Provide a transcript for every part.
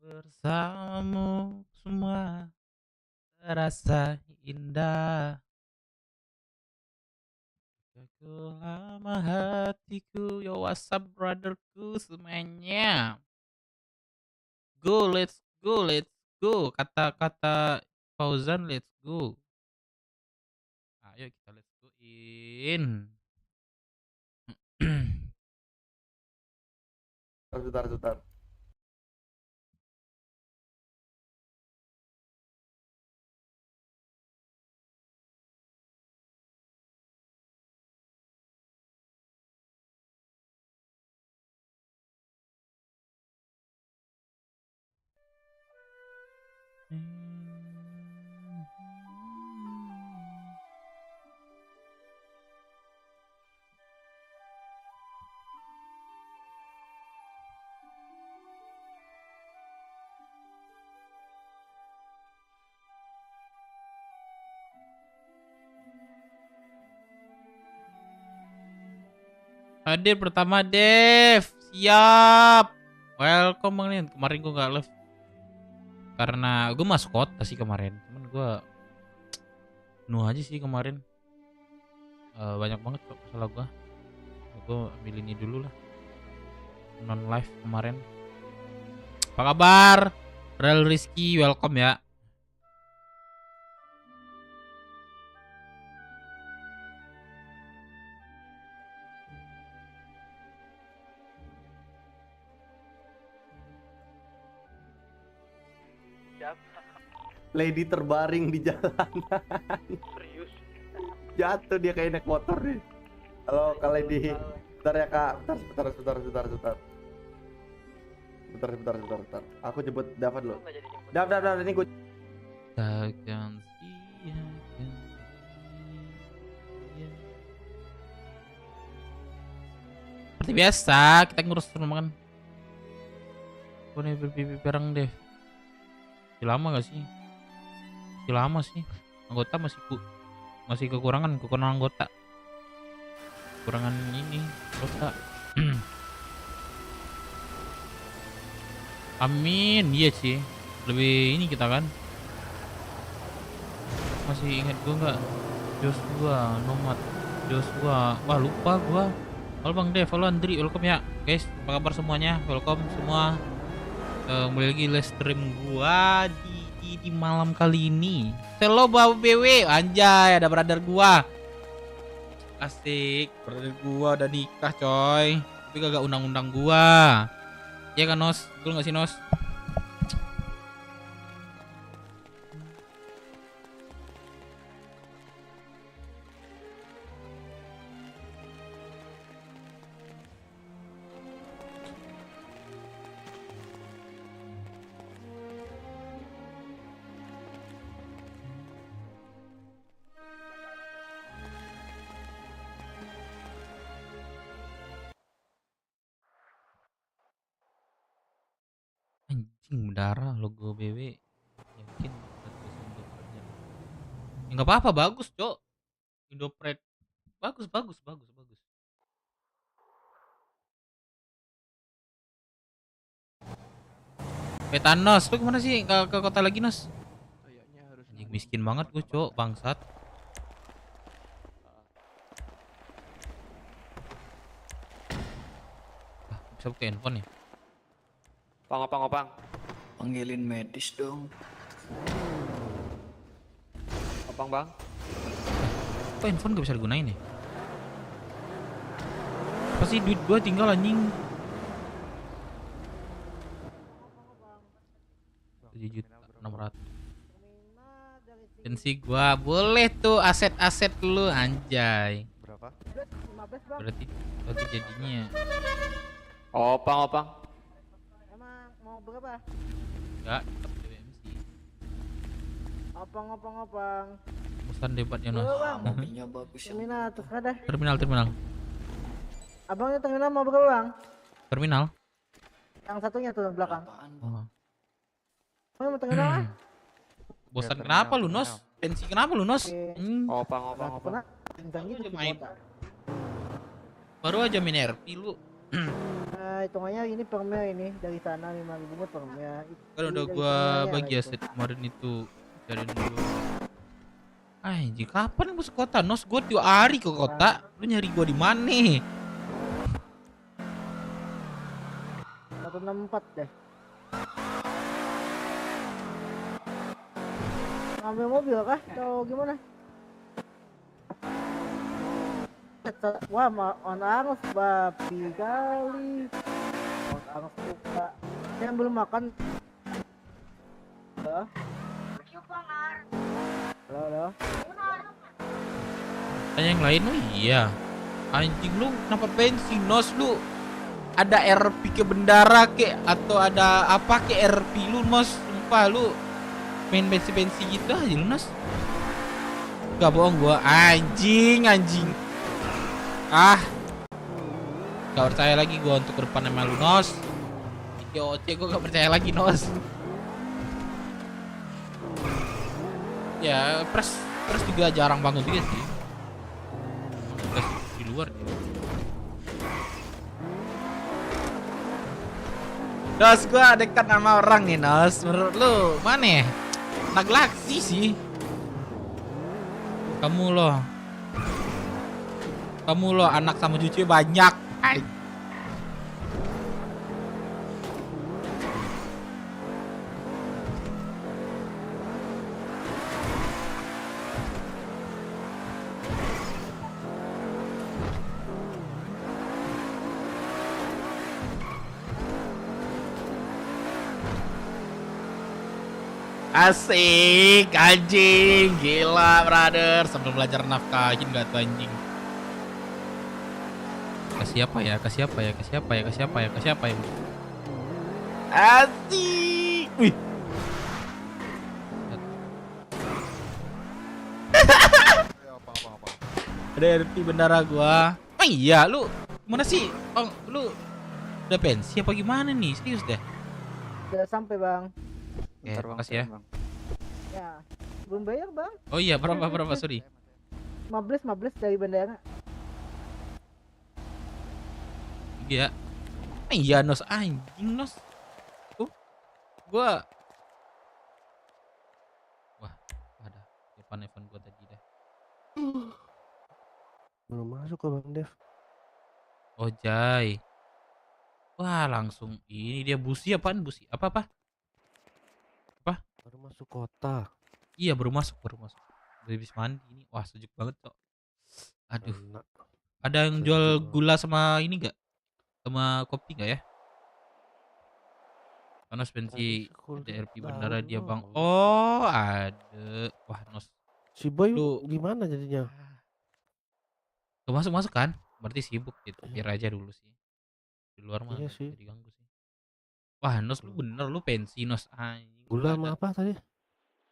Bersamamu semua terasa indah. Aku lama hatiku, yo what's up brotherku semuanya. Let's go. Kata-kata Fauzan, let's go. Ayo kita let's go in. Sebentar. Hadir pertama Dev, siap. Welcome Bang Nin. Kemarin gue gak live karena gue masuk kota sih kemarin. Cuman gue penuh aja sih kemarin. Banyak banget kok salah gue. Gue ambil ini dulu lah. Non live kemarin. Apa kabar? Rel Rizky, welcome ya. Lady terbaring di jalanan. Serius? Jatuh dia kayak naik motor nih. Halo Kak Lady. Bentar ya Kak. Bentar. Aku jemput Dava dulu. Dav, ini gue. Takkan sia-sia. Seperti biasa, kita ngurus rumah kan. Gue nih berpipi perang deh. Masih lama gak sih? Masih lama sih. Anggota masih kekurangan anggota. Kekurangan ini anggota. Amin, iya sih. Lebih ini kita kan. Masih ingat gue nggak? Joshua, Nomad, Joshua. Wah lupa gue. Halo Bang Dev, halo Andri, welcome ya guys. Apa kabar semuanya? Welcome semua. Kembali lagi live stream gua di malam kali ini. Hello Bawa BW, anjay ada brother gua. Asik, brother gua udah nikah coy. Tapi kagak undang-undang gua. Iya kan Nos? Betul gak sih Nos? Anjing darah logo BW. Yakin ya, nggak apa-apa, bagus cok. Indopret bagus. Betanos, lu kemana sih? Ke kota lagi Nos? Anjing miskin banget gue cok, bangsat. Bisa buka handphone ya? Opang. Panggilin medis dong. Opang bang. Kok handphone gak bisa digunain ya? Pasti duit gua tinggal anjing. 7.600.000. Pensi gua boleh tuh aset-aset lu anjay. Berapa? Berarti jadinya Opang. Emang mau berapa? enggak tetap BMC. Opang. Pesan debatnya Nos. Mobilnya bagus ya. Terminal, terserah dah. Terminal. Abangnya terminal mau berapa bang? Terminal. Yang satunya tuh belakang. Apaan bang? Oh. Abang mau terminal ah? Bosan Ya, kenapa lu terminal. Nos? Pensi kenapa lu Nos? Oke. Opang. Pernah kencang gitu Aja di main. kota. Baru aja main RP lu. Hitungannya ini permnya ini dari sana 5.000 buat permnya. Kan udah Dari gua permanya bagi lah aset itu. kemarin itu. Cariin dulu. Anjing, kapan lu ke kota? Nos, gua tiap hari ke kota. Lu nyari gua di mana? 164 deh. Ngambil mobil kah? Atau gimana? Wah, on angus babi kali. On angus buka. Yang belum makan. Halo? Halo? Tanya yang lain, oh iya. Anjing lu kenapa bensin, Nos lu? Ada RP ke bendara ke atau ada apa ke RP lu, Nos? Sumpah lu main bensin gitu aja lu, Nos. Gak bohong gua, anjing. Ah, gak percaya lagi gua untuk ke depan sama lu, Nos. IOC gua gak percaya lagi, Nos. Ya, press juga jarang banget juga sih. Tugas di luar dia. Nos, gua dekat sama orang nih, Nos. Menurut lu mana ya? Anak Galaxy sih. Kamu loh anak sama cucu banyak. Ay. Asik, anjing, gila brother. Sambil belajar nafkahin gak tuh anjing. Kasih apa ya? Asik. Wih. Ada RP bendara gua. Oh iya, lu gimana sih? Oh, lu udah pensi apa gimana nih? Serius deh. Udah sampai, Bang. Bentar, Bang, makasih ya. Bang. Ya. Belum bayar, Bang. Oh iya, berapa sorry. 15 dari bandara. Iya. Iya, Nos, anjing, Nos. Gua wah, ada depan event gua tadi dah. Belum masuk ke Bang Dev. Oh, Jai. Wah, langsung ini dia busi apaan? Busi apa? Baru masuk kota. Iya, baru masuk. Udah habis mandi ini. Wah, sejuk banget, Cok. Aduh. Enak. Ada yang Sejuk jual banget. gula sama ini enggak? Sama kopi enggak ya? Karena Tadi pensi sekul ada RP daun bendara dia, Bang. doang. Oh, ada. Wah, Nos. Si Boy Lu gimana jadinya? Tuh masuk kan? Berarti sibuk gitu. Biar aja dulu sih. Di luar mah Iya nggak sih. bisa diganggu sih. Wah, Nos lu bener lu pensi, Nos, anjing. Gula Nggak sama ada apa tadi?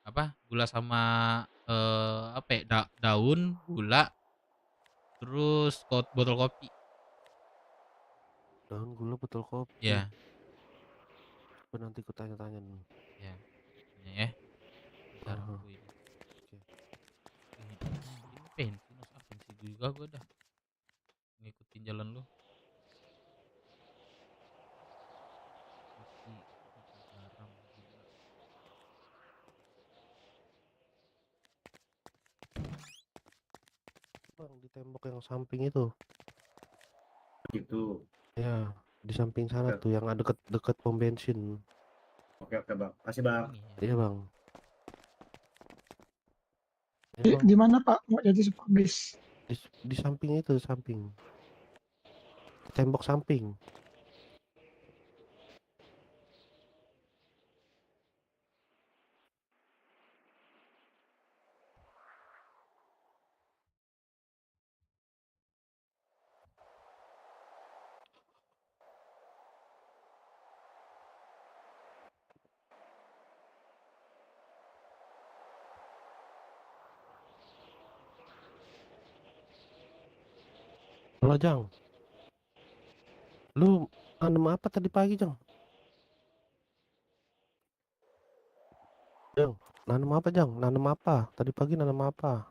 apa? Gula sama apa ya? Daun, gula, terus botol kopi. Daun gula botol kopi. Ya, Coba nanti ku tanya-tanya nih. ya. Ini ya. Bentar Aha. gue ini. Oke. Ini pensi, Nos. Ah, pensi juga gue dah. Ngikutin jalan lu. Kopi, garam, gula. Bang, di tembok yang samping itu. Gitu. Ya, di samping sana Oke. tuh yang ada deket pom bensin. Oke Bang. Kasih Bang. Ini ya. Iya, Bang. Ya, Bang. Di mana Pak mau jadi super bis? Di samping itu, samping. Tembok samping. Halo, Jang. Lu nanam apa tadi pagi, Jang? Jang, nanam apa, Jang? Nanam apa? Tadi pagi nanam apa?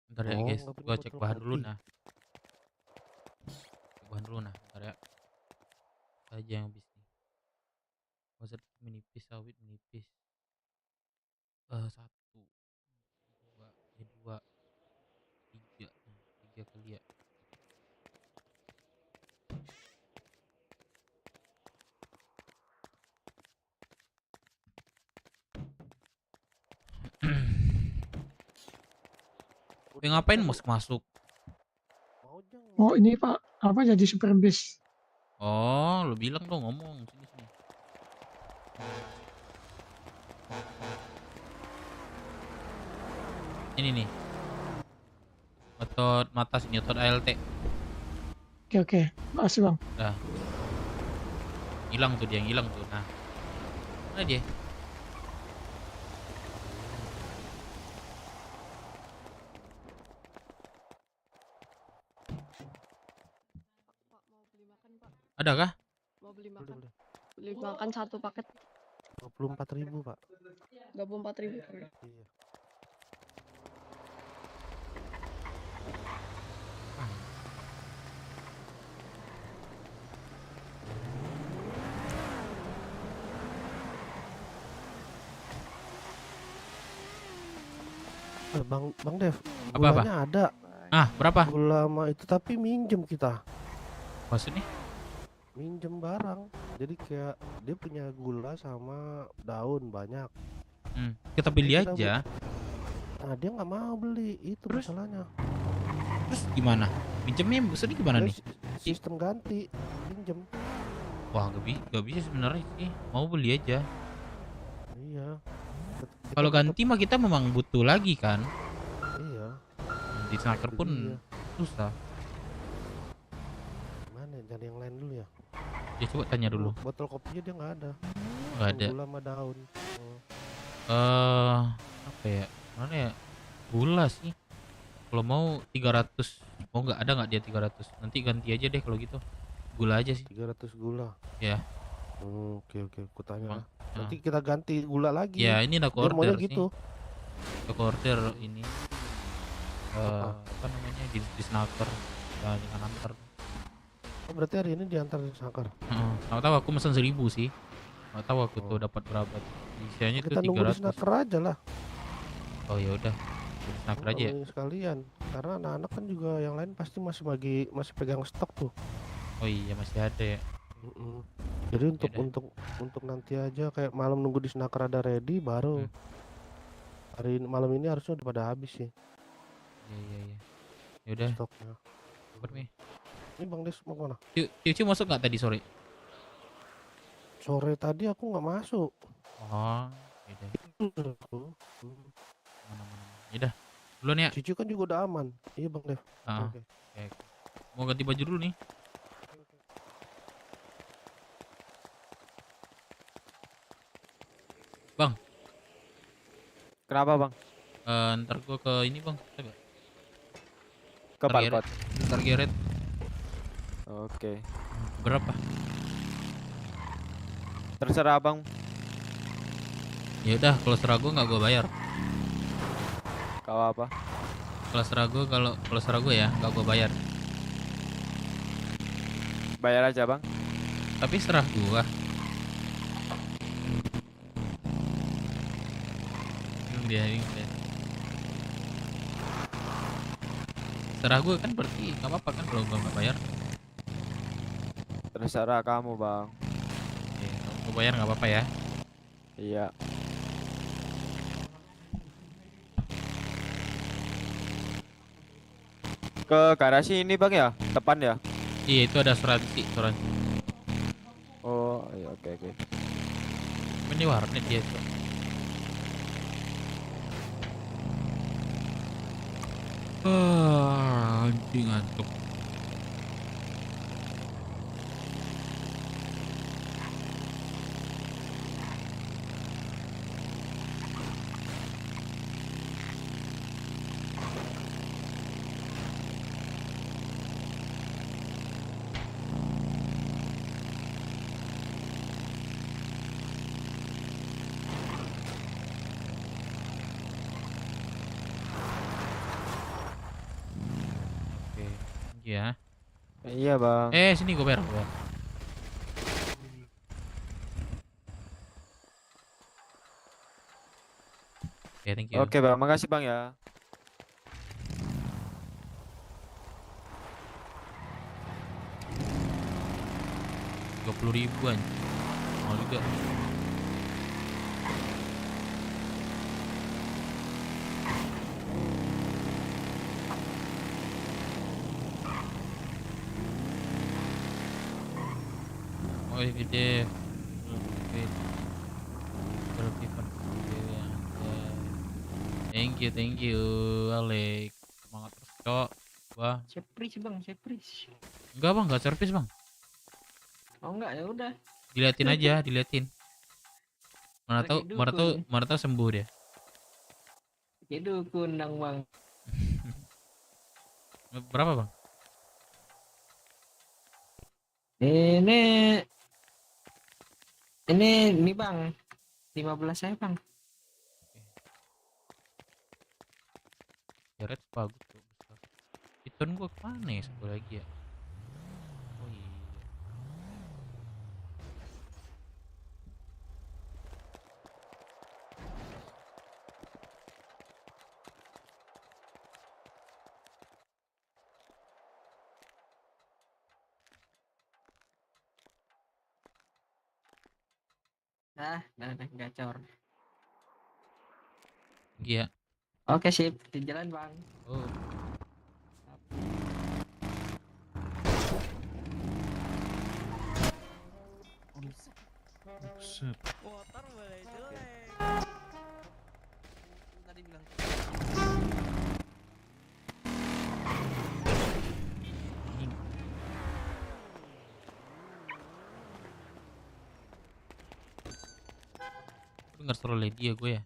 Bentar ya, Oh, guys. nggak beli Gua cek botol bahan dulu kopi. nah. Bahan dulu nah, bentar ya. Aja yang habis nih. Mazat menipis, sawit menipis. Satu, dua, tiga. Nah, tiga kali ya. Ngapain masuk? Mau jangan. Oh ini Pak, apa jadi super bis? Oh, lu bilang dong ngomong sini. Ini nih. Otot mata sini, otot ALT. Oke, makasih Bang. Dah. Hilang tuh dia, hilang tuh. Nah. Mana dia? Pak, mau beli makan, Pak. Ada kah? Mau beli makan. Boleh. Beli makan satu paket 24.000 Pak. 24.000. Iya. Bang Dev, Apa-apa? gulanya ada. Ah, berapa? Gula sama itu tapi minjem kita. Maksudnya? Minjem barang. Jadi kayak dia punya gula sama daun banyak. Kita beli Kita aja. Nah dia nggak mau beli, itu Terus? masalahnya. Terus gimana? Minjemnya maksudnya gimana Dia nih? Sistem ganti, pinjem. Wah, gak bisa sebenarnya sih. Mau beli aja. Iya. Kalau ganti mah kita memang butuh lagi kan. Iya. Di snaker pun Iya. susah. Mana ya, cari yang lain dulu ya. Ya coba tanya dulu. Botol kopinya dia nggak ada. Nggak Cuma ada. Gula sama daun. Apa ya? Mana ya? Gula sih. Kalau mau 300. Oh nggak ada nggak dia 300? Nanti ganti aja deh kalau gitu. Gula aja sih. 300 gula. Ya. Oke, aku tanya. Bang. Nanti kita ganti gula lagi. Ya ini udah Dia maunya order sih. gitu. Aku order ini. Apa namanya di snaker. Jangan antar. Oh, berarti hari ini diantar di Sangkar. Nggak tahu aku mesen 1000 sih. Nggak tahu aku tuh dapat berapa. Isinya tuh Kita nunggu di 300. Snaker aja lah. Oh ya udah. Di snaker aja ya. Ngomongin sekalian. Karena anak-anak kan juga yang lain pasti masih pegang stok tuh. Oh iya masih ada ya. Jadi Yaudah. untuk nanti aja kayak malam nunggu di Snaker ada ready baru. Hari malam ini harusnya udah pada habis sih Iya. Ya udah. stoknya. Cepet nih. Ini Bang Des mau kemana? Ciu masuk nggak tadi sore? Sore tadi aku nggak masuk. Oh, yaudah. Aku. Mana. Yaudah. Duluan ya. Cici kan juga udah aman. Iya Bang Dev. Ah, Oke. mau ganti baju dulu nih. Bang, Kenapa bang? ntar gua ke ini bang. Bisa nggak? Ke Target. Palpot. Target Oke. berapa? Terserah bang. Ya udah, kalau serah gua nggak gua bayar. Kau apa? Kalau serah gua ya nggak gua bayar. Bayar aja bang. Tapi serah gua. Ini dia. Serah gua kan berarti nggak apa-apa kan kalau gua nggak bayar. Terserah kamu bang. Oke, kalau gua bayar nggak apa-apa ya. Iya. Ke garasi ini bang ya? Depan ya? Iya itu ada asuransi. Oh iya oke. Ini warnet dia tuh. Anjing ngantuk. Oke, ya. Iya bang. Sini gue bayar, gue bayar. Oke, thank you. Oke bang, makasih bang ya. Rp30.000 anjing. Mau juga. Oh iya gede. Thank you, Alek. Semangat terus, Cok. Wah, Surprise bang, surprise. enggak bang, enggak servis bang. Oh enggak, ya udah. Diliatin aja, diliatin. Mana tahu, Lagi mana tahu, dukun. mana tahu sembuh dia. Kayak dukun dong bang. Berapa bang? Ini ini bang, 15 saya bang. Jaret bagus tuh, besar. Piton gua kemana ya satu lagi ya? Oh iya. Nah, gacor. Iya. Oke sip, di jalan bang. Oh. Buset. Motor boleh jelek. Tadi bilang. Anjing. Lu nggak suruh dia gue ya?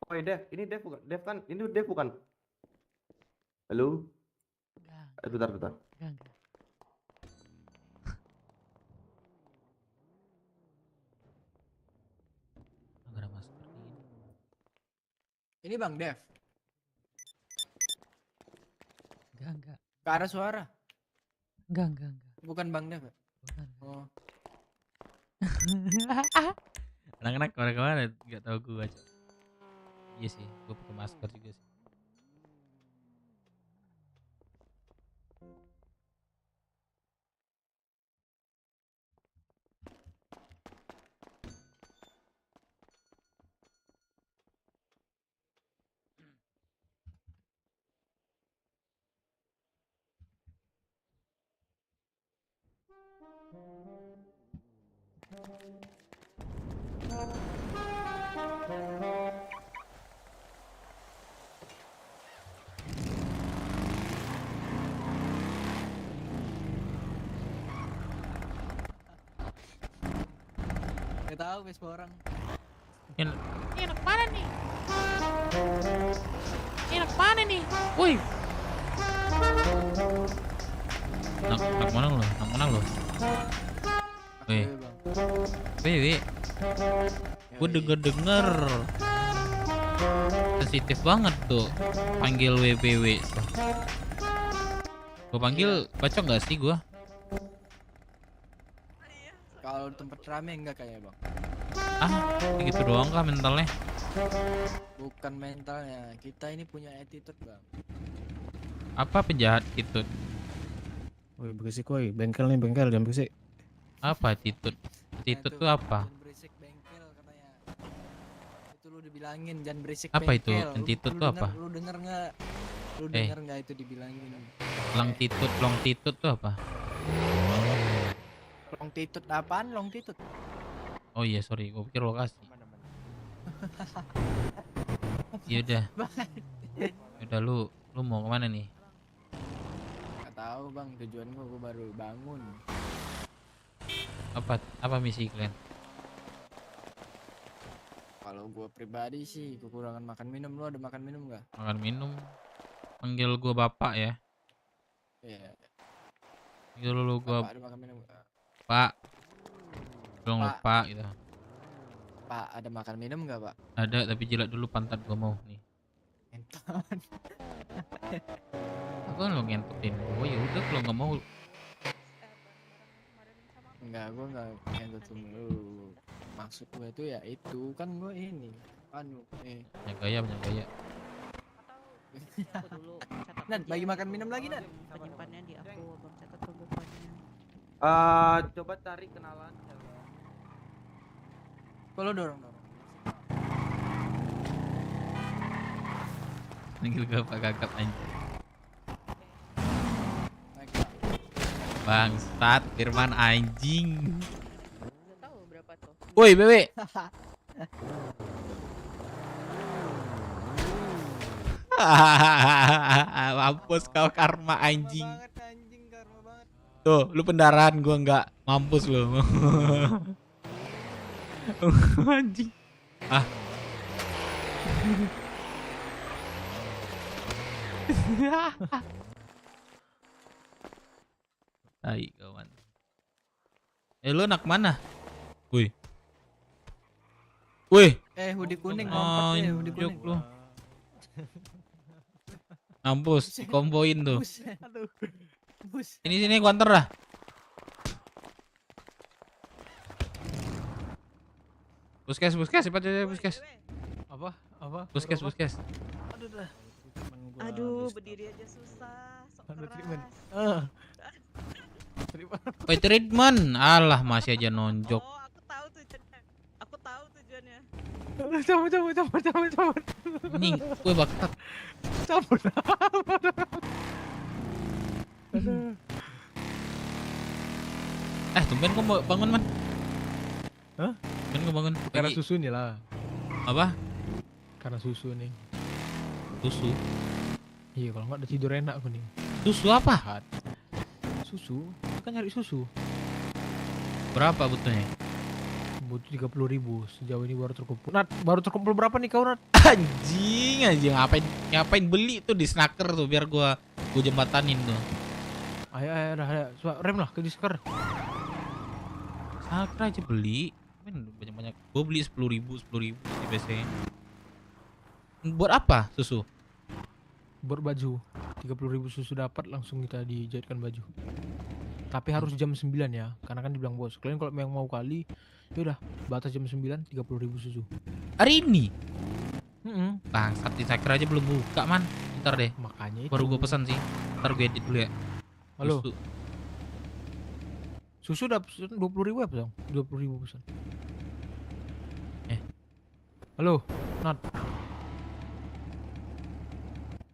Oh, Dev, ini Dev bukan? Dev kan? Ini Dev bukan? Halo? Bentar, bentar. Enggak. Nggak ada masker ini. Ini bang Dev. Enggak. Ke arah suara. Enggak. Bukan bang Dev. Ya? Bukan. Oh. Anak-anak kemana-kemana nggak tahu gue. Iya sih, gue pakai masker juga sih. Gak tahu Vespa orang. Ini anak mana nih? Ini anak mana nih? Woi. Anak mana lo? Anak mana lo? Weh. Weh. Gue denger sensitif banget tuh panggil WBW. Gue panggil bacok gak sih gue? Kalau tempat rame enggak kayaknya bang. Gitu doang kah mentalnya? Bukan mentalnya, kita ini punya attitude bang. Apa penjahat itu? Woi, berisik woi. Bengkel nih, bengkel, jangan berisik. Apa attitude? Attitude tuh apa? Jangan berisik bengkel katanya. Itu lu dibilangin jangan berisik Apa itu? bengkel. Attitude Lu tuh apa? Lu denger nggak? Lu Eh. denger nggak itu dibilangin? Long titut tuh apa? Long titut apaan? Long titut? Oh iya sorry, gue pikir lokasi. Yaudah, udah lu mau kemana nih? Gak tahu bang, tujuan gua baru bangun. Apa misi kalian? Kalau gua pribadi sih kekurangan makan minum. Lu ada makan minum nggak? Makan minum. Panggil gua bapak ya. Iya. Panggil dulu gua Bapak ada makan minum nggak? pak. Belum Pak. lupa gitu. Pak ada makan minum nggak pak? Ada tapi jilat dulu pantat gua mau nih. Entan. Aku kan lo ngentotin gua, ya udah kalau nggak mau Enggak, gua nggak ngentotin lu. Maksud gua itu ya itu kan gua ini. punya gaya, punya gaya. Aku dulu catat Nan, aja. bagi makan minum lagi Nan. Penyimpannya di aku, Bang, catat pembukuannya. Coba cari kenalan. Kalau dorong. Panggil gua pak kakap anjing. Naik, Pak. Bangsat Firman anjing. Nggak tahu berapa tuh. Woi Bebe. Mampus kau karma anjing. Karma banget anjing, karma banget. Tuh, lu pendarahan gua nggak mampus lu. Anjing. Ah. Tai kawan. Lu anak mana? Wih. Wih, Hoodie kuning lompat deh, hoodie anjok kuning. lu. Mampus, komboin tuh. Buset. Aduh. Bus. Sini gua anter dah. Buskes, cepat aja buskes. Apa? Buskes. Aduh dah. Aduh, berdiri aja susah. Sok Ada keras. treatment. Woi treatment, alah masih aja nonjok. Oh, aku tahu tujuannya. Aku tahu tujuannya. Cabut. Anjing, gue bakat. Cabut. Tumben kok mau bangun man. Hah? Tumben kok bangun. Karena Pagi. susu nih lah. Apa? Karena susu nih. Susu. Iya, kalau nggak ada tidur enak aku nih. Susu apa? Susu? Aku kan nyari susu. Berapa butuhnya? Butuh 30.000. Sejauh ini baru terkumpul. Nat, baru terkumpul berapa nih kau, Nat? Anjing, ngapain beli tuh di snacker tuh biar gua jembatanin tuh. Ayo, dah. Coba rem lah ke disker. Snacker aja beli. Men banyak. Gua beli 10.000 di biasanya. Buat apa susu? Buat baju. 30.000 susu dapat, langsung kita dijahitkan baju. Tapi harus jam 9 ya, karena kan dibilang bos. Kalian kalau memang mau kali, ya udah batas jam 9 30.000 susu. Hari ini? Heeh. Bangsat, di snacker aja belum buka man. Ntar deh. Makanya itu. Baru gua pesan sih. Ntar gue edit dulu ya. Halo. Susu. Susu udah 20.000 ya, Bang? 20.000 pesan. Halo, Nat.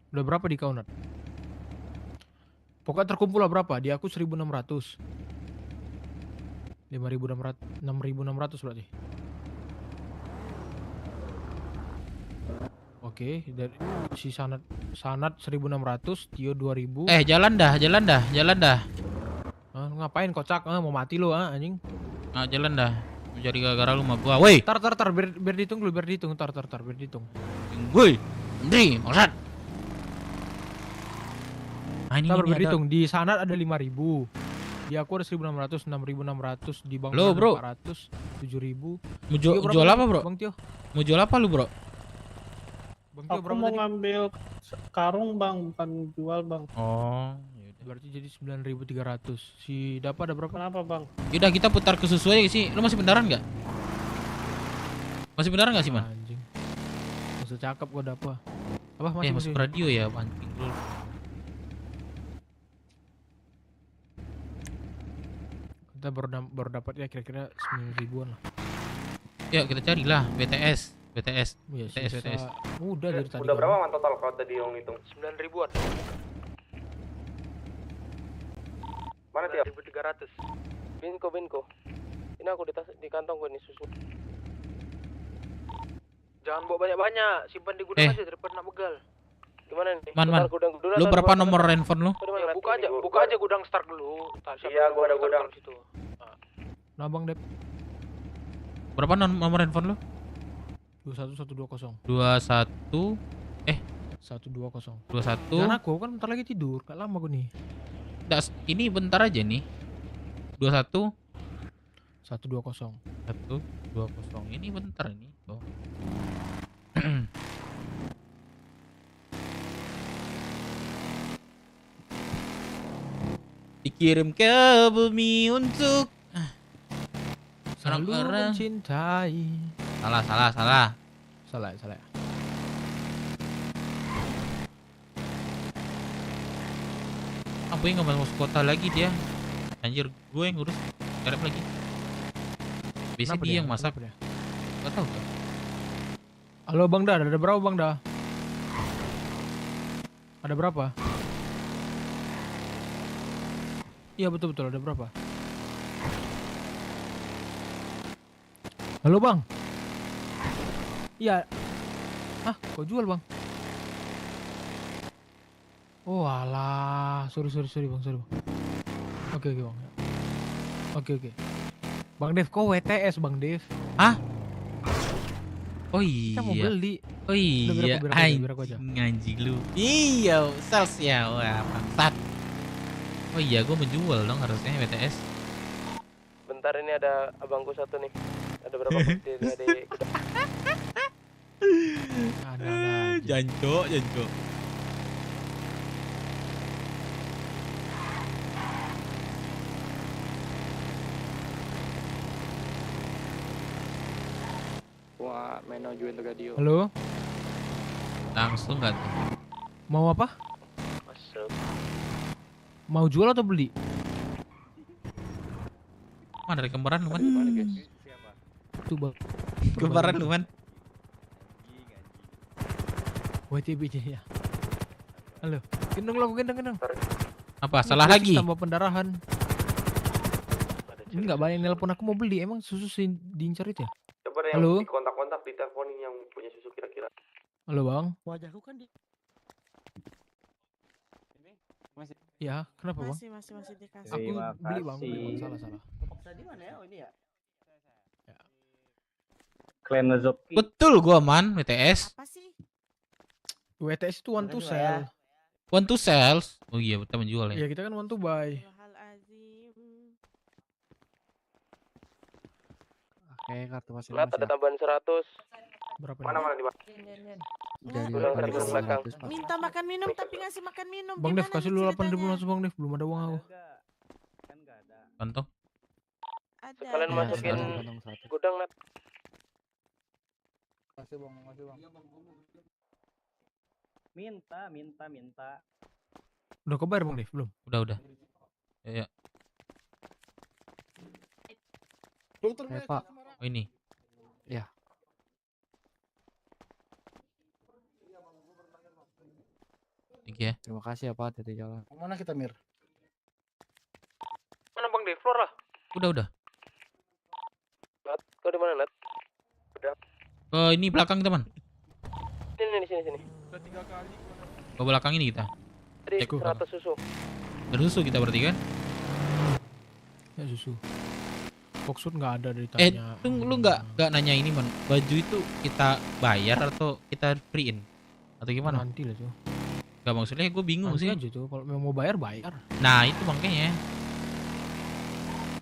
Udah berapa di kau, Nat? Pokoknya terkumpul lah berapa? Di aku 1.600. 6.600 berarti. Oke, dari si Sanat 1.600, Tio 2.000. Jalan dah. Ngapain kocak? Mau mati lu anjing. Jalan dah. Mau cari gara-gara lu sama gua. Woi. Tar biar dihitung dulu, biar dihitung. Tar biar dihitung. Woi. Andri, maksud. Ini Tar biar ada. dihitung. Di sana ada 5.000. Di aku ada 1.600, 6.600, di Bang Halo, ada bro. 400, 7.000. Mau Tio berapa jual nih, apa, Bro? Bang Tio? Mau jual apa lu, Bro? Bang Tio Aku berapa mau tadi? ngambil karung bang, bukan jual bang. Oh, yaudah. Berarti jadi 9.300. Si Dapa ada berapa? Kenapa bang? Yaudah kita putar ke susu aja sih. Lu masih beneran nggak? Masih beneran nggak sih, Man? Anjing. Masa cakep gua Dapa. Apa masih Masuk radio ya, anjing lu. Kita baru dapat ya kira-kira 9.000-an lah. Yuk kita carilah BTS. Iya, BTS. Udah dari tadi. Udah kan. berapa man total kalau tadi yang hitung? 9.000-an. Mana Tio? 1.300. Binko. Ini aku di kantong gue nih susu. Jangan bawa banyak-banyak, simpan di gudang Eh. aja daripada nak begal. Gimana nih? Man. Bentar, gudang. Lu berapa nomor handphone lu? Ya, buka aja gudang start dulu. Iya, gua ada gudang. 21 120. 21 120. 21. Jangan aku kan bentar lagi tidur. Gak lama gue nih. Ini bentar aja nih. 21 120. 120. Ini bentar ini. Oh. Dikirim ke bumi untuk Selalu orang-orang. mencintai. Salah. Salah ya. Apa yang nggak masuk kota lagi dia? Anjir, gue yang ngurus. Garap lagi. Biasanya Kenapa dia yang masak. Kenapa dia? Gak tau kan? Halo Bang Da, ada berapa Bang Da? Ada berapa? Iya betul ada berapa? Halo Bang. Iya. Hah, kau jual Bang? Oh alah, sorry Bang, sorry Bang. Oke Bang. Oke. Bang Dev, kau WTS Bang Dev. Oh Kita mau iya. beli. Oh iya. Biar aku aja. Anjing lu. Iya, sales ya. Wah, bangsat. Oh iya, gue menjual dong harusnya WTS. Bentar, ini ada abangku satu nih. Ada berapa peti dari Ada. Janco. Wah, main juin tuh gadio. Halo, Langsung nggak tuh? mau apa? masuk. Mau jual atau beli? Mana dari kembaran lu man? Tuh Bang. Kembaran lu man? WTB ya. Halo, gendong. Apa? Ini Salah dosis lagi? Tambah pendarahan. Ini nggak banyak nelpon aku mau beli. Emang susu diincar itu ya? Coba deh Halo? yang di kontak-kontak di teleponin yang punya susu kira-kira. Halo Bang. Wajahku kan di Ya, kenapa Bang? Masih dikasih. Aku beli Bang. Salah. tadi mana ya? Oh ini ya. Klan Zoki. Betul gua man, WTS. Apa sih? WTS itu one to Bukan sell. One to sales. Oh iya, kita menjual ya. Iya, kita kan one to buy. Astagfirullahaladzim. Oke, kartu masih Nat ada tambahan 100. Berapa Mana nih? di mana? Jadi Udah, 8.800, di belakang. Pak. Minta makan minum tapi ngasih makan minum. Bang Dev Gimana kasih nih dulu 8.000 ceritanya? langsung Bang Dev, belum ada uang aku. Kantong. Ada. Kalian Iya, masukin Kantong 100. gudang, Nat. Makasih bang. Minta. Udah kebayar Bang Dev? Belum? Udah. Ya. Pak. Oh ini. Ya. Thank you ya. Terima kasih ya Pak, dari jalan. Mana kita Mir? Mana Bang di floor lah. Udah. Nat, kau di mana, Nat? Ini belakang teman. Sini. Ke belakang ini kita. Tadi Cek. 100 susu. Bersusu kita berarti kan? Ya susu. Boxfood nggak ada dari Eh, tanya. lu nggak nanya ini man. Baju itu kita bayar atau kita free-in? Atau gimana? Nanti lah tuh. Gak maksudnya gue bingung Nanti sih. aja tuh. Kalau memang mau bayar. Nah itu makanya.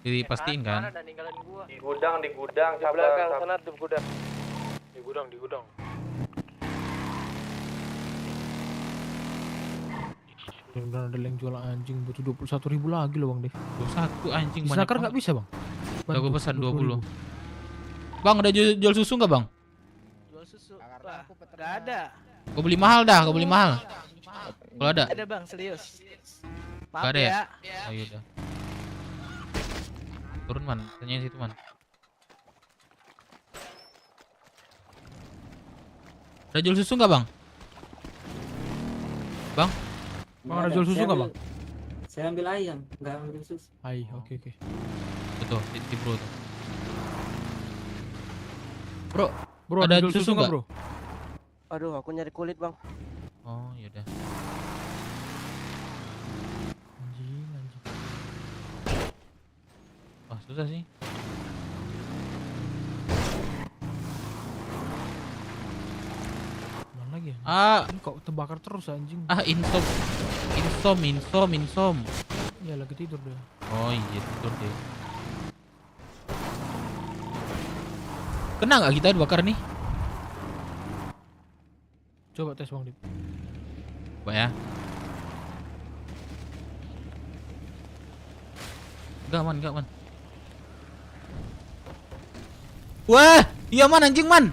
Jadi pastiin kan. Di gudang, di belakang sana di gudang. Di gudang. Bener-bener ada yang jual anjing butuh 21.000 lagi loh Bang Dev. 21 anjing Di banyak Snaker nggak banget. bisa Bang? Udah gue Bantu, pesan 20.000. 20. Bang ada jual susu nggak bang? Jual susu. Wah, nggak ada. Gue beli mahal dah, gue beli mahal. Kalau ada? Ada Bang, serius. Nggak Maaf ada ya? ya. Ayo udah. Turun man, tanyain situ man. Ada jual susu nggak bang? Bang? Bang ada jual susu nggak Bang? Saya ambil ayam, nggak ambil susu. Hai, oke. Betul, di bro tuh. Bro, Bro Ada jual susu nggak nggak? Bro? Aduh, aku nyari kulit, Bang. oh yaudah. Anjing. Wah susah sih. Iya. Ini kok terbakar terus anjing. Insom. Ya lagi tidur deh. Oh iya tidur deh. Kena nggak kita dibakar nih? Coba tes Bang Dip. Coba ya. Enggak man. Wah, iya man anjing man.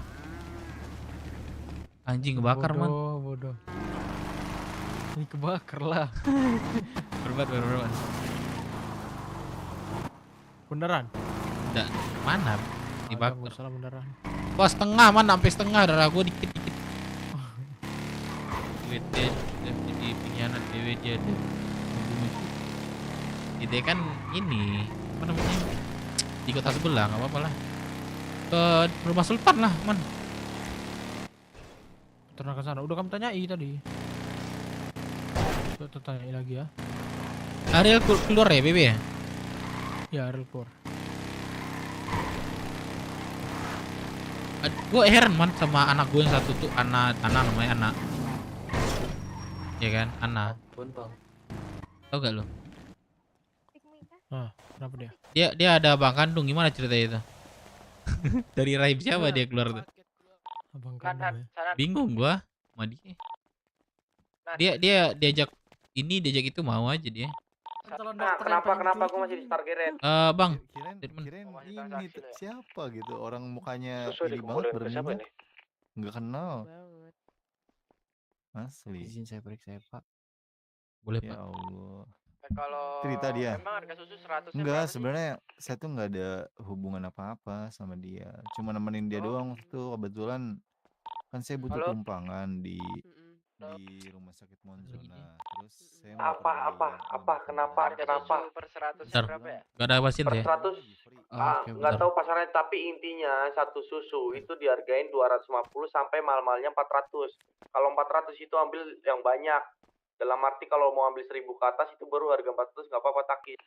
Anjing kebakar man. Bodoh. Ini kebakar lah. Berbat. Beneran? Enggak, mana? Dibakar. Enggak salah beneran. Wah setengah man, sampai setengah darah gua dikit. WD jadi pengkhianat DWJ deh. Kita kan ini apa namanya di kota sebelah, nggak apa-apa lah. Ke rumah Sultan lah man. Pernah ke sana. Udah kamu tanyai tadi. Coba tanyai lagi ya. Ariel keluar ya BB ya? Ya Ariel keluar. Gue heran man sama anak gue yang satu tuh Ana namanya Ana. Ya kan, Ana. Tau gak lo? Kenapa dia? Dia ada abang kandung, gimana ceritanya itu? Dari rahim siapa dia keluar tuh? Abang kandung ya. Bingung gua sama dia. Dia diajak itu mau aja dia. Kenapa gua masih di Stargate? Bang. Kirain ini siapa gitu, orang mukanya ini banget berminyak. Nggak kenal. Asli. Izin saya periksa ya Pak. Boleh Ya Pak. Allah. Kalau Cerita dia. Emang harga susu 100 Enggak, sebenarnya saya tuh nggak ada hubungan apa-apa sama dia. Cuma nemenin dia doang waktu itu, kebetulan kan saya butuh tumpangan di rumah sakit Monzona. Terus saya mau kenapa per 100 Bentar. berapa ya? Gak ada wasit ya? nggak tahu pasarnya, tapi intinya satu susu itu dihargain 250 sampai mahal-mahalnya 400. Kalau 400 itu ambil yang banyak. Dalam arti kalau mau ambil 1000 ke atas itu baru harga 400, nggak apa-apa takis.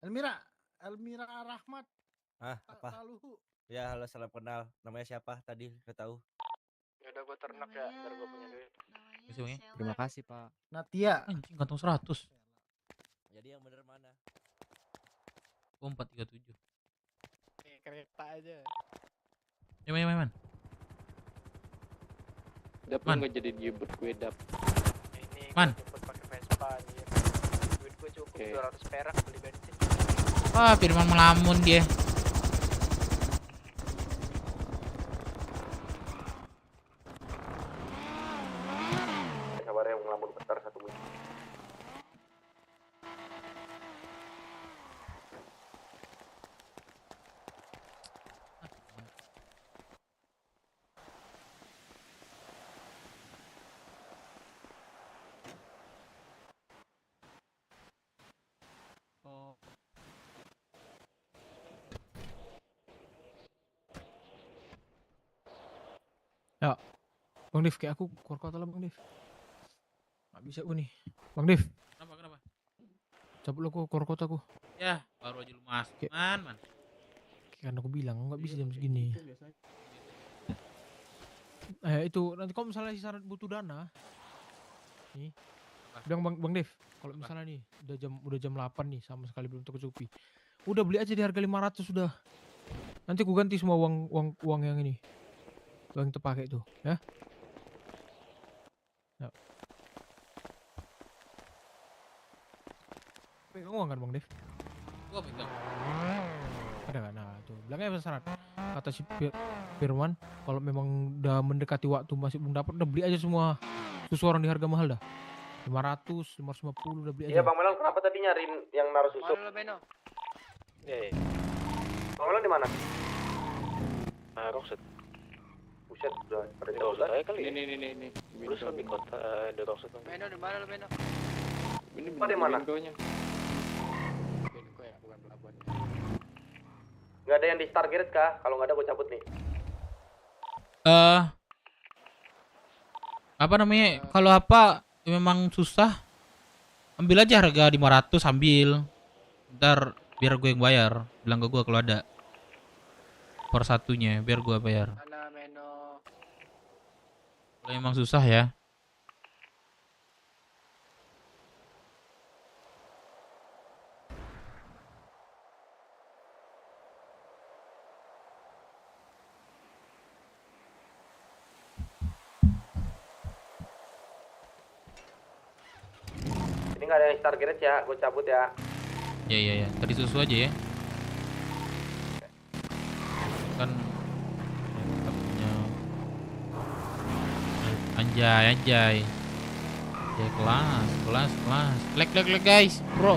Elmira Rahmat. Apa? Ya halo, salam kenal. Namanya siapa tadi? Nggak tahu. Ya udah gua ternak ya, biar gua punya duit. Terima kasih Pak. Natia. Anjing kantong 100. Jadi yang bener mana? 437. Kereta aja. Man. Dap Man. nggak jadi diebut gue dap. Ini Man. gua jemput pakai Vespa anjir. Duit gue cukup 200 perak beli bensin. Wah, Firman melamun dia. Sabar ya, ngelamun bentar 1 menit. Ya. Bang Div, kayak aku keluar kota lah Bang Div. Gak bisa gue nih. Bang Div, Kenapa? cabut lo aku keluar kota aku. Ya, baru aja lu masuk. Oke. Man. Kan aku bilang nggak bisa jam segini. Itu nanti kalau misalnya si Sarat butuh dana, nih, bilang Bang Dev, kalau misalnya nih udah jam 8 nih sama sekali belum tercukupi, udah beli aja di harga 500 sudah. Nanti aku ganti semua uang yang ini, uang yang terpakai itu, ya. Pegang uang kan Bang Dev? Gua pegang. Ada kan? Nah tuh bilangnya Sarat, kata si Firman, kalau memang udah mendekati waktu masih belum dapat, udah beli aja semua susu orang di harga mahal dah, 500, 550 udah beli aja. Iya Bang Melon, kenapa tadi nyariin yang naruh susu? Mana lo Beno? Bang Melon di mana? Rockset. Buset, udah pada Di jauh Rockset lah. aja kali ya? Ini. Terus kan di kota di Rockset. Beno di mana lo Beno? Oh, di mana? Benko ya, bukan pelabuhan. Nggak ada yang di Stargate kah? Kalau nggak ada gue cabut nih. Apa namanya? Kalau apa memang susah, ambil aja harga 500, ambil. Ntar biar gue yang bayar. Bilang ke gue kalau ada. per satunya biar gua bayar. Mana meno? Kalau emang susah ya. Ini nggak ada yang Star Garage ya, gue cabut ya. Ya. Tadi susu aja ya. Kan kita punya anjay. Anjay kelas. Leg guys. Bro.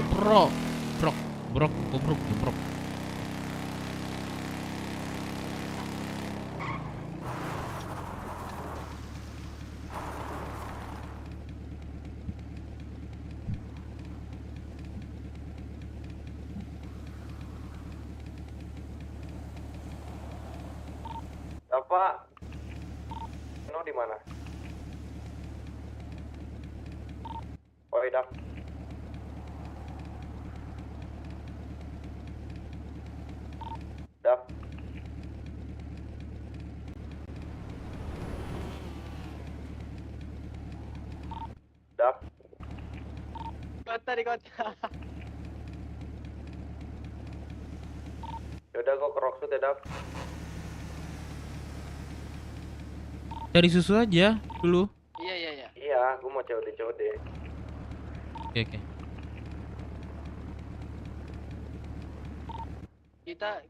Bapak, no di mana? Oh, iya. Dap. Kota di kota. Yaudah, gue ke Rocksuit ya, Dap. Cari susu aja dulu. Iya. Iya, gue mau COD. Oke.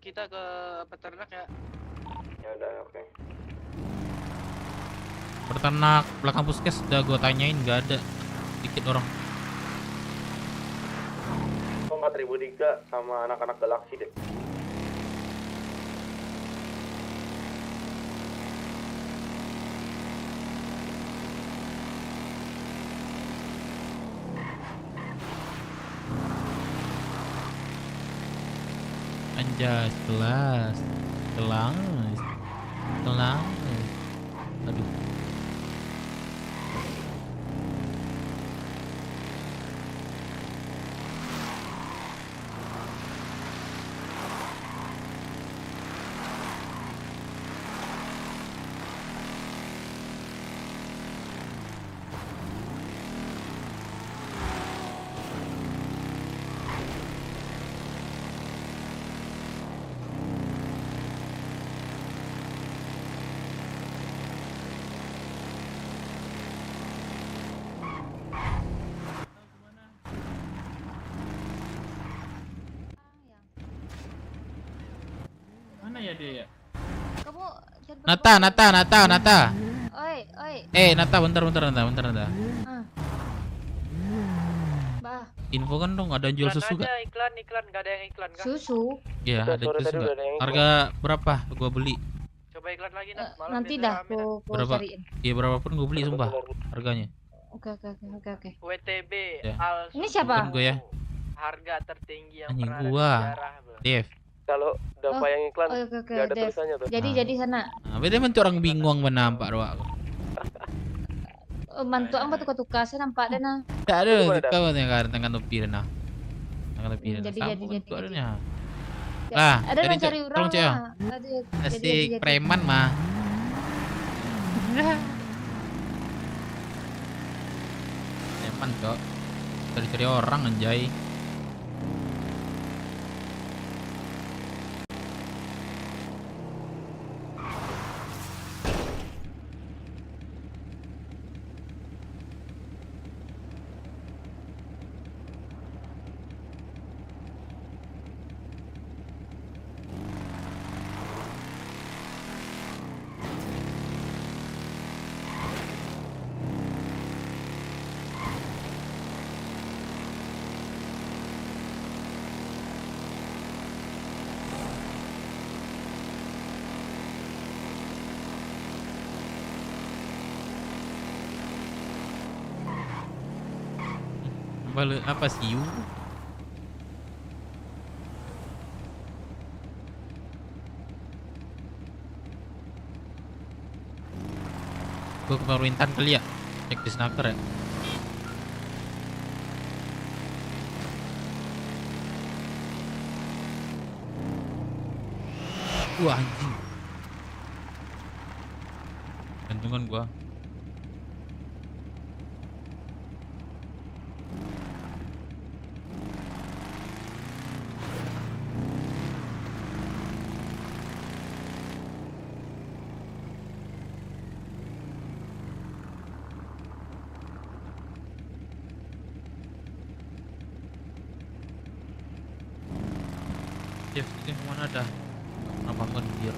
Kita ke peternak ya. Ya udah, oke. Peternak belakang puskes udah gue tanyain nggak ada, dikit orang. Kok 4003 sama anak-anak Galaxy deh. Anjas kelas. Aduh. Mana ya dia ya? Kamu Nata. Oi. Nata, bentar. Bah, Info kan dong, ada jual susu gak? Iklan, nggak ada yang iklan kan? susu. Iya, ada Sore susu tadi udah gak? ada yang iklan. Harga berapa gua beli? Coba iklan lagi nah. Nanti dah aku Berapa? cariin. Iya, berapapun gua beli sumpah harganya. Oke. WTB Ya. Al Ini siapa? Bukan gua ya. Harga tertinggi yang Anjing pernah ada di gua. sejarah, bro. Dev. Kalau Dava yang iklan, Oke, nggak ada Dev. tulisannya tuh. Jadi sana. Nah, beda mentu orang bingung menampak doa. Mantu ang tukar-tukar saya nampak dah nah. Tak ada Gimana, Daf? kau yang tangan topi dah nah. Tangan topi dah. Jadi. adanya. Ya, Lah, ada jadi yang cari orang tolong, Ceo. lah. Ada. Asik preman mah. Preman kok. Cari-cari orang anjay. Apa sih you? Gue ke pemerintahan kali ya, cek di snaker ya. Wah anjing. Gantungan gua. Jeff, ini kemana dah? Kenapa bangun dia?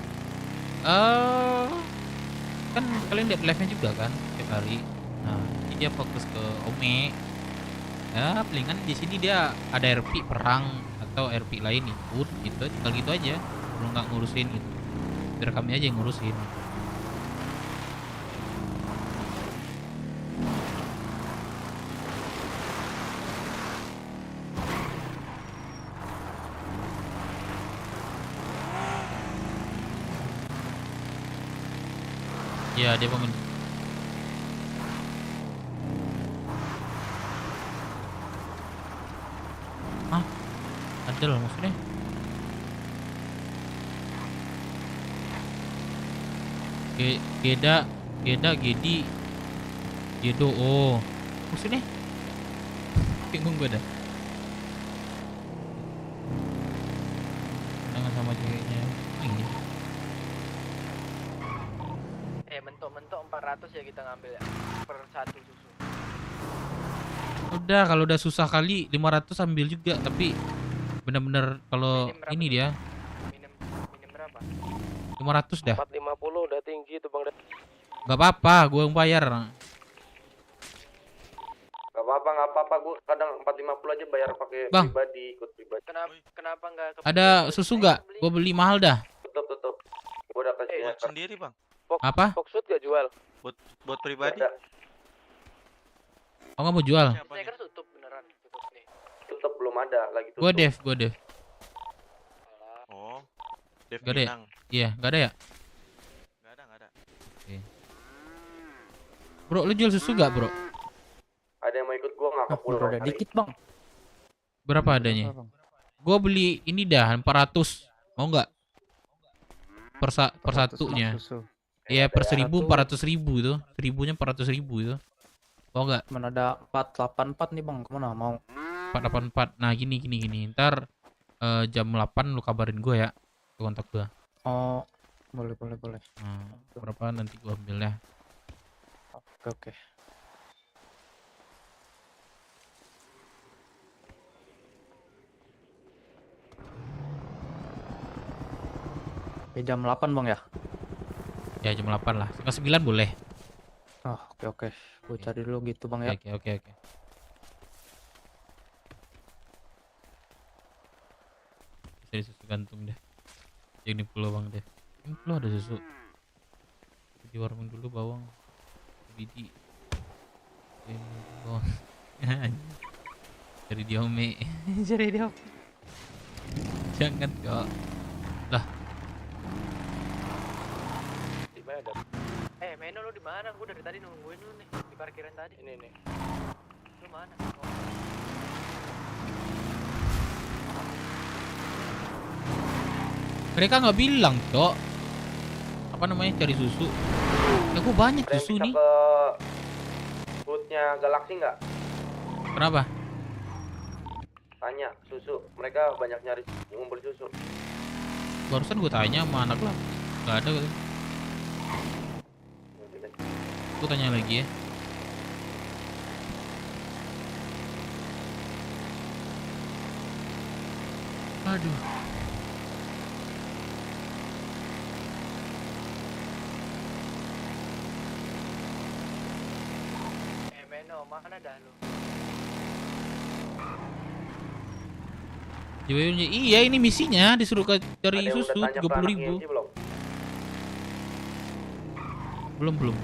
Kan kalian lihat live-nya juga kan tiap hari. Nah, ini dia fokus ke Ome. Ya, palingan di sini dia ada RP perang atau RP lain ikut gitu, tinggal gitu aja. Kalau nggak ngurusin gitu, biar kami aja yang ngurusin. Ya, dia bangun. Hah? Ada loh maksudnya. Geda, Gedi, Gedo. Oh, maksudnya? Bingung gue dah. Dengan sama ceweknya. Ini. Mentok-mentok 400 ya kita ngambil ya. Per satu susu. Udah, kalau udah susah kali 500 ambil juga, tapi bener-bener kalau ini dia Minim berapa? 500 dah. 450 udah tinggi tuh Bang. Gak apa-apa, gue yang bayar. Gak apa-apa, gue kadang 450 aja bayar pakai Bang. pribadi, ikut pribadi. Kenapa enggak Ada susu gak? Gue beli mahal dah. Tutup. Gue udah kasih Sendiri Bang. Apa? Foxfood gak jual? Buat pribadi. Oh, nggak mau jual? Saya kira tutup beneran, tutup nih. Tutup belum ada lagi tutup. Gue Dev. Oh. Dev Gak ada ya? Minang. Iya, gak ada ya? Gak ada. Oke. Bro, lu jual susu gak, bro? Ada yang mau ikut gue nggak ke pulau. Udah dikit bang. Berapa adanya? Gue beli ini dah 400. Mau nggak? Per satunya. Iya, per 1000 400.000 itu. 1000-nya 400.000 itu. Mau nggak? Mana ada 484 nih bang, kemana mau? 484. Nah, gini. Ntar jam 8 lu kabarin gue ya. Kontak gue. Oh, boleh. Nah, berapa nanti gue ambil ya. Oke. Jam 8 bang ya? Ya, jam 8 lah. Setengah 9 boleh. Oh, oke. Gue cari dulu gitu bang ya. Oke. Jadi susu gantung deh. Yang di pulau bang deh. Ini pulau ada susu. Di warung dulu bawang. Bidi. Bawang. Cari dia Ome. Cari dia. Jangan kok. Lah. Di mana? Meno lu di mana? Gua dari tadi nungguin lu nih di parkiran tadi. Ini nih. Lu mana? Mereka nggak bilang, Cok. Apa namanya? Cari susu. Ya gua banyak susu nih. Ke foodnya Galaxy nggak? Kenapa? Tanya susu. Mereka banyak nyari ngumpul susu. Barusan gua tanya sama anak lah. Nggak ada gitu. Gua tanya lagi ya. Aduh. Meno, mana dah lu? Iya, ini misinya disuruh cari Ada yang susu udah tanya ke 30.000. anaknya Inci belum? Belum.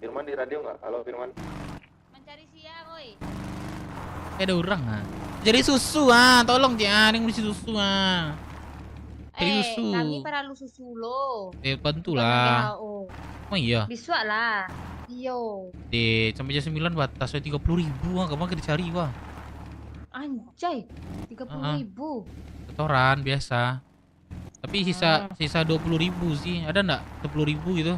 Firman di radio nggak? Halo Firman. Mencari siang, woi. Ada orang Jadi susu tolong jangan yang mesti susu Cari susu. Kami perlu susu lo. Bantulah. WHO. Oh iya. Biswa lah. Yo, Sampai jam 9 batasnya 30.000 wah, gampang dicari wah. anjay, 30.000. Setoran biasa. Tapi sisa 20.000 sih. Ada nggak 10.000 gitu?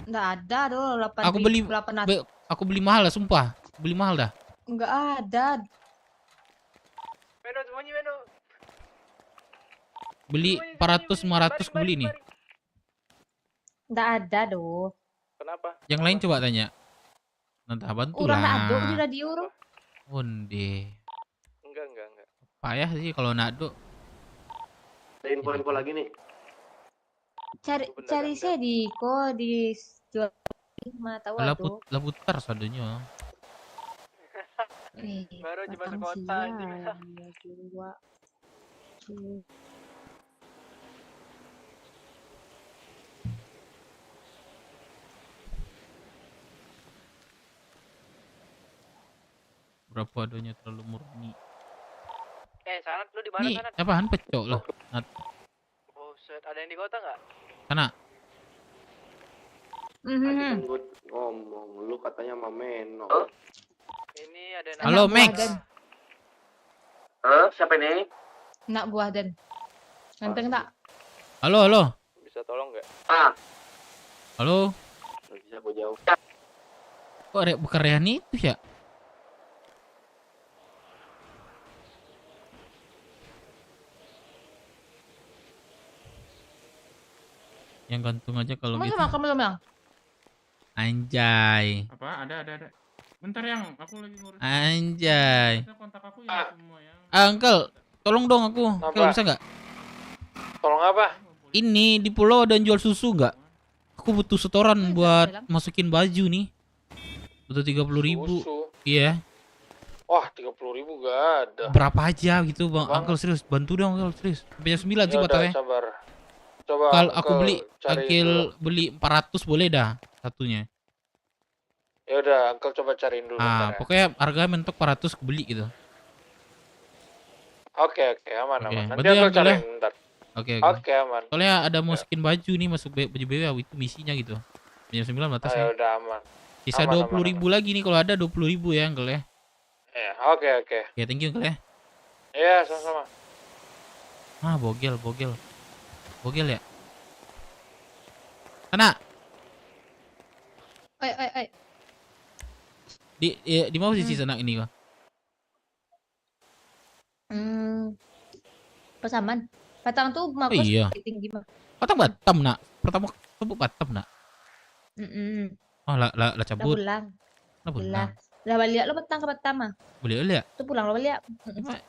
Nggak ada doh, Aku beli 800. aku beli mahal lah, sumpah. Beli mahal dah. Nggak ada. Meno sembunyi Meno. Beli 400 500 aku beli nih. Nggak ada doh. Kenapa? Yang lain coba tanya. Nanti bantu Orang nggak ada di lah. radio. Onde. Enggak. Payah sih kalau nado. Ada info-info lagi nih. Cari saya di jual mana tahu aduh. Lah putar saldonya. Baru aja masuk kota anjing. Dua. Berapa adanya terlalu murni. Sanat lu di mana Nih, Sanat? apaan pecok loh. Buset, ada yang di kota nggak? Sana. Tadi kan gue ngomong, lu katanya sama Meno. Ini ada Halo Max. Siapa ini? Nak buah dan. Ganteng tak? Halo. Bisa tolong nggak? Halo. Nggak bisa gue jauh. Kok bukan Rehan itu ya? Yang gantung aja kalau gitu. Kamu belum. Anjay. Apa? Ada. Bentar yang aku lagi ngurus. Anjay. Kontak aku ya semua ya. Uncle, tolong dong aku. Uncle bisa nggak? Tolong apa? Ini di pulau ada yang jual susu nggak? Aku butuh setoran buat masukin baju nih. Butuh 30.000. Iya. Wah, 30.000 gak ada. Berapa aja gitu bang? Uncle serius, bantu dong Uncle serius. Sampai jam 9 sih batasnya. Sabar. Coba Kalau aku beli, cari Uncle dulu. beli 400 boleh dah satunya. Ya udah, Uncle coba cariin dulu bentar ya. Pokoknya harganya mentok 400 aku beli gitu. Oke, aman. Nanti Berarti Uncle Uncle ya? cariin bentar. Oke. Aman. Soalnya ada masukin baju nih, masuk baju BW itu misinya gitu. Jam 9 batasnya. Udah aman. Sisa 20.000 lagi nih, kalau ada 20.000 ya Uncle ya. Ya, oke. Ya thank you Uncle ya. Iya, sama-sama. Bogel ya. Sana. Oi. Di mana sih sana ini kok? Pesaman. Patang tuh Oh, iya. tinggi mah. Patang Batam nak. Pertama tebuk Batam nak. Oh lah cabut. Lah Lah pulang. Lah balik lo petang ke Batam mah. Boleh ya? Tuh pulang lo balik.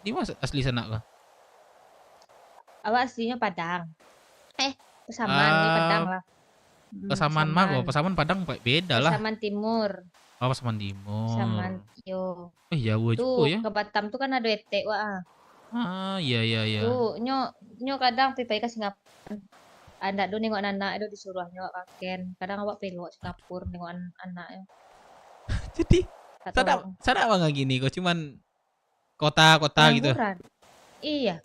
Di mana asli sana kok? Awak aslinya Padang. Pesaman di Padang lah. Pesaman mah kok, Pesaman Padang beda lah. Pesaman Timur. Oh, Pesaman Timur. Pesaman yo. Jauh aja Tuh ya. ke Batam tuh kan ada ET wah. Iya. Tuh nyo kadang pipai ke Singapura. Anak do nengok anak itu disuruh nyok kaken. Kadang awak pelok Singapura nengok anaknya. Jadi sadar nggak gini kok cuman kota-kota gitu. Iya.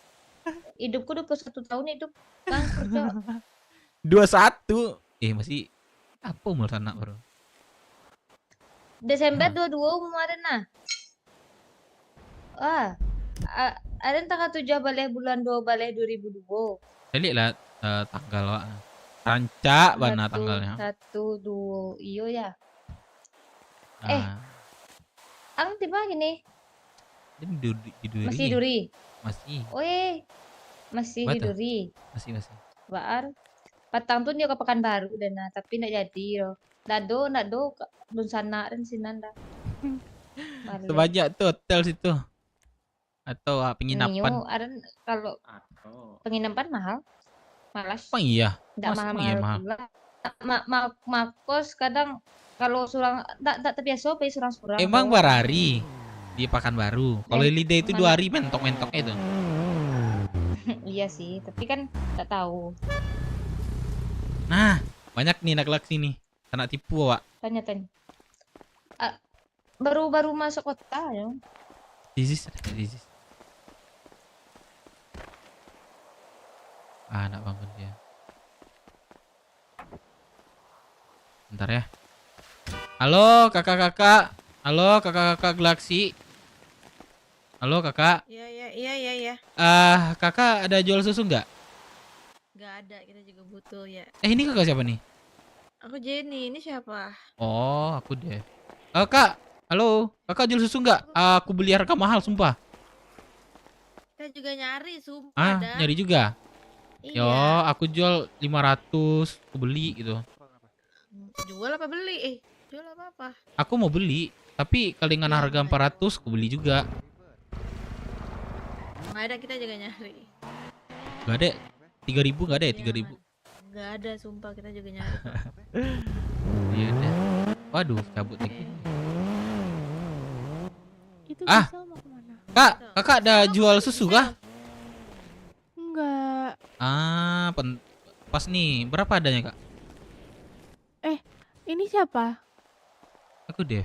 Hidupku 21 tahun hidup kan kerja. 21. Masih apa umur anak bro? Desember 22 kemarin nah. Ada tanggal 7 balik bulan 2 balik 2002. Saya lihat lah tanggal wak. Rancak mana tanggalnya? 1 2 iyo ya. Ang tiba gini. Ini di Duri. Masih Duri. Masih. Masih di Duri. Masih. Baar. Patang tuh dia ke Pekanbaru dan tapi ndak jadi yo. Nado dun sana dan sinanda. Sebanyak tuh hotel situ. Atau penginapan? Kalau penginapan mahal. Malas. Oh iya. Ndak mahal. Makos kadang kalau surang tak terbiasa pe surang-surang. Emang berhari di Pekanbaru. Kalau Lidah itu 2 hari mentok-mentoknya itu. Iya sih, tapi kan tak tahu. Nah, banyak nih anak laki nih. Kena tipu awak. Tanya. Baru masuk kota ya. Disis. Anak bangun dia. Bentar ya. Halo kakak-kakak. Halo kakak-kakak Galaxy. Halo kakak. Iya. Kakak ada jual susu nggak? Nggak ada, kita juga butuh ya. Ini kakak siapa nih? Aku Jenny, ini siapa? Oh, aku deh. Kak, halo. Kakak jual susu nggak? Aku beli harga mahal, sumpah. Kita juga nyari, sumpah dah. Nyari juga? Iya. Yo, aku jual 500. Aku beli gitu. Jual apa beli? Jual apa? Aku mau beli, tapi kalau dengan harga 400, aku beli juga. Nggak ada, kita juga nyari. Gak ada 3.000, gak ada ya 3.000? Nggak ada, sumpah kita juga nyari. Iya deh. Waduh, cabut lagi. Itu Ah, Gisel mau kemana? Kak, kakak ada jual susu kah? Enggak. Pas nih. Berapa adanya, Kak? Ini siapa? Aku Dev.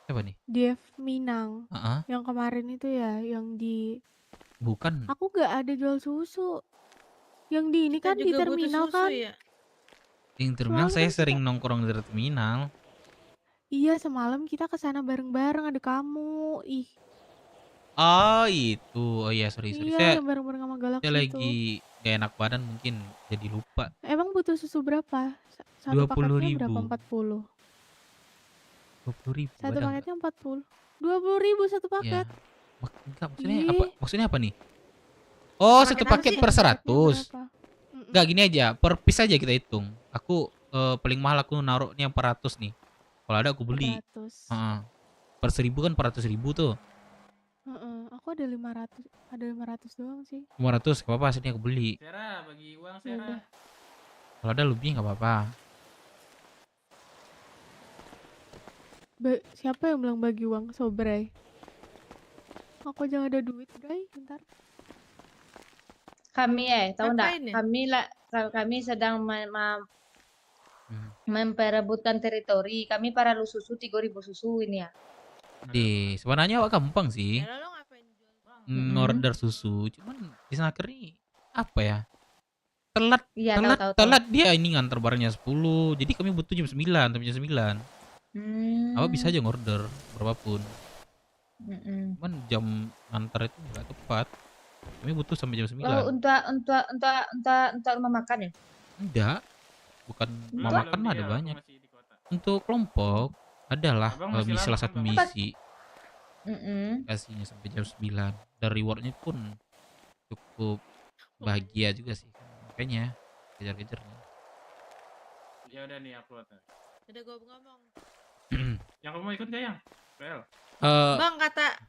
Siapa nih? Dev Minang. Heeh. Yang kemarin itu ya, yang di Bukan. Aku gak ada jual susu. Yang di ini kan di terminal kan? Ya? Di terminal Semalam saya kan sering nongkrong di terminal. Iya, semalam kita kesana bareng-bareng, ada kamu. Ih, Oh, itu. Oh iya, sorry. iya yang bareng-bareng sama Galaxy Saya itu. lagi gak enak badan mungkin jadi lupa. Emang butuh susu berapa? Satu paketnya 20.000. berapa? 40. 20.000 Satu ada paketnya 40. 20.000 satu nggak? paket. Enggak, maksudnya Ih. apa? Maksudnya apa nih? Oh, satu paket per 100. Berapa? Enggak, gini aja, per piece aja kita hitung. Aku paling mahal aku naruhnya 400 nih. Kalau ada aku beli. 400. Heeh. Per 1000 kan 400.000 tuh. Heeh, aku ada 500. Ada 500 doang sih. 500 gak apa-apa, sini aku beli. Sarah, bagi uang Ya Sarah. udah. Kalau ada lebih gak apa-apa. Siapa yang bilang bagi uang? Sobray. Aku aja nggak ada duit, Bray. Bentar. Kami tahu enggak? Ngapain ya? Kami sedang memperebutkan teritori. Kami para lu susu 3.000 susu ini ya. Sebenarnya awak gampang sih. Ya lo ngapain jual? Ngorder susu. Cuman di Snaker ini apa ya? Telat. Iya, tahu. Telat dia ini nganter barangnya 10. Jadi kami butuh jam 9, sampai jam 9. Awak bisa aja ngorder berapapun. Cuman jam nganter itu nggak tepat. Kami butuh sampai jam 9. Oh, untuk rumah makan ya? Enggak. Bukan mau makan mah ada banyak. Untuk kelompok adalah salah satu misi. Kasihnya sampai jam 9. Dan rewardnya pun cukup bahagia juga sih. Makanya kejar-kejarnya. Ya udah nih upload. Udah gue ngomong. Yang kamu ikut gak yang? Well. Bang kata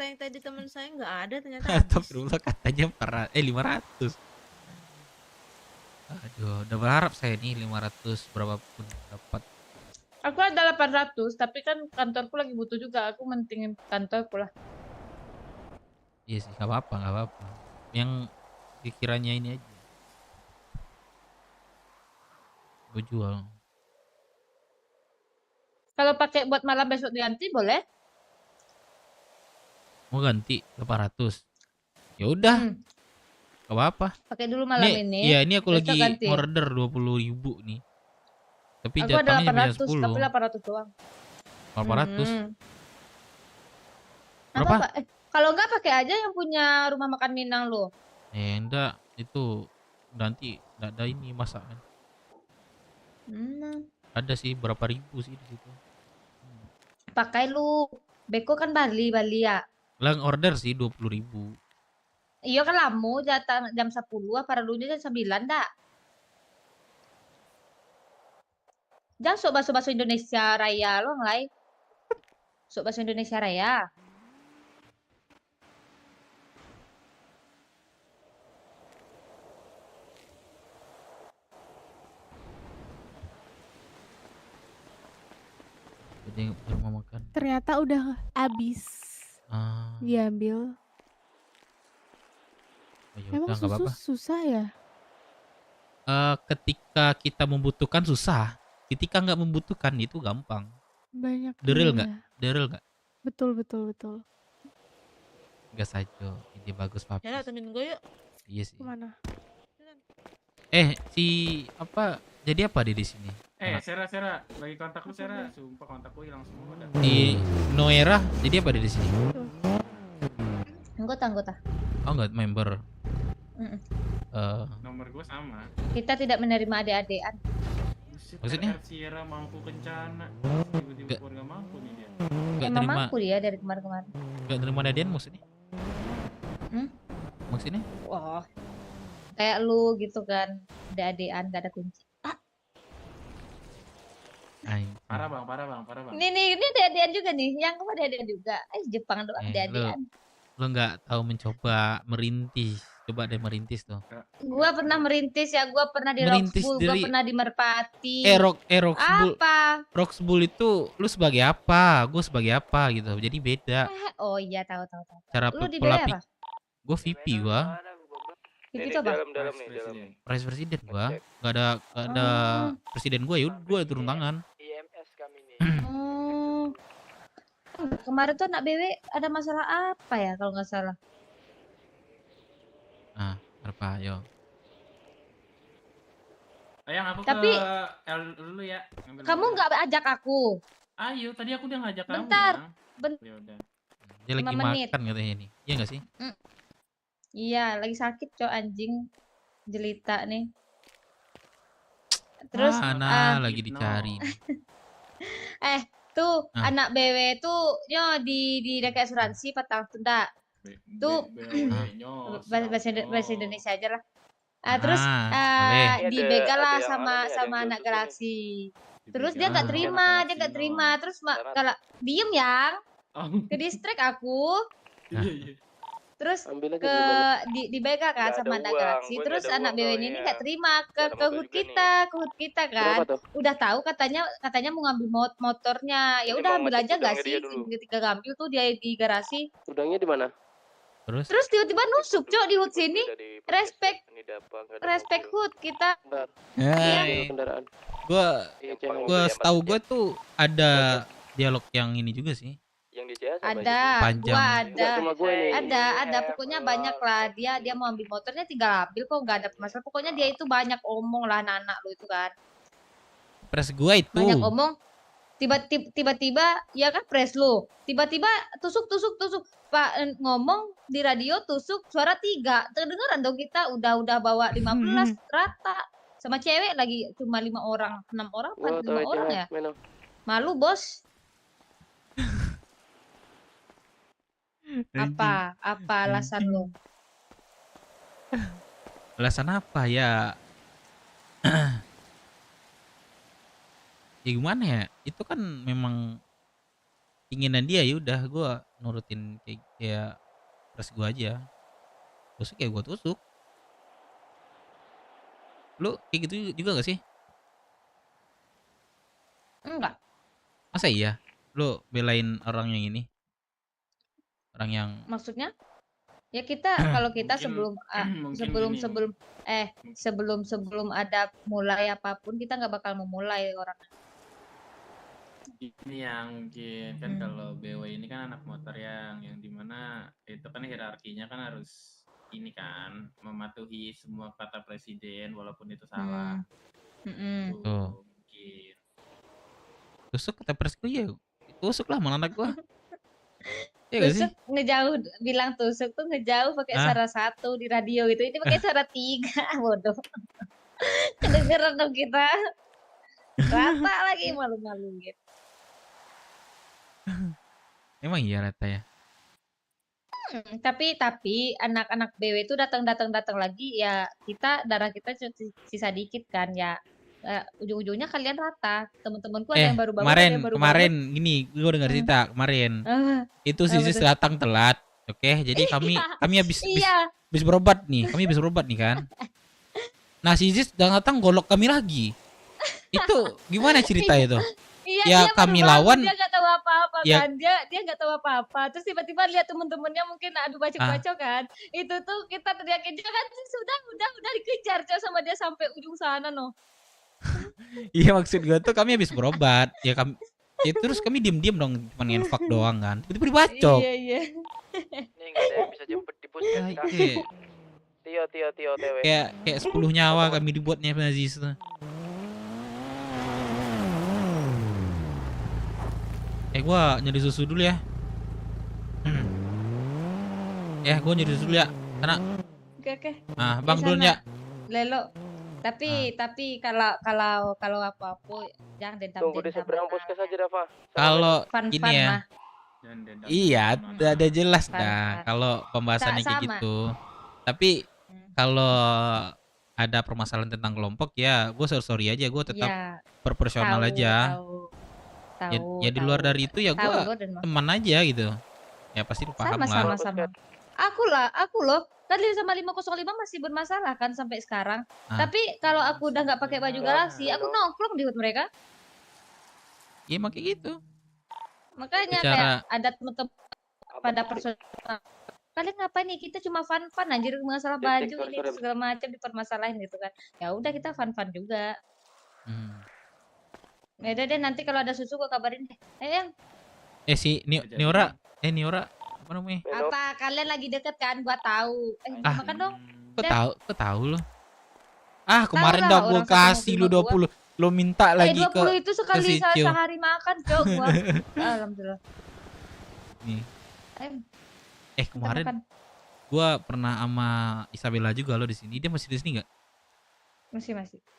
yang tadi teman saya nggak ada ternyata. Astagfirullah, katanya 500. Aduh, udah berharap saya nih 500 berapapun dapat. Aku ada 800, tapi kan kantorku lagi butuh juga. Aku mentingin kantorku lah. Iya sih, nggak apa-apa. Yang pikirannya ini aja. Gue jual. Kalau pakai buat malam besok diganti boleh? Mau ganti 800. Ya udah. Gak apa-apa. Pakai dulu malam ini. Iya, ini aku besok lagi ganti. order 20.000 nih. Tapi Aku ada jatahnya 800, hanya 10. tapi 800 doang. 800. Berapa? Kalau enggak pakai aja yang punya rumah makan Minang lo. Enggak, itu nanti enggak ada ini masakan. Ada sih berapa ribu sih di situ. Pakai lu. Beko kan Bali ya. Lang order sih 20.000. Iya kan lamu jatah jam 10 apa dulunya jam 9 dak. Jangan sok bahasa Indonesia Raya lo ngelai. Sok bahasa Indonesia Raya. Jadi rumah makan. Ternyata udah habis. Diambil. Emang susu susah ya? Ketika kita membutuhkan susah. Ketika nggak membutuhkan itu gampang. Banyak. Deril nggak? Deril nggak? Betul. Gas aja. Ini bagus papi. Ya temenin gue yuk. Iya sih. Kemana? Si apa Jadi apa dia di sini? Sera, bagi kontak lu Sera. Sumpah kontak lu hilang semua udah. Di Noera, jadi apa dia di sini? Anggota. Oh enggak, member. Mm-mm. Nomor gua sama. Kita tidak menerima adik-adikan. Buset, Maksudnya? Sierra mampu kencana. Tiba-tiba keluarga mampu nih dia. Enggak Emang terima, mampu dia dari kemarin-kemarin. enggak terima dadian maksudnya? Hmm? Maksudnya? Wah, kayak lu gitu kan, adik-adikan gak ada kunci. Parah bang. Ini adik-adikan juga nih, yang kamu adik-adikan juga. Jepang doang adik-adikan. Lu nggak tahu mencoba merintis. Coba deh merintis tuh. Gua pernah merintis ya, gua pernah di Merintis Roxbull, gua dari- pernah di Merpati. Roxbull. Apa? Roxbull itu lu sebagai apa? Gue sebagai apa gitu. Jadi beda. Oh iya, tahu. Cara Lu di pola BW apa? Gue VP gua. VP itu apa? Dalam nih, dalam. Vice presiden gua. Gak ada presiden gua, ya gue turun tangan. IMS kami nih. Oh. Kemarin tuh anak BW ada masalah apa ya kalau nggak salah? Nah, apa? Yo. Ayang aku Tapi- ke L dulu ya. Ngambil Kamu dulu. nggak ajak aku? Ayo, tadi aku udah ngajak kamu. Bentar. Yang. Ya udah. Dia lagi 5 menit. makan katanya ini. Iya nggak sih? Iya, lagi sakit cok anjing. Jelita nih. Terus lagi dicari. tuh Ah. anak BW tuh yo di dekat asuransi patang tunda. Tuh bahasa Indonesia aja lah. Terus boleh. di begal lah sama anak Galaxy. Terus dia nggak terima, Terus kalau diem yang ke distrik aku. Terus ke di begal kan Nggak sama ada anak uang, Galaxy. gua Terus nggak ada anak uang BW ini soalnya. nggak terima ke Nggak ada motor hut juga kita kan. Berapa tuh? Udah tahu katanya mau ngambil motornya. Ya Ini udah Bang ambil ngecek aja nggak udangnya sih? dia dulu. Ketika ngambil tuh dia di garasi. Udangnya di mana? Terus tiba-tiba nusuk cok di hut sini. Respect hut kita. Hai. Kendaraan. Gua setahu gue tuh ada dialog yang ini juga sih. Yang di CS Ada, Panjang. gua Nggak cuma gue nih. ada. Pokoknya banyak lah. Dia mau ambil motornya tinggal ambil kok nggak ada masalah. Pokoknya dia itu banyak omong lah anak-anak lu itu kan. Pres gua itu. Banyak omong. Tiba-tiba ya kan press lu. Tiba-tiba tusuk. Pak ngomong di radio tusuk suara 3. Kedengeran dong kita udah bawa 15 rata. Sama cewek lagi cuma 5 orang, 6 orang, 5 orang ya. Malu, Bos. Apa alasan lu? Alasan apa ya? Ya gimana ya? Itu kan memang keinginan dia, ya udah gua nurutin kayak pres gua aja. Tusuk ya gua tusuk. Lu kayak gitu juga gak sih? Enggak. Masa iya? Lu belain orang yang ini? Orang yang Maksudnya? Ya kita kalau kita mungkin sebelum ada mulai apapun kita nggak bakal memulai orang. Ini yang mungkin kan kalau BW ini kan anak motor yang dimana itu kan hierarkinya kan harus ini kan mematuhi semua kata presiden walaupun itu salah. Tuh. Mungkin. Tusuk kata pres gua ya. Tusuk lah malah anak gua. Iya gak sih? Tusuk ngejauh, bilang tusuk tuh ngejauh pakai suara 1 di radio gitu. Ini pakai suara 3, bodoh. Kedengeran dong kita. Rata lagi malu-malu gitu. Emang iya rata ya? Tapi anak-anak BW itu datang lagi ya darah kita sisa dikit kan ya. Ujung-ujungnya kalian rata. Temen-temenku ada yang baru bangun, ada yang baru kemarin gini, gue dengar cerita kemarin. Itu Sisis datang telat. Oke, jadi kami habis berobat nih. Kami habis berobat nih kan. Nah, Sisis datang golok kami lagi. Itu gimana cerita itu? Iya, Ya dia kami baru bangun, lawan. dia nggak tahu apa-apa Ya. kan. Dia nggak tahu apa-apa. Terus tiba-tiba lihat temen-temennya mungkin adu bacok-bacok kan. Itu tuh kita teriakin dia kan udah dikejar Cok, sama dia sampai ujung sana noh. Iya, maksud gue tuh kami habis berobat. Ya terus kami diem-diem dong, cuma ngenfak doang kan. Tiba-tiba dibacok. Iya. Ini nggak ada yang bisa jemput di puskesmas. Kayak Tio TW. kayak 10 nyawa kami dibuatnya Nazis tuh. Gua nyari susu dulu ya. Gua nyari susu dulu ya. Sana. Oke. Ah, Bang dulu ya. Lelo. Tapi kalau apa-apa jangan dendam. Tunggu di seberang puskes aja Dava. Kalau Fun-fun ini ya. lah. Iya, ada jelas dah kalau pembahasannya kayak Sama. gitu. Tapi kalau ada permasalahan tentang kelompok ya, gue sorry aja, gue tetap Ya, proporsional aja. Ya di luar dari itu ya tahu, gue gua dan- teman aja gitu. Ya pasti lu paham lah. Sama. Aku loh. Tadi sama 505 masih bermasalah kan sampai sekarang. Ah. Tapi kalau aku udah nggak pakai baju galaksi, aku nongkrong di hood mereka. Iya makanya gitu. Makanya Bicara- kayak ada temen-temen pada personal. Kalian ngapain nih? Kita cuma fun-fun anjir masalah baju ini itu segala macam dipermasalahin gitu kan. Ya udah kita fun-fun juga. Ya udah deh nanti kalau ada susu gua kabarin deh. Yang Si Niora apa namanya? apa kalian lagi deket kan? Gua tahu. Makan dong. Kok tahu lo? Kemarin lah, dah gue orang satu kasih lu mobil 20. Lo minta lagi 20 itu sekali ke si Cio. sehari makan, Cok, gua. Alhamdulillah. Nih. Ayo, Kemarin makan. gue pernah sama Isabella juga lo di sini. Dia masih di sini nggak? Masih.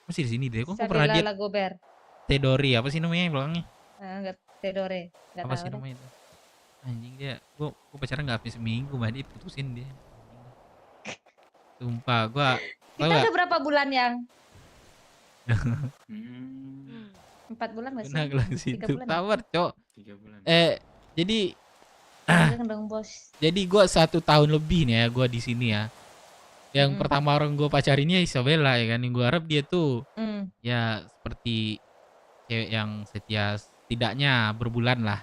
Masih di sini deh. Kok pernah Isabella dia Lagober. Tedori apa sih namanya belakangnya? Enggak Tedore, enggak Apa tahu. sih deh. namanya itu? Anjing dia. Gue pacaran nggak habis seminggu, mah dia putusin dia. Sumpah, gue Kita udah berapa bulan yang? 4 bulan masih? Benar lah 3 situ. bulan. Tawar, Cok. 3 bulan. Jadi Jangan dong, Bos. Jadi gue 1 tahun lebih nih ya gue di sini ya. Yang pertama orang gue pacarinnya Isabella ya kan. Yang gue harap dia tuh ya seperti cewek yang setia setidaknya berbulan lah.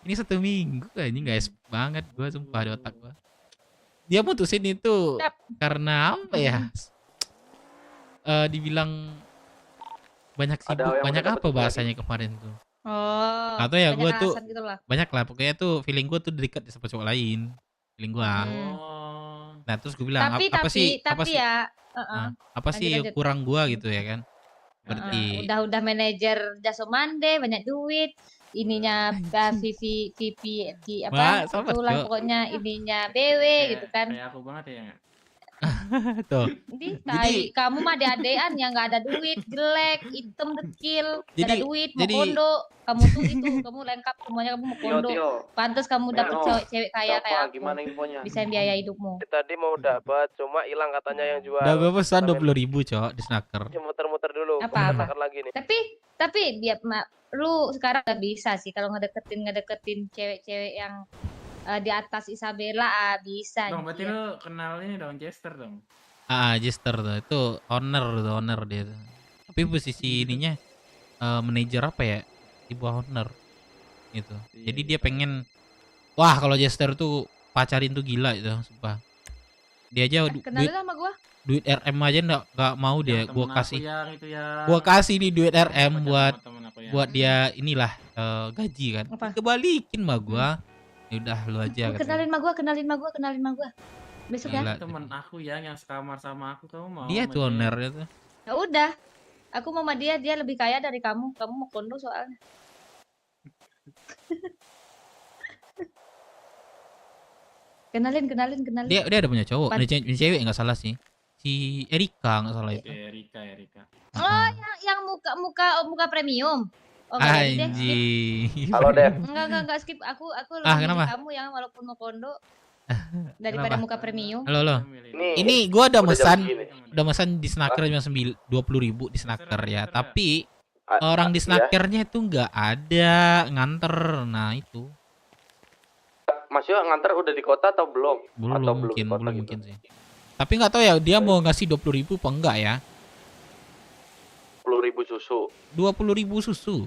Ini 1 minggu ini guys banget gue sumpah di otak gue. Dia putusin itu karena apa ya? Dibilang banyak sibuk, yang banyak udah apa dapet bahasanya kemarin tuh. Oh. Atau ya gue banyak tuh alasan gitu lah. banyak lah pokoknya tuh feeling gue tuh dekat sama cowok lain feeling gue. Nah terus gue bilang apa sih ya, apa sih yang lanjut. kurang gue gitu ya kan. Berarti Udah manajer jasa mande banyak duit. Ininya VP apa? sabar, Itulah Cok. pokoknya ininya BW gitu kan. Kayak aku banget ya. tuh. Tai, kamu mah ade-adean yang nggak ada duit, jelek, hitam, dekil, nggak ada Jadi- duit, mau jadi- kondo. Kamu tuh itu, kamu lengkap semuanya, kamu mau kondo. Tio. Pantes kamu dapet cewek kaya kayak aku. Gimana infonya? Bisa biaya hidupmu. Tadi mau dapat, cuma hilang katanya yang jual. udah gue pesan 20.000 cok di snacker. Ya, muter-muter dulu. Apa-apa. Muter lagi nih. Tapi biar lu sekarang udah bisa sih kalau ngedeketin cewek-cewek yang di atas Isabella bisa. Dong, berarti anjir. lu kenal ini dong Chester dong. Jester tuh itu owner dia tuh. Tapi posisi ininya manajer apa ya di bawah owner gitu. Jadi dia pengen wah kalau Jester tuh pacarin tuh gila itu sumpah. Dia aja Kenalin sama gua. duit RM aja nggak mau dia Yang gua temen aku kasih yang itu yang gua kasih nih duit RM buat temen aku yang- buat dia inilah gaji kan. Kebalikin mah gua. Ya udah lu aja Gua katanya. kenalin sama gua. Besok Gila. ya. temen aku yang sekamar sama aku, kamu mau Dia sama tuh owner itu. Ya udah. Aku mau sama dia lebih kaya dari kamu. Kamu mau kondo soalnya. kenalin. Dia ada punya cowok, Pan- ada cewek nggak salah sih. Si Erika nggak salah itu. Erika. Oh, yang muka premium. Oh, nggak jadi deh. Anjing. Halo, Dev. Enggak skip. Aku lebih kenapa? milih kamu yang walaupun mau kondo daripada Kenapa? muka premium. Halo. Nih, Ini gua udah udah mesan jam segini. di snacker cuma 20.000 di snacker ya. Tapi Ah, orang di iya. snackernya itu nggak ada nganter. Nah itu Mas Yo nganter udah di kota atau belum? belum Atau mungkin, di kota belum gitu? mungkin sih. Tapi nggak tahu ya dia mau ngasih 20.000 apa enggak ya? 10.000 susu. 20.000 susu.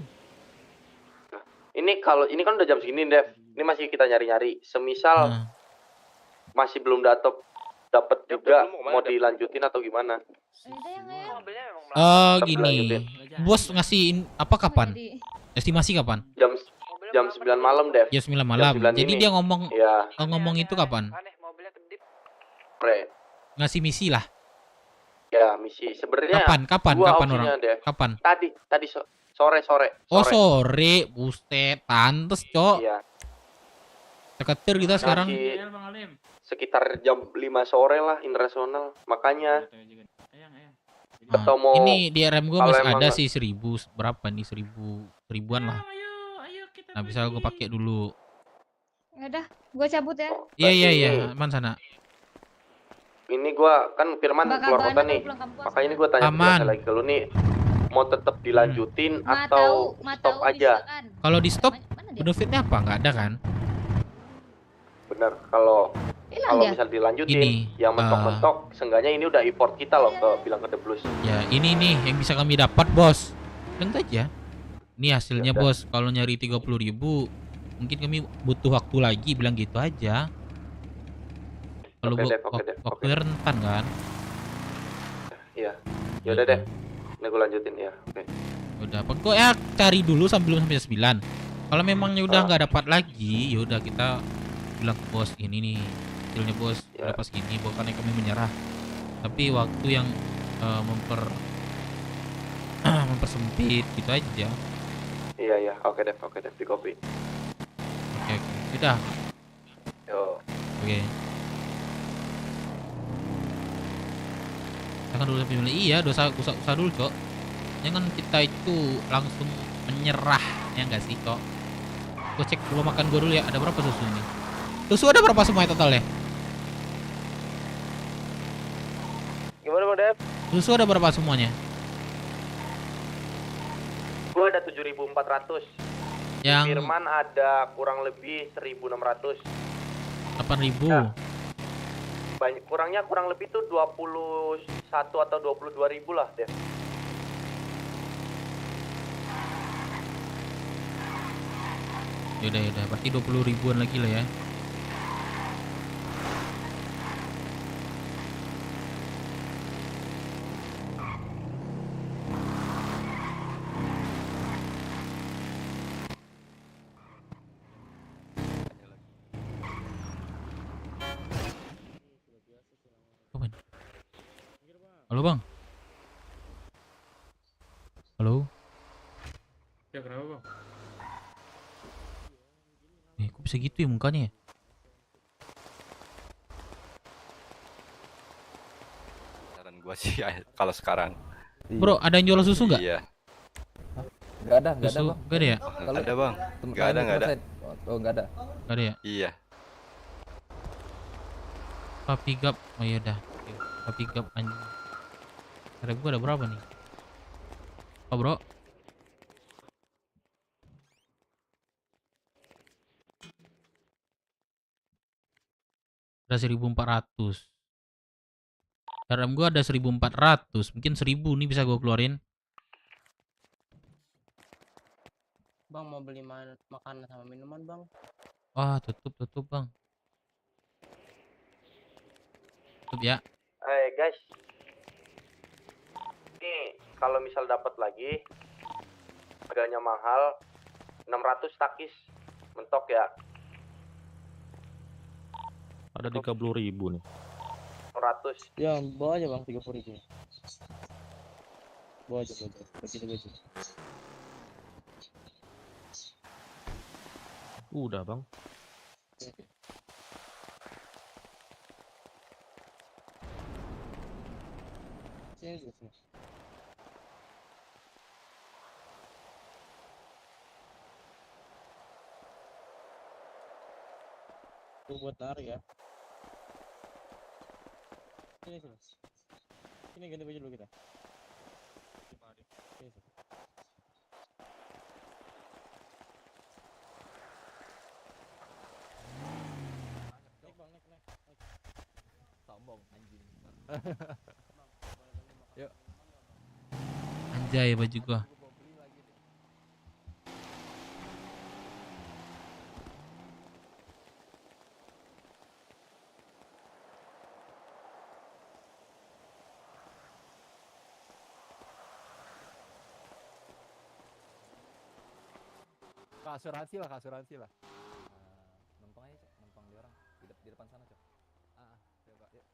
Ini kalau ini kan udah jam segini, Dev. Ini masih kita nyari-nyari. Semisal masih belum dapet juga mau dilanjutin atau gimana? Gini. Bos ngasih apa kapan? Estimasi kapan? Jam 9 malam, Dev. Jam 9 malam. Jam 9 Jadi ini. dia ngomong Iya. ngomong itu kapan? Pre. Ngasih misi lah. Ya, misi. Sebenarnya Kapan dua orang? opsinya, Dev. Kapan? Tadi Sore. Oh sore, buset, pantes cok. Iya. Seketir kita sekarang. Masih sekitar jam 5 sore lah internasional. Makanya. Atau mau Ini di RM gue kalau masih emang ada sih 1000 berapa nih 1000-an lah. Nah bisa gue pakai dulu. Ya udah, gue cabut ya. Iya, aman sana. Ini gua kan Firman Bakal keluar kota banget nih. kalau pulang kampus. Makanya ini gua tanya Aman. penjelasan lagi ke lu nih. Mau tetap dilanjutin atau stop aja? Kalau di stop benefitnya apa? Nggak ada kan? Bener. Kalau dia. misal dilanjutin, Ini, yang mentok-mentok, seenggaknya ini udah import kita loh bilang ke The Blues. Ya ini nih yang bisa kami dapat bos. Bilang aja. Ini hasilnya bos. Kalau nyari 30.000 mungkin kami butuh waktu lagi, bilang gitu aja. Kalau waktunya rentan kan? Iya. Ya udah deh. Ini gue lanjutin ya. Oke. Udah, pokoknya cari dulu sampai 9. Kalau memangnya udah nggak dapat lagi, ya udah kita bilang ke bos ini nih hasilnya bos udah pas gini, bukannya kami menyerah, tapi waktu yang mempersempit gitu aja. Iya. Oke deh, di kopi. Oke. Udah. Yo. Oke. Jangan dulu sampai mulai. Iya, usaha dulu, Cok. Jangan kita itu langsung menyerah, ya enggak sih, Cok? Gue cek dulu makan gue dulu ya, ada berapa susu ini? Susu ada berapa semuanya totalnya? Gimana Bang Dev? Susu ada berapa semuanya? Gue ada 7.400. Yang Firman ada kurang lebih 1.600. 8.000. Ya. Kurang lebih tuh 21 atau 22.000 lah, Dev. Yaudah, berarti 20.000-an lagi lah ya. Halo bang. Halo. Ya kenapa bang? Kok bisa gitu ya mukanya ya? Saran gua sih kalau sekarang. Bro, ada yang jual susu nggak? Iya. Nggak ada Nggak ada bang. ya? Nggak ada bang. Nggak ada. Oh nggak ada. Nggak ada ya? Iya. Papi gap, oh iya dah. Papi gap anjing. Harga gua ada berapa nih? Oh bro. Ada 1.400. RM gua ada 1.400, mungkin 1.000 nih bisa gua keluarin. Bang mau beli makanan sama minuman bang? Wah tutup bang. Tutup ya. Guys. Nih, kalau misal dapat lagi harganya mahal 600 takis mentok ya. Ada 30.000 nih. 100. Ya bawa aja bang 30.000. Bawa aja. Begitu. Udah bang. Sini. Tuh buat tarik ya. Sini ganti baju dulu kita. Sini. Naik. Sombong anjing. Yuk. Anjay baju gua. Asuransi lah. Numpang aja, Cok. Numpang di orang di depan sana, Cok. Coba. Yuk.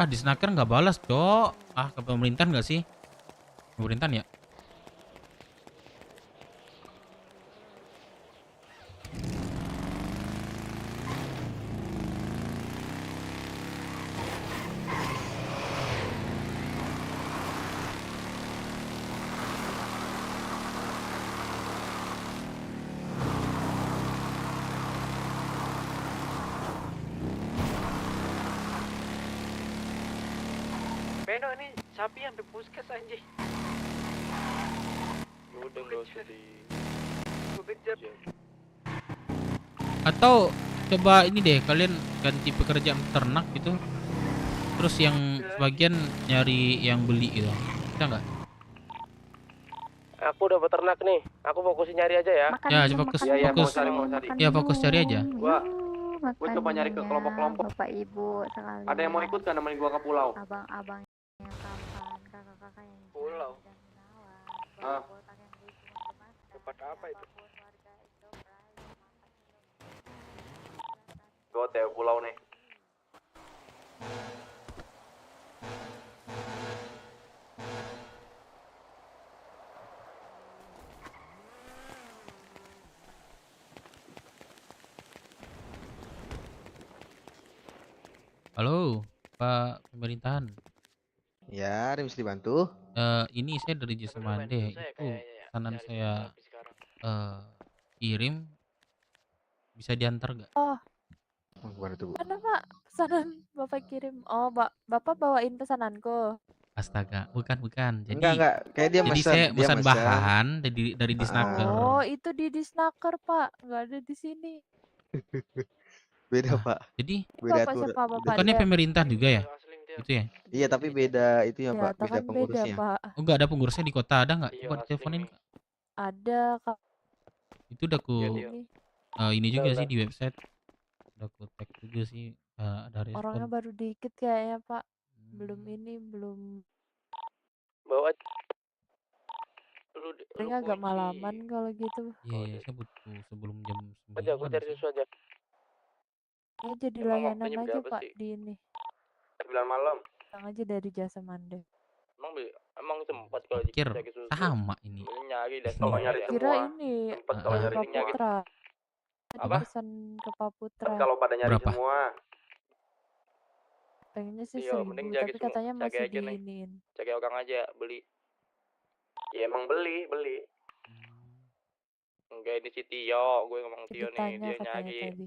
Ah, di snaker nggak balas, Cok. Ah, ke pemerintahan nggak sih? Pemerintahan ya? Beno ini sapi sampai puskes anjing. Udah nggak usah di. Gue kejar. Atau coba ini deh, kalian ganti pekerjaan ternak gitu. Terus yang sebagian nyari yang beli gitu. Bisa nggak? Aku udah peternak nih. Aku fokusin nyari aja ya. Ya, coba fokus, fokus. Ya, fokus cari aja. Gua coba nyari ke kelompok-kelompok. Bapak Ibu sekali. Ada yang mau ikut kan nemenin gua ke pulau? Abang-abangnya kapan, kakak-kakak yang Pulau. Ah. Tempat apa itu? Gua OTW pulau nih. Halo, Pak pemerintahan. Ya, ada yang bisa dibantu? Ini saya dari Jasa Mande. Itu pesanan saya kirim. Bisa diantar nggak? Oh, Gimana tuh, Bu? ada Pak pesanan Bapak kirim. Oh, Bapak bawain pesananku. Astaga, bukan. Jadi, Enggak. Kayak dia jadi mesen, saya dia pesan mesen. bahan dari Disnaker. Oh, itu di Disnaker, Pak. Nggak ada di sini. Beda, Pak. Jadi, Beda Bapak aturan. siapa, Bapak? bukannya Dia- pemerintah juga ya? Gitu ya? Iya, tapi beda itu ya, Ya, Pak. itu Beda kan beda, pengurusnya. Pak. Oh, nggak ada pengurusnya di kota, ada nggak? Coba diteleponin. Ada, Kak. Itu udah ku Ini. ini juga Udah. sih di website. Udah ku tag juga sih, ada Orangnya respon. baru dikit kayaknya, Pak. Belum ini, belum. Bawa. Lu Paling agak malaman kalau gitu. Iya, saya butuh sebelum jam aja, gue 9 cari sih. susu aja. Ya jadi Emang layanan waktunya aja, berapa Pak, sih? di ini. 9 malam. Bilang aja dari Jasa Mande. Emang sempat kalau Pikir cari susu. sama ini. Nyari deh. Kalau nyari Kira semua. ini Sempet kalau nyari Pak semua. Putra. Tadi Apa? pesan ke Pak Putra. Kalau pada nyari Berapa? semua. Pengennya sih Iya, mending 1000, jaga tapi semua. katanya Jaga masih aja nih. diiniin. Cari orang aja beli. Ya emang beli. Enggak ini si Tio, gue ngomong Jadi Tio nih, tanya dia katanya nyari tadi.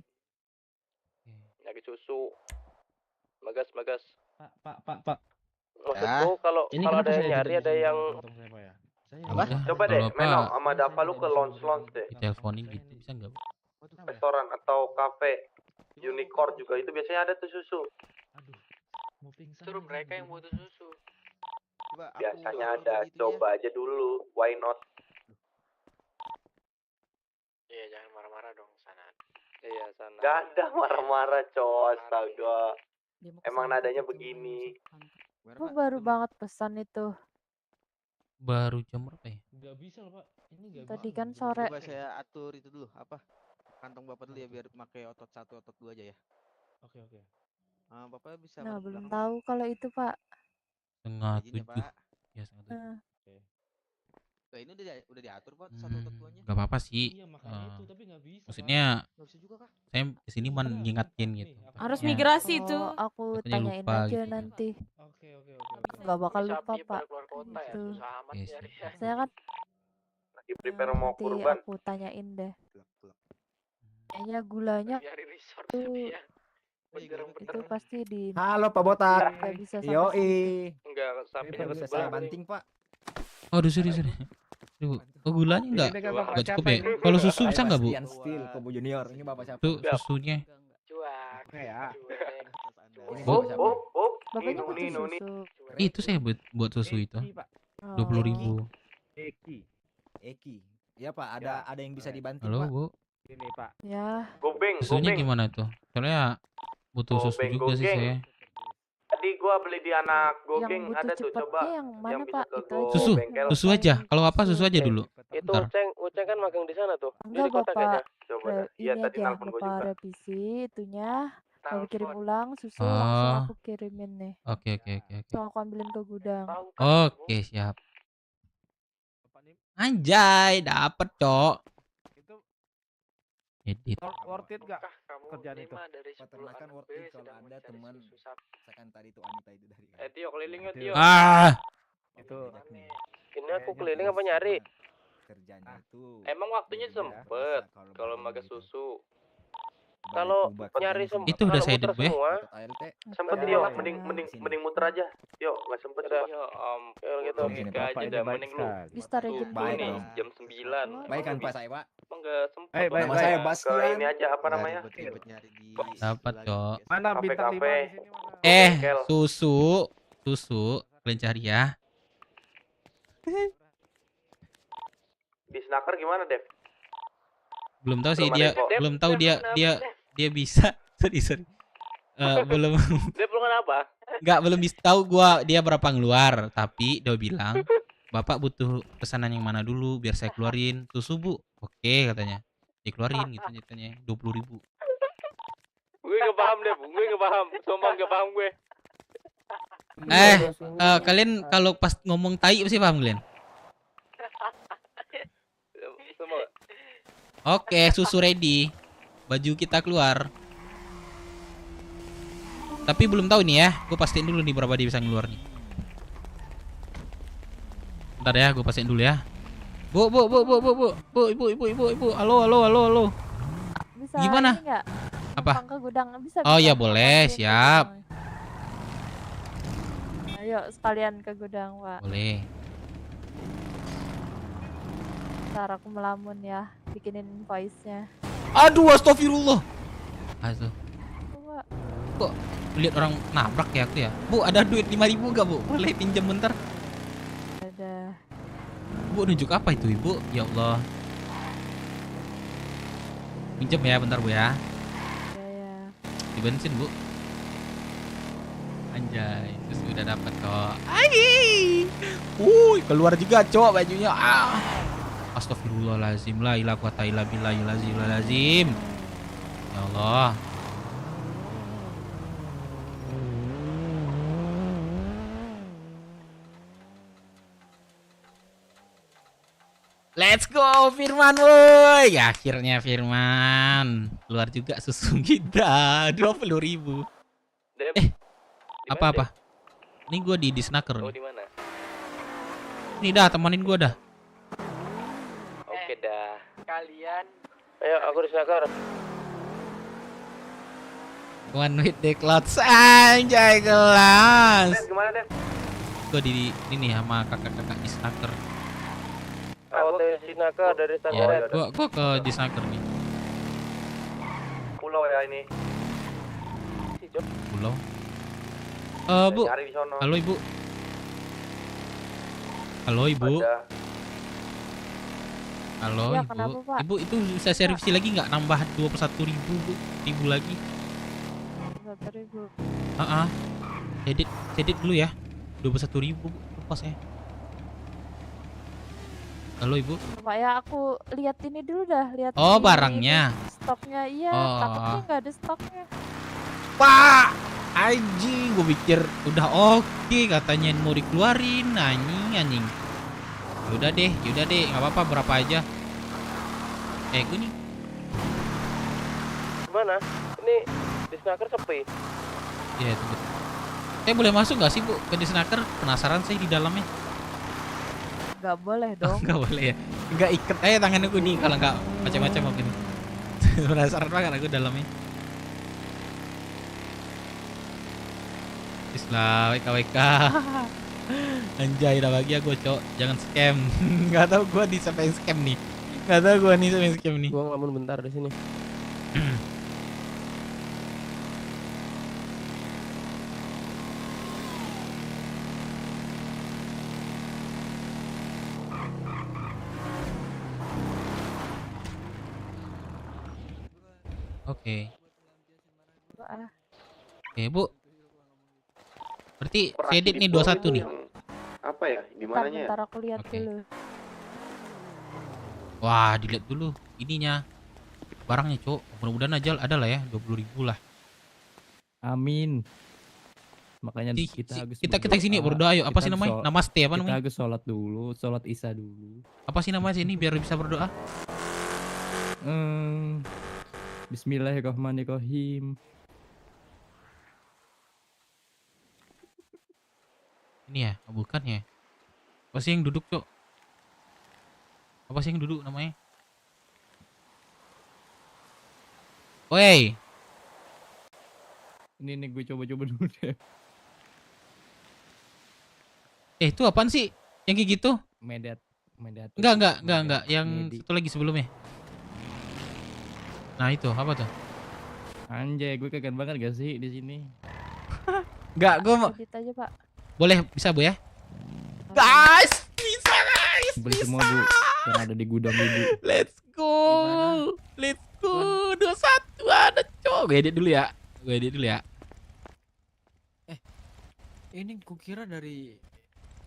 nyari susu. Bagas. Pak. Maksudku kalau Ini kalau kenapa ada yang saya nyari jadi ada yang kantong saya, Pak ya? Saya Ya Apa? udah, Coba deh, kalau Meno Pak sama Dava lu ke lounge deh. diteleponin gitu bisa nggak, Bu? Restoran atau kafe. Unicorn juga itu biasanya ada tuh susu. suruh mereka yang butuh susu. Coba aku Biasanya upload ada. dulu itunya. Coba aja dulu. Why not? Iya, jangan marah-marah dong sana. Iya, sana. Gak ada marah-marah, cowok. Astaga. Emang nadanya begini. Aku baru banget pesan itu. Baru jam berapa ya? Nggak bisa loh, Pak. Ini nggak Tadi bisa. kan sore. Coba saya atur itu dulu, apa? Kantong Bapak dulu ya, biar pakai otot 1, otot 2 aja ya. Oke. Bapak bisa Nah, madep belum belakang, Pak? tahu kalau itu, Pak. Setengah Izin ya, 7. Pak. Ya, setengah 7. Nah, Nah, ini udah diatur, Pak, 1 otot 2-nya. Nggak apa-apa sih. Iya, makanya itu, tapi nggak bisa, Pak. Maksudnya Nggak bisa juga, Kak. saya kesini man ngingatin gitu. Harus Takutnya- migrasi tuh. oh, aku takutnya tanyain lupa aja gitu. nanti. Oke. Nggak bakal Ini lupa, sapi Pak. pada keluar kota ya, Gitu. susah amat Yes. nyari. Saya kan Lagi prepare mau nanti kurban. aku tanyain deh. Kayaknya gulanya Nyari resort tuh tapi ya. Iya, Beneran itu pasti di Halo Pak Botak. nggak bisa sampai Yoi. segitu. Enggak, sapi Ini harus bisa saya sebelah nih. banting, Pak. Oh, sorry. Aduh, oh, gulanya nggak Ini dengan Bapak nggak cukup siapa ya? ini? Kalau susu Saya bisa nggak, Bu? Bastian Steel, Kobo Junior. Ini Bapak siapa? Tuh susunya. Cuak. Oke ya. Ini Oh, Bapak siapa? oh. Bapaknya butuh Nini. susu. Itu saya buat susu itu. Eki, Pak. 20.000. Eki. Iya, Pak, ada yang bisa dibanting, Halo, Pak. Bu. Ini, Pak. Ya, Gobeng. Susunya gimana tuh? Soalnya butuh susu Gobeng, juga sih gogeng. saya. Tadi gua beli di anak yang gogeng butuh ada tuh, coba. cepetnya yang mana, yang bisa Pak? ke Itu aja. Susu, bengkel. susu aja. Kalau apa susu aja dulu. Itu Ntar. Uceng kan magang di sana tuh. Dia Enggak, di kota Bapak. kayaknya. Coba dah. Iya Ini tadi aja, nelpon gua Bapak juga. revisi itunya. Kalau kirim ulang susu Oh. langsung aku kirimin nih. Oke. Langsung aku ambilin ke gudang. Oke, siap. Anjay, dapet, Cok. Edit. Worth it gak kerjaan itu? Peternakan worth it kalau Anda teman misalkan tadi tuh Anita itu dari Tio keliling yuk Tio. Itu Ini aku keliling apa nyari? kerjanya itu Emang waktunya sempet kalau maga susu. Kalau nyari sempet. Itu udah kalau saya muter edit, semua. Sempet Tio, mending muter aja. Tio, nggak sempet coba. Kalau gitu aja dah mending lu. Bisa regen Baik dulu. nih jam 9. baik kan Pak saya Pak. Emang nggak sempet. baik, Nama saya Ke Bastian. ini aja apa namanya? Dapat, Cok. mana bintang 5 Kafe. di sini mana? Susu, kalian cari ya. Di Snaker gimana, Dev? Belum tahu sih Belum dia, ada info. belum tahu dia bisa. Sorry. Belum Dia belum kenapa? belum bisa tahu gua dia berapa ngeluar, tapi dia bilang, "Bapak butuh pesanan yang mana dulu biar saya keluarin." Susu, Bu. Oke, katanya. Dikeluarin gitu ceritanya, 20.000. Gue nggak paham deh, gue nggak paham. Sumpah nggak paham gue. Kalian kalau pas ngomong tai pasti paham kalian? Sumpah. Oke, susu ready. Baju kita keluar. Tapi belum tahu nih ya. Gue pastiin dulu nih berapa dia bisa ngeluar nih. Bentar ya, gue pastiin dulu ya. Bu. Ibu. Halo. Bisa Gimana? ini nggak? Apa? Numpang ke gudang bisa. Oh bisa. ya boleh, Numpang ke siap. gudang. Ayo sekalian ke gudang, Pak. Boleh. Ntar aku melamun ya, bikinin voice-nya. Aduh, astagfirullah. Aduh, Pak. kok lihat orang nabrak ya aku ya. Bu, ada duit 5.000 gak, Bu? Boleh pinjam bentar? Ada. Bu, nunjuk apa itu, Ibu? Ya Allah. Pinjam ya bentar, Bu ya. Ya. Di bensin, Bu. Anjay, terus udah dapat kok. Ai. Keluar juga, Cok, bajunya. Astagfirullahalazim, la ilaha illa billahil Ya Allah. Let's go Firman, woi. Akhirnya Firman keluar juga susu kita 20.000. Apa? Ini gue di Snaker. Oh, di mana? Ini dah temenin gue dah. Oke dah. Kalian. Ayo, aku di Snaker. One with the clouds, anjay kelas. Gimana, Dev? Gue di ini sama kakak-kakak di Snaker. Aku di Snaker dari Ya, gua ke di Snaker nih. Pulau ya ini. Pulau. Bu. Nyari di sono. Halo, Ibu. Halo, Ibu. Ada. Halo, Ya, Ibu. kenapa, Pak? Ibu itu bisa servisi lagi nggak nambah 21.000, Bu? Ribu lagi. 1.000. Edit dulu ya. 21.000, Bu. Pas ya. Halo, Ibu. Pak ya, aku lihat ini dulu dah, lihat Oh, di barangnya. stoknya. Iya, Oh. takutnya nggak ada stoknya. Pak, anjing, gue pikir udah oke katanya mau dikeluarin, anjing. Yaudah deh, nggak apa-apa berapa aja. Gue nih. Mana? Ini di Snaker sepi. Ya itu betul. Saya boleh masuk nggak sih, Bu, ke di Snaker? Penasaran saya di dalamnya. Nggak boleh dong. Nggak boleh ya. Nggak ikat aja tangan aku nih kalau nggak macam-macam mungkin. Penasaran banget aku dalamnya. Islah WK. Anjay, udah bahagia gue, Cok. Jangan scam. Nggak tahu gue di sampai scam nih. Nggak tahu gue nih sampai scam nih. Gua ngelamun bentar di sini. Oke. Ah, Oke, Bu. Berarti kredit nih 21 nih. Apa ya? Di bentar, mananya ya? bentar aku lihat Oke. dulu. Wah, dilihat dulu ininya. Barangnya, Cok. Mudah-mudahan aja ada lah ya, 20.000 lah. Amin. Makanya kita kita sini berdoa yuk. Apa sih namanya? Namaste apa namanya? Kita harus sholat dulu, sholat isya dulu. Apa sih namanya sini biar bisa berdoa? Bismillahirrahmanirrahim. Ini ya, bukan ya? Apa sih yang duduk, Cok? Apa sih yang duduk namanya? Woi. Ini gue coba-coba dulu deh. Itu apaan sih? Yang kayak gitu? Medat. Enggak. Yang satu lagi sebelumnya. Nah, itu apa tuh? Anjay, gue kagak banget gak sih di sini? Enggak, gue mau. Edit aja, Pak. Boleh, bisa Bu ya? Guys, bisa guys. Beli semua Bu, yang ada di gudang Ibu. Let's go. Let's go. 21 ada, Cok. Gue edit dulu ya. Ini kukira dari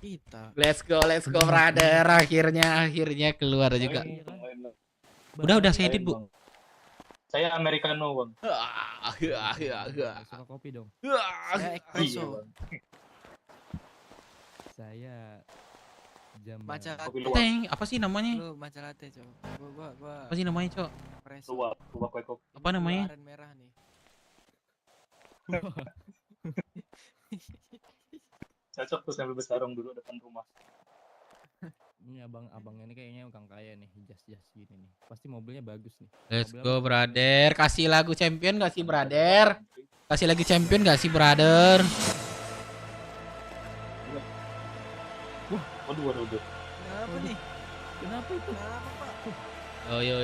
kita. Let's go brother. Akhirnya keluar juga. Udah saya edit, Bu. Saya americano, Bang. Suka kopi dong. Saya espresso. Saya jam Matcha Kopi latte. luwak. Teng, apa sih namanya? Lu matcha latte, Cok. Gua Apa sih namanya, Cok? espresso. Luwak kue kopi. Apa namanya? Aren merah nih. Cocok tuh sambil bertarung dulu depan rumah. Ini abang-abangnya ini kayaknya orang kaya nih, jas-jas gini nih. Pasti mobilnya bagus nih. Let's Mobilnya go bagus. brother. Kasih lagu champion gak sih brother? Kasih lagu champion gak sih brother? Waduh. Kenapa nih? Kenapa itu? Kenapa, Pak? Ayo.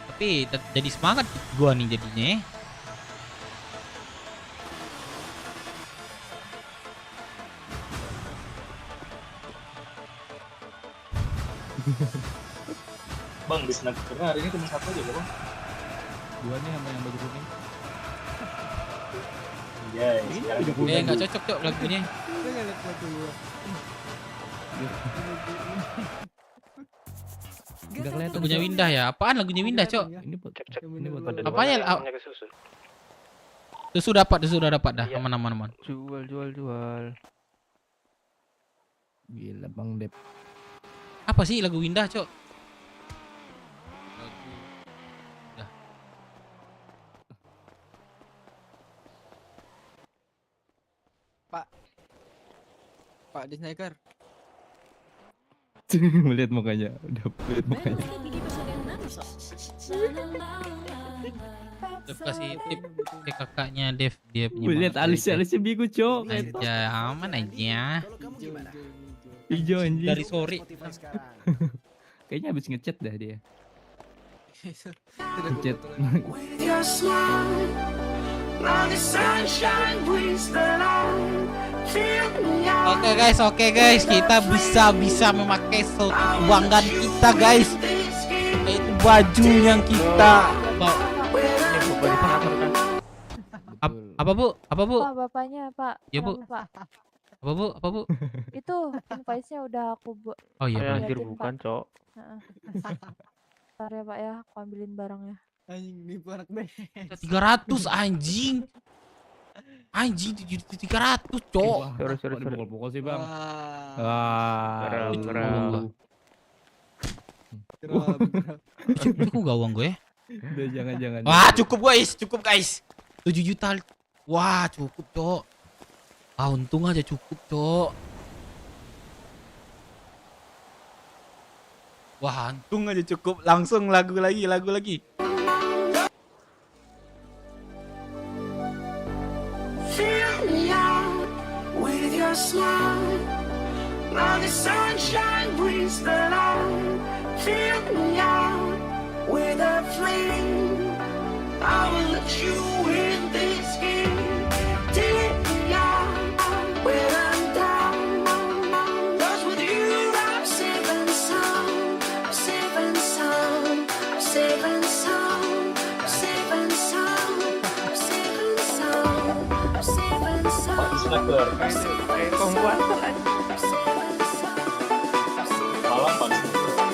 Tapi jadi semangat gua nih jadinya. Bang, di Snakernya hari ini cuma satu aja, Bang. Dua nih sama yang baju kuning. Iya, sekarang Nggak cocok, Cok, lagunya. Lu nggak liat foto gua. Udah kelihatan. Lagunya Windah ya? Apaan lagunya Windah, Cok? Ini buat Apanya? Susu udah dapat dah. Aman. Jual. Gila Bang Dep. Apa sih lagu Windah, Cok? Pak di Snaker. Melihat mukanya, udah lihat mukanya. Dev kasih tip ke kakaknya Dev, dia punya. Lihat alisnya bigu, Cok. Aja aman aja. Hijau anjing. Dari sore. Kayaknya habis ngechat dah dia. Ngechat. Oke guys, kita bisa memakai kebanggaan kita guys. Itu baju yang kita bawa. Apa bu? Pak, bapaknya, Pak. Ya, Bu. Kenapa, Pak? Apa bu? Itu invoice-nya udah aku buat. Oh iya, liatin, anjir, Pak. bukan, Cok. Heeh. Ntar ya, Pak ya, aku ambilin barangnya. Anjing nipu anak deh. 300 anjing. Anjing 300, Cok. Sorry. Pukul sih, Bang. Geram. Cukup gak uang gue? Udah jangan. Wah, cukup guys. 7 juta. Wah, cukup, Cok. Untung aja cukup, Cok. Wah, untung aja cukup. Langsung lagu lagi. Fill me out with your smile. Now the sunshine brings the light. Fill me out with a flame. I will let you in this game. Take me out when I'm down. 'Cause with you I'm saving some. I'm saving some. I'm saving some. I'm saving some. I'm saving some. I'm saving some. I'm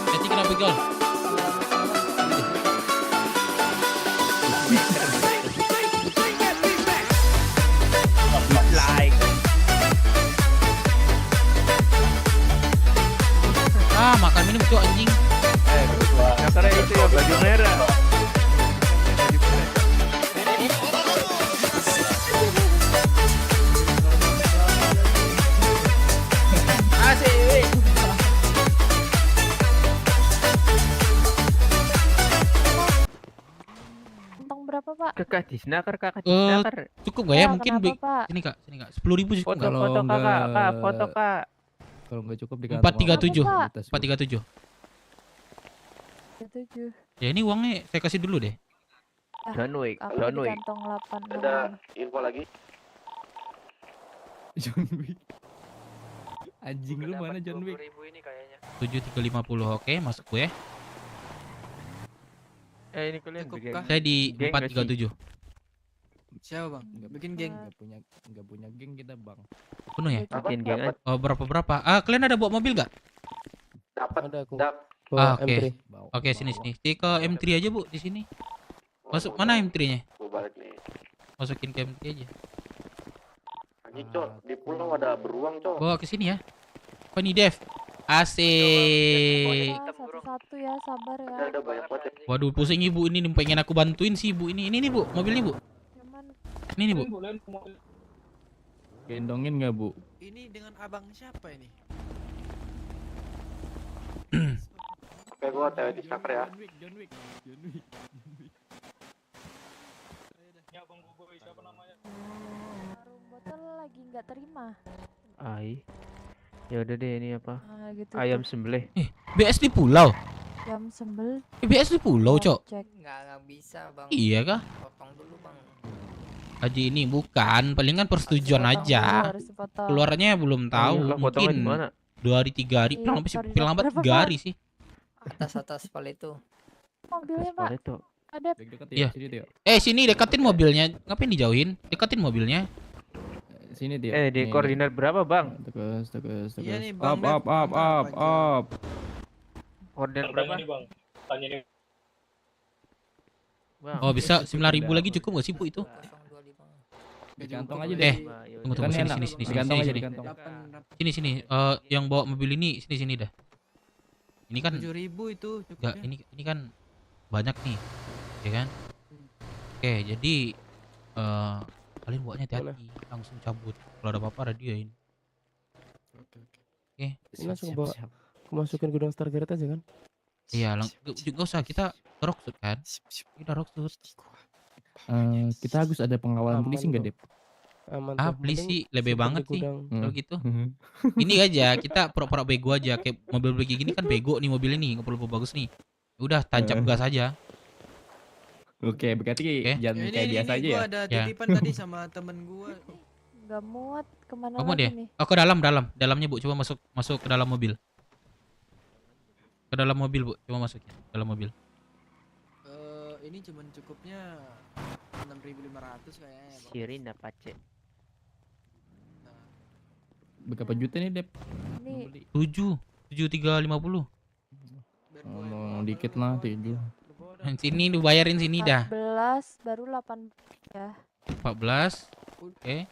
Jadi kenapa gol? Kakak Disnaker, kakak Disnaker. Cukup nggak ya? Pak, Mungkin kenapa, Pak? sini kak, 10.000 cukup nggak? Foto kakak, kak, foto kak. Kalau nggak cukup di 437, Kenapa, 437. 7. Ya ini uangnya saya kasih dulu deh. John Wick, Aku John di Wick. kantong 8. Ada info lagi? John Wick. Anjing lu mana John Wick? 7350, oke masuk gue. Ini kalian bikin Saya di geng nggak sih? 437. Siapa bang? Nggak bikin geng. Nggak punya geng kita bang. Penuh ya? Bikin geng aja. Oh berapa? Kalian ada bawa mobil gak? Dapat. Ada aku. Oke. M3. Oke sini. Ke M3 aja bu di sini. Masuk mana M3-nya? Gue balik nih. Masukin ke M3 aja. Anjing cok, di pulau ada beruang cok. Bawa ke sini ya. Apa nih Dev? Asik. Satu-satu ya, sabar ya. Ada banyak banget. Waduh pusing ibu ini nih, pengen aku bantuin sih ibu ini. Ini nih bu, mobilnya bu. Ini nih bu. Gendongin nggak bu? Ini dengan abang siapa ini? Oke gue TW di Snaker ya. John Wick. Ya bang Boboy siapa namanya? Harum botol lagi nggak terima. Ai. Ya udah deh ini apa? Nah, gitu Ayam tuh. sembelih. BS di pulau. Jam sembel. BS di pulau cok. Cek. Nggak bisa bang. Iya kah? Potong dulu bang. Haji ini bukan, palingan persetujuan Potong aja. dulu, harus dipotong. Keluarnya belum tahu, Iya, potongnya di mungkin mana? 2 hari 3 hari, Iya, paling koordinat lambat berapa, 3 Pak? hari sih. Atas pal itu. Mobilnya pak. itu. Ada. Deket Iya. ya, sini Tio. Sini deketin mobilnya. Ngapain dijauhin? Deketin mobilnya. Sini Tio. Di Nih, koordinat berapa bang? Tegas. Iya nih, Up, Bang up, up, up, up. Koordinat Tanya berapa? nih bang. Tanya nih. Bang. Oh bisa 9.000 lagi cukup gak sih bu itu? Di kantong aja Eh, deh. tunggu Kan sini enak. sini Di kantong aja, di sini. kantong. Sini. Yang bawa mobil ini sini dah. Ini kan 7.000 itu cukup enggak, ya. ini kan banyak nih. Ya kan? Oke, jadi kalian bawanya hati-hati, langsung cabut. Kalau ada apa-apa radioin. Oke. Ini langsung bawa. Masukin gudang Stargate aja kan? Iya, juga usah kita rockshoot kan? Kita rockshoot. Kita harus ada pengawalan polisi nggak, Dep? Aman. Polisi lebih banget sih kalau gitu. Hmm. Ini aja kita pura-pura bego aja, kayak mobil begini gini kan bego nih mobil ini, nggak perlu bagus nih. Udah tancap gas aja. Oke, berarti jangan kayak biasa aja gua ya. ada Ya. titipan tadi sama temen gua. Nggak muat kemana Kamu lagi deh. nih? Oh ke dalamnya bu, coba masuk ke dalam mobil. Ke dalam mobil bu, coba masukin dalam mobil. Ini cuman cukupnya 6.500 kayaknya. Bang. Sirin dapat cek. Berapa juta nih, Dep? Ini 7.350. Ngomong dikit lah, 7. Sini dibayarin sini dah. 14 baru 8 ya. 14. Oke.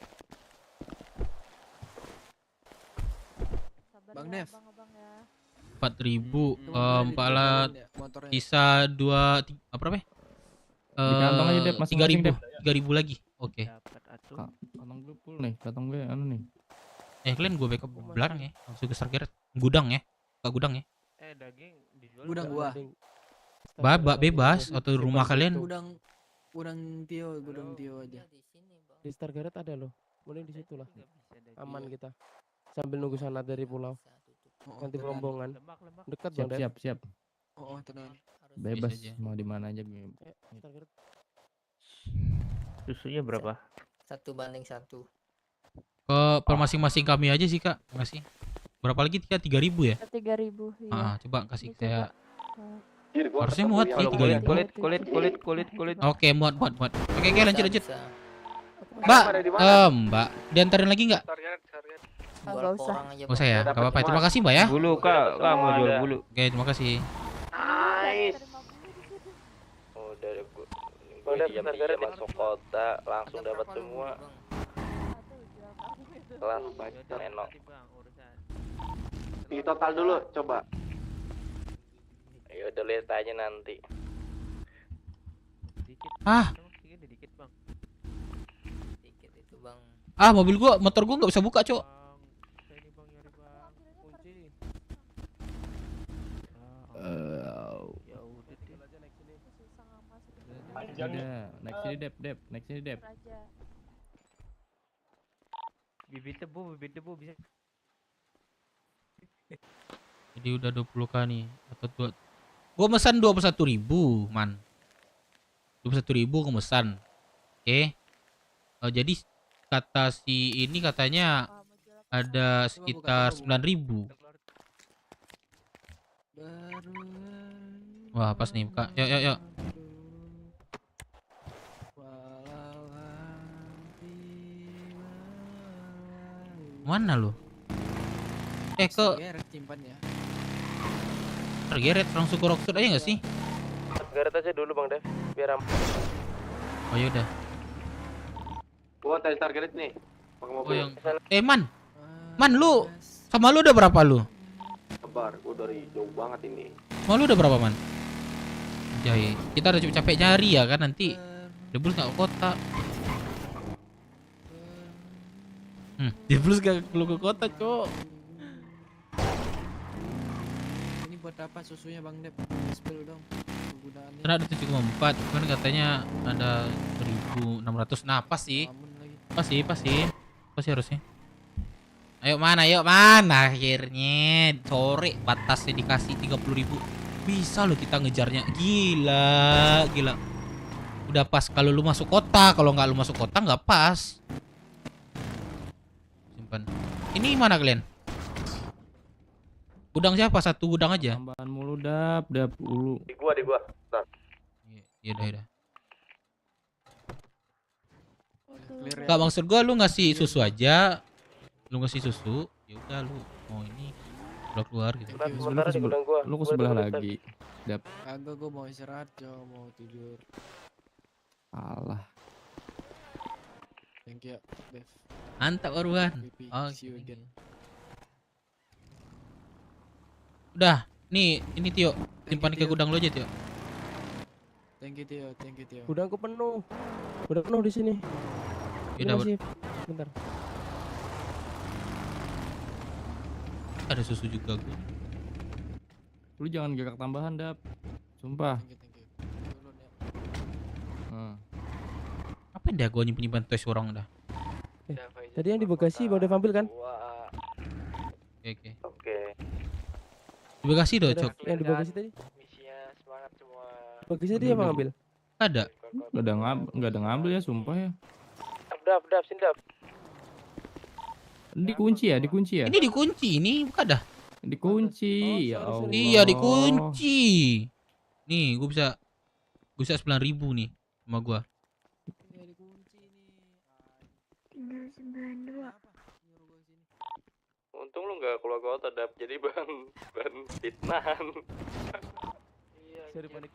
Bang Dev. 4.000 4 sisa 2 apa berapa? Di kantong aja, Dep, masing-masing, 3.000. Dep. 3.000 lagi. Oke. Kantong gue full nih, kantong gue anu nih. Kalian gue backup belakang ya. Langsung ke Stargate. Gudang ya. Ke gudang ya. Daging dijual. Gudang gua. Babak bebas atau rumah kalian. Gudang Tio aja. Di Stargate ada loh. Mending di situ lah. Aman kita. Sambil nunggu sanad dari pulau. Nanti rombongan. Dekat Bang Dev. Siap. Oh, tenang. Bebas Bisa aja. mau di mana aja gue. Susunya berapa? 1:1. Per masing-masing kami aja sih kak. Makasih. Berapa lagi 3.000 ya? 3.000 iya. Coba kasih Bisa, saya. Pak. Harusnya muat sih 3.000. Oke muat. Oke lanjut. Mbak, Mbak, diantarin lagi nggak? Nggak usah. Nggak usah ya, nggak apa-apa. Terima kasih Mbak ya. Bulu kak mau jual bulu. Oke, terima kasih. Nice. Oh, dari gue diam-diam masuk kota langsung dapat semua. Kelas Menok. Di total dulu coba. Ayo udah lihat aja nanti. Dikit bang. Dikit itu bang. Mobil gua, motor gua nggak bisa buka, Cok. Panjang nih. Udah, naik sini Dep, naik sini Dep. Bibit debu bisa. Jadi udah 20k nih atau dua. Gua mesan 21.000, man. 21.000 gua mesan. Oke. Jadi kata si ini katanya ada sekitar 9.000. Wah, pas nih, Kak. Yuk. Mana lu? Ke tergeret langsung ke Rockstone aja nggak sih? Garet aja dulu Bang Dev, biar aman. Oh yaudah. Gua tes target nih. Pakai mobil. Man lu sama lu udah berapa lu? Sabar, gua dari jauh banget ini. Mau lu udah berapa, Man? Jai, kita udah capek nyari ya kan, nanti Deblus nggak ke kota. Deblus gak perlu ke kota, Cok. Ini buat apa susunya Bang Dep? Spill dong. Penggunaannya. Karena ada 7,4, kan katanya ada 1.600. Nah, pas sih. Pas sih harusnya. Ayo man, akhirnya sore batasnya dikasih 30.000. Bisa loh kita ngejarnya. Gila. Udah pas kalau lu masuk kota, kalau nggak lu masuk kota nggak pas. Simpan. Ini mana kalian? Gudang siapa? Satu gudang aja. Tambahan mulu Dap dulu. Di gua. Bentar. Iya dah. Gak maksud gua lu ngasih susu aja. Lu ngasih susu, ya udah lu mau ini keluar gitu. Sementara di gudang gua. Lu ke sebelah lagi. Dap. Kagak, gua mau istirahat, Cok, mau tidur. Alah. Thank you, Dev. Mantap Orban. Oh, See you again. udah, nih ini Tio, simpan ke gudang lo aja Tio. Thank you Tio. Gudangku penuh. Udah penuh di sini. Yaudah, Masih. Bentar. Ada susu juga gue. Lu jangan gagak tambahan Dap. Sumpah. Apa yang dia gue nyimpen toys orang dah. Tadi yang di bagasi Bang Dev ambil kan? Oke. Di bagasi doh, Cok. Yang di bagasi tadi. Misinya semangat semua. Bagasi tadi apa ngambil? Ada. Enggak ada ngambil ya, sumpah ya. Dap, sini Dap. Dikunci ya? Ini dikunci, ini buka dah. Dikunci, ya Allah. Iya, dikunci. Nih, gue bisa 9.000 nih sama gua. Tinggal 92. Untung lu nggak keluar kota Dap, jadi bahan fitnahan. Sorry panik.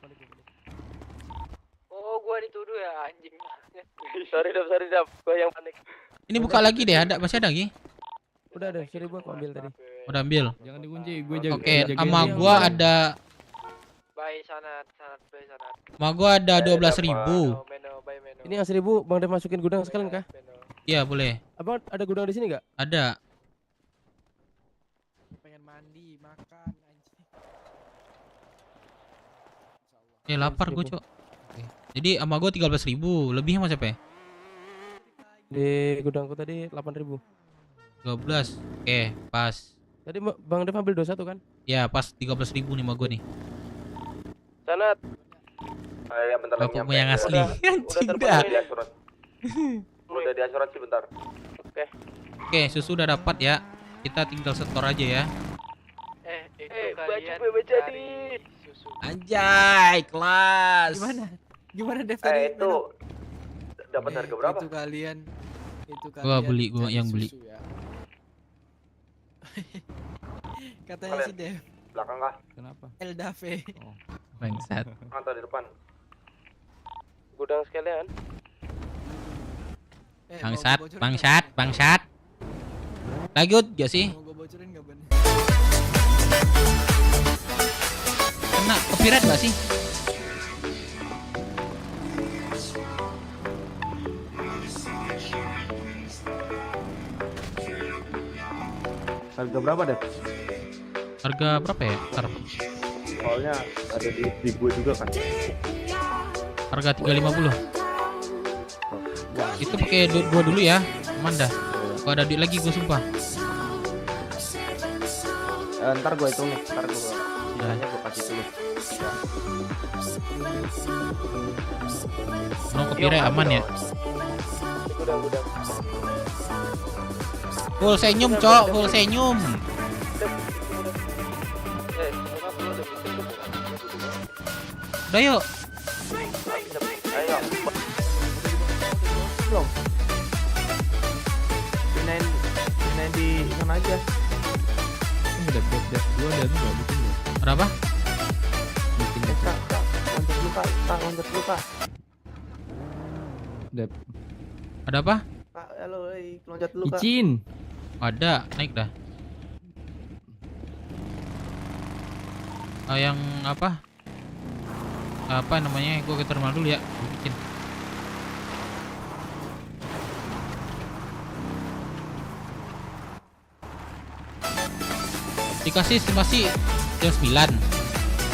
Oh, gua dituduh ya anjing. Sorry Dap, gua yang panik. Ini buka lagi deh, masih ada lagi? Udah ada, 1.000 aku ambil tadi. Udah ambil. Jangan dikunci, gue jaga. Oke, sama gua ada. Baik sanat. Sama gua ada 12.000. Ini yang 1.000 Bang Dev masukin gudang sekalian kah? Iya, boleh. Abang ada gudang di sini nggak? Ada. Pengen mandi, makan, anjing. Lapar gue, Cok. Oke. Jadi sama gua 13.000, lebihnya mas siapa ya? Di gudangku tadi 8.000. 12. Oke, pas. Tadi Bang Dev ambil 21 kan? Ya, pas 13.000 nih sama gua nih. Sanat. Ya bentar lagi Bapakmu yang asli. Anjing dah. Udah di asuransi bentar. Oke, susu udah dapat ya. Kita tinggal setor aja ya. Baju gue jadi. Anjay, kelas. Gimana Dev tadi? Itu dapat harga berapa? Itu kalian Gua beli, gua cari yang beli. susu ya. Katanya si Dev. Belakang kah? Kenapa? Eldave. Bangsat. Atau di depan? Gudang sekalian. Bangsat. Lanjut gak sih? Mau gue bocorin gak Ben? Kena copyright gak sih? Harga berapa deh? Harga berapa ya? Ntar. Soalnya ada di gue juga kan. Harga 350. Itu pakai duit gua dulu ya. Aman dah. Kalau ada duit lagi gua sumpah. Ntar gue hitung nih, ntar gue sisanya gue kasih dulu. No kepira aman ya. Udah. Full senyum, Cok, full senyum. Udah yuk. Ayo. Belum. Pinain di sana aja. Dep gua dan gua bikin ya. Berapa? Bikin dep. Loncat dulu, Kak. Dep. Ada apa? Kak, halo, loncat dulu, Kak. Izin. Ada, naik dah. Yang apa? Apa namanya? Gua ke terminal dulu ya. Bikin. Dikasih estimasi jam 9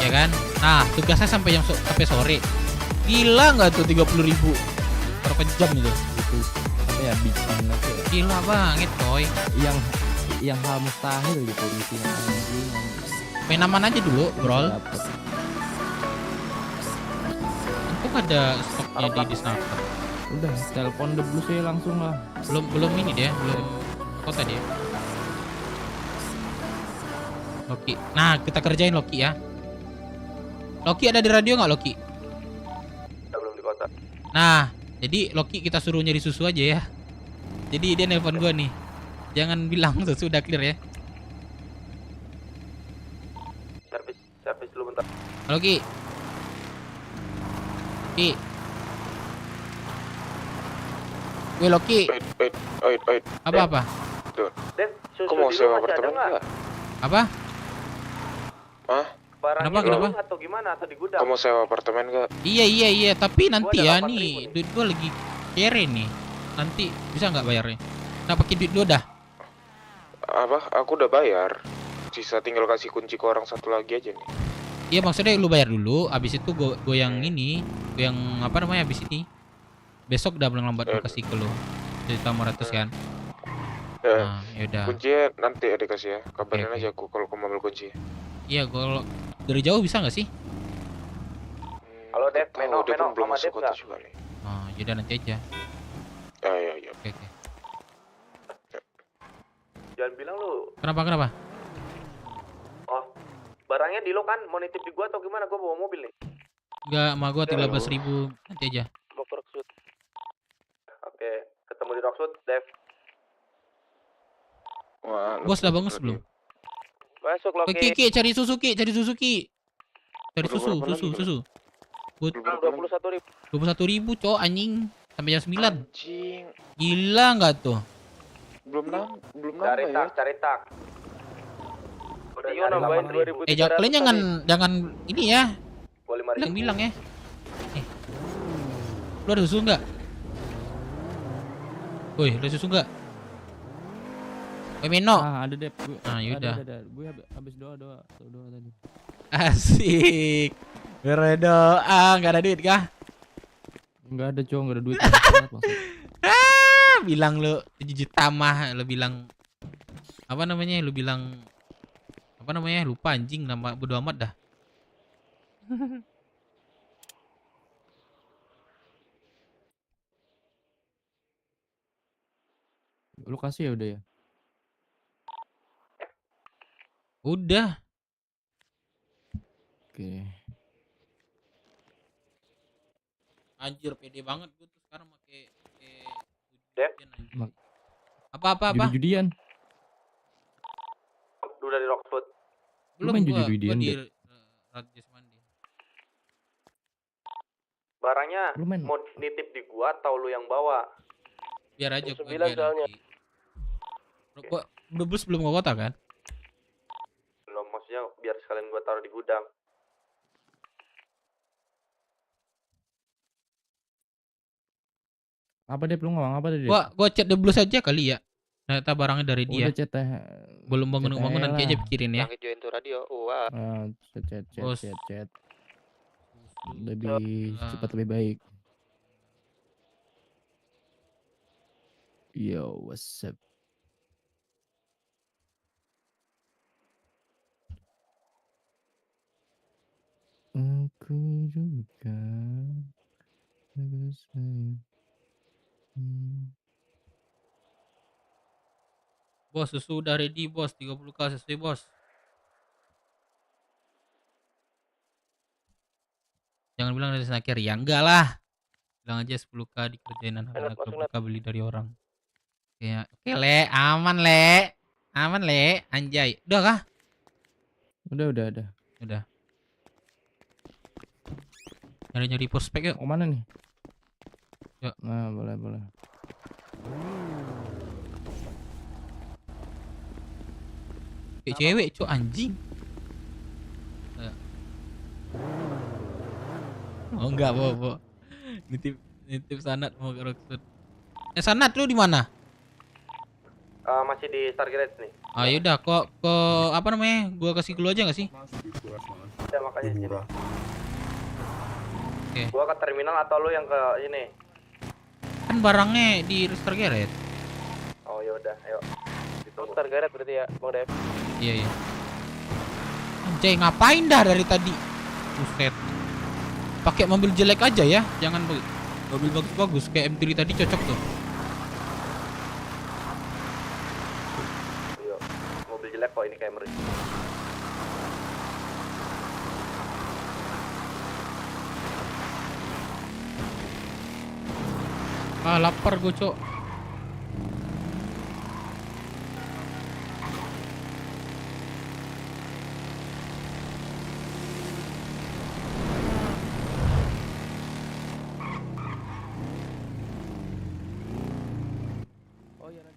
ya kan. Nah tugasnya sampai sore. Gila nggak tuh 30.000 berapa jam itu? Itu apa ya, bikin apa ya? Gila banget coy. Yang hal mustahil gitu misinya, anjing. Main aman aja dulu bro. Untung ada stoknya di sniper. Udah telepon The Blue saya langsung lah. Belum ini dia, belum kota dia. Loki. Nah, kita kerjain Loki ya. Loki ada di radio nggak Loki? Belum di kota. Nah, jadi Loki kita suruh nyari susu aja ya. Jadi dia nelpon gua nih. Jangan bilang susu udah clear ya. Servis dulu bentar. Loki. Ki. Weh Loki. Wait. Apa? Tuh. Den, susu Kok mau di sewa lu masih ada apartemen nggak? nggak? Apa? Hah? Barangnya Kenapa, di kenapa? rumah atau gimana atau di gudang? Kamu sewa apartemen nggak? Iya, tapi nanti ada ya 8.000 nih, nih. duit gua lagi kere nih. Nanti bisa nggak bayarnya? Nah, pakai duit dulu dah. Apa? Aku udah bayar. Sisa tinggal kasih kunci ke orang satu lagi aja nih. Iya maksudnya lu bayar dulu, abis itu gua yang ini, gua yang apa namanya abis ini. Besok udah paling lambat gua kasih ke lu. Jadi 500 kan. Nah, yaudah. Kuncinya nanti ada kasih ya. Kabarin Oke. aja aku kalau kamu ambil kunci. Iya, kalau dari jauh bisa nggak sih? Halo Dev, Tahu dia pun belum sama masuk Dev kota nggak? juga nih. Oh, yaudah nanti aja. Iya. Oke. Jangan bilang lu. Kenapa? Oh, barangnya di lo kan mau nitip di gua atau gimana? Gua bawa mobil nih. Enggak, sama gua 13.000 nanti aja. Mau ke Rockwood. Oke, ketemu di Rockwood, Dev. Wah, Bos udah bangun sebelum? Masuk Ki, cari susu Ki. Cari susu. But 21.000. 21.000 cowok anjing sampai jam 9. Anjing. Gila nggak tuh? Belum Cari nambah ya. tak. Udah Iya, nambahin 2.300 Kalian jangan ini ya. Gua 5.000. Bilang ya. Lu ada susu nggak? Woi, ada susu nggak? Woi Meno. Ada Dep. Nah, yaudah. Ada. Gue habis doa tadi. Asik. Berdoa, nggak ada duit kah? Enggak ada, Cong, enggak ada duit. Bilang lu 7 juta mah, lu bilang apa namanya? Lupa anjing, nama bodo amat dah. Lu kasih ya udah ya? Udah. Oke. Anjir pede banget gue tuh sekarang pakai Dev. Apa? Judi-judian. Lu dari Rockwood. Belum main gua judi-judian, di Dep? Rajas Mandi. Barangnya Lu main. mau nitip di gua atau lu yang bawa? Biar aja gua 9 soalnya. Gua belum ke kota kan? Belum, maksudnya biar sekalian gua taruh di gudang. Apa Dep, lu ngomong apa tadi? Gua chat dulu saja kali ya. Ternyata barangnya dari dia. Udah chat Belum bangun nanti aja pikirin ya. Yang join tuh radio. Wah. Chat. Lebih cepat lebih baik. Yo, what's up? Aku juga harus Bos, susu udah ready bos, 30k sesuai bos. Jangan bilang dari Snakir, ya enggak lah. Bilang aja 10k dikerjain anak-anak 20k beli dari orang. Kayak, oke le, aman le. Aman le, anjay. Udah kah? Udah. Udah. Nyari-nyari prospek yuk. Mau mana nih? Yuk. Nah, boleh. Cewek, cuk, anjing. Oh enggak, Bo. Nitip Sanat mau ke Rockwood. Sanat lu di mana? Masih di Stargate nih. Ah yaudah, kok ke apa namanya? Gua kasih clue aja enggak sih? Ya makanya di sini. Oke. Gua ke terminal atau lu yang ke ini? Kan barangnya di Stargate. Oh ya udah, ayo. Ditunggu. Stargate berarti ya, Bang Dev. Iya. Anjay, ngapain dah dari tadi? Buset. Pakai mobil jelek aja ya, jangan mobil bagus-bagus kayak M3 tadi cocok tuh. Yo, mobil jelek kok ini Camry. Ah, lapar gue, Cok.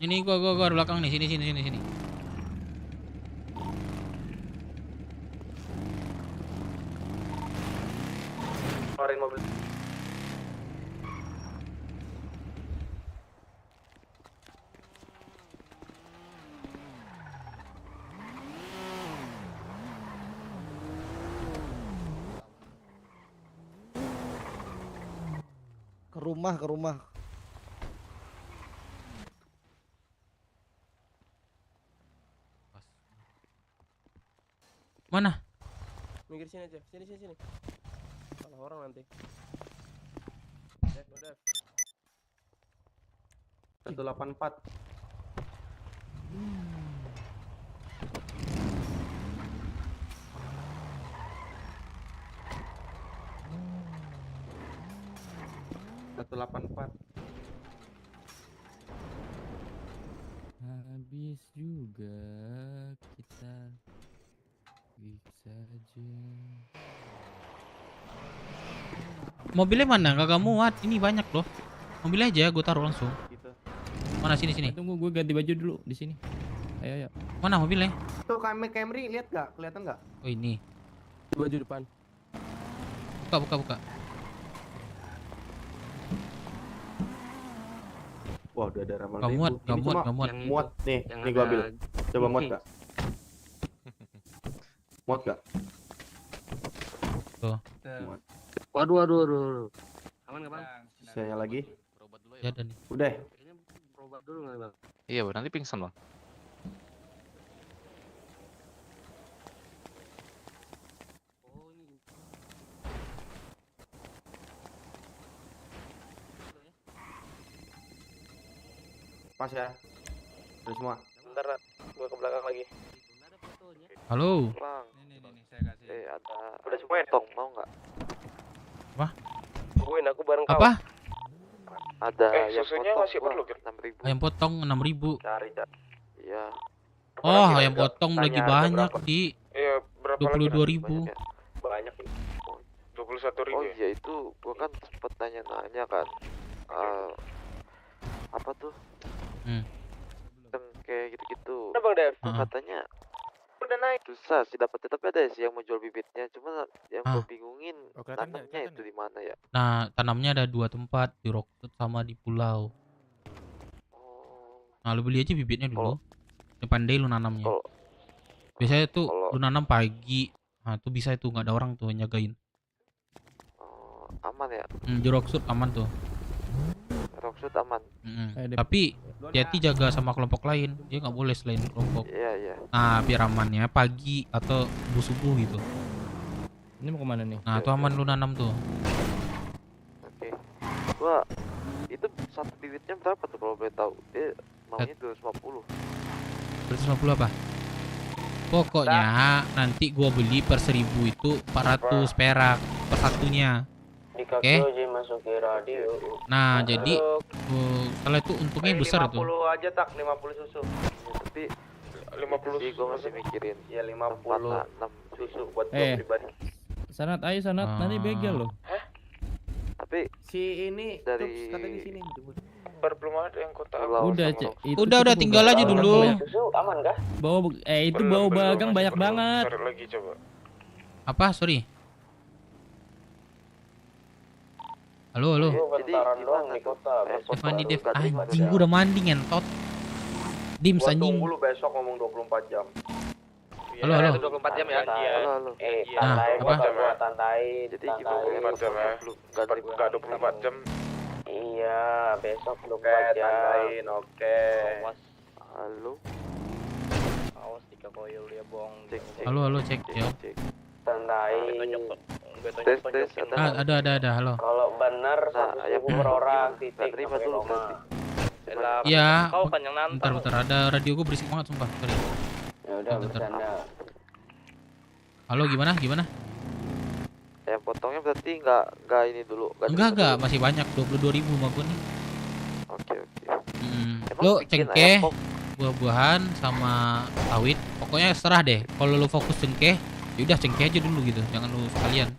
Ini gua di belakang nih, sini. Keluarin mobil. Ke rumah. Mana? Minggir sini aja. Sini. Salah orang nanti. Dev. 184. Habis juga kita bisa aja. Mobilnya mana? Kagak muat. Ini banyak loh. Mobilnya aja gue taruh langsung. Mana sini? Tunggu gue ganti baju dulu di sini. Ayo. Mana mobilnya? Tuh Camry lihat gak? Kelihatan gak? Oh ini. Baju depan. Buka. Wah, udah ada ramal. Gak muat. Muat nih. Nih gua ambil. Coba muat gak? Muat gak? Tuh. Muat. Waduh. Aman nggak Bang? Saya lagi. Ya udah nih. Udah. Berobat dulu nggak Bang? Iya, nanti pingsan Bang. Pas ya. Udah semua. Bentar, gua ke belakang lagi. Halo. Bang. Nih saya kasih. Ada. Udah semua ya? Tong mau nggak? Apa? Tungguin aku bareng kau. Apa? Ada yang susunya potong masih perlu, Gir? 6.000. Ayam potong 6.000. Cari. Iya. Oh, lagi, ayam Bang? potong Tanya lagi harga banyak berapa? di Iya, berapa lagi? 22.000. Banyak ini. 21.000. Oh iya itu gua kan sempet tanya-nanya kan. Apa tuh? Kan kayak gitu-gitu. Bang Dev? Katanya Udah naik. susah sih dapetnya, tapi ada sih yang mau jual bibitnya. Cuma yang gua Ah. bingungin kelihatan nggak? tanamnya itu di mana ya? Nah, tanamnya ada 2 tempat, di Rockwood sama di pulau. Nah, lu beli aja bibitnya dulu. Depan day lu nanamnya. Biasanya tuh lu nanam pagi. Nah, tuh bisa itu nggak ada orang tuh yang jagain. Aman ya? Di Rockwood aman tuh. Rockwood aman. Tapi hati-hati jaga sama kelompok lain. Dia nggak boleh selain kelompok. Iya. Nah, biar amannya pagi atau subuh gitu. Ini mau kemana nih? Nah, tuh aman lu nanam tuh. Oke. Gua itu satu bibitnya berapa tuh kalau boleh tahu? Dia maunya 250. 250 apa? Pokoknya nanti gua beli per 1000 itu 400 perak per satunya. Oke. masuk ke radio. Nah, jadi setelah itu untungnya besar tuh. 50 aja tak 50 susu. Tapi 50 sih gue masih mikirin. Ya 50 susu buat gue pribadi. Sanat, ayo Sanat, nanti begal loh. Tapi si ini dari katanya di sini. Belum ada yang kota. Udah tinggal aja dulu. Susu aman kah? Itu bau bagang banyak banget. Cari lagi coba. Apa? Sorry. Halo. Jadi gimana di kota? Mandi Dev, anjing gua udah mandi ngentot. Dims Gua anjing. tunggu lu besok ngomong 24 jam. Halo. 24 jam ya? Halo. Tandai apa? gua tandai. Jadi gimana? 24 jam ya. Enggak 24 jam. Iya, besok 24 Oke, jam. tandain, oke. Halo. Awas 3 koil ya, Bong. Halo, cek ya. Tandai. Tes. Ada, halo. Kalau benar Nah, ya per orang titik. terima dulu berarti. Ya, Kau kan yang nantang. bentar, ada radio gua berisik banget sumpah. Sorry. Ya udah Bentar. bercanda. Halo, gimana? Yang potongnya berarti nggak ini dulu. Enggak, masih banyak 22.000 mah gua nih. Oke. Emang Lo bikin cengkeh, ayam pop? buah-buahan sama sawit. Pokoknya serah deh. Kalau lu fokus cengkeh, ya udah cengkeh aja dulu gitu. Jangan lu sekalian.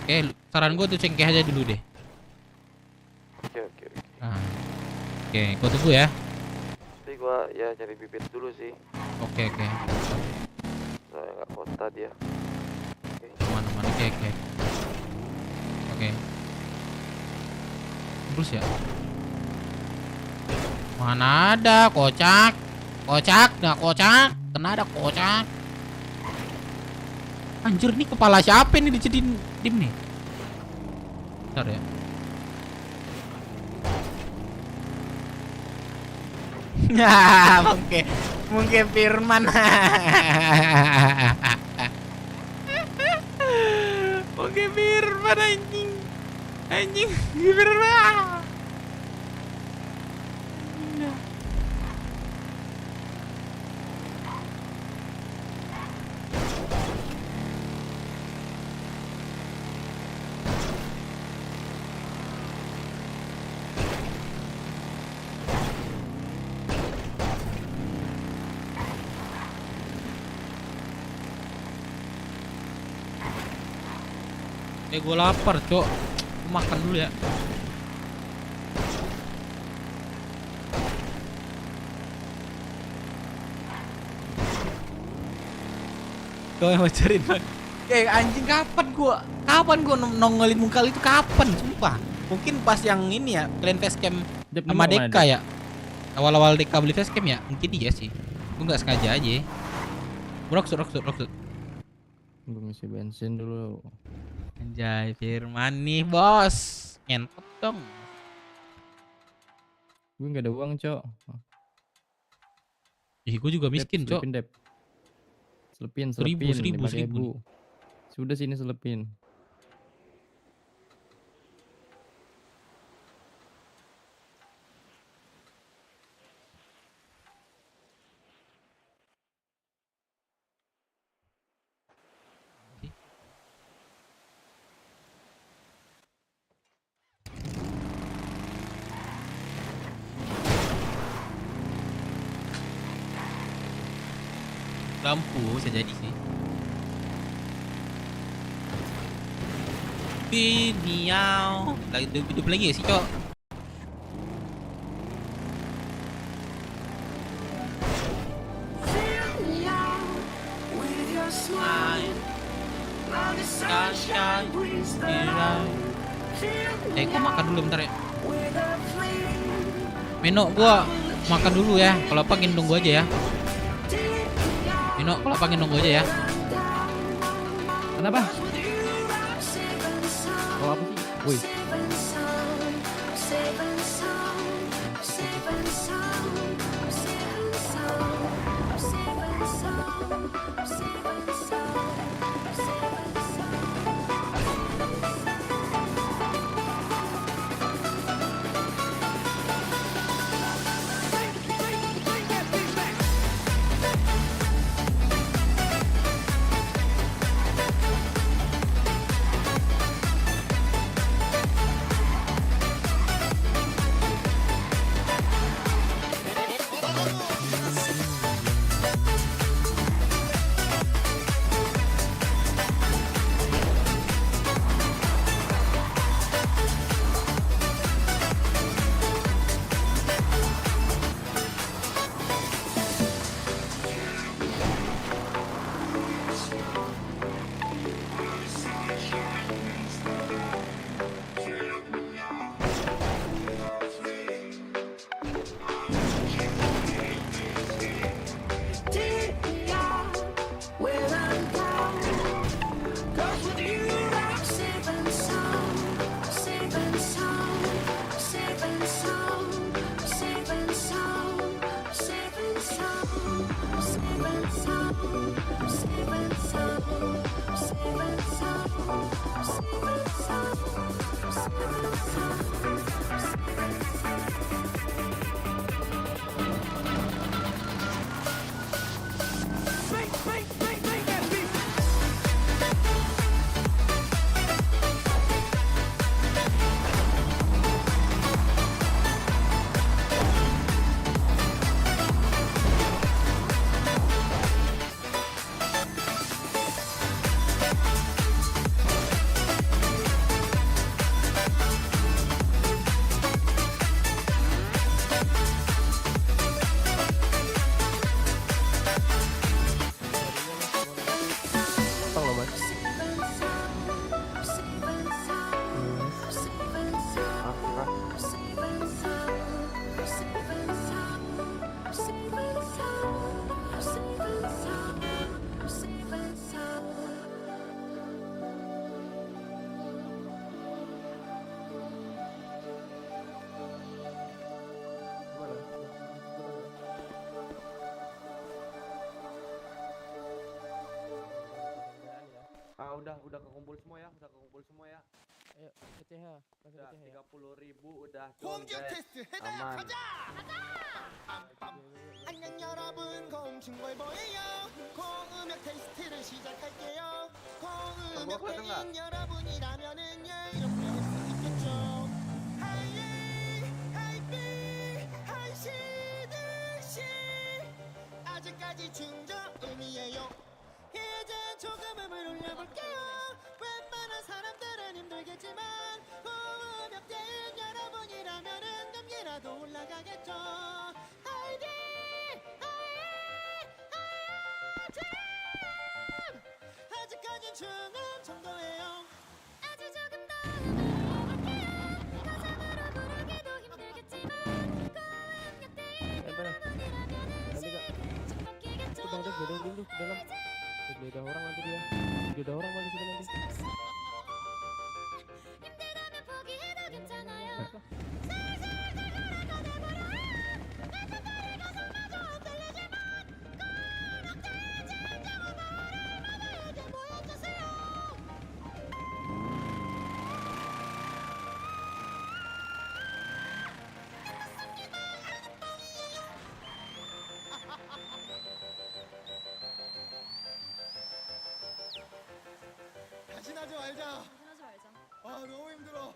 Oke, saran gua tuh cengkeh aja dulu deh. Oke. Nah. Oke, gua tunggu ya. Tapi gua ya cari bibit dulu sih. Oke. Soalnya nggak kota dia. Aman. Oke. Terus ya. Mana ada kocak. Kena ada kocak. Anjir, nih kepala siapa nih dijadiin dim nih? Bentar ya. Mungkin Firman. Mungkin Firman anjing Firman. Gue lapar, Cok. Gua makan dulu ya. Kau yang cariin Bang. Anjing kapan gua nongolin muka itu kapan, sumpah. Mungkin pas yang ini ya, kalian facecam sama Deka ya. Awal-awal Deka beli facecam ya, mungkin iya sih. Gua nggak sengaja aja. Roksut. Gue ngisi bensin dulu. Anjay, Firman nih, Bos. Ngentot dong. Gue nggak ada uang, Cok. Gue juga miskin, Cok. Selepin. 1.000. Sudah sini selepin. Lampu bisa jadi sih. Niau. Lagi hidup lagi ya sih, Cok? Gua makan dulu bentar ya. Meno, gua makan dulu ya. Kalau apa gendong gua aja ya. Mino, kalau pengen nunggu aja ya. Kenapa? Oh, apa sih? Woi. udah kekumpul semua ya, Ayo ke CH, langsung Udah ke CH ya. 30.000 udah aman. 안녕 여러분 공중볼 보여요 고음역 테스트를 시작할게요 고음역 팬인 여러분이라면은 이렇게 할 수 있겠죠 하이 하이비 하이시드시 아직까지 중저음이에요 이제 조금 음을 올려볼게요 웬만한 사람들은 힘들겠지만 고음역 대인 여러분이라면은 금기라도 올라가겠죠 하이디 아직까진 중음 정도예요 아주 조금 더 올라갈게요 가상으로 부르기도 힘들겠지만 고음역 대인 여러분이라면은 시간 좀 바뀌겠죠 Bang Dev gedung dulu ke dalam. Beda orang nanti dia. Beda orang malah di situ nanti. 힘들다면 포기해도 괜찮아요 다신하지 말자. 하지 말자. 아 너무 힘들어.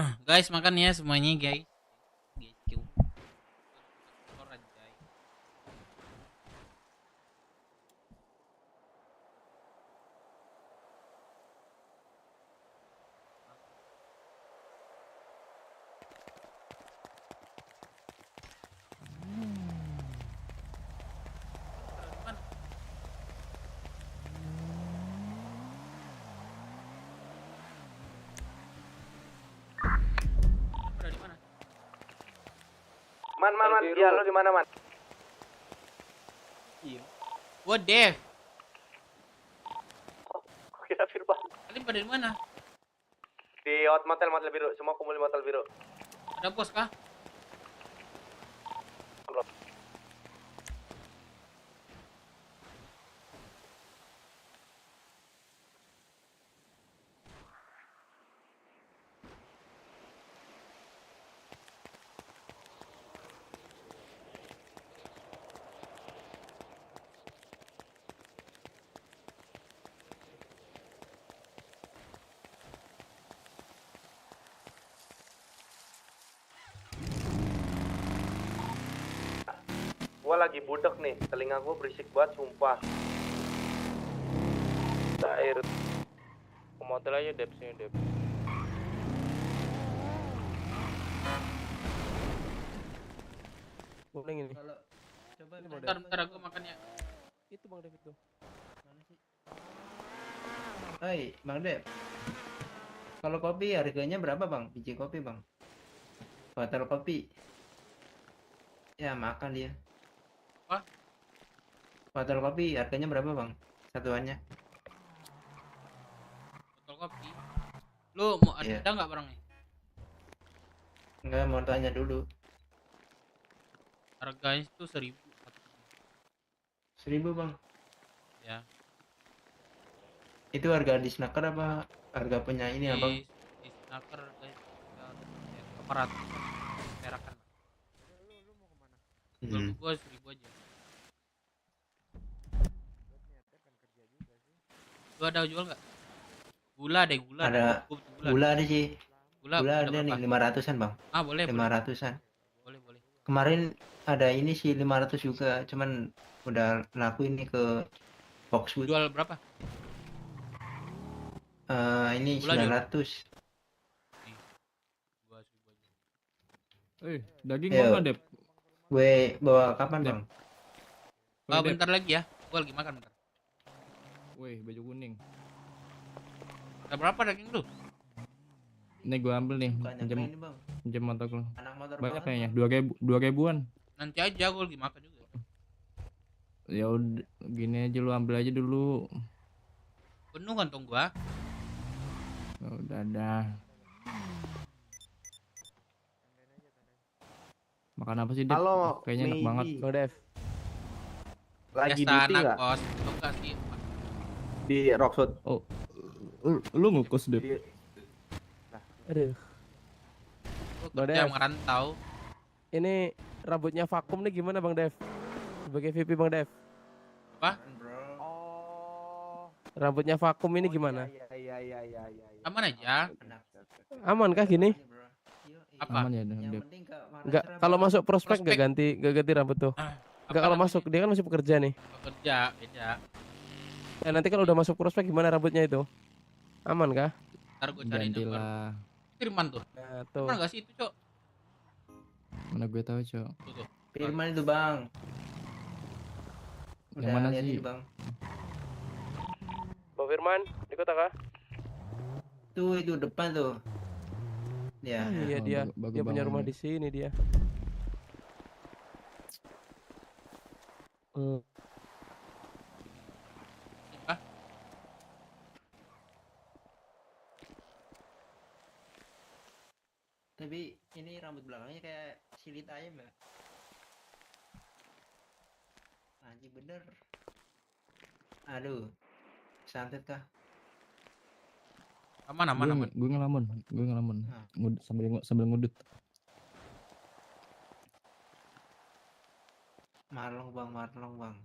Guys, makan ya semuanya, guys. Gitu. Koran, guys. Udah di mana? Man, dia lo di mana, Man? Iya. Gua Dev. Kok kira Firman? Kalian pada di mana? Di motel biru, semua kumpul di motel biru. Ada bos kah? Gua lagi budek nih, telinga gua berisik banget, sumpah. Air. Ke motel aja Dep, sini Dep. Kuning ini. Coba Ini Bang Dev. Bentar aku makan ya. Itu Bang Dev itu. Hai, Bang Dev. Kalau kopi harganya berapa, Bang? Biji kopi, Bang. Botol kopi. Ya, makan dia. Apa? Botol kopi harganya berapa, Bang? Satuannya. Botol kopi. Lu mau ada Iya. nggak barangnya? Enggak, mau tanya dulu. Harganya itu 1.000. 1.000, Bang. Ya. Itu harga di snacker apa harga punya ini, Abang? Di snacker guys. 400 perakan. Jual gua 1.000 aja. Lu ada jual nggak? Gula deh, gula. Ada gula ada sih. Gula Gula ada ada nih berapa? 500-an, Bang. Ah, boleh, boleh. 500-an. Boleh, boleh. Kemarin ada ini sih 500 juga, cuman udah laku ini ke Foxwood. Jual berapa? Ini Gula jual. 900. Gua 1.000 aja. Daging Yo. mau nggak, Dep? Gue bawa kapan, Bang? Oh, bentar lagi ya. Gua lagi makan bentar. Wih, baju kuning. Ada berapa daging lu? Ini gua ambil nih. Banyak Pinjam ini, Bang. pinjam motor lu. Anak motor Banyak banget, kayaknya. 2.000-an. Nanti aja gua lagi makan juga. Ya udah, gini aja lu ambil aja dulu. Penuh kantong gua. Oh, udah dah. Makan apa sih, Dep? Halo, Kayaknya enak Mei. banget. Bang Dev. Lagi Biasa duty anak nggak? kos, lu kasih Di Rockwood. Oh, lu ngekos, Dep? Aduh. gua Bang kerja Dev. merantau. Ini rambutnya vakum nih gimana Bang Dev? Sebagai VP Bang Dev. Apa? Rambutnya vakum ini gimana? Iya. Aman aja. Aman kah gini? Apa? Aman ya, Dep? Enggak, kalau masuk prospek enggak ganti rambut tuh. Enggak, kalau masuk dia kan masih pekerja nih. Kerja beda. Ya nanti kalau udah masuk prospek gimana rambutnya itu? Aman kah? Ntar gua cari nomor. Gantilah. Firman tuh. Nah, tuh. Firman nggak sih itu, Cok? Mana gue tahu, Cok. Tuh. Firman itu, Bang. Yang Udah mana lihat sih? ini, Bang. Bang Firman, di kota kah? Tuh itu depan tuh. Ya. Iya Oh, dia. bagus Dia punya banget rumah nih. di sini dia. Tapi ini rambut belakangnya kayak silit ayam ya. Anjing bener. Aduh. Santet kah? Aman, aman, aman. Gue ngelamun. Sambil ngudut. Marlong, Bang.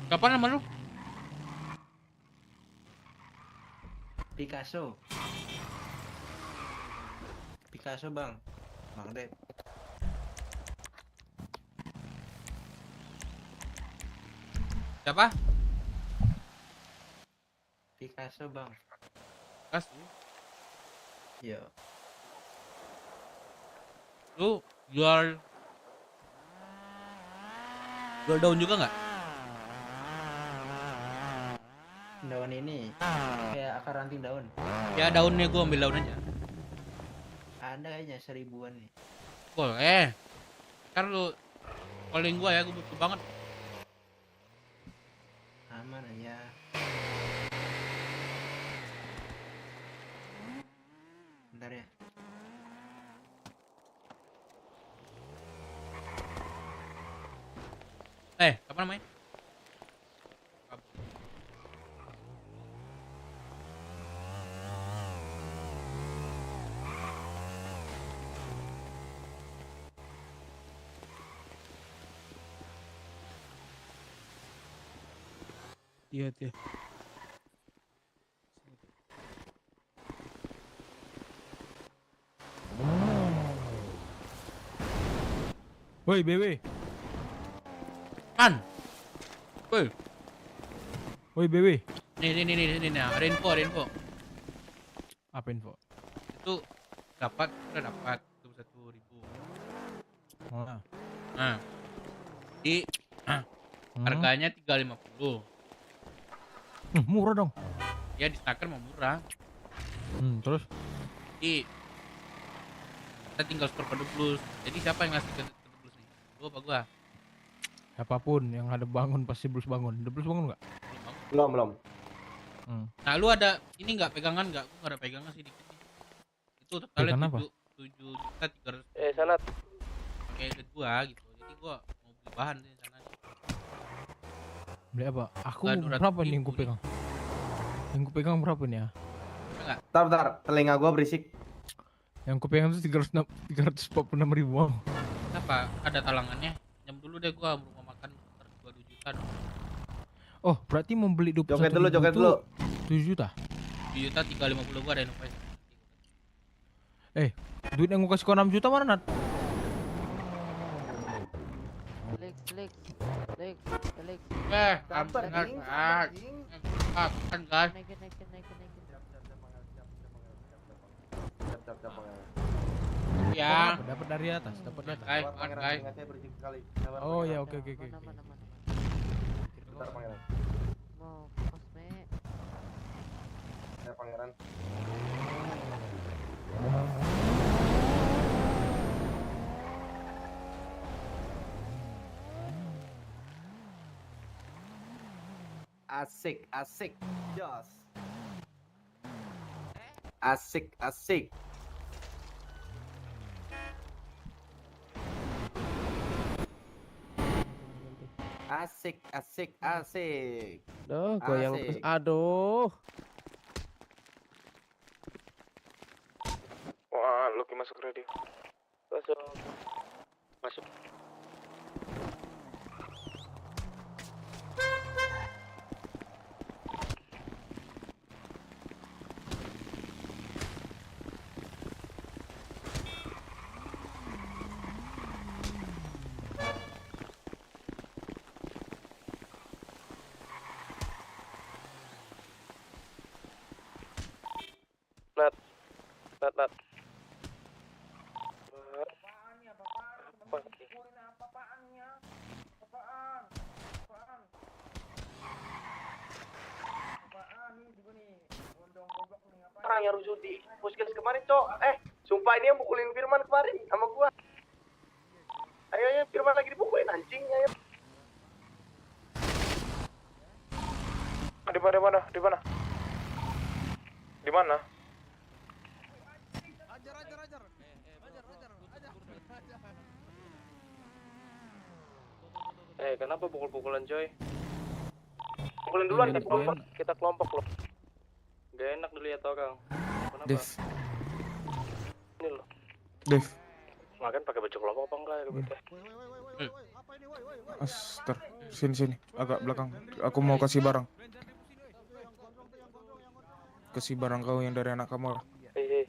Kapan nama lu? Picasso. Picasso bang. Bang Dep. Siapa? Picasso bang. Kas. Iya. Lu jual daun juga nggak? Daun ini kayak akar ranting daun. Ya daunnya gua ambil daun aja. Ada kayaknya 1000-an nih. Boleh. Ntar lu calling gua ya, gua butuh banget. Aman aja. Bentar ya. Apa namanya? Iya, iya. Woi, BW. Kan. Woi. Woi, BW. Nih, ada info. Apa info? Itu udah dapat 21.000. Oh. Nah. Harganya 350. Murah dong. Ya di snacker mau murah. Terus? Jadi kita tinggal store kode plus. Jadi siapa yang ngasih kode plus nih? Lu apa gua? Siapapun yang ada bangun pasti Blus bangun. Ada Blus bangun nggak? Belum. Nah, lu ada ini nggak pegangan nggak? Gua nggak ada pegangan sih dikit nih. Itu totalnya Pegangan apa? 7.300.000. Sanat. Kayak duit gua gitu. Jadi gua mau beli bahan di sana. Beli apa? Aku Nggak, 200.000 berapa nih yang ku pegang? Yang ku pegang berapa nih ya? Enggak. Bentar, telinga gua berisik. Yang ku pegang itu 346.000. Wow. Kenapa? Ada talangannya. Jam dulu deh gua mau makan 2 juta dong. Oh, berarti mau beli 21.000 Joget dulu. 7 juta? 7 juta 350 gua ada inovasi. Duit yang gua kasih kau 6 juta mana, Nat? Lex. Kan gas. Naikin. Ya. Dapat dari atas, dapat dari atas. Guys. Oh ya, oke. Bentar, Pangeran. Mau kosme. Ya, Pangeran. Asik. Jos. Asik. Asik. Duh, goyang Asik. terus. Aduh. Wah, Lucky masuk radio. Masuk. Nat. Orang yang rusuh di puskes kemarin, Cok. Sumpah ini yang pukulin Firman kemarin sama gua. Ayo, Firman lagi dipukulin anjing, ayo. Di mana? Kenapa pukul-pukulan coy? Pukulin duluan, Kita kelompok loh. Gak enak dilihat orang. Kenapa? Dev. Ini loh. Dev. Makan pakai baju kelompok apa enggak ya gitu? Aster. Sini. Agak belakang. Aku mau kasih barang. Kasih barang kau yang dari anak kamu. Hei.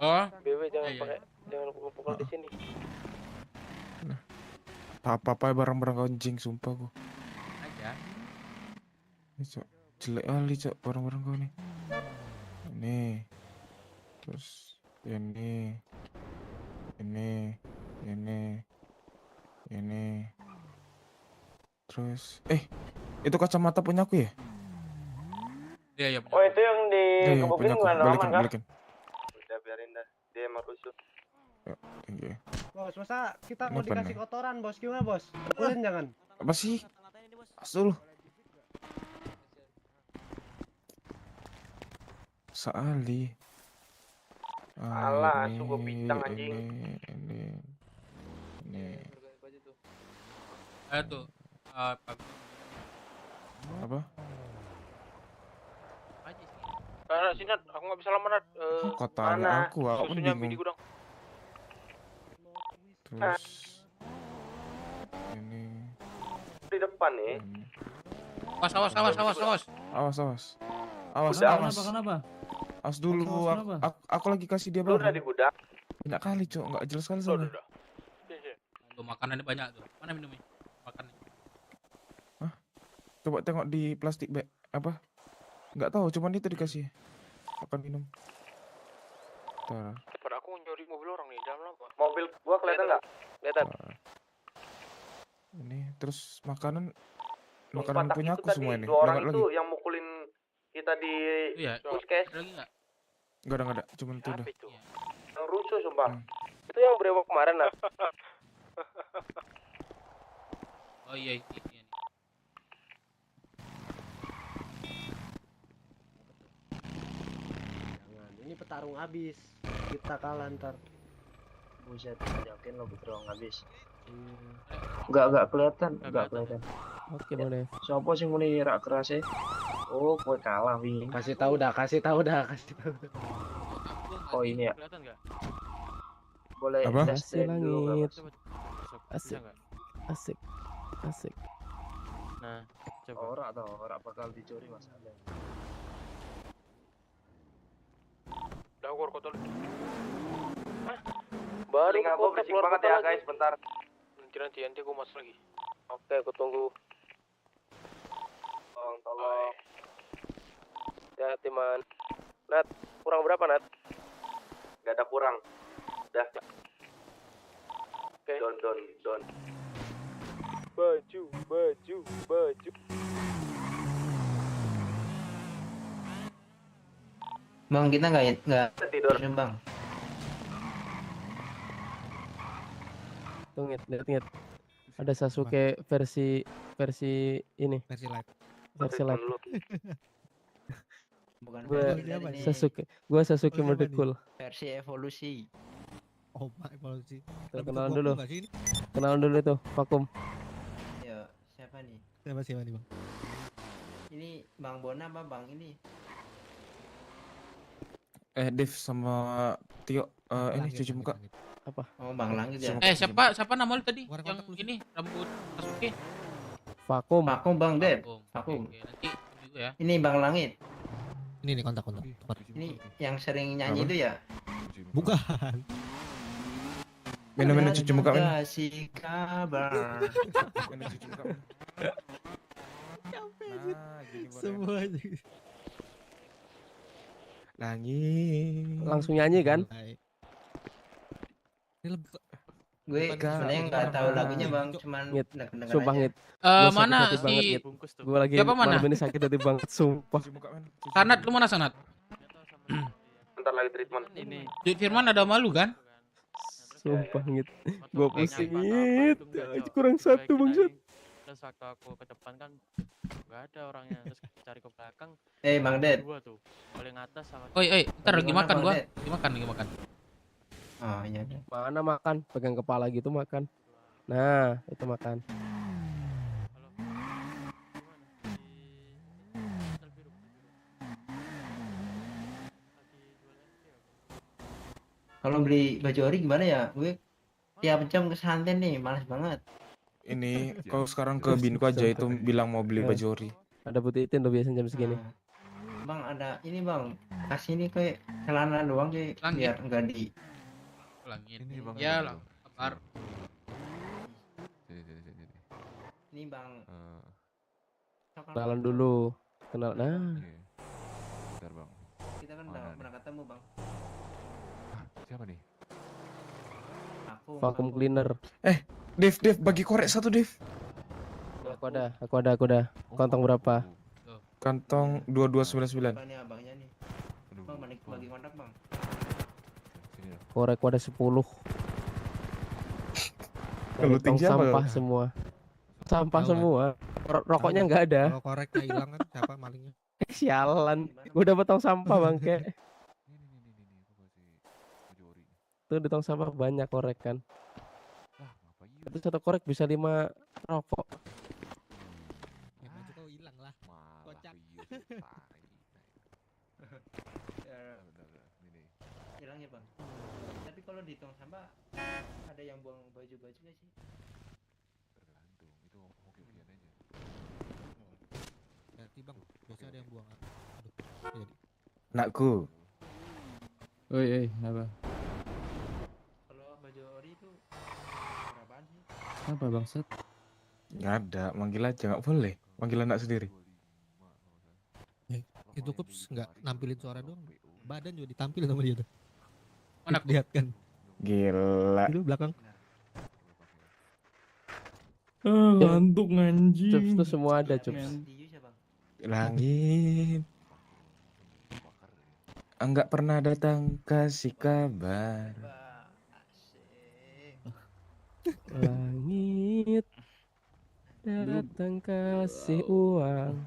Oh. BW jangan pakai, jangan pukul-pukul di sini. Apa-apa barang-barang anjing sumpah gua. Aja. Ini cok, jelek kali cok barang-barang kau nih. Ini. Terus ini. Terus itu kacamata punya aku ya? Iya. Oh itu yang di Iya, kebubin punya aku. gimana aman kah? Balikin. Udah biarin dah, dia emang rusuh. Iya. Bos, masa kita Ini mau apa dikasih nih? kotoran, bos? Gimana, bos? Pukulin jangan. Apa sih? Asul. Saali. Alah, sungguh bintang anjing. Ini. Tuh. Apa? Sini, Nat. Aku nggak bisa lama, Nat. Kok tanya aku kan Susunya di bingung. gudang. Terus ini Di depan nih. Awas. Kenapa? Awas dulu. Aku lagi kasih dia Lu udah barang. di gudang. Banyak kali, Cok. Enggak jelas kali sana. Tuh makanannya banyak tuh. Mana minumnya? Makannya. Coba tengok di plastik bag. Apa? Enggak tahu, cuman itu dikasih. Makan minum. Bentar. Pada aku nyuri mobil orang nih, dalam lama. Mobil gua kelihatan nggak? Kelihatan. Ini terus makanan Yang makanan Batak punya itu aku tadi, semua ini. 2 orang Udah itu yang mukulin kita di Iya. puskes. Ada lagi nggak? Enggak ada, cuman itu udah. Yang rusuh sumpah. Itu yang brewok kemarin, Nat. Oh iya. Jangan, ini petarung habis. Kita kalah ntar. Buset, yakin lo berterang habis. Iya. Enggak kelihatan, enggak kelihatan. Oke, boleh. Siapa sih muni rak keras ya? Oh, kowe kalah wingi. Kasih tahu dah. Oh, ini ya. Kelihatan nggak? Boleh Apa? tes dulu nggak, Langit. Mas? Asik. Nah, coba. Ora bakal dicuri masalah. Udah gua kotor. Baru Telinga gua berisik banget ya guys, bentar. Nanti gua masuk lagi. Oke, aku tunggu. Tolong. Ya, Timan. Nat, kurang berapa, Nat? Gak ada kurang. Udah. Oke. Don. Baju. Bang, kita nggak tidur. Bang. Tuh ngit. Ada Sasuke versi ini. Versi live. Versi live. Bukan Gua Sasuke mode cool. versi evolusi. Oh, evolusi. Tuh, kenalan dulu tuh, Vakum. Ya, siapa nih? Siapa nih, Bang? Ini Bang Bona apa Bang ini? Dev sama Tio ini cuci muka. Apa? Oh, Bang Langit ya. Siapa nama lu tadi? Yang ini rambut Sasuke. Vakum. Vakum Bang Dep. Vakum. Oke, nanti juga ya. Ini Bang Langit. Ini nih kontak. Ini yang sering nyanyi Apa? itu ya? Bukan. Minum cuci muka minum. Kasih kabar. Minum cuci muka. Semua Langit. Langsung nyanyi kan? Gue sebenarnya nggak tahu lagunya Bang, cuman Ngit. dengar Sumpah aja. ngit. Mana si Gue lagi siapa mana? malam ini sakit hati banget, sumpah. Sanat, lu mana Sanat? Bentar lagi treatment. Duit Firman ada malu kan? Sumpah ngit. Gue pusing ngit. Kurang satu bangsat. Terus waktu aku ke depan kan nggak ada orangnya, terus cari ke belakang. Bang Ded. Dua tuh, paling atas sama. Oi, ntar lagi Gimana, makan Bang gua. Ded? Lagi makan. Oh iya. Mana makan? Pegang kepala gitu makan. Nah, itu makan. Kalau beli baju ori gimana ya? Gue tiap jam ke santen nih, malas banget. Ini kau sekarang ke Binku aja itu bilang mau beli baju ori. Ada butitin tuh biasanya jam segini. Bang ada ini bang, kasih ini kayak celana doang kayak Langit. biar enggak di. Langit. Ini bang. Ya lah, kabar. Sini. Ini bang. Kenalan dulu. Kenal. Nah. Bentar bang. Kita kan udah pernah ketemu bang. Siapa nih? Aku. Vacuum cleaner. Dev, bagi korek satu, Dev. Aku ada. Kantong berapa? Kantong 2299. Ini abangnya nih. Bang bagi kontak bang. Korek ada 10. Kalau Tong tinggi apa? sampah semua. Sampah semua. Rokoknya nggak ada. Kalau koreknya hilang kan siapa malingnya? Sialan. Gue dapet tong sampah bangke. Tuh di tong sampah banyak korek kan. Itu satu korek bisa 5 rokok. Ya baju kau hilang lah. Kocak. Hilang ya bang. Tapi kalau di tong sampah ada yang buang baju-baju nggak sih? Tergantung, itu hoki-hokian aja. Berarti bang, biasa ada yang buang. Aduh, jadi. Anakku. Oi, apa? Kalau baju ori itu berapaan sih? Apa bangsat? Nggak ada, manggil aja, nggak boleh. Manggil anak sendiri. Itu kups nggak nampilin suara doang, badan juga ditampilin sama dia tuh. Mana lihat kan? Gila. Itu belakang. Ngantuk anjing. Cups tuh semua ada cups. Langit. Enggak pernah datang kasih kabar. Langit datang kasih uang.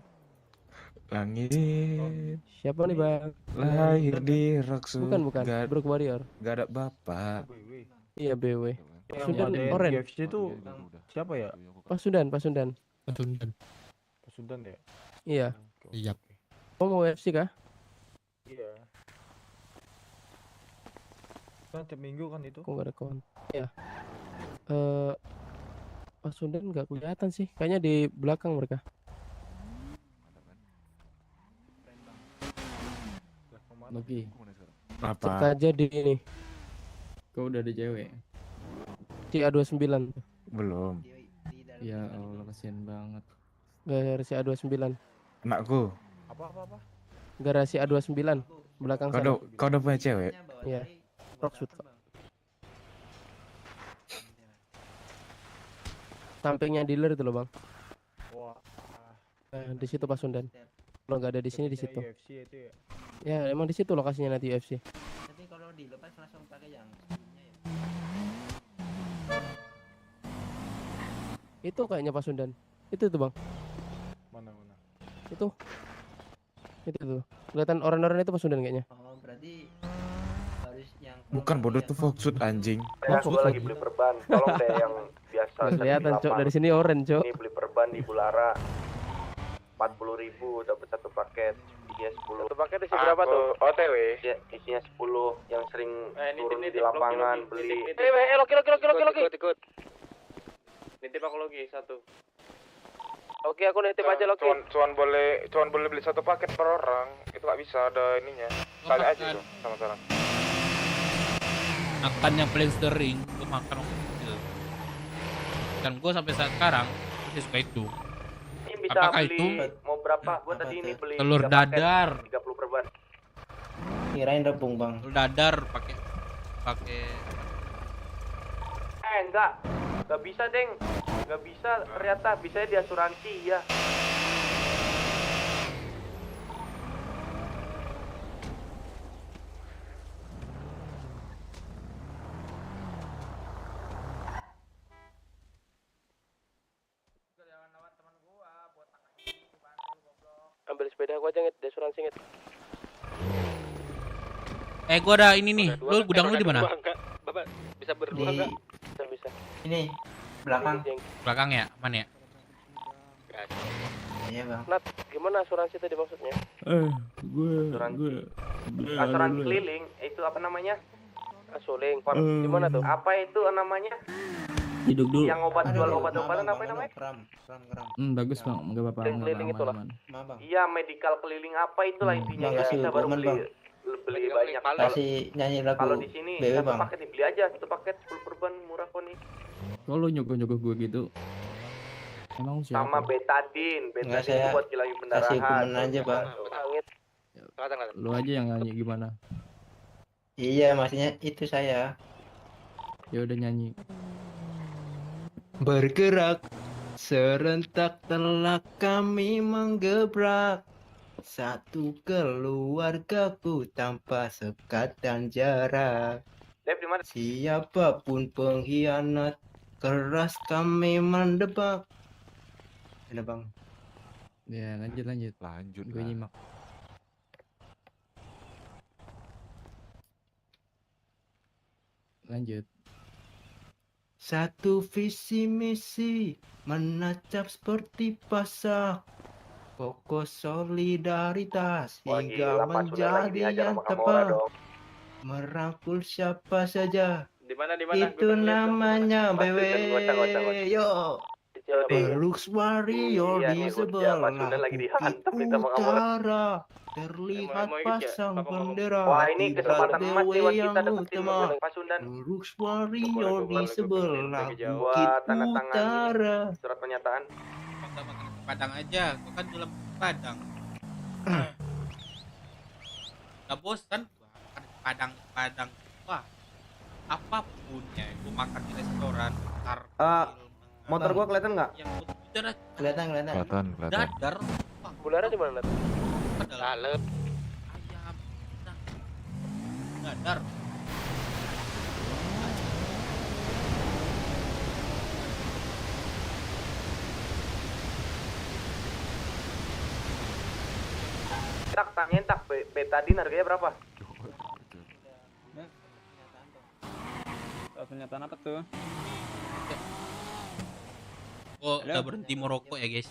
Langit. Siapa nih bang? Lahir di Rocksu. Bukan. Brook Warrior. Gak ada bapak. Iya BW. Pasundan ada Oren. UFC itu siapa ya? Pasundan. Pasundan ya? Iya. Iya. Kamu mau UFC kah? Iya. Kan tiap minggu kan itu. Kok gak ada konten? Iya. Pasundan nggak kelihatan sih. Kayaknya di belakang mereka. Loki. Cek Apa? aja di ini. Kau udah ada cewek? CA29. Belum. Ya Allah, kasihan banget. Garasi A29. Anakku. Apa? Garasi A29 belakang sana. Kau udah punya cewek? Iya. Rockshoot, Pak. Sampingnya dealer itu loh, Bang. Wah. Di situ Pasundan. Kalau nggak ada di sini di situ. UFC itu ya. Ya, emang di situ lokasinya nanti UFC. Tapi kalau dilepas langsung pakai yang sebelumnya ya. Itu kayaknya Pasundan. Itu tuh, Bang. Mana? Itu tuh. Kelihatan orang-orang itu Pasundan kayaknya. Oh, berarti harus yang Bukan bodoh tuh Foxwood anjing. Ya, gue lagi beli perban. Tolong deh yang biasa. Kelihatan, Cok. Dari sini orange, Cok. Ini beli perban di Bulara. 40.000 dapat satu paket. Isinya 10. Satu paket isi berapa tuh? OTW. Isinya 10 yang sering turun di lapangan beli. Ikut. Nitip aku lagi satu. Oke, aku nitip aja Loki. Cuan boleh beli satu paket per orang. Itu nggak bisa ada ininya. Kali aja tuh sama sekarang. Makan yang paling sering gue makan waktu kecil. Dan gue sampai sekarang masih suka itu. Ini bisa Apakah beli itu mau berapa? Gue tadi ini beli telur 3 paket, dadar? 30 perban. Kirain rebung, Bang. Telur dadar pakai Enggak bisa, Deng. Enggak bisa, ternyata bisa di asuransi ya. Ambil sepeda gua aja ngit, di asuransi ngit. gue ada ini nih. Lu gudang lu di mana? Bapak bisa berdua enggak? Bisa. Ini belakang. Belakang ya? Mana ya? Iya, Bang. Nat, gimana asuransi tadi maksudnya? Asuransi keliling itu apa namanya? Asuling. Di mana tuh? Apa itu namanya? Duduk dulu. Yang obat jual Aduh, obat-obatan maaf, apa Bang, namanya? kram. Bagus bang, nggak apa-apa. Keliling itulah. aman. Maaf, Bang. Iya, medical keliling apa itulah intinya Bang, ya. kasih Kita baru hukuman, beli Bang. beli banyak. Kasih nyanyi lagu Kalau di sini BW, satu Bang. paket nih, beli aja satu paket 10 perban murah kok nih. Kalau nyogok-nyogok gue gitu, emang siapa? Sama betadin itu Enggak, saya buat hilangin kasih pendarahan. hukuman aja, Bang. Lu aja yang nyanyi gimana? Iya, maksudnya itu saya. Ya udah nyanyi. Bergerak serentak telah kami menggebrak satu keluargaku tanpa sekat dan jarak. Dev di mana? Siapapun pengkhianat keras kami mendebak. Ada bang. Ya lanjut. Lanjut Gue nyimak. Lanjut. Satu visi misi menacap seperti pasak. Pokok solidaritas Wah, hingga gila, Pak, sudah lagi menjadi dihajar yang sama Kamora tepat. dong. Merangkul siapa saja. Di mana Itu namanya BW. Yo. Peluk warrior Iya di nih, sebelah Pak Sunda lagi dihantam nih sama Kamora. utara. Terlihat pasang bendera. Wah, ini kesempatan emas nih buat yang kita deketin utama. mobil Pak Sundan. Peluk warrior di sebelah bukit Buat tanda tangan utara. surat pernyataan. Kita makan ke Padang aja, gua kan dalam Padang. Gak bosan gua makan ke Padang. Wah, apapun ya, gua makan di restoran, Motor gua kelihatan nggak? yang udara Kelihatan. Kelihatan. dadar, Bulannya di mana? dalam ayam, dadar. Nyentak betadin harganya berapa? Pernyataan apa tuh? Oh, udah berhenti merokok ya guys.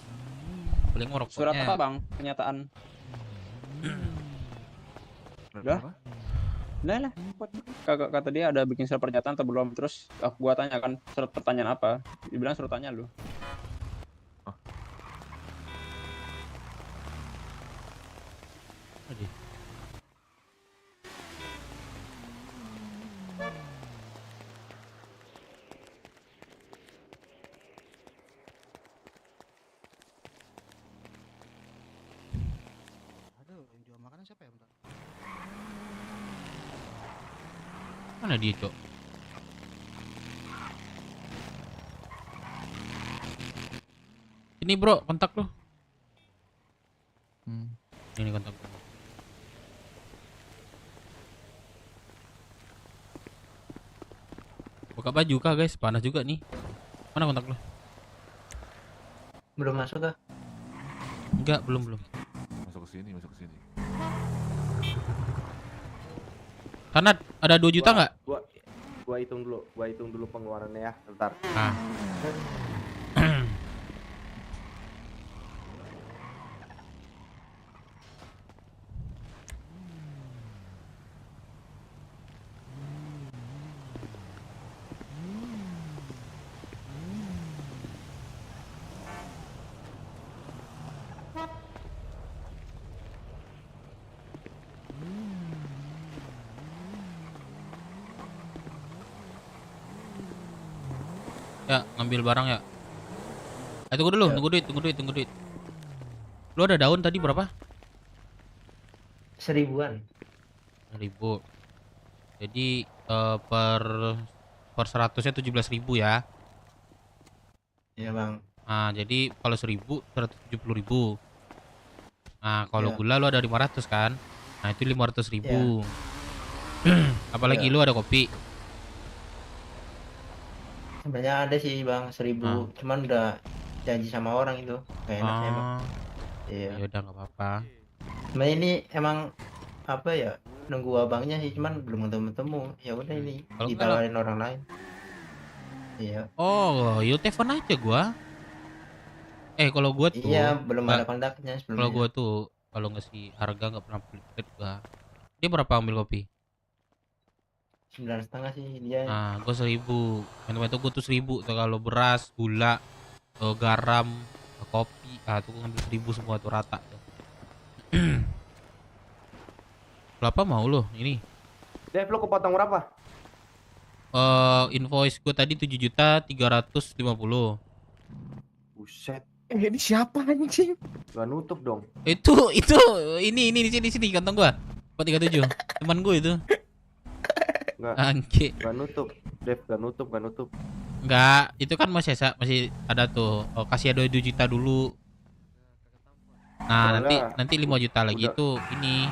Paling merokoknya. Surat apa bang? Pernyataan. Udah? Lah. Kata dia ada bikin surat pernyataan atau belum? Terus gua tanya kan surat pertanyaan apa? Dibilang surat tanya lu. Aduh, yang jual makanan siapa ya, bentar? Mana dia, Cok? Ini bro, kontak lu. Ini kontak lu. Buka baju kah guys? Panas juga nih. Mana kontak lu? Belum masuk kah? Enggak, belum. Masuk ke sini. Karena ada 2 juta nggak? Gua hitung dulu pengeluarannya ya, bentar. Ya, ngambil barang ya. Tunggu dulu, tunggu duit. Lu ada daun tadi berapa? 1000-an. 1000. Jadi per 100-nya 17.000 ya. Iya, Bang. Nah, jadi kalau 1000 170.000. Nah, kalau Iya. gula lu ada 500 kan? Nah, itu 500.000. Apalagi Iya. lu ada kopi. Sebenarnya ada sih bang 1000, cuman udah janji sama orang itu, gak enak emang. Iya. Ya udah nggak apa-apa. Cuma ini emang apa ya, nunggu abangnya sih, cuman belum ketemu. Ya udah ini Kalau enggak ditawarin orang lain. Iya. Oh, yuk telepon aja gua. Kalau gua tuh Iya, belum ada kontaknya sebelumnya. Kalau gua tuh kalau ngasih harga nggak pernah pelit gua. Dia berapa ambil kopi? 9,5 sih dia. Nah, gue 1.000. Mentok-mentok gue tuh 1.000 tuh kalau beras, gula, garam, kopi. Ah, tuh gue ngambil 1.000 semua tuh rata. Berapa mau lo ini? Dev, lo kepotong berapa? Invoice gue tadi 7.350.000. Buset. Ini siapa anjing? Gak nutup dong. Itu ini di sini kantong gua. 437. Teman gue itu. Enggak. Angke. Gak nutup. Dev, gak nutup. Enggak, itu kan masih ada tuh. Kasih 2 juta dulu. Nah, nanti 5 juta lagi udah. itu ini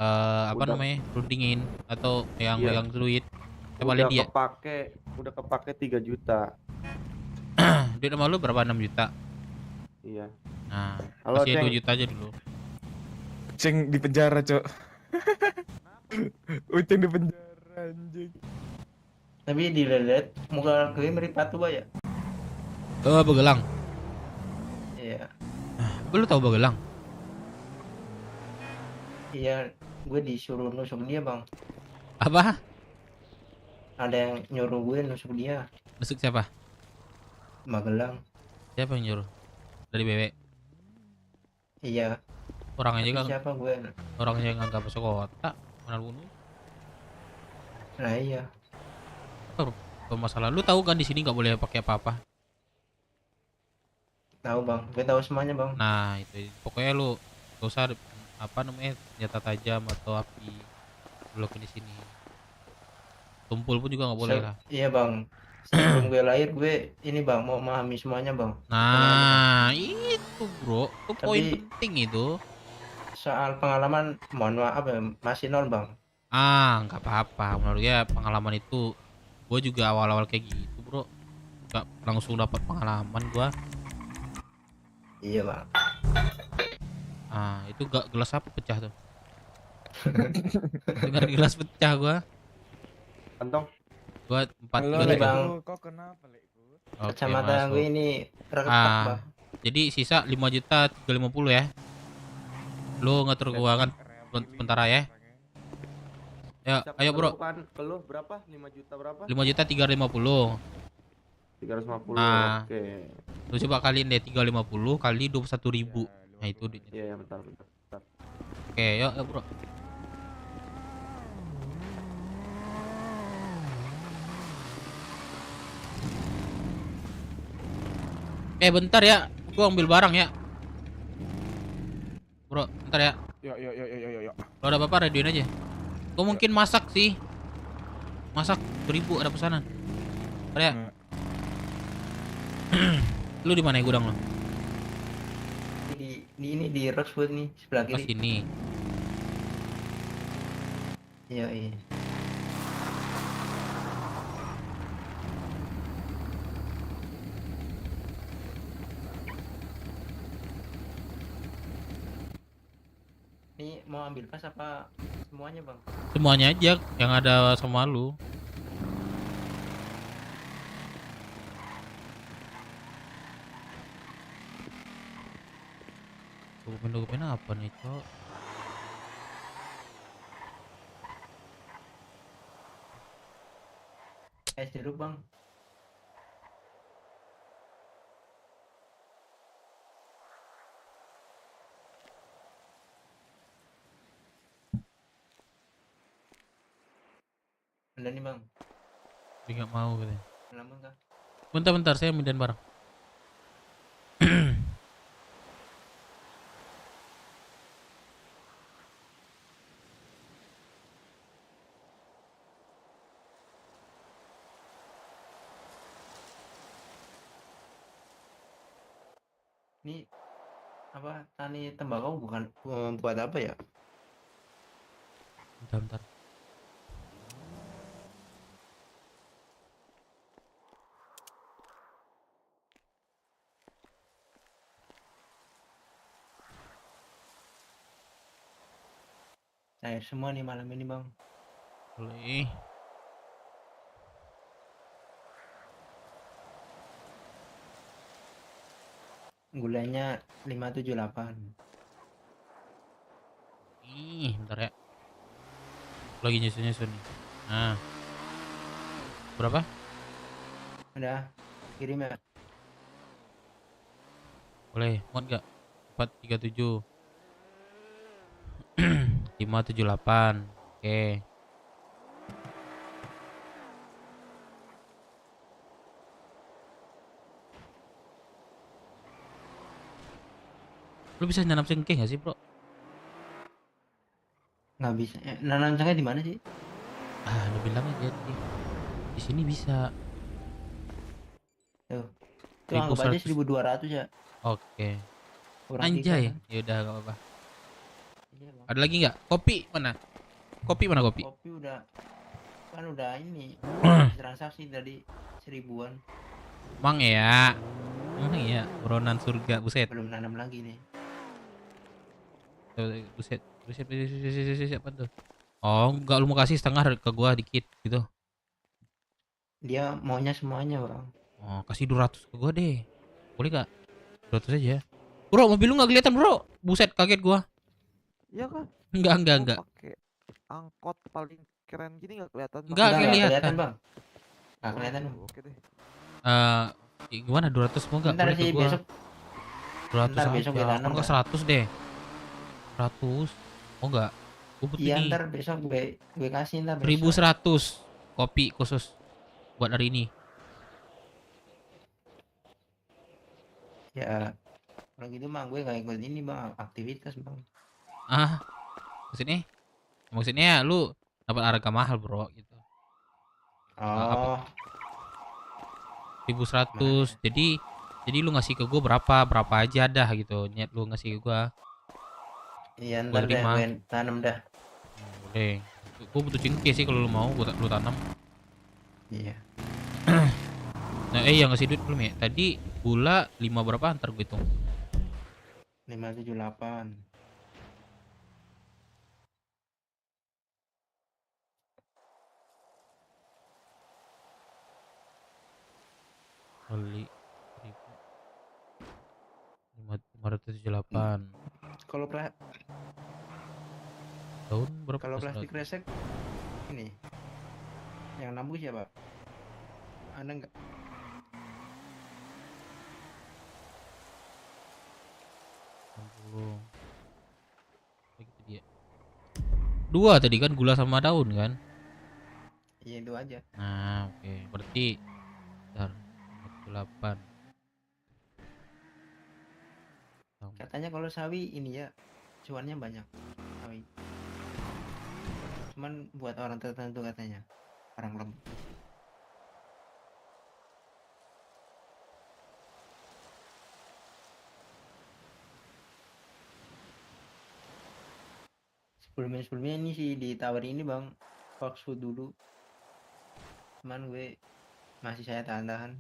apa Udah. namanya? Rundingin atau yang Iya. duit. Coba lihat dia. Udah kepake 3 juta. Duit sama lu berapa? 6 juta. Iya. Nah, Halo, kasih Ceng. 2 juta aja dulu. Ceng di penjara, Cok. Uceng di penjara anjing. Tapi dilihat muka gue mirip Patu ya. Begelang. Iya. Lu tahu Begelang? Iya, gue disuruh nusuk dia, Bang. Apa? Ada yang nyuruh gue nusuk dia. Nusuk siapa? Magelang. Siapa yang nyuruh? Dari BW. Iya. Orang aja Tapi kan. siapa gue? Orang aja nggak masuk kota. Mana bunuh? Nah iya. Masalah lu tahu kan di sini nggak boleh pakai apa-apa. Tahu, Bang. Gue tahu semuanya, Bang. Nah itu pokoknya lu gak usah apa namanya senjata tajam atau api lu di sini. Tumpul pun juga nggak boleh lah. Iya, Bang. Sebelum gue lahir gue ini, Bang, mau memahami semuanya, Bang. Nah itu bro, itu poin Tapi- penting itu. Soal pengalaman, mohon maaf ya, masih 0, Bang. Nggak apa-apa. Menurut ya pengalaman itu, gue juga awal-awal kayak gitu bro. Nggak langsung dapat pengalaman gue. Iya, Bang. Itu gak gelas apa pecah tuh? Dengar gelas pecah gua. Kantong. Gua 4 Halo, kilo Bang. Kok kenapa, Lek? Oke, Kacamata masuk. gue ini retak, Bang. Jadi sisa 5.350 ya. Lu ngatur keuangan sementara ya. Ya, ayo bro. Ke lu berapa? 5 juta berapa? 5.350. 350. Nah, Oke. lu coba kaliin deh 350 kali 21.000. Nah itu duitnya. Iya, bentar. Oke, yuk bro. Bentar ya, gua ambil barang ya. Bro, bentar ya. Yuk. Kalau ada apa-apa radioin aja. Gua mungkin masak sih. Masak 1.000 ada pesanan. Ada ya? Lu di mana ya gudang lo? Di Rosewood nih, sebelah Pas kiri. ini. Iya, iya. Ini mau ambil pas apa semuanya, Bang? Semuanya aja yang ada sama lu. Dokumen apa nih, Cok? Jeruk, Bang. Ada nih, Bang. Dia nggak mau katanya. Lama kah? Bentar, saya mindahin barang. Ini apa, tani tembakau bukan buat apa ya? Bentar. Cair semua nih malam ini, Bang. Boleh. Gulanya 578. Bentar ya. Lagi nyusun nih. Nah. Berapa? Udah kirim ya. Boleh, muat gak? 437 578. Oke. Lu bisa nanam cengkeh gak sih, bro? Nggak bisa. Nanam cengkeh di mana sih? Ah, lu bilang aja di sini bisa. Tuh. Itu anggap aja 1.200 ya. Oke. Kurang Anjay, ya udah gak apa-apa. Ada lagi nggak? Kopi mana? Kopi mana kopi? Kopi udah kan udah ini transaksi tadi 1000-an. Emang ya? Buronan surga, buset. Belum nanam lagi nih. Buset apa tuh? Oh, enggak, lu mau kasih setengah ke gua dikit gitu. Dia maunya semuanya, Bang. Oh, kasih 200 ke gua deh. Boleh gak? 200 aja. Bro, mobil lu gak kelihatan, bro. Buset, kaget gua. Iya kan? Enggak. Pakai angkot paling keren gini nggak kelihatan? Enggak kelihatan, Bang. Nggak kelihatan. Oke deh. Gimana 200 mau enggak? Ntar Boleh sih ke gua. besok. 200 Ntar besok gue aja. tanam. Kan 100 deh. 100. Oh enggak. Gua butuh Iya, ini. ntar besok gue kasih ntar. 1100 kopi khusus buat hari ini. Ya, kalau gitu mah gue nggak ikut ini, Bang, aktivitas, Bang. Maksudnya lu dapat harga mahal, bro, gitu. Oh. 1100. Jadi lu ngasih ke gua berapa aja dah gitu. Niat lu ngasih ke gua. Iya, ntar deh gue tanam dah. Boleh. Gua butuh cengkeh sih kalau lu mau lu tanam. Iya. Nah, yang ngasih duit belum ya? Tadi gula 5 berapa, ntar gue hitung. 578. Kali 578. Kalau Tahun berapa? Kalau plastik resek ini yang nambah siapa? Ada nggak? Begitu dia. 2 tadi kan, gula sama daun kan? Iya, itu aja. Nah, oke. Berarti bentar, 8. Katanya kalau sawi ini ya cuannya banyak. Sawi. Cuman buat orang tertentu katanya. Orang lemah. Sebelumnya ini sih ditawarin ini, Bang, Fox Food dulu. Cuman gue masih saya tahan-tahan.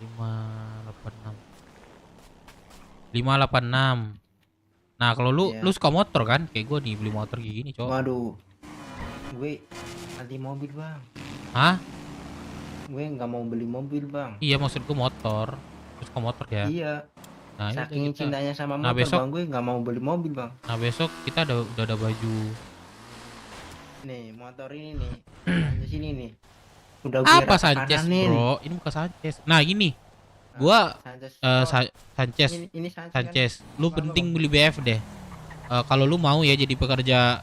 586. Nah, kalau lu suka motor kan? Kayak gue nih beli motor kayak gini, cowok. Waduh. Gue anti mobil, Bang. Hah? Gue nggak mau beli mobil, Bang. Iya, maksud gue motor. Terus ke motor ya? Iya. Nah, saking kita. cintanya sama Nah, motor, besok, Bang, gue nggak mau beli mobil, Bang. Nah, besok kita udah ada baju. Nih, motor ini nih. Di sini nih. Udah Apa Sanchez, bro? Ini bukan Sanchez. Nah, gini. Gua Sanchez. Ini Sanchez. Sanchez. Lu penting beli BF deh. Kalau lu mau ya jadi pekerja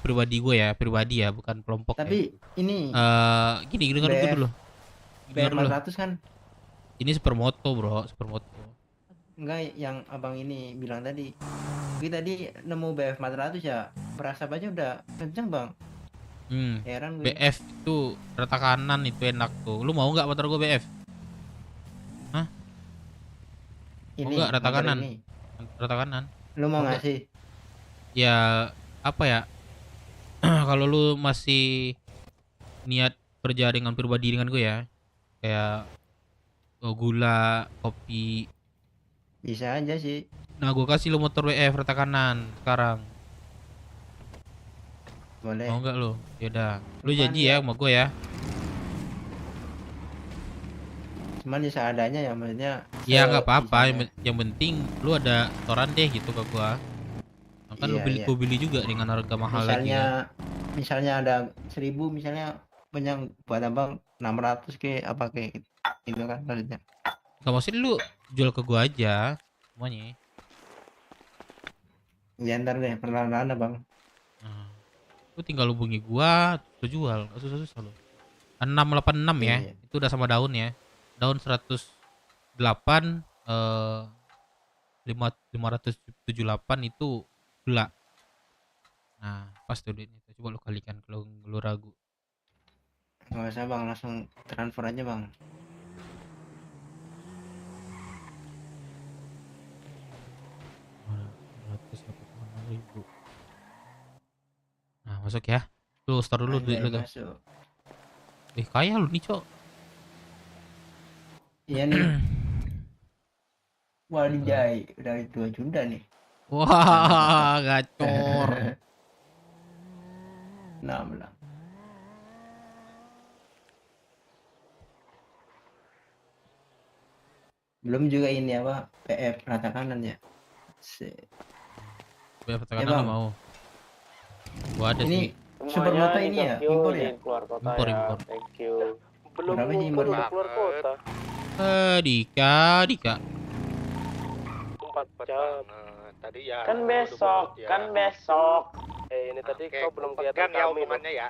pribadi gue ya, pribadi ya, bukan kelompok. Tapi ya. Ini gini denger gue dulu. BF 400 kan? Ini supermoto, bro, supermoto. Enggak, yang abang ini bilang tadi. Kita tadi nemu BF 400 ya, merasa aja udah kenceng, Bang. Heran gue. BF itu rata kanan itu enak tuh. Lu mau nggak motor gue BF? Hah? Mau nggak rata kanan? Ini. Rata kanan. Lu mau ngasih? Ya apa ya? Kalau lu masih niat kerja dengan pribadi dengan gue ya, kayak gula, kopi. Bisa aja sih. Nah, gue kasih lu motor BF rata kanan sekarang. Boleh. Mau nggak lu? Yaudah, lu janji ya sama gue ya. Cuman ya seadanya ya, maksudnya. Ya nggak apa-apa, yang penting lu ada setoran deh gitu ke gue. Kan lu beli juga dengan harga mahal lagi ya. Misalnya ada 1000, misalnya punya buat abang 600 ke apa kayak gitu kan maksudnya. Gak maksudnya lu jual ke gua aja semuanya. Ya ntar deh perlahan-lahan bang. Lu tinggal hubungi gua, lu jual, gak susah-susah lu. 686 ya, Iya. itu udah sama daun ya. Daun 108 578 itu gula. Nah, pas tuh duitnya. Coba lu kalikan kalau lu ragu. Nggak usah bang, langsung transfer aja bang. Ribu. Nah, masuk ya. Lu store dulu duit lu tuh. Masuk. Kaya lu nih, Cok. Iya nih. Wadijai, udah 2 juta nih. Wah, gacor. 16. Belum juga ini apa PF rata kanan ya. PF rata Ya, kanan Bang. mau. Gua ada Ini sih. super moto ini ya, impor ya? Impor. Thank you. Belum Berapa sih ngumpul impornya? udah keluar kota. Dika. 4 jam. Tadi ya. Kan besok, ini tadi kau belum kelihatan ya kami. omongannya ya.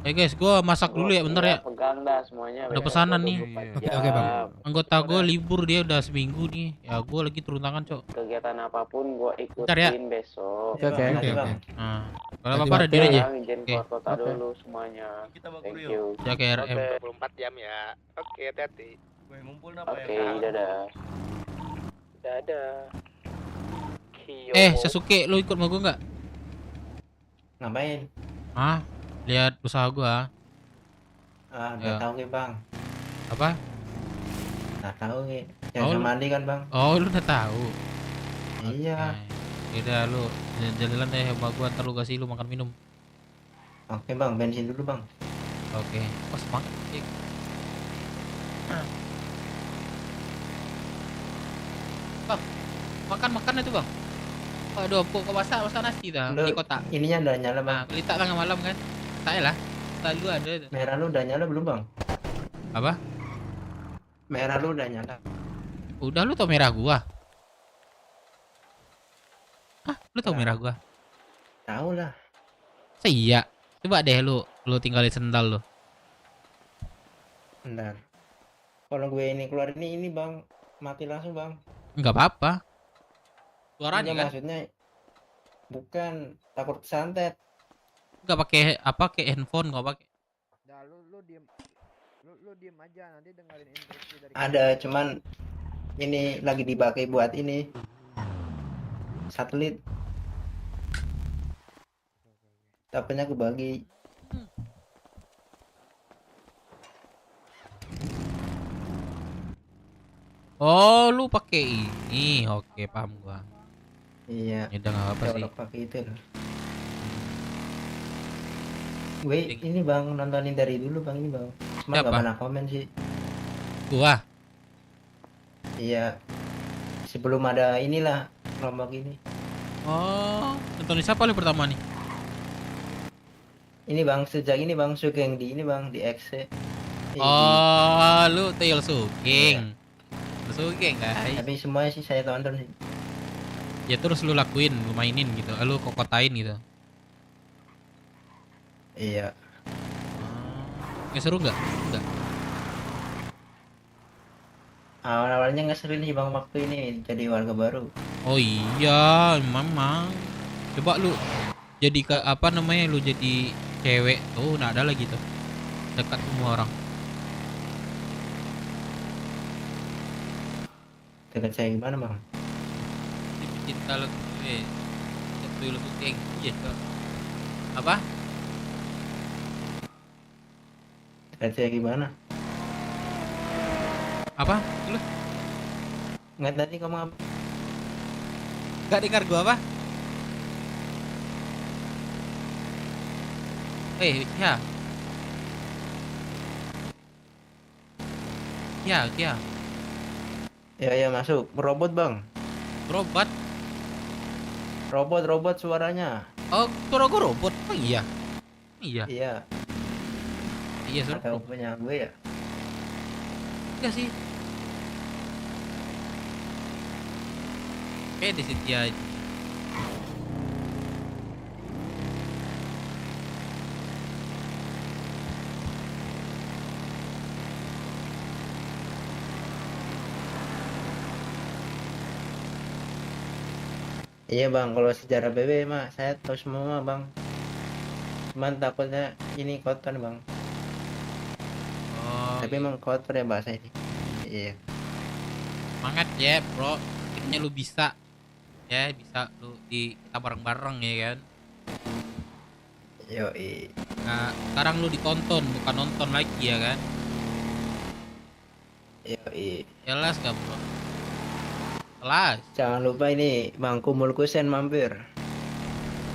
Guys, gua masak dulu ya, bentar ya. Pegang dah semuanya. Ada pesanan nih. Oke, Bang. Anggota gua libur, dia udah seminggu nih. Ya gua lagi turun tangan, Cok. Kegiatan apapun gua Bentar ya. ikutin besok. Oke. Nah, kalau apa-apa ada dia aja. Izin Oke. keluar kota dulu semuanya. Thank you. Jaga RM. 24 jam ya. Oke, hati-hati. Oke, dadah. Dadah. Kyo. Sasuke, lu ikut sama gua nggak? Ngapain? Ah, lihat usaha gua. Udah Ya. tahu ke bang. Apa? Nggak tahu ke. Oh, Jangan lu- mandi kan bang? Oh, lu udah tahu. Iya. Udah lu jalan-jalan deh sama gua, ntar lu kasih lu makan minum. Oke bang, bensin dulu bang. Oke. Oh, semangat. Bang, makan itu bang. Aduh, kok masak nasi dah Lu, di kota. ininya udah nyala bang. Nah, kelita tengah malam kan. Saya lah. Selalu ada itu. Merah lu udah nyala belum bang? Apa? Merah lu udah nyala. Udah, lu tau merah gua? Lu tau merah gua? Tahu lah. Iya. Coba deh lu tinggalin sendal lu. Bentar. Kalau gue ini keluar ini bang, mati langsung bang. Enggak apa-apa. Suaranya Iya, kan maksudnya bukan takut santet. enggak pakai handphone, enggak pakai. Dah lu diem aja nanti dengerin instruksi dari Ada cuman ini lagi dipakai buat ini satelit. Tapenya kebagi. Oh, lu pakai ini. Oke, paham gua. Iya. Ya udah enggak apa sih. Kalau pakai itu. Gue ini bang nontonin dari dulu bang ini bang. Cuma Siapa? gak pernah komen sih. Gua. Iya. Sebelum ada inilah kelompok ini. Oh, nontonin siapa lu pertama nih? Ini bang sejak ini bang Sugeng di ini bang di X. Oh, lu Tail Sugeng. Lu Sugeng, guys. Tapi semuanya sih saya tonton sih. Ya terus lu lakuin, lu mainin gitu. Lu kokotain gitu. Iya. Nggak seru nggak? Enggak. Awal-awalnya nggak seru nih bang waktu ini jadi warga baru. Oh iya, memang. Coba lu jadi apa namanya, lu jadi cewek tuh, nah ada lagi tuh. Dekat semua orang. Dekat saya gimana bang? Cinta lu lu Sugeng. Iya. Apa? Dekat saya gimana? Apa? Lu Nggak tadi kamu apa? nggak dengar gua apa? Ya. Ya. Ya masuk. Robot bang. Robot. Robot suaranya. Oh, suara gua robot. Oh iya. Iya. Iya. Iya suruh. Atau punya gue ya? Enggak sih. Kayak di situ aja. Iya bang, kalau sejarah BB mah saya tahu semua bang. Cuman takutnya ini kotor bang. Oh. Tapi emang kotor ya bahasa ini. Iya. Semangat ya bro, akhirnya lu bisa. Ya bisa lu kita bareng-bareng ya kan. Yoi. Nah sekarang lu ditonton bukan nonton lagi ya kan. Yoi. Jelas gak bro? Jelas. Jangan lupa ini Bang Kumul Kusen mampir.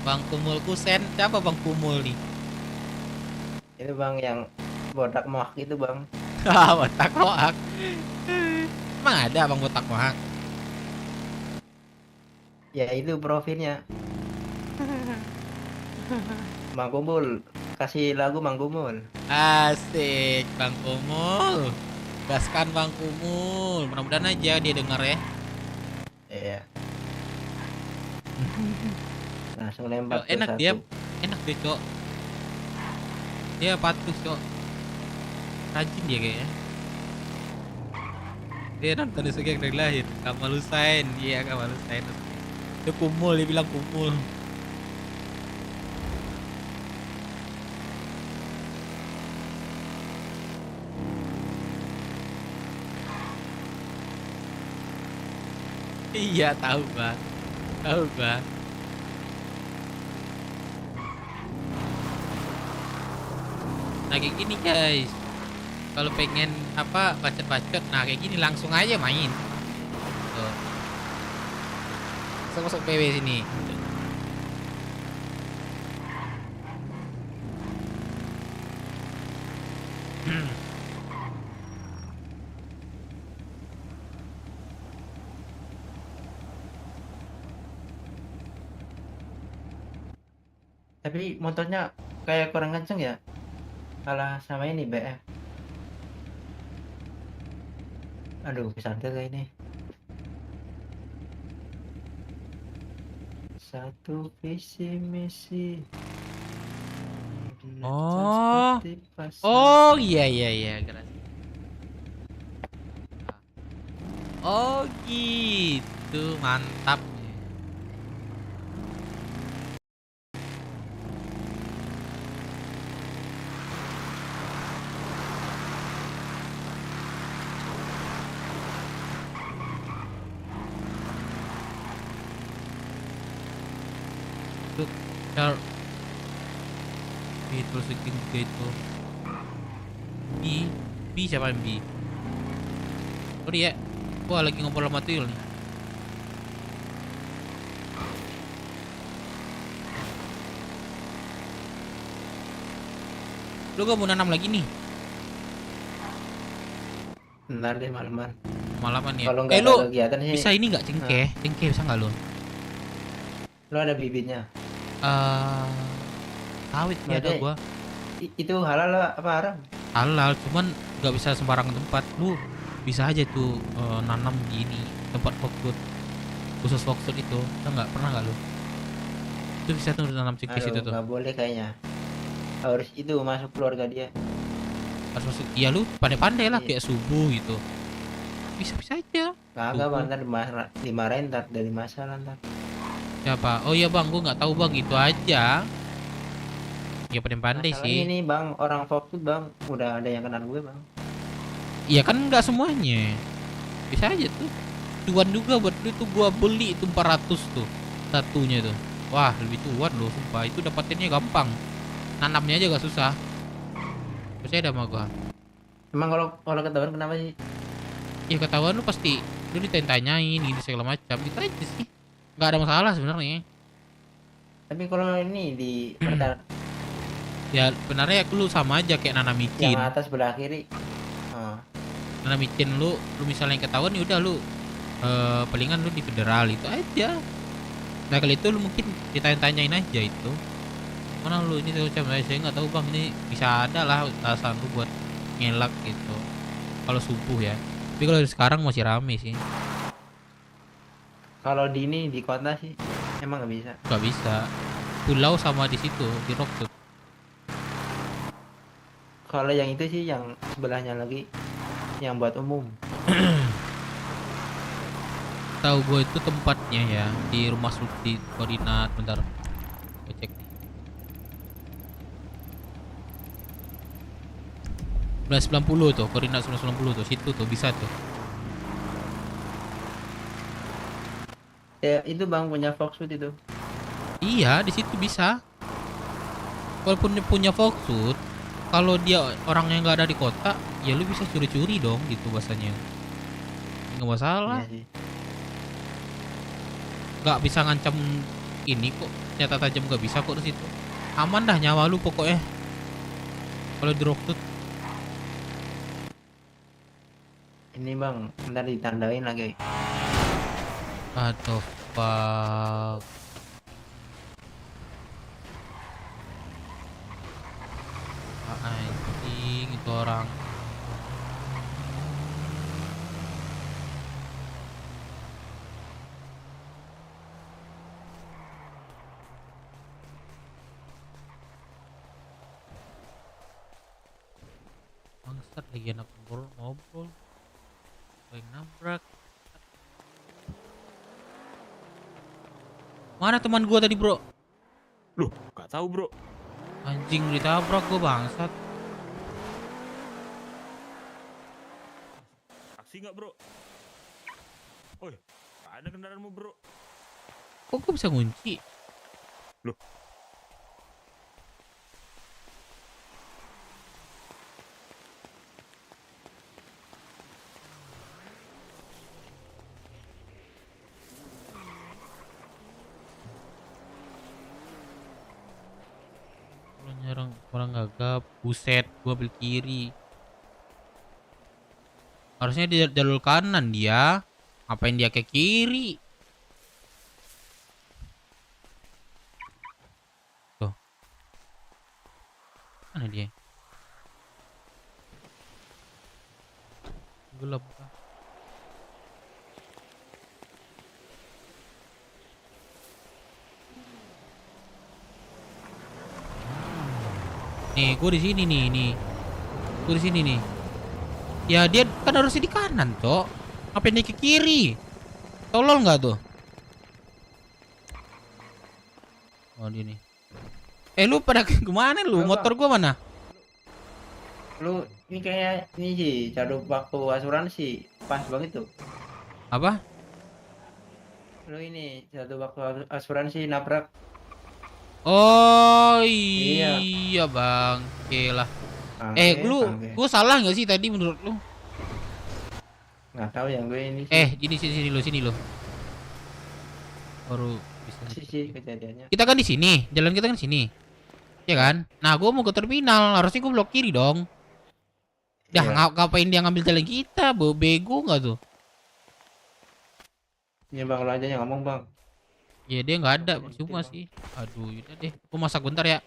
Bang Kumul Kusen, siapa Bang Kumul nih? Itu bang yang botak mohak itu bang. Botak mohak. Emang ada bang botak mohak? Ya itu profilnya. Bang Kumul, kasih lagu Bang Kumul. Asik Bang Kumul. Gaskan Bang Kumul. Mudah-mudahan aja dia dengar ya. Iya. Langsung lempar. Enak dia, enak dia cok. Dia patuh cok. Rajin dia kayaknya. Dia nonton Isugi dari lahir. Kamal Husain, iya Kamal Husain. Dia Kumul, dia bilang Kumul. Iya tahu bang, tahu bang. Nah kayak gini guys, kalau pengen apa bacot-bacot, nah kayak gini langsung aja main. Tuh. Langsung masuk PW sini. Tapi motornya kayak kurang kenceng ya, kalah sama ini BF. Aduh, kesantet kayak ini. Satu visi misi. Oh, oh iya iya iya. Oh gitu, mantap. Itu sekin juga itu. B siapa yang B? Oh dia, gua lagi ngobrol sama Tuyul nih. Lu gak mau nanam lagi nih? Ntar deh malaman. Malaman ya. Kalau nggak Lu ada kegiatan sih. bisa ini nggak cengkeh? Cengkeh bisa nggak lu? Lu ada bibitnya? Sawit Nggak ada ada. gua. Itu halal apa haram? Halal, cuman nggak bisa sembarangan tempat. Lu bisa aja tuh nanam gini tempat fokus khusus fokus itu. Nggak pernah nggak lu? Itu bisa tuh nanam cengkeh situ tuh. Nggak boleh kayaknya. Harus itu masuk keluarga dia. Harus masuk. Iya lu pandai-pandai lah kayak subuh gitu. Bisa aja. Kagak bang, ntar dimarahin ntar dari masalah ntar. Siapa? Oh iya bang, gua nggak tahu bang, itu aja. Ya pandai-pandai Masalahnya sih. ini bang, orang fokus bang, udah ada yang kenal gue bang. Iya kan nggak semuanya. Bisa aja tuh. Cuan juga buat lu tuh, gua beli itu 400 tuh satunya tuh. Wah lebih cuan loh, sumpah. Itu dapatinnya gampang. Nanamnya aja gak susah. Percaya dah sama gua. Emang kalau ketahuan kenapa sih? Ya ketahuan lu pasti lu ditanyain gitu segala macam. Itu aja sih. Nggak ada masalah sebenarnya. Tapi kalau ini di Ya sebenarnya lu sama aja kayak nanam micin. yang atas sebelah kiri. Nanam micin lu misalnya ketahuan ya udah lu palingan lu di federal itu aja. Nah kali itu lu mungkin ditanya-tanyain aja itu. Mana lu ini tuh saya nggak tahu bang, ini bisa ada lah alasan lu buat ngelak gitu. Kalau subuh ya. Tapi kalau sekarang masih rame sih. Kalau di ini di kota sih emang nggak bisa. Nggak bisa. Pulau sama di situ di Rockwood. Kalau yang itu sih yang sebelahnya lagi yang buat umum. Tahu gue itu tempatnya ya di rumah Sulti koordinat bentar. Gue cek nih. 1990 tuh, koordinat 1990 tuh, situ tuh bisa tuh. Ya itu bang punya Foxwood itu. Iya, di situ bisa. Walaupun dia punya Foxwood, kalau dia orang yang nggak ada di kota, ya lu bisa curi-curi dong gitu bahasanya. Nggak masalah. Iya sih. Nggak bisa ngancam ini kok, senjata tajam nggak bisa kok di situ. Aman dah nyawa lu pokoknya. Kalau di Rockwood. Ini bang, ntar ditandain lagi. Aduh, fuck. Anjing itu orang. Bangsat lagi anak ngobrol. Yang nabrak. Mana teman gua tadi, bro? Loh, gak tahu bro. Anjing ditabrak gua bangsat. Taksi nggak bro? Oi, ada kendaraanmu bro? Kok gua bisa ngunci? Loh. Nyerang orang gagap, buset, gua ambil kiri. Harusnya di jalur kanan dia. Ngapain dia ke kiri? Tuh. Mana dia? Gelap. Nih, gue di sini nih. Gue di sini nih. Ya dia kan harusnya di kanan, Cok. Ngapain dia ke kiri? Tolol nggak tuh? Oh, dia nih. Lu pada kemana lu? Motor gua mana? Lu ini kayak ini sih jadwal waktu asuransi pas banget tuh. Apa? Lu ini jadwal waktu asuransi nabrak. Oh iya bang, oke lah. Gue salah nggak sih tadi menurut lu? Nggak tahu ya gue ini. Sih. Sini lo. Baru bisa. Sih kejadiannya. Kita kan di sini, jalan kita kan di sini, ya kan? Nah, gue mau ke terminal, harusnya gue blok kiri dong. Dah ngapain dia ngambil jalan kita? Bego nggak tuh? Ya bang, lo aja yang ngomong bang. Ya dia nggak ada, percuma sih. Aduh, yaudah deh. Aku masak bentar ya.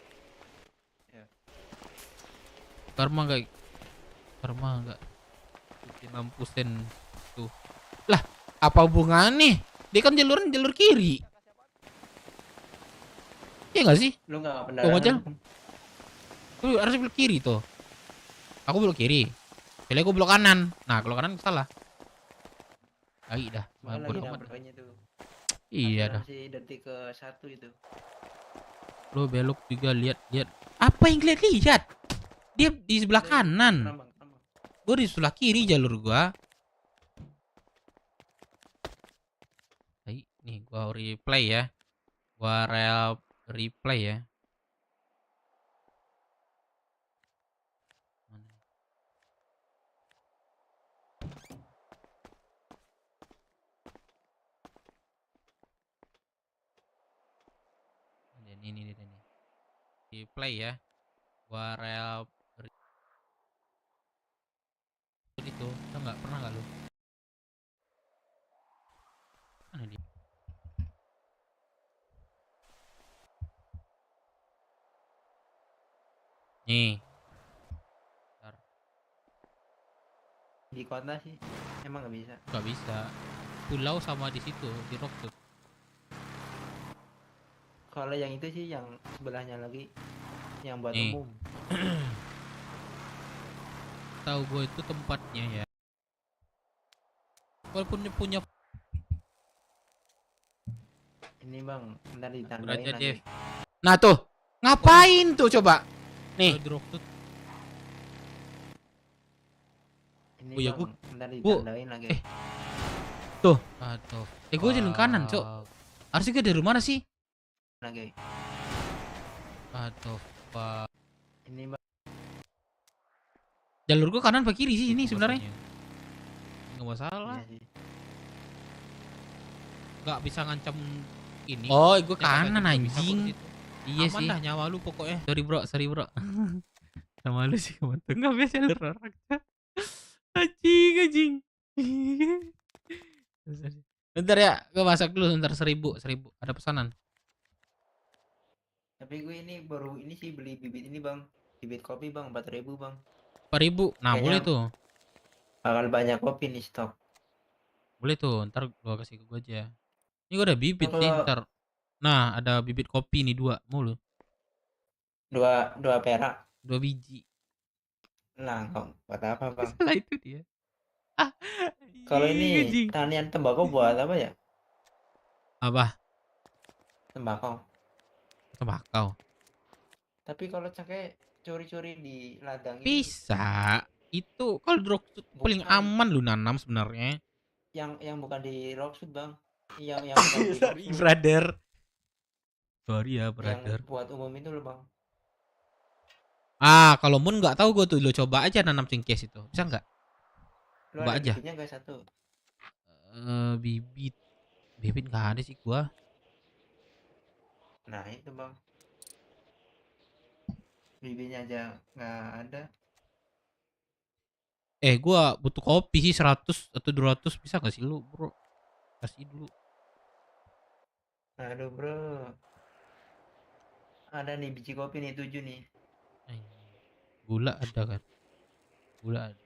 Karma nggak. Bikin lampusen tuh. Lah, apa hubungannya? Dia kan jalur kiri. Iya nggak sih? Lu nggak pendaran. Lu harus belok kiri tuh. Aku belok kiri. Pilih aku belok kanan. Nah, kalau kanan salah. Dah. Iya dah. Masih detik ke 1 itu. Lo belok juga lihat. Apa yang lihat? Dia di sebelah kanan. Gue di sebelah kiri jalur gua. Nih gua replay ya. Gua replay ya. Ini di play ya. Gua itu nggak pernah lu? Mana dia? Nih. Di kota sih emang nggak bisa. Nggak bisa. Pulau sama di situ di Rockwood. Kalau yang itu sih yang sebelahnya lagi yang buat Nih. umum. Tahu gue itu tempatnya ya. Walaupun dia punya Ini bang, bentar ditandain Raja lagi. Dev. Nah tuh, ngapain tuh coba? Nih. Di Rockwood. Ini Oh ya, bang, bentar gua ditandain lagi. Tuh. Aduh. Gue jalan kanan, Cok. Harusnya gue dari mana sih? Lagi. Aduh, Pak. Ini bang. Jalur gue kanan apa kiri sih ini sebenarnya? Enggak masalah. Iya sih. Nggak bisa ngancam ini. Oh, gue Ya, kanan nggak bisa kok anjing. situ. Iya Aman sih. dah nyawa lu pokoknya. Sorry bro. Sama lu sih kamu tuh nggak biasa jalur orang. Anjing. Bentar ya, gue masak dulu bentar 1000. Ada pesanan. Tapi gue ini baru ini sih beli bibit ini bang, bibit kopi bang, 4.000 bang. 4.000. Nah, Kayaknya boleh tuh. Bakal banyak kopi nih stok. Boleh tuh, ntar gua kasih ke gua aja. Ini gua ada bibit Kalau- nih ntar. Nah, ada bibit kopi nih 2. Mau lu? Dua perak. 2 biji. Nah, buat apa bang? Salah itu dia. Kalau ini Anjing. tanian tembakau buat apa ya? Apa? Tembakau. Tembakau. Tapi kalau cengkeh curi-curi di ladang ini Bisa. Itu kalau drop paling aman lu nanam sebenarnya. yang bukan di Rockwood bang, yang bukan di Sorry, Rockwood, brother. Sorry ya, yang brother. buat umum itu loh bang. Ah, kalau Moon nggak tahu gua tuh, lo coba aja nanam cengkes itu. Bisa nggak? Lu Coba ada aja. bibitnya nggak satu? Bibit nggak ada sih gua. Nah itu bang, bibitnya aja nggak ada. Gua butuh kopi sih 100 atau 200 bisa nggak sih lu, bro? Kasih dulu. Aduh bro, ada nih biji kopi nih 7 nih. Gula ada kan? Gula ada.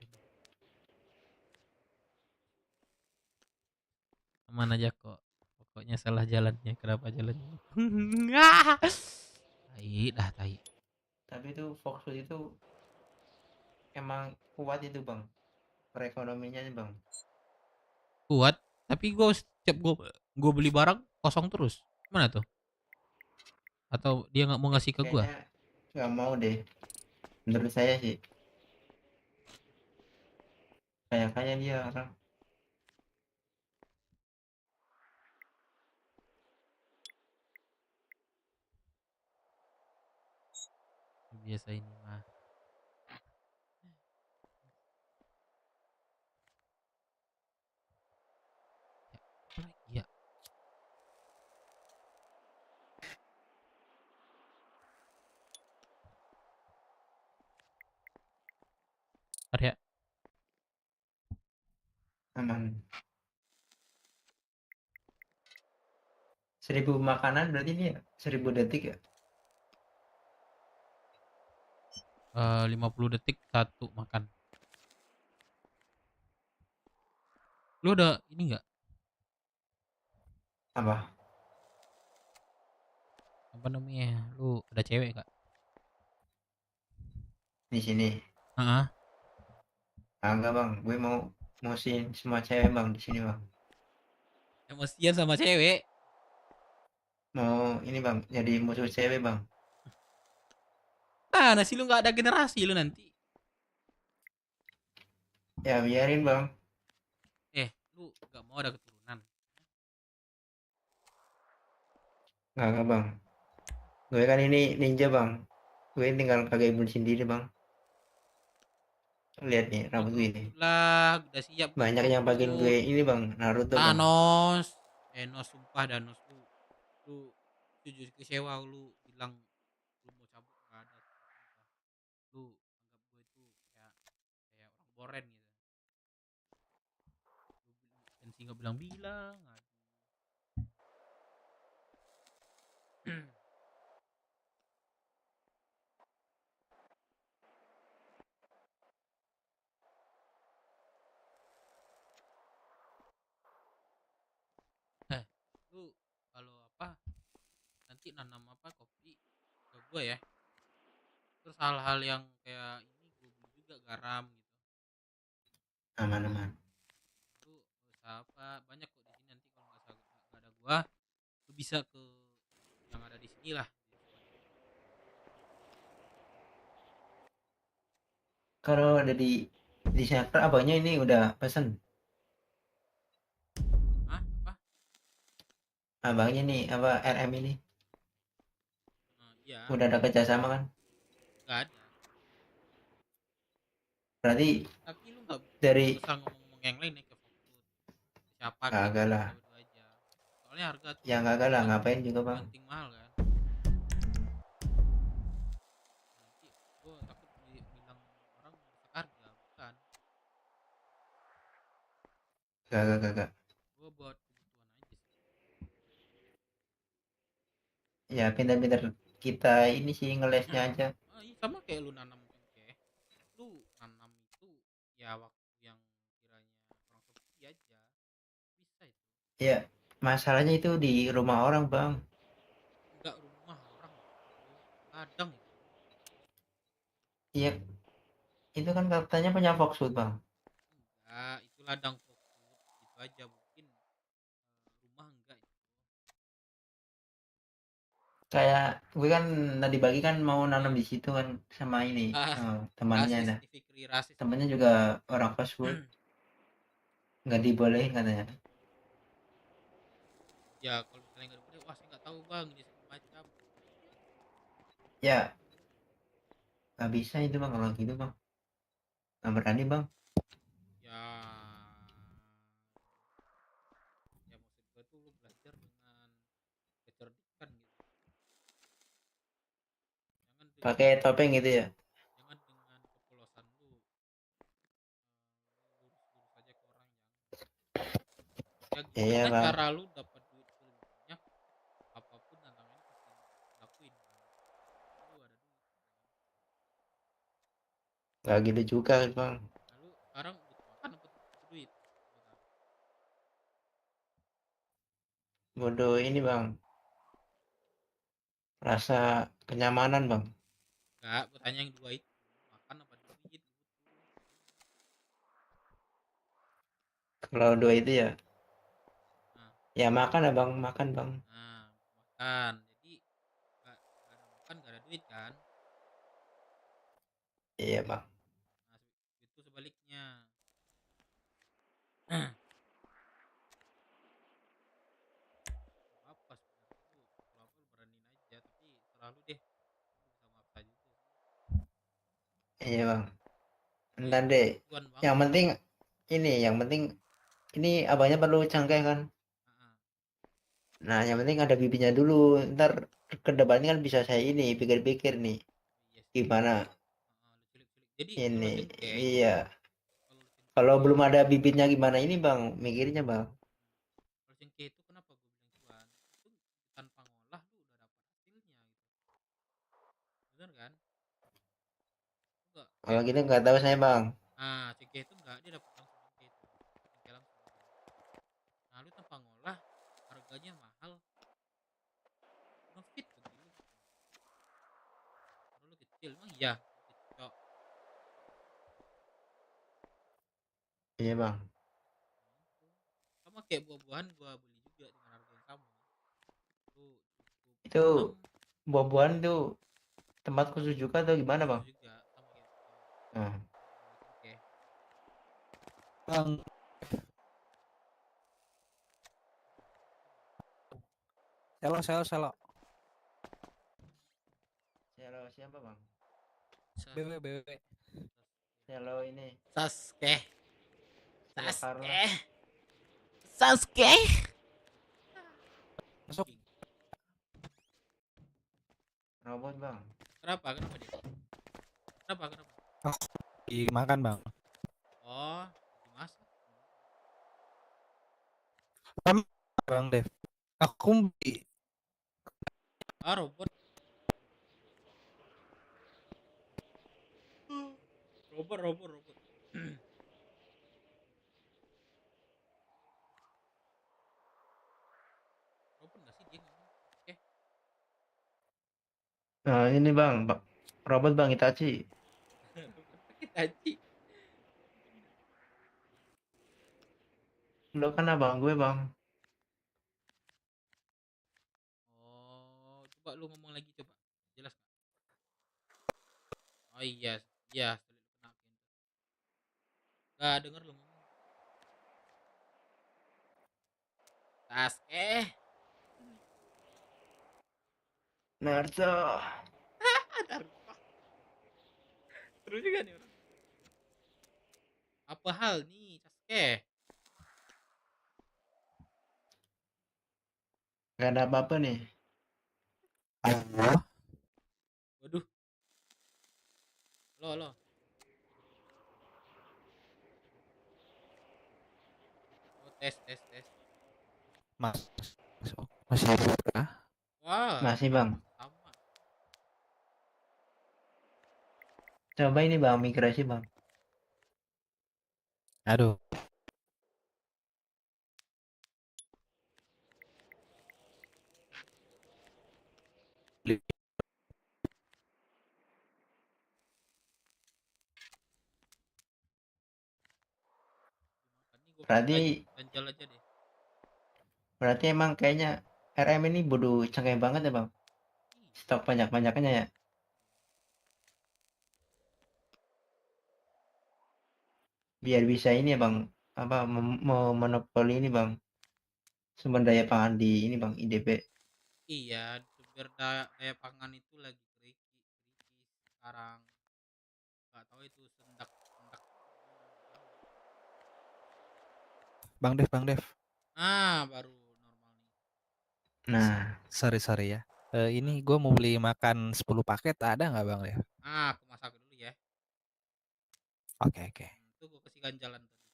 Aman aja kok. Pokoknya salah jalannya. Kenapa jalannya? Tai. Tapi itu Foxwood itu emang kuat itu bang, perekonominya nih bang. Kuat, tapi setiap gua beli barang kosong terus. Mana tuh? Atau dia nggak mau ngasih ke gua? Kayaknya nggak mau deh, menurut saya sih. Kayak dia orang. Biasa ini mah. Ya. Bentar ya. Aman. 1000 makanan berarti ini ya 1000 detik ya? 50 detik 1 makan. Lu udah ini nggak? Apa? Apa namanya? Lu ada cewek nggak? Di sini? Heeh. Enggak bang, gue mau musuhin semua cewek bang di sini bang. Emosian sama cewek. Mau ini bang, jadi musuh cewek bang. Ah, nasi lu nggak ada generasi lu nanti. Ya biarin bang. Lu nggak mau ada keturunan. Enggak bang. Gue kan ini ninja bang. Gue tinggal kagak imun sendiri bang. Lihat nih rambut gue ini. Lah, udah siap. Banyak yang panggil gue ini bang, Naruto bang. Thanos. Sumpah Thanos lu jujur kecewa lu bilang lu mau cabut nggak ada. Lu anggap gue itu kayak orang boren gitu. Lu nggak bilang-bilang. gua ya. Terus hal-hal yang kayak ini gua beli juga garam gitu. Aman. Lu usaha apa banyak kok di sini, nanti kalau nggak ada gua lu bisa ke yang ada di sini lah. Kalau ada di server abangnya ini udah pesen. Hah? Apa? Abangnya nih apa RM ini Iya. udah ada kerjasama kan? Nggak ada. Berarti Tapi lu nggak dari usah ngomong yang lain ya ke fokus siapa kagak lah. gitu aja. Soalnya harga tuh Ya kagak lah, ngapain juga bang. penting mahal kan. Nanti gua takut bilang orang rusak harga, bukan. Kagak. Gua buat kebutuhan aja sih. Ya pintar-pintar kita ini sih ngelesnya aja. Iya sama kayak lu nanam cengkeh. Lu nanam itu ya waktu yang kiranya orang sepi aja. Bisa itu. Ya masalahnya itu di rumah orang bang. Enggak rumah orang. Ladang itu. Iya itu kan katanya punya Foxwood bang. Enggak, itu ladang fokus gitu aja mungkin rumah enggak itu. Kayak gue kan tadi pagi kan mau nanam di situ kan sama ini temannya Rasis, dah. Fikri rasis. Temannya juga orang Foxwood. Nggak dibolehin katanya. Ya kalau misalnya nggak boleh, wah saya nggak tahu bang ini segala macam. Ya nggak bisa itu bang kalau gitu bang. Nggak berani bang. Ya maksud gue tuh lu belajar dengan kecerdikan gitu. Pakai topeng gitu ya. Jangan dengan kepolosan lu lurus aja ke orang yang ya Iya, gimana Bang. cara lu dapat duit lebih banyak, apapun tantangannya pasti lakuin kan. Lu ada duit. Gak gitu juga bang. Lalu sekarang butuh makan apa butuh duit? Bodoh ini bang. Rasa kenyamanan bang. Enggak, gue tanya yang dua itu makan apa duit? Kalau dua itu ya. Ya makan lah bang, makan bang. Nah, makan. Jadi nggak ada makan nggak ada duit kan? Iya bang. Nah, itu sebaliknya. Apa sebenarnya lu kalau apa lu beraniin aja, tapi terlalu deh. Lu bisa maksa juga. Iya bang. Entar deh. Yang penting ini abangnya perlu cangkeh kan. Nah yang penting ada bibitnya dulu. Ntar ke depannya kan bisa saya ini pikir-pikir nih. Gimana? Jadi Ini iya. Kalau belum ada bibitnya gimana ini bang? Mikirnya bang. Kalau cengkeh itu kenapa gue bilang cuan? Itu tanpa ngolah lu udah dapat hasilnya gitu. Bener kan? Enggak. Kalau gitu nggak tahu saya bang. Nah, cengkeh itu enggak, dia dapat langsung cengkeh itu. Cengkeh langsung. Nah, lu tanpa ngolah harganya mahal. Ngefit bagi lu. Kalau lu kecil emang iya, kecil. Iya bang. Sama kayak buah-buahan gua beli juga dengan harga yang sama. Itu buah-buahan tuh tempat khusus juga atau gimana bang? Juga sama kayak Nah. Oke. Bang. Selo. Selo siapa bang? BW. Selo ini. Sasuke. Masuk. Robot bang. Kenapa dia? Kenapa? Makan bang. Oh, dimasak. Bang Dev. Aku beli. Robot. Robot. Robot nggak sih dia ngomong? Nah, ini bang, robot bang Itachi. Itachi. Lo kan abang gue bang. Oh, coba lu ngomong lagi coba. Jelas Kak? Oh iya, iya. Gak denger lu ngomong. Sasuke. Naruto. Naruto. Seru juga nih orang. Apa hal nih Sasuke? Gak ada apa-apa nih. Waduh. Lo. Oh, tes. Mas, masih ada kah? Wah. Masih bang. Sama. Coba ini bang, migrasi bang. Aduh. Ganjal aja deh. Berarti emang kayaknya RM ini bodoh cengeng banget ya bang. Stok banyak-banyaknya ya. Biar bisa ini ya bang, apa monopoli ini bang, sumber daya pangan di ini bang, IDP. Iya, sumber daya pangan itu lagi krisis sekarang. Gak tahu itu sendak. Bang Dev. Ah, baru normal nih. Nah, sorry ya. Ini gue mau beli makan 10 paket, ada nggak Bang Dev? Aku masak dulu ya. Oke. Itu gue kasih ganjalan tadi.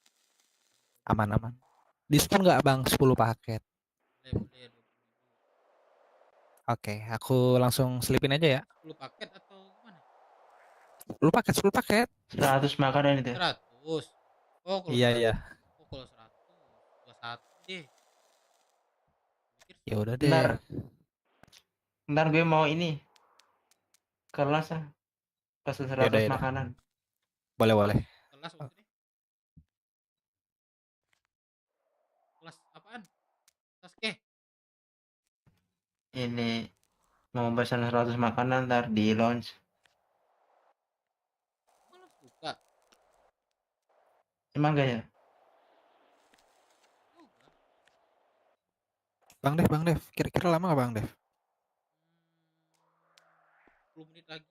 Aman. Diskon nggak Bang 10 paket? Boleh. Oke, aku langsung selipin aja ya. 10 paket atau gimana? 10 paket. 100 makanan itu. 100. Oh, kalau Iya. Oh, kalau 100. 21 deh. Ya udah deh. Ntar gue mau ini. Kelas ah. Pesen 100 Yaudah. makanan. Boleh. Kelas maksudnya? Kelas apaan? Sasuke. Ini mau pesan 100 makanan ntar di launch. Malah suka. Emang gak ya? Bang Dev, kira-kira lama nggak Bang Dev? 10 menit lagi.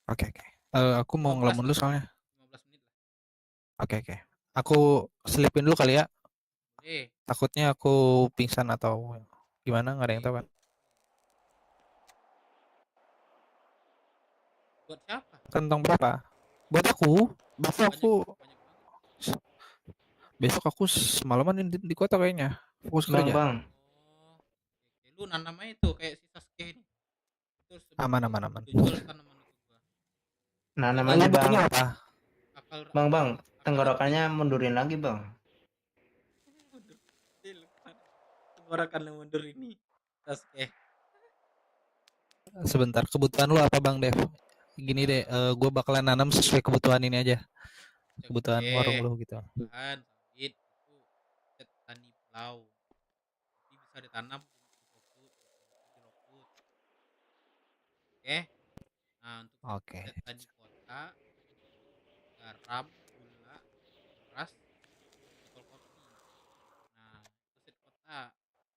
Oke. Aku mau ngelamun dulu soalnya. 15 menit lah. Oke. Aku selipin dulu kali ya. Boleh. Takutnya aku pingsan atau gimana, nggak ada yang tahu kan. Buat siapa? Kentang berapa? Buat aku. Besok aku semalaman di kota kayaknya. Fokus kerja. Bang. Lu nanam aja tuh kayak si Sasuke ini. Aman. Nanam aja bang. Apa? Bang, tenggorokannya mundurin lagi bang. Tenggorokan mundur ini. Sasuke. Sebentar, kebutuhan lu apa Bang Dev? Gini deh, gue bakalan nanam sesuai kebutuhan ini aja. Kebutuhan warung lu gitu. Kan, sawit itu tani pulau. Jadi bisa ditanam di Rockwood. Oke. Nah, untuk tani kota, garam, gula, beras, botol kopi. Nah, itu set kota.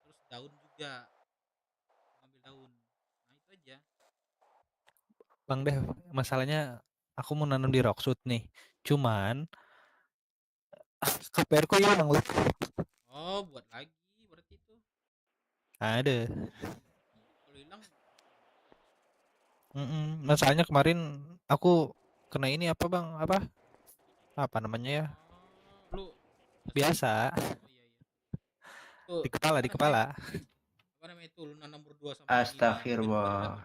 Terus daun juga. Ngambil daun. Nah, itu aja. Bang Dev, masalahnya aku mau nanam di Rockwood nih. Cuman KPR ku hilang loh. Oh, buat lagi berarti itu. Ada. Kalau hilang. Masalahnya kemarin aku kena ini apa Bang? Apa namanya ya? Lu biasa. Di kepala. Apa namanya itu? Lu nanam berdua sama Astagfirullah.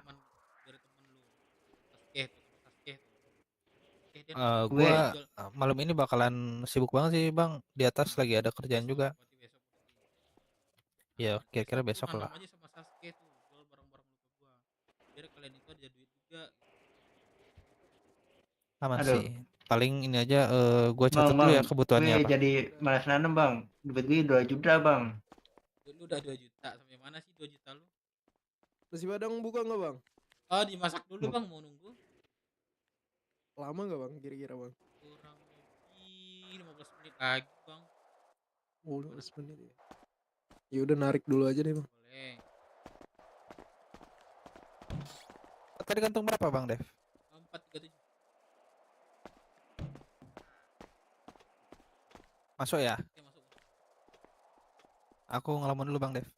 Gua malam ini bakalan sibuk banget sih Bang. Di atas lagi ada kerjaan juga. Ya kira-kira besok lah. Aman Aduh. sih. Paling ini aja gue Bang, catat dulu bang, ya kebutuhannya gue apa. jadi malas nanam bang. Duit gue 2 juta bang. Lu udah 2 juta. Sampai mana sih 2 juta lu? Nasi Padang buka nggak bang? Oh, dimasak dulu bang, mau nunggu. Lama nggak bang kira-kira bang? Kurang lebih 15 menit lagi bang. Oh 15 menit ya. Ya udah narik dulu aja deh bang. Boleh. Tadi kantong berapa Bang Dev? 437. Masuk ya? Oke, masuk. Aku ngelamun dulu Bang Dev.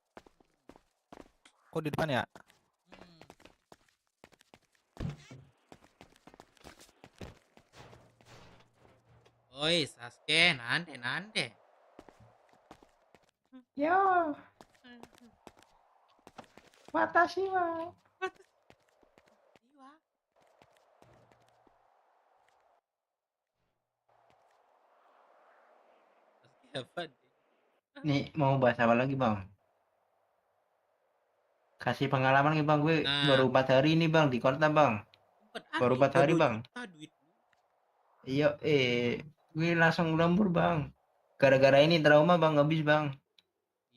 Kok di depan ya? Oi, Sasuke, nande. Yo. Watashi wa. Apa? Nih mau bahas apa lagi bang? Kasih pengalaman nih bang, gue baru 4 hari nih bang di kota bang. Baru 4 hari bang. Iya, gue langsung lembur bang. Gara-gara ini trauma bang, habis bang.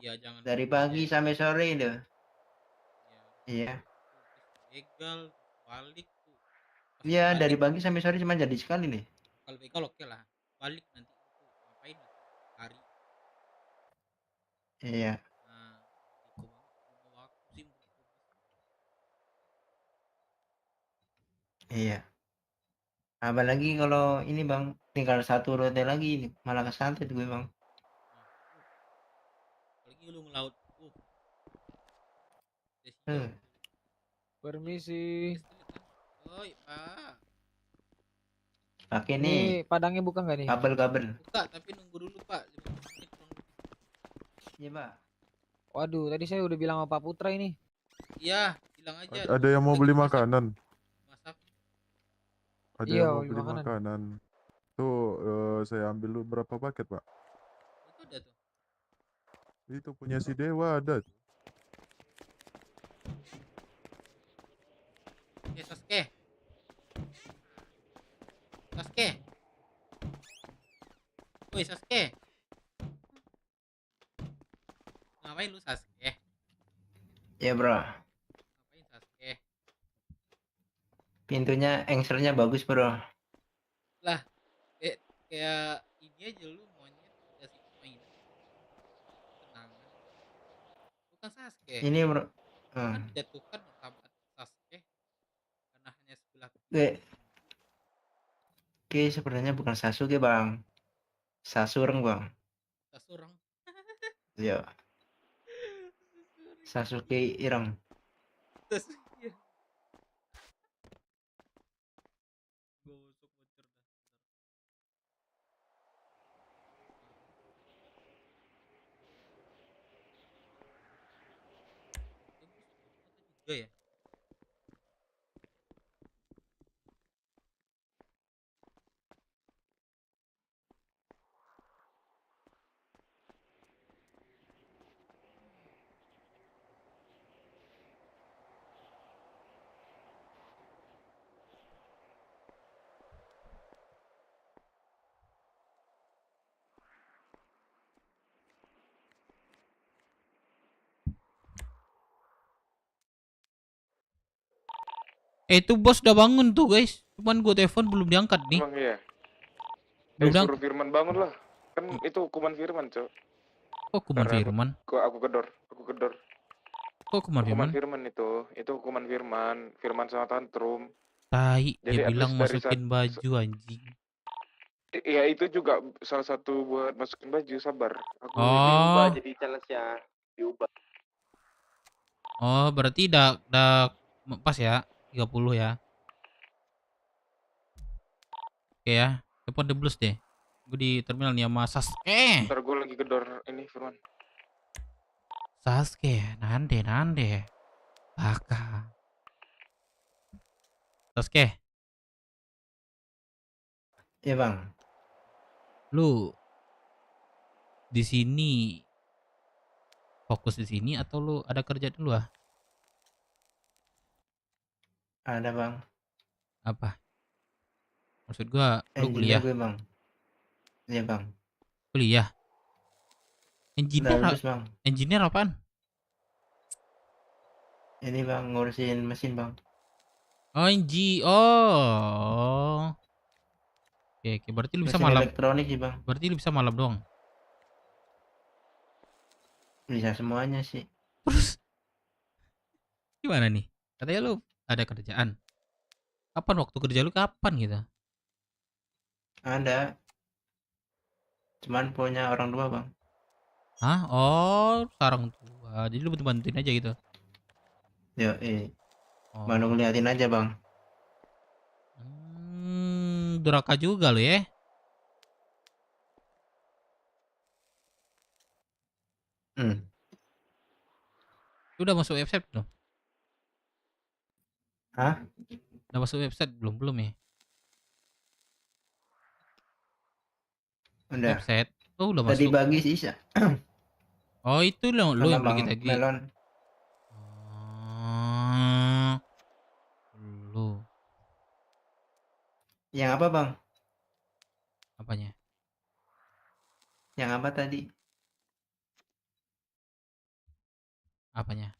Iya, jangan. Dari pagi sampai sore itu. Iya. Begal, balik tuh. Iya, dari pagi sampai sore cuma jadi sekali nih. Kalau begal oke lah. Balik nanti itu ngapain itu? Hari. Iya. Nah, itu bang. Waktu sih. Iya. Apalagi kalau ini bang, tinggal 1 rute lagi, malah kesantet gue bang. Apalagi lu ngelaut. Permisi. Oi, Pak. Pakai Ini nih. Padangnya buka nggak nih? Kabel-kabel. Buka, tapi nunggu dulu, Pak. 15 menit kurang lebih. Iya, Pak. Waduh, tadi saya udah bilang sama Pak Putra ini. Iya, bilang aja. Ada yang mau beli makanan? Masak. Ada Iya, yang mau beli beli makanan. makanan? Tuh, saya ambil dulu berapa paket, Pak? Itu ada tuh. Itu punya si Dewa ada. Oke, Sasuke. Sasuke. Woi, Sasuke. Ngapain lu, Sasuke? Iya, bro. Ngapain, Sasuke? Pintunya, engselnya bagus, bro. Lah, kayak ini aja lu monyet kasih main. Tenang. Bukan Sasuke. Ini, bro. Kan jatuhkan martabat Sasuke karena hanya sebelah. Oke, sebenarnya bukan Sasuke, bang. Sasureng, bang. Sasureng. Iya. Sasuke ireng. Sasuke. Gua busuk bocor dah. Juga ya. Itu bos udah bangun tuh guys. Cuman gue telepon belum diangkat nih. Emang iya. Belum Suruh Firman bangun lah. Kan itu hukuman Firman, Cok. Kok hukuman Karena Firman? Aku kedor. Kok hukuman Firman? Firman itu hukuman Firman. Firman sama tantrum. Tai, Jadi dia at bilang least dari masukin baju anjing. Ya itu juga salah satu buat masukin baju, sabar. Aku Oh. Jadi challenge-nya diubah. Oh, berarti udah pas ya, 30 ya. Oke ya, telepon The Blues deh. Gue di terminal nih sama Sasuke. Ntar gue lagi kedor ini Firman. Sasuke, nande. Baka. Sasuke, Iya, bang. lu di sini fokus di sini atau lu ada kerja dulu ah? Ada, bang. Apa? Maksud gua lu Engineer kuliah. gue bang. Iya bang. Kuliah. Udah Engineer. lulus bang. Engineer apaan? Ini bang ngurusin mesin bang. Oh, oh. Oke, berarti lu bisa Mesin malam. elektronik sih bang. Berarti lu bisa malam doang. Bisa semuanya sih. Terus gimana nih? Katanya lu ada kerjaan. Kapan waktu kerja lu kapan gitu? Ada. Cuman punya orang tua bang. Hah? Oh, sarang tua. Jadi lu butuh bantuin aja gitu. Yo Baru ngeliatin aja bang. Durhaka juga lu ya. Lu udah masuk website belum? Hah? Udah masuk website belum? Belum ya? Udah. Website? Oh, udah masuk. Tadi pagi sih. Oh, itu lu Sama yang beli bang lagi. Melon. Lu. Yang apa bang? Apanya? Yang apa tadi? Apanya?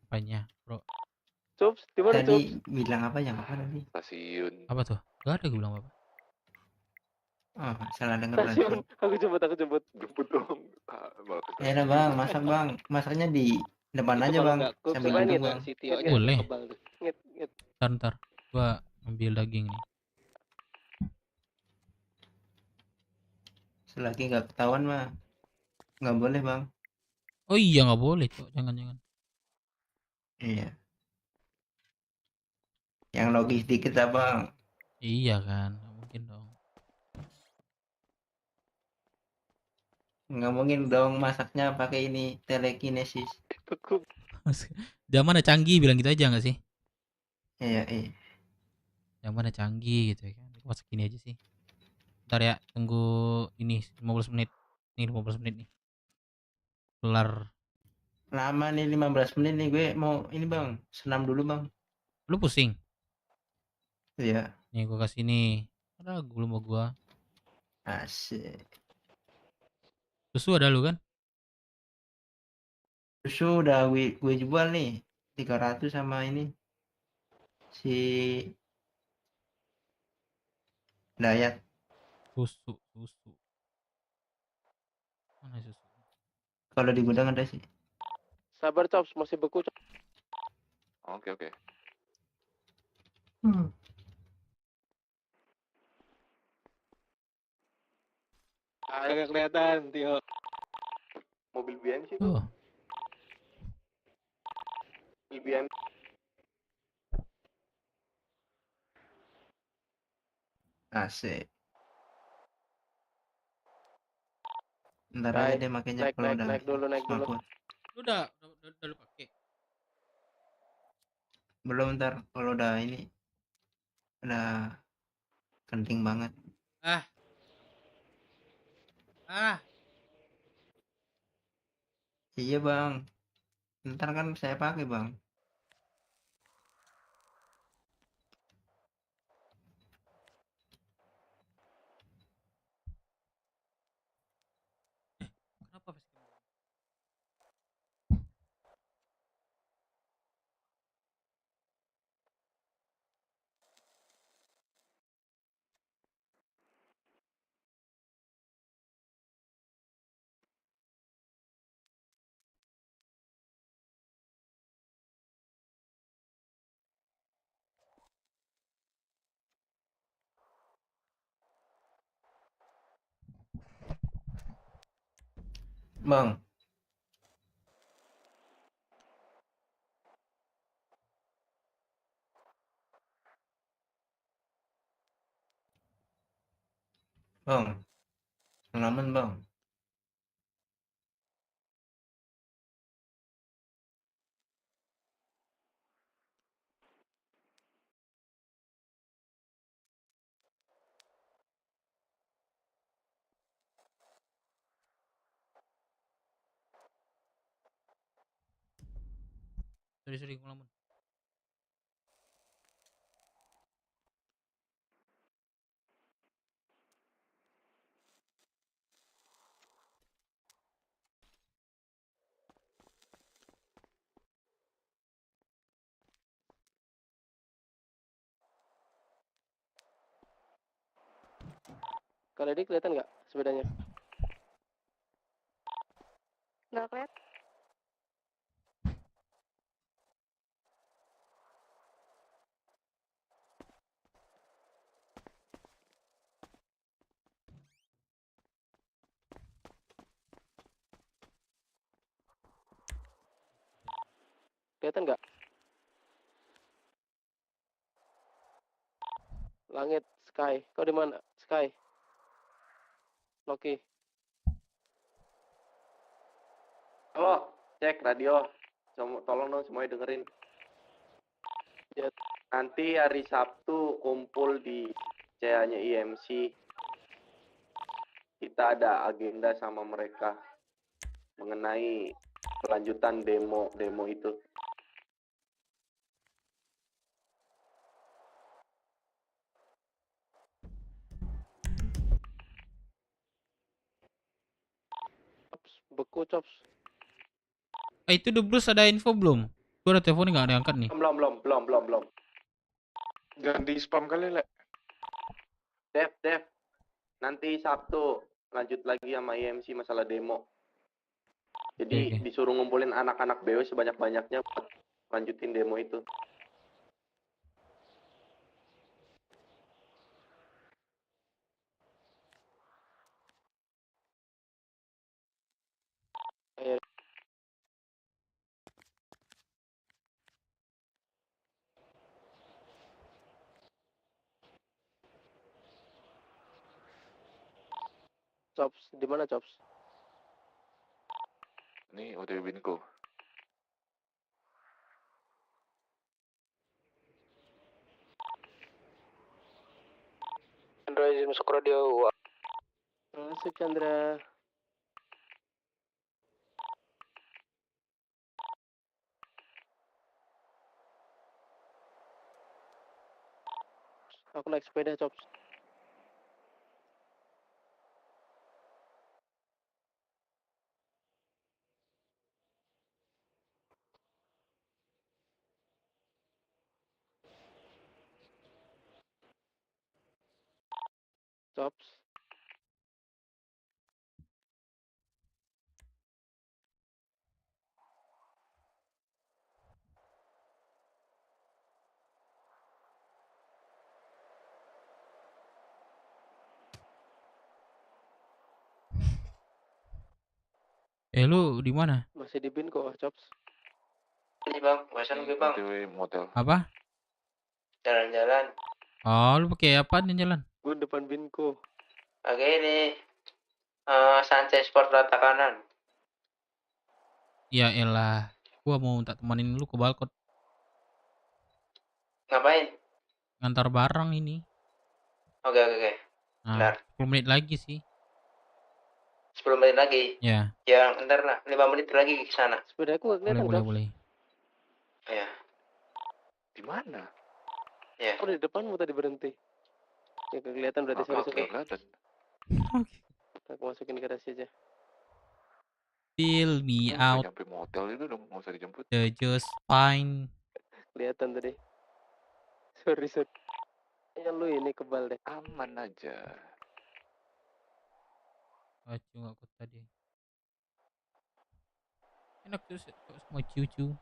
Apanya, bro? Cups, di mana Tadi Cups? bilang apa yang apa tadi? Stasiun. Apa tuh? Gak ada gue bilang apa. Oh, salah dengar berarti. Stasiun. Aku jemput. Jemput dong. Ya udah bang, masak bang. Masaknya di depan Itu aja kalau bang. nggak cook Sambil coba duduk bang. CTO nya Boleh. kebal tuh. Ngit. Ntar. Gua ambil daging nih. Selagi nggak ketahuan mah nggak boleh bang. Oh iya nggak boleh tuh. Jangan. Iya. Yang logis dikit lah bang. Iya kan. Nggak mungkin dong. Nggak mungkin dong masaknya pakai ini telekinesis. Zaman canggih bilang gitu aja nggak sih? Iya. Zaman canggih gitu ya kan. Masak gini aja sih. Ntar ya, tunggu ini 15 menit. Nih 15 menit nih. Kelar. Lama nih 15 menit nih gue mau ini bang. Senam dulu bang. Lu pusing? Iya. Nih gua kasih nih. Ada gula mau gua. Asik. Susu ada lu kan? Susu udah gue jual nih 300 sama ini si Dayat. Susu. Mana susu? Kalau di gudang ada sih. Sabar Cups, masih beku Cups. Oke. Agak kelihatan, Tio. Mobil BM sih. Oh. Mobil BM. Asik. Ntar aja deh makanya kalau udah naik dulu. mampu. Lu udah lu pakai? Belum, ntar kalau udah ini udah penting banget. Iya bang, ntar kan saya pakai bang. Kenapa Bang. Bang. Pengalaman bang. Sorry ngelamun. Kalau dia kelihatan nggak sepedanya? Nggak kelihatan. Kelihatan nggak? Langit, Sky. Kau di mana? Sky. Loki. Halo, cek radio. Tolong dong semuanya dengerin. Nanti hari Sabtu kumpul di CA-nya IMC. Kita ada agenda sama mereka mengenai kelanjutan demo itu. Beku, Cops. Itu The Bruce ada info belum? Gue ada telepon nggak ada angkat nih. Belum. Jangan di spam kali, Le. Dev. Nanti Sabtu lanjut lagi sama IMC masalah demo. Jadi Oke. disuruh ngumpulin anak-anak BW sebanyak-banyaknya buat lanjutin demo itu. Ayo. Chops, di mana Chops? Nih, OTW Binko. Chandra izin masuk radio. Masuk Chandra. Aku naik sepeda, Chops. Chops. Lu di mana? Masih di bin kok, Chops. Ini bang, bosan gue bang. OTW motel. Apa? Jalan-jalan. Oh, lu pakai apa nih jalan? Gue depan binko. Oke ini. Sanchez Sport rata kanan. Ya elah, gua mau minta temenin lu ke balkon. Ngapain? Ngantar barang ini. Oke. Nah, Bentar. 10 menit lagi sih. 10 menit lagi. Ya, Ya, ntar lah. 5 menit lagi ke sana. Sepeda aku nggak kelihatan, Chops. boleh. Ya. Di mana? Ya. Aku di depanmu tadi berhenti. Ya kelihatan berarti sorry. Kelihatan. Aku masukin ke garasi aja. Fill me out. Sampai motel itu dong, nggak usah dijemput. The just fine. Kelihatan tadi. Sorry. Ya lu ini kebal deh. Aman aja. Acu aku tadi. Enak tuh semua cucu.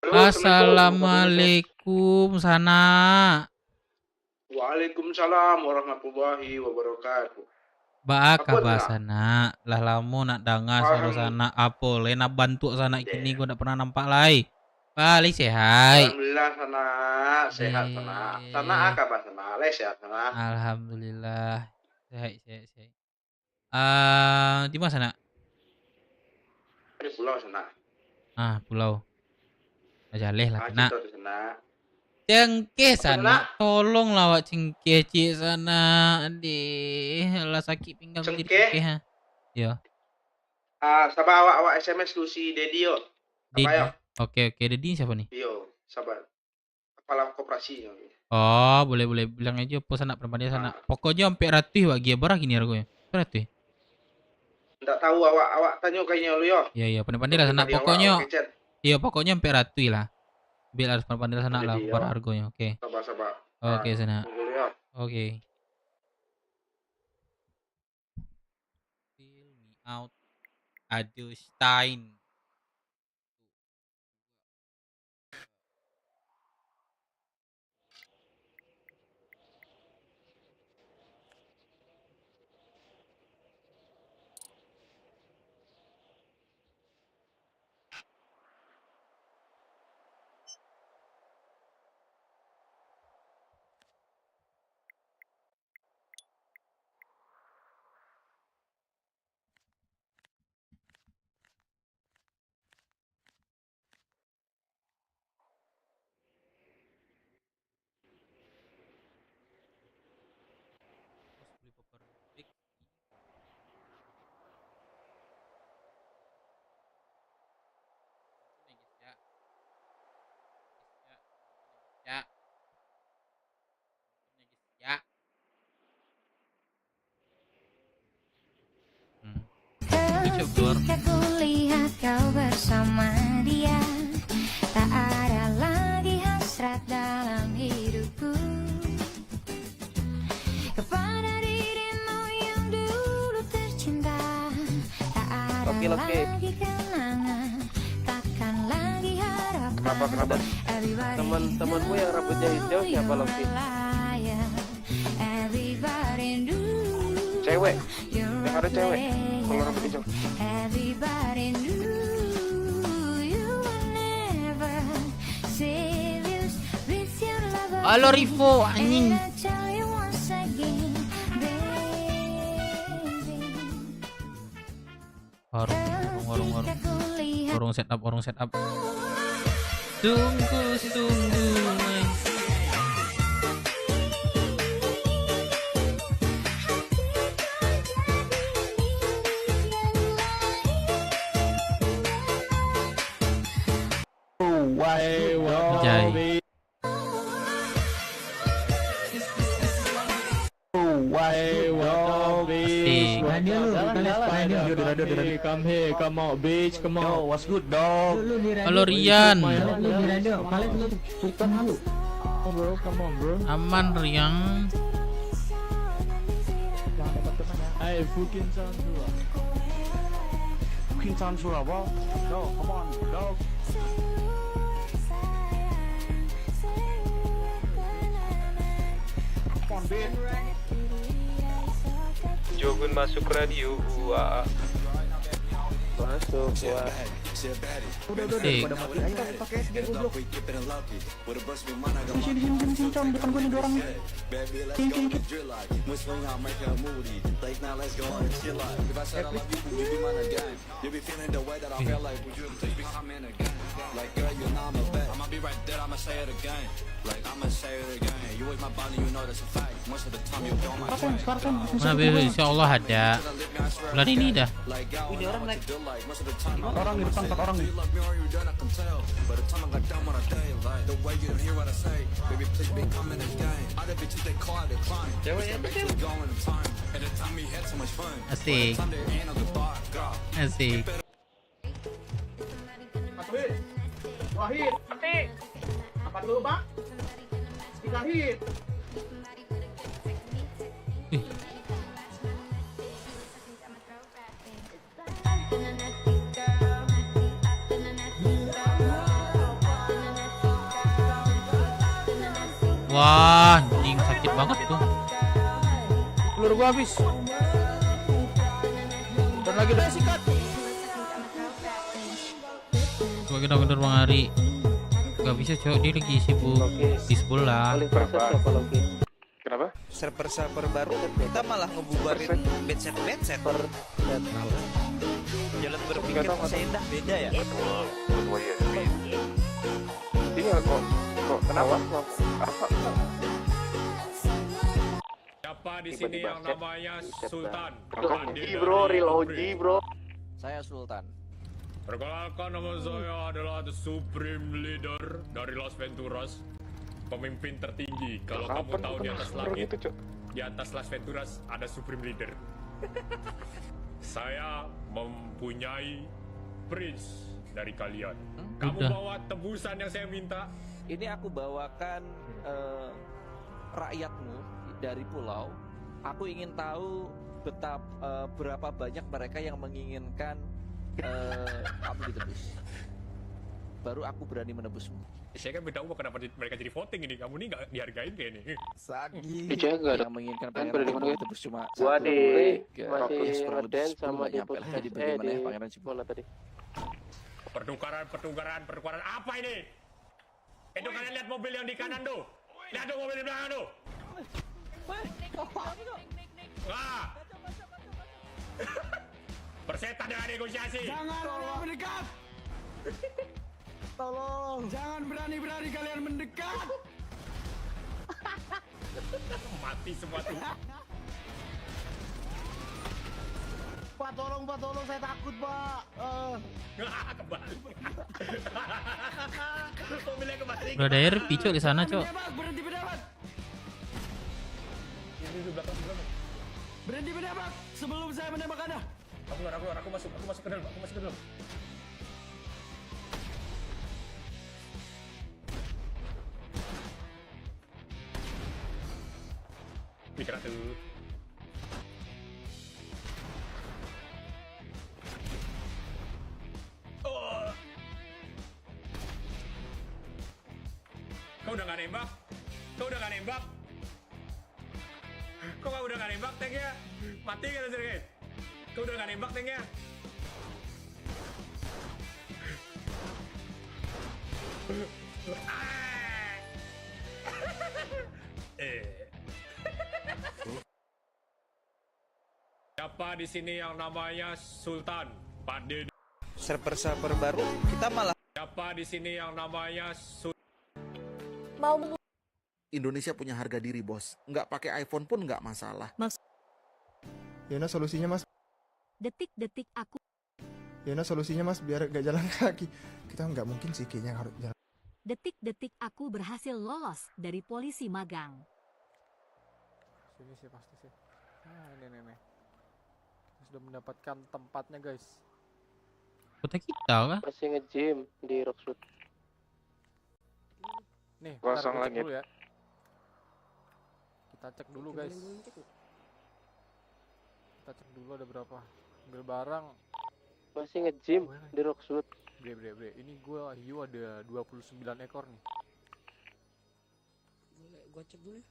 Assalamualaikum sana. Waalaikumsalam warahmatullahi wabarakatuh. Baaka sana. Lah lamu nak dengar sama sana apa lena bantu sana kini gua tak pernah nampak lai. Balik sehat. Alhamdulillah sana sehat sana. Sana apa bah sana? Le sehat sana. Alhamdulillah. Sehat. Di mana sana? Di pulau sana. Pulau. Ajaleh lah sana. Sana. Cengkeh sana, tolong lawak cengkeh cik sana, adik, lah sakit pinggang jadi cengkeh ha. Ya. Sabar awak SMS lu si Dedi yo. Dedi. Oke, Dedi siapa nih? Yo, sabar. Kepala koperasi. Oh, boleh bilang aja apa sana perempuan dia sana. Pokoknya sampai ratuh wak berapa gini harganya? Ratuh. Nggak tahu awak tanya kayaknya lu yo. Iya, pandai lah sana. Pokoknya iya, pokoknya sampai ratuh lah. Biar harus pandai sana lah per harganya. Oke. Sabar. Oke, sana. Oke. Fill me out. Aduh, Stein. Ketika kulihat kau bersama dia, tak ada lagi hasrat dalam hidupku kepada dirimu yang dulu tercinta. Tak ada lagi kenangan, takkan lagi harapan. Kenapa? Teman-temanmu yang rambutnya hijau siapa Loki? Cewek. Yang ada cewek. Kalau rambut hijau. Halo Rivo, anjing. Warung setup. Tunggu. Jai. Come here, come out, bitch, come out. What's good, dog? Halo Rian. Bro, come on, bro. Aman Rian. Hey, fucking Sansura, bro. No, come on, dog. Come on, bitch. Jogun masuk radio. Masuk. Udah, pada mati aja pakai SG goblok. Sini, Cam, depan gua nih dua orang nih. Sini. Nah, insya Allah ada. Bulan ini dah. Ini orang naik. Orang di depan, 4 orang nih. Asik. Wahid, apa dulu Pak? 3 hit. Wah, anjing sakit banget tuh. Peluru gua habis. Dan lagi udah sikat. Coba kita bener Bang Ari. Gak bisa cowok, dia lagi sibuk di sebelah. Kenapa? Server baru kita malah ngebubarin bedset. Jalan berpikir saya indah beda ya. Tinggal kok Kok kenapa? Siapa di sini yang namanya Sultan? OG bro, real OG bro. Saya Sultan. Perkenalkan, nama saya adalah The Supreme Leader dari Las Venturas, pemimpin tertinggi. Kalau kamu tahu di atas langit, di atas Las Venturas ada Supreme Leader. Saya mempunyai prince dari kalian. Kamu bawa tebusan yang saya minta. Ini aku bawakan rakyatmu dari pulau. Aku ingin tahu berapa banyak mereka yang menginginkan kamu ditebus. Baru aku berani menebusmu. Saya kan minta uang, kenapa mereka jadi voting ini? Kamu nih nggak dihargain kayak ini. Sagi. Dijaga Yang menginginkan kan pangeran pada kamu ditebus cuma Gua satu, di tiga, masih ya, kurang lebih ngeden 10 sama nggak nyampe lah. Tadi bagaimana ya pangeran Cibo? Mana tadi? Pertukaran apa ini? Itu kalian lihat mobil yang di kanan tuh. Lihat tuh mobil di belakang tuh. Wah. Persetan dengan negosiasi. Jangan mendekat. Tolong. Jangan berani-berani kalian mendekat. Mati semua tuh. Pak tolong saya takut pak. Kembali. Mobilnya kembali. Udah ada RP cok di sana cok. Berhenti mendapat. Berhenti mendapat sebelum saya menembak Anda. Aku masuk ke dalam. Mikir tuh. Kau udah gak nembak? Kok kamu udah gak nembak tanknya? Mati kan Sergei? Kau udah gak nembak tanknya? Siapa di sini yang namanya Sultan? Pak Deddy. Server baru kita malah. Siapa di sini yang namanya Sultan? Indonesia punya harga diri bos. Nggak pakai iPhone pun nggak masalah. Yona solusinya mas. Detik-detik aku. Yona solusinya mas biar gak jalan kaki. Kita nggak mungkin sih kayaknya harus jalan. Detik-detik aku berhasil lolos dari polisi magang. Sini sih pasti sih. Ini. Sudah mendapatkan tempatnya guys. Kota kita kah? Masih nge-gym di Rockshoot. Nih, Kosong kita lagi. cek dulu ya. Kita cek dulu guys. Kita cek dulu ada berapa. Ambil barang. Masih nge-gym di Rockshoot. Bre. Ini gua hiu ada 29 ekor nih. Boleh gua cek dulu ya?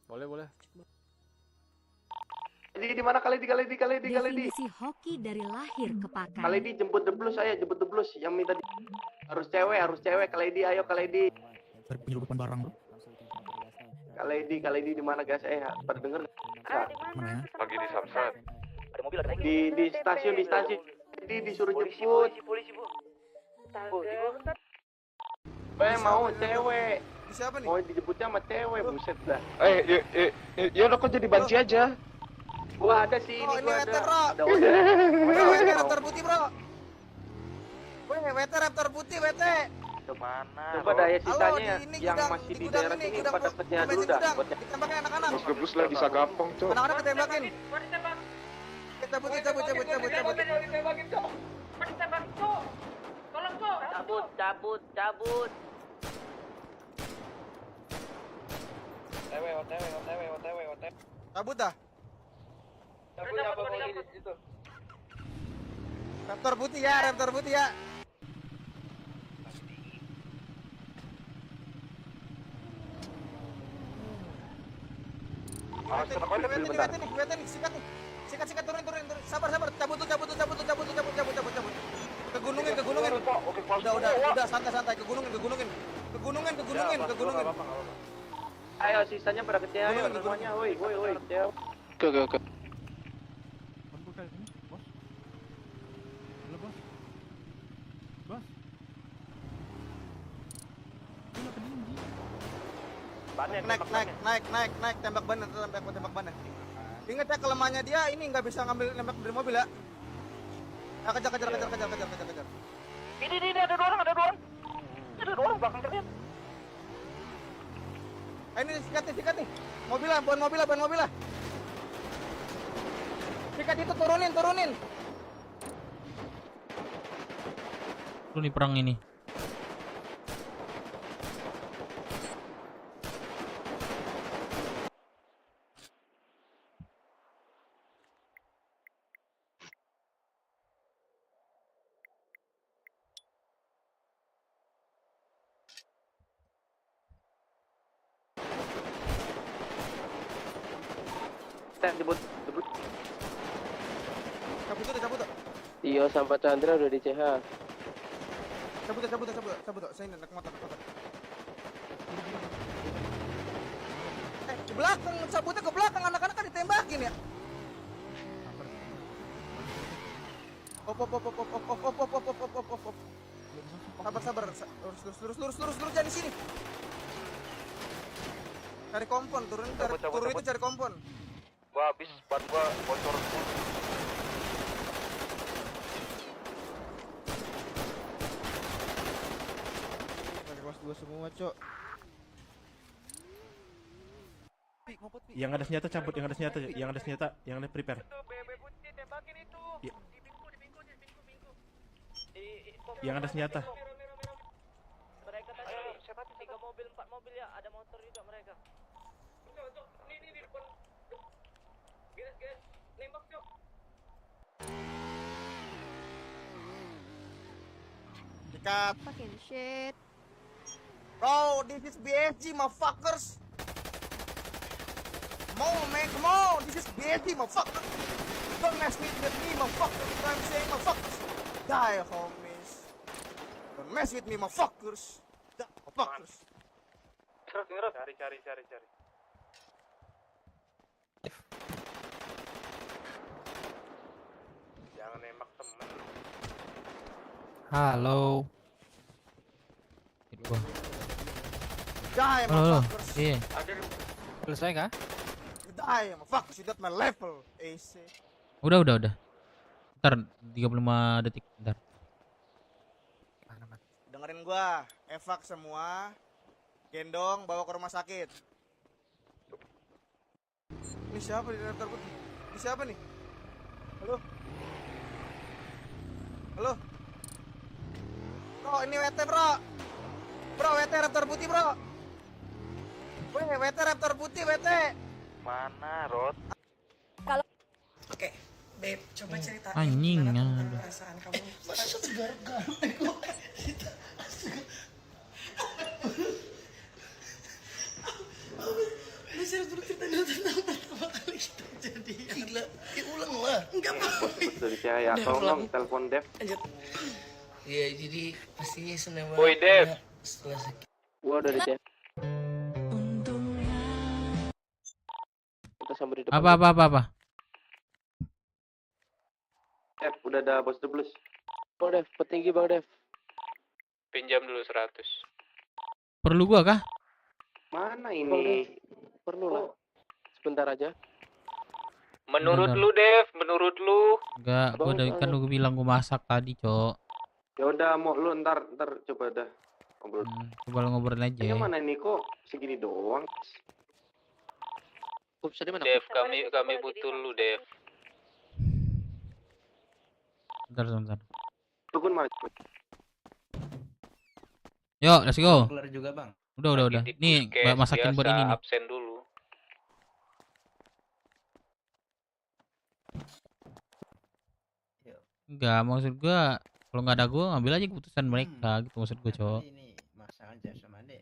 Boleh. Di mana kali di? Definisi hoki dari lahir ke pakai. Kali di jemput the blues saya, jemput the blues yang minta harus cewek kali di, ayo kali di. Penyeludupan barang bro. Kali di mana guys? Pada denger nggak? Mana ya? Lagi di Samsat. Ada mobil ada Di stasiun. Disuruh jemput. Polisi bu. Mau cewek. Siapa nih? Mau dijemputnya sama cewek, buset dah. Ya lo kok jadi banci aja? Gua ada sih Oh, ini ini gua weter, ada. bro. Wete raptor putih, bro. Wete raptor putih, wete. Kemana? Coba daya sisanya ini yang gudang, masih di gudang daerah ini, sini gudang pada kerja dulu dah. Ditembakin anak-anak. Bos gebus lagi sagampong cok. Anak-anak ketembakin. Cabut. Cabut. OTW. Cabut dah. Raptor putih ya. Wete nih, sikat nih. Sikat turun. Sabar. Cabut. Ke gunungin. Udah santai. Ke gunungin. Ayo sisanya pada kerja ayo semuanya. Woi. Oke. Bos. naik, tembak ban, tembak ban. Ingat ya kelemahannya dia ini nggak bisa ngambil nembak dari mobil ya. Kejar. Ini ada dua orang. Ada dua orang belakang kalian. Ini sikat nih. Ban mobil. Sikat itu turunin. Lu nih perang ini. Jebut. Cabut. Tio sama Chandra udah di CH. Cabut. Saya naik motor. Ke belakang, cabutnya ke belakang, anak-anak kan ditembakin ya. Op. Sabar. Lurus jangan di sini. Cari kompon, turun itu cari kompon. Gua habis ban gua bocor. Kelas 2 semua, Cok. Yang ada senjata cabut, yang ada prepare. Yang ada senjata. Mereka tadi siapa 3 mobil, 4 mobil ya, ada motor juga mereka. Ini di depan. Guys, nembak, Cok. Dekat. Fucking shit. Bro, this is BSG, motherfuckers. Come on, man, come on. This is BSG, motherfuckers. Don't mess with me, motherfuckers. You know what I'm saying, motherfuckers? Die, homies. Don't mess with me, motherfuckers. Die, motherfuckers. Cari. Jangan nembak temen. Halo. Die, Halo. motherfuckers. Iya. Selesai kah? Die, motherfuckers. You got my level. AC. Udah. Ntar 35 detik ntar. Dengerin gua. Evak semua. Gendong, bawa ke rumah sakit. Ini siapa di daftar putih? Ini siapa nih? Halo? Bro, ini WT bro. Bro, WT Raptor putih bro. WT Raptor putih, WT. Mana, Rod? Oke, Babe, coba ceritain Anjing, gimana aduh. perasaan kamu. Masa segar-gar. Bisa cerita dulu tentang pertama kali kita jadian. Gila, ulang lah. Enggak apa-apa. Dari cahaya tolong telepon Dev. Iya, jadi pastinya seneng banget. Woi, Dev. Setelah sakit. Gua udah di CH. Kita sambil di depan. Apa? Dev, udah ada bos doubles. Oh, Dev, petinggi Bang Dev. Pinjam dulu 100. Perlu gua kah? Mana ini? Perlu lah. Sebentar aja. Menurut Bener. lu, Dev, menurut lu. Enggak, gua udah kan gua bilang gua masak tadi, Cok. Ya udah, mau lu ntar coba dah ngobrol. Coba lu ngobrol aja. Ini mana nih kok segini doang? Dev, kami butuh lu, Dev. Bentar. Tukun mana? Yuk, let's go. Keluar juga, Bang. Udah. Nih, masakin buat ini nih. Absen dulu. Enggak, maksud gua kalau nggak ada gua ngambil aja keputusan mereka gitu maksud gua, Cok. Ini masak aja sama Dek.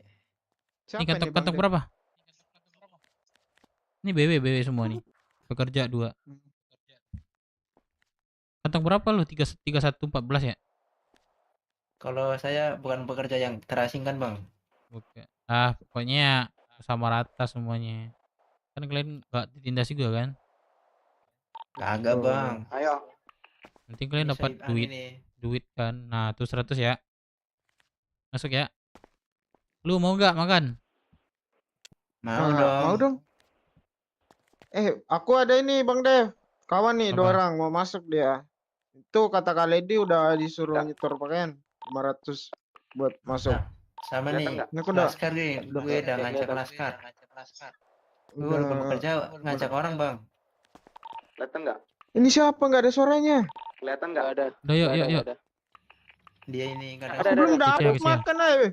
Ini kantong berapa? Ini BW semua nih. Pekerja 2. Kantong berapa lu? 3114 ya? Kalau saya bukan pekerja yang terasingkan, Bang. Oke. Pokoknya sama rata semuanya. Kan kalian nggak ditindas juga kan? Kagak, Bang. Ayo. Nanti kalian dapat duit kan. Nah, tuh 100 ya. Masuk ya. Lu mau nggak makan? Mau Mau dong. Aku ada ini Bang Dev. Kawan nih, Apa? 2 orang mau masuk dia. Itu kata Kak Lady udah disuruh nyetor pakaian 500 buat masuk. Sama nih, Ini aku udah Laskar nih, gue udah ngajak Laskar. Gue udah bekerja ngajak orang bang. Kelihatan nggak? Ini siapa? Nggak ada suaranya. Kelihatan nggak? Ada. Udah yuk yuk yuk. Dia ini kadang. Aku belum dapat kecil. makan aja.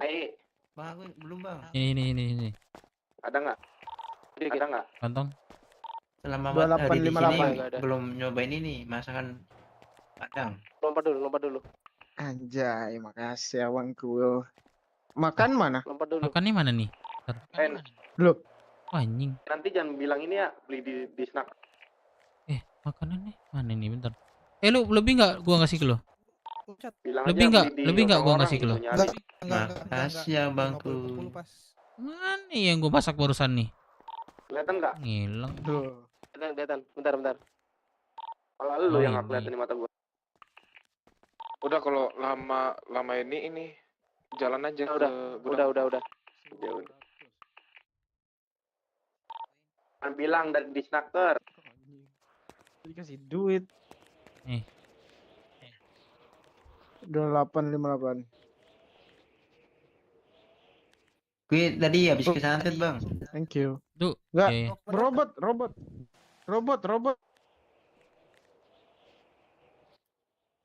Bang, aku belum bang. Ini. Ada nggak? Ada nggak? Kantong. Selama 28, hari di sini 58. belum nyobain ini masakan Padang. Lompat dulu. Anjay, makasih abangku. Makan mana? Lompat dulu. Makan nih mana nih? Loh. Wah, anjing. Nanti jangan bilang ini ya, beli di snack. Makanannya mana nih, bentar. Lu lebih nggak gua ngasih ke lo? Bilang Lebih aja nggak? beli di Lebih nggak gua orang ngasih ke lo? Makasih ya bangku. Mana yang gua masak barusan nih? Kelihatan nggak? Ngilang. Kelihatan. Bentar. Kalau lu Oh, yang nggak ini. kelihatan di mata gua. Udah kalau lama ini jalan aja ke Udah. Ya udah. Kan bilang dari di snacker. Dikasih duit. Nih. 2858. Gue tadi habis kesantet bang. Thank you. Duh. Enggak. Iya. Robot.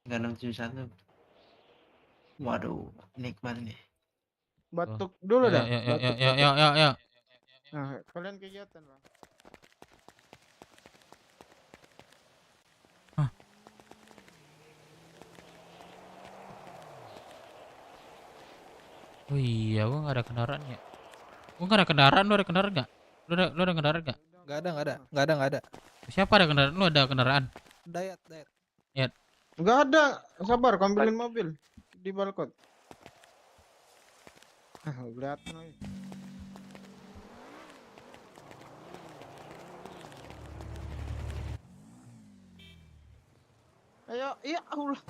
Enggak 671. Waduh, nikmat nih. Batuk dulu dah. Ya. Nah, kalian kegiatan lah. Oh iya, gua nggak ada kendaraan ya. Gua nggak ada kendaraan, lu ada kendaraan nggak? Lu ada kendaraan nggak? Nggak ada. Siapa ada kendaraan? Lu ada kendaraan? Dayat. Ya. Enggak ada. Sabar, kau ambilin mobil di balkon. Lihat nih. Ayo, iya Allah.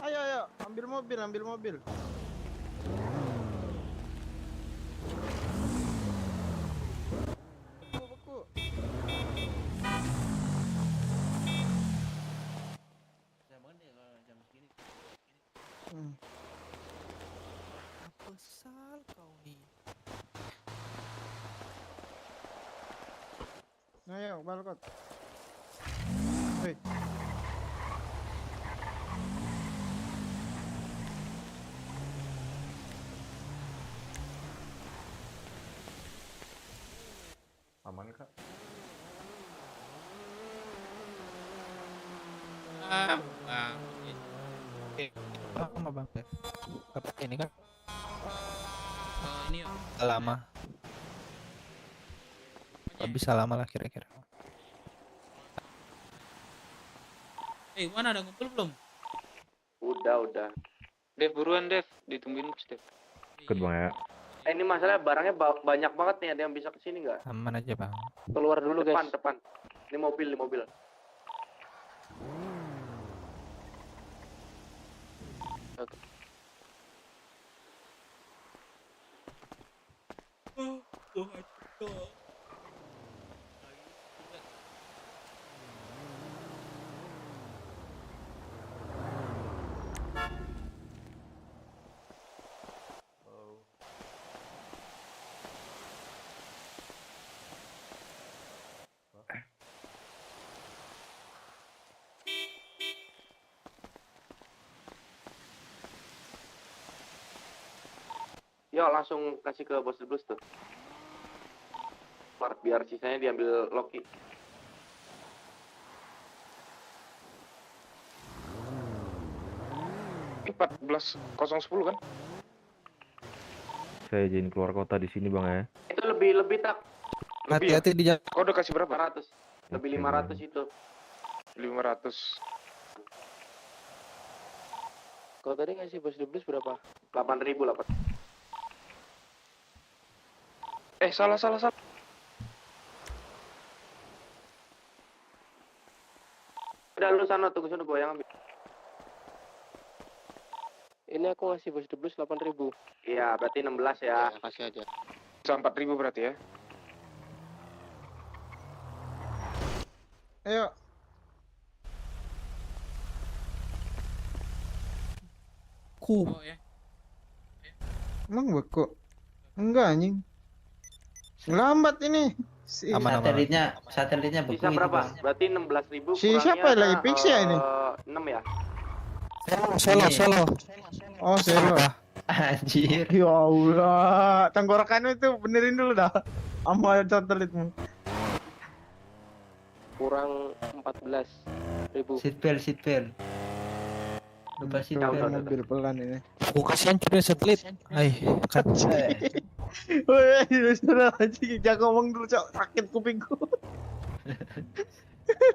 Ayo, ambil mobil. Beku. Besar kau nih. Ayo, balkon. Hei. Aman kak? Lama bang. Ini kan Ini lama. Bisa lama lah kira-kira. mana ada ngumpul belum? Udah. Dev, buruan Dev, ditungguin Dev. Ikut bang ya. Ini masalahnya barangnya banyak banget nih, ada yang bisa kesini nggak? Aman aja bang. Keluar dulu guys. Depan. Ini mobil. Yo, langsung kasih ke bos Blues tuh. Biar sisanya diambil Loki. Ini 14.010 kan? Saya izin keluar kota di sini bang ya. Itu lebih tak. Hati-hati di jalan. Kau udah kasih berapa? 500. Lebih 500 itu. 500. Kau tadi ngasih bos Blues berapa? 8.000. Salah. Udah lu sana, tunggu sana gua yang ambil. Ini aku ngasih bos Blues 8.000. Iya, berarti 16 ya. Kasih aja. Bisa 4.000 berarti ya? Ayo. Oh, ya. Emang beku? Enggak anjing. Lambat ini. Satelitnya beku Bisa itu, berapa? Bang. Berarti 16.000 Si siapa yang lagi fix ya ini? 6 ya? Solo. Oh, Selo. Anjir. Ya Allah, tenggorokanmu itu benerin dulu dah. Sama satelitmu. Kurang 14.000. Seatbelt. Lupa seatbelt. Mobil pelan ini. Aku kasihan curi satelit. Hai, kan. Woi, sudah anjing, jangan ngomong dulu, Cok. Sakit kupingku.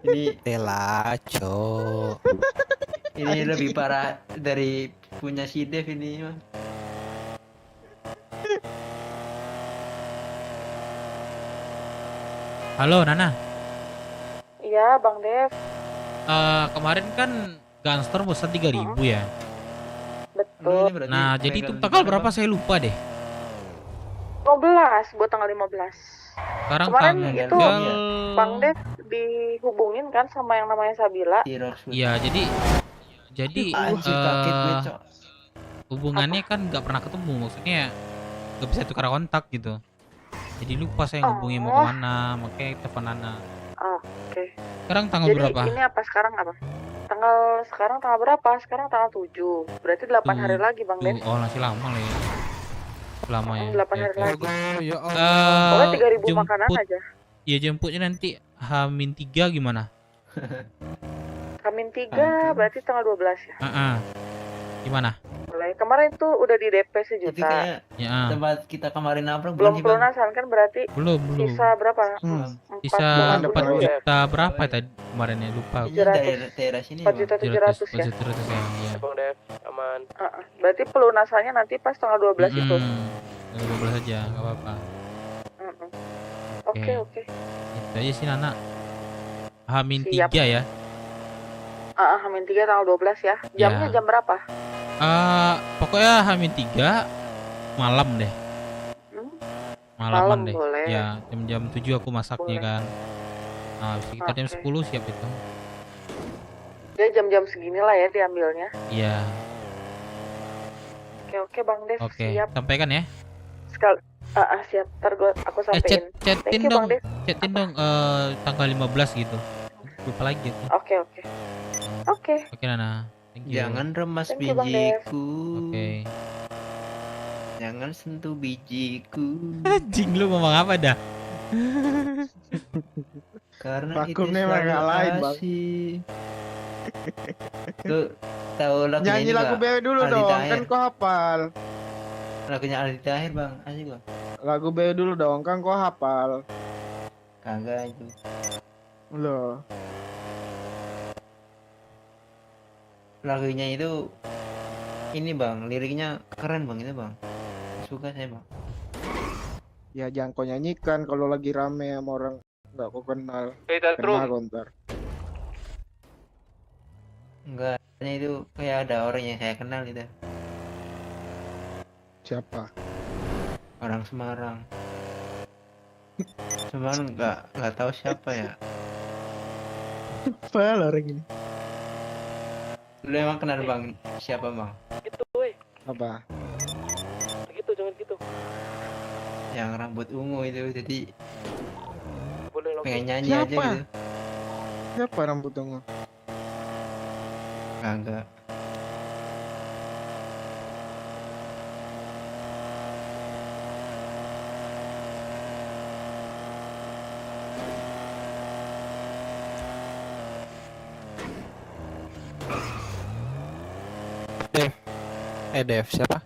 Ini Tela, Cok. ini lebih parah dari punya si Dev ini, Bang. Halo Nana. Iya, Bang Dev. Kemarin kan gangster pesan 3.000 ya. Betul. Nah, jadi itu tanggal berapa saya lupa deh. 15 buat tanggal 15. Sekarang Kemarin tanggal itu Bang Dev dihubungin kan sama yang namanya Sabila. Iya, jadi Anjir, kaget gue, Cok. hubungannya kan nggak pernah ketemu, maksudnya nggak bisa tukar kontak gitu. Jadi lupa saya ngubungi mau kemana, makanya telepon Nana. Oke. Sekarang tanggal Jadi berapa? ini apa sekarang apa? Sekarang tanggal berapa? Sekarang tanggal 7. Berarti 8 hari lagi, Bang Dev. Oh, masih lama lah ya. Lama ya. 8 hari lagi. Ya Pokoknya 3.000 makanan aja. Ya jemputnya nanti H-3 gimana? Hamin 3 berarti tanggal 12 ya. Gimana? Boleh. Kemarin tuh udah di DP Itu sejuta. kayak Ya. tempat kita kemarin nabrak Belum sih, Bang? pelunasan kan berarti Belum. sisa berapa? Sisa 4 4 juta berapa ya tadi kemarin ya, lupa. Ini daerah sini, 4.700.000 ya. 4.700 ya. Iya. Bang Dev, aman. Berarti pelunasannya nanti pas tanggal 12 itu. Tanggal 12 aja, nggak apa-apa. Oke. Itu aja sih Nana. H-3 Siap. ya. Hamin 3 tanggal 12 ya. Jamnya jam berapa? Pokoknya H-3 malam deh. Malaman Malam deh. boleh. Ya, jam 7 aku masaknya kan. Nah, sekitar jam 10 siap itu. Ya jam-jam segini lah ya diambilnya. Iya. Oke Bang Dev, Oke, siap. sampaikan ya. Siap. Ntar aku sampein. Chatin Thank you, dong. Bang Dev. Chatin dong tanggal 15 gitu. Lupa lagi gitu. Oke. Oke Nana. Thank you. Jangan remas Thank you, Bang Dev. bijiku. Oke. Jangan sentuh bijiku. Anjing lu ngomong apa dah? Karena itu Vakumnya emang selalu nggak lain, Bang. asik. Lu tahu lagunya Nyanyi ini lagu nggak? BW dulu Aldi dong, Tahir. kan kau hafal. Lagunya Aldi Tahir, Bang. Asik, Bang. Lagu BW dulu dong, kan kau hafal. Kagak itu. Loh. Lagunya itu ini, Bang. Liriknya keren, Bang, itu, Bang. Suka saya, Bang. Ya jangan kau nyanyikan kalau lagi rame sama orang nggak kau kenal. Kita Kena kau ntar. Enggak, itu kayak ada orang yang saya kenal gitu. Siapa? Orang Semarang. Semarang nggak tahu siapa ya. Apa orang ini? Lu emang kenal, Bang? Siapa, Bang? Gitu, woi. Apa? Gitu, jangan gitu. Yang rambut ungu itu, jadi Boleh lo. pengen nyanyi Siapa? aja gitu. Siapa rambut ungu? Kagak. Dev siapa?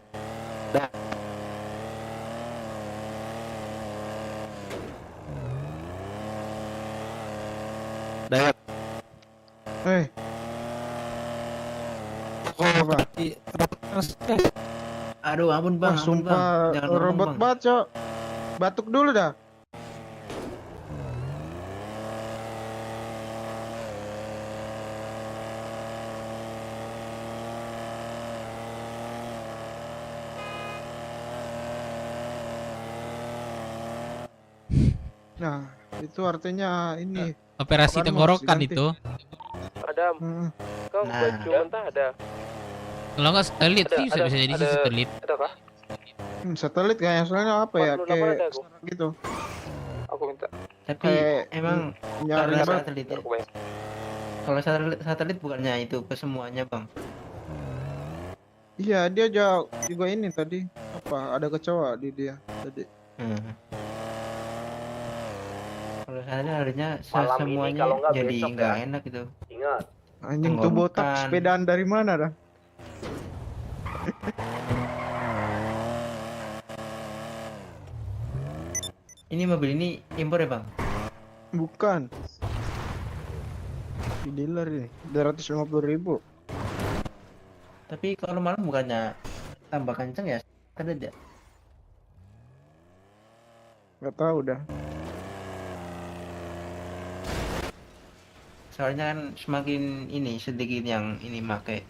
Dayat. Hei. Apa? Aduh, ampun, Bang. Wah, Ampun, Bang. sumpah Jangan ngomong, robot Bang. banget, Cok. Batuk dulu dah. Nah, itu artinya ini Operasi tenggorokan itu. Adam, kau baju mentah ada? Kalau nggak satelit sih bisa jadi sih satelit. Ada kah? Satelit kayaknya soalnya apa ya 48 kayak ada aku. gitu. Aku minta. Tapi Kayak emang nyari karena apa? satelit ya. Kalau satelit bukannya itu ke semuanya bang. Iya dia juga ini tadi apa ada kecoa di dia tadi. Kalau saya harusnya Malam ini semuanya kalau nggak jadi besok nggak ya. enak gitu. Ingat. Anjing tuh botak Tenggorokan. sepedaan dari mana dah? Ini mobil ini impor ya bang? Bukan. Di dealer ini 250.000. Tapi kalau malam bukannya tambah kenceng ya? Kan ada. Gak tahu dah. Soalnya kan semakin ini sedikit yang ini make.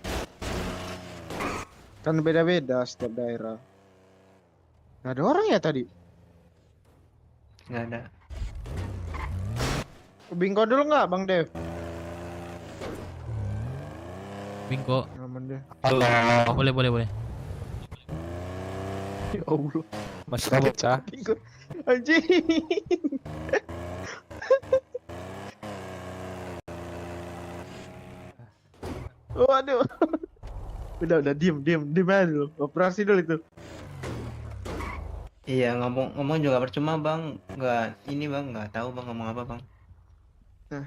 Kan beda-beda setiap daerah. Gak ada orang ya tadi? Nggak ada. Bingko dulu nggak Bang Dev? Bingko. Aman deh. Halo. Oh, boleh. Ya Allah. Masih bocah. Bingko. Anjing. Waduh. Udah diem aja dulu. Operasi dulu itu. Iya ngomong juga percuma bang. Nggak ini bang nggak tahu bang ngomong apa bang. Nah,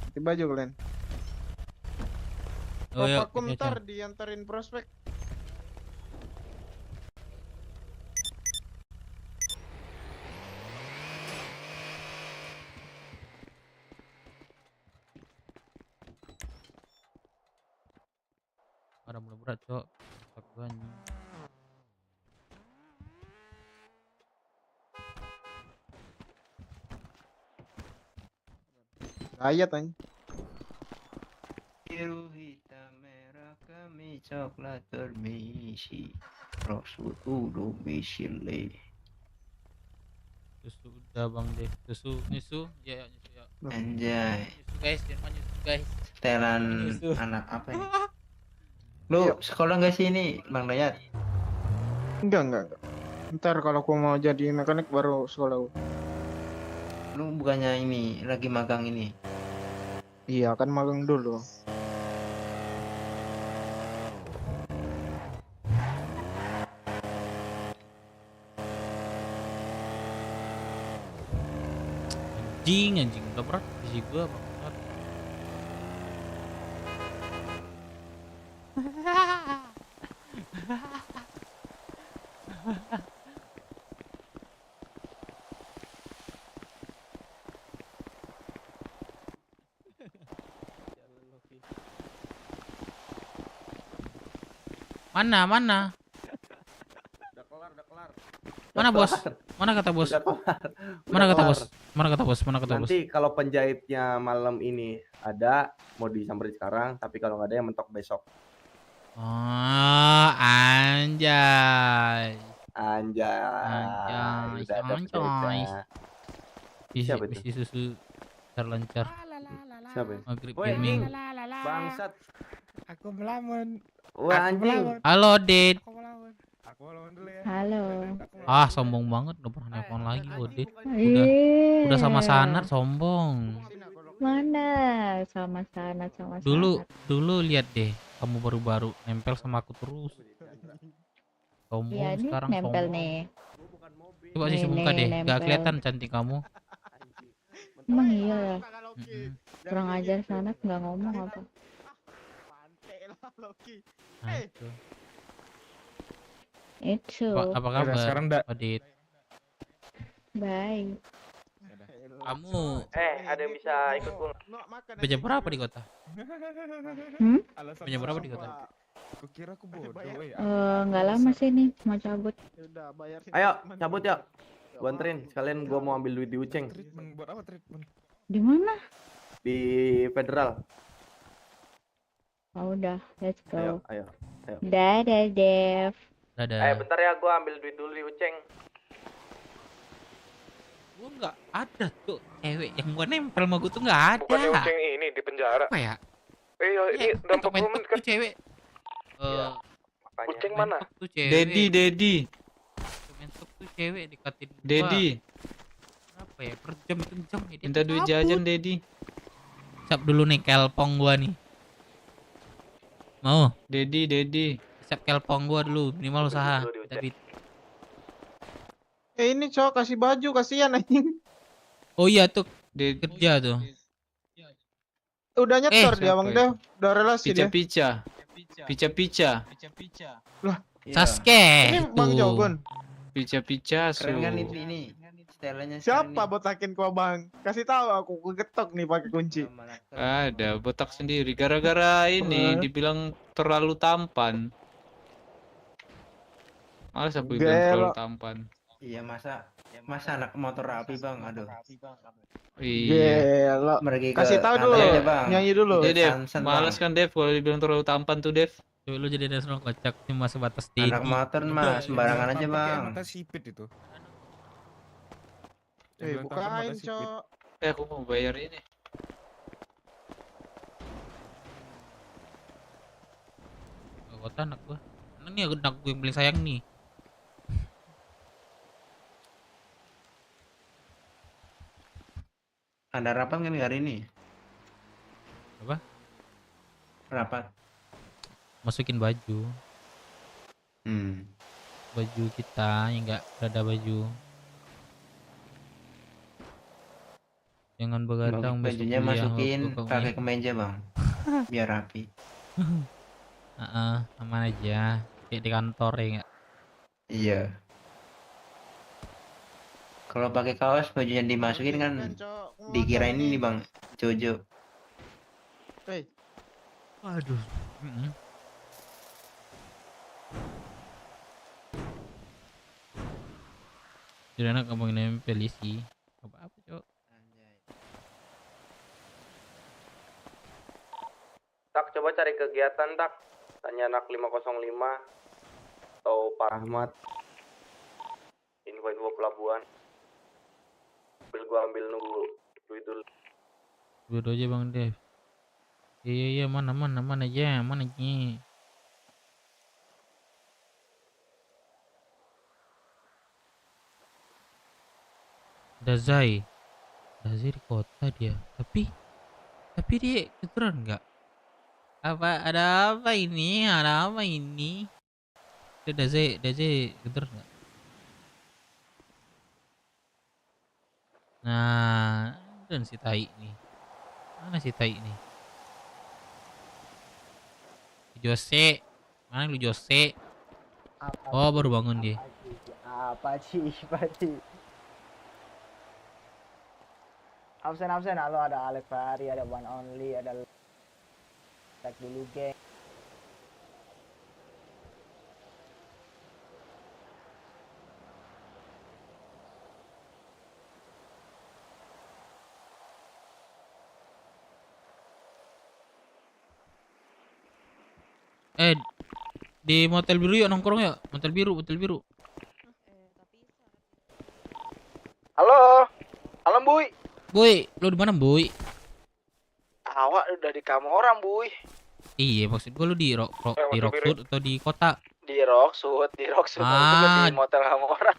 ganti baju kalian. Oh, yuk, Bapakku kita ntar diantarin prospek. Ada mulai berat cok. Sakuannya. Ayat aja. Biru hitam merah kami coklat permisi. Rasul domisili. Susu udah bang deh. Nyusu. Ya nyusu ya. Anjay. Nyusu guys, jangan nyusu guys. Setelan Nyusu. anak apa ini? Lu sekolah nggak sih ini Bang Dayat? Enggak. Ntar kalau aku mau jadi mekanik baru sekolah. Lu bukannya ini lagi magang ini? Iya kan magang dulu. Anjing udah berat visi gua banget. Mana? Udah kelar. Mana bos? Mana kata bos? Mana kata bos? Mana kata bos? Nanti kalau penjahitnya malam ini ada, mau disamperin sekarang, tapi kalau nggak ada yang mentok besok. Oh, anjay. Udah ada penjahitnya. Siapa itu? Isi susu terlancar. Siapa ya? Maghrib Woi, gaming. Bangsat. Aku melamun. Wah anjing. Halo, Dit. Aku melamun dulu ya. Halo. Ah, sombong banget, udah pernah nelfon lagi, Dit. Udah Iya. sama Sanat sombong. Mana sama sana sama Dulu lihat deh, kamu baru-baru nempel sama aku terus. Sombong Iya nih sekarang nempel sombong. nih. Coba sih Nih, muka deh, gak nempel. kelihatan cantik kamu. Emang iya ya. Kurang ajar Sanat nggak ngomong apa. Nah, itu. Itu. Apa kabar? Udah, sekarang dah. Dit? Baik. Kamu Ada yang bisa ikut pulang. jam berapa di kota? Alasan Jam berapa di kota? Aku kira aku bodoh ya. Nggak lama sih nih mau cabut. Ayo, cabut ya. Gua anterin, sekalian gua mau ambil duit di Uceng. Treatment buat apa treatment? Di mana? Di Federal. Oh, udah, let's go. Ayo. Dadah, Dev. Dadah. Bentar ya, gua ambil duit dulu di Uceng. Gua nggak ada tuh cewek yang gua nempel sama gua tuh nggak ada. Bukannya Uceng ini di penjara. Apa ya? Iya, ini udah 40 menit kan. Tuh cewek. Uceng mana? Tuh cewek. Dedi. Mentok tuh cewek dikatin gua. Dedi. Apa ya? Per jam itu jam ya. Dia Minta duit cabut. jajan, Dedi. Sap dulu nih kelpong gua nih. Mau? Dedi. Sap kelpong gua dulu, minimal usaha. Tapi Ini cowok kasih baju, kasihan anjing. oh iya tuh kerja tuh. Udah nyetor dia siapa Bang itu? Dev, udah relasi dia. Pica. Lah, Sasuke. ini Bang tuh. Jogon. Pica. Keren kan ini stylenya. Siapa botakin kau Bang? Kasih tahu aku getok nih pakai kunci. Ada botak sendiri gara-gara ini dibilang terlalu tampan. Males aku bilang terlalu Gelo. tampan. Iya masa anak motor rapi Bang, aduh. Iya. Gelo. Pergi ke Kasih tahu dulu, kantor aja, Bang. nyanyi dulu. Iya, Dev. Sansan, Males Bang. kan Dev kalau dibilang terlalu tampan tuh Dev. Coba lu jadi dasar kocak cuma sebatas Anak tinggi. motor mah sembarangan aja Pakai Bang. mata sipit itu. Bukain cok. Aku mau bayar ini. Kota anak gua. Ini anak gua yang paling sayang nih. Ada rapat kan hari ini? Apa? Rapat. Masukin baju. Baju kita yang enggak ada baju. Jangan begadang besok Bajunya kuliah, masukin pokoknya. pakai kemeja Bang. Biar rapi. Aman aja. Kayak di kantor ya enggak? Iya. Kalau pakai kaos bajunya dimasukin kan dikirain ini Bang, Jojo. Hei. Waduh. Jadi anak ngomongin nempel isi. Apa-apa, Cok. Tak, coba cari kegiatan tak. Tanya anak 505 atau Pak Rahmat. Info-info pelabuhan. Gua ambil nunggu duit dulu. Dua aja Bang Dev. Iya mana aja. Dazai di kota dia. Tapi dia keturunan enggak? Ada apa ini? Dazai keturunan enggak? Nah, dan si tai nih. Mana si tai nih? Jose. Mana lu Jose? Oh, baru bangun dia. Apa sih? Absen. Halo, ada Alex Fahri, ada One Only, ada Tag dulu geng. Di motel biru yuk nongkrong yuk. Motel biru. Halo, Buy. Boy, lu di mana, Boy? Awak udah di kamar orang, Buy. Iya, maksud gua lu di Rockwood atau di kota? Di Rockwood. Ah. Di motel kamu orang.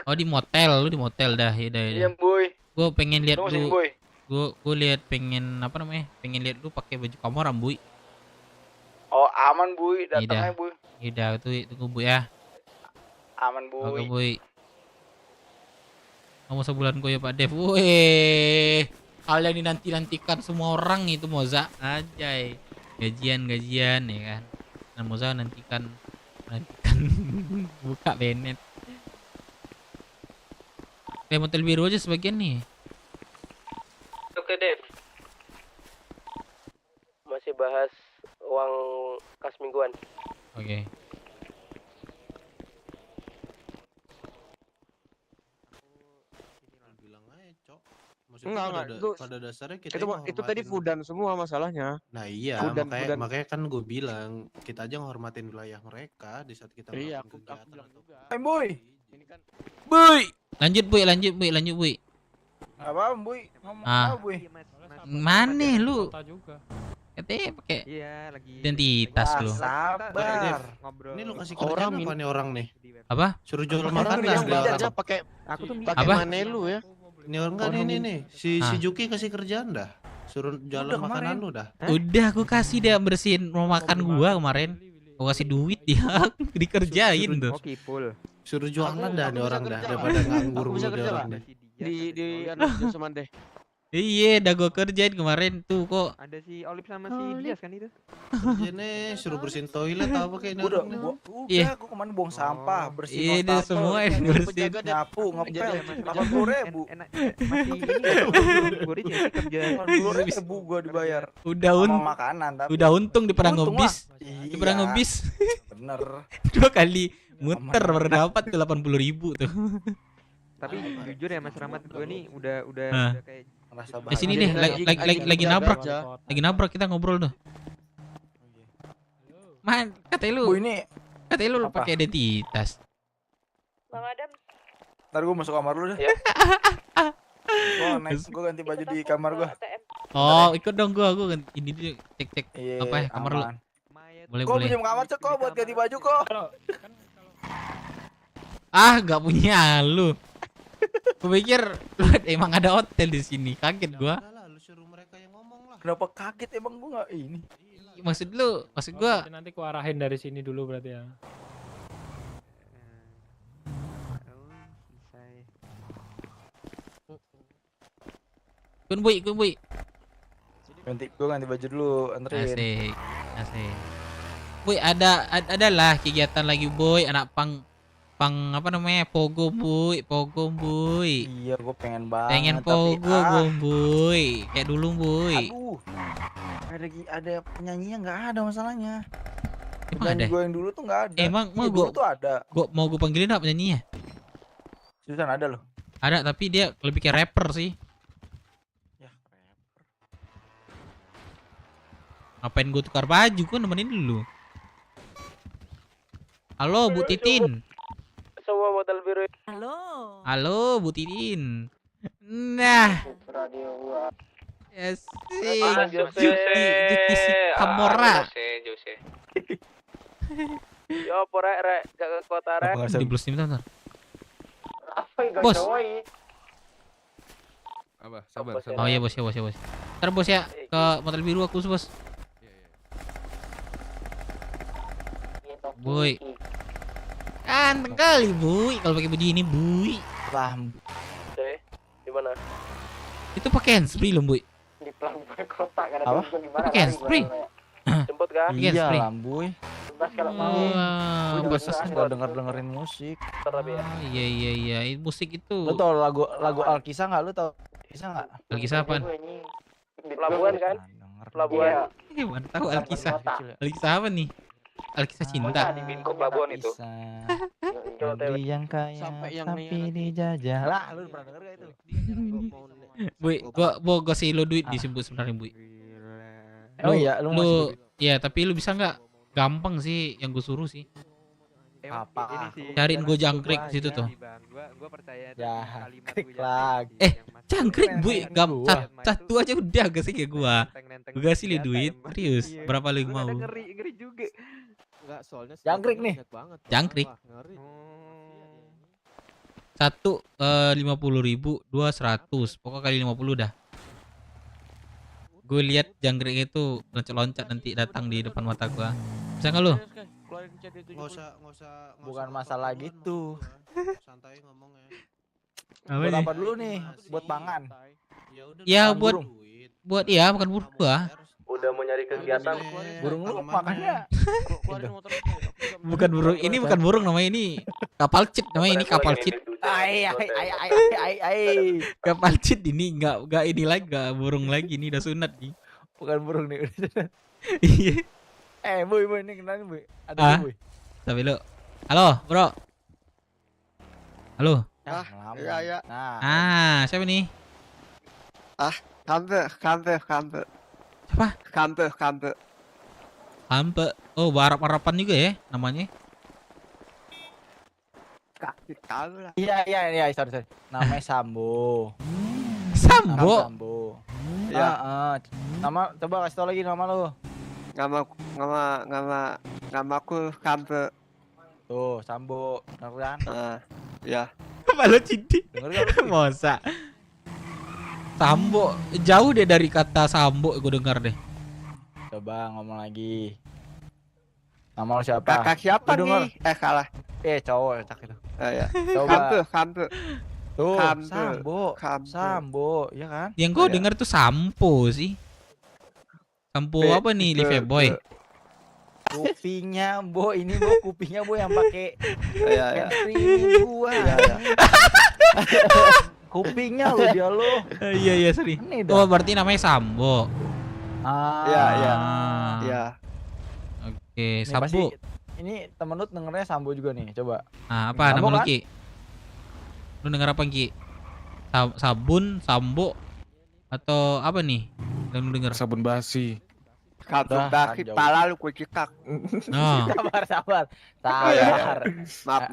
Oh, di motel. Lu di motel dah. Iya, Buy. Gua pengen lihat Tunggu sini, lu. Buy. Gua lihat pengen lihat lu pakai baju kamoran, Boy. Oh, aman, Buy. Datang aja, Buy. Iya, tunggu Bu ya. Aman, Buy. Oke, Boy. Kamu sebulan kok ya Pak Dev. Wih. Hal yang dinanti-nantikan semua orang itu Moza. Anjay. Gajian ya kan. Dan Moza nantikan buka Bennett. Kayak motel biru aja sebagian nih. Oke, Dev. Masih bahas uang kas mingguan. Oke. Enggak, pada dasarnya kita itu tadi Fudan semua masalahnya. Nah iya, Fudan. makanya kan gue bilang kita aja ngehormatin wilayah mereka di saat kita Iya, melakukan kegiatan atau Boy. Boy. Lanjut, Boy. Apa, Boy? Ngomong Ah. apa, Boy? Mana lu? Kota juga. Katanya pakai Iya, lagi identitas lu. Sabar. Ngobrol. Ini lu kasih Orang kerjaan apa nih orang nih? Apa? Suruh jual Orang makanan yang dia orang. aja pakai Apa? Manelu ya. Ini orang kan ini si Ah. Juki kasih kerjaan dah. Suruh jualan Udah makanan kemarin. lu dah. Udah aku kasih dia bersihin rumah makan gua kemarin. Gua kasih duit dia dikerjain tuh. Oke, full. Suruh jualan dah nih orang dah daripada nganggur mulu dia orang deh. Di Josuman deh. Iya, udah gua kerjain kemarin tuh kok. Ada si Olip sama si Dias kan itu. Ini suruh bersihin toilet apa kayak ini Udah, orang nih. Iya. Aku kemarin buang sampah, Iya, bersihin dia wastafel, semua yang dibersihin. nyapu, ngepel, 80.000. Masih ini gurih ya kerja. 80.000 gua dibayar. Udah Sama makanan tapi. udah untung di pernah Untung ngebis. lah. Di pernah Iya. ngebis. Bener. 2 kali muter baru dapat tuh 80.000 tuh. Tapi jujur ya Mas Rahmat, gue nih udah Ah. kayak Ngerasa Di sini deh, lagi nabrak. Lagi nabrak kita ngobrol tuh. Man, katanya lu. Bu, ini Katanya lu apa? pakai identitas. Bang Adam, Ntar gua masuk kamar dulu deh. Gua ganti baju di kamar gua. Oh, ikut dong gua ganti ini dulu cek Iya, apa ya kamar lu. aman. Boleh Kok boleh. pinjam kamar cek kok buat ganti baju kok. Ah, nggak punya lu. Gua pikir lu emang ada hotel di sini. Kaget gua. Kenapa kaget emang gua nggak ini? Maksud gua Nanti ku arahin dari sini dulu berarti ya. kun Boy. Gua ganti baju dulu, anterin. Asik. Boy, ada lah kegiatan lagi Boy, anak pang apa namanya? Pogo Boy. Iya, gua pengen banget. Pengen tapi, pogo gua Boy. Kayak dulu Boy. Aduh. Ada penyanyinya nggak ada masalahnya. Emang Penyanyi ada? gua yang dulu tuh nggak ada. Emang Iya, mau dulu gua tuh ada. mau gua panggilin apa penyanyinya? Susan ada loh. Ada tapi dia lebih kayak rapper sih. Ngapain gue tukar baju? Gue nemenin dulu. Halo Bu Titin. Semua modal biru. Halo Bu Titin. Nah, yes, Juki Kamora. Yo, rek, gak ke kota rek. Di plus nih bentar. Apa yang Bos. Apa? Sabar. Oh iya bos. Ntar bos ya ke motor biru aku bos. Boy. Ganteng kali Boy kalau pakai baju ini Boy. Paham. Di mana? Itu pakai handsfree loh Boy. Di pelabuhan kota kan Apa? Pakai handsfree. Jemput kah? Iya Free. lah, Boy. Bebas kalau mau. Wah, Gua bos. juga dengerin musik. Tapi ya. Iya. Musik itu. Lu tau lagu Alkisah nggak? Lu tau Alkisah nggak? Alkisah apaan? Pelabuhan kan? Pelabuhan. Mana tahu Alkisah. Alkisah apa nih? Alkisah cinta. Di Binko pelabuhan itu. Beli yang kaya tapi dijajah. Lah, lu pernah denger gak itu? Boy, gua kasih lo duit disebut sebenarnya Boy. Oh iya, lu masih iya, tapi lu bisa nggak? Gampang sih yang gue suruh sih. Apa? Cariin gue jangkrik di situ tuh. Gua percaya Jangkrik lagi. Jangkrik Boy, satu aja udah kasih ke gua. Gue kasih lu duit, serius. Berapa lu mau? Ngeri juga. Enggak, soalnya jangkrik nih. Jangkrik. Satu 50.000, 2 100. Pokoknya kali 50 dah. Gue lihat jangkrik itu loncat-loncat nanti datang di depan mata gua. Bisa nggak lu? Nggak usah. Bukan masalah gitu. Santai ngomong ya. Buat apa dulu nih? Buat pangan. Ya buat iya bukan burung gua. Udah mau nyari kegiatan. Burung lu makanya. Bukan burung, ini bukan burung namanya ini. Kapal cit namanya ini kapal cit. Ai. Kapal cit ini enggak ini lagi enggak burung lagi ini udah sunat nih. Bukan burung nih. Iya. Boy ini kenalin Boy. Ada Boy. Tapi lu. Halo, Bro. Halo. Iya. Ah, siapa nih? Kante. Siapa? Kante. Hampe. Oh, Arab-Araban juga ya namanya. Iya, sorry. Namanya Sambo. Sambo. Ya, nama coba kasih tau lagi nama lu. Namaku Sambo. Tuh, Sambo, bener kan? Ya. Malu Cidi. Masa. Sambo, jauh deh dari kata Sambo gue dengar deh. Coba ngomong lagi. Nama lu siapa? Kakak siapa Lu nih? Kalah. Cowok cak itu. Ya. Coba. Sambo. Tuh, Sambo. Sambo, ya kan? Yang gue dengar tuh sampo sih. Sampo apa nih, Live Boy? Kupingnya, Bo, ini Bo kupingnya Bo yang pakai Ya. ini gua. Kupingnya lo dia lo. Iya sorry. Oh, berarti namanya Sambo. Iya. Oke, Nih, Sambo. Ini temen lu dengernya Sambo juga nih, coba. Apa nama lu, Ki? Lu denger apa, Ki? Sabun, Sambo, atau apa nih? Dan lu denger sabun basi. Sabun basi, pala lu kucikak. Sabar. Maaf.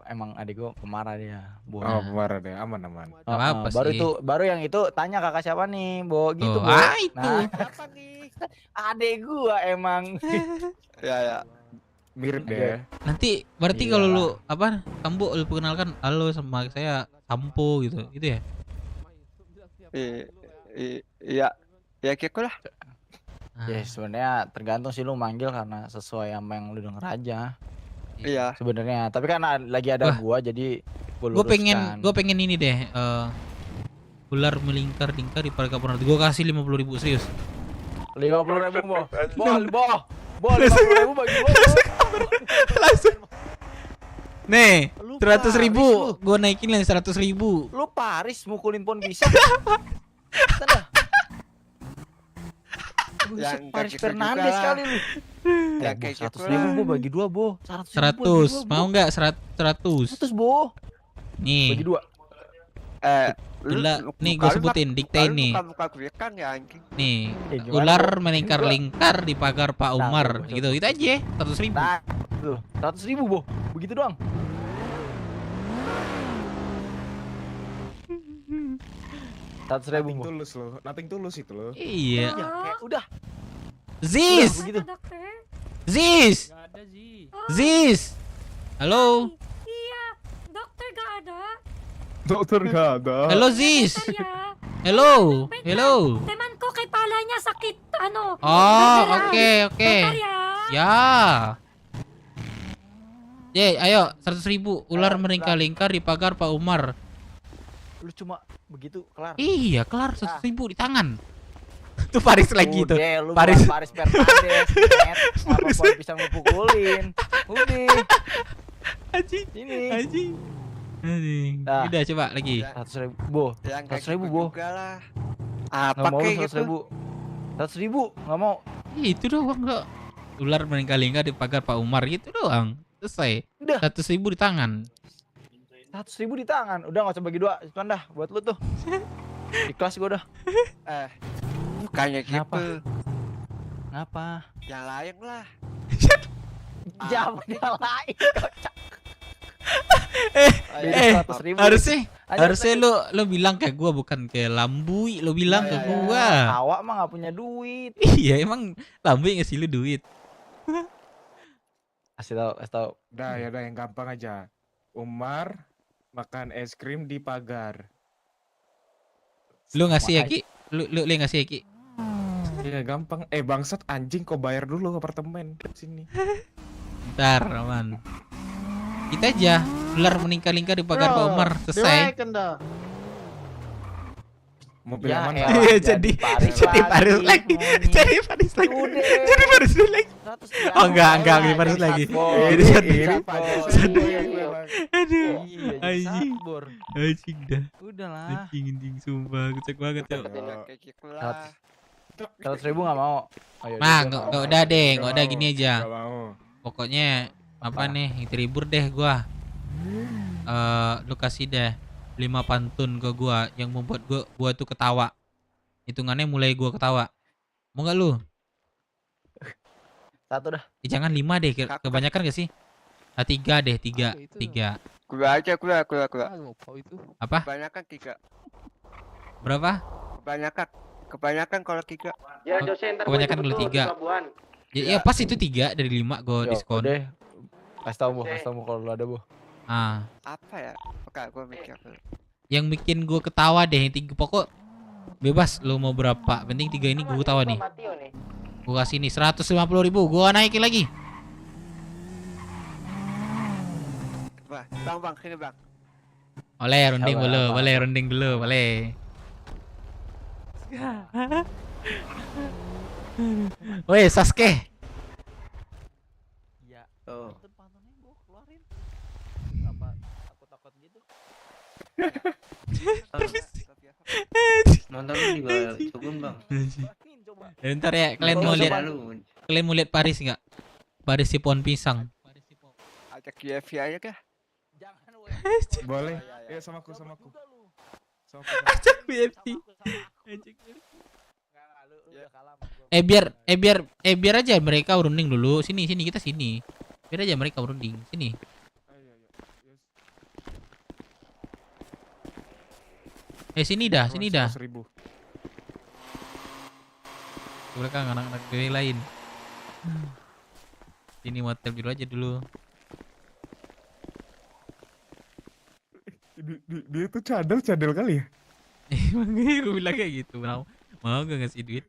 Emang adik gua pemarah dia. Oh, pemarah deh, aman. Apa baru sih? baru yang itu tanya kakak siapa nih, Bo, gitu, Bo. Itu. Nah, siapa nih? Adek gua emang. Ya. Mirip deh. Nanti berarti kalau lu apa? Sambo lu perkenalkan, halo sama saya Sampo gitu. Gitu ya? Iya. Ya gitu lah. Ya sebenarnya tergantung sih lu manggil karena sesuai sama yang lu denger aja. Iya. Sebenarnya, tapi kan lagi ada gua jadi Gue pengen ini deh, ular melingkar-lingkar di parka Ponorogo. Gue kasih 50.000 serius. 50.000 Bo. Bo 50.000 bagi gua. Langsung. Nih, 100.000 gue naikin lah 100.000. Lu Paris mukulin pun bisa. Yang Paris Fernandes kali lu. Yang kayak 100.000 Bo bagi 2 Bo. 100. Mau enggak 100? 100 Bo. Nih. Bagi 2. Nih gue sebutin diktein nih. Nih, ular melingkar-lingkar di pagar Pak Umar. Gitu aja. 100.000. Nah, tuh 100.000 Bo. Begitu doang. Nothing tulus loh, nothing tulus itu loh. Iya. Udah. Ziz. Ziz. Ziz. Halo. Iya, dokter gak ada. Dokter gak ada. Halo Ziz. Hello. Temanku kay palanya sakit ano. Oh, oke. Dokter ya. Ya. Ayo 100.000 ular melingkar-lingkar di pagar Pak Umar. Lu cuma begitu kelar. Iya, kelar 100.000 di tangan. Tuh Paris lagi tuh. Lu Paris Fernandes. Apa bisa ngepukulin. Udah. Anjing. Udah coba lagi. 100.000 Bo. 100.000 Bo. Apa kayak gitu? 100.000 nggak mau. Itu doang kok. Ular melingkar-lingkar di pagar Pak Umar gitu doang. Selesai. Udah. 100.000 di tangan. 100.000 di tangan. Udah nggak usah bagi 2. Cuman dah buat lu tuh. Ikhlas gua dah. Bukannya gitu. Ngapa? Yang lain lah. Jangan yang lain. Harusnya lu bilang ke gua, bukan ke Lambui. Lu bilang ke gua. Awak mah nggak punya duit. Iya, emang Lambui ngasih lu duit. Kasih tahu. Udah yang gampang aja. Umar makan es krim di pagar. Lu ngasih ya, Ki? Lu ngasih ya, Ki? Iya gampang. Bangsat anjing, kau bayar dulu apartemen sini. Bentar, aman. Kita aja ular meningkar-lingkar di pagar Pak Umar. Selesai. Mobil yang mana? Iya, jadi Paris lagi. Jadi Paris lagi. Oh enggak di Paris lagi. Jadi aduh. Anjing dah. Udahlah. Anjing sumpah, kocak banget ya. 100.000 nggak mau. Nah, enggak udah deh, enggak udah gini aja. Pokoknya apa nih, terhibur deh gua. Lu kasih deh 5 pantun ke gua yang membuat gua tuh ketawa. Hitungannya mulai gua ketawa. Mau enggak lu? 1 dah. Jangan 5 deh, kebanyakan gak sih? 3 deh, 3. Gua aja. Apa? Kebanyakan 3. Berapa? Kebanyakan kalau 3. Ya Jose ntar Kebanyakan kalau 3. Ya, iya pas itu 3 dari 5 gue diskon. Deh. Kasih tau kalau lu ada, Bu. Apa ya? Oke, gue mikir dulu. Yang bikin gue ketawa deh yang 3 pokok bebas lu mau berapa. Penting 3 ini gue ketawa nih. Gue kasih nih 150.000, gue naikin lagi. Bang, sini bang. Boleh runding dulu, boleh runding dulu, boleh. Woi Sasuke. Iya. Oh. Pantunnya gua keluarin. Apa takut gitu? Nonton lu juga cukup bang. Ntar ya kalian mau lihat Paris nggak? Paris si pohon pisang. Ajak UFC aja kah? Boleh. Ya sama aku. Ajak UFC. Biar aja mereka runding dulu. Sini kita sini. Biar aja mereka runding. Sini. Sini dah. Mereka anak-anak gue lain. Ini motel biru aja dulu. Dia tuh cadel kali ya. Emang gue bilang kayak gitu. Mau gak ngasih duit?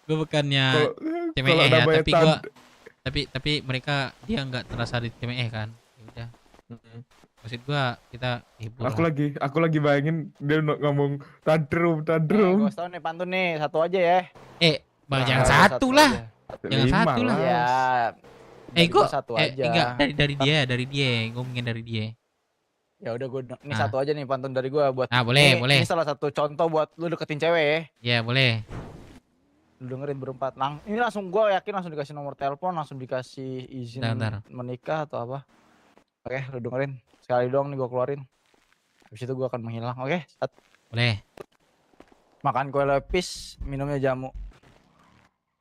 Gue bukannya CME ya, tapi mereka dia nggak terasa di CME kan. Ya udah. Maksud gua kita hibur. Aku lagi bayangin dia ngomong tantrum. Gua tau nih pantun nih, satu aja ya. Bang jangan satu lah. Jangan satu lah. Ya. Kok satu aja. Enggak, dari dia. Ngomongin dari dia. Ya udah ini satu aja nih pantun dari gua buat. Boleh. Ini salah satu contoh buat lu deketin cewek ya. Iya, boleh. Lu dengerin berempat. Ini langsung gua yakin langsung dikasih nomor telepon, langsung dikasih izin menikah atau apa. Oke, lu dengerin. Sekali doang nih gua keluarin. Habis itu gua akan menghilang. Oke? Boleh. Makan kue lepis, minumnya jamu.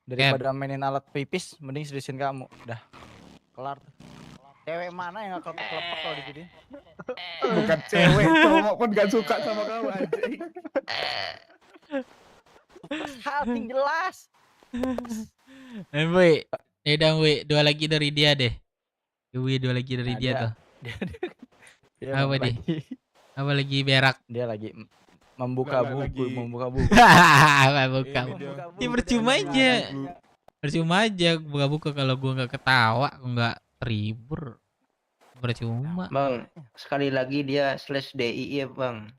Daripada mainin alat pipis, mending seriusin kamu. Udah. Kelar. Cewek mana yang gak kelepek kalau diginiin? Bukan cewek, cowok pun gak suka sama kamu anjing. Hati jelas. Woi, dua lagi dari dia deh. Dua lagi dari dia tuh. Apa lagi berak? Dia lagi membuka buku. Ini percuma aja buka-buka kalau gua nggak ketawa, gua nggak terhibur. Percuma. Bang, sekali lagi dia /DI ya bang.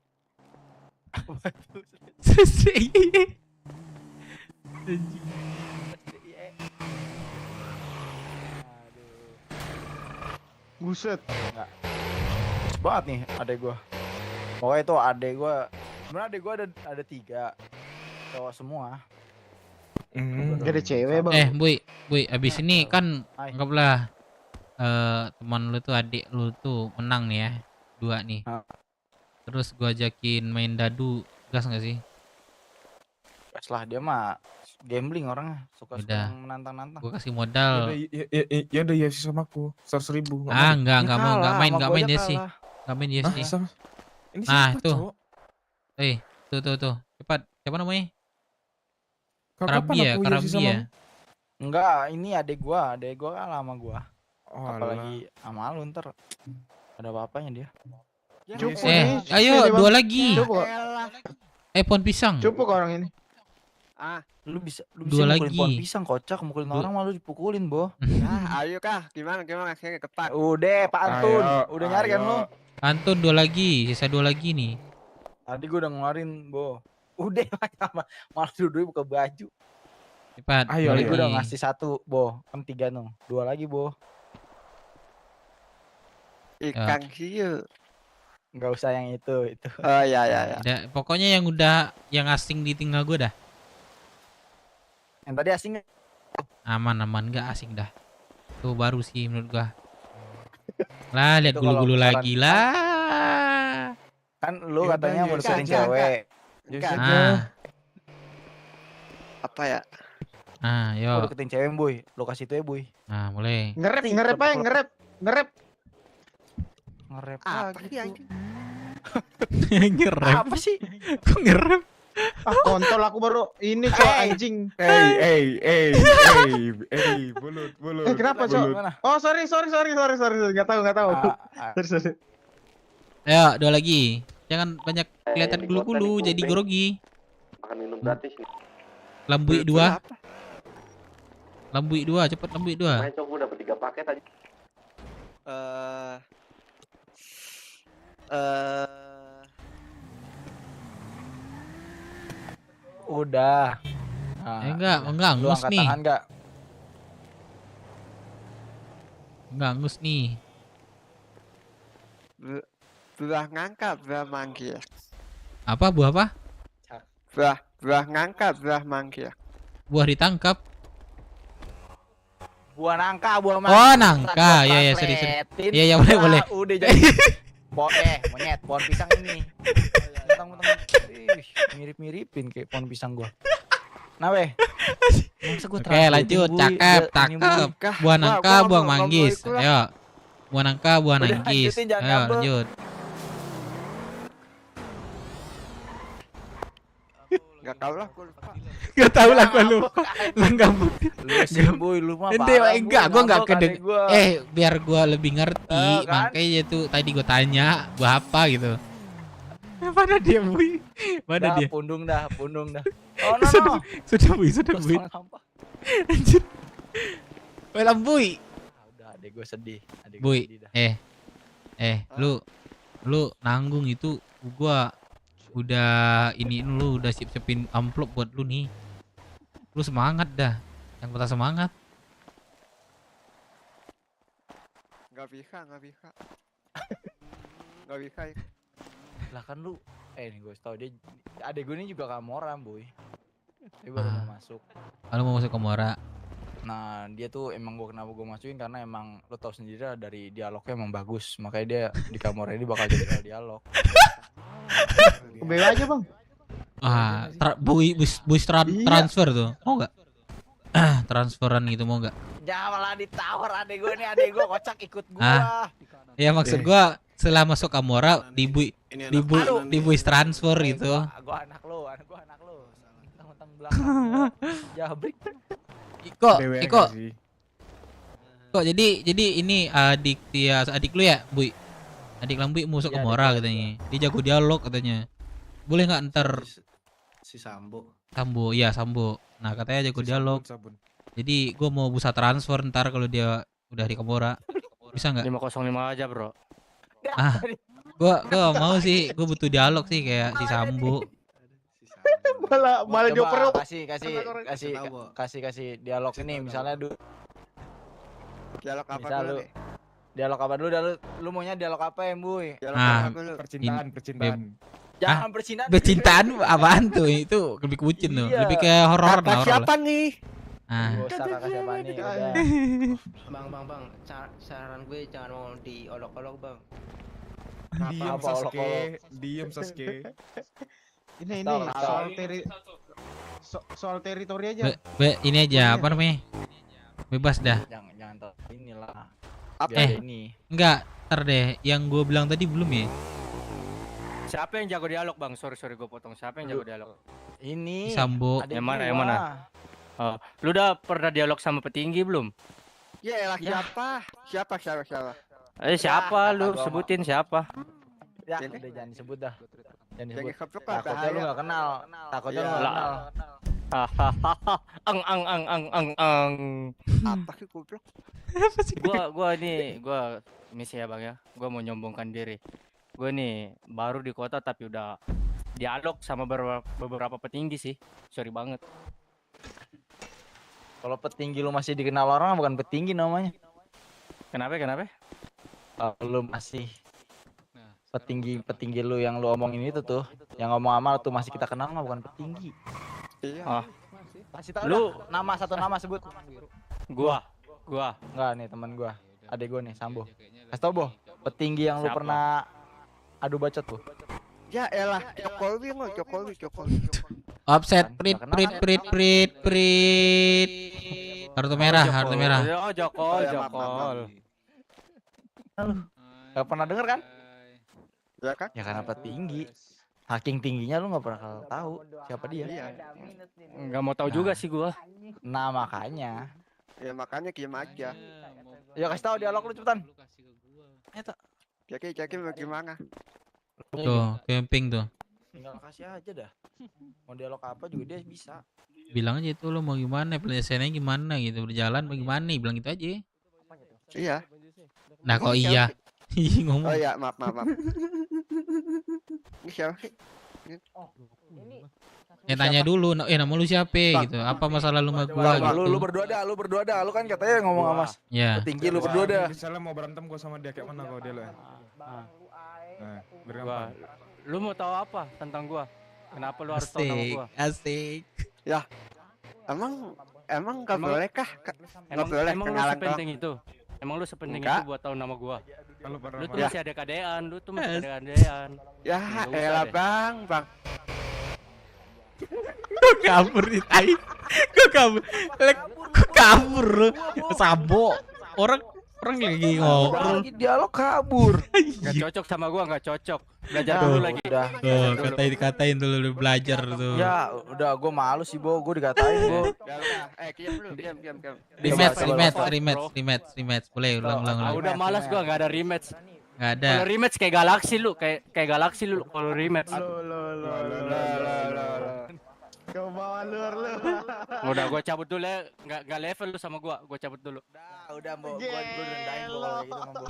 /DI. Buset. Enggak. Banget nih adek gua. Pokoknya itu adek gua. Sebenarnya adek gua ada 3. Cowok semua. Gak ada cewek bang. Boy, abis ini kan anggaplah teman lu tuh adik lu tuh menang nih ya. 2 nih. Terus gua ajakin main dadu, gas enggak sih? Gas lah, dia mah gambling orangnya, suka menantang-nantang. Gua kasih modal. Ya udah ya sih sama aku 100.000. Enggak main ya sih. Enggak main ya sih. Nah, tuh. Tuh. Cepat. Siapa namanya? Karabi ya. Enggak, ini adek gua kan lama gua. Apalagi sama lu ntar ada apa-apanya dia. Ayo 2 lagi. Pohon pisang. Cukup orang ini. Lu bisa 2 lagi. Pohon pisang kocak, mukulin orang malu dipukulin, Bo. Ayo kah, gimana akhirnya kepat. Udah, pantun. Udah nyari kan lu? Pantun 2 lagi, sisa 2 lagi nih. Tadi gua udah ngeluarin, Bo. Udah malah duduk buka baju. Cepat. Ayo. Gua udah ngasih 1, Bo. Kan 3 no. 2 lagi, Bo. Ikan hiu. Enggak usah yang itu. Oh ya. Udah, pokoknya yang asing di tinggal gua dah. Yang tadi asing aman enggak asing dah. Tuh baru sih menurut gua. Lah lihat gulu-gulu lagi lah. Kan lu katanya mau deketin cewek. Apa ya? Yo. Mau deketin cewek, Boy. Lu kasih itu ya, Boy. Ngerep. Ngerep apa gitu. Ngerem. Apa sih? Kok ngerem? Ah, kontol aku baru ini cok anjing. Bulut. Kenapa cok? Oh sorry, nggak tahu. Sorry. Ayo, dua lagi. Jangan banyak kelihatan gulu-gulu jadi grogi. Makan minum gratis nih. Lambui 2. Lambui 2, cepet lambui 2. Main cok, gue dapet 3 paket aja. Udah. Nah, enggak, lu angus angkat nih. tangan enggak? Enggak angus nih. Buah ngangkat, buah manggil. Apa buah apa? Buah ngangkat, buah manggil. Buah ditangkap. Buah nangka, buah Oh, nangka. Ya, sorry. Iya, boleh. Udah jadi. Monyet, pohon pisang ini. Mentang-mentang mirip-miripin kayak pohon pisang gua. Nah, weh. Oke, lanjut. Cakep. Buah nangka, buah manggis. Ayo. Buah nangka, buah nanggis. Ayo, lanjut. Gak tau lah, gue lupa. Gak tau lah, gue lupa. Lu enggak Lu mah enggak, gue enggak kedeng. Biar gue lebih ngerti, makanya tuh tadi gue tanya buah apa gitu. Mana dia, Bui? Mana dia? Pundung dah. Oh, no. Sudah, Bui. Anjir. Film Bui. Udah, adek gue sedih. Bui, lu nanggung itu gua udah ini lu udah siap-siapin amplop buat lu nih. Lu semangat dah. Yang patah semangat. Gak bisa. Lah kan lu nih gue tau dia adek gue ini juga Kamora, Boy. Dia baru mau masuk. Lu mau masuk Kamora. Nah, dia tuh emang kenapa gue masukin karena emang lo tau sendiri lah dari dialognya emang bagus. Makanya dia di Kamora ini bakal jadi dialog. Beli aja bang. Transfer tuh, mau nggak? Transferan gitu mau nggak? Jangan malah ditawar adek gue kocak ikut gua. Ya maksud gua setelah masuk Kamora di Buis transfer gitu. Gua anak lu. Mentang-mentang belakang. Jabrik. Kok jadi ini adik lu ya, Bui? Adik Lambi masuk Kamora katanya. Dia jago dialog katanya. Boleh nggak ntar si Sambo. Nah, katanya jago dialog. Jadi gua mau busa transfer ntar kalau dia udah di Kamora. Bisa nggak? 505 aja, Bro. Gua mau sih, gua butuh dialog sih kayak si Sambo. malah dioper. Kasih dialog ini misalnya dialog apa dulu deh. Dialog apa dulu? Lu maunya dialog apa ya, Buy? Percintaan. Jangan percintaan apaan tuh? Itu lebih kucin tuh. Lebih ke horor lah. Siapa nih? Kakak siapa nih? Bang, saran gue jangan mau diolok-olok, Bang. Diem Sasuke. Ini soal teritori aja. Ini aja apa namanya? Bebas dah. Jangan tahu inilah. Ini? Enggak, ntar deh. Yang gue bilang tadi belum ya? Siapa yang jago dialog, Bang? Sorry gue potong. Siapa yang jago dialog? Ini. Sambo. Yang mana? Oh, lu udah pernah dialog sama petinggi belum? Ya elah, siapa? Siapa lu? Sebutin siapa? Ya, udah jangan disebut dah. Jangan disebut. Takutnya lu nggak kenal. Takutnya lu nggak kenal. Apa sih goblok? Gua misi ya, Bang ya. Gua mau nyombongkan diri. Gue nih baru di kota tapi udah dialog sama beberapa petinggi sih. Sorry banget. Kalau petinggi lu masih dikenal orang bukan petinggi namanya. Kenapa? Lu masih petinggi lu yang lu omongin itu tuh, yang ngomong amal tuh masih kita kenal mah bukan petinggi. Iya. Kasih tahu lu satu nama sebut. Gua. Enggak nih teman gua. Adek gua nih Sambo. Kasih tau, Bo. Petinggi yang lu pernah adu bacot tuh. Ya elah, Jokowi. Offset prit. Kartu merah. Oh, Jokol. Gak pernah denger kan? Ya kan? Ya karena petinggi. Saking tingginya lu nggak pernah tahu siapa dia. Iya. Nggak mau tahu juga sih gua. Nah makanya. Ya makanya diam aja. Ya kasih tahu dialog lu cepetan. Jadi mau gimana? Tuh, camping tuh. Tinggal kasih aja dah. Mau dialog apa juga dia bisa. Bilang aja itu lo mau gimana, penyelesaiannya gimana gitu, berjalan bagaimana, bilang gitu aja. Iya. Nah kok iya? Ih ngomong. Oh iya, maaf. Ini siapa sih? Ya tanya dulu, nama lu siapa gitu, apa masalah lu sama gua gitu. Lu berdua dah, lu kan katanya ngomong sama Mas. Ya. Petinggi lu berdua dah. Misalnya mau berantem gua sama dia kayak mana kalau dia lo ya? Nah, biar Gua, gampang. lu mau tahu apa tentang gua? Kenapa lu harus tahu nama gua? Asik. Ya. Emang nggak boleh kah? Nggak boleh Emang lu kenalan sepenting itu? Emang lu sepenting itu Enggak. buat tahu nama gua? Kalau Lu tuh Ya. masih ada kadean, lu tuh masih ada kadean. Ya, Nggak usah elah deh. bang. Kok kabur nih tai? Kok kabur? Kok kabur lu? Sabo. Orang lagi ngobrol. Lagi dialog kabur. Gak cocok sama gua, gak cocok. Belajar dulu lagi. Udah. Tuh, dikatain dulu lu belajar tuh. Ya, udah gua malu sih, Bo. Gua dikatain, Bo. Rematch. Boleh ulang. Udah malas gua, gak ada rematch. Gak ada. Kalau rematch kayak Galaxy lu, kayak Galaxy lu kalau rematch. Kau bawa luar lu. Udah gua cabut dulu ya, nggak level lu sama gua cabut dulu. Udah, Bo. Gua rendahin Bo kalau gitu, Bo.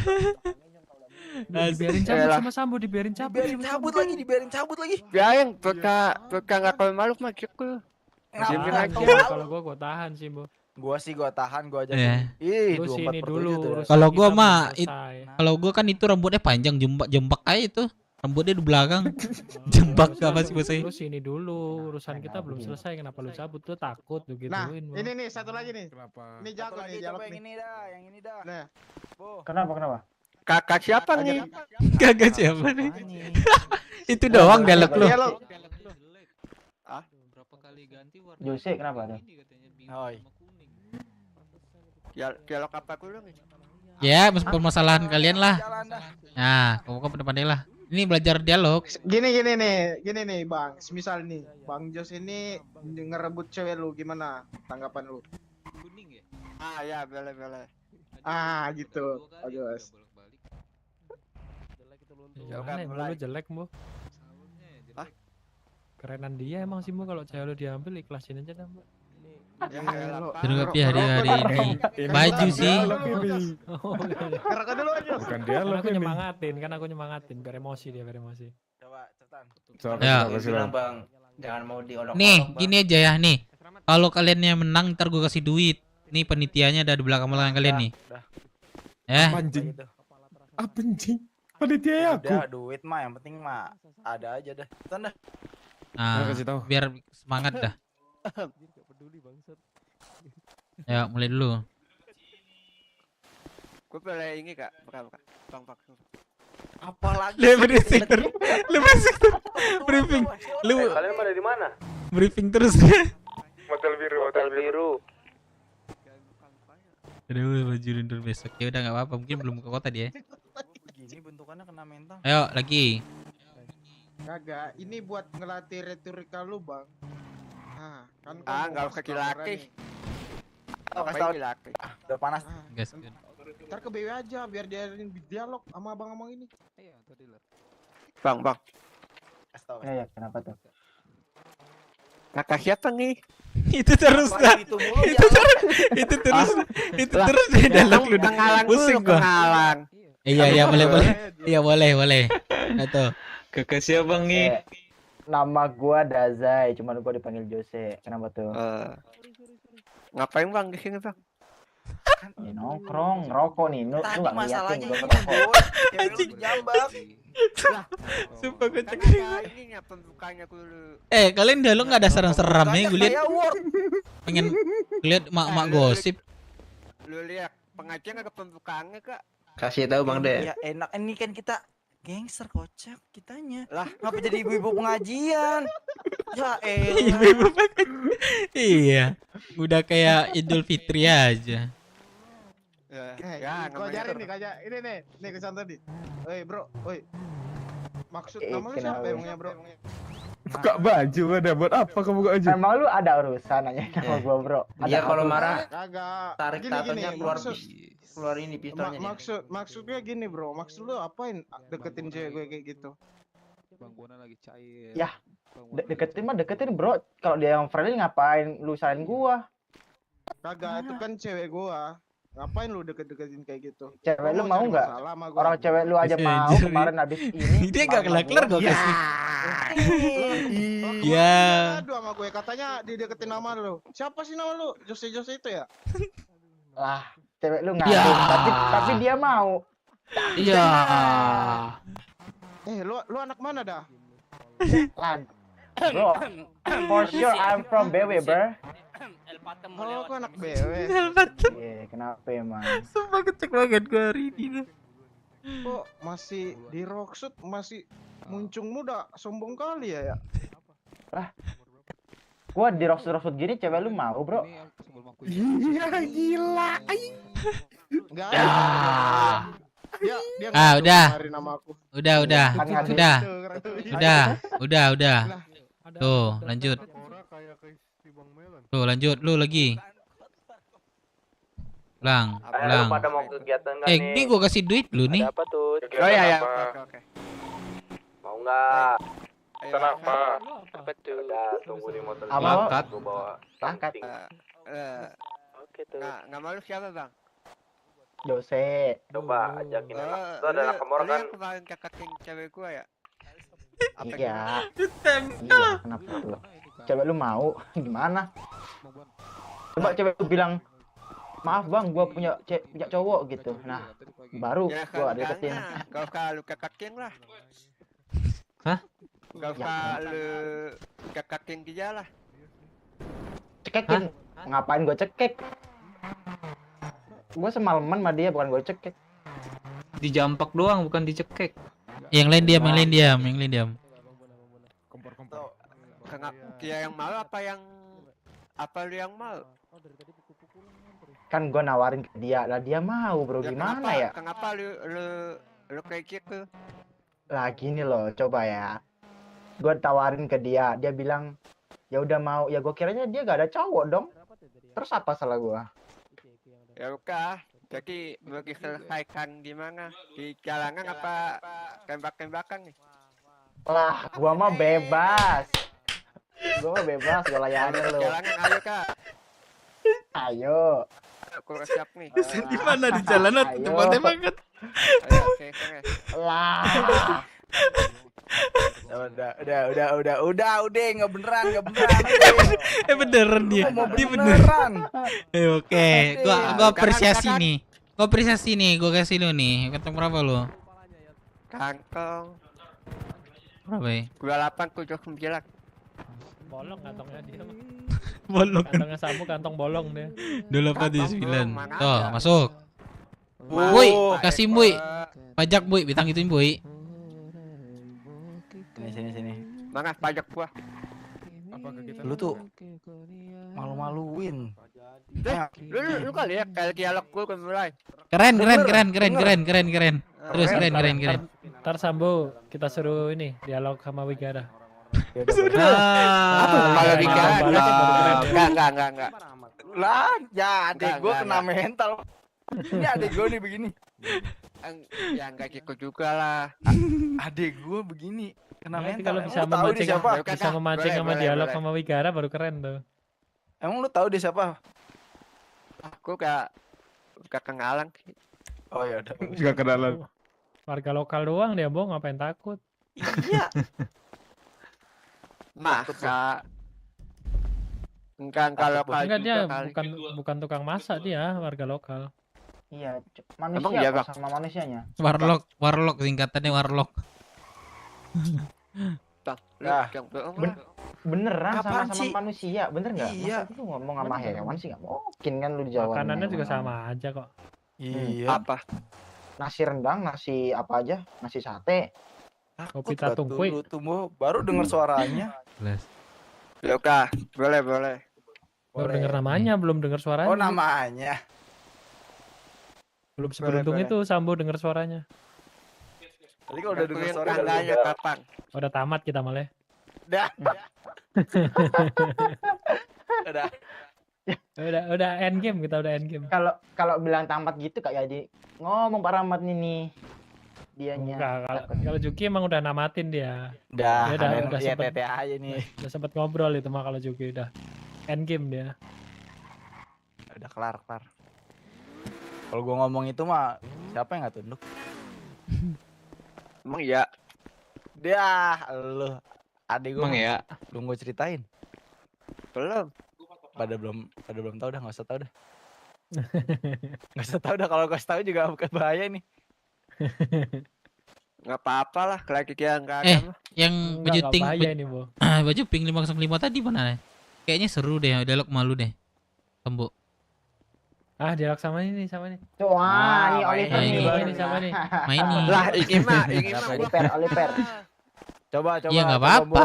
Dibiarin cabut sama Sambo, dibiarin cabut. Dibiarin cabut lagi. Biarin, peka nggak kalau malu mah gitu. Diamin aja. Kalau gua tahan sih, Bo. Gua tahan, gua aja. Iya. Ih, Lu 24 sini per dulu, 7 tuh. urusan Kalau kita gua belum mah, selesai. kalau gua kan itu rambutnya panjang, jembak aja itu. Rambutnya di belakang. Jembak apa sih bahasanya? Lu sini dulu, urusan kita belum selesai. Kenapa lu cabut? Tuh takut lu Nah, gituin. Bo. ini nih satu lagi nih. Kenapa? Ini jago nih dialog yang nih. ini dah, yang ini dah. Nah, Kenapa? Kakak siapa nih? Kagak siapa nih? Itu doang dialog lu. dialog. Berapa kali ganti warna? Jose kenapa tuh? Oi. Dialog apa dulu nih? Ya, permasalahan kalian lah. Nah, kamu pandai lah. Ini belajar dialog. Gini nih Bang. Semisal nih, Bang Jos ini ngerebut cewek lu, gimana tanggapan lu? Ah ya, boleh. Ah, gitu. Bagus. Gimana emang lu jelek, Bo? Kerenan dia emang sih, Bo. Kalau cewek lu diambil, ikhlasin aja dah, Bo. Terus hari ini baju sih. Ngerokok dulu aja. Bukan Kan dialog aku ini. nyemangatin, biar emosi dia, biar emosi. Coba cepetan. Ya. Bilang bang, jangan mau diolok-olok. Nih, Bang. gini aja ya nih. Kalau kalian yang menang, ntar gue kasih duit. Nih penitiannya ada di belakang kalian nih. Ya. Anjing. Apa anjing? Panitia aku. Udah, duit mah yang penting mah ada aja dah. Cepetan dah. Nah, kasih tahu. biar semangat dah. Ya, mulai dulu. Gue boleh ini kak, bukan. Bang. Apalagi Lu briefing terus. Briefing. Lu Kalian pada di mana? briefing terus. Hotel biru. Aduh, baju lindur besok. Ya udah enggak apa-apa, mungkin belum ke kota dia. Gini bentukannya kena mental. Ayo, lagi. Kagak, ini buat ngelatih retorika lu, Bang. Nah, kan Nggak usah laki. Oh, kasih tahu laki. Udah panas. Guys. Ntar ke BW aja biar dia dialog sama abang-abang ini. Bang. Kasih tahu. Ya, kenapa tuh? Kakak siapa nih? Itu terus dah. Itu terus. Itu terus di dialog lu. Pusing gua. Iya, boleh. Iya, boleh. Itu. Kakak siapa nih? Nama gua Dazai, cuman gua dipanggil Jose. Kenapa tuh? Ngapain bang di sini bang? Ya, nongkrong, ngerokok nih. Lu Tadi nggak masalahnya ngeliatin ini, gua ngerokok. Boy. Cewek lu dijambak. Sumpah gue cek. Ini pembukaannya dulu. Kalian dialog nggak ada serem-seremnya gue lihat. Kayak Word. Pengen lihat mak-mak gosip. Lu lihat pengajian ada pembukaannya kak? Kasih tahu Bang De. Ya enak, ini kan kita gangster kocak kitanya. Lah, ngapa jadi ibu-ibu pengajian? Ya Ibu-ibu Iya. Udah kayak Idul Fitri aja. Kau ajarin nih, ini nih kesan tadi. Oi bro, oi. Maksud nama lu siapa emangnya, Bro? Buka baju ada buat apa kamu buka baju? Emang lu ada urusan nanya sama gua, Bro? Dia kalau marah Kagak. tarik Gini, tatonya gini, keluar ini pistolnya. maksudnya gini, Bro. Maksud lu apain deketin cewek gue kayak gitu? Bang Bona lagi cair. Ya, deketin mah deketin, Bro. Kalau dia yang friendly ngapain lu salahin gua? Kagak, itu kan cewek gua. Ngapain lu deket-deketin kayak gitu? Cewek lu Lu mau cari nggak? masalah sama gua. Orang cewek lu aja mau kemarin habis ini. Dia gak kelar-kelar gak Ya. kasih. Iya. Aduh sama gue katanya dideketin nama lu. Siapa sih nama lu? Jose itu ya? Lah, cewek lu ngadu, tapi dia mau. Iya. Lu anak mana dah? Lan. Bro, for sure I'm from BW, bro. Oh, aku anak BW. Iya, kenapa emang? Sumpah kecek banget gue hari ini. Kok masih di Rockshoot masih muncung muda, sombong kali ya? Lah. Gua di roksud gini cewek lu mau, Bro? Iya, gila. Enggak. Dia Udah. nyari nama aku. Udah. Tuh, lanjut. Tuh, lanjut lu lagi. Ulang. Pada mau kegiatan kan nih? Ini gua kasih duit lu nih. Apa tuh? Oh iya. Oke. Mau nggak? Kenapa? Apa tuh? Udah, tunggu di motor. Apa? Gua bawa. Angkat. Oke tuh. Nggak malu siapa bang? Jose. Coba ajakin anak. Itu ada anak kemor kan? Yang kemarin kakakin cewek gua ya? Iya. Iya, kenapa lu? Cewek lu mau? Gimana? Coba cewek lu bilang, maaf bang, gua punya cowok gitu. Nah, baru Ya, gua deketin. Gak usah lu kakakin lah. Hah? Gak usah lu kakakin dia lah. Cekekin. Ngapain gua cekek? Gua semalaman sama dia, bukan gua cekek. Dijampak doang, bukan dicekek. Yang lain diam. Dia yang malu apa lu yang malu? Kan gua nawarin ke dia, lah dia mau, Bro. Gimana ya? Kenapa lu kayak gitu? Lah gini loh, coba ya. Gua tawarin ke dia, dia bilang ya udah mau. Ya gua kiranya dia gak ada cowok dong. Terus apa salah gua? Ya udah, jadi mau diselesaikan gimana? Di jalangan apa tembak-tembakan nih? Lah, gua mah bebas. Gua layanin lu. Jalangan ayo kak. Ayo. Aku siap nih. Di mana di jalan atau tempatnya banget? Oke. Lah. Udah, nggak beneran. Beneran dia. Dia beneran. Oke, gua apresiasi nih. Gua kasih lu nih. Kantong berapa lu? Kantong Berapa ya? 2879. Bolong kantongnya dia mah. Bolong. Kantongnya Sambu kantong bolong dia. 2879. Tuh, masuk. Boy, kasih Boy. Pajak Boy, bitang ituin Boy. Sini. Mana pajak gua? Lu tuh malu-maluin. Lu kali ya kayak dialog gua mulai. Keren. Terus keren. Ntar Sambu kita suruh ini dialog sama Wigara. Kalau enggak. Lah, ya adek gue kena mental. Ini adek gue nih begini. Ya enggak gitu juga lah. Adek gue begini kena Nanti mental. kalau bisa memancing sama dialog sama Wigara baru keren tuh. Emang lu tahu dia siapa? Aku gak kenalan. Oh ya udah. Gak kenalan. Warga lokal doang dia, Bong, ngapain takut? Iya. Masa enggak lokal Enggak, dia juga kali. bukan tukang masak dia, warga lokal. Iya, Emang manusia iya, apa Bang? sama manusianya. Warlock singkatannya Warlock. Bang, Nah, yang bohong ben- lah. beneran Apaan sama sih? manusia, bener nggak? Iya. Masa lu ngomong sama hewan sih nggak mungkin kan lu di Jawa. Makanannya juga sama aja kok. Iya. Apa? Nasi rendang, nasi apa aja, nasi sate. Kopi tatung kue. Tunggu, baru dengar suaranya. Ya udah, boleh. Baru dengar namanya, belum dengar suaranya. Oh, namanya. Belum seberuntung Boleh. itu Sambo dengar suaranya. Tadi kalau udah denger Tentuin suara tanggalnya udah. kapan. Udah tamat kita malah. Dah. Udah. Udah end game kita udah end game. Kalau bilang tamat gitu Kak jadi ngomong Pak Rahmat ini dianya. Enggak, kalau Juki emang udah namatin dia. Udah, Dia udah sempet, TT aja nih. udah sempet ngobrol itu mah kalau Juki udah end game dia. Udah kelar. Kalau gua ngomong itu mah siapa yang nggak tunduk? Emang iya. Dia, lu. Adek gua. Emang ya? Belum gua ceritain. Belum. Pada belum tahu dah, nggak usah tahu dah. Nggak usah tahu dah, kalau kasih tahu juga bukan bahaya nih. Nggak apa-apa lah, lagi dia nggak ada mah. Yang baju Enggak pink, bahaya ini, Bo. baju pink 505 tadi mana? Kayaknya seru deh, dialog malu deh. Tembok. Ah, dialog sama ini. Wah, ini Oliver ini nih. baru Ini sama nih. Main nih. Lah, ini mah Oliver. Coba. Iya nggak apa-apa.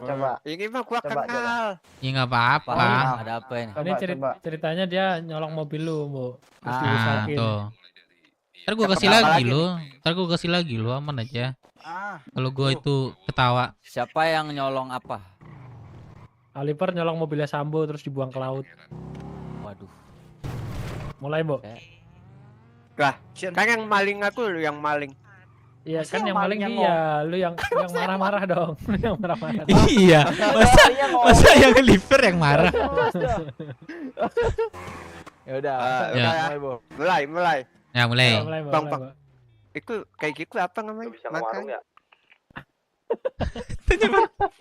Coba. Ini mah gua Coba, kenal. Ya nggak apa-apa. Ada apa ini? Ini ceritanya dia nyolong mobil lu, Bu. Terus dirusakin. Tuh. Ntar gue kasih lagi lu, aman aja. Kalau gue itu ketawa. Siapa yang nyolong apa? Oliver nyolong mobilnya Sambo terus dibuang ke laut. Waduh. Mulai, Bu. Lah, kan yang maling aku lu yang maling. Iya Masa kan yang yang maling malingnya dia, lu yang marah-marah dong. Lu yang marah-marah. Iya. Masa yang Oliver yang marah. Ya udah. Ya. Mulai. Ya mulai. Bang. Itu kayak gitu apa namanya? Makanya.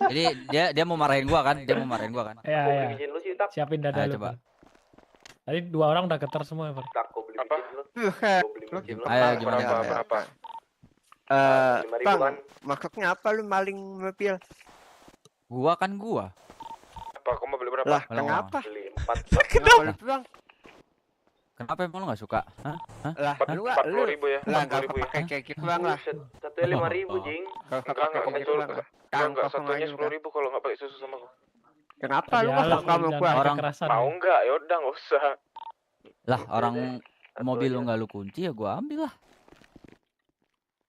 Jadi dia mau marahin gua kan? Iya. Siapin dada lu. Coba. Tadi 2 orang udah getar semua, Pak. Ayo gimana? Berapa? Bang, maksudnya apa lu maling mobil? Gua. Apa kamu beli berapa? Lah, kenapa? Beli 4. Kenapa lu bang? Kenapa emang lu nggak suka? Hah? Lah, lu 40.000 ya. lah nggak pakai kayak gitu bang lah. Satunya 5.000 jing. Enggak betul. Enggak, satunya 10.000 kalau nggak pakai susu sama aku. Kenapa lu nggak kamu gua? Mau enggak? Ya udah nggak usah. Lah orang mobil lu nggak lu kunci ya gua ambil lah.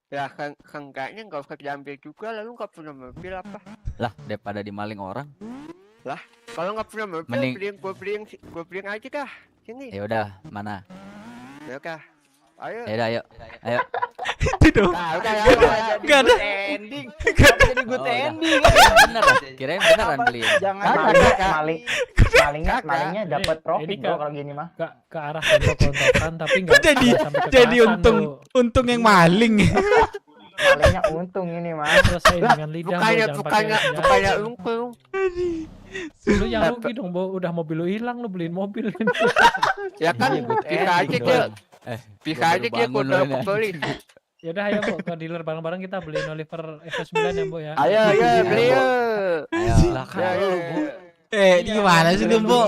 Ya kan kayaknya nggak usah diambil juga, lalu nggak punya mobil apa? Lah daripada dimaling orang. Lah kalau nggak punya mobil Mending- gue beliin aja kah? Sini. Ya udah, mana? Ya kah? Ayo. Ya udah, ayo. Itu dong. Nah, udah ya. Enggak ada. Ending. Jadi good ending. Bener kan? Kirain beneran beli. Jangan malingnya dapat profit bro kalau gini mah. Ke arah kontok-kontokan tapi enggak Jadi untung yang maling. Malingnya untung ini mah. Selesai dengan lidah. Bukannya untung. Lu yang rugi dong, Bo. Udah mobil lu hilang, lu beliin mobil. Ya kan, bisa aja dia. Bisa aja dia udah kebeli. Ya udah ayo, Bu, ke dealer bareng-bareng kita beliin Oliver F9 ya, Bu ya. Ayo, beli yuk. Ayo. Gimana sih lu, Bu?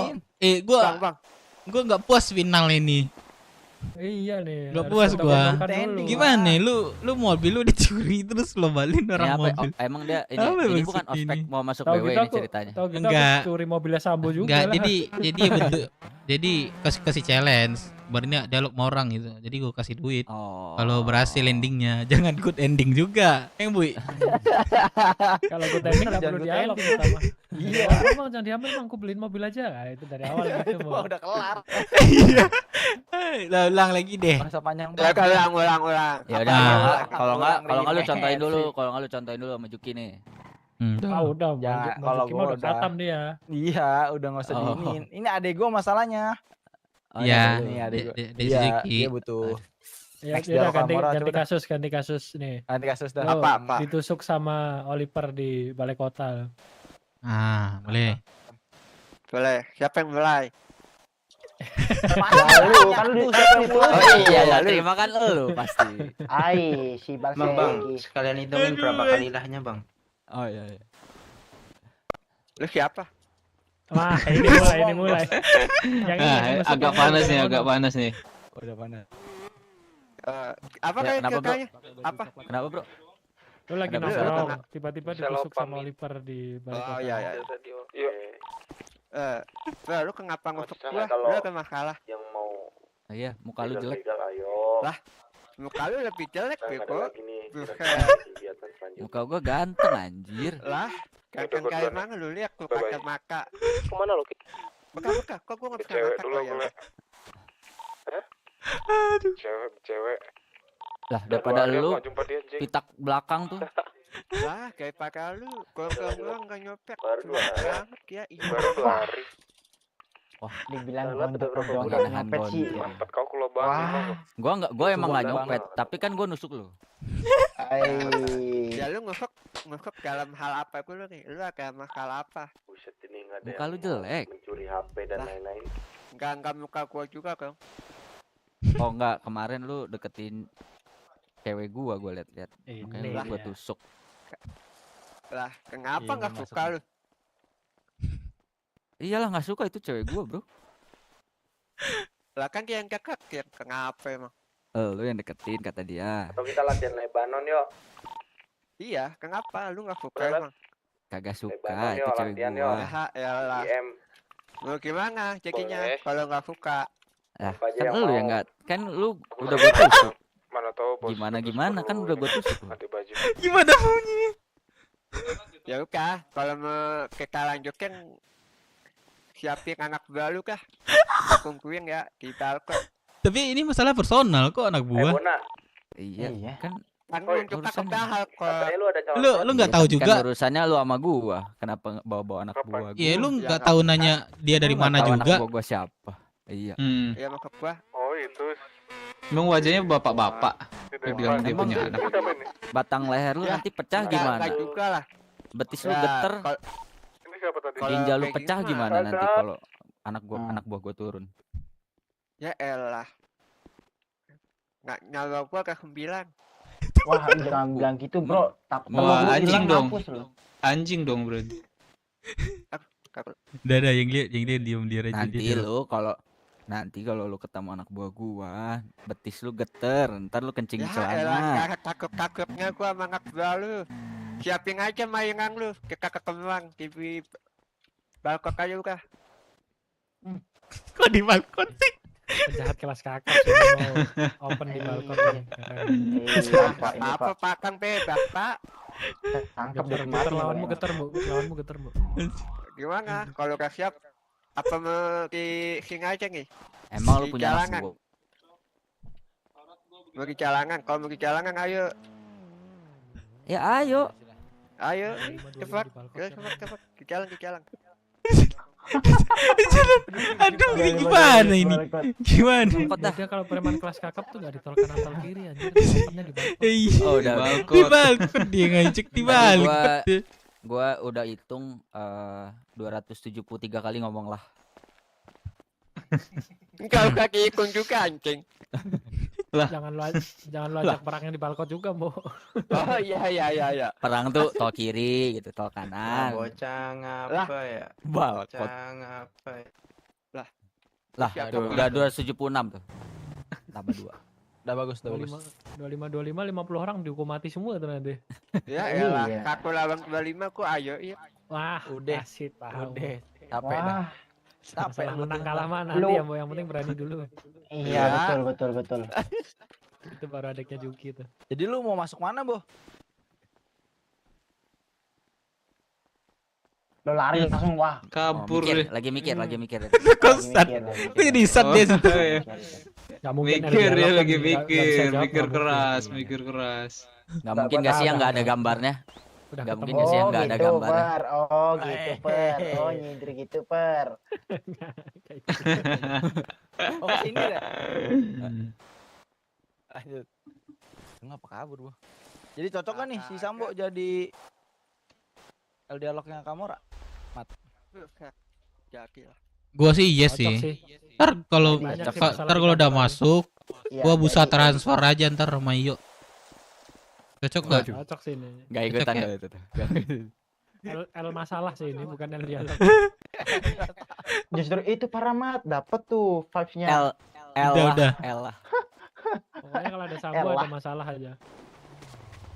Gua nggak puas final ini. Iya nih. Nggak puas gua. Gimana nih? Lu mobil lu dicuri terus lo balin orang mobil. Emang dia Apa ini bukan maksud ospek ini? mau masuk Tahu BW gitu ini aku- ceritanya. Tahu gitu Enggak. aku curi mobilnya Sambo juga Enggak, lah. jadi kasih challenge. Barunya dialog sama orang gitu. Jadi gua kasih duit. Oh. Kalau berhasil endingnya, jangan good ending juga. Bui. Kalau gue ending nggak perlu Jangan dialog good pertama. Iya. Emang jangan diambil, emang aku beliin mobil aja. Nah, itu dari awal gitu, Bu. Udah kelar. Iya. Ulang lagi deh. Masa panjang Ya kan ulang. Ya udah, Nah. kalau nggak lu contohin dulu sama Juki nih. Ah, udah, Ya, kalau kalau gue gua udah katam dia. Iya, udah nggak usah Oh. diinin. Ini adek gua masalahnya. Iya. Ini adek gua. Iya, Dia butuh. Ya, Next udah dialog Kamora, ganti coba kasus nih. Ganti kasus dah. Lo Apa? ditusuk sama Oliver di balai kota. Boleh. Boleh. Siapa yang mulai? Lalu kan lu Oh iya, terima kan lu pasti. Ai, si Bang Segi. Sekalian hitungin berapa kali lahnya, Bang. Oh iya. Lu siapa? Wah, ini mulai. Yang ini Agak panas nih. Udah panas. Apa Ya, kayak kenapa, Bro? ceritanya? Apa? Kenapa, Bro? Lu lagi Ada nongkrong, berapa? tiba-tiba ditusuk sama Oliver di balai kota. Oh iya. Yuk. Lu kenapa ngusuk gua? Kalau- Lu ada masalah. Yang mau Iya, muka lu jelek. legal ayo. Lah, muka lu lebih jelek, Kan ada Bego. lagi nih. Muka gua ganteng anjir. Lah, ganteng kayak mana lu lihat tuh kacamata. Kemana lo? Beka, kok gua nggak Cewek makan dulu ya? boleh. Cewek. Lah daripada Baru lu aku jumpa dia, Jing. pitak belakang tuh. Lah, kayak pakai lu. Kalau nggak nyopet. Baru banget ya. Baru 2 hari. Wah, dibilang Lalat gondok udah berapa doang bulan? nyopet sih. Mampet kau kulo banget. Gua emang nggak nyopet, tapi kan gua nusuk lu. Ya lu ngusuk dalam hal apa dulu nih? Lu ada masalah apa? Buset, ini nggak ada Muka lu yang jelek. mencuri HP dan lain-lain. Enggak muka gua juga, Kang. Oh enggak, kemarin lu deketin cewek gua liat-liat. Makanya gua tusuk. Lah, kenapa Iya, nggak nggak suka lu? Iyalah nggak suka itu cewek gua, bro. Lah kan dia yang deketin, kenapa emang? Lu yang deketin kata dia. Atau kita latihan Lebanon yuk. Iya, kenapa? Lu nggak suka Berat. emang? Kagak suka Lebanon itu yuk, cewek latihan gua. yuk. Ya lah. IM. Mau gimana jadinya Boleh. kalau nggak suka? Lah, Apa aja kan yang lu mau. yang enggak, kan lu udah gua tusuk. Mana tahu bos. Gimana kan udah gua tusuk lu. Ganti baju. Gimana bunyi? Ya udah, kalau mau kita lanjutin siapin anak baru kah? Tungguin ya di balkon. Tapi ini masalah personal kok anak buah. Bona. Iya, kan Kan Oh, untuk urusannya. bahal kok. Katanya lu ada calon. Lu nggak tahu kan juga. urusannya lu sama gua. Kenapa bawa-bawa anak buah gua? Iya, lu nggak tahu nanya dia dari Lu nggak mana tahu juga. Anak buah gua siapa? Iya. Ya maksud gua. Oh itu. Emang wajahnya bapak-bapak. Dia bilang dia Emang punya anak. batang leher lu Ya, nanti pecah gimana? Enggak juga lah. Betis lu Ya, geter, Ini siapa tadi? ginjal lu kayak pecah gini gimana mah. nanti kalau anak buah gua turun? Ya elah. Nggak nyawa gua ke 9. Wah, jangan bilang gitu, Bro. Wah, anjing dong. Hapus lu. Anjing dong berarti. Udah yang dia diem dia aja Nanti dia. lu kalau lu ketemu anak buah gua, betis lu geter, ntar lu kencing Ya celana. elah, takut-takutnya gua sama anak baru. Siapin aja mainan lu, kita ketemuan di balkon aja lu kah? Kok di balkon sih? Penjahat kelas kakap sih mau open di balkon nih. Apa Pak Kang bebas Pak? Tangkap deh Geter lawanmu geter bu. Gimana? Kalau udah siap, apa mau di sini aja nih? Emang lu Di punya anak jalanan. buah? Mau di jalanan, kalau mau di jalanan ayo. Ya ayo. Ayo, cepat. Cepat. Di jalan. Aduh, ini gimana ini? Gimana? Dia kalau preman kelas kakap tuh gak ditol kanan tol kiri anjir. Opennya di balkon. Oh, udah Di balkon dia ngajak di balkon. Gua udah hitung 273 kali ngomong lah. Enggak usah dihitung juga anjing. Jangan lu ajak perangnya di balkon juga, Bo. Oh iya. Perang tuh tol kiri gitu, tol kanan. Bocah ngapa ya? Balkon. Bocah ngapa ya? Lah, tuh, udah 276 tuh. Tambah 2. Udah bagus, udah bagus. 25 50 orang dihukum mati semua tuh nanti. Ya elah, aku lawan 25 kok ayo iya. Wah, Udah. asyik tahu. Udah, capek dah. Capek menang kalah mah nanti ya, Bo. Yang penting berani dulu. Iya, betul. Itu baru adiknya Juki tuh. Jadi lu mau masuk mana, Bo? Lo lari langsung wah. Kabur mikir, deh. lagi mikir. Konstan. Kok jadi sat dia situ? Gak mungkin Mikir ada dia dialog lagi kan, nggak bisa mikir, jawab, mikir nggak mungkin. mikir keras. Gak mungkin gak sih yang gak ada gambarnya? Udah Gak ketemu. mungkin gak sih yang gak ada gambarnya? Per. Oh gitu, Per. Oh nyindir gitu, Per. Oh, ini ya. Lanjut. Ngapa kabur, Bo? Jadi cocok kan nih si Sambo jadi dialognya Kamora? Mat. Jadi lah. Gua sih iya Cocok sih. sih. Ntar kalau Banyak sih ntar masalah kalau di udah kantor. masuk, Iya, gua bisa jadi- transfer aja ntar sama Iyo. Cocok gak? Cocok sih ini. Gak ikutan Cocok ya? gak itu tuh. L masalah sih ini, bukan L dialog. Justru itu Paramat dapat tuh vibes-nya. Udah. L lah. Pokoknya kalau ada Sambo ada masalah aja.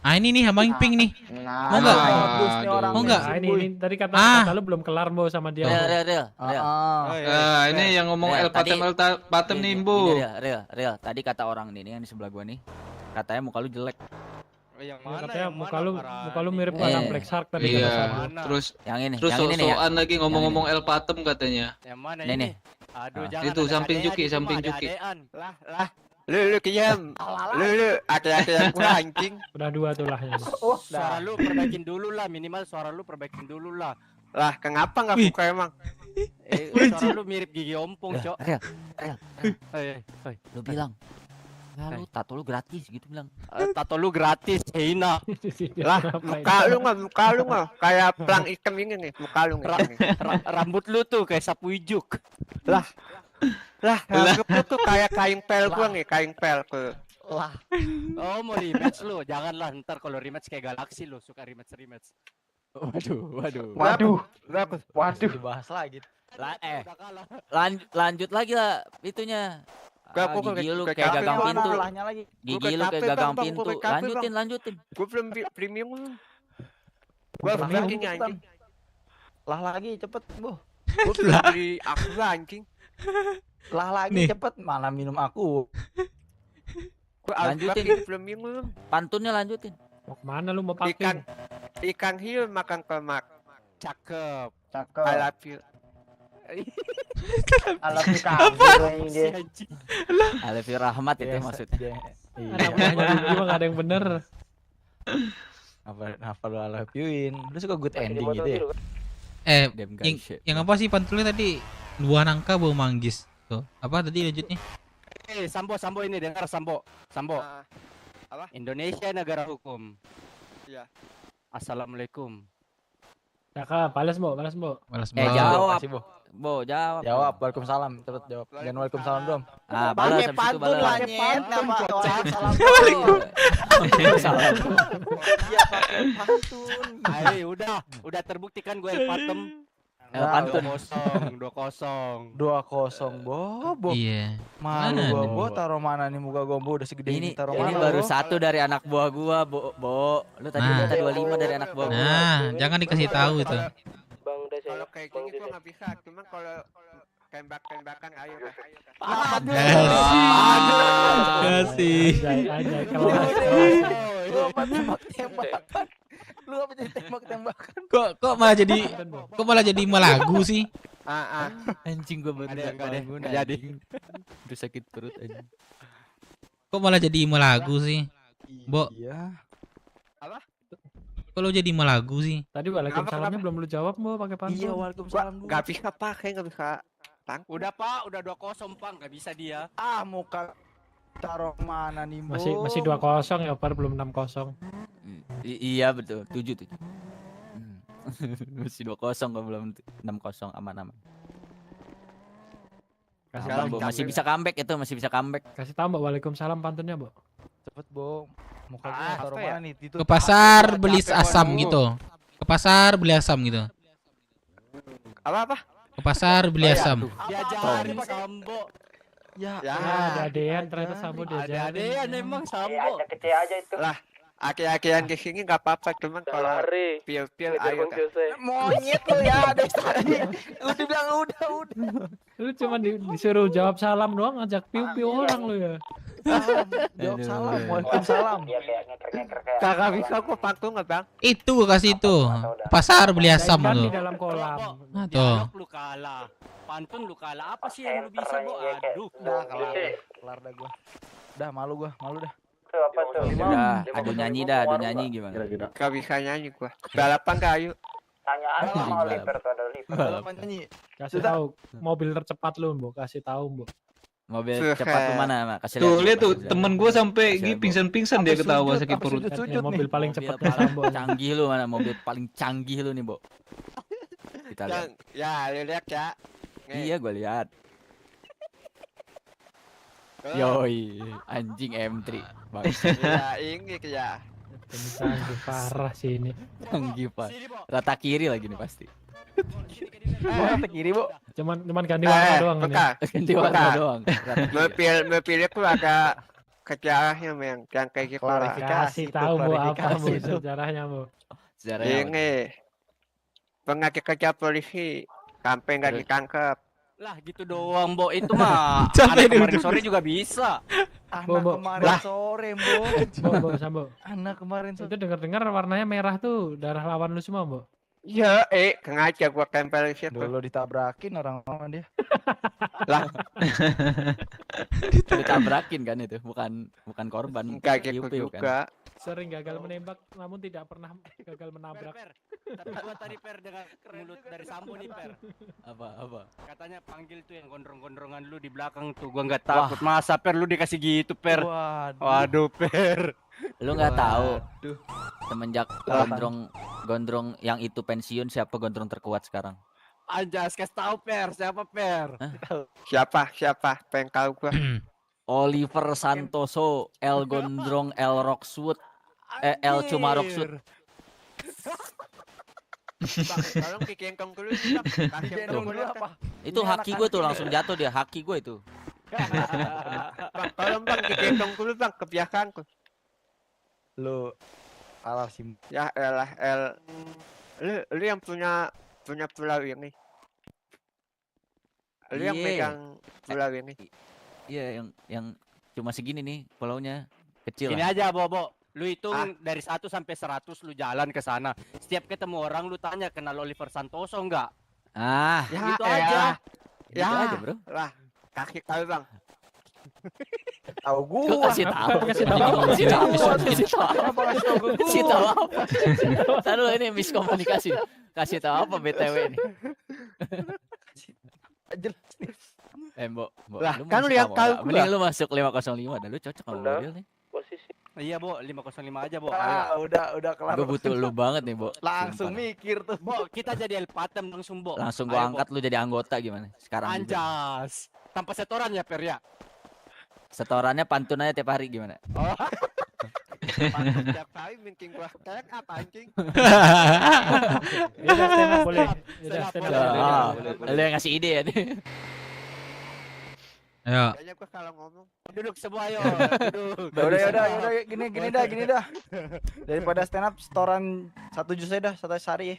Ah ini nih sama Pink nih. Nah, Mau nggak? Bagus nih Aduh. orang. Mau nggak? Nah, ini tadi kata Ah. lu belum kelar, Bo, sama dia. Real. Ini yang ngomong Real, El Patem tadi- nih, Bu. Real. Tadi kata orang ini yang di sebelah gua nih, katanya muka lu jelek. Yang Ya, mana? katanya Yang muka mana, lu Farhan? muka lu mirip anak Black Shark tadi kata Iya. Sabo. Terus Yang ini, terus yang ini nih ya. sok-sokan lagi Yang ngomong-ngomong El Patem katanya. Yang mana Nih, ini? nih. Aduh, Nah, jangan itu samping Juki, samping Juki. Lah, lu kiam. Lu aki-aki yang gua anjing. Udah 2 tuh lahnya. Suara lu perbaikin dulu lah, minimal suara lu perbaikin dulu lah. Lah, kenapa enggak buka emang? Suara lu mirip gigi ompong, Cok. Ariel, lu bilang, ya lu tato lu gratis gitu bilang. Tato lu gratis, Hina. Lah, muka lu nggak kayak pelang ikan ini nih, muka lu nih. Rambut lu tuh kayak sapu ijuk. Lah, rambut lu tuh kayak kain pel gua nih, kain pel ke. Lah. Oh, mau rematch lu? Janganlah, ntar kalau rematch kayak Galaxy lu, suka rematch. Waduh. Dibahas lagi. Lanjut lagi lah itunya. Gigi lu kayak gagang pintu. Gigi lu kayak gagang pintu. Lanjutin. Gua belum premium lu. Gua lagi anjing. Lah lagi cepet, Bu. Gua belum beli aku anjing. Lah lagi cepet, mana minum aku. Gua Lanjutin. premium lu. Pantunnya lanjutin. Mau kemana lu mau pakai? Ikan hiu makan kemak. Cakep. I love you. I love you kabur ini dia. I love you Rahmat itu maksudnya. Anak buahnya Gigi mah gak ada yang bener. Apa lu I love you-in? Lu suka good ending gitu ya? Yang apa sih pantulnya tadi? 2 nangka bau manggis. Tuh, apa tadi lanjutnya? Sambo ini dengar Sambo. Apa? Indonesia negara hukum. Iya. Assalamualaikum. Cakep, balas Bo. Jawab. Makasih, Bo. Bo, jawab. Jawab, waalaikumsalam. Cepet jawab. Jangan waalaikumsalam doang. Ah, balas habis itu balas. Salam. Iya, pakai pantun. Ayo, udah terbuktikan gue Patem. Pantun 2-0. 2-0, Bo. Iya. Malu Mana gua, nih, Bo. Taruh mana nih muka gua, Bo? Udah segede ini, taruh Ini mana, baru Bo? 1 dari anak buah gua, Bo. Lu tadi minta 25 dari anak buah gua. Nah, jangan dikasih tahu itu. Bang udah saya. Kalau kayak gini gua nggak bisa, cuma kalau tembak-tembakan ayo dah. Kasih. Aja kelas. Lu apa tembak-tembakan? Lu apa jadi tembak-tembakan? Kok malah jadi melagu sih? Anjing gua baru ada yang jadi. Udah sakit perut aja. Kok malah jadi melagu sih? Bo. Iya. Apa? Kok lo jadi melagu sih? Tadi waalaikumsalamnya belum lu jawab Bo pakai pantun. Iya, waalaikumsalam dulu. Nggak bisa pakai, nggak bisa. Udah Pak, udah 2-0 Pak, nggak bisa dia. Ah, muka taruh mana nih, Bo? Masih 2-0 ya, Par, belum 6-0. Iya betul, 7. Masih 2-0 kok belum 6-0 aman. Aman, Bo. Masih bisa comeback itu, masih bisa comeback. Kasih tahu Mbak waalaikumsalam pantunnya, Bo. Cepet, Bo. Muka gua taruh mana nih? Itu Ke pasar beli asam gitu. Ke pasar beli asam gitu. Apa? Ke pasar beli asam. Diajarin Sambo. Ya, ada adean ternyata Sambo diajarin. Adean emang Sambo. Kecil aja itu. Lah, aki-akian di sini nggak apa-apa, cuman kalau pil-pil ayo dah. monyet lu ya dari tadi. Udah bilang udah. Lu cuma disuruh jawab salam doang, ngajak piu-piu orang lu ya. Jawab salam, waalaikumsalam. Kakak bisa kok pantun nggak bang? Itu gue kasih itu. Pasar beli asam Ikan tuh. di dalam kolam. Nah, tuh. Dialog lu kalah. Pantun lu kalah. Apa sih yang lu bisa, Bo? Aduh. Udah kelar dah gua. Udah malu dah. Apa tuh? Udah, adu nyanyi gimana? Gak bisa nyanyi gua. Balapan gak ayo? Tanya aja sama Oliver tuh, ada Oliver. Balapan nyanyi. Kasih tahu mobil tercepat lu, Bo. Kasih tahu, Bo. Mobil cepat lu mana, Mak? Kasih Tuh, lihat lihat. tuh temen gua sampai pingsan-pingsan dia ketawa sakit perut. Ya, mobil paling cepat Mobil Sambo. canggih lu mana? Mobil paling canggih lu nih, Bo. Kita lihat. Ya, lu lihat ya. Iya, gua lihat. Yoi, anjing M3. Ya, ini ya. Ini canggih parah sih ini. Canggih, Pak. Rata kiri lagi nih pasti. Rata kiri, Bo. Cuman ganti warna doang ini. Ganti warna doang. Mobil itu agak kejarahnya yang kayak gitu. Kasih tahu Bo apa Bo sejarahnya, Bo. Sejarahnya. Ini pengajar kerja polisi sampai nggak ditangkap. Lah gitu doang, Bo. Itu mah Sampai anak kemarin duduk. sore juga bisa. Anak Bo. kemarin sore, Bo. Bo, Sambo. Anak kemarin sore. Itu dengar-dengar warnanya merah tuh, darah lawan lu semua, Bo. Ya, sengaja gua tempel situ. Dulu ditabrakin orang sama dia. Lah. Ditabrakin kan itu, bukan korban. Enggak gitu Piu-piu juga. Sering gagal menembak, namun tidak pernah gagal menabrak. Tapi gua tadi Per dengar mulut dari Sambo nih Per. Apa? Katanya panggil tuh yang gondrong-gondrongan lu di belakang tuh, gua nggak takut. Masa Per lu dikasih gitu Per? Waduh Per. Lu nggak tahu. Semenjak gondrong yang itu pensiun, siapa gondrong terkuat sekarang? Anjas, kasih tahu Per, siapa Per? Siapa? Pengkal gua. Oliver Santoso, El Gondrong, El Roxwood, El Cuma Roxwood. Bang, tolong dikengkong dulu sih, Bang. Kasih dulu apa? Itu haki gue tuh langsung jatuh dia, haki gue itu. Bang, tolong Bang dikengkong dulu Bang ke belakangku. Lu kalah sih. Ya elah lu yang punya pulau ini. Lu yang pegang pulau ini. Iya, yang cuma segini nih pulaunya, kecil. Gini aja, Bobo. Lu hitung dari 1 sampai 100 lu jalan ke sana. Setiap ketemu orang lu tanya kenal Oliver Santoso enggak? Ah, ya, gitu aja. Gitu aja, Bro. Lah, kaki tahu Bang. Tahu gua. Kasih tahu apa? Tahu ini miskomunikasi. Kasih tahu apa BTW ini? Mbok. Lah, kan lu yang tahu gua. Mending lu masuk 505 dan lu cocok sama mobil nih. Posisi. Iya, Bo, 505 aja, Bo. Udah kelar. Gue butuh lu banget nih, Bo. Langsung mikir tuh. Bo, kita jadi El Patem langsung, Bo. Langsung gua angkat lu jadi anggota gimana? Sekarang. Anjas. Tanpa setoran ya, Per ya? Setorannya pantun aja tiap hari gimana? Pantun tiap hari mungkin gua kayak apa anjing? Udah stand up boleh. Udah stand up. Lu yang ngasih ide ya nih. Ayo. Kayaknya gua kalau ngomong duduk semua ayo. Duduk. Udah gini dah. Daripada stand up setoran 1 jus aja dah, 1 hari ya.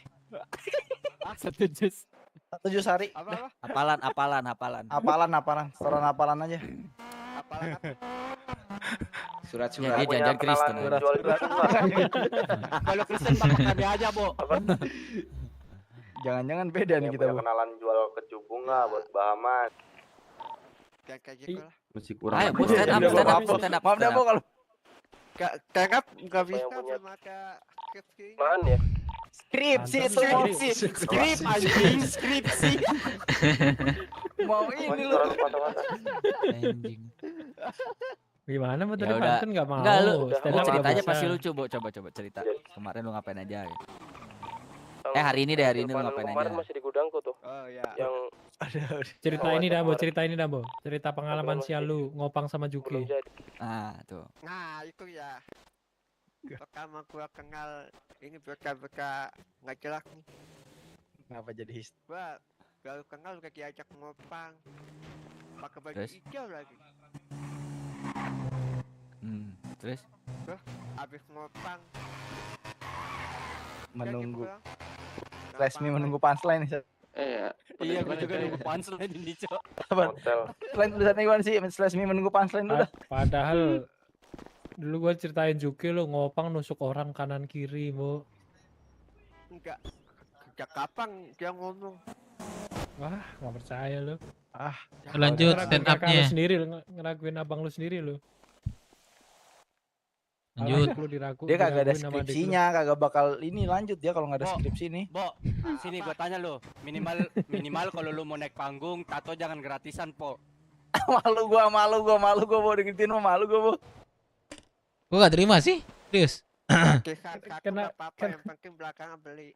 1 jus. 1 jus hari. Apa? Hafalan. Setoran hafalan aja. Surat-surat. Dia jajan Kristen. Kalau Kristen bapak kami aja, Bo. Jangan-jangan beda nih kita, Bu. Kenalan jual keju bunga buat Bahamas. Kayak gitu lah. Masih kurang. Ayo, stand up. Maaf dah, Bu, kalau kayak enggak bisa belum ada skripsi. Mana ya? Skripsi. Mau ini lu. Anjing. Gimana mau tadi Ya udah. pantun enggak mau. Enggak, lu Stand up ceritanya nggak pasti bisa. lucu, Bo. Coba cerita. Kemarin lu ngapain aja gitu. Hari ini lu ngapain aja? Kemarin masih di gudangku tuh. Oh ya. Yang Cerita ini dah, Bo. Cerita pengalaman sial lu ngopang sama Juki. Ah, tuh. Nah, itu ya. Pertama gua kenal ini bocah-bocah nggak jelas nih. Kenapa jadi Gua baru kenal udah diajak ngopang. Pakai baju Terus? hijau lagi. Terus? Habis ngopang. menunggu Resmi menunggu punchline nih. Iya, gua juga nunggu punchline ini, Cok. Selain tulisannya gimana sih? Resmi menunggu punchline udah. Padahal dulu gua ceritain Juki lu ngopang nusuk orang kanan kiri, Bo. Enggak. Sejak kapan dia ngomong? Wah, nggak percaya lu. Lanjut stand Kakak lu up-nya. sendiri lu ngeraguin abang lu sendiri lu. Lanjut. Dia kagak ada skripsinya, kagak bakal ini lanjut dia kalau nggak ada skripsi nih. Bo, sini gua tanya lu, minimal kalau lu mau naik panggung, tato jangan gratisan, Po. malu gua mau digituin mah malu gua, Bu. Gua gak terima sih, serius. Kena apa-apa yang penting belakangan beli.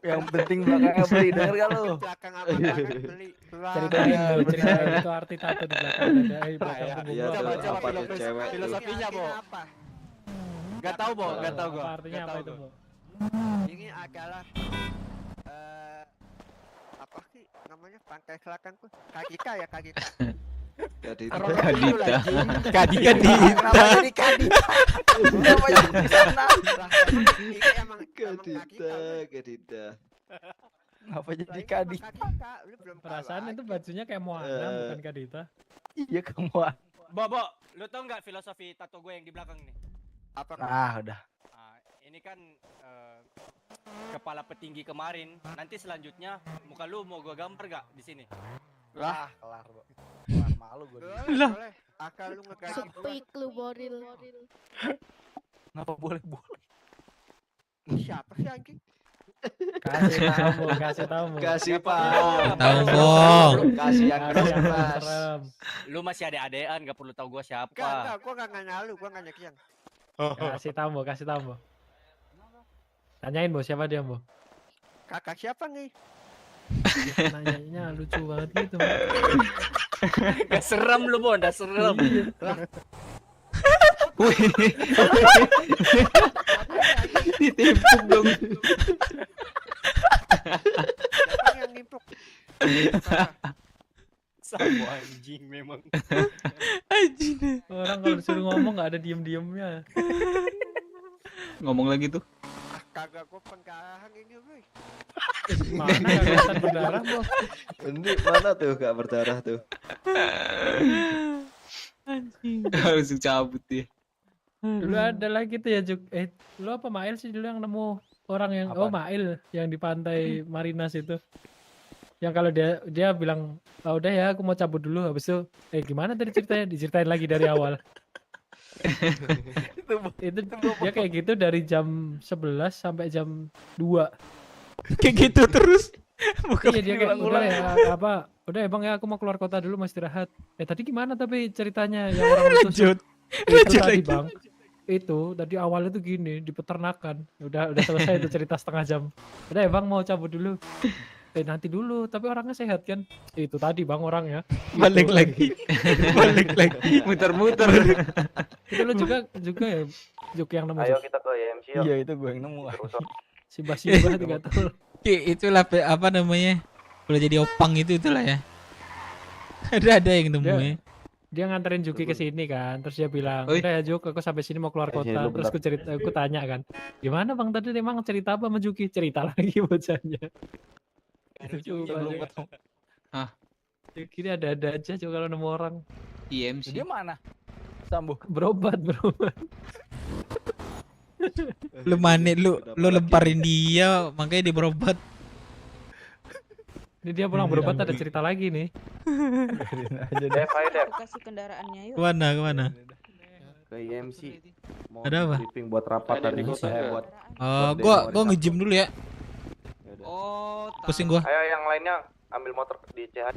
Yang penting belakangnya beli, denger gak lu? Belakangan beli. Ceritain itu arti tato di belakang dada, belakang punggung lu. Coba filosofinya, Bo. Gak tahu, Bo, gak tahu gua. Artinya apa itu, Bo? Ini adalah apa sih namanya pantai selatan tuh? Kadita ya Kadita. Kadita. Ini emang Kadita. Ngapa jadi Kadita? Lu belum Perasaan itu bajunya kayak Moana bukan Kadita. Iya kamu. Bobo, lu tau nggak filosofi tato gue yang di belakang nih? Apa? Ah, udah. Nah, ini kan kepala petinggi kemarin. Nanti selanjutnya muka lu mau gue gambar gak di sini? Lah, kelar, Bo. Kelar malu gue. Boleh. Akal lu ngegaji gua. Sepik lu Boril. Kenapa boleh? Siapa sih anjing? Kasih tahu, kasih tahu. Kasih Pak. Tahu Bong. Kasih yang keras. Lu masih ade-adean, gak perlu tahu gua siapa. Enggak, gua enggak nanya lu, gua nanya Kian. Kasih tahu, Bo, kasih tahu, Bo. Tanyain, Bo, siapa dia, Bo? Kakak siapa nih? Nanyanya lucu banget gitu. Gak serem lu, Bo, gak serem. Wih. Ditimpuk dong. Siapa yang nimpuk? Sama anjing memang. Anjing. Orang kalau disuruh ngomong nggak ada diem-diemnya. Ngomong lagi tuh. Kagak gua pengkahan ini, boy. Mana nggak kelihatan berdarah, Bo? Ini mana tuh gak berdarah tuh? Anjing. Harus cabut dia. Dulu ada lagi tuh ya, Juk. Lu apa Mail sih dulu yang nemu orang yang Mail yang di pantai Marinas itu. Yang kalau dia bilang, "Oh, udah ya, aku mau cabut dulu." Habis itu, gimana tadi ceritanya? Diceritain lagi dari awal. itu dia kayak gitu dari jam 11 sampai jam 2. Kayak gitu terus. Iya, dia kayak udah ya udah ya Bang ya, aku mau keluar kota dulu, mau istirahat. Tadi gimana tapi ceritanya yang orang lanjut. Itu tadi Bang. Itu tadi awalnya tuh gini di peternakan. Udah selesai itu cerita setengah jam. Udah ya Bang, mau cabut dulu. Nanti dulu, tapi orangnya sehat kan? Itu tadi Bang orangnya. Balik lagi. Balik lagi. Muter-muter. Itu lu juga ya, Juk yang nemu. Ayo kita ke YMC yuk. Iya, itu gue yang nemu. Si Basibah juga tahu. Itulah apa namanya? Udah jadi opang itulah ya. Ada yang nemu ya. Dia nganterin Juki ke sini kan, terus dia bilang, udah ya Juk, aku sampai sini mau keluar kota. Terus aku tanya kan, gimana Bang tadi emang cerita apa sama Juki? Cerita lagi bocahnya. Itu belum ketemu. Hah? Juki ini ada-ada aja Juk kalau nemu orang. IMC. Dia mana? Sambo. Berobat. Lu manit lu lemparin dia, makanya dia berobat. Ini dia pulang berobat ada cerita lagi nih. Kasih kendaraannya yuk. Kemana? Ke YMC. Mau Ada apa? briefing buat rapat tadi. Buat gua nge-gym dulu ya. Oh, pusing gua. Ayo yang lainnya ambil motor di CH.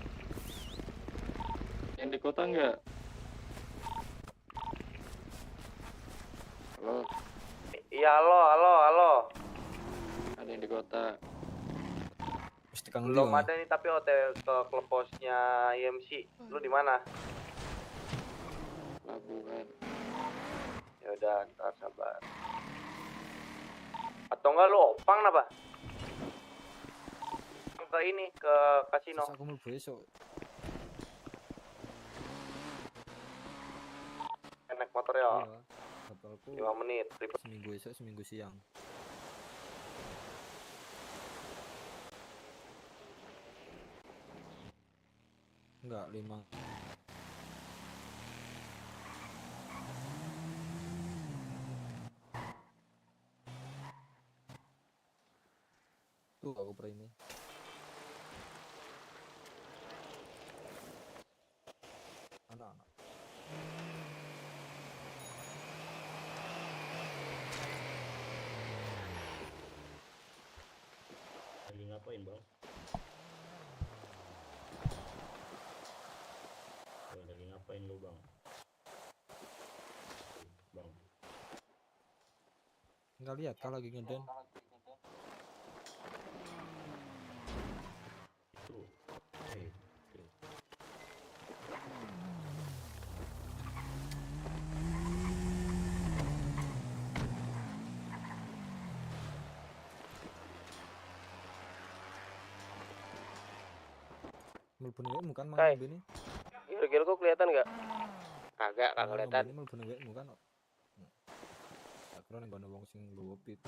Yang di kota enggak? Halo. Iya, halo. Ada yang di kota. Belum ada nih tapi hotel ke klub posnya YMC. Lu di mana? Labuhan. Ya udah, ntar sabar. Atau enggak lu opang apa? Ke ini ke kasino. Aku mau besok. Naik motor ya. Kapalku 5 menit. Seminggu esok, seminggu siang. Enggak, 5. Tuh aku per ini. Anak-anak. Lagi ngapain Bang? Lagi ngapain lu Bang? Enggak lihat kalau lagi ngeden. Melbun bukan mana ini? Gil kok kelihatan nggak? Kagak kelihatan. Melbun bukan. Aku nang gono wong sing luwep itu.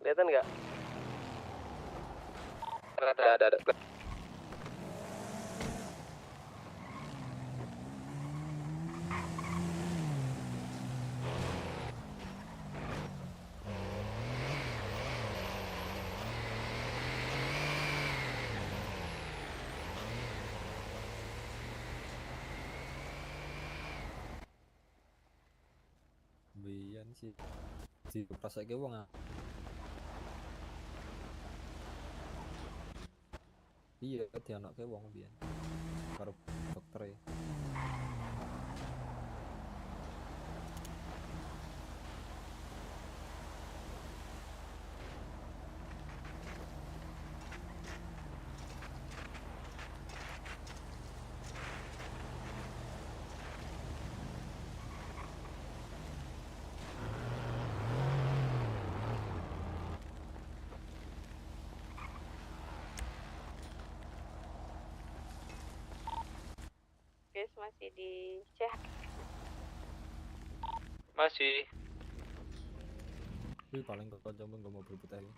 Kelihatan nggak? Ada. Biyen sih si prasake wong ah. Iya, dianokke wong biyen. Karo dokter ya. Guys, masih di cek. Masih. Wih, paling kok jomblo gak mau berebut lagi.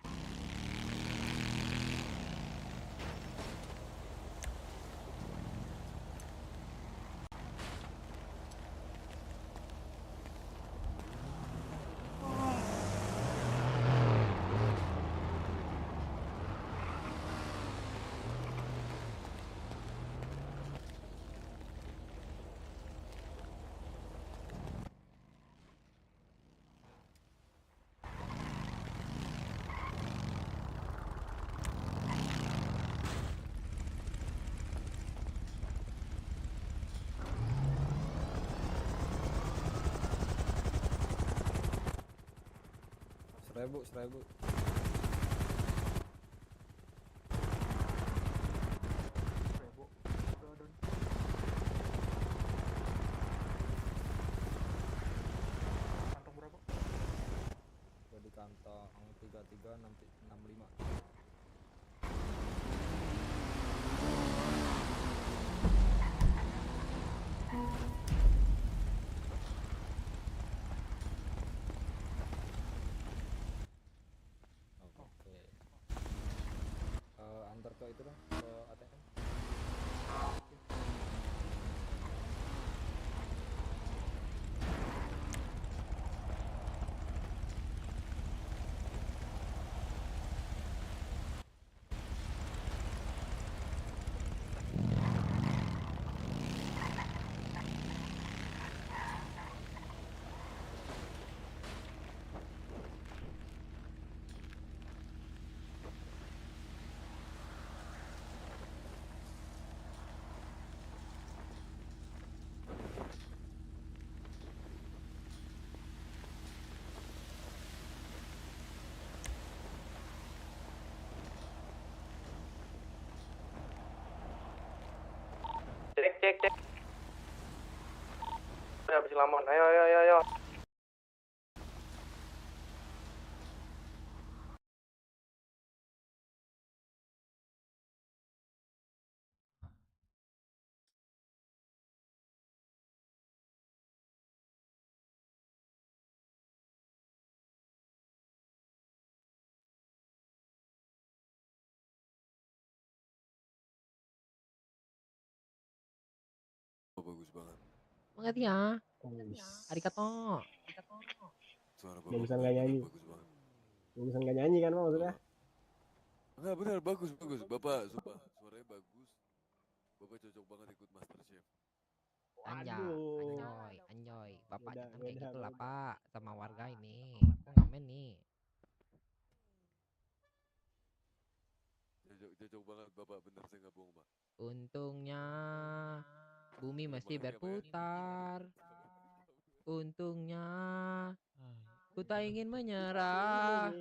Seribu. Kantong berapa? Gua di kantong 3365. Oke. Antar ke itu dong, ke ATM. Cek. Udah habis lamon. Ayo. Bagus banget. Banget ya. Arigato. Suara bapak Bagusan nggak nyanyi. bagus banget. Bagusan nggak nyanyi kan maksudnya? Enggak benar, bagus. Bapak, sumpah, suaranya bagus. Bapak cocok banget ikut MasterChef. Anjoy. Bapak Beda, jangan kayak beda, gitu lah, beda. Pak. Sama warga ini. Ngamen nih. Cocok banget Bapak, bener saya nggak bohong Pak. Untungnya bumi mesti berputar. Untungnya ku tak ingin menyerah.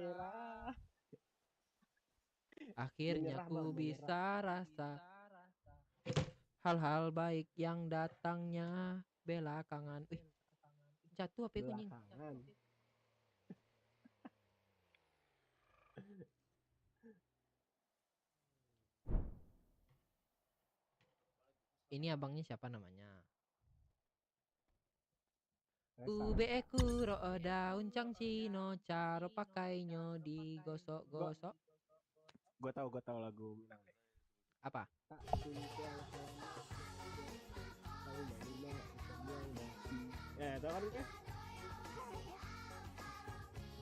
Akhirnya ku bisa rasa hal-hal baik yang datangnya belakangan. Jatuh apa kunying? Ini abangnya siapa namanya? Ubeku ro daun cangcino, caro pakainya digosok-gosok. Gue tahu lagu Minang deh. Apa? Ya, tahu kan ya?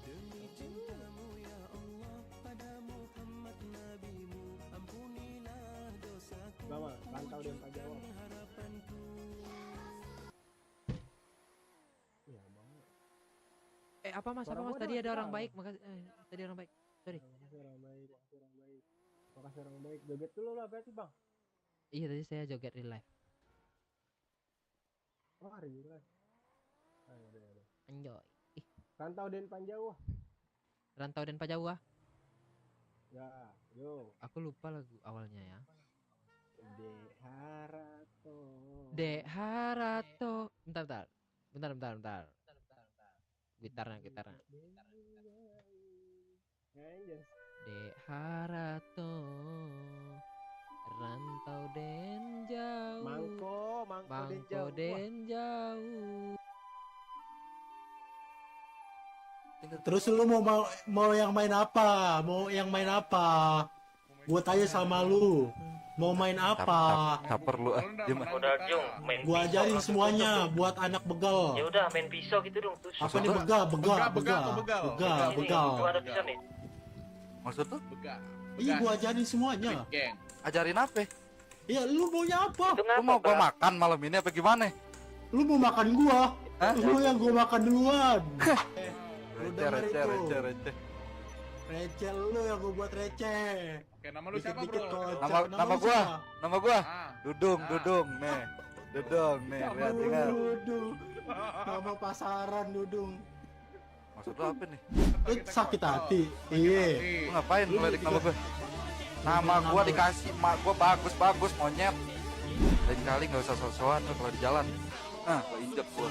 Demi cintamu ya Allah pada Muhammad nabimu, ampunilah dosaku. Bawa, Rantau dan Pak Jawa. Harapanku. Ya, Bang. Apa mas? Apa mas? Tadi ada orang baik. Makasih. Tadi orang baik. Sorry. Makasih orang baik. Makasih orang baik. Joget dulu lah berarti, Bang. Iya, tadi saya joget real life. Oh, hari ini lah. Ayo, udah. Enjoy. Rantau dan Panjawa. Rantau dan Pajawa. Ya, yo. Aku lupa lagu awalnya ya. De Harato. Bentar. Gitarnya. De Harato. Rantau den jauh. Mangko den jauh. Terus lu mau yang main apa? Gua tanya sama lu. Mau main apa? Tak perlu Udah Jung, main Gua pisau. ajarin semuanya buat anak begal. Ya udah main pisau gitu dong tuh. Apa nih begal? Tuh ada pisau nih. Maksud tuh? Iya, gua ajarin semuanya. Ajarin apa? Ya lu maunya apa? Lu mau gua makan malam ini apa gimana? Lu mau makan gua? Lu yang gua makan duluan. Receh. Receh lu yang gua buat receh. Oke, nama lu siapa, Bro? Nama gua. Dudung nih. Lihat dengar. Dudung. Nama pasaran Dudung. Maksud lu apa nih? Lu sakit hati. Iya. Lu ngapain ngeledik nama gua? Nama gua dikasih mak gua bagus monyet. Lain kali nggak usah sok-sokan lu kalau di jalan. Gua injek gua.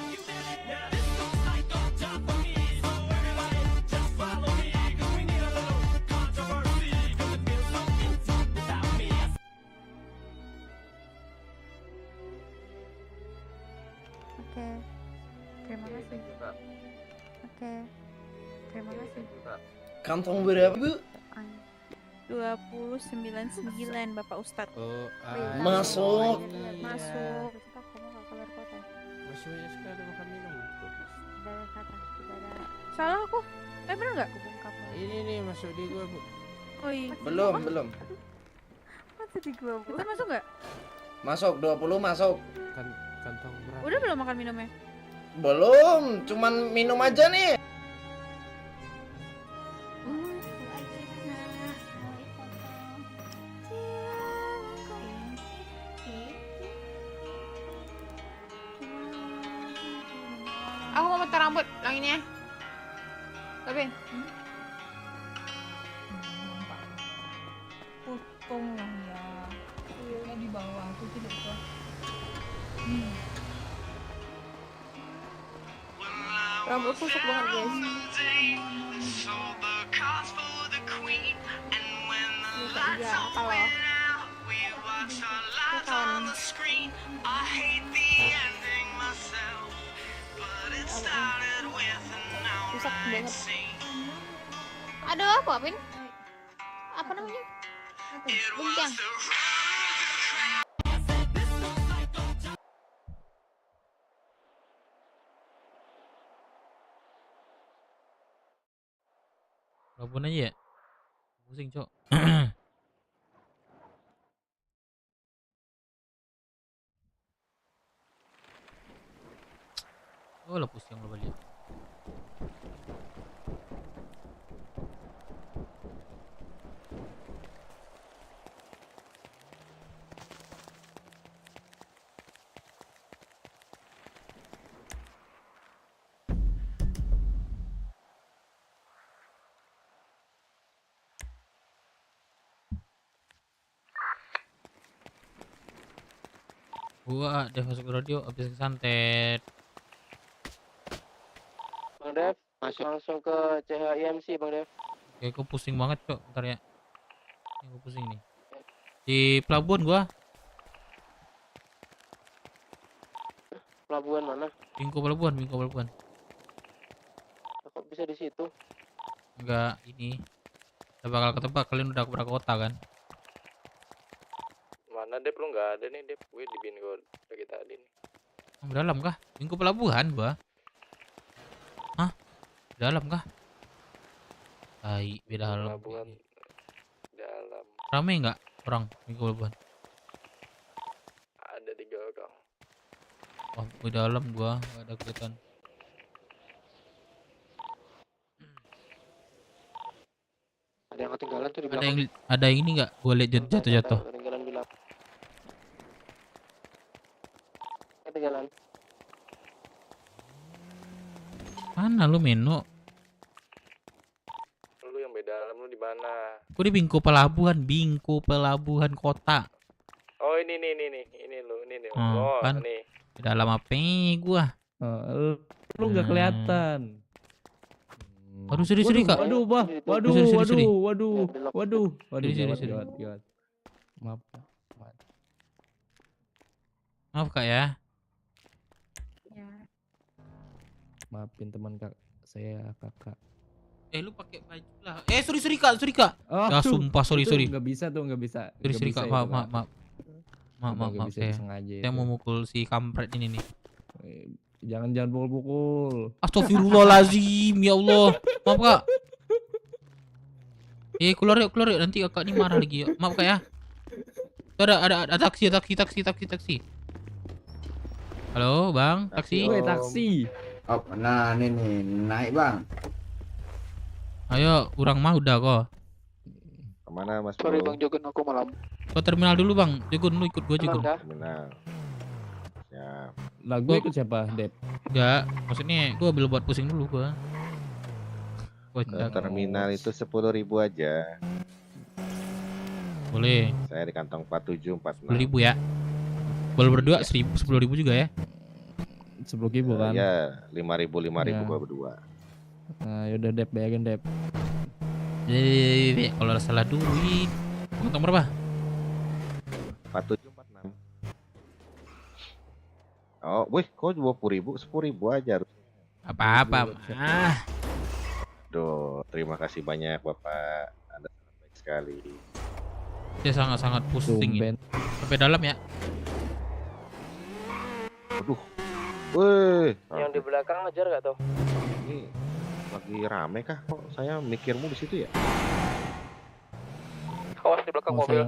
Oke. Terima kasih. Oke. Terima kasih. Kantong berapa, Bu? 299 Bapak Ustadz. Masuk. Masuk. Kamu gak keluar kota. Masih banyak sekali makan minum. Tidak ada kata. Tidak ada. Salah aku. Bener nggak? Ini nih masuk di gua, Bu. Oh iya. Belum. Masuk di gua, Bu. Itu masuk nggak? Masuk 20 masuk. Kantong berapa? Udah belum makan minumnya? Belum, cuman minum aja nih. Aku mau potong rambut yang ini ya. Tapi potong lah ya. Iya di bawah aku tidak bisa. Rambut kusuk banget guys. Ya apa loh? Rusak banget. Aduh, apa Pin? Apa namanya? Buntang. Walaupun aja ya. Pusing, Cok. Oh, lah pusing lo balik. Gua Dev masuk radio habis kesantet. Bang Dev, masuk langsung ke CHIMC Bang Dev. Oke, gua pusing banget, Cok. Bentar ya. Ini gua pusing nih. Di pelabuhan gua. Pelabuhan mana? Bingko pelabuhan, Bingko pelabuhan. Kok bisa di situ? Enggak, ini. Udah bakal ketebak kalian udah ke kota kan? Mana Dep, lu nggak ada nih Dep, gue di bingo lagi tadi nih. Dalam kah? Bingko pelabuhan gua. Hah? Dalam kah? Tai, beda dalam. Pelabuhan dalam. Rame nggak orang Bingko pelabuhan? Ada 3 orang. Wah, di dalam gua nggak ada kelihatan. Ada yang ketinggalan tuh di Ada belakang. yang ada yang ini nggak? Gua lihat jatuh-jatuh. Ketinggalan di belakang. Ketinggalan. Mana lu Meno? Lu yang beda dalam, lu di mana? Gua di Bingko pelabuhan kota. Oh ini nih, ini lu, ini nih. Oh, kan? Nih. Di dalam apa gua? Lu nggak kelihatan. Waduh, seri Kak. Waduh, bah. Waduh, Seri. waduh. Seri. Gawat. Maaf. Maaf Kak ya. Maafin teman saya kakak. Lu pakai baju lah. Sorry Kak. Oh, Ya sumpah sorry. Nggak bisa. Sorry Kak, maaf. Maaf Bisa ya. disengaja Saya itu. mau mukul si kampret ini nih. Jangan pukul. Astagfirullahalazim, ya Allah. Maaf Kak. Keluar yuk nanti kakak ini marah lagi yuk. Maaf Kak ya. Tuh ada taksi. Halo, Bang, taksi. Taksi. Oh, nah ini nih, naik bang. Ayo, orang mah udah kok. Kemana Mas? Sorry Bang Jogun, aku malam. Ke terminal dulu Bang. Jogun, lu ikut gua Jogun. Terminal. Siap. Lah gue ikut siapa, Dep? Enggak, maksudnya gua ambil buat pusing dulu gua. Ke terminal itu 10.000 aja. Boleh. Saya di kantong 4746. 10.000 ya. Boleh berdua 10.000 juga ya. 10.000 kan? Ya, 5.000 Ya. gua berdua. Nah, yaudah Dep, bayarin Dep. Kalau salah duit. Kantong berapa? 4746. Oh, wih, kok 20.000, 10.000 aja. Apa-apa. Duh, terima kasih banyak Bapak. Anda sangat baik sekali. Dia sangat-sangat pusing ini. Sampai dalam ya. Aduh. Wih. Yang di belakang ngejar gak tuh? Ini lagi rame kah? Kok saya mikirmu di situ ya? Awas di belakang mobil.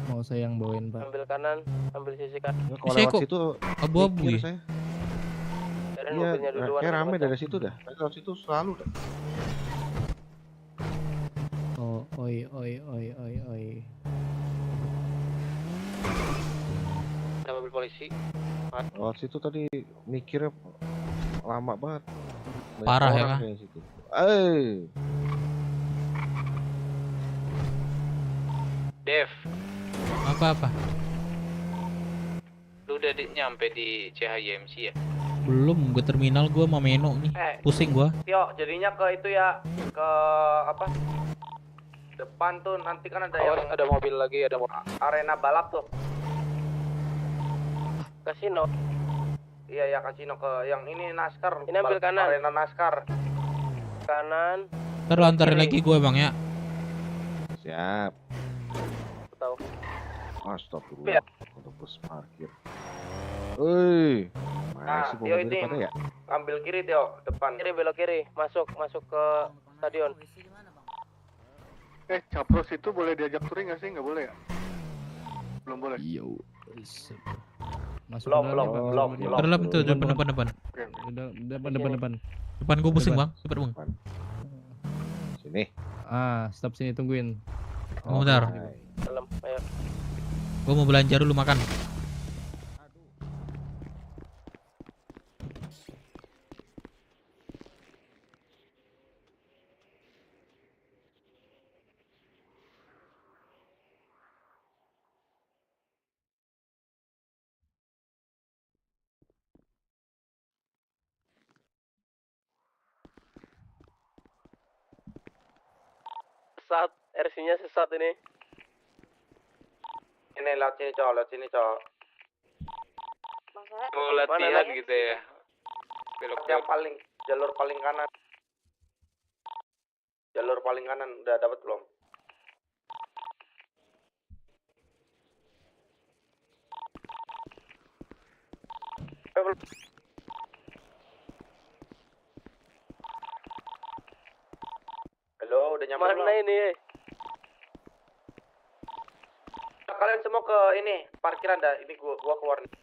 Mau saya yang bawain, Pak. Ambil kanan, ambil sisi kanan. Kalau lewat situ abu-abu mikir ya? saya. Biarin Iya, mobilnya duluan. kayak rame dari situ dah. Saya lewat situ selalu dah. Oh, oi. Ada mobil polisi. Lewat situ tadi mikirnya lama banget. Banyak Parah ya, orang Kak? kayak situ. Dev, Apa-apa? lu udah nyampe di CHYMC ya? Belum, gue terminal gua sama Meno nih. Pusing gua. Tio, jadinya ke itu ya, ke apa? Depan tuh nanti kan ada yang Ada mobil lagi, ada mobil. arena balap tuh. Kasino. Iya ya kasino ke yang ini NASCAR. Ini ambil kanan. Arena NASCAR. Kanan. Ntar lu antarin lagi gue Bang ya. Siap. Tahu. Astagfirullah. Untuk bus parkir. Woi. Nah, Masih Tio mobil ini pada ya? ambil kiri Tio, depan. Kiri belok kiri, masuk ke stadion. Capros itu boleh diajak touring nggak sih? Nggak boleh ya? Belum boleh. Yo. Masuk Belum. Dalam tuh depan. Depan. Depan gue pusing Bang, cepet Bang. Sini. Stop sini tungguin. Bentar. Dalam, ayo. Gue mau belanja dulu makan. Sesat, RC-nya sesat ini. Ini lewat sini cowok. Mau latihan gitu ya. Yang paling jalur paling kanan. Jalur paling kanan udah dapat belum? Halo, udah nyampe belum? Mana ini? Kalian semua ke ini parkiran dah. Ini gua keluar nih.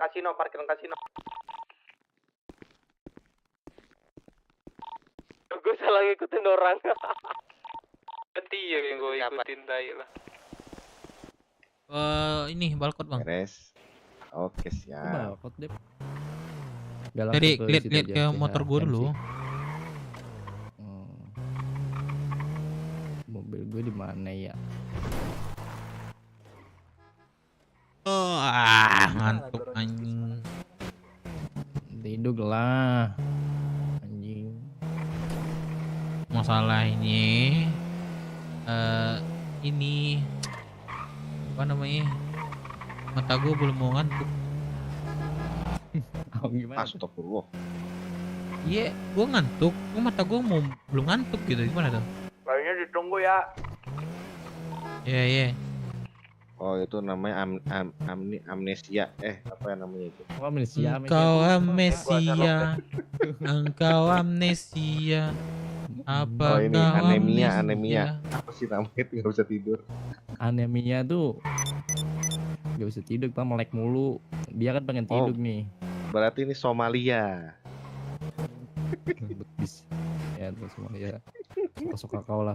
Parkiran kasino. Gue salah ngikutin orang. Berarti ya yang gue ikutin tai lah. Ini balkot bang. Beres. Oke siap. Balkot deh. Dari lihat ke motor gue dulu. Mobil gue di mana ya? Ngantuk anjing. Tidur lah. Anjing. Masalahnya ini apa namanya? Mata gue belum mau ngantuk. Oh, gimana? Astagfirullah. Iya, gue ngantuk. Mata gue belum ngantuk gitu. Gimana tuh? Lainnya ditunggu ya. Iya. Oh itu namanya amnesia. Apa namanya itu? Amnesia. Engkau amnesia. Engkau amnesia. Apa ini anemia. Apa sih namanya itu nggak bisa tidur? Anemia tuh nggak bisa tidur, kita melek mulu. Dia kan pengen tidur nih. Berarti ini Somalia. Betis. Ya terus Somalia. Suka kau lah.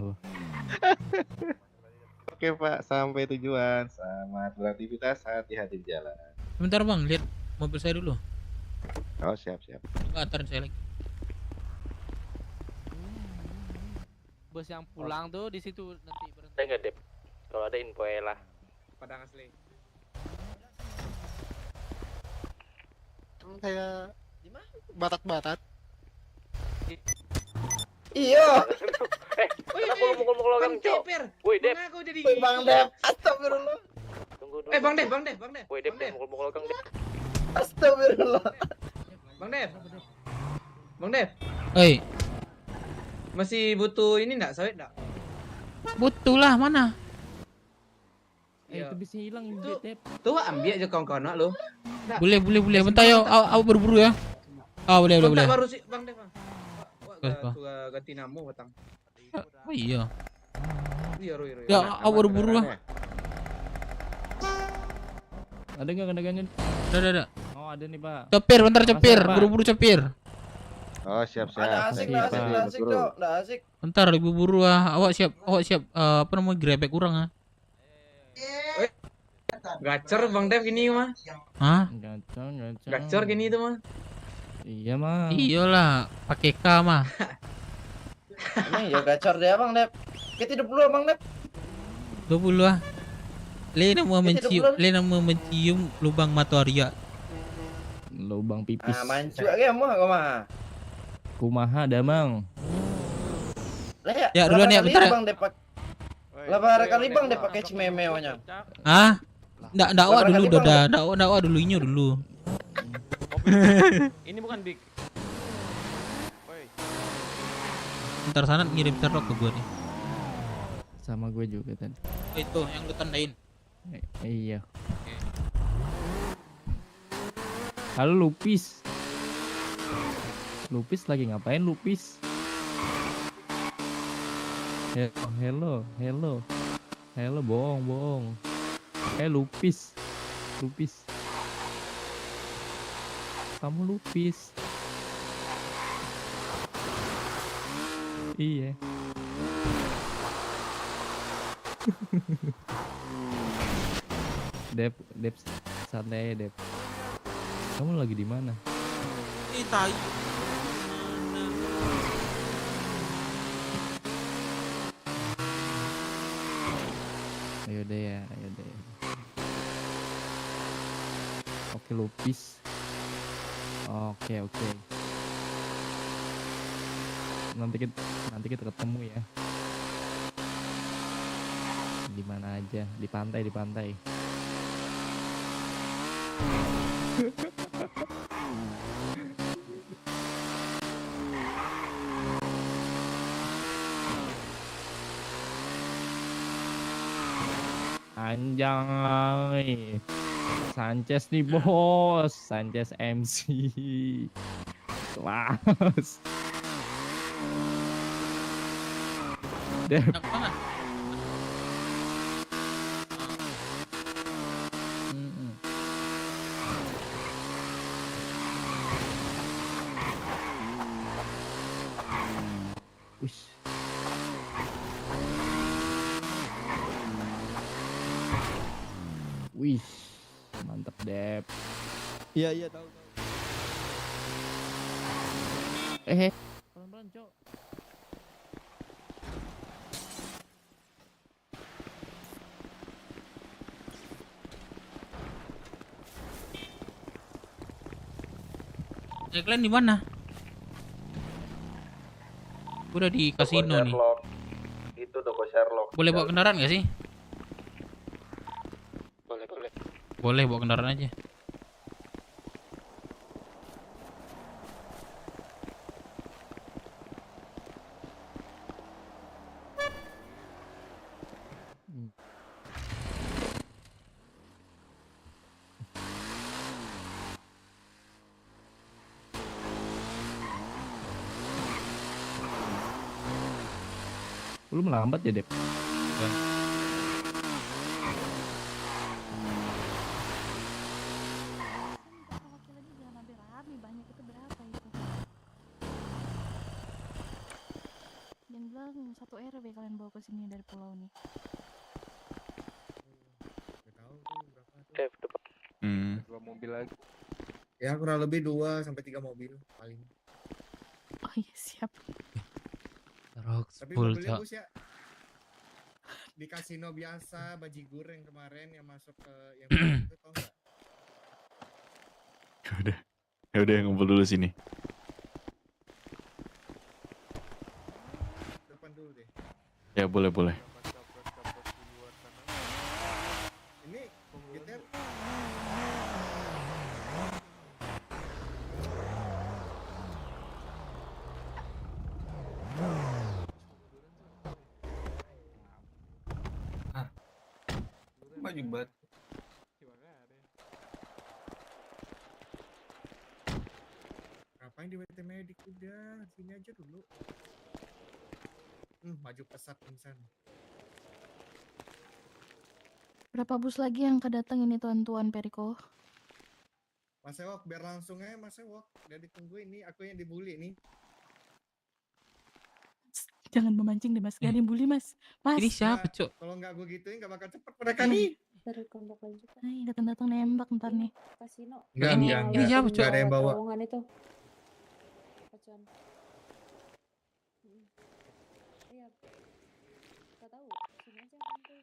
Oke Pak, sampai tujuan. Selamat beraktivitas, hati-hati di jalan. Sebentar bang, lihat mobil saya dulu. Oh siap. Antarin saya lagi. Bos yang pulang tuh di situ nanti berhenti. Saya nggak dep. Kalau ada info ya lah. Padang asli. Kayak batat-batat. Iya. Kenapa lu mukul-mukul orang, Cok? Woi, Dep. Aku jadi Bang Dep, astagfirullah. Tunggu. Bang Dep. Woi, Dep, mukul-mukul orang, Dep. Astagfirullah. Bang Dep. Oi, Masih butuh ini enggak, sawit enggak? butuh lah mana? Itu bisa hilang Dep. Tuh ambil aja kawan-kawan lu. Boleh. Bentar yo, awak berburu ya. Boleh. Baru sih Bang Dep. Apa? Ganti namu batang. Oh iya. Iya. Ya, awak berburu lah. Ada nggak kendaraan? Ada. Oh ada nih Pak. Cepir, bentar cepir. Buru-buru cepir. Oh siap. Nggak asik, Cok. Nggak asik. Bentar, ibu buru Awak siap. Apa namanya grebek kurang ah? Gacor Bang Dep gini mah. Hah? Gacor gini itu mah. Iya mah. Iyalah, pakai K mah. Ini ya gacor deh Bang Dep. Kita hidup dulu Bang Dep. 20 ah. Lena mau mencium lubang matoria. Lubang pipis. Mancu aja mah. Kumaha damang. Ya duluan ya bentar. Bang Dep. Lebar kali Bang Dep pakai cimemewanya. Ah? Ndak awak dulu dakwa dulu inyo dulu. Ini bukan big. Ntar sana ngirim serok ke gue nih. Sama gue juga tadi. Itu yang lu tandain. Iya. Halo Lupis. Lupis lagi ngapain Lupis? Hello, bohong. Lupis. Kamu Lupis. Iya. Dep, santai Dep. Kamu lagi di mana? Ih, tai. Ayo deh ya. Oke Lupis. Oke. Nanti kita ketemu ya. Di mana aja? Di pantai. Anjay. Sanchez nih bos, Sanchez MC. Kelas. Dep. Enak banget. Wih. Wih, mantap Dep. Iya tahu. Pelan-pelan, Cok. Kalian di mana? Udah di kasino nih. Itu toko Sherlock. Boleh bawa kendaraan nggak sih? Boleh. Boleh bawa kendaraan aja. Lu melambat ya, Dep? Dan bilang 1 RW kalian bawa ke sini dari pulau nih. Dev depan. 2 mobil lagi. Ya kurang lebih 2 sampai 3 mobil paling. Oh iya siap. Tapi mobilnya bus ya. Di kasino biasa bajigur yang kemarin yang masuk ke yang itu tau nggak? Ya udah ngumpul dulu sini. Depan dulu deh. Ya boleh. Ini kita Maju banget. ngapain di WT Medik, udah sini aja dulu. Maju pesat pingsan. Berapa bus lagi yang kedatang ini tuan-tuan Periko? Mas Ewok biar langsung aja Mas Ewok, udah ditunggu ini aku yang dibully nih. Jangan memancing deh Mas, gak ada yang bully Mas. Mas. Ini siapa, Cok? Kalau nggak gue gituin nggak bakal cepet mereka nih. Dari kelompok lanjutan. Ay, datang-datang nembak ntar nih. Kasino. Ini siapa, Cok? Nggak ada yang bawa. Terowongan itu. Pacuan. Iya. Gak tahu. Sini aja nanti.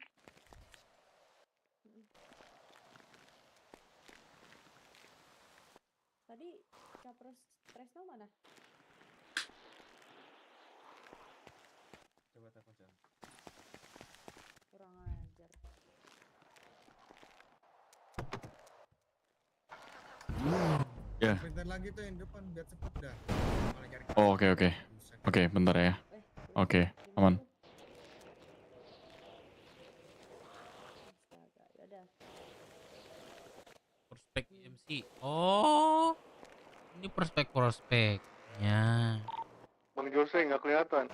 Tadi capres Tresno mana? Coba telepon Chan. Kurang ajar. Ya. Bentar lagi tuh yang depan biar cepet dah. Oh, oke. Oke, bentar ya. Oke, aman. Prospek MC. Oh, ini prospeknya. Bang Jose nggak kelihatan.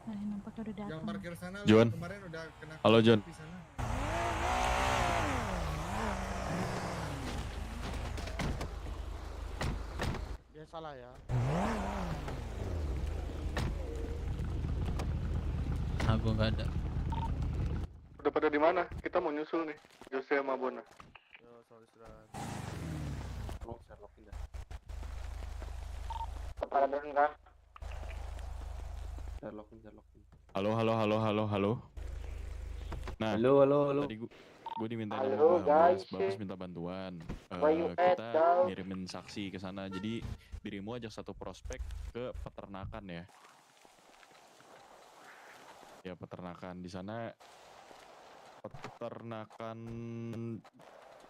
Nah, nampaknya udah datang. Yang parkir sana John. kemarin udah kena. Halo, John. di sana. Dia salah ya. Nah, gua nggak ada. Udah pada di mana? Kita mau nyusul nih. Jose sama Bona. Yo, soal istirahat. Oh, Sherlock pindah. Kepala turun kah? Sherlock. Halo. Nah, Halo. tadi gue diminta Halo, sama guys. Bagus minta bantuan. Why you at, Kita dog? ngirimin saksi ke sana. Jadi dirimu ajak satu prospek ke peternakan ya. Ya peternakan di sana peternakan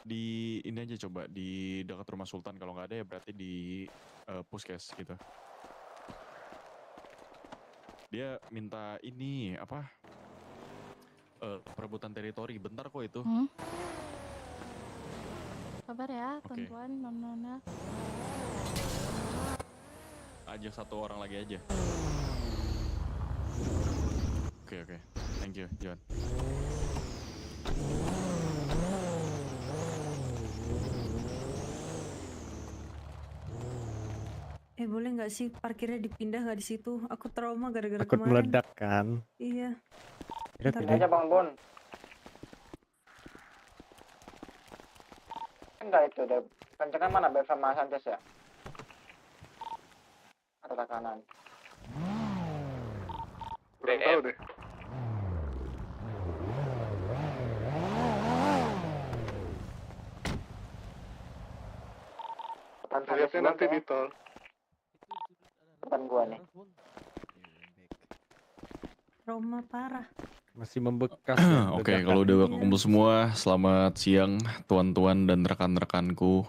di ini aja coba di dekat rumah Sultan, kalau nggak ada ya berarti di puskes gitu. Dia minta ini apa? Perebutan teritori, bentar kok itu. Sabar ya, Oke. tuan-tuan, nona. Ajak satu orang lagi aja. Oke, thank you John. Boleh nggak sih parkirnya dipindah nggak di situ? Aku trauma gara-gara Takut kemarin. meledak kan. Iya. Pindah, Bentar. pindah. Bang Bon. Enggak itu deh. Kencengan mana Bev sama Sanchez ya? Arah kanan. Kurang tahu deh. Lihatnya nanti di tol. Depan gua nih. Trauma parah. Masih membekas. Oke, kalau udah kumpul semua, selamat siang tuan-tuan dan rekan-rekanku,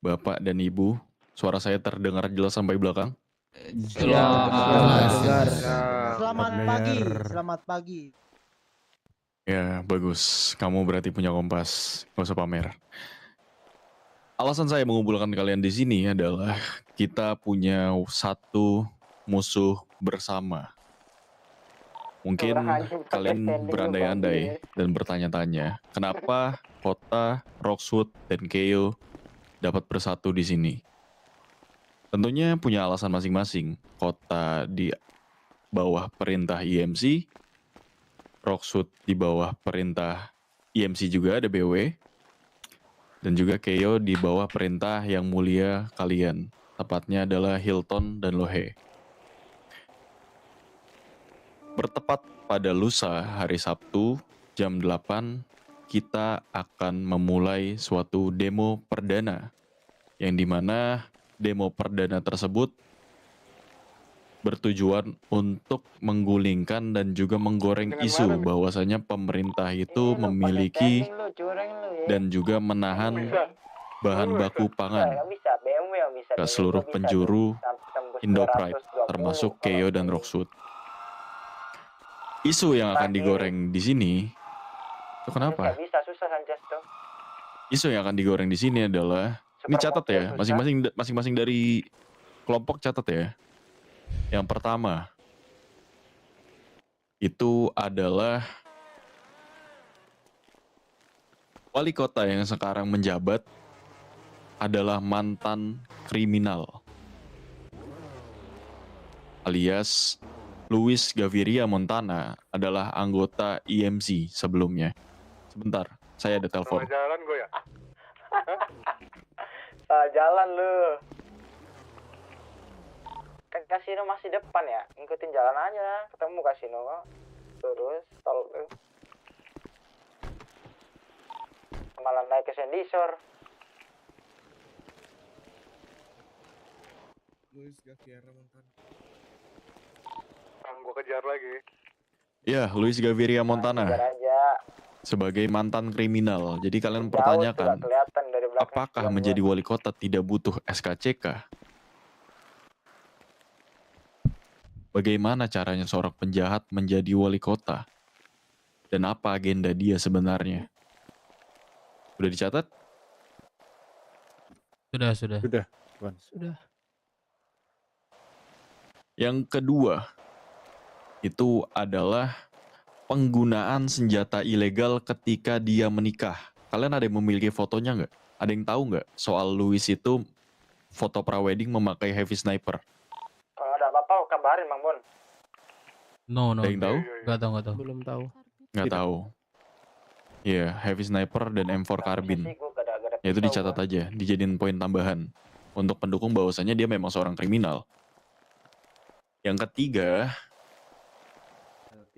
bapak dan ibu. Suara saya terdengar jelas sampai belakang? Selamat pagi, selamat pagi. Ya, bagus. Kamu berarti punya kompas. Gak usah pamer. Alasan saya mengumpulkan kalian di sini adalah kita punya satu musuh bersama. Mungkin kalian berandai-andai dan bertanya-tanya, kenapa kota Roxwood dan Keio dapat bersatu di sini? Tentunya punya alasan masing-masing. Kota di bawah perintah EMC, Roxwood di bawah perintah EMC juga ada BW, dan juga Keio di bawah perintah yang mulia kalian. Tepatnya adalah Hilton dan Lohe. Bertepat pada lusa hari Sabtu jam 8, kita akan memulai suatu demo perdana. Yang dimana demo perdana tersebut bertujuan untuk menggulingkan dan juga menggoreng isu bahwasanya pemerintah itu memiliki dan juga menahan bahan baku pangan ke seluruh penjuru Indo-Pride, termasuk Keio dan Roxwood. Isu yang akan digoreng di sini, itu kenapa? Isu yang akan digoreng di sini adalah, ini catat ya, masing-masing dari kelompok catat ya. Yang pertama, itu adalah wali kota yang sekarang menjabat adalah mantan kriminal, alias Luis Gaviria Montana adalah anggota EMC sebelumnya. Sebentar, saya ada telepon. Salah jalan gue ya? Salah jalan lu. Kan kasino masih depan ya, ngikutin jalan aja. Ketemu kasino kok. Terus, tol lu. Malah naik ke Sandy Shore. Luis Gaviria Montana. Gue kejar lagi. Ya, Luis Gaviria Montana. Sebagai mantan kriminal. Jadi kalian pertanyakan, apakah menjadi wali kota tidak butuh SKCK? Bagaimana caranya seorang penjahat menjadi wali kota? Dan apa agenda dia sebenarnya? Sudah dicatat? Sudah. Sudah. Yang kedua, itu adalah penggunaan senjata ilegal ketika dia menikah. Kalian ada yang memiliki fotonya nggak? Ada yang tahu nggak soal Luis itu foto prawedding memakai heavy sniper? Kalau ada apa-apa kabarin Bang Bon. No. Ada yang tahu? Nggak tahu. Belum tahu. Nggak tahu. Iya, heavy sniper dan M4 carbine. Ya itu dicatat aja, dijadiin poin tambahan untuk pendukung bahwasannya dia memang seorang kriminal. Yang ketiga,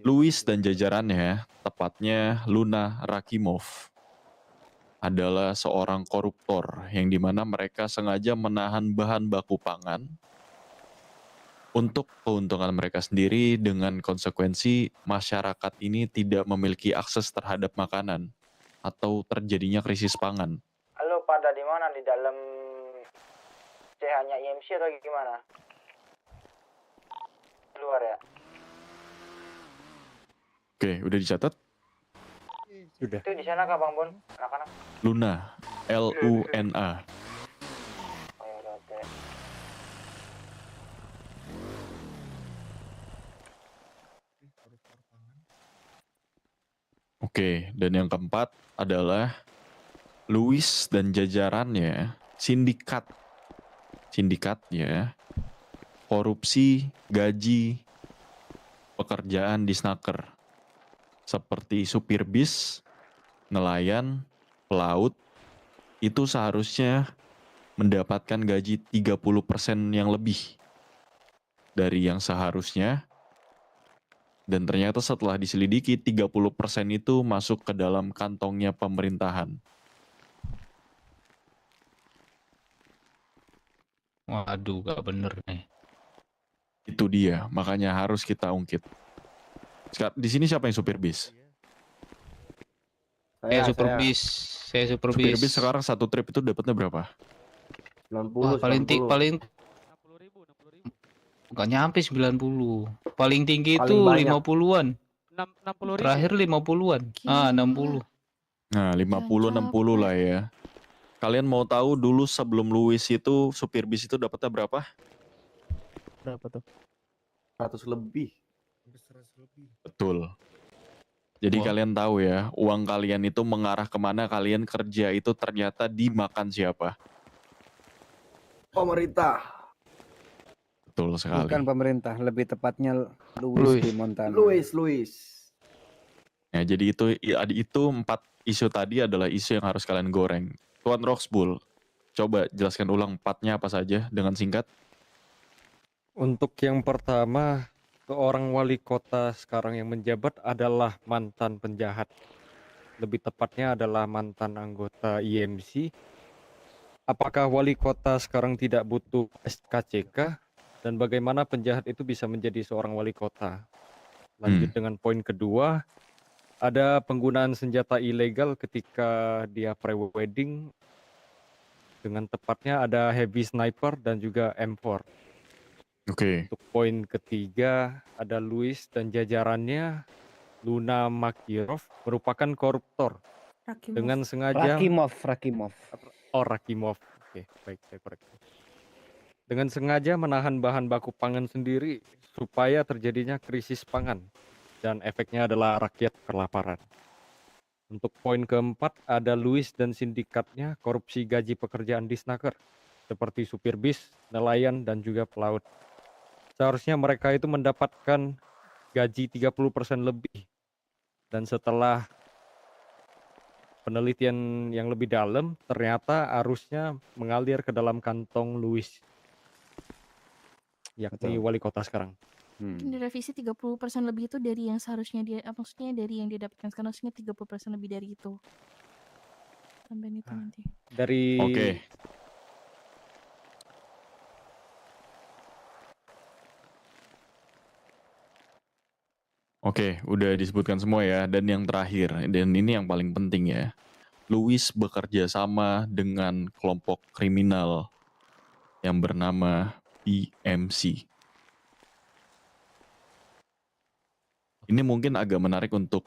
Luis dan jajarannya, tepatnya Luna Rakimov, adalah seorang koruptor yang dimana mereka sengaja menahan bahan baku pangan untuk keuntungan mereka sendiri dengan konsekuensi masyarakat ini tidak memiliki akses terhadap makanan atau terjadinya krisis pangan. Lo pada di mana? Di dalam CH-nya IMC atau gimana? Luar ya? Oke, udah dicatat? Sudah. Itu di sana kah Bang Bon? Anak-anak? Luna, Luna. Oh ya udah oke. Oke, dan yang keempat adalah Luis dan jajarannya sindikatnya korupsi gaji pekerjaan di snaker seperti supir bis, nelayan, pelaut itu seharusnya mendapatkan gaji 30% yang lebih dari yang seharusnya. Dan ternyata setelah diselidiki 30% itu masuk ke dalam kantongnya pemerintahan. Waduh, gak bener nih. Itu dia, makanya harus kita ungkit. Di sini siapa yang supir bis? Saya super bis. Supir bis sekarang satu trip itu dapatnya berapa? 90, Wah, paling nggak nyampe 90. Paling tinggi itu 50-an. 60.000. Terakhir 50-an. 60. Nah, 50-60 lah ya. Kalian mau tahu dulu sebelum Luis itu supir bis itu dapatnya berapa? Berapa tuh? 100 lebih. Betul. Jadi kalian tahu ya, uang kalian itu mengarah kemana kalian kerja itu ternyata dimakan siapa? Pemerintah. Betul sekali. Bukan pemerintah, lebih tepatnya Luis di Montana. Luis. Ya, jadi itu 4 isu tadi adalah isu yang harus kalian goreng. Tuan Roxbull, coba jelaskan ulang 4-nya apa saja dengan singkat. Untuk yang pertama, seorang wali kota sekarang yang menjabat adalah mantan penjahat. Lebih tepatnya adalah mantan anggota IMC. Apakah wali kota sekarang tidak butuh SKCK? Dan bagaimana penjahat itu bisa menjadi seorang wali kota? Lanjut dengan poin kedua, ada penggunaan senjata ilegal ketika dia pre-wedding. Dengan tepatnya ada heavy sniper dan juga M4. Oke. Untuk poin ketiga, ada Luis dan jajarannya, Luna Makirov, merupakan koruptor. Rakimov. Dengan sengaja... Rakimov. Oh, Rakimov. Oke, baik, saya koreksi. Dengan sengaja menahan bahan baku pangan sendiri supaya terjadinya krisis pangan. Dan efeknya adalah rakyat kelaparan. Untuk poin keempat, ada Luis dan sindikatnya korupsi gaji pekerjaan di snaker. Seperti supir bis, nelayan, dan juga pelaut. Seharusnya mereka itu mendapatkan gaji 30% lebih. Dan setelah penelitian yang lebih dalam, ternyata arusnya mengalir ke dalam kantong Luis. Yakni wali kota sekarang. Direvisi 30% lebih itu dari yang seharusnya dia, maksudnya dari yang dia dapatkan sekarang, harusnya 30% lebih dari itu. Tambahin itu nanti. Dari... Oke, udah disebutkan semua ya. Dan yang terakhir, dan ini yang paling penting ya. Luis bekerja sama dengan kelompok kriminal yang bernama BMC. Ini mungkin agak menarik untuk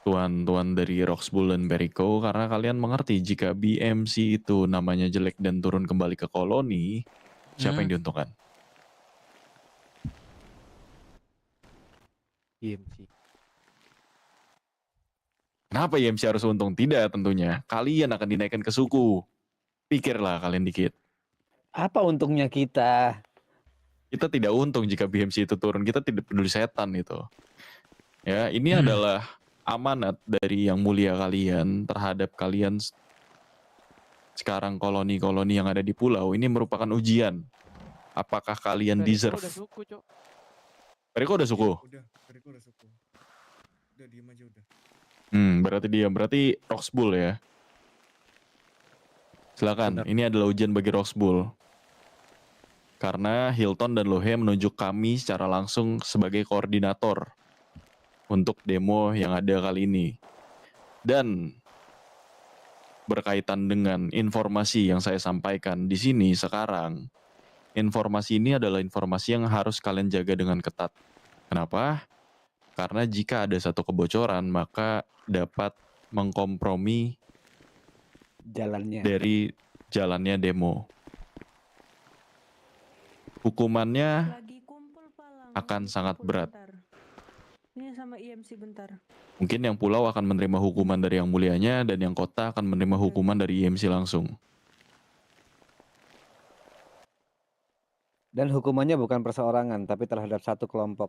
tuan-tuan dari Roxbull dan Perico karena kalian mengerti jika BMC itu namanya jelek dan turun kembali ke koloni, siapa yang diuntungkan? IMC. Kenapa IMC harus untung? Tidak tentunya. Kalian akan dinaikkan ke suku. Pikirlah kalian dikit. Apa untungnya kita? Kita tidak untung jika BMC itu turun. Kita tidak peduli setan itu. Ya, ini adalah amanat dari yang mulia kalian terhadap kalian sekarang koloni-koloni yang ada di pulau. Ini merupakan ujian. Apakah kalian deserve? Perico udah suku? Udah, Perico udah suku. Udah diem aja udah. Berarti dia, berarti Roxbull ya. Silakan, ini adalah ujian bagi Roxbull. Karena Hilton dan Lohe menunjuk kami secara langsung sebagai koordinator untuk demo yang ada kali ini. Dan berkaitan dengan informasi yang saya sampaikan di sini sekarang, informasi ini adalah informasi yang harus kalian jaga dengan ketat. Kenapa? Karena jika ada satu kebocoran, maka dapat mengkompromi Jalannya. dari jalannya demo. Hukumannya akan sangat berat. Ini sama IMC bentar. Mungkin yang pulau akan menerima hukuman dari yang mulianya, dan yang kota akan menerima hukuman dari IMC langsung. Dan hukumannya bukan perseorangan, tapi terhadap satu kelompok.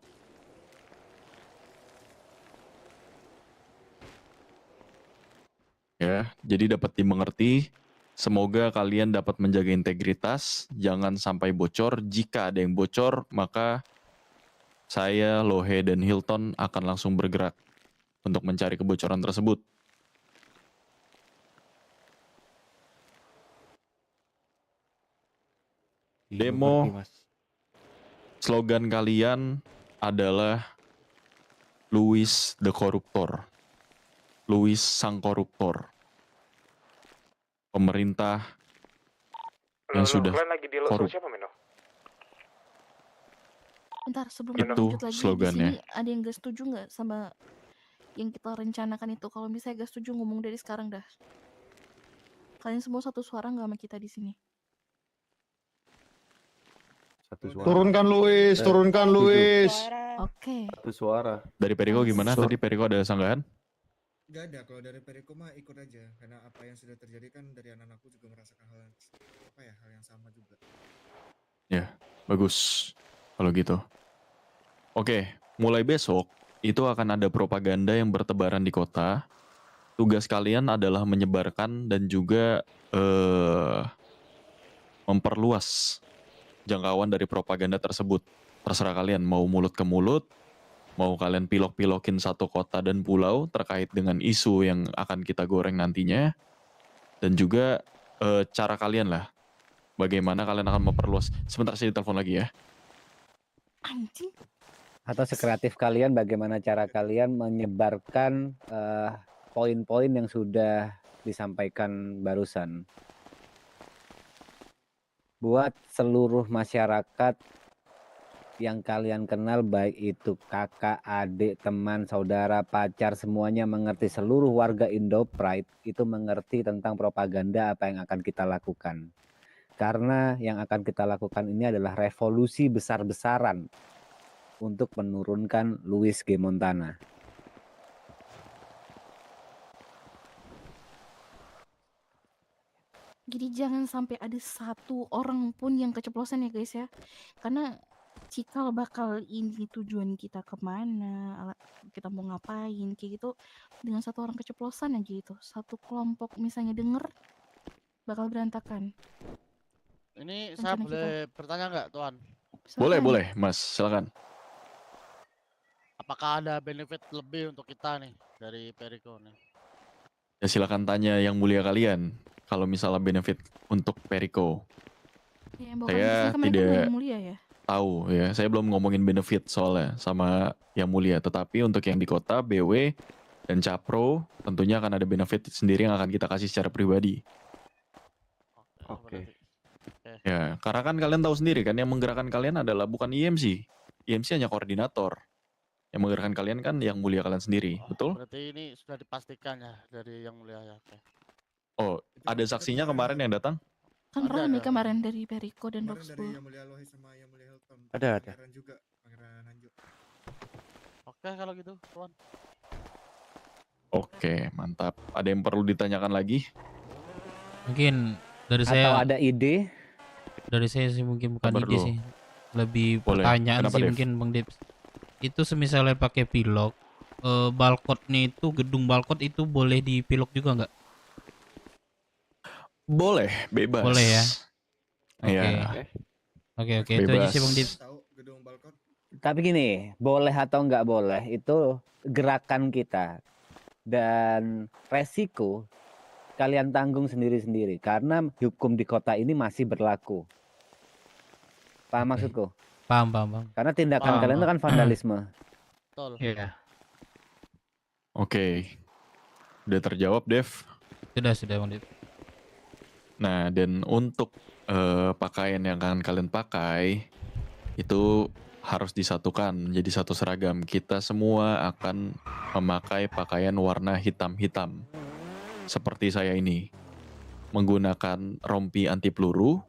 Ya, jadi dapat dimengerti. Semoga kalian dapat menjaga integritas, jangan sampai bocor. Jika ada yang bocor, maka saya, Lohe, dan Hilton akan langsung bergerak untuk mencari kebocoran tersebut. Demo, slogan kalian adalah Luis the Koruptor. Luis sang koruptor. Pemerintah yang sudah Kalian lagi di lo korup. siapa, Mino? Bentar, sebelum Itu kita lanjut lagi, slogannya. di sini ada yang gak setuju nggak sama yang kita rencanakan itu? Kalau misalnya gak setuju, ngomong dari sekarang dah. Kalian semua satu suara nggak sama kita di sini? Satu suara. Turunkan Luis, turunkan Luis. Oke. Satu suara. Dari Periko gimana? Tadi Periko ada sanggahan? Gak ada, kalau dari Periko mah ikut aja, karena apa yang sudah terjadi kan dari anak-anakku juga merasakan hal yang sama juga. Ya, bagus kalau gitu. Oke, mulai besok itu akan ada propaganda yang bertebaran di kota. Tugas kalian adalah menyebarkan dan juga memperluas jangkauan dari propaganda tersebut. Terserah kalian mau mulut ke mulut, mau kalian pilok-pilokin satu kota dan pulau terkait dengan isu yang akan kita goreng nantinya. Dan juga cara kalian lah, bagaimana kalian akan memperluas. Sebentar, saya ditelepon lagi ya. Anjing. Atau sekreatif kalian, bagaimana cara kalian menyebarkan poin-poin yang sudah disampaikan barusan. Buat seluruh masyarakat yang kalian kenal, baik itu kakak, adik, teman, saudara, pacar, semuanya mengerti. Seluruh warga Indo Pride itu mengerti tentang propaganda apa yang akan kita lakukan. Karena yang akan kita lakukan ini adalah revolusi besar-besaran untuk menurunkan Luis G. Montana. Jadi jangan sampai ada satu orang pun yang keceplosan ya guys ya. Karena cikal bakal ini tujuan kita kemana, kita mau ngapain kayak gitu, dengan satu orang keceplosan aja gitu, satu kelompok misalnya denger, bakal berantakan. Ini saya Rencana boleh bertanya nggak, Tuan? Boleh, boleh, Mas, silakan. Apakah ada benefit lebih untuk kita nih dari Periko nih? Ya silakan tanya yang mulia kalian. Kalau misalnya benefit untuk Periko, Ya, yang saya mereka tidak yang mulia ya. tahu ya. Saya belum ngomongin benefit soalnya sama yang mulia. Tetapi untuk yang di kota, BW dan Capro, tentunya akan ada benefit sendiri yang akan kita kasih secara pribadi. Oke. Ya, karena kan kalian tahu sendiri kan yang menggerakkan kalian adalah bukan IMC. IMC hanya koordinator. Yang menggerakkan kalian kan yang mulia kalian sendiri, betul? Berarti ini sudah dipastikan ya dari yang mulia ya. Oke. Oh, ada saksinya kemarin yang datang? Kan rame kemarin dari Periko dan Kemarin dari Roxbull. yang mulia Lohi sama yang mulia Hilton. Ada. Pangeran juga, Pangeran Anjuk. Oke kalau gitu, Tuan. Oke, mantap. Ada yang perlu ditanyakan lagi? Mungkin dari Atau saya ada ide? Dari saya sih mungkin bukan Kabar ide dulu. sih. Lebih Boleh. pertanyaan Kenapa, sih Dev? mungkin Bang Dev. Itu semisalnya pakai pilok, balkotnya itu gedung balkot itu boleh dipilok juga nggak? Boleh, bebas. Boleh ya. Iya. Oke, itu aja sih Bang Dev. Tapi gini, boleh atau nggak boleh itu gerakan kita. Dan resiko kalian tanggung sendiri-sendiri. Karena hukum di kota ini masih berlaku. Paham maksudku? Paham. Karena tindakan Paham, kalian itu paham. kan vandalisme. Betul. Iya. Oke. Udah terjawab, Dev? Sudah Bang Dev. Nah, dan untuk pakaian yang akan kalian pakai itu harus disatukan menjadi satu seragam. Kita semua akan memakai pakaian warna hitam-hitam. Seperti saya ini. Menggunakan rompi anti peluru.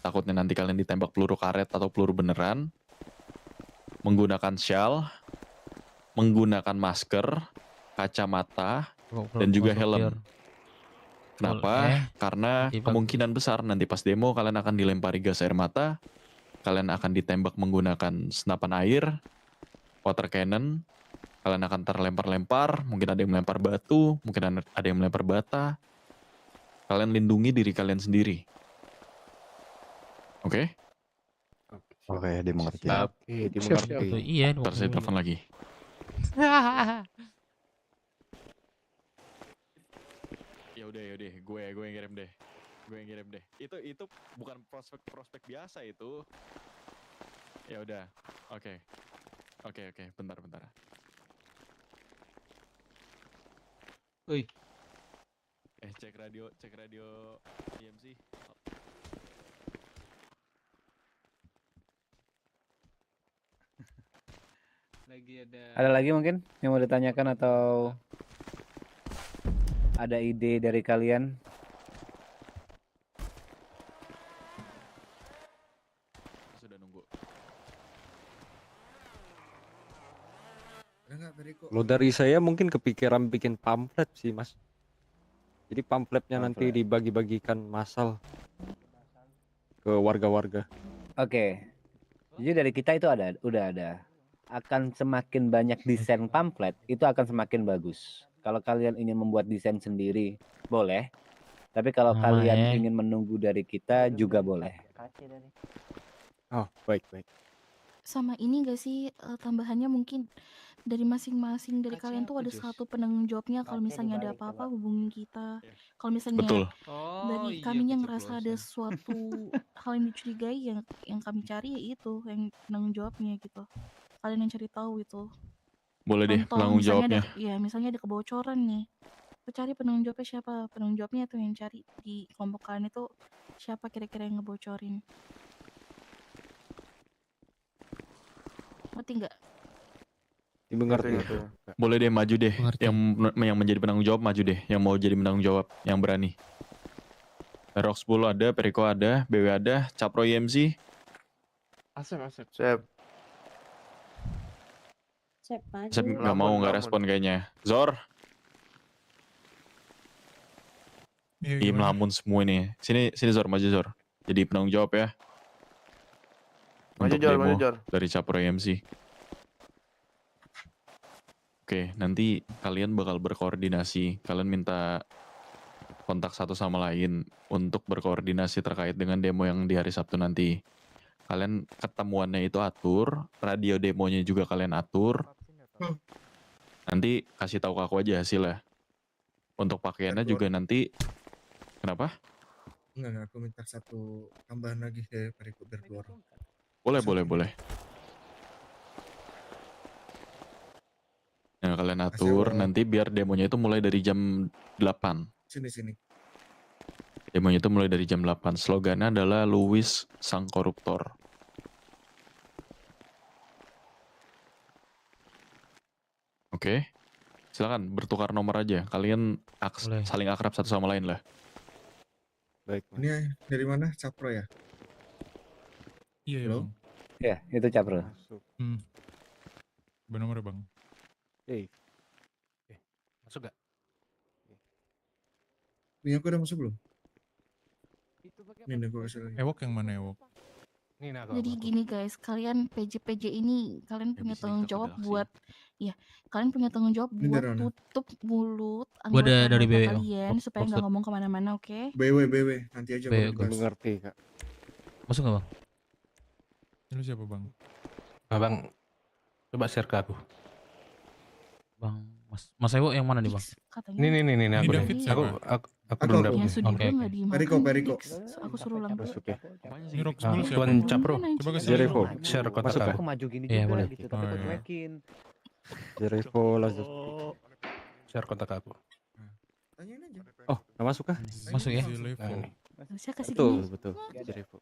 Takutnya nanti kalian ditembak peluru karet atau peluru beneran. Menggunakan shawl. Menggunakan masker. Kacamata. Dan juga helm. Kenapa? Karena kemungkinan besar nanti pas demo kalian akan dilempari gas air mata, kalian akan ditembak menggunakan senapan air, water cannon, kalian akan terlempar-lempar, mungkin ada yang melempar batu, mungkin ada yang melempar bata. Kalian lindungi diri kalian sendiri. Oke? Oke, dimengerti. Oke, dimengerti. Iya, Ntar saya telepon lagi. Ya udah, gue yang ngirim deh. Itu bukan prospek biasa itu. Ya udah, oke, bentar. Wih. Cek radio EMC. Lagi Ada lagi mungkin yang mau ditanyakan atau ada ide dari kalian? Sudah nunggu. Ada nggak Periko? Kalau dari saya mungkin kepikiran bikin pamflet sih, Mas. Jadi pamfletnya nanti dibagi-bagikan massal ke warga-warga. Oke. Jadi dari kita itu udah ada. Akan semakin banyak desain pamflet, itu akan semakin bagus. Kalau kalian ingin membuat desain sendiri, boleh. Tapi kalau kalian ingin menunggu dari kita juga boleh. Oh, baik. Sama ini gak sih tambahannya mungkin dari masing-masing dari kalian tuh ada satu penanggung jawabnya kalau misalnya ada apa-apa hubungin kita. Kalau misalnya Betul. dari kaminya ngerasa ada suatu hal yang dicurigai yang kami cari ya itu yang penanggung jawabnya gitu. Kalian yang cari tahu itu. Boleh deh, Contoh penanggung misalnya jawabnya. misalnya ada kebocoran nih. Aku cari penanggung jawabnya siapa? Penanggung jawabnya tuh yang cari di kelompok kalian itu siapa kira-kira yang ngebocorin. Ngerti nggak? Dimengerti. Boleh deh, maju deh. Yang menjadi penanggung jawab maju deh. Yang mau jadi penanggung jawab, yang berani. Rox 10 ada, Periko ada, BW ada, Capro IMC. Asep. Asep nggak mau, nggak respon kayaknya. Zor. Iya, melamun semua ini. Sini Zor, maju Zor. Jadi penanggung jawab ya. Untuk demo dari Capro IMC. Oke, nanti kalian bakal berkoordinasi. Kalian minta kontak satu sama lain untuk berkoordinasi terkait dengan demo yang di hari Sabtu nanti. Kalian ketemuannya itu atur, radio demonya juga kalian atur. Nanti kasih tahu ke aku aja hasilnya. Untuk pakaiannya juga nanti. Kenapa? Enggak, aku minta satu tambahan lagi dari Periko biar keluar. Boleh. Nah, kalian atur nanti biar demonya itu mulai dari jam 8. Sini. Demonya itu mulai dari jam 8. Slogannya adalah Louis Sang Koruptor. Oke. Silakan bertukar nomor aja. Kalian saling akrab satu sama lain lah. Baik. Ini dari mana? Capro ya? Iya, Halo? Bang. Ya, itu Capro. Benar Bang. Masuk gak? Ini aku udah masuk belum? Ini aku kasih lagi. Ewok yang mana Ewok? Jadi gini guys, kalian PJ ini kalian punya tanggung jawab buat kalian punya tanggung jawab Ini buat dari mana? tutup mulut Gua dari BW, Om. kalian supaya nggak ngomong kemana-mana, oke? BW, nanti aja BW, baru dibahas. Mengerti, Kak. Masuk nggak Bang? Lu siapa Bang? Bang, coba share ke aku. Bang, Mas Ewo yang mana nih Bang? Katanya. Nih, Ini aku David nih. siapa? Aku belum dapat. Ya sudah Oke, gue nggak dimakan. Periko. Aku suruh ulang. Ini Rox dulu siapa? Tuan Capro. Coba kasih Jericho. lihat. Share kontak Masuk aku. aku maju gini Iya, juga boleh. gitu, tapi Oh, aku iya. cuekin. Jericho Lazarus. Share kontak aku. Tanyain aja. Oh, nggak masuk kah? Masuk ya. Kasih level. Nah, ini. Saya kasih Betul, gini. betul. Jericho.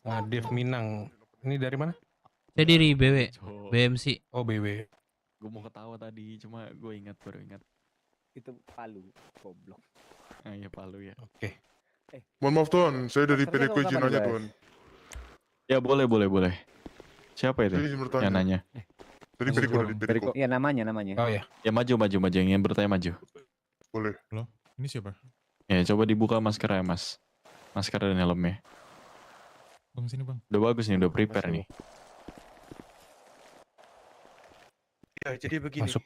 Nah, Dev Minang. Ini dari mana? Saya dari BW, BMC. Oh, BW. Gue mau ketawa tadi, cuma gue baru ingat. Itu Palu, goblok. Ah iya Palu ya. Oke. Mohon maaf Tuan, saya dari Kerja Periko kalau izin kapan nanya dibahas? Tuan. Ya boleh. Siapa itu Saya izin bertanya. yang nanya? Dari Periko, dari Periko. Iya namanya. Oh ya. Ya maju. Yang bertanya maju. Boleh. Loh, ini siapa? Ya coba dibuka maskernya mas. Masker dan helmnya. Bang sini bang. Udah bagus nih, udah prepare nih. Ya, jadi begini. Masuk.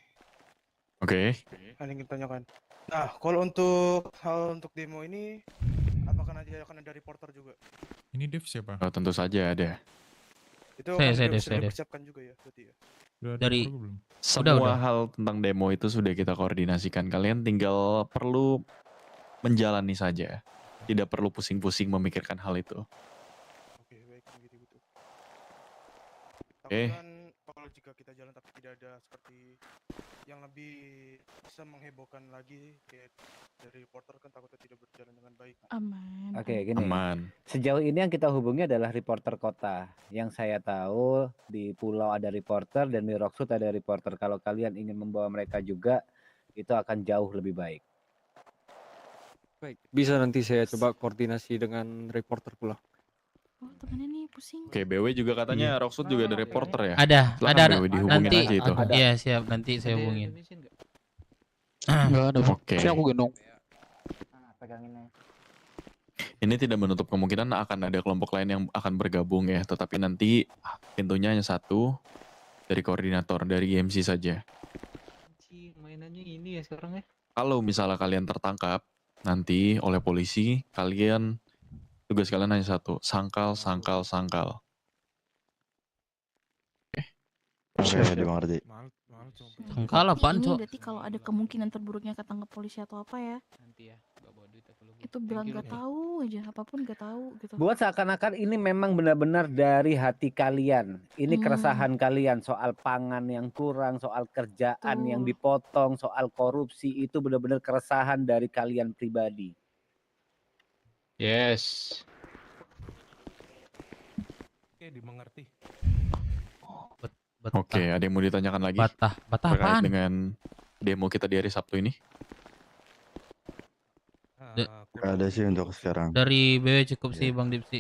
Oke. Yang ingin tanyakan. Nah, kalau untuk demo ini, apakah nanti akan ada reporter juga? Ini Dev siapa? Oh, tentu saja ada. Itu Saya sudah deh. dipersiapkan juga ya, berarti ya. Udah ada Dari- keluarga belum? Semua Udah. hal tentang demo itu sudah kita koordinasikan. Kalian tinggal perlu menjalani saja. Tidak perlu pusing-pusing memikirkan hal itu. Oke, baik begitu. Oke. Tapi kan kalau jika kita jalan tapi tidak ada seperti yang lebih bisa menghebohkan lagi kayak dari reporter kan takutnya tidak berjalan dengan baik. Aman. Oke, gini. Aman. Sejauh ini yang kita hubungi adalah reporter kota. Yang saya tahu di pulau ada reporter dan di Rocksud ada reporter. Kalau kalian ingin membawa mereka juga, itu akan jauh lebih baik. Baik, bisa nanti saya coba koordinasi dengan reporter pulau. Oh temennya nih pusing. Oke, BW juga katanya Rocksud juga ada reporter ya? Ada. Silakan BW dihubungin Nanti. aja itu. Iya siap, nanti saya hubungin. Enggak ada. Oke. Saya aku gendong. Pegangin aja. Ini tidak menutup kemungkinan akan ada kelompok lain yang akan bergabung ya, tetapi nanti pintunya hanya satu dari koordinator dari IMC saja. Mainannya ini ya sekarang ya. Kalau misalnya kalian tertangkap nanti oleh polisi, tugas kalian hanya satu, sangkal. Oke, dimengerti. Sangkal apaan, Ini Cok? berarti kalau ada kemungkinan terburuknya ketangkap polisi atau apa ya? Nanti ya, gak bawa duit aku lebih. Itu bilang gak tahu aja, apapun gak tahu gitu. Buat seakan-akan ini memang benar-benar dari hati kalian. Ini keresahan kalian soal pangan yang kurang, soal kerjaan yang dipotong, soal korupsi. Itu benar-benar keresahan dari kalian pribadi. Yes. Oke, dimengerti. Oke, ada yang mau ditanyakan lagi? Batah Terkait apaan? dengan demo kita di hari Sabtu ini? Gak ada sih untuk sekarang. Dari BW cukup sih Bang Dipsi.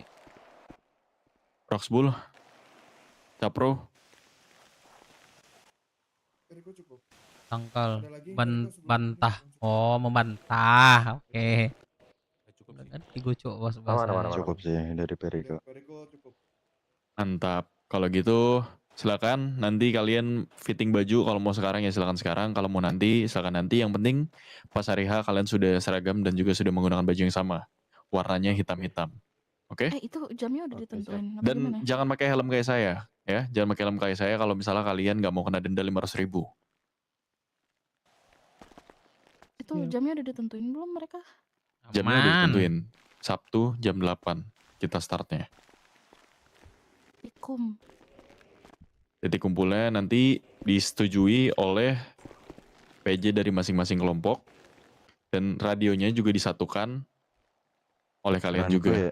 Roxbull, Capro, Periko cukup. Sangkal, Ada lagi? bantah. Oh, membantah. Oke. Nanti gue coba bahasa. Cukup sih dari Periko. Periko cukup. mantap. Kalau gitu silakan nanti kalian fitting baju kalau mau sekarang ya silakan sekarang, kalau mau nanti silakan nanti. Yang penting pas hari H kalian sudah seragam dan juga sudah menggunakan baju yang sama. Warnanya hitam-hitam. Oke? Itu jamnya udah ditentuin. Apa Dan gimana? jangan pakai helm kayak saya ya. Jangan pakai helm kayak saya kalau misalnya kalian nggak mau kena denda 500.000. Itu jamnya udah ditentuin belum mereka? Jamnya udah ditentuin. Sabtu jam 8 kita startnya. Ikum. Titik kumpulnya nanti disetujui oleh PJ dari masing-masing kelompok dan radionya juga disatukan oleh kalian Saranku juga. ya,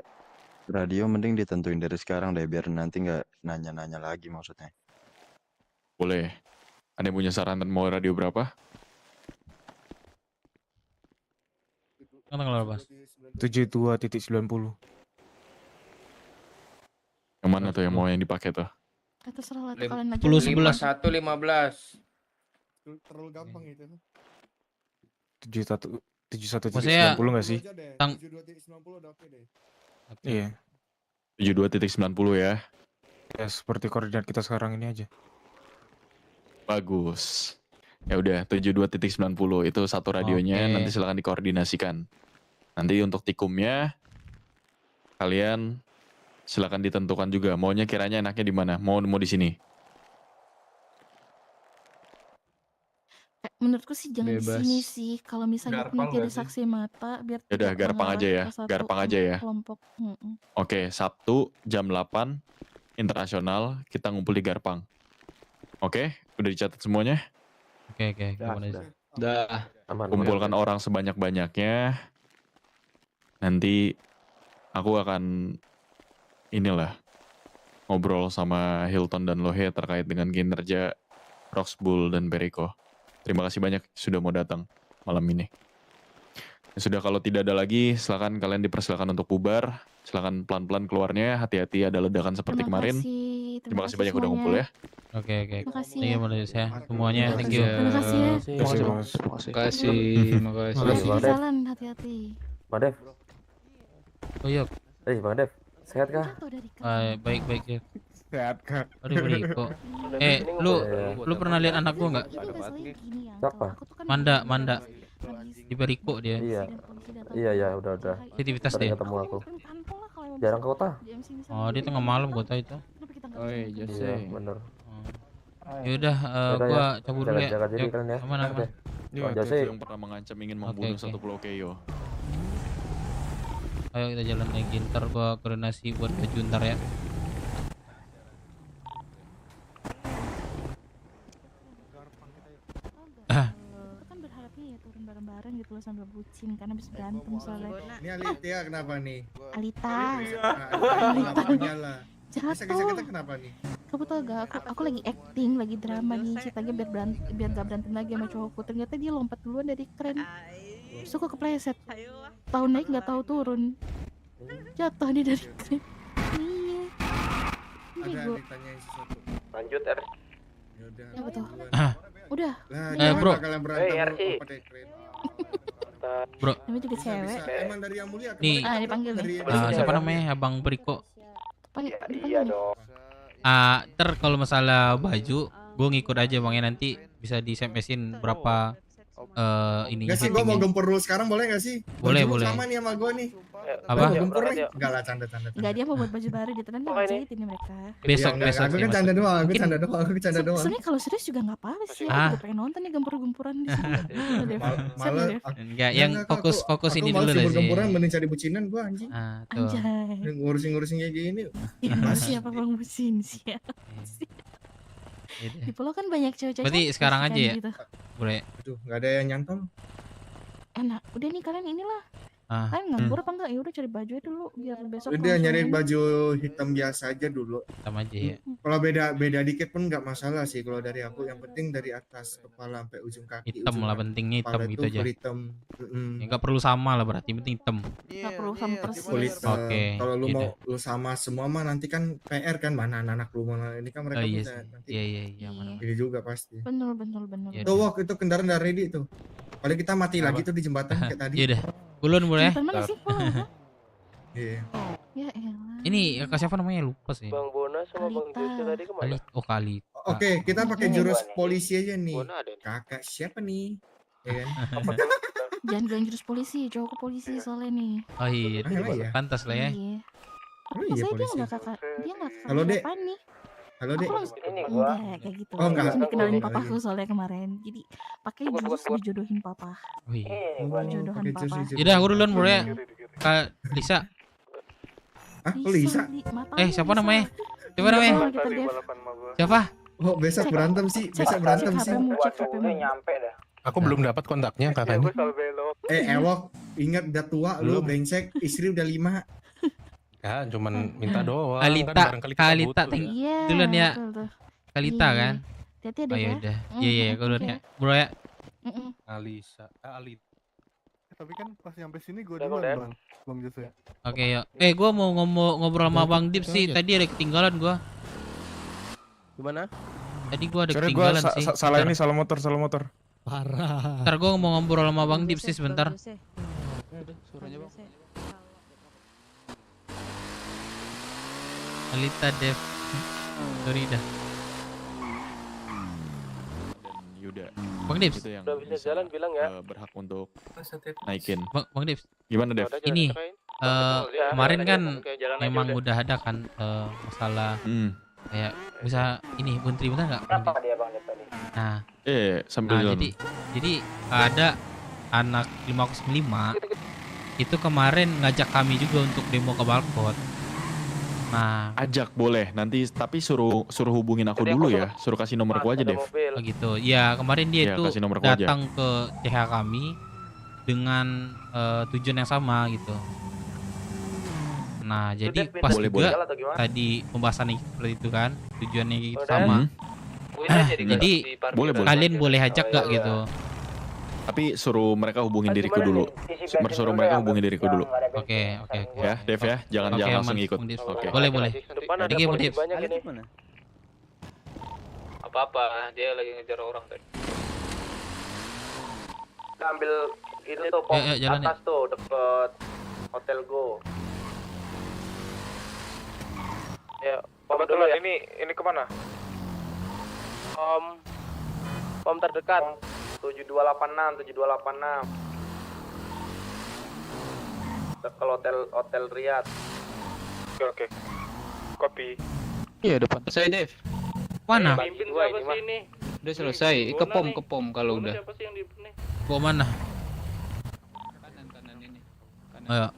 radio mending ditentuin dari sekarang deh biar nanti nggak nanya-nanya lagi maksudnya. Boleh. Ada yang punya saran mau radio berapa? Tanggal berapa, Bas? 72.90. Yang mana tuh yang mau yang dipakai tuh? Terserah lah kalian aja. 51 15. Terlalu gampang itu. 71.90 nggak sih? 72.90 udah oke deh. Iya. 72.90 ya. Ya seperti koordinat kita sekarang ini aja. Bagus. Ya udah 72.90 itu satu radionya. Oke. Nanti silakan dikoordinasikan. Nanti untuk tikumnya kalian silakan ditentukan juga. Maunya kiranya enaknya di mana? Mau di sini. Menurutku sih jangan di Bebas. sini sih. Kalau misalnya pun Garpang nanti ada nggak sih? saksi mata biar Ya udah tidak Garpang aja mengarah ya, ke satu Garpang aja ya. kelompok. Oke, Sabtu jam 8 internasional kita ngumpul di Garpang. Oke, udah dicatat semuanya? Oke, gimana sih? Dah. Kumpulkan orang sebanyak-banyaknya. Nanti aku akan inilah ngobrol sama Hilton dan Lohe terkait dengan kinerja Roxbull dan Perico. Terima kasih banyak sudah mau datang malam ini. Ya sudah, kalau tidak ada lagi, silakan kalian dipersilakan untuk bubar. Silakan pelan-pelan keluarnya, hati-hati ada ledakan seperti kemarin. Terima kasih banyak udah ngumpul ya. Oke. Terima kasih Thank you Malaysia semuanya. Thank you. Terima kasih ya. Makasih. Di jalan hati-hati. Bang Dev. Oh iya. Bang Dev, sehat kah? Baik ya. Sehat kah? Aduh Beriko. Lu pernah lihat anak gua nggak? Siapa? Manda. Di Beriko dia. Iya, udah. Aktivitas Sering dia. ketemu aku. Jarang ke kota. Oh, dia tengah malam kota itu. Oh iya, Iya, bener. Yaudah, gua cabut dulu ya. Jaga diri Yuk, kalian ya. aman. Bang Jose yang pernah mengancam ingin membunuh satu pulau Keio. Ayo kita jalan lagi, ntar gua koordinasi buat baju ntar ya. Kan berharapnya ya turun bareng-bareng gitu loh sambil bucin karena habis berantem soalnya. Ini Alita kenapa nih? Alita. Alita lah. Jatuh. Kita kenapa nih? Kamu tau gak, aku lagi acting, lagi drama nih ceritanya biar gak berantem lagi sama cowokku. Ternyata dia lompat duluan dari kren. Terus aku kepleset. Tahu naik nggak tahu turun. Jatuh dia dari kren. Iya. Ada ditanyain sesuatu. lanjut R. Yaudah. Apa tuh? Udah. Bro. Kalian berantem lompat dari kren. Bro. Namanya juga cewek. Emang dari yang mulia. Nih. Dipanggil nih. Siapa namanya? Abang Beriko. Iya dong. Ntar kalau masalah baju, gue ngikut aja bangnya, nanti bisa di SMS-in berapa ini. Gak sih, gue mau gempur dulu sekarang boleh gak sih? Boleh. Sama nih sama gue nih. Apa? Mau gempur nih? Enggak lah, canda. Enggak, dia mau buat baju baru di tenan mau jahit ini mereka. Besok. Aku kan canda doang, aku canda doang. Sebenarnya kalau serius juga nggak apa-apa sih. Aku juga pengen nonton nih gempur-gempuran di sini. Malah enggak, yang fokus ini dulu lah sih. Gempuran mending cari bucinan gue anjing. Tuh. Anjay. Ngurusin kayak gini. Siapa bang bucin siapa? Di pulau kan banyak cewek-cewek. Berarti sekarang aja ya? Gitu. Boleh. Aduh, nggak ada yang nyantol. Enak, udah nih kalian inilah. Kalian nganggur apa enggak? Ya udah cari baju aja dulu biar besok. Udah nyari baju hitam biasa aja dulu. Hitam aja ya. Kalau beda dikit pun nggak masalah sih kalau dari aku. Yang penting dari atas kepala sampai ujung kaki. Hitam lah, pentingnya hitam gitu aja. Hitam. Enggak perlu sama lah berarti, penting hitam. Enggak perlu sama persis. Oke. Kalau lu mau lu sama semua mah nanti kan PR kan, mana anak lu mana ini kan mereka bisa nanti. Iya, mana. Ini juga pasti. Bener. Tuh Wok, itu kendaraan udah ready tuh. Paling kita mati lagi tuh di jembatan kayak tadi. Iya deh. Ulun boleh. Mana sih? Iya. Ya elah. Ini siapa namanya, lupa sih. Bang Bona sama Bang Jose tadi kemana? Kali. Oke, kita pakai jurus polisi aja nih. Kakak siapa nih? Ya kan? Jangan bilang jurus polisi, cowokku polisi soalnya nih. Oh iya, iya. pantas lah ya. Iya. Oh iya, Saya dia polisi. nggak kakak, dia nggak kakak. Halo, Dek. siapa nih? Halo Dek. Ini gua. Enggak kayak gitu. Oh, enggak. Langsung dikenalin Oh, papaku iya. soalnya kemarin. Jadi pakai jurus dijodohin papa. Oh iya. Jodohan papa. Yaudah, aku duluan bro ya. Kak Lisa. Kok Lisa? Siapa namanya? Siapa? Oh, besok berantem sih. Besok berantem sih. Nyampe dah. Aku belum dapat kontaknya kakaknya. Ewok, ingat udah tua lu, brengsek, istri udah 5. Ya, cuman minta doang. Kalita, Iya. duluan ya. betul tuh. Kalita kan? Hati-hati ada Oh ya. ya udah. Iya, aku duluan ya. Bro ya. Alisa, Ali. Tapi kan pas nyampe sini gue duluan bang Jose. Oke, yuk. Gua mau ngobrol sama Bang Dip sih. Tadi ada ketinggalan gua. Gimana? Tadi gua ada Sorry, ketinggalan gua sih. salah Bentar. ini, salah motor. Parah. Ntar gua mau ngobrol sama Bang Dip sih sebentar. Suaranya bang. Alita Dev. Sorry dah. Dan Yuda. Bang Dips. Itu yang Udah bisa jalan bilang ya. berhak untuk naikin. Bang Dips. Gimana Dev? Ini kemarin kan jalan aja memang udah. udah ada kan masalah kayak bisa ini buntri bentar nggak? Berapa dia bang tadi? Nah, sambil jalan. jadi ada anak 505 itu kemarin ngajak kami juga untuk demo ke Balkot. Nah, ajak boleh. Nanti tapi suruh hubungin aku dulu ya. Suruh kasih nomor aku aja, Dev. Oh gitu. Ya, kemarin dia Ya, itu kasih nomor aku aja. datang ke CH kami dengan tujuan yang sama gitu. Nah, jadi pas Boleh, juga boleh. tadi pembahasannya seperti itu kan, tujuannya gitu Udah. sama. Jadi Boleh, boleh. kalian boleh ajak gak gitu? Tapi suruh mereka hubungin diriku dulu. Suruh mereka hubungin diriku dulu. Oke. Ya, Dev ya. Jangan Oke, langsung aman. ikut. Dev. Oke. Boleh. Depan ada Thank you, polisi Dev. banyak ini. Apa-apa, dia lagi ngejar orang tadi. Kita ambil itu tuh pom jalan atas tuh deket Hotel Go. Ya, pom dulu ya. Ini kemana? Pom terdekat. 7286. Dekat hotel Riyadh. Oke. Kopi. Iya, depan. Selesai, Dev. Mana? Pimpin siapa sih ini? Udah selesai. Ke pom kalau udah. Siapa sih yang di nih? Bawa mana? Kanan ini. Ayo.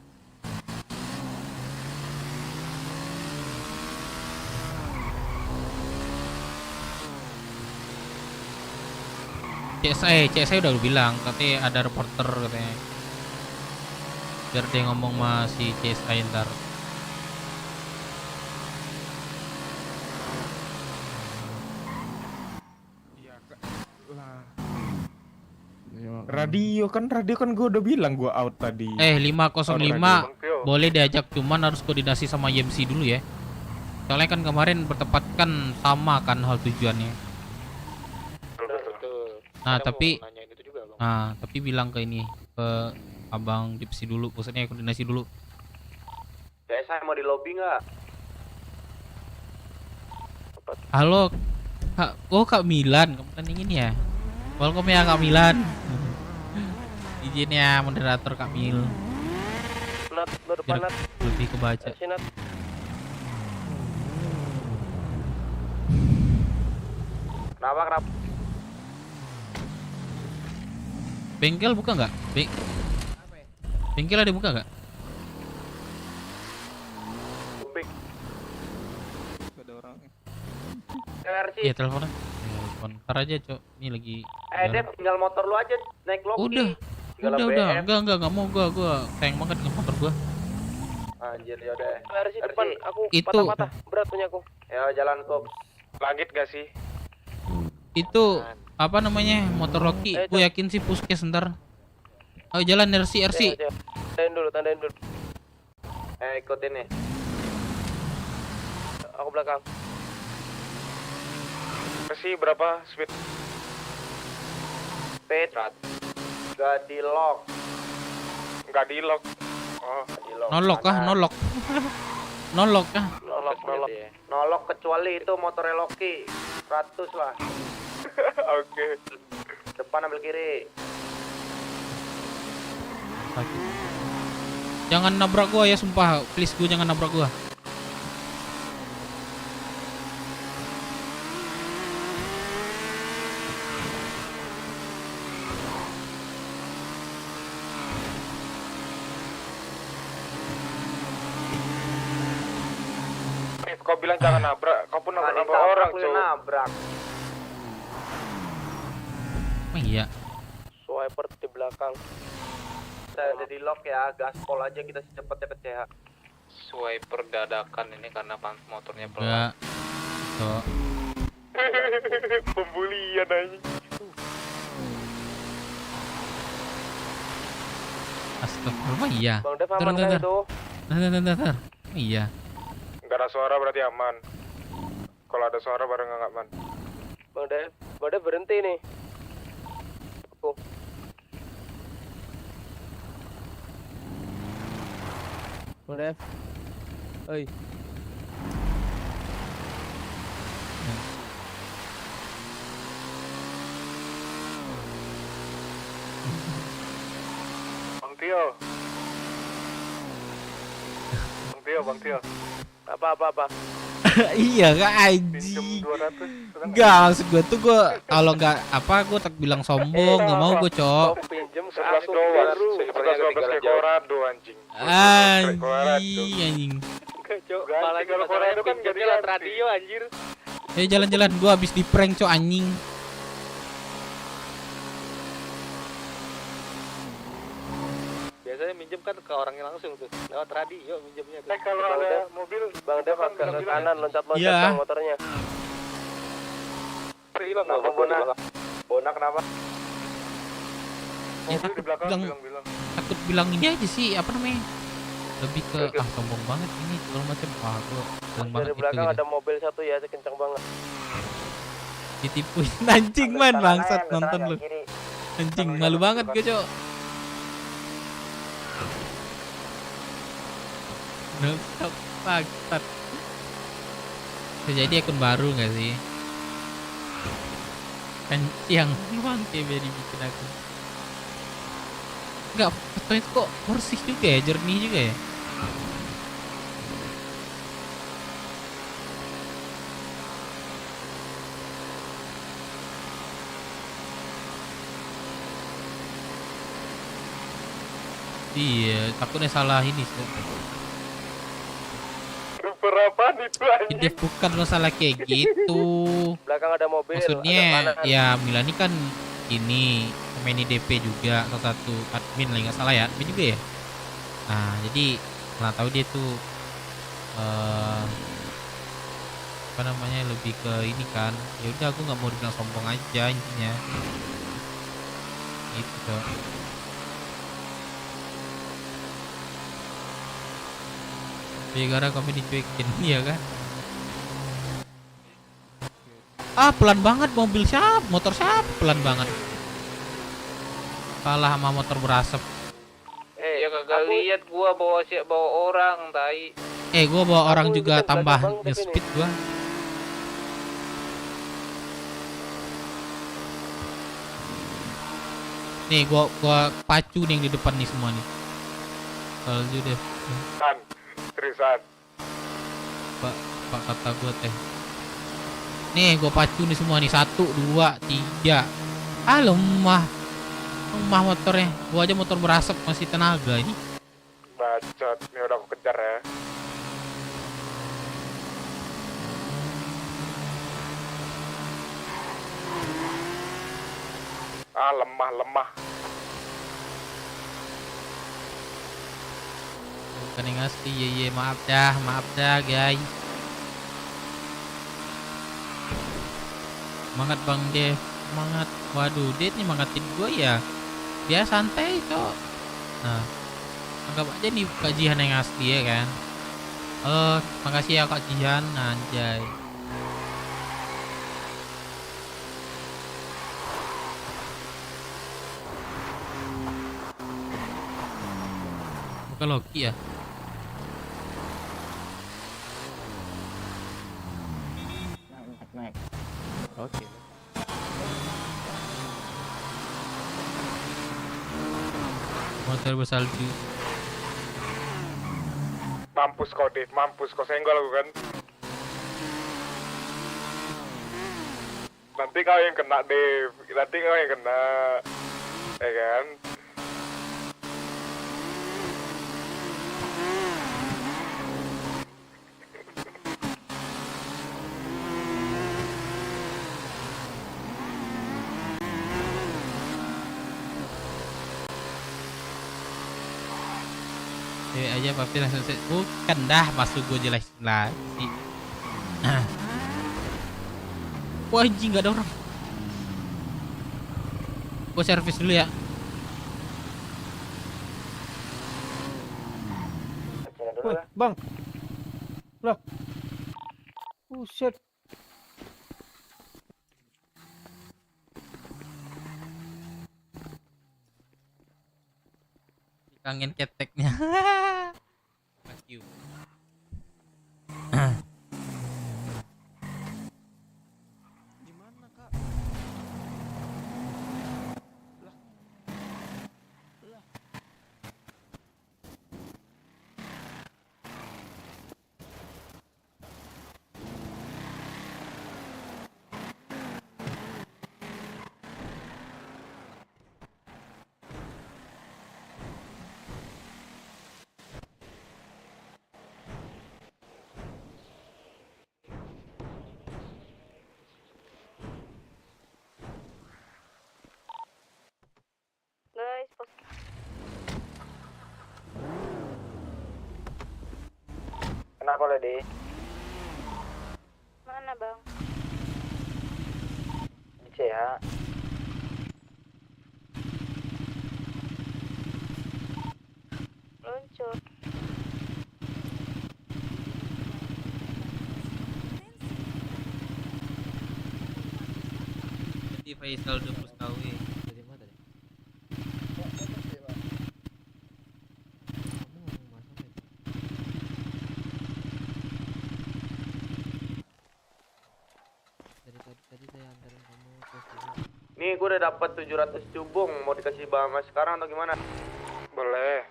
CSI udah lu bilang, katanya ada reporter katanya. Biar dia ngomong sama si CSI ntar. Radio kan gue udah bilang gue out tadi. 505 boleh diajak, cuman harus koordinasi sama YMC dulu ya. Soalnya kan kemarin bertepatkan sama kan hal tujuannya. Tapi bilang ke ini, ke Abang Dipsi dulu, maksudnya koordinasi dulu. Saya mau di lobby nggak? Halo, Kak Milan, kamu kan ingin ya? Welcome ya Kak Milan. Izin ya moderator Kak Mil. Nat, lo depan Nat. Lebih kebaca. Nat. Kenapa? Bengkel buka nggak? Bengkel ada buka nggak? Ada orang. Iya telepon. Ntar aja Cok, ini lagi. Dev, tinggal motor lu aja naik Loki. Udah. Enggak mau gua sayang banget dengan motor gua. Anjir ya udah. RC depan aku Itu patah-patah berat punya aku. Ya jalan kok. Langit gak sih? Itu apa namanya? Motor Rocky. Gue yakin sih puskes ntar. Ayo jalan RC. Tandain dulu. Ikutin nih. Aku belakang. Versi berapa speed? Speed. Gak di lock. Oh, Nolok kah? Nolok. Nolok kecuali itu motornya Loki. 100 lah. Oke. Depan ambil kiri. Jangan nabrak gua ya, sumpah. Please gua jangan nabrak gua. Kau bilang jangan nabrak, kau pun nabrak orang, cuy. Nabrak. Oh iya. Swiper di belakang. Saya ada di lock ya, gaspol aja kita secepatnya ke CH. Swiper dadakan ini karena motornya Enggak. Tuh. Pembulian aja. Astagfirullah, iya. Bang Dev aman kan itu? Bentar. Iya. Gak ada suara berarti aman. Kalau ada suara bareng nggak aman. Bang Dev berhenti nih. Aku. Bang Dev. Oi. Bang Tio. Apa? Iya kak anjing. Enggak maksud gue tuh gue kalau nggak apa gue tak bilang sombong nggak mau gue cok. Pinjem 11 dolar, 11 kayak Colorado anjing. Anjing. Malah kalau Colorado kan gak jalan radio anjir. Jalan-jalan gue habis di prank cok anjing. Biasanya minjem kan ke orangnya langsung tuh, lewat radio minjemnya tuh. Kalau ada mobil, Bang Dev ke kanan loncat-loncat Iya. bang motornya. hilang nggak Bona? Bona kenapa? Ya takut bilang, takut bilang ini aja sih apa namanya? Lebih ke sombong banget ini segala macam. Wah gue seneng banget Dari itu belakang gitu. ada mobil satu ya, kencang banget. Ditipuin anjing man bangsat nonton lu. Anjing malu banget gue cok. Nonton bangsat. Bisa jadi akun baru nggak sih? Kan yang doang kayak dibikin akun. Enggak, fotonya itu kok bersih juga ya, jernih juga ya. Iya, takutnya salah ini sih. Berapa itu anjing? Dev bukan masalah kayak gitu. Belakang ada mobil. Maksudnya ya Milani kan ini main DP juga salah satu admin lah nggak salah ya, admin juga ya. Nah jadi nggak tahu dia tuh apa namanya lebih ke ini kan. Ya udah aku nggak mau dibilang sombong aja intinya. Gitu tuh. Gara kami dicuekin ya kan. Ah pelan banget mobil siapa, motor siapa pelan banget. Salah sama motor berasap. Ya kagak lihat gua bawa orang tai. Gua bawa orang juga tambah nge-speed gua. Nih gua pacu nih yang di depan nih semua nih. Kalau deh. Seriusan. Pak kata gua teh. Nih gua pacu nih semua nih 1, 2, 3. Ah lemah motornya. Gua aja motor berasap masih tenaga ini. Bacot, ini udah aku kejar ya. Ah lemah. Bukan yang ngasih, ye maaf dah guys. Semangat Bang Dev, semangat. Waduh, Dev nih semangatin gue ya. Dia santai cok. Nah, anggap aja nih Kak Jihan yang asli ya kan. Makasih ya Kak Jihan, anjay. Bukan Loki ya? Naik. Oke. Motor bersalju. Mampus kau Dev, mampus kau senggol aku kan. Nanti kau yang kena Dev, nanti kau yang kena, ya kan? Cewek aja pasti langsung bukan dah masuk gue jelasin lagi. Wah anjing gak ada orang. Gue servis dulu ya. Woi, Bang. Lah. Buset. Kangen keteknya. Fuck you. Gimana kak? Kenapa Lady? Mana bang? Di CH. Luncur. Jadi Faisal 20 KW. Dari mana tadi? Tadi saya antarin kamu ke sini. Nih gue udah dapat 700 cubung, mau dikasih Bama sekarang atau gimana? Boleh.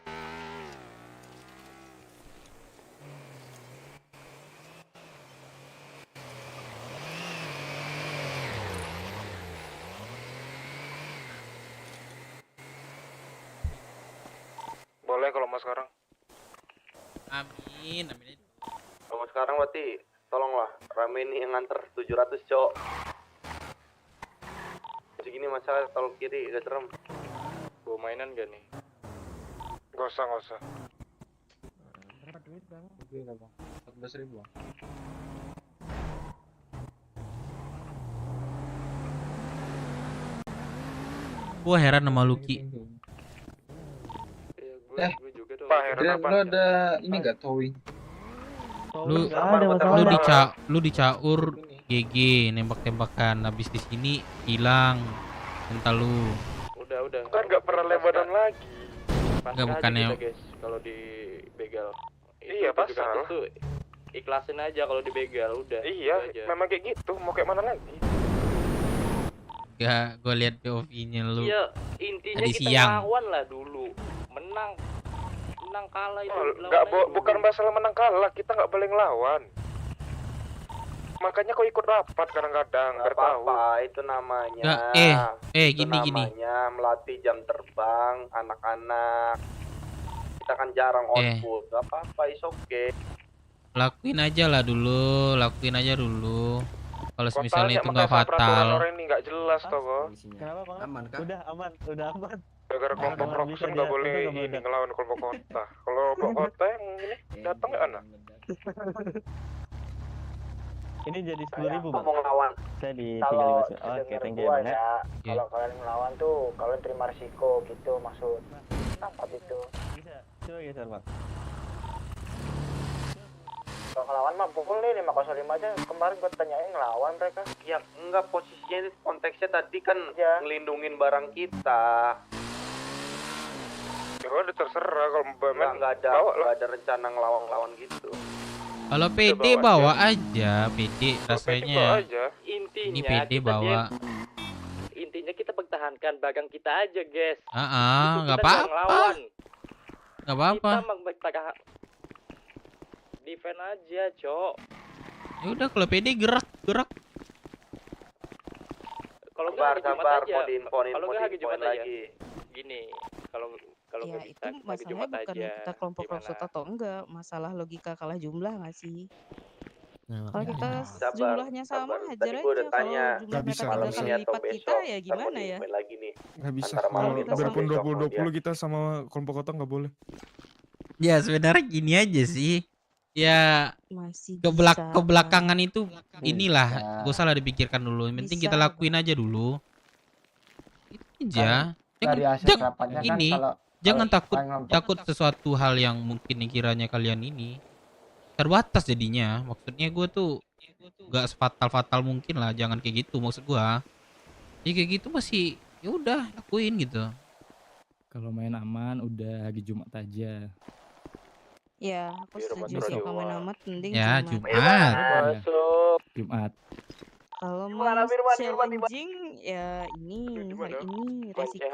Boleh kalau mau sekarang. Amin, amin. Kalau mau sekarang berarti tolonglah ramein yang nganter 700 cowok. Segini masalah tol kiri gak serem. Bawa mainan gak nih? Gak usah, gak usah. Berapa duit bang? Oke gak bang? 14.000 bang. Gua heran sama Lucky. Pak heran apa? Lo ada ini gak towing? Lu dicaur GG nembak-tembakan, habis di sini hilang mental lu. Udah. Kan gak pernah lebaran lagi. Enggak, bukannya guys, kalau di begal. Iya pasal. Itu ikhlasin aja kalau di begal udah. Iya, gitu aja. memang kayak gitu. Mau kayak mana lagi? Gak, gue lihat POV-nya lu. Iya, intinya tadi kita siang. ngelawan lah dulu. Menang kalah itu. Bukan masalah menang kalah, kita nggak boleh ngelawan. Makanya kau ikut rapat kadang-kadang, biar tahu. Apa itu namanya? Gini. Namanya melatih jam terbang anak-anak. Kita kan jarang output. Gak apa-apa, is okay. Lakuin aja dulu. Kalau misalnya itu nggak Peraturan fatal. orang ini nggak jelas toh kok. Kenapa bang? Aman kah? Udah aman. Gara-gara kelompok Rocksun nggak boleh ini ngelawan kelompok kota. Kalau kelompok kota yang ini datang nggak anak? Ini jadi 10.000 bang. Mau ngelawan. Saya di Kalau 35. Oke, denger thank you gua bang ya. ya, kalau kalian ngelawan tuh kalian terima risiko gitu maksud. Tempat itu. Bisa. Coba geser bang. Kalau ngelawan mah pukul nih 505 aja. Kemarin gue tanyain ngelawan mereka. Ya enggak, posisinya itu konteksnya tadi kan ngelindungin barang kita. Ya udah terserah kalau nggak ada rencana ngelawan gitu. Kalau PD bawa aja, PD rasanya. Intinya Ini PD bawa. Intinya kita pertahankan bagang kita aja, guys. Nggak apa-apa. Nggak apa-apa. Kita mempertahankan defend aja, Cok. Ya udah, kalau PD gerak. Kalau nggak sabar, mau diinfo lagi. Gini, kalau Ya itu masalahnya bukan kita kelompok Rocksun atau enggak, masalah logika kalah jumlah nggak sih? Kalau kita jumlahnya sama hajar aja. Kalau jumlah mereka 3 kali lipat kita ya gimana ya? Nggak bisa. Kalau biarpun 20-20 kita sama kelompok kota nggak boleh. Ya sebenarnya gini aja sih. Ya masih kebelakangan itu inilah, gak usah lah dipikirkan dulu. Yang penting kita lakuin aja dulu. Itu aja. Jangan takut sesuatu hal yang mungkin kiranya kalian ini terbatas jadinya. Maksudnya gue tuh gak sefatal mungkin lah, jangan kayak gitu maksud gue. Ya kayak gitu masih ya udah lakuin gitu. Kalau main aman udah hari Jumat aja. Ya, aku setuju sih kalau main amat mending ya Jumat. Jumat. Kalau mau challenging ya ini hari ini resiko.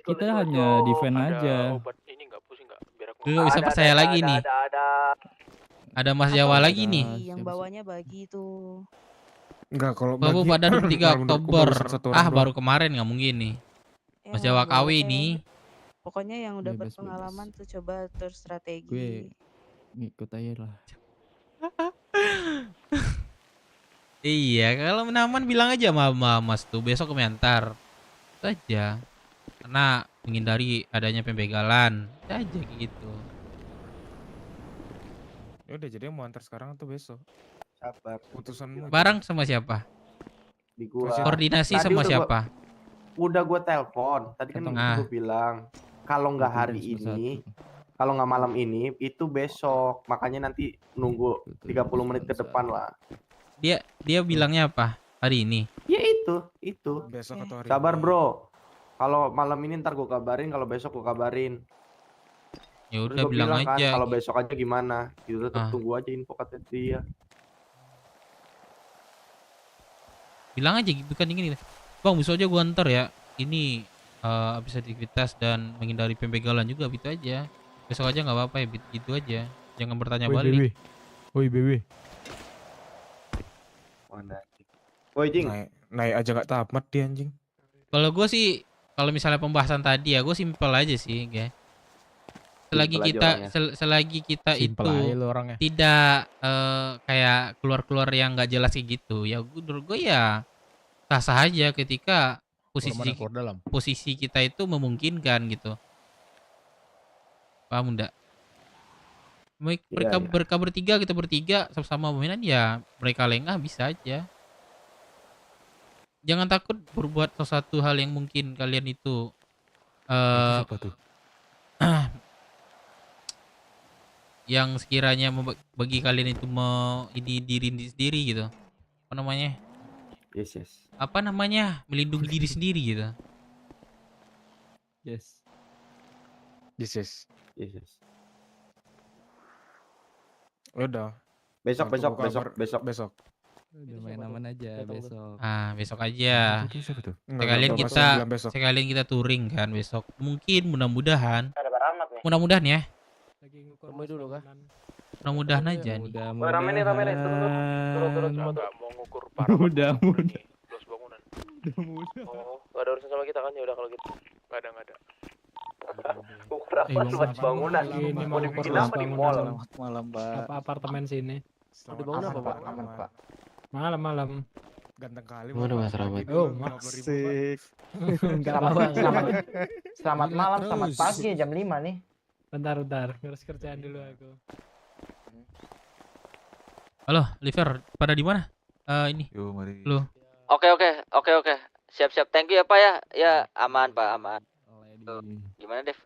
Kita hanya defend aja. Lu bisa percaya lagi nih. Ada Mas Jawa lagi nih. Yang bawanya bagi tuh. Enggak, kalau baru pada 3 Oktober. Baru kemarin nggak mungkin nih. Mas Jawa KW nih. Pokoknya yang udah berpengalaman tuh coba strategi. Gue ngikut aja lah. Iya, kalau menaman bilang aja sama Mas tuh besok komentar. Itu aja. karena menghindari adanya pembegalan. Udah aja gitu. Ya udah, jadi mau antar sekarang atau besok? Sabar. Putusanmu. Barang sama siapa? Di gua. Koordinasi Tadi sama udah siapa? Udah gua telepon. Tadi kan Ah. gua bilang kalau nggak hari ini, kalau nggak malam ini, itu besok. Makanya nanti nunggu 30 menit ke depan lah. Dia bilangnya apa? Hari ini. Ya itu. Besok atau hari Sabar ini. bro. Kalau malam ini ntar gua kabarin, kalau besok gua kabarin. Ya Terus udah gua bilang kan, aja. kalau besok aja gimana? Gitu tetap Ah. tunggu aja info kata dia. Bilang aja gitu kan gini. Bang, besok aja gua antar ya. Ini habis aktivitas dan menghindari pembegalan juga gitu aja. Besok aja nggak apa-apa ya, gitu aja. Jangan bertanya balik. Woi BW. Woi Jing. Naik aja nggak tamat dia anjing. Kalau gue sih, kalau misalnya pembahasan tadi ya, gue simpel aja sih, guys. Selagi kita Simpel itu aja lu orangnya. tidak kayak keluar-keluar yang nggak jelas kayak gitu, ya menurut gue ya sah-sah aja ketika posisi kita itu memungkinkan gitu. Paham enggak? Mereka bertiga, kita bertiga sama-sama mainan ya, mereka lengah bisa aja. Jangan takut berbuat sesuatu hal yang mungkin kalian itu Siapa tuh? yang sekiranya bagi kalian itu ini diri sendiri gitu. Apa namanya? Yes. Apa namanya? Melindungi diri sendiri gitu. Yes. Udah. Besok. Udah main aman aja besok. Besok aja. Sekalian kita touring kan besok. Mungkin mudah-mudahan. Mudah-mudahan ya. Tunggu dulu kah? Mudah-mudahan aja nih. Rame nih. Turun semua tuh. Mau ngukur parah. Mudah. Los bangunan. Oh, gak ada urusan sama kita kan? Ya udah kalau gitu. Gak ada. Ukur apa luas bangunan? Mau dibikin apa di mall? Malam, Pak. Apa apartemen sini? Di bangunan apa, Pak? Aman, Pak. Malam. Ganteng kali. Waduh, Mas Rabat. Oh, masih. Selamat malam, selamat pagi jam 5 nih. Bentar. Ngurus kerjaan dulu aku. Halo, Liver, pada di mana? Ini. Yo, mari. Lu. Oke. Siap. Thank you ya, Pak ya. Ya, aman, Pak, aman. Gimana, Dev?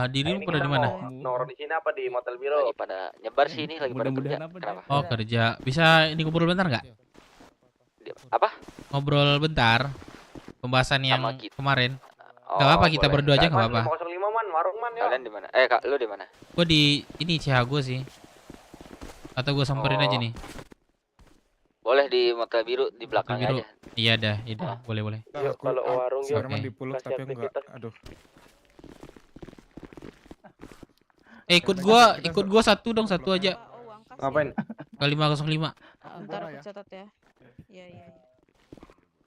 Dirimu pada di mana? Nongkrong di sini apa di motel biro? Lagi pada nyebar sih ini, lagi pada kerja. Kenapa? Oh, kerja. Bisa ini ngobrol bentar nggak? Apa? Ngobrol bentar. Pembahasan yang kemarin. Oh, Gak apa-apa, kita berdua aja nggak apa-apa. 05 man, warung man ya. Kalian di mana? Kak, lu di mana? Gue di ini CH gue sih. Atau gue samperin aja nih. Boleh di motel biru di belakangnya Biru. aja. Iya dah, boleh. Yuk, kalau warung yuk. Sekarang di Puluk tapi enggak. Aduh. Ikut gua satu aja. Ngapain? Ke 505. Ntar aku catat ya. Iya.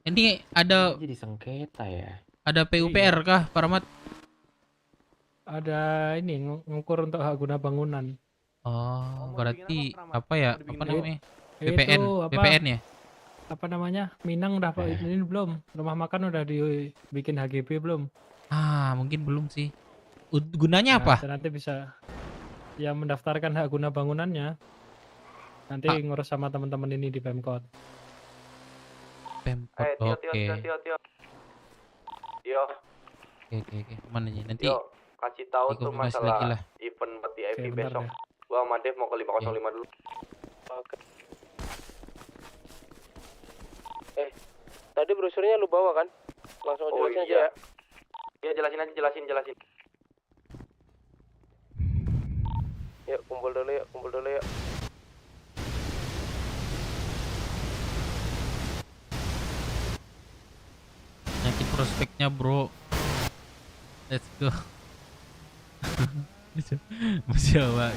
Ini ada Jadi sengketa ya. ada PUPR kah, Pak Rahmat? Ada ini ngukur untuk hak guna bangunan. Oh, berarti apa ya? Apa namanya? Itu apa? BPN ya? Apa namanya? Minang udah ini belum? Rumah makan udah dibikin HGB belum? Mungkin belum sih. Gunanya apa? Nanti bisa ya mendaftarkan hak guna bangunannya. Nanti ngurus sama teman-teman ini di Pemkot. Tio. Oke. Mana nih? Nanti Yo, kasih tahu tuh dikonfirmasi masalah lagi lah. event buat VIP Oke, bentar besok. ya. Gua sama Dev mau ke 505 dulu. Oke. Tadi brosurnya lu bawa kan? Langsung jelasin aja ya. Ya jelasin. Yuk, kumpul dulu yuk. Nyakin prospeknya, bro. Let's go. Masih awak.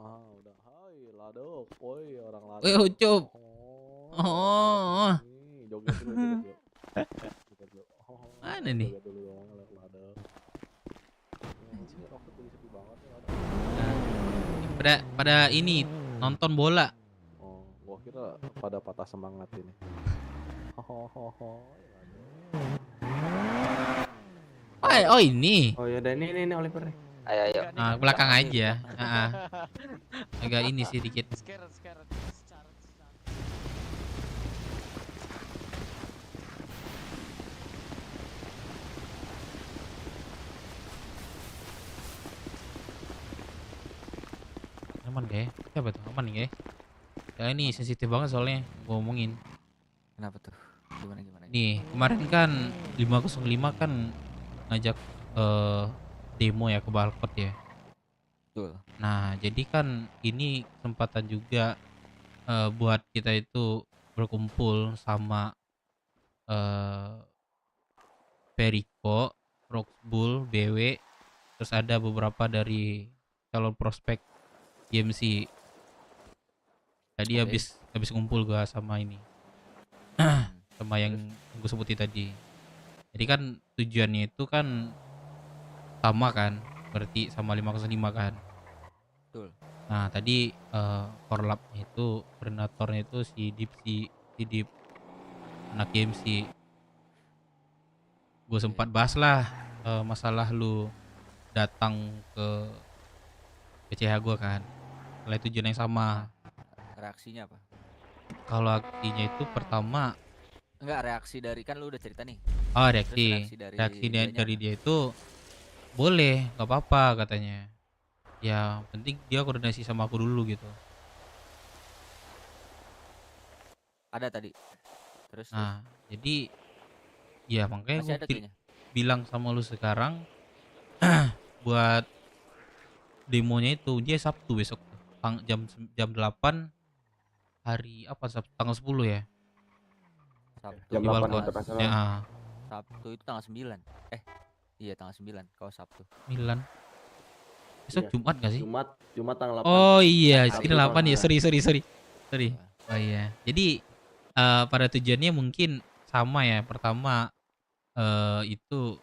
Udah. Hai. Woi, orang lada. Wih, Ucup. Oh. Joget dulu, joget dulu. Joget dulu. Mana nih? Joget dulu dong, lada. Anjing, Rocket lagi sepi banget ya, lada. Pada ini nonton bola. Oh, gua kira pada patah semangat ini. Oh ini. Oh ya, dan ini Oliver nih. Ayo. Nah, belakang aja. Agak ini sih dikit. Aman deh. Siapa tuh? Aman guys. Ya ini sensitif banget soalnya gua ngomongin. Kenapa tuh? Gimana? Nih, kemarin kan 505 kan ngajak demo ya ke Balkot ya. Betul. Nah, jadi kan ini kesempatan juga buat kita itu berkumpul sama Periko, Roxbull, BW, terus ada beberapa dari calon prospek GMC. Tadi habis ngumpul gua sama ini. Sama yang gue sebutin tadi. Jadi kan tujuannya itu kan sama kan, berarti sama 505 kan. Betul. Nah tadi korlapnya itu koordinatornya itu si Dip anak GMC. Gue sempat bahas lah masalah lu datang ke PCH gue kan, oleh tujuan yang sama. Reaksinya apa? Kalau aksinya itu pertama Enggak, reaksi dari kan lu udah cerita nih. Oh, reaksi dari dia itu boleh, nggak apa-apa katanya. Ya penting dia koordinasi sama aku dulu gitu. Ada tadi. Terus. Nah, jadi ya makanya Masih gue ada kayaknya. bilang sama lu sekarang buat demonya itu dia Sabtu besok jam 8 hari apa tanggal 10 ya. Sabtu. Jam 8 ya. Sabtu itu tanggal 9. Iya tanggal 9 kalau Sabtu. 9. Besok Iya. Jumat gak sih? Jumat tanggal 8. Oh iya, Sabtu ini 8 ya. tanggal- Sorry. Oh iya. Jadi pada tujuannya mungkin sama ya. Pertama itu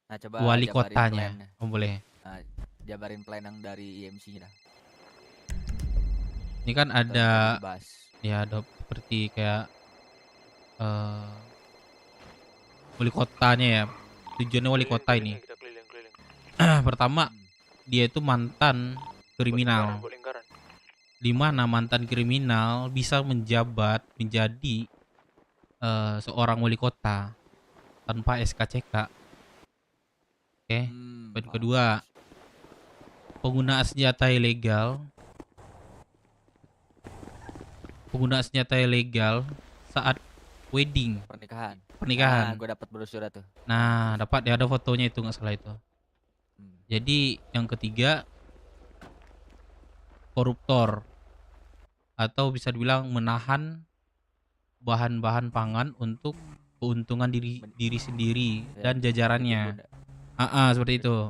Nah, coba wali jabarin kotanya. plan-nya. Oh, boleh. Nah, jabarin plan yang dari IMC dah. Ini kan Atau yang ada tadi dibahas. ya ada seperti kayak wali kotanya ya. Tujuannya wali kota ini. Pertama dia itu mantan kriminal. Di mana mantan kriminal bisa menjabat menjadi seorang wali kota tanpa SKCK. Oke. Poin kedua, penggunaan senjata ilegal. Penggunaan senjata ilegal saat wedding. Pernikahan. Pernikahan. Nah, gue dapat brosur tuh. Nah, dapat ya, ada fotonya itu nggak salah itu. Jadi yang ketiga, koruptor atau bisa dibilang menahan bahan-bahan pangan untuk keuntungan diri sendiri dan jajarannya. Seperti itu.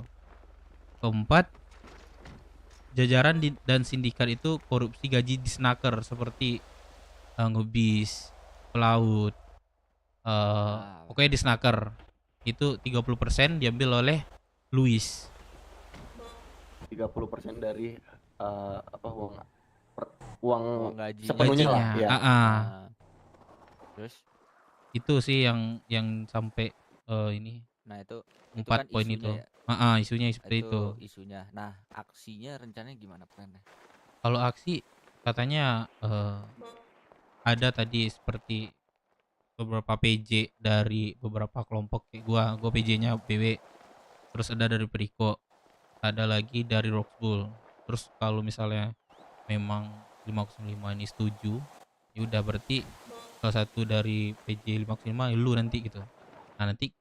Keempat, jajaran dan sindikat itu korupsi gaji di snaker seperti ngebis, pelaut, pokoknya di snaker itu 30% diambil oleh Luis. 30% dari uang gaji sepenuhnya lah ya. Terus itu sih yang sampai ini. Nah, itu 4 kan poin isunya itu. ya? Isunya seperti itu. Isunya. Nah, aksinya rencananya gimana plannya? Kalau aksi katanya ada tadi seperti beberapa PJ dari beberapa kelompok kayak gua PJ-nya BW. Terus ada dari Periko. Ada lagi dari Roxbull. Terus kalau misalnya memang 505 ini setuju, ya udah berarti salah satu dari PJ 505 lu nanti gitu. Nah, nanti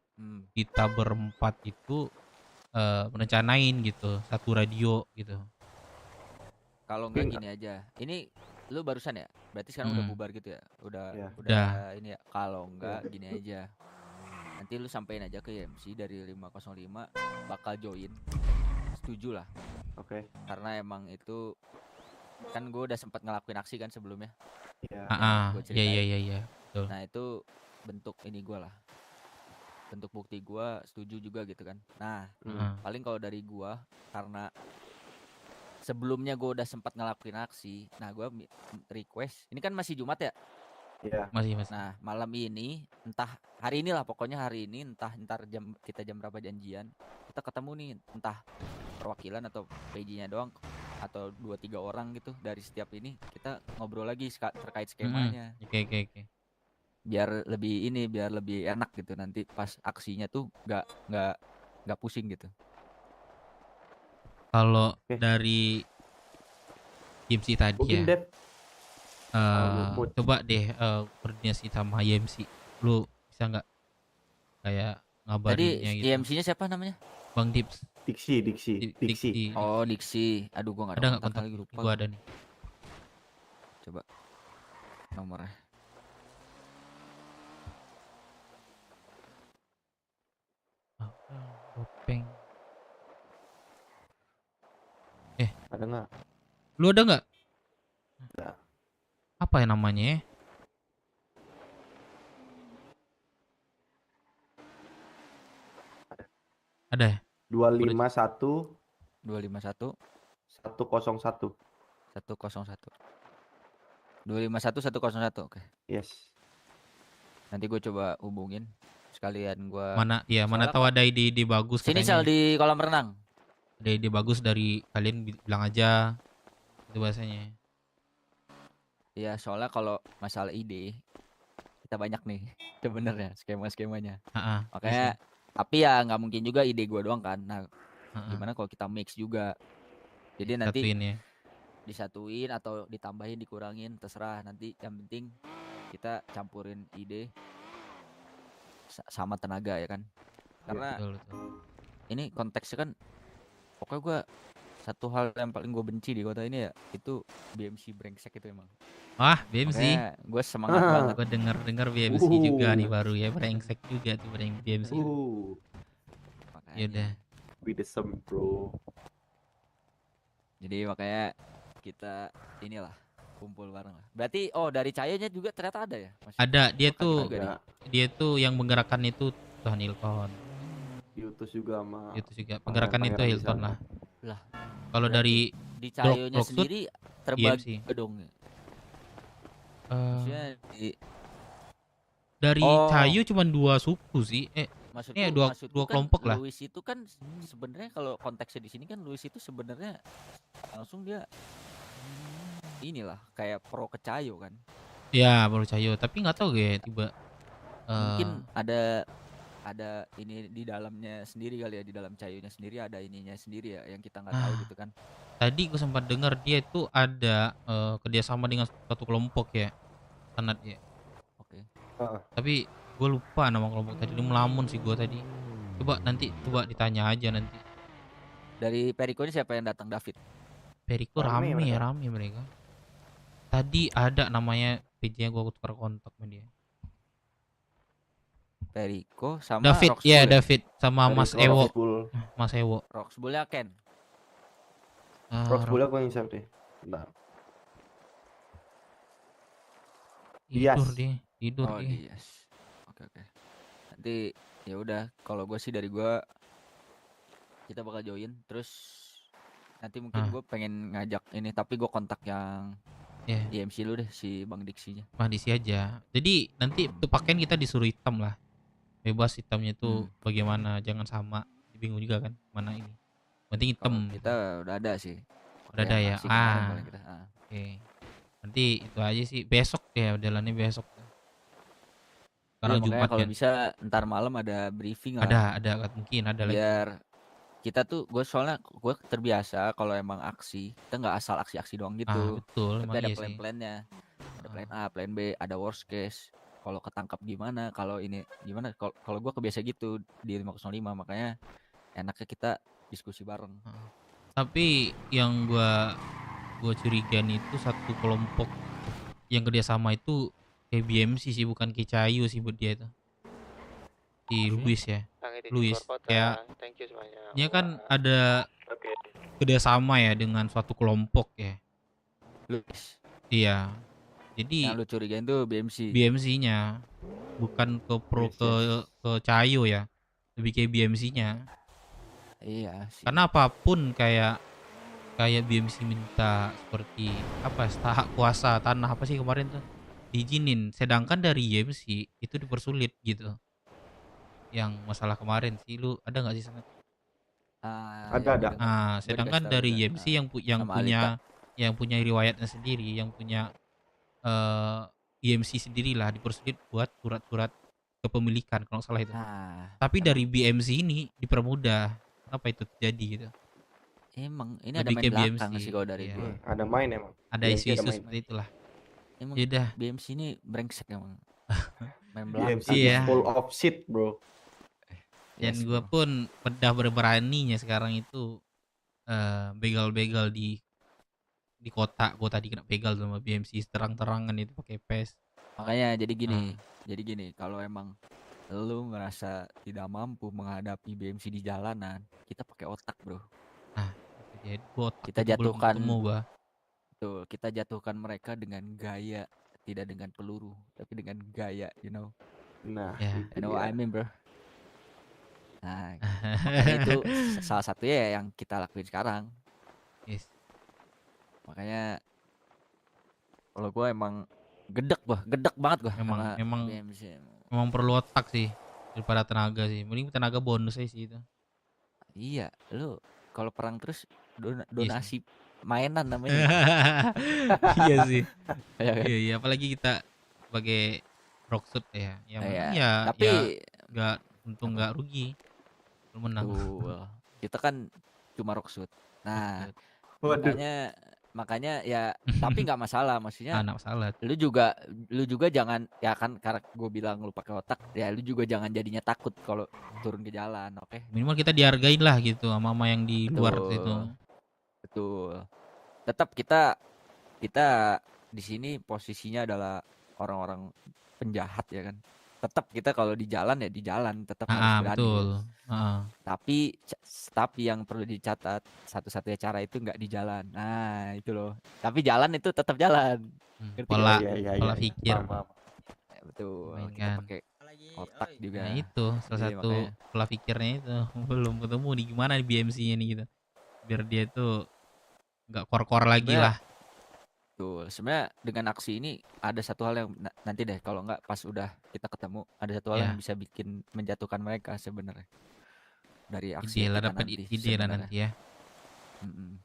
kita berempat itu merencanain gitu satu radio gitu. Kalau enggak gini aja. Ini lu barusan ya? Berarti sekarang udah bubar gitu ya? Udah ini ya. Kalau enggak gini aja. Nanti lu sampein aja ke IMC dari 505 bakal join. Setuju lah. Oke. Karena emang itu kan gue udah sempat ngelakuin aksi kan sebelumnya. Iya. Gue Iya. Betul. Nah itu bentuk ini gue lah, bentuk bukti gue setuju juga gitu kan. Nah paling kalau dari gue, karena sebelumnya gue udah sempat ngelakuin aksi, nah gue request, ini kan masih Jumat ya. Iya. Masih. Nah malam ini, entah hari ini lah, pokoknya hari ini, ntar jam berapa janjian, kita ketemu nih, entah perwakilan atau PJ-nya doang, atau 2-3 orang gitu dari setiap ini, kita ngobrol lagi terkait skemanya. Oke. Biar lebih enak gitu nanti pas aksinya tuh nggak pusing gitu. Kalau dari YMC tadi Mungkin ya, Dep. coba deh koordinasi sama YMC. Lu bisa nggak kayak ngabarinnya Tadi gitu? YMC-nya siapa namanya? Bang Dips. Diksi. Oh Diksi. Aduh gua nggak Ada ada nggak kontak kontak? lagi, lupa. Gua ada nih. Coba nomornya. Topeng. Ada nggak? Lu ada nggak? Ada. Apa ya namanya? Ada ya? 251 251 101. 251 101. Oke. Yes. Nanti gue coba hubungin sekalian gue. Mana tahu ada ide bagus Sini katanya. Sal di kolam renang. Ada ide bagus dari kalian, bilang aja. Itu bahasanya. Ya soalnya kalau masalah ide kita banyak nih sebenarnya skemanya. Makanya tapi ya nggak mungkin juga ide gue doang kan. Nah gimana kalau kita mix juga? Jadi nanti disatuin atau ditambahin, dikurangin, terserah. Nanti yang penting kita campurin ide sama tenaga ya kan. Karena betul. ini konteksnya kan, pokoknya gue satu hal yang paling gue benci di kota ini ya itu BMC brengsek itu emang. Wah, BMC. Gue semangat banget. Gue dengar BMC juga nih baru ya, brengsek juga tuh BMC. Ya udah. With the same bro. Jadi makanya kita inilah kumpul bareng lah. Berarti dari Cahyonya juga ternyata ada ya? Ada, dia tuh yang menggerakkan itu Tuhan Hilton. Diutus juga sama. Penggerakkan itu Hilton lah. Kalau berarti dari di Cahyonya Rocksud, sendiri terbagi BMC. dong. Dari Cahyo cuma 2 suku sih. Maksudku dua kan kelompok lah. Luis itu kan sebenarnya kalau konteksnya di sini kan Luis itu sebenarnya langsung dia inilah kayak pro ke Cahyo kan. Ya, pro Cahyo, tapi nggak tahu kayak tiba mungkin ada ini di dalamnya sendiri kali ya, di dalam Cahyonya sendiri ada ininya sendiri ya yang kita nggak tahu gitu kan. Tadi gue sempat dengar dia itu ada kerjasama dengan satu kelompok ya, Sanat ya. Oke. Tapi gue lupa nama kelompok tadi, dia melamun sih gue tadi. Coba ditanya aja nanti. Dari Periko ini siapa yang datang? David. Periko rame mereka. Tadi ada namanya PJ-nya, gue tukar kontak sama dia. Periko sama David, Roxbull ya David sama Mas Ewo. Mas Ewo. Roxbull-nya Ken. Roxbull aku yang siap deh. Bentar. Tidur dia. Dias. Oke. Nanti ya udah, kalau gue sih dari gue kita bakal join, terus nanti mungkin gue pengen ngajak ini, tapi gue kontak yang IMC lu deh, si Bang Diksinya. Bang Diksi aja. Jadi nanti tuh pakaian kita disuruh hitam lah. Bebas hitamnya tuh bagaimana, jangan sama. Bingung juga kan mana ini. Penting hitam. Kita udah ada sih. Udah ada ya. Oke. Nanti itu aja sih, besok ya, jalannya besok. Sekarang Jumat kalau kan. bisa ntar malam ada briefing lah. Ada mungkin ada lagi. Biar kita tuh, soalnya gue terbiasa kalau emang aksi kita nggak asal aksi doang gitu. Betul. Tapi ada plan-plannya. Ada plan A, plan B, ada worst case. Kalau ketangkap gimana, kalau ini gimana. Kalau gue kebiasa gitu di 505, makanya enaknya kita diskusi bareng. Tapi yang gue curigain itu satu kelompok yang kerjasama itu kayak BMC sih, bukan kayak Cahyo sih buat dia itu. Si Luis ya. Luis kayak dia kan ada kerjasama ya dengan suatu kelompok ya. Luis. Iya. Jadi Yang lu curigain tuh BMC. BMC-nya bukan ke pro ke Cayo ya. Lebih kayak BMC-nya. Iya sih. Karena apapun kayak BMC minta seperti apa hak kuasa tanah apa sih kemarin tuh diizinin, sedangkan dari YMC itu dipersulit gitu. Yang masalah kemarin sih lu ada nggak sih sangat? Ada. Sedangkan dari YMC yang punya riwayatnya sendiri, yang punya YMC sendirilah dipersulit buat surat-surat kepemilikan kalau nggak salah itu. Tapi dari BMC ini dipermudah. Apa itu terjadi gitu? Emang ini Lebih ada main ke belakang BMC, sih kalau dari iya. gue. Ada main emang. Ada BMC isu-isu ada main. seperti itulah. Emang Yaudah. BMC ini brengsek emang. Main BMC belakang. is full of shit, bro. Dan gue pun udah beraninya sekarang itu begal-begal di kota. Gue tadi kena begal sama BMC terang-terangan itu pakai PES. Makanya jadi gini, kalau emang lu ngerasa tidak mampu menghadapi BMC di jalanan, kita pakai otak, bro. Jadi otak Kita itu belum jatuhkan ketemu, Bah. Tuh, kita jatuhkan mereka dengan gaya, tidak dengan peluru, tapi dengan gaya, you know. Nah, Ya. You know what I mean, bro. Nah, makanya itu salah satunya ya yang kita lakuin sekarang. Yes. Makanya kalau gue emang gedek banget gue. Emang perlu otak sih daripada tenaga sih. Mending tenaga bonus aja sih itu. Iya, lu kalau perang terus donasi mainan namanya. Iya sih. Iya kan? Iya, apalagi kita sebagai rocksuit ya. Yang Iya, ya tapi nggak untung nggak rugi. Lu menang. Kita kan cuma rocksuit. Nah, Waduh. makanya ya tapi nggak masalah, maksudnya Nggak masalah. lu juga jangan, ya kan, karena gue bilang lu pakai otak ya, lu juga jangan jadinya takut kalau turun ke jalan. Oke, Minimal kita dihargain lah gitu sama yang di luar situ. Betul. Tetap kita di sini posisinya adalah orang-orang penjahat ya kan. Tetap kita kalau di jalan ya di jalan tetap harus berani. Betul. Tapi yang perlu dicatat, satu-satunya cara itu nggak di jalan. Nah, itu loh. Tapi jalan itu tetap jalan. Ngerti Pola nggak? pola pikir. Ya, betul. Baik Kita kan. pakai otak juga. Nah itu salah Iya, satu makanya. pola pikirnya itu belum ketemu di gimana di BMC-nya nih gitu. Biar dia tuh nggak kor-kor lagi Sebenarnya- lah. Tuh, sebenarnya dengan aksi ini ada satu hal yang nanti deh, kalau nggak pas udah kita ketemu, ada satu hal Ya. yang bisa bikin menjatuhkan mereka sebenarnya dari aksi Ide yang lah, kita dapat nanti ide lah sebenarnya. nanti ya.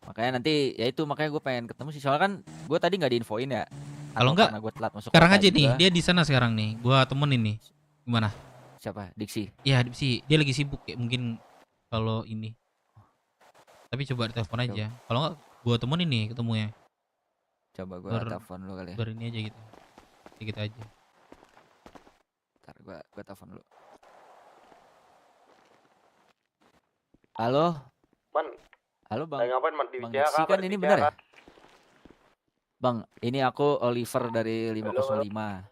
Makanya nanti ya itu, makanya gue pengen ketemu sih, soalnya kan gue tadi nggak diinfoin ya. Kalau Atau enggak karena gue telat masuk sekarang kota aja nih, juga. dia di sana sekarang nih. Gua temenin nih. Gimana? Siapa? Diksi. Iya, Diksi. Dia lagi sibuk kayak mungkin kalau ini. Tapi coba telepon aja. Kalau enggak gua temenin nih ketemunya. Coba gue telepon dulu kali ya. Ini aja gitu. Gitu aja. Ntar gue telepon dulu. Halo. Man. Halo Bang. Lagi ngapain man di Bang BCA Diksi kah? kan Di ini BCA bener ya? kah? Bang, ini aku Oliver dari 505.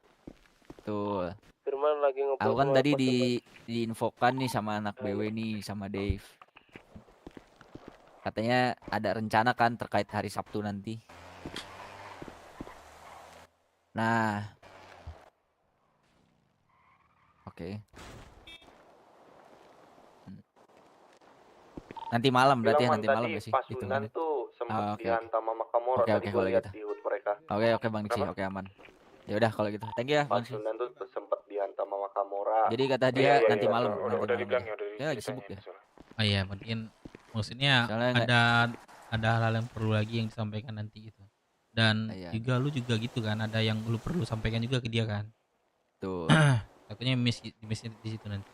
Tuh. Firman lagi ngobrol. Aku kan sama tadi teman. diinfokan nih sama anak BW nih, sama Dave. Katanya ada rencana kan terkait hari Sabtu nanti. Nah. Oke. Nanti malam berarti ya, Bilang, Man, nanti malam tadi ya sih Pasundan hitungannya. tuh sempat Oke. dihantam sama Kamora. Oke, Tadi oke, gue kalau lihat gitu. di HUD mereka. Oke Bang Diksi, oke aman. Ya udah kalau gitu. Thank you ya Bang Diksi. Pasundan tuh sempat dihantam sama Kamora. Jadi kata dia Iya, iya, nanti iya, malam, udah nanti malam dibilang aja. ya, udah Dia lagi sibuk ya. Oh iya, mungkin maksudnya Soalnya nggak- ada hal-hal yang perlu lagi yang disampaikan nanti gitu. Dan Iya. juga lu juga gitu kan, ada yang lu perlu sampaikan juga ke dia kan. Tuh. Takutnya miss di situ nanti.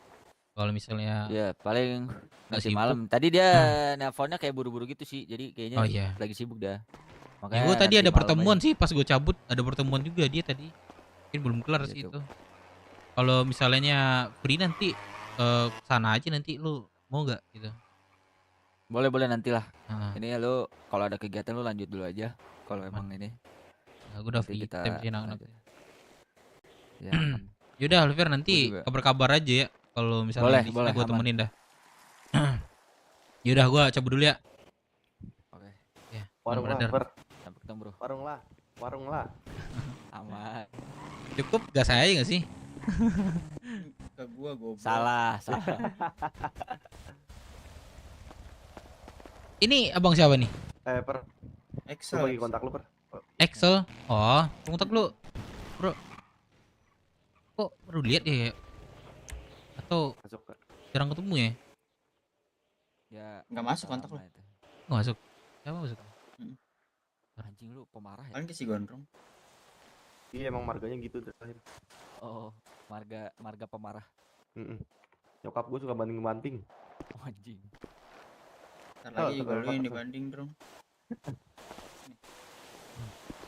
Kalau misalnya Ya paling nggak nanti sibuk. malam. Tadi dia nelponnya kayak buru-buru gitu sih. Jadi kayaknya Oh, iya. lagi sibuk dah. Ya, gue tadi nanti ada malam pertemuan aja. sih pas gue cabut, ada pertemuan juga dia tadi. Mungkin belum kelar sih itu. Kalau misalnya free nanti sana aja nanti lu mau nggak gitu? Boleh nanti lah. Heeh. Ini ya lu kalau ada kegiatan lu lanjut dulu aja. Kalau emang ini. Nah, gue udah Nanti free kita time sih nak. lanjut. Ya, aman. Yaudah Oliver nanti Gua juga. kabar-kabar aja ya. Kalau misalnya di Boleh, gue aman. temenin dah. Yaudah gue cabut dulu ya. Oke. Ya, Waduh, brother. Waduh. Sampai ketemu dong bro. Warung lah, warung lah. Aman. Cukup gas saya nggak sih? Ke gua goblok. Salah. Ini abang siapa nih? Per. Excel. Lu bagi kontak lu, Per. Excel. Oh, kontak lu, bro. Kok baru lihat ya? Atau jarang ketemu ya? Ya Nggak masuk kontak lu. Nggak masuk. Siapa masuk? Anjing lu pemarah ya? Kan ke si Gondrong. Iya emang marganya gitu terakhir. Oh, marga pemarah. Nyokap gue suka banting-banting. Oh, anjing. Ntar lagi juga lu yang dibanding, Bro.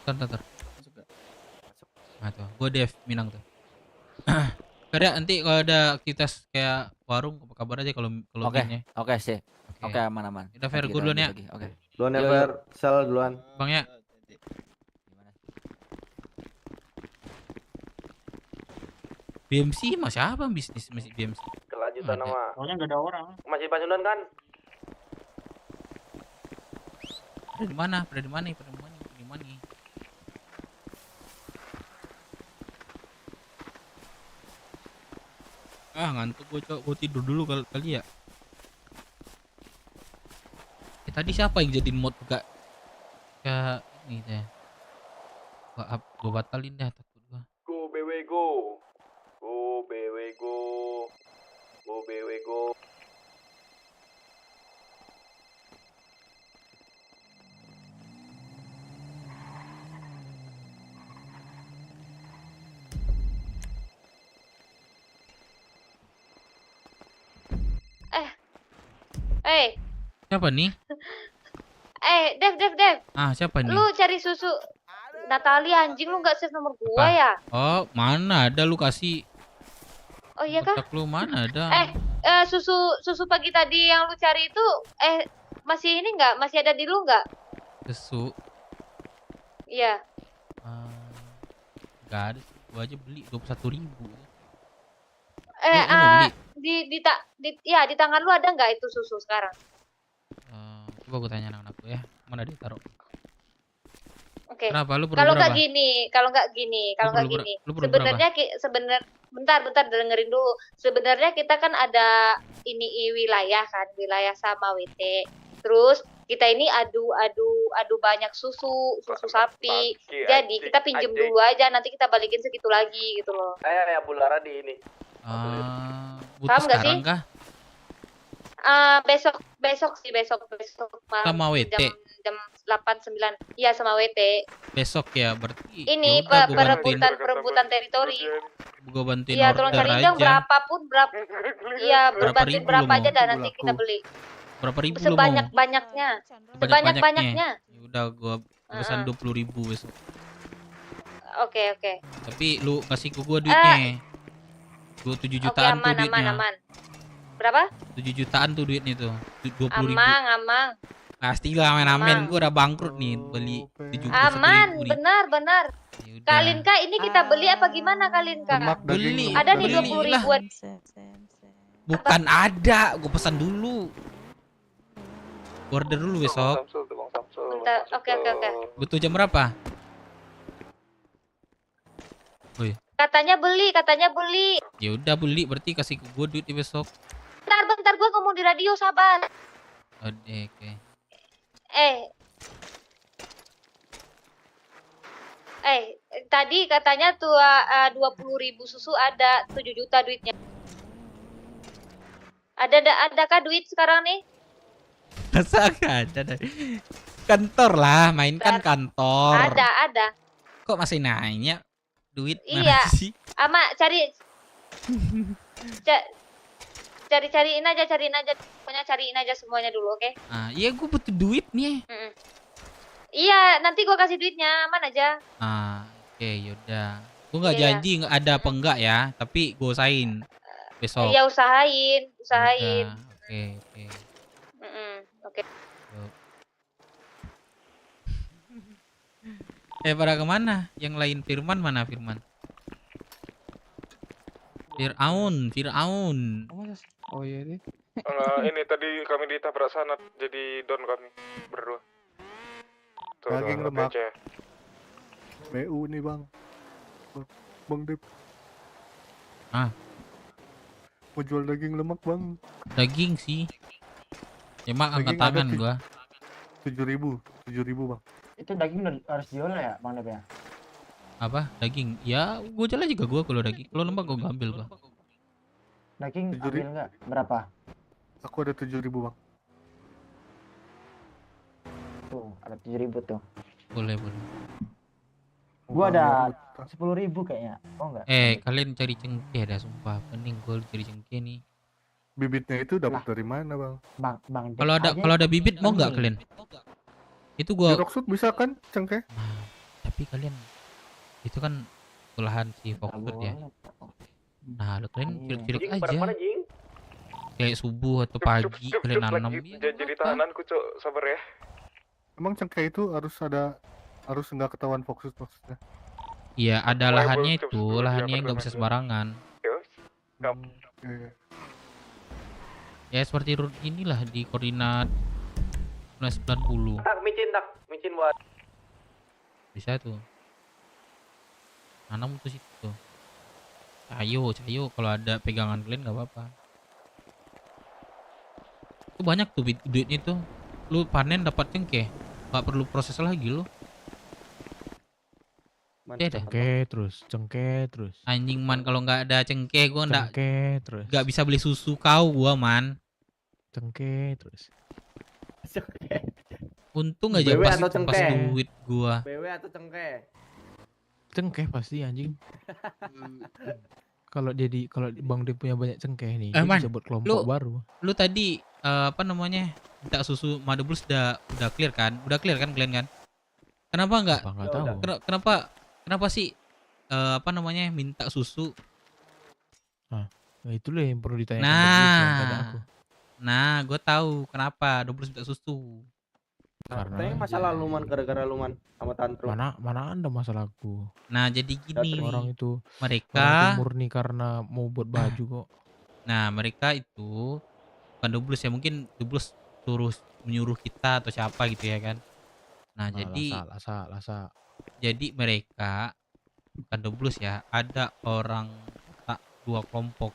Ntar. Masuk gak? Nah tuh, gue Dev Minang tuh. Karena nanti kalau ada aktivitas kayak warung, apa kabar aja kalau Oke, gini. oke sih. Oke, aman. Udah Fer, gue duluan ya. Oke. Duluan ya Fer, Sel duluan. Bang ya. BMC masih apa bisnis masih BMC? Kelanjutan nama. Soalnya nggak ada orang. Masih Pasundan kan? Pada di mana? Pada di mana? Ah ngantuk gue cok, gue tidur dulu kali ya. Tadi siapa yang jadiin mod buka? Kayak ini deh. Gue batalin dah takut gue. Go BW go. Go BW go. Go BW go. Siapa nih? Dev. Ah siapa nih? Lu cari susu Natalia anjing, lu nggak save nomor gua Apa? ya? Oh mana ada lu kasih? Oh iya kah? Kontak lu mana ada? Susu pagi tadi yang lu cari itu masih ini nggak? Masih ada di lu nggak? Susu? Iya. Gak ada, gua aja beli 21.000. Di tangan lu ada nggak itu susu sekarang? Coba gue tanya anak-anak gue ya, mana dia taruh? Oke. Kenapa lu perlu Kalau berapa? nggak gini, bentar dengerin dulu. Sebenarnya kita kan ada ini wilayah sama WT. Terus kita ini adu banyak susu sapi. Jadi kita pinjem dulu aja, nanti kita balikin segitu lagi gitu loh. Ya Bulara di ini. Butuh Paham nggak sih? sekarang kah? Besok malam Sama WT? jam 8-9. Iya sama WT. Besok ya berarti. Ini yaudah, gua bantuin. perebutan teritori. Gue bantuin Iya, tolong order cari dong aja. berapapun Berapa bantuin ribu berapa lu aja mau? dan nanti kita beli. Berapa ribu lu mau? Sebanyak-banyaknya. Sebanyak-banyaknya. Udah gue pesan 20.000 besok. Oke. Tapi lu kasih ke gue duitnya. 7 jutaan tuh duitnya. Aman. Berapa? 7 jutaan tuh duitnya tuh. 20.000. Amang. Pastilah amin. Gue udah bangkrut nih beli 71.000 Aman, nih. benar. Kalinka ini kita beli apa gimana Kalinka? Beli. Ada nih beli 20 lah. ribuan. Bukan ada, gue pesan dulu. Order dulu besok. Bentar, oke. Butuh jam berapa? Woi. Katanya beli. Ya udah beli, berarti kasih ke gue duit besok. Bentar, gua ngomong di radio, sabar. Oke. Tadi katanya tuh 20.000 susu ada 7 juta duitnya. Adakah duit sekarang nih? Masa gak ada? Kantor lah, mainkan kantor. Ada. Kok masih nanya duit Iya. mana sih? Ama cariin aja. Pokoknya cariin aja semuanya dulu, oke? Iya gue butuh duit nih. Iya, nanti gua kasih duitnya, aman aja. Oke, yaudah. Gue nggak janji nggak ada apa enggak ya, tapi gue usahain besok. Iya, usahain. Yaudah, Oke. Pada kemana? Yang lain Firman mana Firman? Fir'aun. Oh iya nih. Ini tadi kami ditabrak sanat jadi don kami berdua. Daging tuh, lemak. PC. BU nih bang. Bang Dip. Ah, Mau jual daging lemak bang. daging sih. Ya mak angkat Daging ada tangan gua. 7.000 bang. Itu daging harus jual ya, Bang Dep ya? Apa? Daging? Ya, gua jual juga gua kalau daging. Kalau lemak gua nggak ambil gua. Daging 7.000. ambil nggak? Berapa? Aku ada 7.000 bang. Tuh, ada 7.000 tuh. Boleh, boleh. Gua ada 10.000 kayaknya. Oh enggak? Kalian cari cengkeh dah sumpah. Pening gua cari cengkeh nih. Bibitnya itu dapat dari mana bang? Bang Dep Kalau ada bibit mau nggak ini. kalian? Itu gua. Di Rockfood bisa kan cengkeh? Tapi kalian itu kan olahan si Foxfood ya. Nah, lo kalian cilik-cilik aja. Kayak subuh atau pagi kalian nanam. Jadi tahananku, Cok. Sabar ya. Emang cengkeh itu harus nggak ketahuan Foxfood maksudnya? Iya, ada lahannya itu, lahannya nggak bisa sembarangan. Ya seperti inilah di koordinat 1990. Micin buat. Bisa tuh. Nanam tuh situ. Cayo kalau ada pegangan kalian nggak apa-apa. Itu banyak tuh duitnya tuh. Lu panen dapat cengkeh, nggak perlu proses lagi lu. Cengkeh terus. Anjing man, kalau nggak ada cengkeh gua Cengkeh terus. nggak bisa beli susu kau gua man. Cengkeh terus. Untung aja BW pas atau cengkeh? duit gua. BW atau cengkeh? Cengkeh pasti anjing. Kalau Bang Dep punya banyak cengkeh nih, dia Man, bisa buat kelompok baru. Lu tadi apa namanya? Minta susu Madu Blues udah clear kan? Udah clear kan kalian kan? Kenapa enggak? Nggak tahu. Kenapa sih apa namanya minta susu? Nah itu loh yang perlu ditanyakan. Tanya aku. Nah, gue tahu kenapa Doubles minta susu. Karena masalah luman gara-gara luman sama tantrum. Mana ada masalahku. Nah, jadi gini orang itu mereka murni karena mau buat baju kok. Nah, mereka itu bukan Doubles ya, mungkin Doubles menyuruh kita atau siapa gitu ya kan. Nah, salah. Jadi mereka bukan Doubles ya, ada orang tak dua kelompok.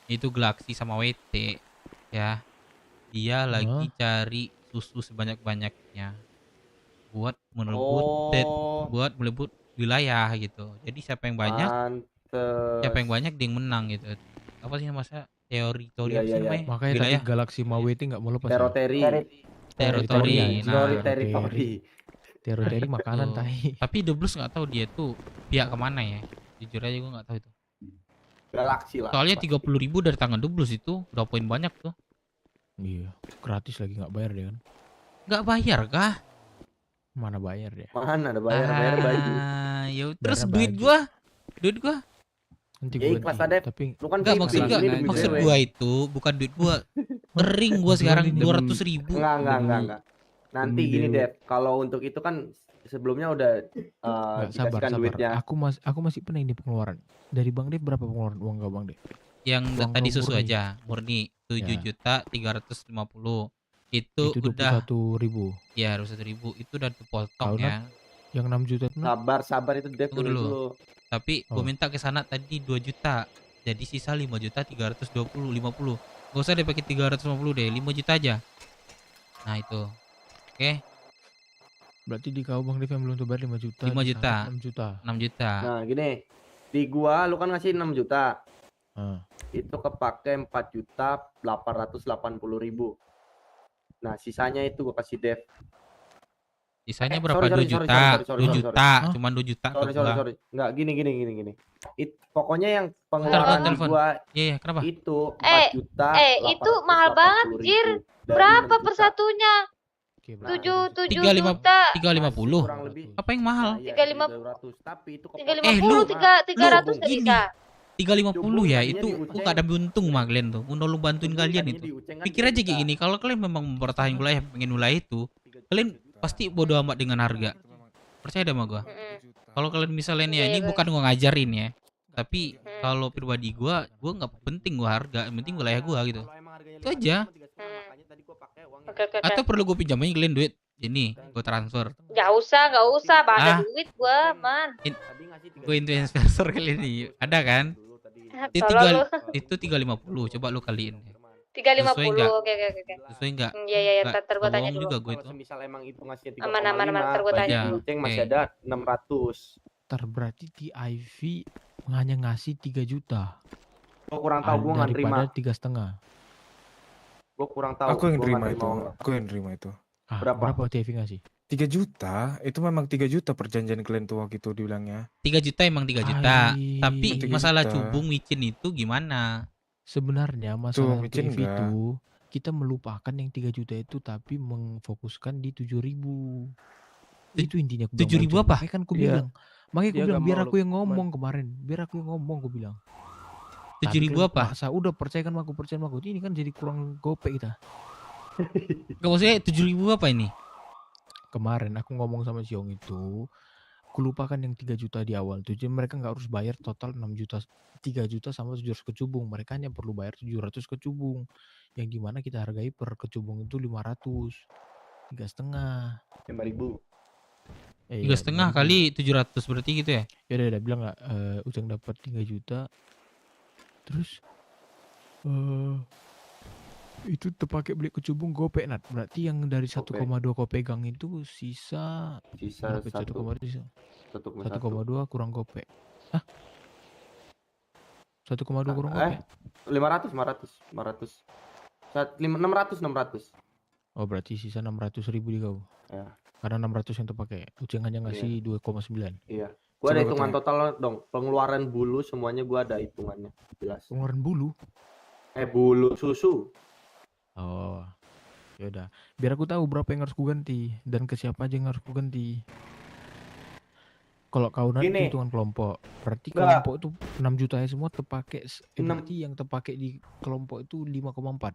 Itu Galaxy sama WT ya. Dia lagi cari susu sebanyak-banyaknya buat melebut wilayah gitu. Jadi siapa yang banyak dia yang menang gitu. Apa sih namanya? Teori apa sih namanya? Makanya wilayah. tadi Galaxy sama WT nggak mau lepas. Teritori. Teritori makanan tai. Tapi Doubles nggak tahu dia tuh pihak kemana ya. Jujur aja gue nggak tahu itu. Galaxy lah. Soalnya 30.000 dari tangan Doubles itu udah poin banyak tuh. Iya, gratis lagi nggak bayar dia kan? Nggak bayar kah? Mana bayar dia? Mana ada bayar baju. Ya terus duit gua. Nanti Ya gua ikhlas ada. tapi Lu kan Enggak maksud gua itu bukan duit gua. Kering gua sekarang 200.000. Enggak. Nanti gini deh, kalau untuk itu kan sebelumnya udah sabar. duitnya. Aku masih pening di pengeluaran. Dari Bang Dep berapa pengeluaran uang gak Bang Dep? Yang Uang tadi kau susu murni. aja murni 7.350.000 itu udah 21.000. ya 21.000 itu udah dipotong Kalau ya. Yang 6 juta itu Sabar itu Dep Tunggu dulu. Tapi gue Oh. minta ke sana tadi 2 juta. Jadi sisa 5.320.50. Gak usah deh pakai 350 deh, 5 juta aja. Nah itu. Oke. berarti di kau Bang Dep yang belum tuh bayar 5 juta. 5 di juta. sana 6 juta. 6 juta. Nah, gini. Di gua lu kan ngasih 6 juta. Ah. Itu kepake 4.880.000. Nah, sisanya itu gua kasih Dev. Sisanya berapa? 2 juta. 2 juta. Cuman 2 juta ke gua. Sorry. Enggak, gini. Pokoknya yang pengeluaran di telepon. gua Iya, kenapa? itu 4 juta. Itu mahal banget, Jir. Berapa per satunya? 7 juta. 350. Apa yang mahal? 350. Tapi itu 350, 300 nggak bisa. 350 ya itu gak ada untung mah kalian tuh. Udah lu bantuin kalian itu. Pikir aja kayak gini, kalau kalian memang mempertahankan wilayah, pengen wilayah itu, kalian pasti bodo amat dengan harga. Percaya deh sama gua. Kalau kalian misalnya nih, ini bukan gua ngajarin ya. Tapi kalau pribadi gua nggak penting gua harga, yang penting wilayah gua gitu. Itu aja. Atau perlu gue pinjamin kalian duit Ini gue transfer. Gak usah, Ah. ada duit gua, man. Gue investor kali ini. Ada kan? Tolong lu. Itu 350. Coba lu kaliin. 350. nggak? Oke. Sesuai nggak? Iya, Nggak ntar gua tanya bohong dulu. juga gue itu. Kalau misal emang itu ngasih 3,5, Aman, ntar gua berarti tanya di dulu. Uceng masih Oke. ada 600. Berarti di IV hanya ngasih 3 juta. Gua kurang tahu, gua nggak daripada nerima. 3,5. Gua kurang tahu. Aku yang gua terima nggak itu. terima. Aku yang terima itu. Ah, Berapa? berapa TV ngasih? 3 juta, itu memang 3 juta perjanjian kalian tuh waktu itu dibilangnya. 3 juta emang 3 juta. Tapi 3 masalah juta. cubung micin itu gimana? Sebenarnya masalah micin TV enggak. itu kita melupakan yang 3 juta itu tapi mengfokuskan di 7.000. Itu intinya aku bilang 7.000 Uceng. apa? Makanya kan aku Iya. bilang. Makanya aku Dia bilang gak biar mau aku lu- yang ngomong kemarin. Biar aku yang ngomong aku bilang. 7.000 Tapi apa? Masa udah percaya sama aku. Ini kan jadi kurang gopek kita. Gak maksudnya 7.000 apa ini? Kemarin aku ngomong sama si Yong itu, aku lupakan yang 3 juta di awal tuh. Jadi mereka nggak harus bayar total 6 juta, 3 juta sama 700 kecubung. Mereka hanya perlu bayar 700 kecubung. Yang dimana kita hargai per kecubung itu 500. 3,5. 5.000. 3,5 kali 700 berarti gitu ya? Ya udah bilang nggak, Uceng dapat 3 juta. Terus itu terpakai beli kecubung gopek Nat. Berarti yang dari 1,2 kau pegang itu sisa berapa? 1,2 kurang gopek. Hah? 1,2 kurang gopek? 500. 600. Oh berarti sisa 600.000 di kau. Ya. Karena 600 yang terpakai. Uceng hanya ngasih 2,9. Iya. Gua ada hitungan total dong. Pengeluaran bulu semuanya gua ada hitungannya. Jelas. Pengeluaran bulu? Bulu susu. Oh. Ya udah. Biar aku tahu berapa yang harus ku ganti dan ke siapa aja yang harus ku ganti. Kalau kau nanti Gini. hitungan kelompok, berarti Enggak. kelompok itu 6 juta ya semua terpakai. Berarti yang terpakai di kelompok itu 5,4.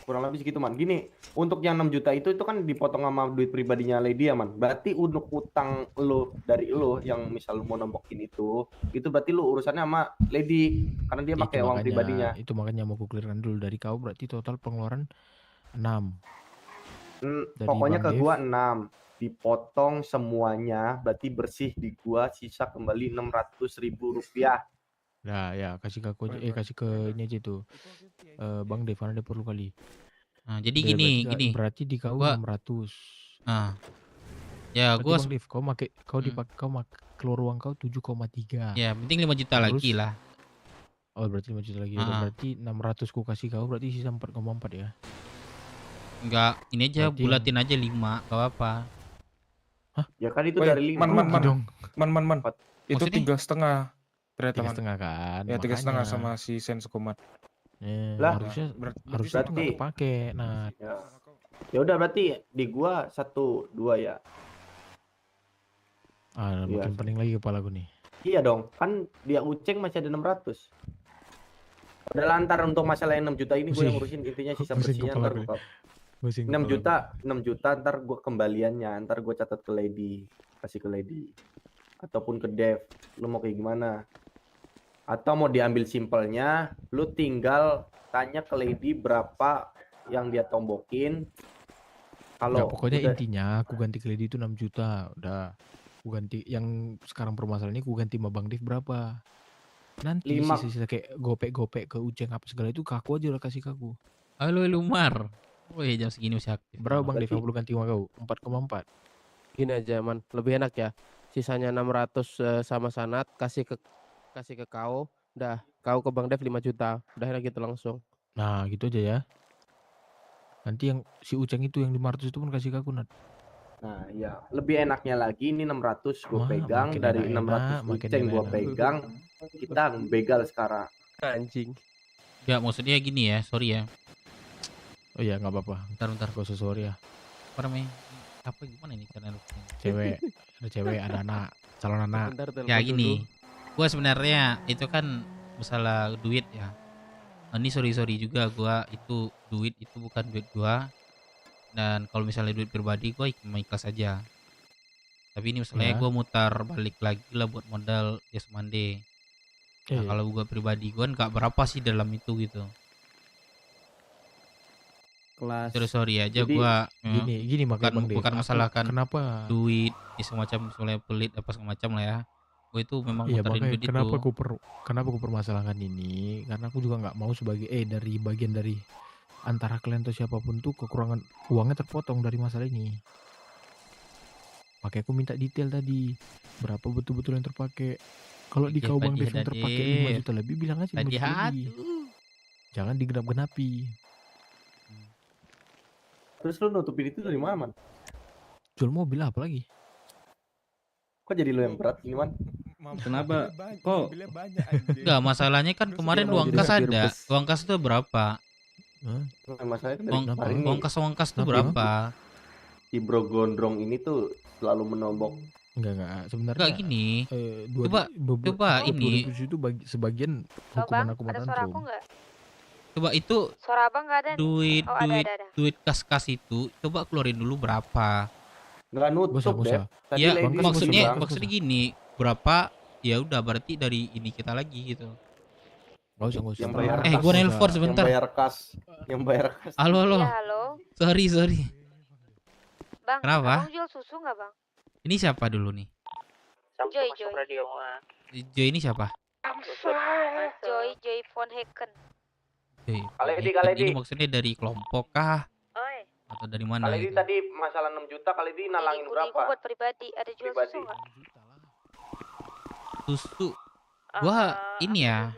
Kurang lebih segitu man. Gini, untuk yang 6 juta itu kan dipotong sama duit pribadinya Lady ya man. Berarti untuk utang lo dari lo yang misal mau nombokin itu berarti lo urusannya sama Lady karena dia pakai uang pribadinya. Itu makanya mau ku clearkan dulu dari kau berarti total pengeluaran 6. Dari Pokoknya Bang ke Dev. gua 6 dipotong semuanya berarti bersih di gua sisa kembali 600.000 rupiah. Nah ya kasih ke aku aja, kasih ke ini aja tuh. Bang Dev karena dia perlu kali. Nah, jadi Ya, gini. berarti di kau Gua- 600. Nah. Ya, Berarti gua Bang Dev, kau keluar uang kau 7,3. Ya, penting 5 juta lagi lah. Oh, berarti 5 juta lagi. Udah, berarti 600 ku kasih kau berarti sisa 4,4 ya. Enggak, ini aja Berarti bulatin aja 5, gak apa-apa. Ya kan itu Woi, dari 5. Man. Itu Maksudnya? 3,5. Ternyata man. 3,5 kan. Ya 3,5 makanya. sama si Sensokomat. Lah, harusnya berarti itu nggak kepake. Nah, Ya udah berarti di gua 1 2 ya. Iya. makin pening lagi kepala gue nih. Iya dong, kan dia Uceng masih ada 600. Udah lantar untuk masalah yang 6 juta ini gue yang ngurusin intinya sisa Pusing bersihnya kepala ntar gue. gua. Pusing 6 kepala juta, 6 juta ntar gue kembaliannya, ntar gue catat ke Lady, kasih ke Lady. Ataupun ke Dev, lu mau kayak gimana? Atau mau diambil simpelnya, lu tinggal tanya ke Lady berapa yang dia tombokin. Nggak, Kalau pokoknya udah- intinya aku ganti ke Lady itu 6 juta. Udah. Aku ganti yang sekarang permasalahannya aku ganti sama Bang Dev berapa? Nanti 5. sisa-sisa kayak gopek-gopek ke Uceng apa segala itu ke aku aja udah kasih ke aku. Halo Lumar. Woi, jam segini masih aktif. Berapa Bang Dev? Aku perlu ganti sama kau? 4,4. Gini aja man, lebih enak ya. Sisanya 600 sama Sanat kasih ke kau. Udah, kau ke Bang Dev 5 juta. Udah enak gitu langsung. Nah, gitu aja ya. Nanti yang si Uceng itu yang 500 itu pun kasih ke aku, Nat. Nah, ya lebih enaknya lagi ini 600 gue pegang makin dari enak-enak, 600 makin Uceng gue enak-enak. pegang. Kita begal sekarang. Anjing. Ya, maksudnya gini ya, sorry ya. Oh iya, nggak apa-apa. Bentar. Gak usah sorry ya. Apa namanya? Apa gimana ini channel? Cewek, ada cewek, ada anak, calon anak. Bentar, telepon Ya dulu. gini. Gua sebenarnya itu kan masalah duit ya. Ini sorry juga gua itu duit itu bukan duit gua. Dan kalau misalnya duit pribadi gua ikhlas aja. Tapi ini misalnya Ya. gua mutar balik lagi lah buat modal Yasmande. Nah, Iya. kalau gua pribadi gua nggak berapa sih dalam itu gitu. kelas. Sorry aja Jadi, gua Gini makanya Bang Dev, bukan aku masalahkan kenapa duit semacam misalnya pelit apa segala macam lah ya. Gue itu memang iya muterin makanya duit kenapa itu. kenapa aku permasalahkan ini karena aku juga nggak mau sebagai dari bagian dari antara kalian atau siapapun tuh kekurangan uangnya terpotong dari masalah ini. Makanya aku minta detail tadi berapa betul-betul yang terpakai. Kalau di Iya, kau Bang tadi Dev yang ada, terpakai 5 Dev. juta lebih bilang aja 5 Tadi juta lebih. Jangan digenap-genapi. Terus lu nutupin itu dari mana, Man? Jual mobil apa lagi? Kok jadi lu yang berat gini, Man? Kenapa? Kok Enggak, masalahnya kan kemarin uang kas ada. Uang kas itu berapa? Masalahnya kan dari Uang kemarin nih. uang kas itu berapa? Si Bro Gondrong ini tuh selalu menobok. Enggak sebenarnya. Enggak gini. Coba ini. itu sebagian Oh, hukuman Bang, aku ada suara aku nggak? Coba itu Suara abang nggak ada nih? duit Oh, ada. duit kas itu coba keluarin dulu berapa? Nggak nutup deh. Tadi Ya lady maksudnya bilang. gini berapa? Ya udah berarti dari ini kita lagi gitu. Nggak usah. Yang bayar Gua nelpon sebentar. Yang bayar kas. Halo. Iya, halo. Sorry. Bang, Kenapa? abang jual susu nggak, Bang? Ini siapa dulu nih? Joy. Joy ini siapa? Joy von Haken. Joy. Kaledi. Ini maksudnya dari kelompok kah? Oi. Atau dari mana? Kaledi gitu? tadi masalah 6 juta, Kaledi nalangin Diriku berapa? buat pribadi. Ada jual susu nggak? Susu. Gua ini ya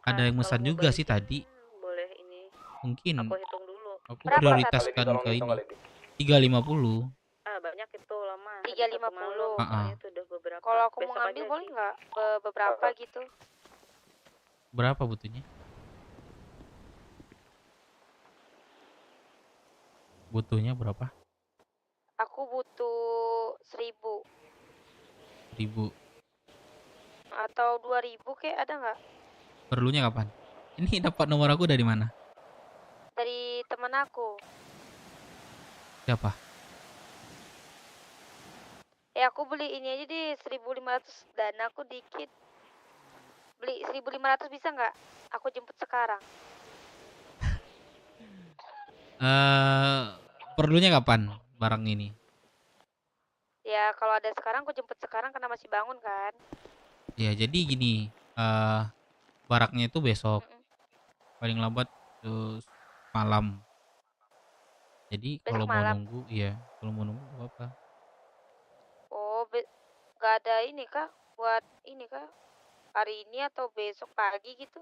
ada yang pesan juga sih tadi. Boleh ini. Mungkin Aku hitung dulu. aku Berapa prioritaskan satu? ke ini 350. Banyak itu lama. 350. Heeh. Itu udah beberapa. Kalau aku mau ngambil boleh nggak? Beberapa gitu. Berapa butuhnya? Butuhnya berapa? Aku butuh 1.000 1000. atau 2.000 kayak ada nggak? Perlunya kapan? Ini dapat nomor aku dari mana? Dari teman aku. Siapa? Aku beli ini aja di 1.500 dana aku dikit. Beli 1.500 bisa nggak? Aku jemput sekarang. Perlunya kapan barang ini? Ya kalau ada sekarang aku jemput sekarang karena masih bangun kan. Ya jadi gini, baraknya itu besok. Paling lambat malam. Jadi Besok kalau mau malam? nunggu, iya, kalau mau nunggu nggak apa-apa. Oh, nggak ada ini kah? Buat ini kah? Hari ini atau besok pagi gitu?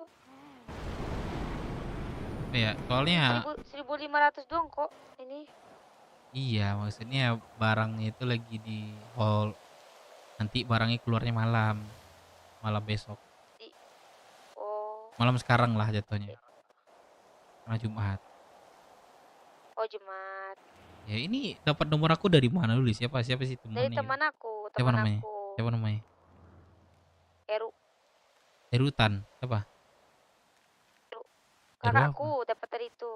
Ya, soalnya 1.500 doang kok ini. iya, maksudnya barangnya itu lagi di hall. Nanti barangnya keluarnya malam besok. Malam sekarang lah jatuhnya. Karena Jumat. Oh, Jumat. Ya ini dapat nomor aku dari mana dulu? Siapa sih Dari temennya? teman aku, Siapa teman namanya? aku. Siapa namanya? Erutan. Siapa? Kakakku dapat dari itu.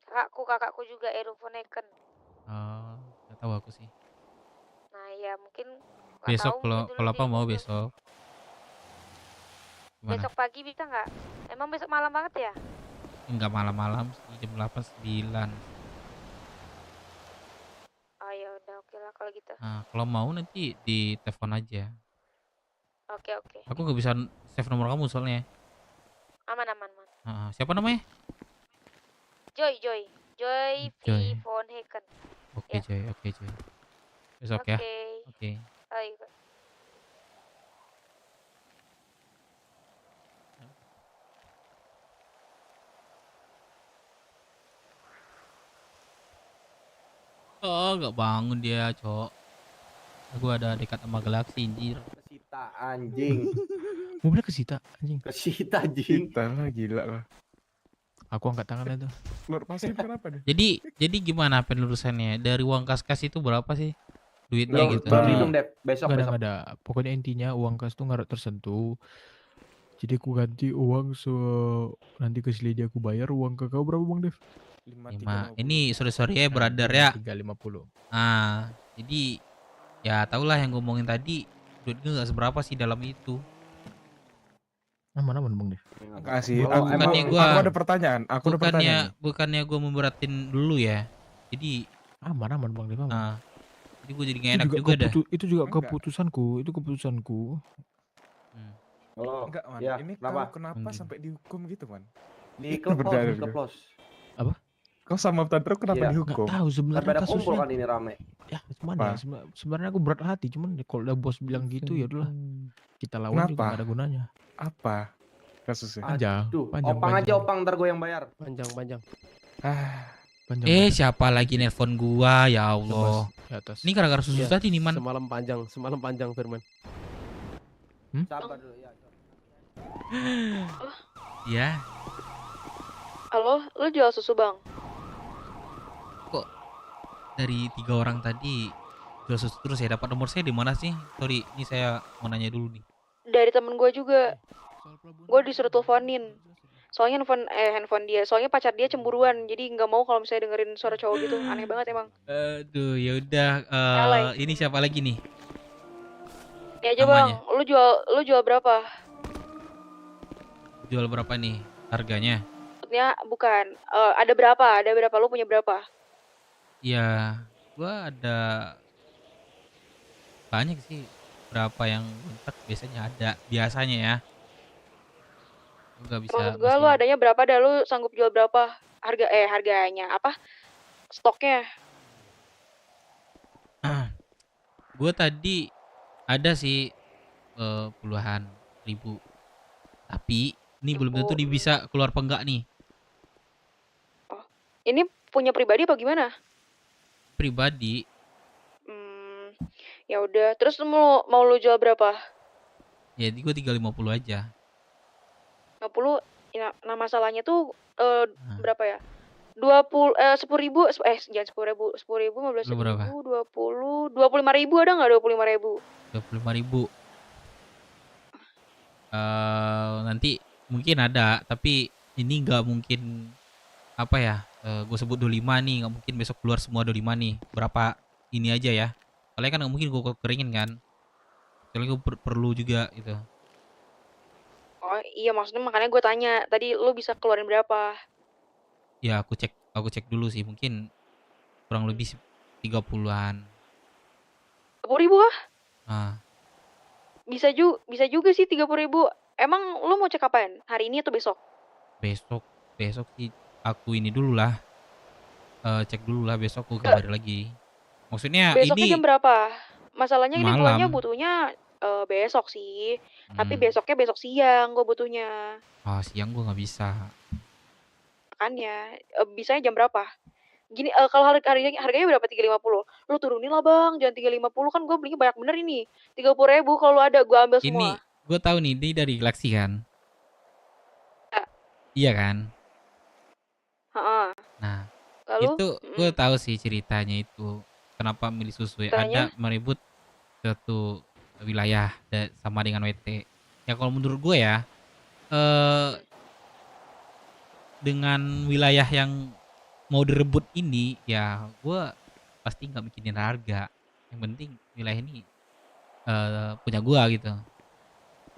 Kakakku juga Eru von Haken. Oh, nggak tahu aku sih. Nah, ya mungkin nggak Besok tahu mungkin kalau dulu apa mau dia- besok. Gimana? Besok pagi bisa nggak? Emang besok malam banget ya? Enggak malam-malam sih, jam 8 9. Oh ya udah, oke lah kalau gitu. Nah, kalau mau nanti di telepon aja. Oke. Aku nggak bisa save nomor kamu soalnya. Aman. Siapa namanya? Joy V Joy. von Haken. Oke Joy. Besok ya. Oke. Ayo. Oh, nggak bangun dia, Cok. Aku ada dekat sama Galaxy, anjir. Kesita anjing. Mobilnya kesita anjing. Kesita anjing. Kita lah gila lah. Aku angkat tangan itu. Lur pasif kenapa deh? Jadi gimana penerusannya? Dari uang kas-kas itu berapa sih duitnya Belum, gitu? belum dihitung, Dep. Besok. Nggak ada. Pokoknya intinya uang kas tuh nggak tersentuh. Jadi aku ganti uang nanti ke Slidi aku bayar uang ke kau berapa Bang Dev? 5. Ini sorry ya brother ya. 350. Ah, jadi ya tahulah yang ngomongin tadi duitnya nggak seberapa sih dalam itu. Aman-aman Bang Dev. Enggak sih, Oh, bukannya aku ada pertanyaan. Aku ada pertanyaan. bukannya gue memberatin dulu ya. Jadi Aman-aman Bang Dev. Nah, jadi gue jadi gak Itu enak juga dah. itu juga keputusanku, itu keputusanku. Oh, Enggak, Man. ya, Ini kenapa? kau kenapa sampai dihukum gitu, Man? Di Itu Clubhouse, berdalil di gitu. Clubhouse. Apa? Kau sama Tandro kenapa Iya. dihukum? Nggak tahu sebenarnya Pada kumpul kasusnya. kan ini rame. Ya, cuman ya sebenarnya aku berat hati, cuman kalau udah bos bilang gitu ya udahlah. Kita lawan juga Kenapa? gak ada gunanya. Apa kasusnya? Panjang, Aduh, panjang, opang aja panjang. opang, ntar gue yang bayar. Panjang. Panjang. Siapa lagi nelpon gua ya Allah. Di atas. Ini gara-gara susu Iya, tadi nih, Man. Semalam panjang Firman. Sabar dulu ya. Ya, Halo, lu jual susu bang? kok dari 3 orang tadi jual susu terus ya? Dapat nomor saya di mana sih? Sorry, ini saya mau nanya dulu nih. Dari temen gue juga. Gue disuruh teleponin. Soalnya handphone dia. Soalnya pacar dia cemburuan. Jadi nggak mau kalau misalnya dengerin suara cowok gitu. Aneh banget emang. Aduh, ya udah. Alay. Ini siapa lagi nih? Ya aja bang. Lu jual berapa? Jual berapa nih harganya? Maksudnya bukan. Ada berapa? Ada berapa? Lu punya berapa? Ya, gua ada banyak sih. Berapa yang bentak biasanya ada. Biasanya ya. Gua nggak bisa. Maksud gue lu adanya berapa dah? Lu sanggup jual berapa? Harganya apa? Stoknya. Gue tadi ada sih puluhan ribu. Tapi ini belum tentu dia bisa keluar apa enggak nih. Ini punya pribadi apa gimana? Pribadi. Ya udah. Terus lu mau lu jual berapa? Ya di gue 350 aja. 50. Ya, nah masalahnya tuh berapa ya? 10.000 jangan 10.000, 15.000, Lu berapa? 25.000 ada nggak 25.000? 25.000. Nanti mungkin ada, tapi ini nggak mungkin apa ya? Gue sebut 25 nih, nggak mungkin besok keluar semua 25 nih. Berapa ini aja ya? Soalnya kan nggak mungkin gue keringin kan. Soalnya gue perlu juga gitu. Oh iya maksudnya makanya gue tanya tadi lu bisa keluarin berapa? Ya aku cek dulu sih, mungkin kurang lebih 30-an. 10.000 kah? Nah, Bisa juga sih 30.000. Emang lu mau cek kapan? Hari ini atau besok? besok sih aku ini dulu lah. Cek dulu lah, besok aku kabar lagi. Maksudnya Besoknya ini jam berapa? Masalahnya ini gulanya malam. butuhnya besok sih. Tapi besoknya besok siang gue butuhnya. Siang gua nggak bisa. Makanya bisanya jam berapa? Gini kalau harganya berapa? 350. Lu turunin lah bang, jangan 350 kan gue belinya banyak bener ini. 30.000 kalau lu ada gue ambil Ini semua. gue tahu nih, ini dari Galaxy kan? Iya kan? Heeh. Nah, Lalu? itu gue tahu sih ceritanya itu. Kenapa milih susu ya? Ceritanya? Ada meribut suatu wilayah sama dengan WT. Ya kalau menurut gue ya, dengan wilayah yang mau direbut ini, ya gue pasti nggak mikirin harga. Yang penting wilayah ini punya gue gitu.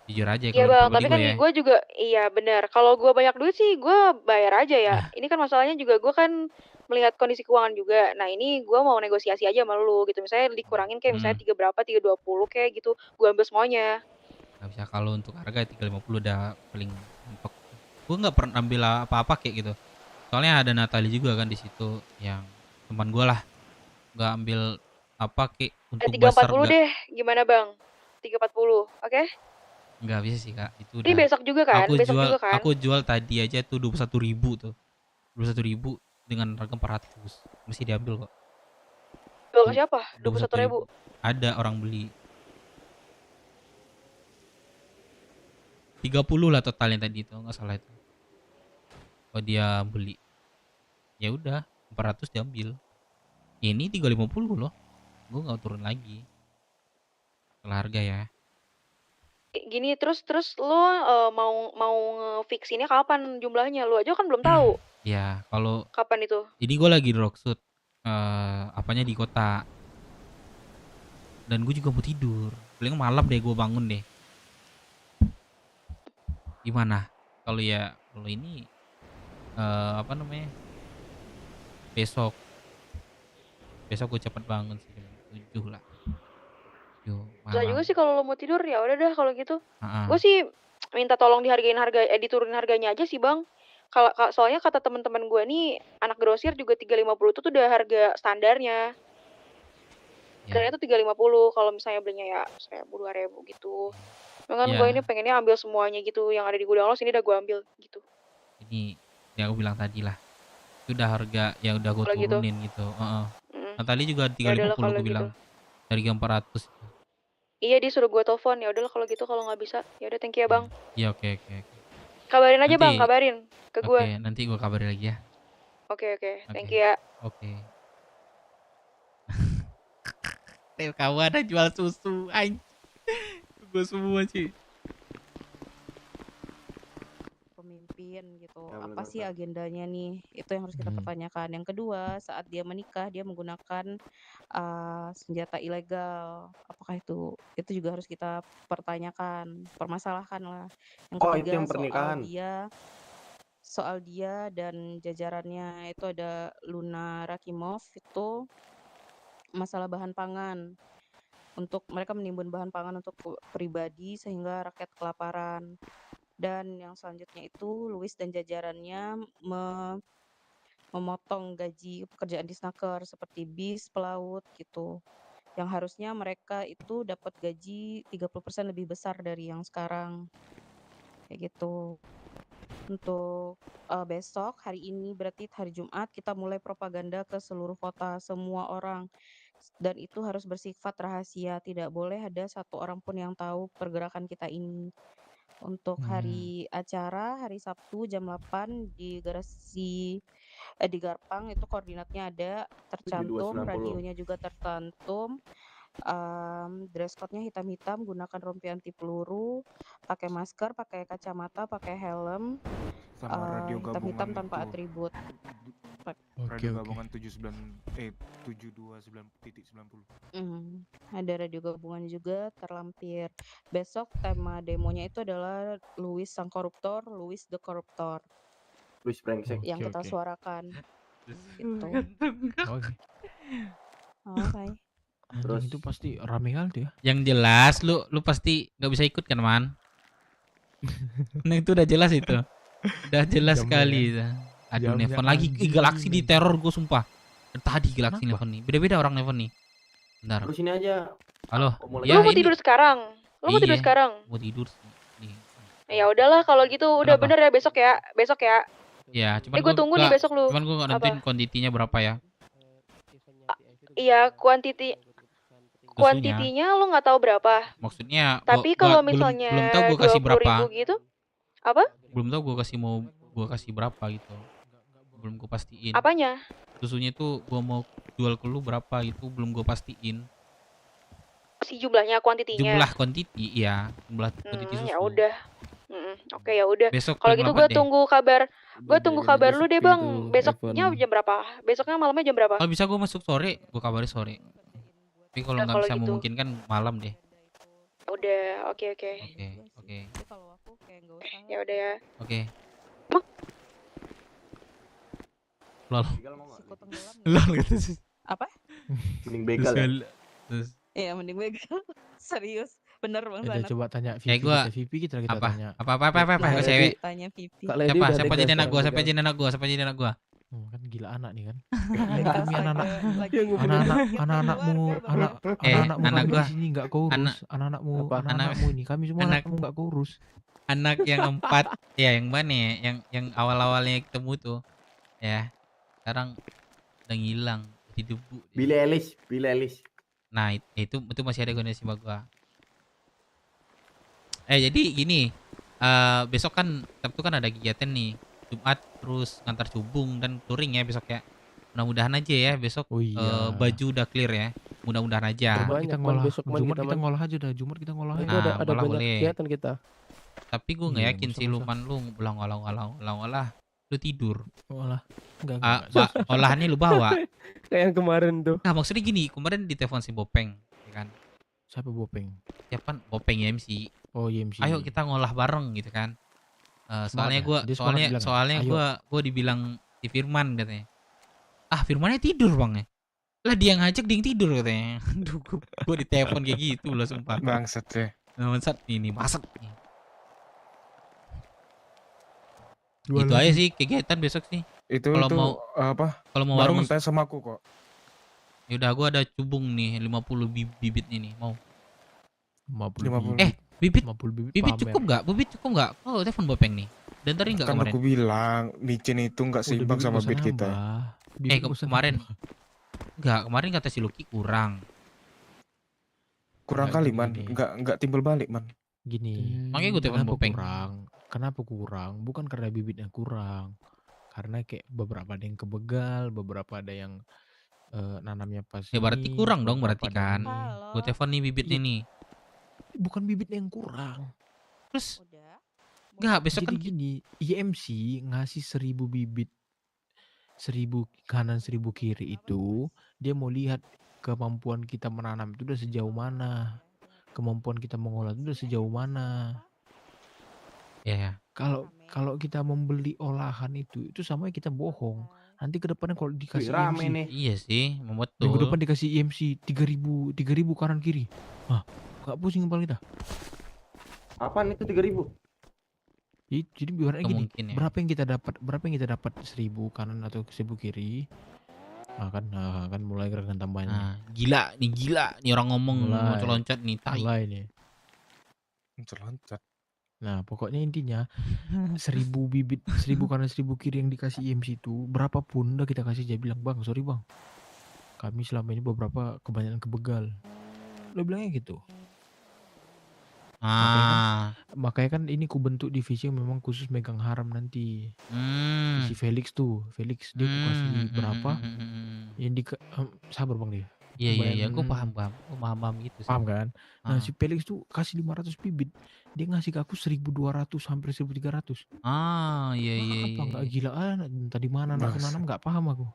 Jujur aja Iya kalau bang, pribadi tapi kan gue ya. gue juga iya benar. Kalau gue banyak duit sih gue bayar aja ya. Ini kan masalahnya juga gue kan melihat kondisi keuangan juga. Nah ini gue mau negosiasi aja sama lu gitu. Misalnya dikurangin kayak misalnya 3 berapa, 320 kayak gitu. Gue ambil semuanya. Gak bisa, kalau untuk harga 350 udah paling mentok. Gue nggak pernah ambil apa-apa kayak gitu. Soalnya ada Natali juga kan di situ yang teman gue lah. Nggak ambil apa kayak untuk besar 340 deh. Gimana bang? 340, oke? Nggak bisa sih kak, itu Ini udah. besok juga kan? Besok juga kan? Aku jual tadi aja tuh 21.000 tuh. 21.000 dengan harga 400. Mesti diambil kok. Jual ke siapa? 21.000. Ada orang beli. 30 lah totalnya tadi itu, nggak salah itu. Oh dia beli. Ya udah, 400 diambil. Ini 350 loh. Gue nggak turun lagi. Soal harga ya. Gini terus lu mau nge-fixinnya kapan jumlahnya? Lu aja kan belum tahu. Ya, kalau Kapan itu? ini gue lagi di Rockshoot, apanya di kota. Dan gue juga mau tidur. Paling malam deh gue bangun deh. Gimana? Kalau ini apa namanya? Besok gue cepet bangun sih jam 7 lah. Yo, Susah juga malam. sih kalau lo mau tidur, ya udah dah kalau gitu. Heeh. Gue sih minta tolong diturunin harganya aja sih bang. Soalnya kata teman-teman gue nih, anak grosir juga 350 itu tuh udah harga standarnya. Standarnya tuh 350 kalau misalnya belinya ya 1.000 2.000 gitu. Cuman gue ini pengennya ambil semuanya gitu, yang ada di gudang lo sini udah gue ambil gitu. Ini yang aku bilang tadi lah. Itu udah harga yang udah gue Kalau gitu. turunin gitu. Heeh. Nah, tadi juga Ya udahlah 350 kalau gue bilang. gitu. Dari 400. Iya dia suruh gue telepon, ya udahlah kalau gitu, kalau nggak bisa ya udah thank you ya bang. Iya, oke. Kabarin aja bang, Nanti- kabarin ke gue. Oke, nanti gue kabarin lagi ya. Oke, thank you ya. Oke. Kawan ada jual susu, anjing. Gue semua sih. Pemimpin gitu. Ya, Apa benar, sih benar. agendanya nih? Itu yang harus kita pertanyakan. Yang kedua, saat dia menikah dia menggunakan senjata ilegal. Apakah itu juga harus kita pertanyakan, permasalahkan lah. Yang Oh, ketiga itu yang pernikahan. soal dia dan jajarannya itu ada Luna Rakimov, itu masalah bahan pangan. Untuk mereka menimbun bahan pangan untuk pribadi sehingga rakyat kelaparan. Dan yang selanjutnya itu Louis dan jajarannya memotong gaji pekerjaan di snaker seperti bis, pelaut gitu. Yang harusnya mereka itu dapat gaji 30% lebih besar dari yang sekarang. Kayak gitu. Untuk besok hari ini berarti hari Jumat kita mulai propaganda ke seluruh kota, semua orang. Dan itu harus bersifat rahasia, tidak boleh ada satu orang pun yang tahu pergerakan kita ini. Untuk hari acara hari Sabtu jam 8 di garasi di Garpang itu koordinatnya ada tercantum, 7290. radionya juga tercantum. Dress code-nya hitam-hitam, gunakan rompi anti peluru, pakai masker, pakai kacamata, pakai helm, Sama radio hitam-hitam gabungan tanpa itu. atribut. Radio gabungan 72.9.90. Ada radio gabungan juga terlampir. Besok tema demonya itu adalah Louis sang koruptor, Louis the koruptor Louis brengsek. yang kita suarakan. Gitu. Oke. Oke. Terus itu pasti rame kali tuh ya. Yang jelas lu pasti nggak bisa ikut kan, Man? Nah, itu udah jelas itu. Udah jelas Jamnya sekali. kan. Aduh, Jamnya Nevon lagi. anjing, Galaxy di men. teror gue sumpah. Tadi Galaxy Kenapa? Nevon nih. Beda-beda orang Nevon nih. Bentar. Terus ini aja. Halo. Omong Ya, Lo mau ini- tidur sekarang? Lo mau tidur Iya, sekarang? Mau tidur sih. Nih. Ya udahlah kalau gitu, udah Kenapa? bener ya besok ya. Besok ya. Ya, cuman Gue tunggu nih besok lu. Cuman gue nggak nentuin kuantitinya berapa ya. Iya, kuantitinya lo nggak tahu berapa. Maksudnya Tapi kalau misalnya belum tahu gue kasih 20.000 berapa. gitu, apa? Belum tahu gue kasih berapa gitu. Belum gue pastiin. Apanya? Susunya itu gue mau jual ke lu berapa gitu, belum gue pastiin. Si jumlahnya, kuantitinya. Jumlah kuantiti, iya, jumlah kuantiti susu. Ya udah. Oke ya udah. Besok Kalau jam gitu 8 gue deh. tunggu kabar. Gue tunggu jagain kabar aja lu deh sepi bang. itu, Besoknya Evan. jam berapa? Besoknya malamnya jam berapa? Kalau bisa gue masuk sore, gue kabari sore. Tapi kalau Udah, nggak kalau bisa gitu. memungkinkan malam deh. Udah, oke. Oke. Ya udah ya. Oke. Lol. Risiko tenggelam ya. Lol gitu sih. Apa? Mending begal ya. Terus Iya mending begal. Serius. Bener bang. Udah Sanat. coba tanya kayak Vivi, gue kita apa? tanya. Apa cewek? Tanya Vivi. Kak Lady Siapa? udah Siapa tegas jadi anak sekarang gua? Siapa begal. jadi anak gua? Siapa jadi anak gua? Kan gila anak nih kan. Begal Kami anak-anak lagi anak-anakmu anak-anakmu anak kami gua. di sini nggak keurus. Anak- Anak-anakmu Apa? anak-anakmu ini kami semua anak- anakmu nggak keurus. Anak yang 4 ya yang mana ya? Yang awal-awalnya ketemu tuh. Ya. Sekarang udah ngilang di debu. Billie Eilish. Nah, itu masih ada kondisi sama gua. Jadi gini, besok kan Sabtu kan ada kegiatan nih. Jumat terus ngantar cubung dan touring ya besok ya. Mudah-mudahan aja ya besok baju udah clear ya. Mudah-mudahan aja. Coba kita Banyak, Man, ngolah. besok, Man, Jumat kita, kita Man. ngolah aja dah. Jumat kita ngolah Itu aja. ada ngolah banyak boleh. kegiatan kita. Tapi gue nggak Iya, yakin nggak sih usah, Luman lu ngolah lu tidur. Ngolah. Enggak. Olahannya lu bawa. Kayak yang kemarin tuh. Nah maksudnya gini, kemarin ditelepon si Bopeng, ya kan? Siapa Bopeng? Ya kan Bopeng ya MC. Oh, YMC. Ayo kita ngolah bareng gitu kan. Smart ya? Dia semangat bilang, soalnya "Ayo." gua dibilang si Firman katanya. Ah, Firmannya tidur, Bang ya. Lah dia ngajak dia yang tidur katanya. Aduh, gua ditelepon kayak gitu lah sumpah. Bangsat ya. Bangsat ini, masak nih. Dua Itu aja lagi. sih kegiatan besok sih. Itu Kalau mau apa? kalau mau barang warung mentah sama aku kok. ya udah gua ada cubung nih 50 bibit nih mau. 50 bibit 50 bibit Bibit pamer. cukup nggak? Bibit cukup nggak? Oh, telepon Bopeng nih. Dan tadi nggak Kan kemarin. aku bilang micin itu nggak Udah seimbang bibit sama gak usah bid kita. nambah. Bibit gak usah Kemarin nambah. nggak, kemarin kata si Lucky kurang. Kurang Nggak, kali gini, man, gini. nggak timbal balik man. Gini, Makanya gue telepon kenapa Bopeng. Kenapa kurang? Bukan karena bibitnya kurang. Karena kayak beberapa ada yang kebegal, beberapa ada yang nanamnya pas Ya berarti ini, kurang dong beberapa berarti ada kan. ini. Gue telepon nih bibitnya Iya. nih. Bukan bibitnya yang kurang. Terus nggak besok Jadi kan gini, IMC ngasih 1000 bibit, 1000 kanan 1000 kiri itu dia mau lihat kemampuan kita menanam itu udah sejauh mana, kemampuan kita mengolah itu udah sejauh mana. ya. Kalau kita membeli olahan itu sama kita bohong. Nanti ke depannya kalau dikasih rame IMC, nih. Iya sih, minggu betul. depan dikasih IMC 3000 kanan kiri. Hah, nggak pusing kepala kita. Apaan itu 3000? Jadi biarnya gini, mungkin ya. berapa yang kita dapat 1000 kanan atau 1000 kiri. Nah, kan mulai gerakan tambahnya. Nah, gila nih orang ngomong Mulai. loncat nih tai. Mulai nih. Loncat. Nah, pokoknya intinya 1000 bibit, 1000 kanan 1000 kiri yang dikasih IMC itu berapapun udah kita kasih. Dia bilang, "Bang, sorry Bang. Kami selama ini beberapa kebanyakan kebegal." Lo bilangnya gitu. Makanya kan ini ku bentuk divisi yang memang khusus megang haram nanti. Si Felix tuh, Felix dia ku kasih berapa? Yang sabar Bang dia. Iya, gue paham. Gue paham gitu sih. Paham kan? Nah, si Felix tuh kasih 500 bibit. Dia ngasih ke aku 1200 hampir 1300. Iya. Apa enggak gila tadi mana aku nanam enggak paham aku.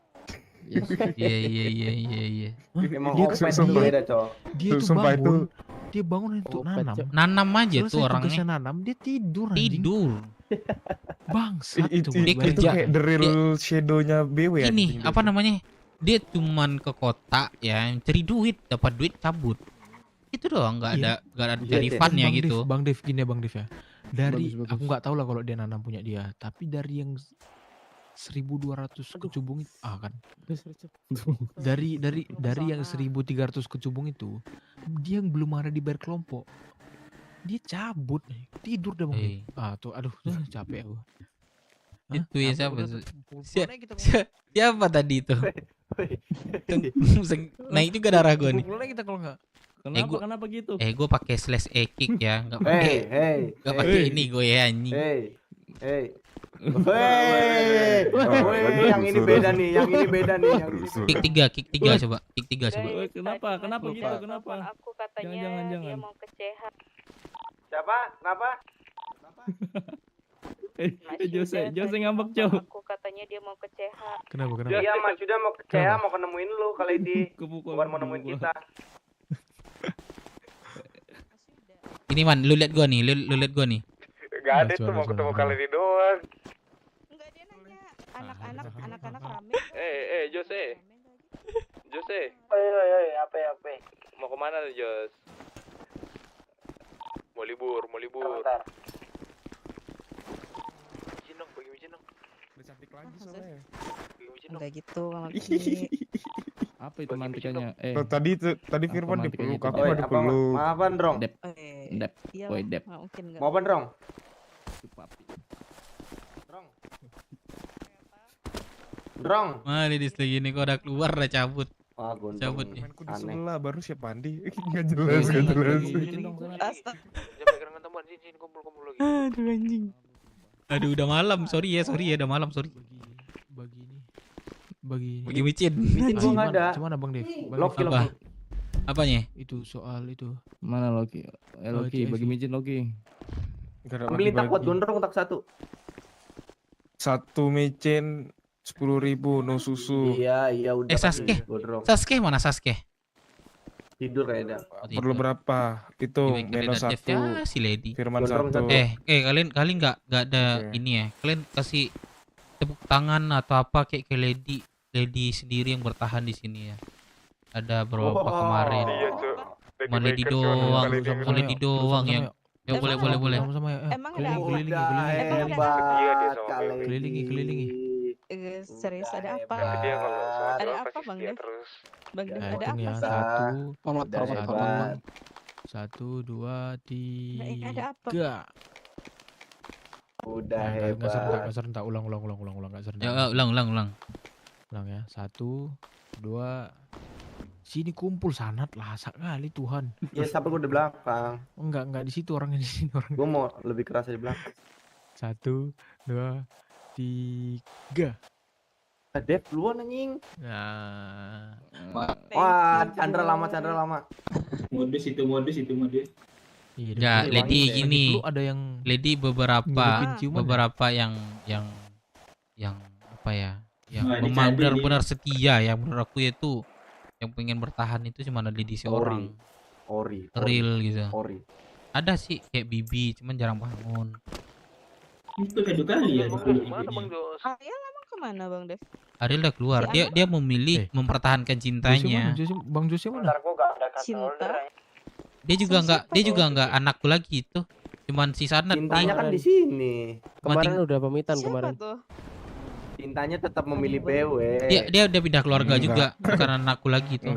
Iya. Emang Dia opet tuh beda, Cok. Dia tuh Sumpah bangun. Dia bangun untuk nanam. Nanam aja Selesai tuh orangnya. tugasnya nanam, dia tidur anjing. Tidur. Bangsat Itu tuh. kayak the real shadow-nya BW ya. Ini apa namanya? Dia cuman ke kota ya, cari duit, dapat duit cabut. Itu doang, nggak ada dari funnya gitu. Bang Dev gini ya Bang Dev ya. Dari Bagus. aku nggak tahu lah kalau dia nanam punya dia, tapi dari yang 1200 kecubung itu kan. Dari yang 1300 kecubung itu, dia yang belum ada dibayar kelompok. Dia cabut nih, tidur dah Bang Dev. Tuh aduh, capek aku. Itu ya siapa? Siapa tadi itu? Naik juga darah gue nih. Pukulnya kita kalau nggak. Kenapa gitu? Gue pakai slash kick ya, nggak Hey, pakai ini gue ya anjing. Hey. Yang ini beda nih, yang ini beda nih. Kick 3 coba. Kick 3 coba. Kenapa gitu? Kenapa? Aku katanya Jangan. dia mau ke CH. Siapa? Kenapa? Jose ngambek, Cok. Aku katanya dia mau ke CH. Kenapa? Iya, Mas Yuda mau ke CH, mau kenemuin lu kali di. Bukan mau nemuin kita. Ini man, lu lihat gua nih, lu lihat gua nih. Gak ada tuh, mau ketemu kali di doang. Enggak, dia nanya anak-anak rame. Jose. Apa? Mau kemana tuh, Jos? Mau libur. Bentar. Bagi micin dong. Udah cantik lagi soalnya. Enggak gitu kalau gini. Apa itu mantikanya? Tadi Firman dipeluk, aku Oi, ada peluk. Maafan, Drong. Dep. Iya, Woi, Dep. mungkin enggak. Maafan, Drong. Drong. Ladies lagi ini kok udah keluar udah cabut. Cabut nih. Mainku di sebelah baru siapa Andi? Nggak jelas. Astaga. Kumpul lagi. Aduh anjing. Aduh udah malam, sorry ya udah malam, sorry. Bagi micin. Micin gua nggak ada. Cuman Bang Dev. Loki. Apanya? Itu soal itu. Mana Loki? Loki, bagi micin Loki. Ambilin tak buat gondrong tak satu. Satu micin 10.000 no susu. Iya udah. Sasuke mana Sasuke? Tidur kayaknya. Perlu berapa? Itu minus Dev 1. ya si Lady. Firman Gondrong 1. Kalian nggak ada ini ya. Kalian kasih tepuk tangan atau apa kayak ke Lady sendiri yang bertahan di sini ya. Ada beberapa kemarin. Iya, Cuk. Cuma Lady doang, cuma Lady doang yang. Ya boleh. Sama ya. Emang ada apa? Kelilingi. Serius ada apa? Dia kalau sholat Ada doang apa pasti Bang setia Dev? terus. Bang Dev Nah, ada hitung apa ya. sih? 1, 2, 3. Ini ada apa? Udah Nggak hebat. serentak. Ulang. Nggak serentak. Ya ulang. Ulang ya. 1, 2. Sini kumpul sanat lah, kali Tuhan. Ya sampai gue di belakang. Enggak di situ orangnya, di sini orangnya. Gue mau lebih keras di belakang. 1, 2, 3. Dev duluan anjing. Nah. Wah, Chandra lama. Modus itu. Ya, Lady gini. Ada yang Lady beberapa yang apa ya? Yang Wah, memang dicari benar-benar setia ya menurut aku itu yang pengen bertahan itu cuma Lady seorang. Ori. Real gitu. Ori. Ada sih kayak Bibi cuman jarang bangun. Itu kayak kali ya. Ariel emang kemana Bang Dev? Ariel udah keluar. Si Dia memilih mempertahankan cintanya. Bang Josi mana? Cinta? Dia juga nggak anakku lagi itu. Cuman si Sanat Cintanya kan di sini. Kemarin udah pamitan Siapa kemarin. tuh? Cintanya tetap memilih PW. Dia udah pindah keluarga Enggak. juga bukan anakku lagi itu.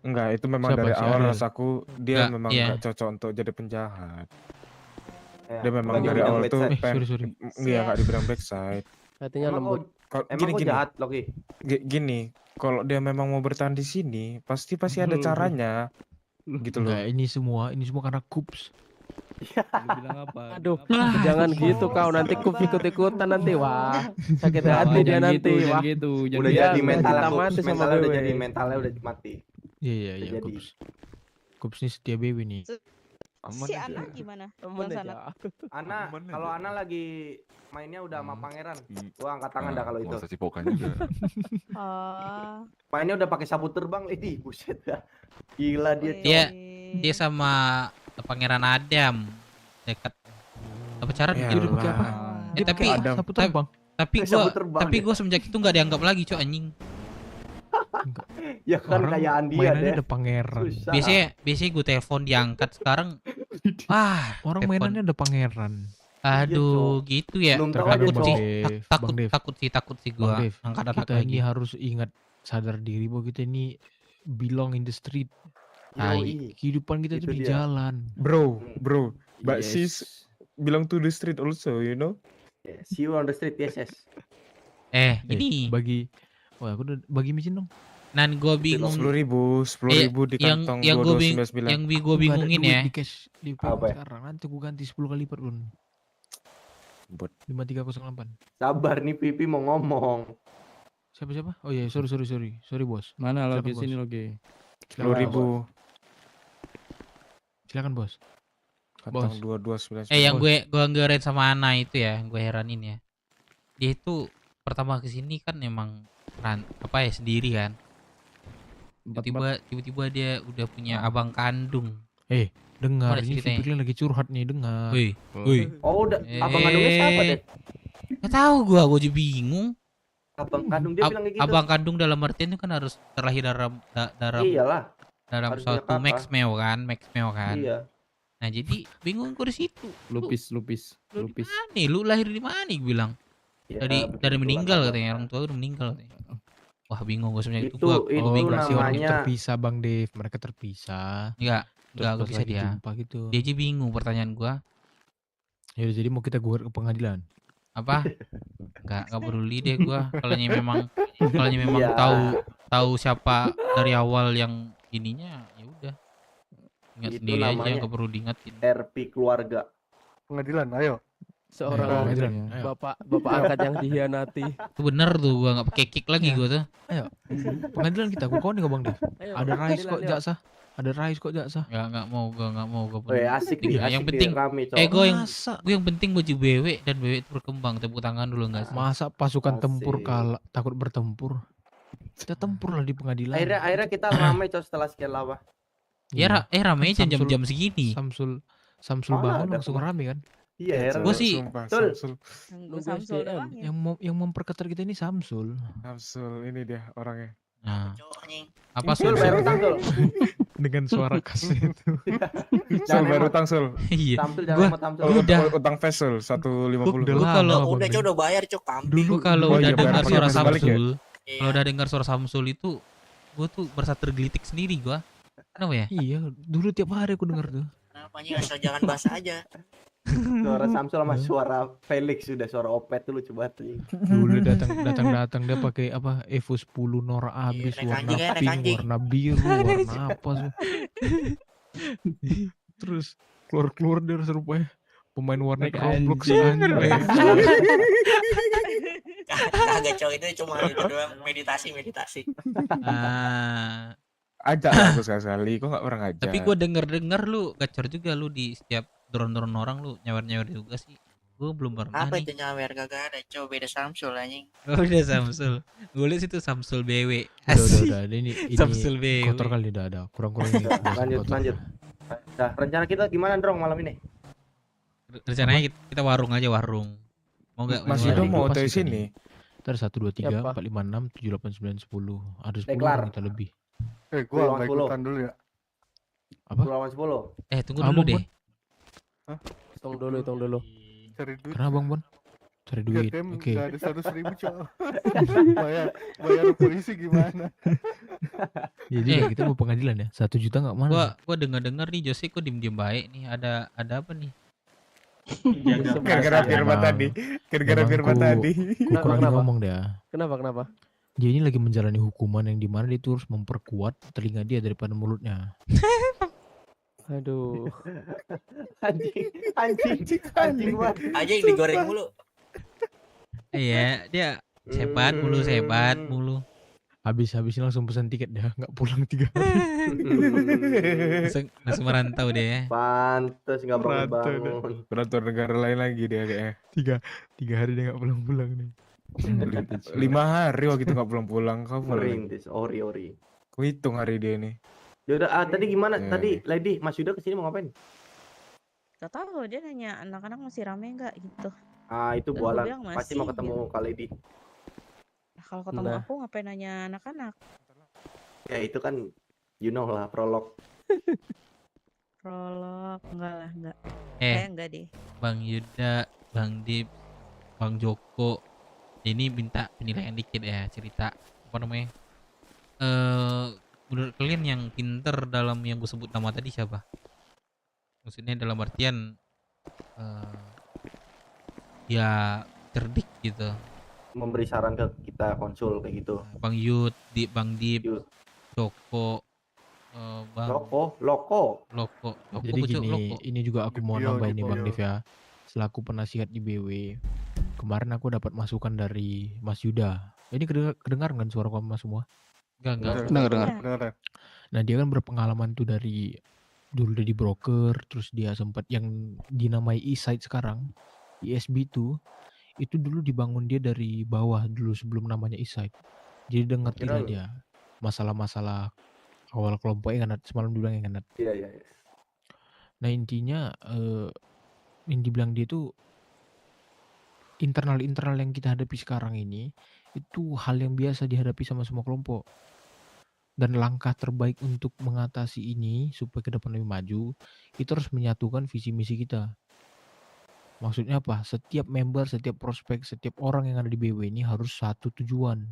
Enggak, itu memang Siapa, dari si awal Ariel? rasaku dia Enggak, memang iya. enggak cocok untuk jadi penjahat. Ya, Dia memang bukannya dari bilang awal tuh backside. sorry. Iya, enggak dibilang backside. Hatinya Emang lembut. Emang kok jahat Loki? Gini, kalau dia memang mau bertahan di sini, pasti ada caranya. Gitu loh. Enggak, ini semua karena kups. Lu bilang apa? Aduh, jangan gitu kau nanti kup ikut-ikutan nanti. Wah, sakit hati dia Jangan nanti. gitu, Wah, jangan gitu. Udah Iya, jadi udah mental kita aku, mati sama mentalnya udah BW. jadi mentalnya udah mati. Iya, Jadi. kups. Kups ini setia BW nih. Si Ana gimana? Bang Sanat? Ana, kalau Ana lagi mainnya udah sama pangeran. Gua angkat tangan dah kalau itu. cipokan juga. Oh. Mainnya udah pakai sabut terbang, Lady. Buset dah. Gila dia. Dia sama Pangeran Adam dekat apa cara Ya dia Allah. apa? Tapi Adam. Sapu terbang. tapi gua semenjak itu nggak dianggap lagi cok anjing. Ya kan Orang kayaan dia mainannya deh. ada pangeran. Susah. Biasanya gue telepon diangkat sekarang. Orang telepon. mainannya ada pangeran. Aduh, gitu ya. Belum tahu Takut aja, sih, Cok. Bang Dev. takut sih gua Bang Dev, angkat anak kita ini lagi. harus ingat sadar diri bahwa kita ini belong in the street. Yoi. Kehidupan kita Itu tuh di dia. jalan. Bro, but Yes. sis belong to the street also, you know? Yes, see you on the street, yes. Gini. Bagi micin dong. Nan gua bingung. 10.000 di kantong yang gua 2299. yang gua bingungin ya. Di cash di Apa ya? sekarang nanti gua ganti 10 kali lipat Bun. Buat 5308. Sabar nih Pipi mau ngomong. Siapa? Oh iya, sorry bos. Mana Silakan, Logi Bos. sini Logi? 10.000 Silakan bos. kantong 2299. Yang gua ngeren sama Ana itu ya, gue heranin ya. Dia itu pertama kesini kan emang sendiri kan. Tiba-tiba dia udah punya abang kandung. Dengar Mana ini ceritanya? Fikri lagi curhat nih, dengar. Woi. Oh, udah abang kandungnya siapa deh? Gak tahu gua juga bingung. Abang kandung dia bilang kayak gitu. Abang kandung dalam artian itu kan harus terlahir dalam Iyalah. dalam Harus punya suatu kakak. Max Meo kan. Iya. Nah jadi bingung gue di situ. Lupis. Nih lu lahir di mana gue bilang. Ya, dari betul-betulan meninggal abang. katanya, orang tua udah meninggal katanya. Wah bingung gue sebenarnya itu Itu- gua itu bingung sih orang namanya- itu. Terpisah Bang Dev, mereka terpisah. Enggak Terus bisa lagi dia. jumpa gitu. Dia aja bingung pertanyaan gua. Ya udah, jadi mau kita gugat ke pengadilan. Apa? Enggak peduli deh gua. Kalau memang Iya. tahu siapa dari awal yang ininya ya udah. Ingat Itu sendiri aja, namanya enggak perlu diingetin. RP keluarga. Pengadilan, ayo. Seorang bapak angkat yang dihianati. Itu bener tuh gua enggak pakai kick lagi gua tuh. Ayo. Pengadilan kita, gua nih Bang Dev. Ayo, Ada Rais pengadilan, kok ayo. jaksa. Ada Rais kok jaksa. Enggak mau gua. Asik nih, Yang asik penting nih, rame, Cok. gue yang penting gue jadi BW dan BW itu berkembang. Tepuk tangan dulu enggak sih? Masa pasukan tempur Asik. kalah takut bertempur? Kita tempur lah di pengadilan. Akhirnya kita rame Cok setelah sekian lama. Ya rame Kan jam-jam segini. Samsul Mana bangun ada langsung kemana? rame kan? Iya, heran Gua gua. sih Sumpah, Betul. Samsul. Gue Samsul doang ya. Yang memperketat kita ini Samsul. Samsul ini dia orangnya. Nah, apa Sul bayar utang Sul. Dengan suara khas itu. Sul bayar utang Sul. Iya. Samsul jangan sama Samsul. Udah. Utang face Sul 150. Gua kalau udah bayar cok kambing. Gua kalau Oh udah iya, bayar dengar pakai suara habis balik ya? Samsul, kalau udah dengar suara Samsul itu gua tuh merasa tergelitik sendiri gua. Kenapa ya? Iya, dulu tiap hari aku dengar tuh. Kenapa nih asal jangan bahas aja. Suara Samsul sama suara Felix sudah suara Opet tuh lucu banget. Dulu datang dia pakai apa Evo 10 Nora abis warna pink, warna biru, warna apa sih. Terus keluar dari serupanya pemain warnet Roblox anjing. Kagak cok, itu cuma itu doang, meditasi. Ajak aku sekali, kok nggak pernah ngajak. Tapi gua denger lu gacor juga lu di setiap turun orang lu nyawer juga sih. Gua belum pernah Apa nih. itu nyawer kagak ada cok, beda Samsul anjing. Oh, udah Samsul. Gue lihat itu Samsul BW. Udah, ini Samsul BW. kotor kali udah ada. Kurang ini. Lanjut. Nah, rencana kita gimana Drong malam ini? Rencananya kita warung aja warung. Mau enggak? Mas Yudo mau di sini. Ntar 1 2 3 4 5 6 7 8 9 10. Ada 10 Deklar. orang kita lebih. Gua nggak ikutan dulu ya. Apa? 10 lawan 10. Tunggu dulu deh. Hitung dulu. Cari duit. Kenapa Bang Bon? Cari duit. Oke. Gak ada 100.000 cok. bayar polisi gimana? Jadi kita mau pengadilan ya. 1 juta nggak mana? Gua dengar nih Jose kok diem baik nih. Ada apa nih? Gara-gara firman tadi. Gara-gara firman tadi. Ku kurangin ngomong deh. Kenapa? Dia ini lagi menjalani hukuman yang dimana dia terus memperkuat telinga dia daripada mulutnya. Aduh. Anjing banget. Anjing digoreng mulu. Iya, dia sebat mulu. Habis-habisnya langsung pesan tiket dah, nggak pulang 3 hari. langsung merantau deh ya. Pantes nggak bangun. Peraturan negara lain lagi dia kayaknya. 3 hari dia nggak pulang nih. 5 hari waktu itu nggak pulang-pulang. Kamu Merintis, ori. Ku hitung hari dia nih. Yaudah, tadi gimana? Tadi Lady, Mas Yuda kesini mau ngapain? Gak tahu, dia nanya anak-anak masih rame nggak gitu. Itu Terus gua bualan. bilang Pasti masih, mau ketemu gitu. Kak Lady. Nah, kalau ketemu aku ngapain nanya anak-anak? Ya itu kan, you know lah, prolog. Prolog enggak. Enggak deh. Bang Yuda, Bang Dip, Bang Joko. Ini minta penilaian dikit ya, cerita apa namanya? Menurut kalian yang pinter dalam yang gue sebut nama tadi siapa? Maksudnya dalam artian ya cerdik gitu. Memberi saran ke kita konsul kayak gitu. Bang Yud, Bang Dip, Joko, Bang Loko. Jadi gini, ini juga aku mau nambahin nih Bang Dev ya. Selaku penasihat di BW, kemarin aku dapat masukan dari Mas Yuda. Ini kedengar kan suara kamu semua? Enggak. Dengar. Nah dia kan berpengalaman tuh dari dulu dia di broker, terus dia sempat yang dinamai e-site sekarang, ISB itu dulu dibangun dia dari bawah dulu sebelum namanya e-site. Jadi dia ngerti lah dia masalah-masalah awal kelompoknya kan semalam dibilang kan. Iya. Nah intinya yang dibilang dia tuh internal yang kita hadapi sekarang ini itu hal yang biasa dihadapi sama semua kelompok. Dan langkah terbaik untuk mengatasi ini supaya ke depan lebih maju, itu harus menyatukan visi misi kita. Maksudnya apa? Setiap member, setiap prospek, setiap orang yang ada di BW ini harus satu tujuan.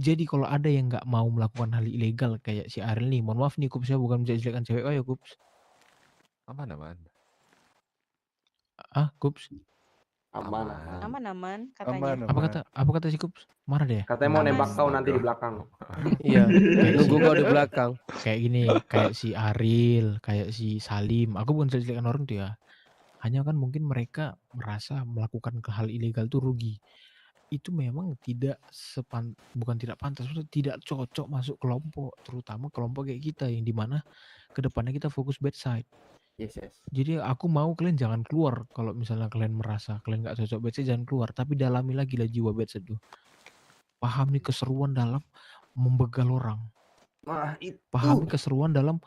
Jadi kalau ada yang nggak mau melakukan hal ilegal kayak si Ariel nih, mohon maaf nih Kups ya, bukan menjelek-jelekan cewek, ya Kups. Aman. Kups? Aman katanya. Apa kata si Kups? Marah deh. Katanya mau nembak kau nanti di belakang. Iya, nunggu kau di belakang. Kayak gini, kayak si Ariel, kayak si Salim. Aku bukan menjelekkan orang tuh ya. Hanya kan mungkin mereka merasa melakukan hal ilegal tuh rugi. Itu memang bukan tidak pantas, maksudnya tidak cocok masuk kelompok, terutama kelompok kayak kita yang dimana kedepannya kita fokus bedside. Yes. Jadi aku mau kalian jangan keluar kalau misalnya kalian merasa kalian nggak cocok bedside, jangan keluar, tapi dalami lagi lah jiwa bedside tuh. Pahami keseruan dalam membegal orang. Pahami keseruan dalam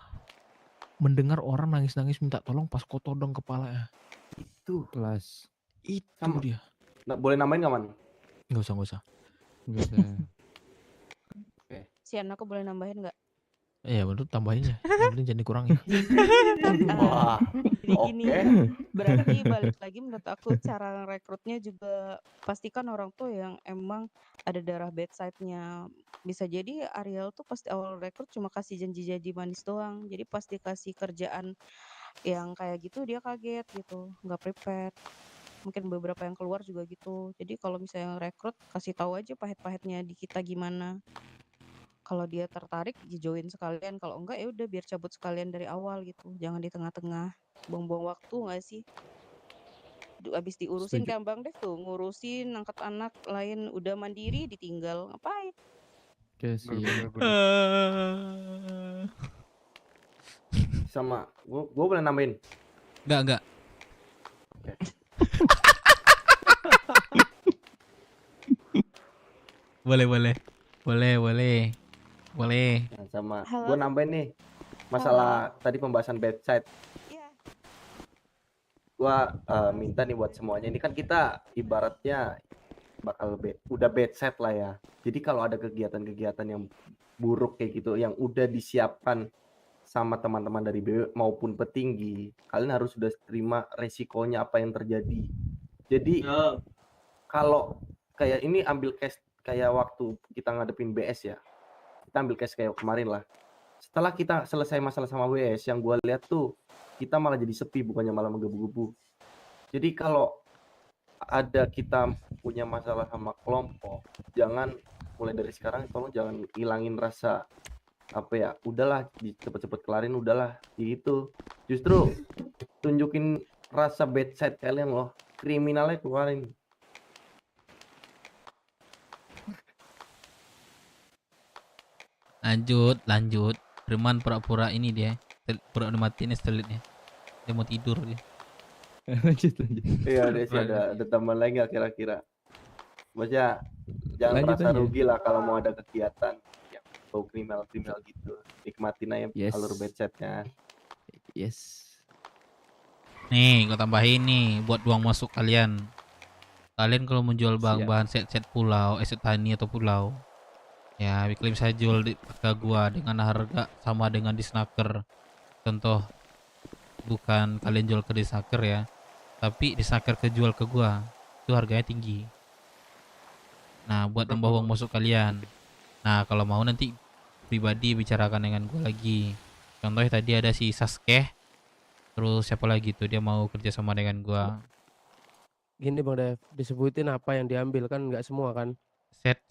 mendengar orang nangis-nangis minta tolong pas kau todong kepalanya. Itu kelas. Itu Sama. dia. Boleh nambahin nggak, Man? Nggak usah. Nggak usah. Sian, aku boleh nambahin nggak? Iya bener tambahin ya. Yang penting jangan dikurangin. Wah, Jadi gini, oke. berarti balik lagi menurut aku cara rekrutnya juga pastikan orang tuh yang emang ada darah bedside-nya. Bisa jadi Ariel tuh pasti awal rekrut cuma kasih janji-janji manis doang. Jadi pas dikasih kerjaan yang kayak gitu dia kaget gitu, nggak prepare. Mungkin beberapa yang keluar juga gitu. Jadi kalau misalnya rekrut kasih tahu aja pahit-pahitnya di kita gimana. Kalau dia tertarik join sekalian, kalau enggak ya udah biar cabut sekalian dari awal gitu. Jangan di tengah-tengah. Buang-buang waktu nggak sih? Abis diurusin Setuju. kayak Bang Dev tuh, ngurusin angkat anak lain udah mandiri ditinggal. Ngapain? Kasihan. Sama, gue boleh nambahin. Enggak. Boleh. Nah, sama, Halo. gue nambahin nih masalah tadi pembahasan bedside. Iya. Gue minta nih buat semuanya. Ini kan kita ibaratnya bakal udah bedside lah ya. Jadi kalau ada kegiatan-kegiatan yang buruk kayak gitu, yang udah disiapkan sama teman-teman dari BW maupun petinggi, kalian harus sudah terima resikonya apa yang terjadi. Jadi kalau kayak ini ambil case kayak waktu kita ngadepin BS ya, kita ambil case kayak kemarin lah. Setelah kita selesai masalah sama BS, yang gue lihat tuh kita malah jadi sepi, bukannya malah menggebu-gebu. Jadi kalau ada kita punya masalah sama kelompok, jangan mulai dari sekarang tolong jangan hilangin rasa apa ya, udahlah cepet-cepet kelarin, udahlah gitu. Justru tunjukin rasa bad side kalian loh, kriminalnya keluarin. Lanjut. Firman pura-pura ini dia. Pura dimatiin setelitnya. Dia mau tidur dia. lanjut. Iya, ada tambahan lagi nggak kira-kira? Maksudnya jangan Lanjut merasa aja. rugi lah kalau mau ada kegiatan yang bau kriminal gitu. Nikmatin aja Yes. alur bad side-nya. Yes. Nih, gue tambahin nih buat uang masuk kalian. Kalian kalau menjual bahan-bahan set pulau, set tani atau pulau, ya kalian bisa jual ke gua dengan harga sama dengan di snacker. Contoh, bukan kalian jual ke di snacker ya, tapi di snacker kejual ke gua, itu harganya tinggi. Nah, buat tambah uang masuk kalian. Nah, kalau mau nanti pribadi bicarakan dengan gua lagi. Contohnya tadi ada si Sasuke, terus siapa lagi tuh dia mau kerja sama dengan gua. Gini Bang Dev, disebutin apa yang diambil kan nggak semua kan? Set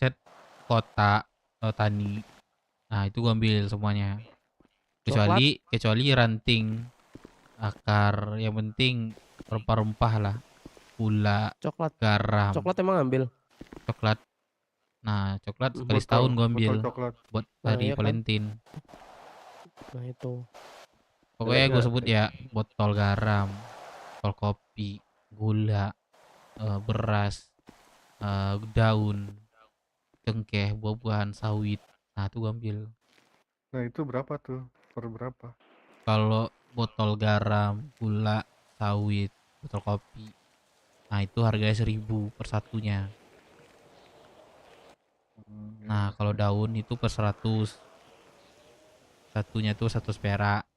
kota tani. Nah, itu gua ambil semuanya. Kecuali ranting, akar, yang penting rempah-rempah lah. Gula, Coklat. garam. Coklat emang ambil? Coklat. Nah, coklat sekali setahun gua ambil coklat. buat Nah, hari iya kan? Valentine. Nah itu. Pokoknya gue sebut ya, botol garam, botol kopi, gula, beras, daun, cengkeh, buah-buahan, sawit. Nah, itu gue ambil. Nah itu berapa tuh? Per berapa? Kalau botol garam, gula, sawit, botol kopi, nah itu harganya 1.000 per satunya. Nah, kalau daun itu per 100. Satunya tuh 100 perak.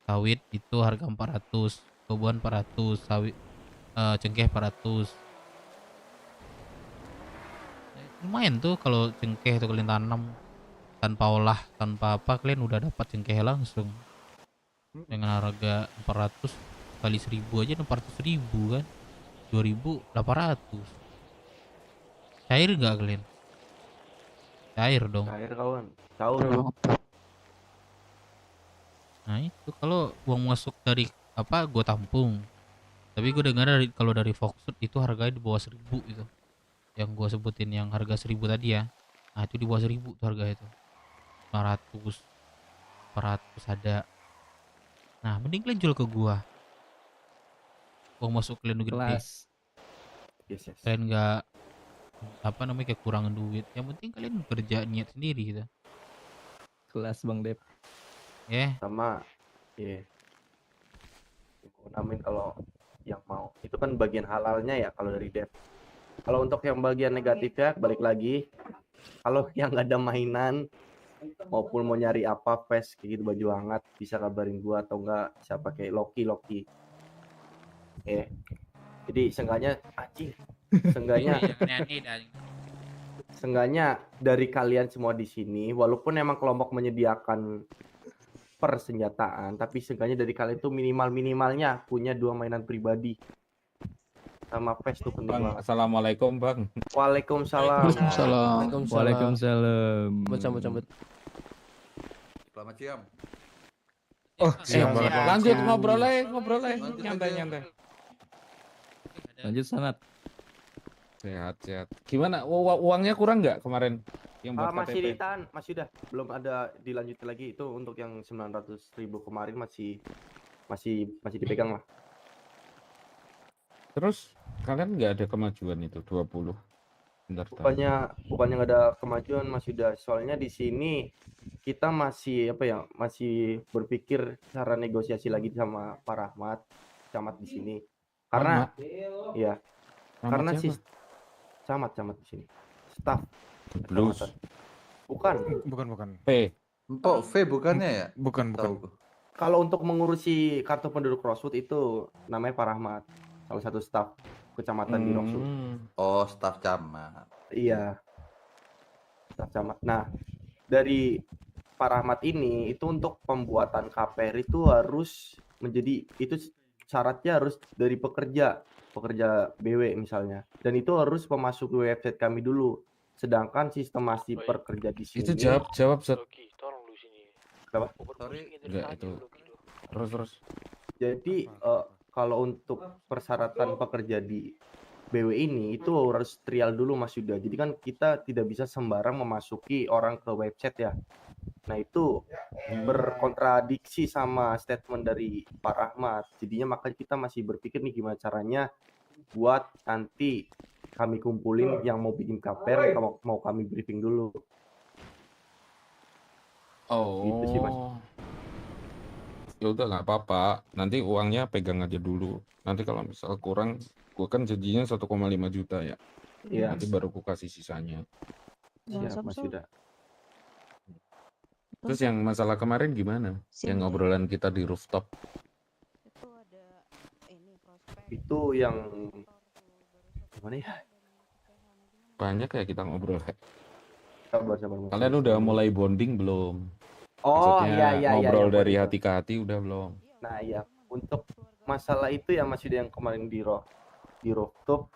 Sawit itu harga 400, buah-buahan 400, sawit cengkeh 400. Lumayan tuh kalau cengkeh itu kalian tanam tanpa olah, tanpa apa, kalian udah dapat cengkeh langsung. Dengan harga 400 kali 1.000 aja 400.000 kan. 2.800. Cair nggak kalian? Cair dong. Cair kawan. Tahu. Nah itu kalau uang masuk dari apa gue tampung. Tapi gue dengar kalau dari Foxfood itu harganya di bawah 1.000 itu. Yang gue sebutin yang harga 1.000 tadi ya. Nah itu di bawah 1.000 tuh harga itu. 500, 400 ada. Nah mending kalian jual ke gua. Uang masuk kalian gede. Kelas. Yes. Kalian nggak apa namanya kekurangan duit. Yang penting kalian kerja niat sendiri gitu. Kelas Bang Dep. Ya. Sama namin kalau yang mau. Itu kan bagian halalnya ya kalau dari dev. Kalau untuk yang bagian negatifnya balik lagi, kalau yang nggak ada mainan maupun mau nyari apa vest kayak gitu baju hangat bisa kabarin gua atau enggak siapa kayak Loki. Jadi seenggaknya seenggaknya dari kalian semua di sini walaupun emang kelompok menyediakan persenjataan tapi seenggaknya dari kalian itu minimalnya punya 2 mainan pribadi sama vest tuh penting banget. Assalamualaikum Bang. Waalaikumsalam. Waalaikumsalam. Sambut. Selamat siang. Oh, siang. Lanjut ngobrol nyantai. Lanjut Sanat. Sehat. Gimana? Uangnya kurang nggak kemarin yang buat Masih KTP? ditahan, masih udah belum ada dilanjutin lagi itu untuk yang 900.000 kemarin masih dipegang lah. Terus kalian nggak ada kemajuan itu 20? Bentar, Bukannya nggak ada kemajuan, masih udah. Soalnya di sini kita masih masih berpikir cara negosiasi lagi sama Pak Rahmat, camat di sini. Karena karena si camat di sini. Staf. Blues. Bukan. P. Oh, V bukannya ya? Bukan. Kalau untuk mengurusi kartu penduduk Rosewood itu namanya Pak Rahmat, salah satu staf kecamatan di Rosewood. Oh, staf camat. Iya. Staf camat. Nah, dari Pak Rahmat ini itu untuk pembuatan KPR itu harus syaratnya harus dari pekerja BW misalnya. Dan itu harus memasuki website kami dulu. Sedangkan sistem masih pekerja di sini. Itu jawab Zat. Kenapa? Enggak itu. Terus. Jadi kalau untuk persyaratan pekerja di BW ini itu harus trial dulu Mas Yuda. Jadi kan kita tidak bisa sembarang memasuki orang ke website ya. Nah itu berkontradiksi sama statement dari Pak Rahmat. Jadinya makanya kita masih berpikir nih gimana caranya buat nanti kami kumpulin yang mau bikin KPR, mau kami briefing dulu. Oh. Gitu sih Mas. Ya udah nggak apa-apa. Nanti uangnya pegang aja dulu. Nanti kalau misal kurang, gua kan janjinya 1,5 juta ya. Iya. Nanti baru gua kasih sisanya. Siap Mas Yuda. Terus yang masalah kemarin gimana? Yang ngobrolan kita di rooftop. Itu yang gimana ya? Banyak ya kita ngobrol. Sabar. Kalian udah mulai bonding belum? Oh Maksudnya iya. ngobrol dari hati ke hati udah belum? Nah iya, untuk masalah itu ya Mas Yuda yang kemarin di rooftop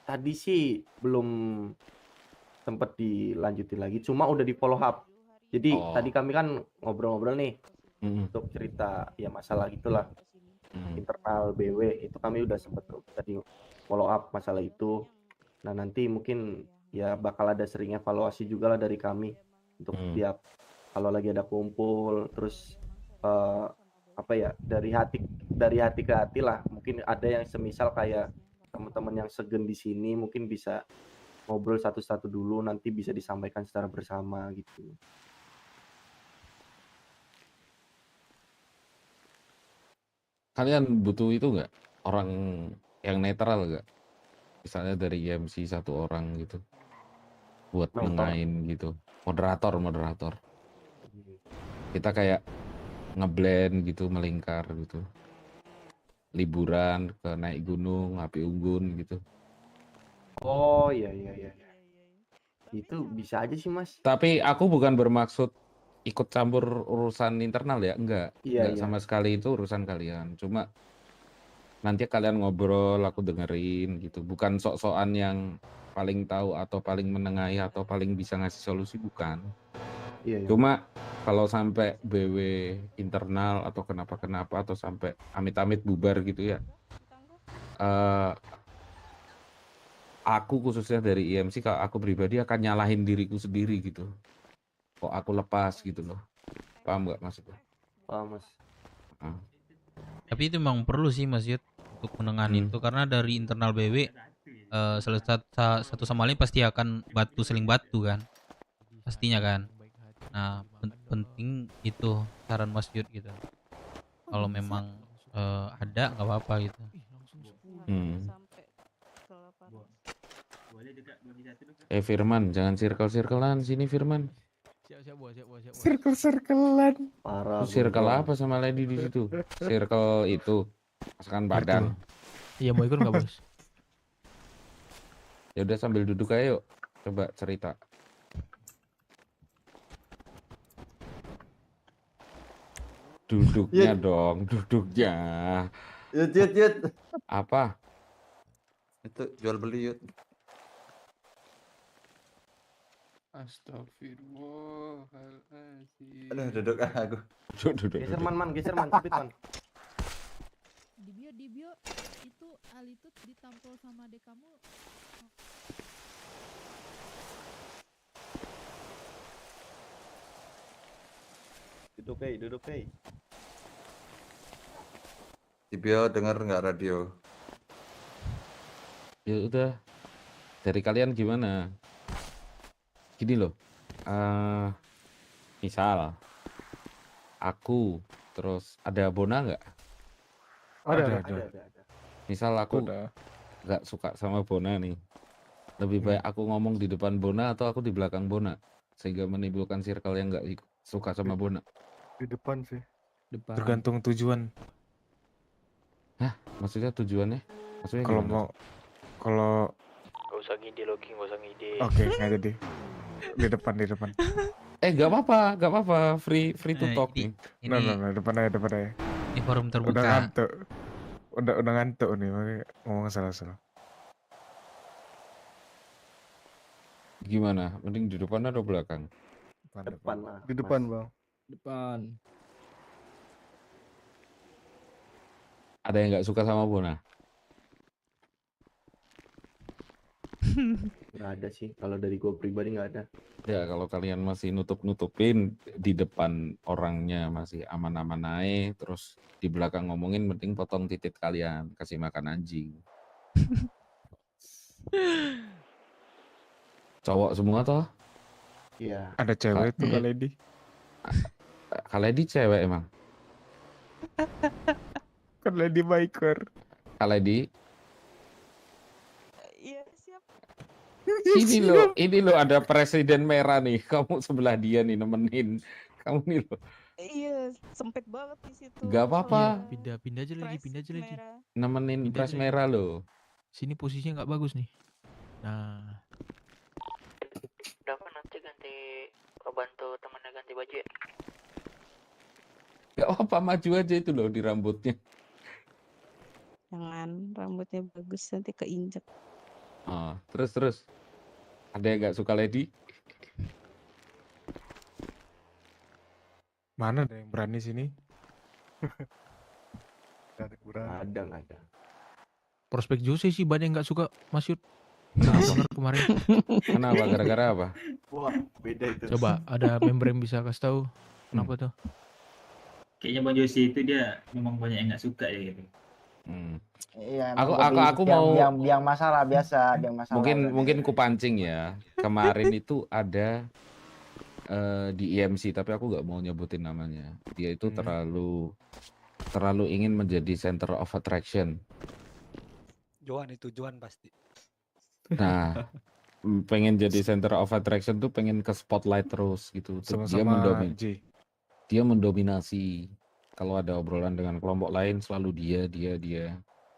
tadi sih belum sempat dilanjutin lagi, cuma udah di follow up. Jadi tadi kami kan ngobrol-ngobrol nih untuk cerita ya masalah gitulah internal BW itu kami udah sempat tadi follow up masalah itu. Nah nanti mungkin ya bakal ada sering evaluasi juga lah dari kami untuk tiap kalau lagi ada kumpul terus dari hati ke hati lah. Mungkin ada yang semisal kayak teman-teman yang segen di sini mungkin bisa ngobrol satu-satu dulu, nanti bisa disampaikan secara bersama gitu. Kalian butuh itu nggak? Orang yang netral nggak? Misalnya dari IMC 1 orang gitu. Buat nengahin gitu. Moderator. Kita kayak ngeblend gitu, melingkar gitu. Liburan ke naik gunung, api unggun gitu. Oh iya. Itu bisa aja sih Mas. Tapi aku bukan bermaksud ikut campur urusan internal ya, enggak. Iya. Sama sekali itu urusan kalian. Cuma nanti kalian ngobrol, aku dengerin gitu. Bukan sok-sokan yang paling tahu atau paling menengahi atau paling bisa ngasih solusi, bukan. Iya. Cuma kalau sampai BW internal atau kenapa-kenapa atau sampai amit-amit bubar gitu ya. Aku khususnya dari IMC, kalau aku pribadi akan nyalahin diriku sendiri gitu. Kok aku lepas gitu loh. Paham nggak maksudnya? Paham Mas. Tapi itu memang perlu sih Mas Yud untuk menengahin itu karena dari internal BW satu sama lain pasti akan saling batu kan. Pastinya kan. Nah, penting itu saran Mas Yud gitu. Kalau memang ada nggak apa-apa gitu. Firman, jangan circle-circlean sini Firman. Siap. Circle-circlean. Parah. Lu circle apa sama Lady di situ? Circle itu, masakan badan. Iya mau ikut nggak bos? Ya udah sambil duduk aja yuk. Coba cerita. Duduknya dong, duduknya. Yud. Apa? Itu jual beli Yud. Astagfirullahaladzim. Aduh, duduk aku. Duduk. Geser man, cepet man. Di bio itu Alitut ditampol sama adek kamu. Duduk, hey. Tibio denger nggak radio? Ya udah. Dari kalian gimana? Gini loh. Misal aku terus ada Bona nggak? Ada. Misal aku nggak suka sama Bona nih. Lebih baik aku ngomong di depan Bona atau aku di belakang Bona sehingga menimbulkan circle yang nggak suka sama Bona. Di depan sih. Depan. Tergantung tujuan. Hah? Maksudnya tujuannya? Maksudnya Kalau gimana? kalau Gak usah ngide lo, King, gak usah ngide. oke nggak jadi. Di depan. Nggak apa-apa, free to talk nih. No, depan aja. Ini forum terbuka. Udah ngantuk nih, makanya ngomong salah. Gimana? Mending di depan atau belakang? Depan lah. Di depan bang. Depan. Ada yang nggak suka sama Bona? Nggak ada sih, kalau dari gue pribadi nggak ada. Ya kalau kalian masih nutupin di depan orangnya masih aman-aman aja, terus di belakang ngomongin, mending potong titik kalian, kasih makan anjing. Cowok semua toh? Iya. Ada cewek tuh Kak Lady. Kak Lady cewek emang? Kak Lady biker. Kak Lady? Iya, siap. Ini loh ada presiden merah nih. Kamu sebelah dia nih nemenin. Kamu nih loh. Iya, sempit banget di situ. Gak apa-apa. Pindah aja lagi. Nemenin pres merah loh. Sini posisinya nggak bagus nih. Nah. Udah kan nanti ganti, bantu temennya ganti baju ya. Gak apa maju aja itu loh di rambutnya. Jangan, rambutnya bagus nanti keinjek. Oh, terus. Ada yang nggak suka Lady? Mana ada yang berani sini? Ada nggak ada. Prospek Jose sih banyak yang nggak suka Mas Yud. Kenapa kemarin? Kenapa? Gara-gara apa? Wah, beda itu. Coba ada member yang bisa kasih tahu kenapa tuh? Kayaknya Bang Josi itu dia memang banyak yang nggak suka ya gitu. Iya, Aku mau biang masalah biasa, biang masalah. mungkin ku pancing ya. Kemarin itu ada di EMC tapi aku nggak mau nyebutin namanya. Dia itu terlalu ingin menjadi center of attraction. Johan pasti. Nah, pengen jadi center of attraction tuh pengen ke spotlight terus gitu. Terus dia mendominasi. Kalau ada obrolan dengan kelompok lain selalu dia.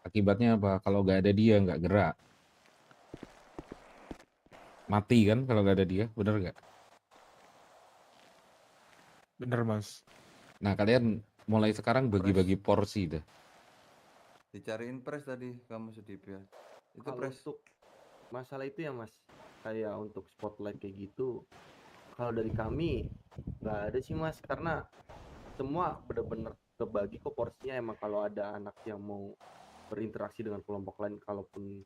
Akibatnya apa? Kalau nggak ada dia nggak gerak. Mati kan kalau nggak ada dia, bener nggak? Bener Mas. Nah kalian mulai sekarang bagi-bagi porsi dah. Dicariin pres tadi kamu sedih ya. Itu Kalau pres. untuk masalah itu ya Mas, kayak untuk spotlight kayak gitu, kalau dari kami nggak ada sih Mas, karena semua bener-bener kebagi kok porsinya. Emang kalau ada anak yang mau berinteraksi dengan kelompok lain, kalaupun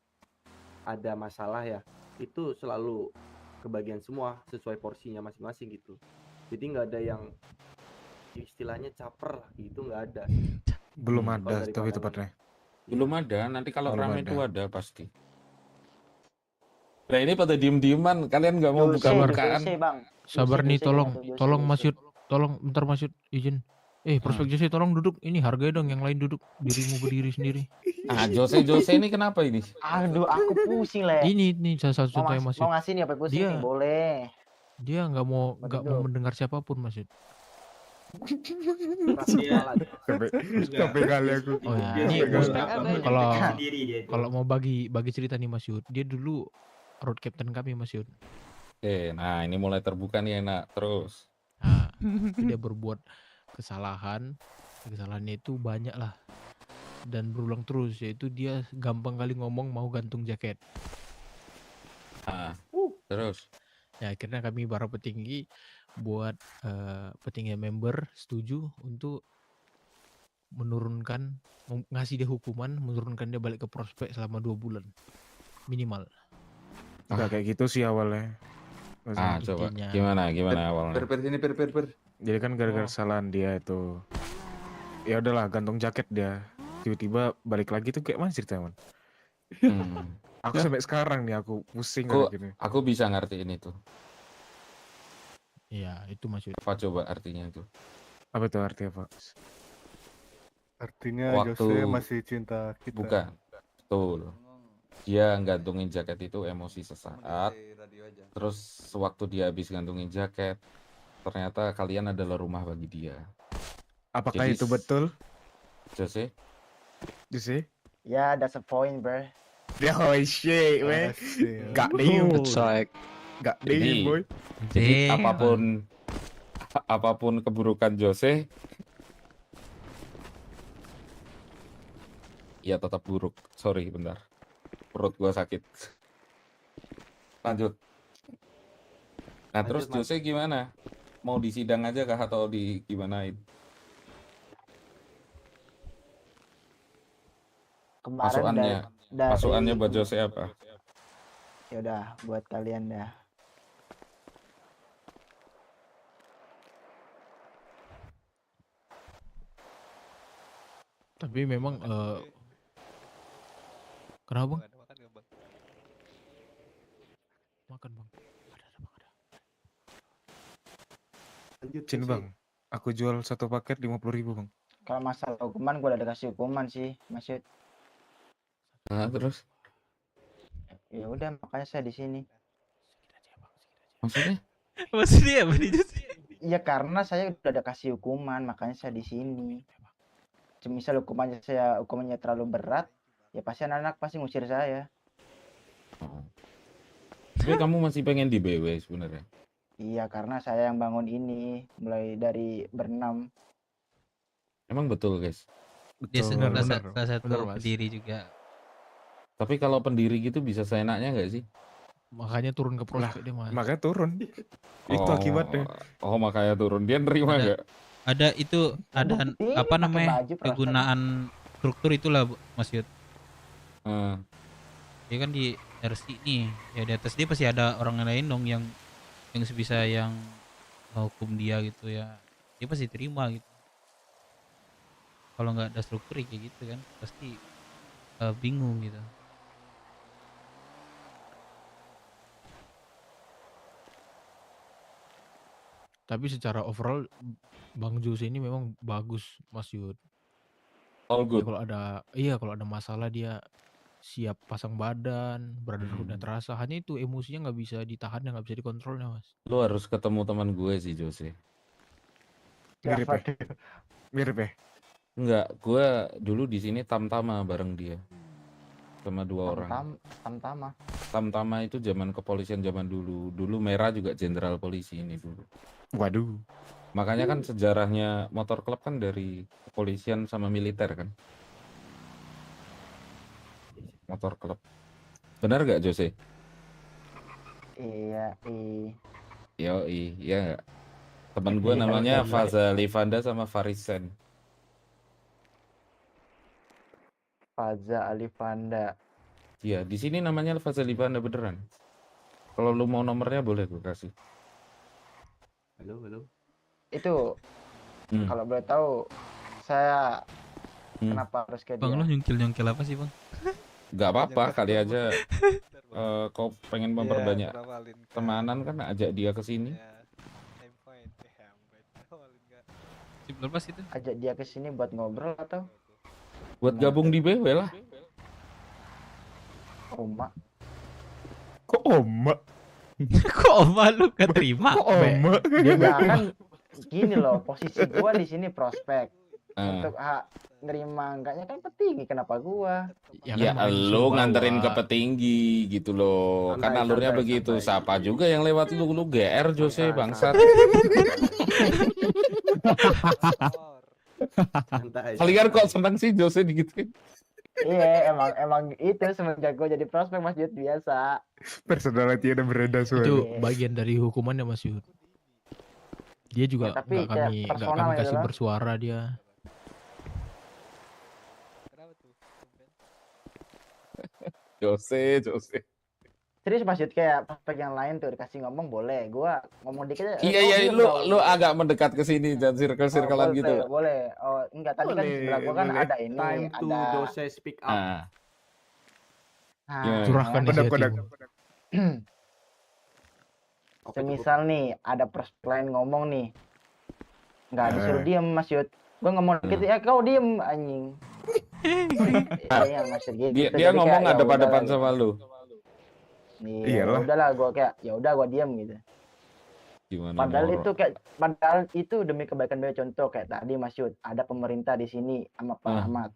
ada masalah ya, itu selalu kebagian semua sesuai porsinya masing-masing gitu. Jadi nggak ada yang istilahnya caper lah gitu, nggak ada. Belum Kalau ada dari tapi pandangan. tepatnya. Belum ada, nanti kalau Belum ramai ada. itu ada pasti. Nah ini pada diem-dieman, kalian nggak mau buka-bukaan. sabar nih, Jose tolong, gimana tuh, Jose, tolong Mas Jose? Yud, tolong bentar Mas Yud, izin. Prospek Jose tolong duduk, ini harganya dong, yang lain duduk, dirimu berdiri sendiri. Jose ini kenapa ini? Aduh, aku pusing, Le. Ini salah satu contohnya Mas Mau Yud. ngasih nih apa pusing nih, boleh. Dia nggak mau duduk. mendengar siapapun Mas Yud. Sampai kali aku. Oh ya, ini kalau mau bagi cerita nih Mas Yud, dia dulu road captain kami Mas Yud. Nah ini mulai terbuka nih enak terus. Nah, dia berbuat kesalahannya itu banyak lah dan berulang terus, yaitu dia gampang kali ngomong mau gantung jaket. Terus ya akhirnya kami para petinggi buat petinggi member setuju untuk ngasih dia hukuman, menurunkan dia balik ke prospek selama 2 bulan minimal. Enggak kayak gitu sih awalnya. Coba gimana awalnya? Per. Jadi kan gara-gara kesalahan dia itu, ya udahlah gantung jaket dia. Tiba-tiba balik lagi tuh kayak mana ceritanya, Man? Aku sampai sekarang nih aku pusing kayak gini. Aku bisa ngertiin itu. Iya, itu maksudnya. Apa coba artinya itu? Apa itu artinya, Pak? Artinya Jose masih cinta kita. Bukan. Betul. Dia gantungin jaket itu emosi sesaat. Terus sewaktu dia habis gantungin jaket, ternyata kalian adalah rumah bagi dia. Apakah itu betul? Jose? Ya, that's a point, bro. Oh shit, man. Got him. Got him, boy. Jadi apapun keburukan Jose, ya tetap buruk. Sorry, bentar. Perut gua sakit. Lanjut. Nah, terus Jose gimana? Mau disidang aja kah atau gimanain? Kemarin Masukannya buat Jose apa? Ya udah, buat kalian dah. Tapi memang kenapa Bang? Makan Bang. Sini Bang, aku jual 1 paket 50.000 Bang. Kalau masalah hukuman, gue udah dikasih hukuman sih, Mas Yud. Nah, terus? Ya udah, makanya saya di sini. Maksudnya? Maksudnya apa nih? Iya, karena saya udah ada kasih hukuman, makanya saya di sini. Misal hukumannya terlalu berat, ya pasti anak-anak pasti ngusir saya. Tapi kamu masih pengen di BW sebenarnya? Iya, karena saya yang bangun ini mulai dari berenam. Emang betul, guys? Dia salah satu pendiri juga. Tapi kalau pendiri gitu bisa seenaknya nggak sih? Makanya turun ke prospek dia, Mas. Makanya turun. Itu akibatnya. Oh, makanya turun. Dia nerima nggak? Ada apa namanya, kegunaan struktur itulah Mas Yud. Dia kan di RC nih, ya di atas dia pasti ada orang lain dong yang sebisa yang menghukum dia gitu ya. Dia pasti terima gitu. Kalau nggak ada struktur kayak gitu kan pasti bingung gitu. Tapi secara overall Bang Jose ini memang bagus Mas Yud. All good. Kalau ada masalah dia siap pasang badan, brotherhood-nya terasa. Hanya itu emosinya nggak bisa ditahan dan nggak bisa dikontrolnya, Mas. Lu harus ketemu teman gue sih, Jose. Mirip ya? Enggak, gue dulu di sini tamtama bareng dia. Sama 2 orang. Tamtama itu zaman kepolisian zaman dulu. Dulu Merah juga jenderal polisi ini dulu. Waduh. Makanya kan sejarahnya motor klub kan dari kepolisian sama militer kan. Motor klub. Benar gak Jose? Iya. Iya. Teman gue namanya Faza Livanda sama Farisen. Faza Alifanda. Iya, di sini namanya Faza Livanda beneran. Kalau lu mau nomornya boleh gue kasih. Halo. Itu kalau boleh tahu saya kenapa harus kayak Bang, dia? lu nyungkil apa sih, Bang? Gak apa-apa, kali aja kau pengen memperbanyak Iya, temanan kan ajak dia ke sini. Tim lepas itu. Ajak dia ke sini buat ngobrol atau Buat gabung di BW lah. Oma? Kok Oma? Kok Oma lu gak terima? Kok Oma? Ya kan gini loh, posisi gua di sini prospek. Untuk nerima enggaknya kan petinggi, kenapa gua? Ya lu nganterin ke petinggi gitu loh. Kan alurnya begitu. Siapa juga yang lewat lu GR Jose bangsat. Kalian kok seneng sih Jose digituin? Iya, emang itu semenjak gue jadi prospek Mas Yud biasa. Personality ada beredar semua. Itu bagian dari hukumannya Mas Yud. Dia juga Ya, tapi nggak kayak kami kasih personal gitu bersuara dia. Jose. Serius Mas Yud, kayak prospek yang lain tuh dikasih ngomong boleh, gua ngomong dikit aja. Iya, lu agak mendekat ke sini dan circle-circlean gitu. Boleh. Oh, enggak, tadi kan di sebelah gua kan ada ini, Time to ada Jose speak up. Curahkan isi hatimu. Semisal nih ada prospek lain ngomong nih, nggak disuruh diem Mas Yud. Gua ngomong dikit, ya kau diem anjing. Iya Mas Yud gitu. Dia ngomong hadap-hadapan sama lu. Iya, udahlah gua kayak ya udah gua diam gitu. Gimana Padahal itu demi kebaikan BW. Contoh kayak tadi Mas Yud, ada pemerintah di sini sama Pak Ahmad.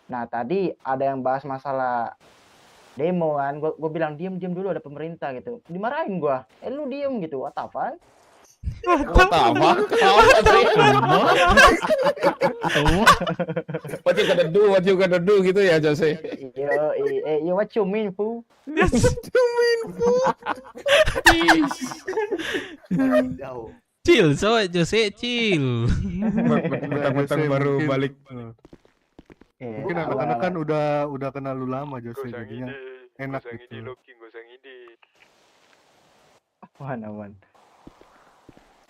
Nah, tadi ada yang bahas masalah demo kan, gua bilang diam dulu, ada pemerintah gitu. Dimarahin gua. Lu diem gitu. What apaan? What you gonna do gitu ya Jose? Yo, what you mean, Fu? Chill, so Jose chill. Mentang-mentang baru balik. Mungkin anak-anak kan udah kenal lu lama Jose, jadinya enak gitu. Aman.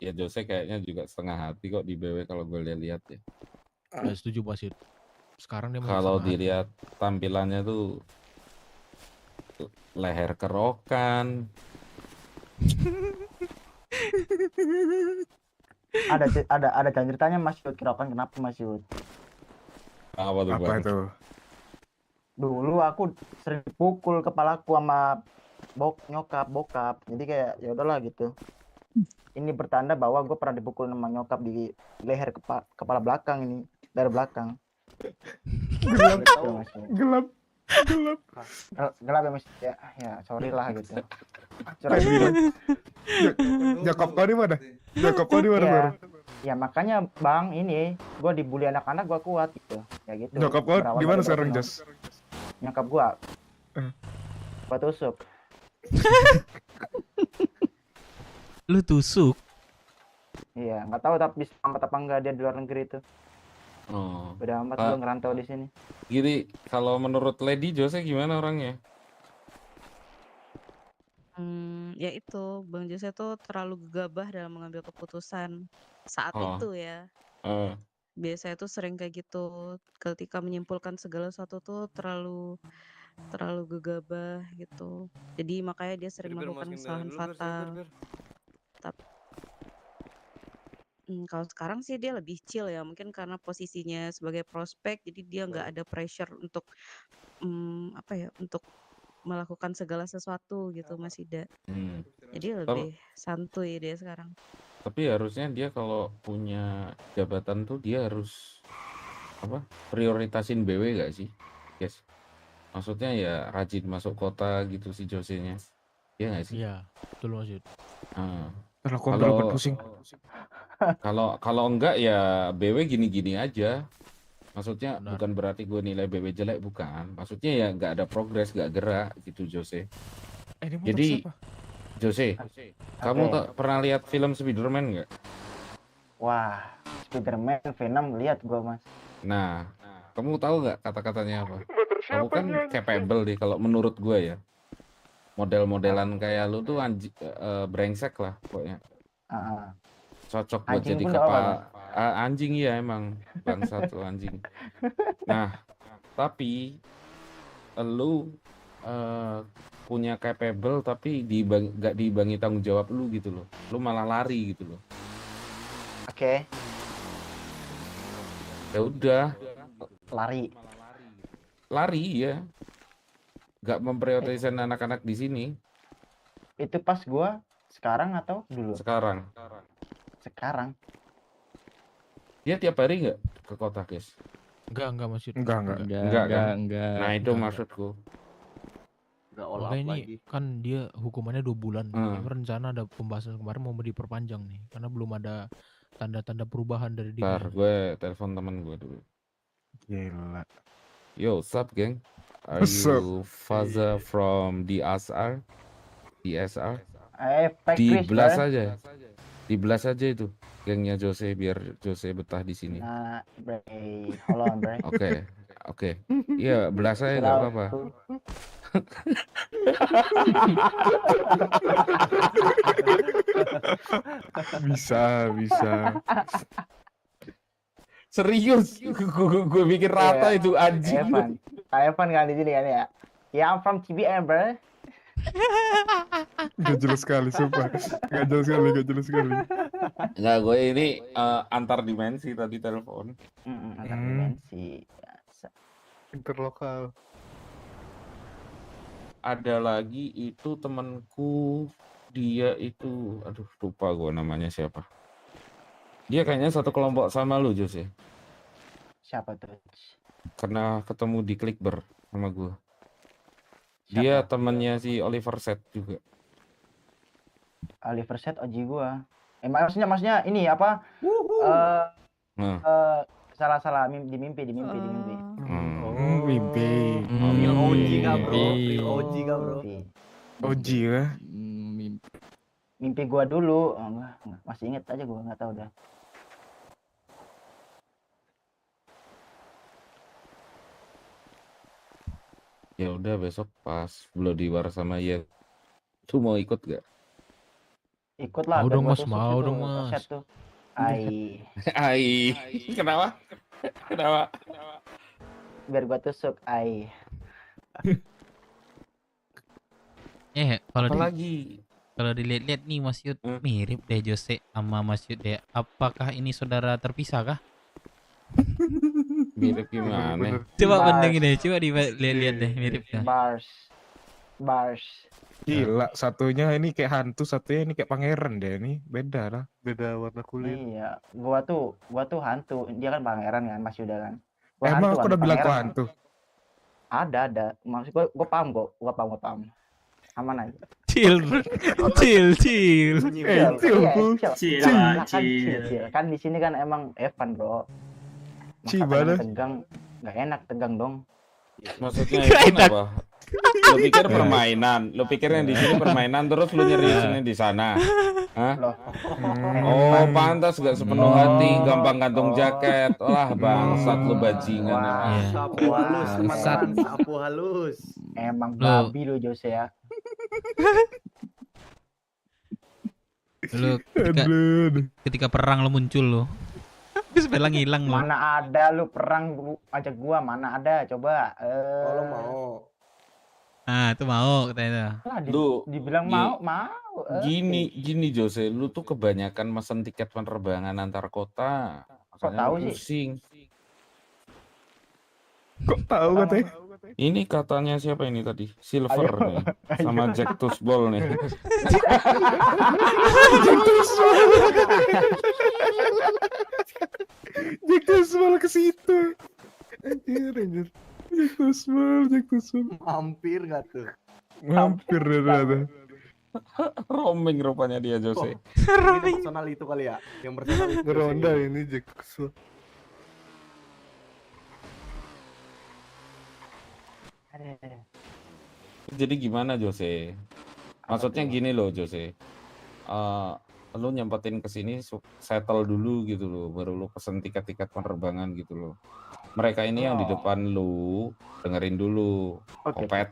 Ya Jose kayaknya juga setengah hati kok di BW kalau gue lihat ya. Ya setuju Mas Yud. Sekarang dia Kalau dilihat tampilannya tuh leher kerokan. ada ceritanya Mas Yud, kerokan kenapa Mas Yud? Apa tuh? Dulu aku sering pukul kepalaku sama nyokap bokap, jadi kayak ya udahlah gitu. Ini bertanda bahwa gue pernah dipukul sama nyokap di leher kepala belakang ini, dari belakang. Gelap ya Mas ya sorry lah gitu. Nyokap kau di mana? Baru? Ya makanya Bang, ini gue dibully anak-anak gue kuat gitu. Ya gitu. Nyokap kau di mana sekarang, Jos? Nyokap gue tusuk. Lu tusuk? Iya, nggak tahu tapi selamat apa enggak dia di luar negeri itu. Oh. Udah amat lu ngerantau di sini. Gini, kalau menurut Lady Jose gimana orangnya? Ya itu, Bang Jose tuh terlalu gegabah dalam mengambil keputusan saat itu ya. Biasanya tuh sering kayak gitu, ketika menyimpulkan segala sesuatu tuh terlalu gegabah gitu. Jadi makanya dia sering melakukan kesalahan fatal. Kalau sekarang sih dia lebih chill ya, mungkin karena posisinya sebagai prospek, jadi dia nggak ada pressure untuk untuk melakukan segala sesuatu gitu, Mas Ida. Jadi lebih santuy dia sekarang. Tapi harusnya dia kalau punya jabatan tuh dia harus prioritasin BW gak sih, guys? Maksudnya ya rajin masuk kota gitu si Jose-nya. Iya gak sih? Iya, betul Mas Yud. Kalau enggak ya BW gini-gini aja. Maksudnya bukan berarti gue nilai BW jelek, bukan. Maksudnya ya nggak ada progres, nggak gerak gitu Jose. Jadi Jose, kamu pernah lihat film Spider-Man nggak? Wah, Spider-Man, Venom lihat gue Mas. Nah, kamu tahu nggak kata-katanya apa? Kamu kan capable deh kalau menurut gue ya. Model-modelan kayak lu tuh brengsek lah pokoknya. Cocok buat jadi kepala anjing ya emang bangsa tuh anjing. Nah, tapi lu punya capable tapi nggak diimbangi tanggung jawab lu gitu loh. Lu malah lari gitu loh. Oke. Ya udah, Lari. lari ya. Gak memprioritaskan anak-anak di sini. Itu pas gua sekarang atau dulu? Sekarang. Sekarang. Dia tiap hari nggak ke kota, guys? Enggak maksud. Enggak kan? enggak. Nah itu Enggak. maksudku. Udah all Makanya out ini lagi. kan dia hukumannya 2 bulan. Hmm. Rencana ada pembahasan kemarin mau diperpanjang nih karena belum ada tanda-tanda perubahan dari dia. Bentar, gue telepon temen gue dulu. Gila. Yo, what's up, geng? Are What's up? you Faza from DSR? DSR? Pak Chris, Dibelas bro. aja. Dibelas aja itu gengnya Jose biar Jose betah di sini. Nah, bre, hold on, bre. Oke, oke. Iya, belas aja nggak apa-apa. Bisa. Serius, gue bikin rata itu anjing. Evan kan di sini kan ya. Ya, I'm from TBM, bro. Gak jelas sekali, sumpah. Gak jelas sekali. Enggak, gue ini antar dimensi tadi telepon. Antar dimensi. Interlokal. Ada lagi itu temanku, dia itu, aduh lupa gue namanya siapa. Dia kayaknya satu kelompok sama lu, Jose. Siapa tuh? Karena ketemu di Clickber sama gue. Dia temannya si Oliver Set juga. Oliver Set OG gua. Maksudnya ini apa? Salah di mimpi. Mimpi. Real OG gak bro? Real OG gak bro? OG ya? Mimpi gua dulu. Enggak, masih inget aja gua, nggak tahu dah. Ya udah besok pas Bloody War sama Ye, tuh mau ikut gak? Ikut lah. Mau dong gua mas, tusuk mau itu, dong mas. Set tuh. Ai. Ai, kenapa? Kenapa? Biar gua tusuk, ai. Kalau Apalagi? kalau dilihat-lihat nih Mas Yud mirip deh Jose sama Mas Yud deh. Apakah ini saudara terpisah kah? Mirip gimana? Coba bandingin deh, coba dilihat deh miripnya. Bars. Gila, satunya ini kayak hantu, satunya ini kayak pangeran deh. Ini beda lah. Beda warna kulit. Iya, gua tuh hantu, dia kan pangeran kan, Mas Yuda kan. Emang aku udah bilang kok pangeran. hantu? Ada. Maksud gua paham kok, gua paham. Aman aja. Chill. Kan di sini kan emang Evan, bro. Gimana? Tegang, nggak enak tegang dong. Maksudnya itu apa? Lu pikir permainan? Lu pikir yang di sini permainan terus lu nyeriusinnya di sana? Hah? Oh, pantas gak sepenuh hati, gampang gantung jaket. Lah, bangsat lu bajingan. Sapu halus, teman-teman. Sapu halus. Emang babi lu Jose ya. Lu ketika perang lo muncul lo. Terus pelang hilang lo. Mana ada lu perang ajak gua, mana ada coba. Kalau mau. Nah, itu mau katanya. Lu dibilang mau. Gini Jose, lu tuh kebanyakan mesen tiket penerbangan antar kota. Kok tahu sih? Pusing. Kok tahu katanya? Ini katanya siapa ini tadi? Silver nih, sama Jack Tusbol nih. Jack Tusbol ke situ. Anjir. Jack Tusbol. Mampir gak tuh? Mampir deh. Roaming rupanya dia Jose. Roaming. Personal itu kali ya? Yang personal itu. Ngeronda ini Jack Tusbol. Jadi gimana Jose? Maksudnya gini loh Jose. Lu nyempetin ke sini settle dulu gitu loh, baru lu pesen tiket-tiket penerbangan gitu loh. Mereka ini yang di depan lu dengerin dulu. Kopet.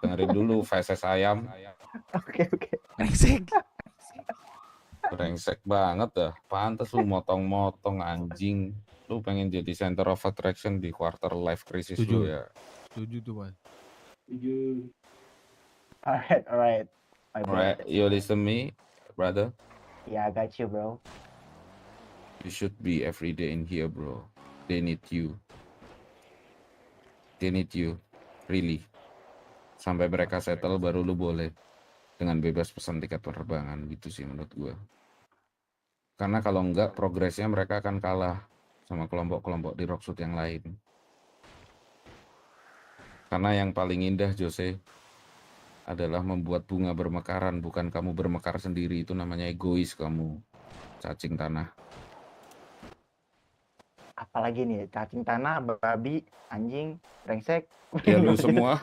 Dengerin dulu feses ayam. Oke. Brengsek banget dah. Pantes lu motong-motong anjing. Lu pengen jadi center of attraction di quarter life crisis lu ya. Setuju tuh, Mas. Alright. Alright, you listen me, brother. Yeah, I got you, bro. You should be every day in here, bro. They need you. They need you. Really. Sampai mereka settle baru lu boleh dengan bebas pesan tiket penerbangan gitu sih menurut gua. Karena kalau enggak progresnya mereka akan kalah sama kelompok-kelompok di Rockshoot yang lain. Karena yang paling indah Jose adalah membuat bunga bermekaran, bukan kamu bermekar sendiri. Itu namanya egois kamu, cacing tanah. Apalagi nih, cacing tanah, babi, anjing, brengsek. Ya lu semua.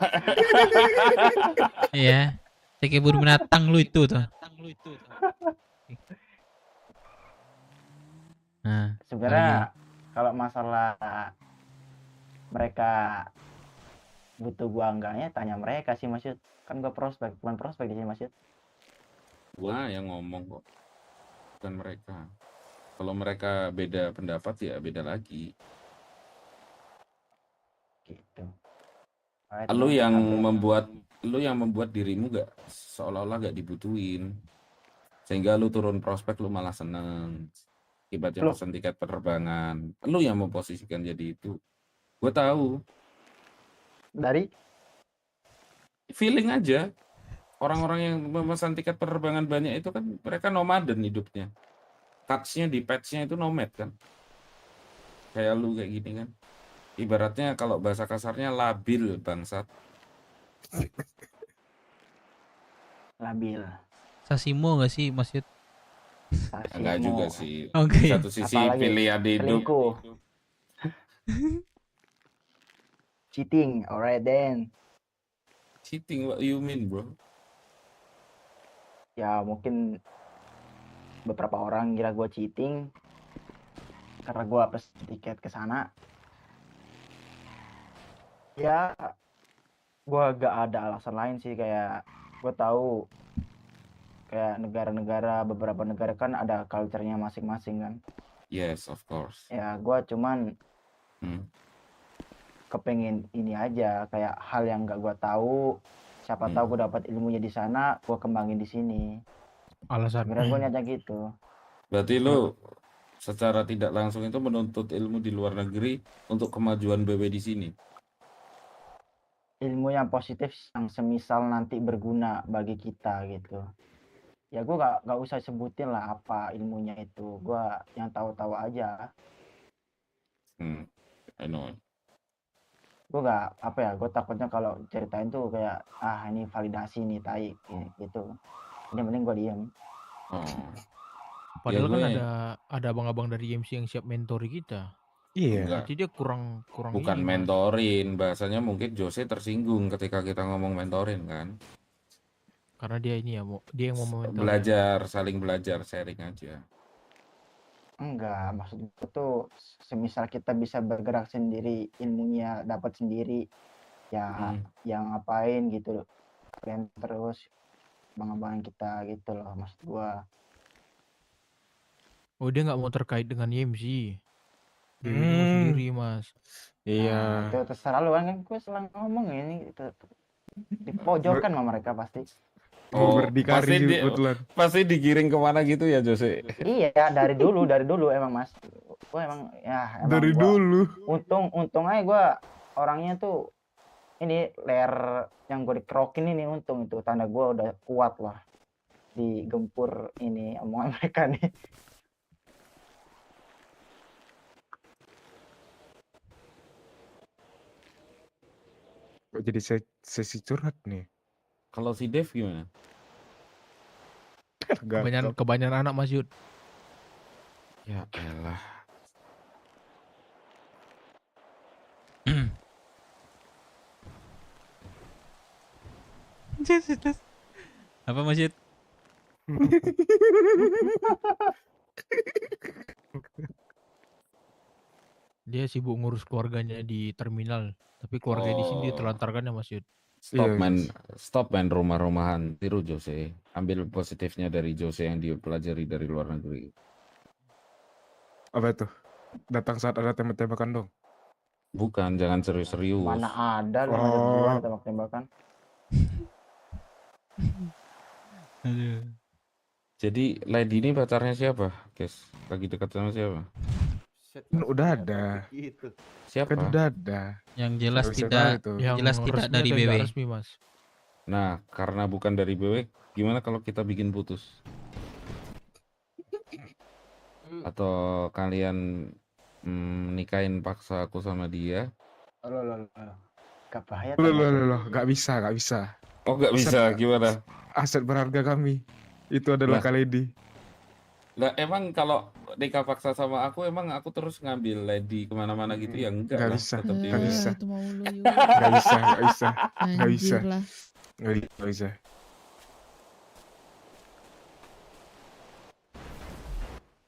Iya. Saya keburu binatang lu itu tuh. Nah, Sebenarnya kalau masalah mereka butuh gua enggaknya tanya mereka sih Mas Yud. Kan gua prospek, bukan prospek di sini Mas Yud. Gua yang ngomong kok, bukan mereka. Kalau mereka beda pendapat ya beda lagi. Gitu. Lu yang membuat dirimu gak seolah-olah gak dibutuhin, sehingga lu turun prospek lu malah seneng. Akibatnya pesan tiket penerbangan, lu yang memposisikan jadi itu. Gue tahu. Dari feeling aja. Orang-orang yang memesan tiket penerbangan banyak itu kan mereka nomaden hidupnya. Touch-nya di patch-nya itu nomad kan. Kayak lu kayak gini kan. Ibaratnya kalau bahasa kasarnya labil bangsat. Labil. Sasimo gak sih Mas Yud? Enggak juga sih. Oke. Di satu sisi pilihan hidup. Cheating, alright then. Cheating, what you mean bro? Ya mungkin beberapa orang kira gue cheating karena gue pesen tiket ke sana. Ya gue gak ada alasan lain sih, kayak gue tahu kayak negara-negara, beberapa negara kan ada culture-nya masing-masing kan. Yes, of course. Ya gue cuman kepengen ini aja, kayak hal yang gak gue tahu, siapa tahu gue dapat ilmunya di sana, gue kembangin di sini. Alasan. Sebenarnya gue niatnya gitu. Berarti lu secara tidak langsung itu menuntut ilmu di luar negeri untuk kemajuan BW di sini. Ilmu yang positif yang semisal nanti berguna bagi kita gitu. Ya gue gak usah sebutin lah apa ilmunya itu, gue yang tahu-tahu aja. I know. Gue gak apa ya, gue takutnya kalau ceritain tuh kayak ini validasi nih tai gitu. Ini mending gue diem. Padahal kan ada abang-abang dari MC yang siap mentori kita. Iya. Berarti dia kurang Bukan ini, Mas. mentorin, bahasanya mungkin Jose tersinggung ketika kita ngomong mentorin kan. Karena dia ini ya, dia yang mau mentorin. Belajar, saling belajar, sharing aja. Enggak, maksud gue tuh semisal kita bisa bergerak sendiri, ilmunya dapat sendiri, ya yang ngapain gitu, kalian terus mengembangkan kita gitu loh maksud gua. Oh dia nggak mau terkait dengan YMC. Dia mau sendiri Mas. Nah, itu terserah lu kan gue selalu ngomong ini itu dipojokkan sama mereka pasti. Pasti digiring kemana gitu ya Jose? Iya dari dulu emang Mas. Gue emang ya emang dari dulu. Untung aja gue orangnya tuh ini leher yang gue dikerokin ini, untung itu tanda gue udah kuat lah digempur ini omongan mereka nih. Kok jadi sesi curhat nih? Kalau si Dev gimana? Kebanyakan anak Mas Yud. Ya elah. Apa Mas Yud? Dia sibuk ngurus keluarganya di terminal, tapi keluarga di sini ditelantarkan ya Mas Yud. Stop main rumah-rumahan, tiru Jose. Ambil positifnya dari Jose yang dia pelajari dari luar negeri. Apa itu? Datang saat ada tembak-tembakan dong? Bukan, jangan serius-serius. Mana ada lu ngajak gua tembak-tembakan. Jadi Lady ini pacarnya siapa, guys? Lagi dekat sama siapa? Kan udah ada. Gitu. Siapa? Kan udah ada. Yang jelas Nggak bisa tidak tahu itu. Yang jelas tidak resmi dari atau BW. nggak resmi, Mas? Nah, karena bukan dari BW, gimana kalau kita bikin putus? Atau kalian nikahin paksa aku sama dia? Loh. Gak bahaya Loh, nggak bisa. Oh, nggak bisa, gimana? Aset berharga kami itu adalah Lah. Kaledi. Lah, emang kalau nikah paksa sama aku, emang aku terus ngambil lady kemana-mana gitu ya? Enggak Nggak lah, bisa, tetap dia. nggak bisa. Itu mau lu yuk. Nggak bisa. Anjir lah. Nggak bisa.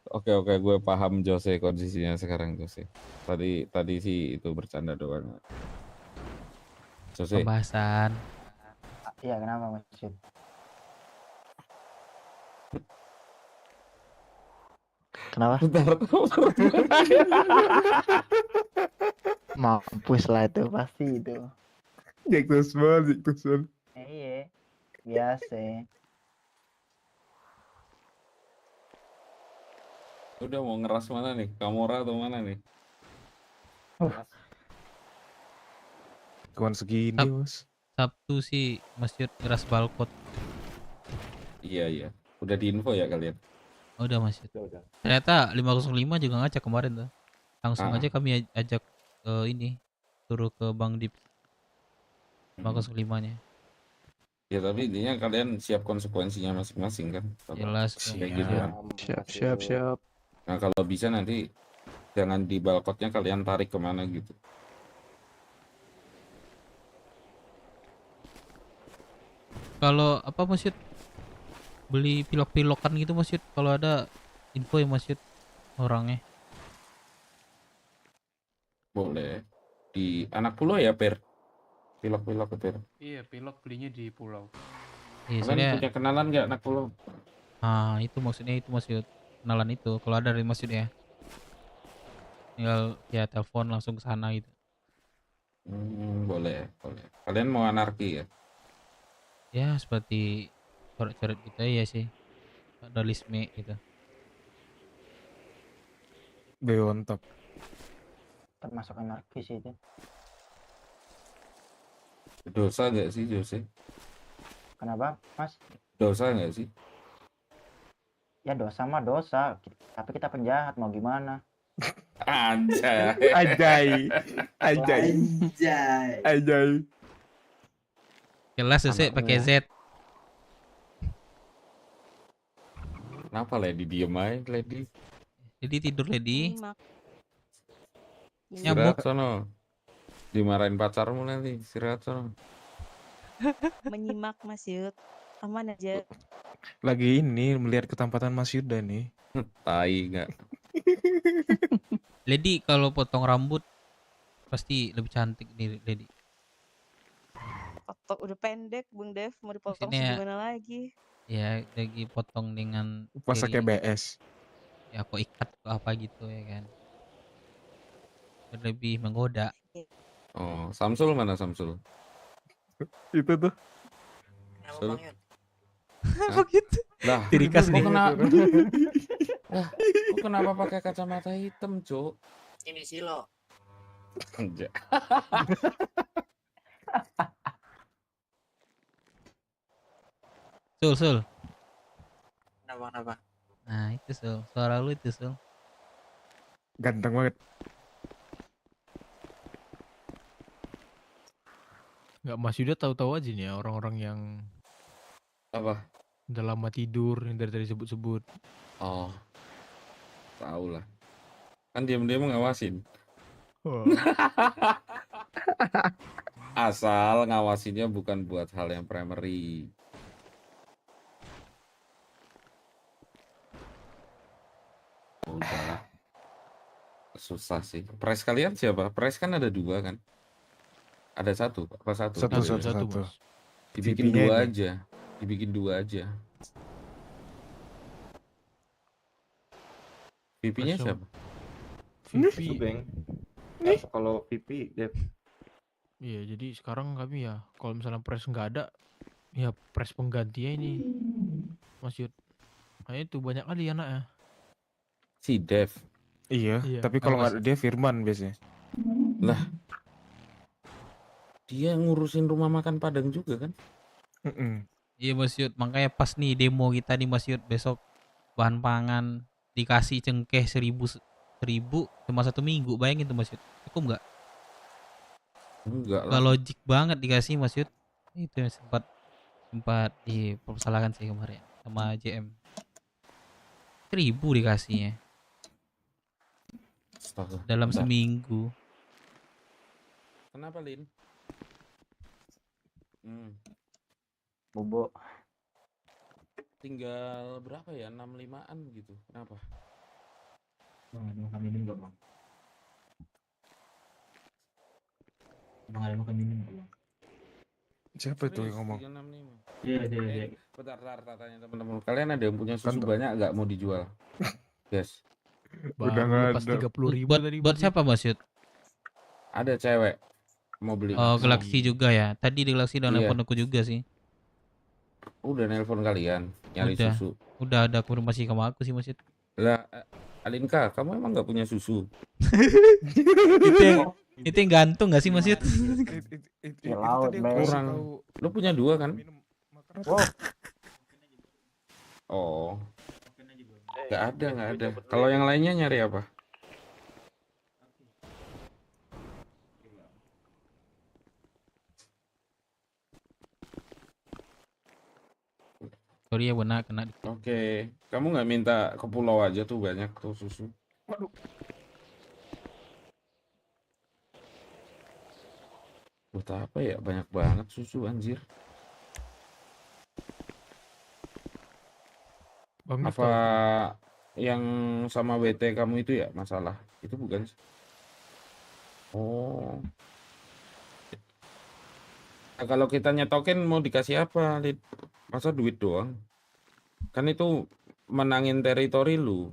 Oke, gue paham Jose kondisinya sekarang, Jose. Tadi sih itu bercanda doang. Jose. Pembahasan. Iya, kenapa Mas Yud? Kenapa? Mampus lah itu pasti itu. Jackson. Iya, biasa. Udah mau ngeras mana nih? Kamora atau mana nih? Kawan segini, Mas. Sabtu sih Masjid Keras Balkot. Iya. Udah diinfo ya kalian? Udah Masjid. Udah. Ternyata 505 juga ngajak kemarin tuh. Langsung Ah. aja kami ajak ini suruh ke Bang Dip 505-nya. Ya tapi intinya kalian siap konsekuensinya masing-masing kan? Kalau Jelas. kayak gitu kan. Siap. Nah kalau bisa nanti jangan di balkotnya kalian tarik kemana gitu. Kalau apa Masjid? Beli pilok-pilokan gitu Masjid, kalau ada info ya Masjid orangnya. Boleh. Di anak pulau ya, Per? Pilok-pilok ke Per. Iya, pilok belinya di pulau. Iya, Kalian soalnya punya kenalan nggak anak pulau? itu maksudnya itu Masjid. Kenalan itu kalau ada dari Masjid ya. Tinggal ya telepon langsung ke sana gitu. Boleh. Kalian mau anarki ya? Ya seperti coret-coret kita ya sih. Ada lisme gitu. BW on top. Termasuk anarkis itu. Dosa nggak sih, Jose? Kenapa, Mas? Dosa nggak sih? Ya dosa mah dosa, tapi kita penjahat mau gimana? Anjay. Jelas Jose pakai Z. Kenapa Lady diem aja, Lady? Jadi tidur Lady. Nyimak. Nyamuk. Istirahat sono. Dimarahin pacarmu nanti, istirahat sono. Menyimak Mas Yud. Aman aja. Lagi ini melihat ketampatan Mas Yuda nih. Tai nggak? Lady kalau potong rambut pasti lebih cantik nih Lady. Potong udah pendek, Bung Dev, mau dipotong Maksudnya- gimana lagi? Ya lagi potong dengan Pas pakai siri- BS. ya kok ikat kok apa gitu ya kan. Lebih menggoda. Oh, Samsul mana Samsul? Itu tuh. Samsul. Apa gitu? Lah, Tirikas nih. Kok kenapa pakai kacamata hitam, Cuk? Ini Silo. Anjay. Sul. Kenapa? Nah itu Sul, suara lu itu Sul. Ganteng banget. Nggak, Mas Yuda tahu-tahu aja nih ya orang-orang yang Apa? udah lama tidur yang dari tadi sebut-sebut. Oh, tahu lah. Kan diam-diam ngawasin. Oh. Asal ngawasinnya bukan buat hal yang primary. Udah. Susah sih. Price kalian siapa? Price kan ada 2 kan? Ada 1 apa 1? Satu. Mas. Dibikin VP-nya 2 ini. aja. Dibikin 2 aja. VP-nya Masuk. siapa? VP. Subeng. Kalau VP, Dev. Iya, jadi sekarang kami ya, kalau misalnya press nggak ada, ya press penggantinya ini, Mas Yud. Nah itu banyak kali anak ya. Si Dev. Iya, Iya. tapi kalau Apa, nggak ada dia Firman biasanya. Lah, dia ngurusin rumah makan Padang juga kan? Iya Mas Yud, makanya pas nih demo kita nih Mas Yud besok bahan pangan dikasih cengkeh 1000 cuma 1 minggu, bayangin tuh Mas Yud, cukup nggak? Enggak Nggak lah. logik banget dikasih Mas Yud. Itu yang sempat dipersalahkan sih kemarin sama JM. 1000 dikasihnya Astaga, dalam bentar. seminggu. Kenapa Lin? Bobo. Tinggal berapa ya? 65-an gitu. Kenapa? Bang, ada makan minum nggak bang? Bang, ada makan minum nggak bang? Siapa itu yang ngomong? 365. Iya, iya. Bentar, tanya teman-teman. Kalian ada yang punya susu banyak nggak mau dijual? Guys. Udah nggak pas ada. 30.000 Buat tadi. buat siapa Mas Yud? Ada cewek mau beli. Oh, Galaxy juga ya. Tadi di Galaxy udah Iya. nelfon aku juga sih. Udah nelpon kalian nyari Udah. susu. Udah ada konfirmasi sama aku sih Mas Yud. Lah, Alinka, kamu emang nggak punya susu? Itu yang gantung nggak sih Mas Yud? Ya laut, men. Kurang. Lu punya 2 kan? Wow. Oh. Nggak ada. Kalau yang lainnya nyari apa? Sorry ya benar kena. Oke, kamu nggak minta ke pulau aja tuh banyak tuh susu. Waduh. Buat apa ya? Banyak banget susu anjir. Bang Apa yang sama WT kamu itu ya masalah? Itu bukan sih? Oh. Nah, kalau kita nyetokin mau dikasih apa, Lid? Masa duit doang? Kan itu menangin teritori lu.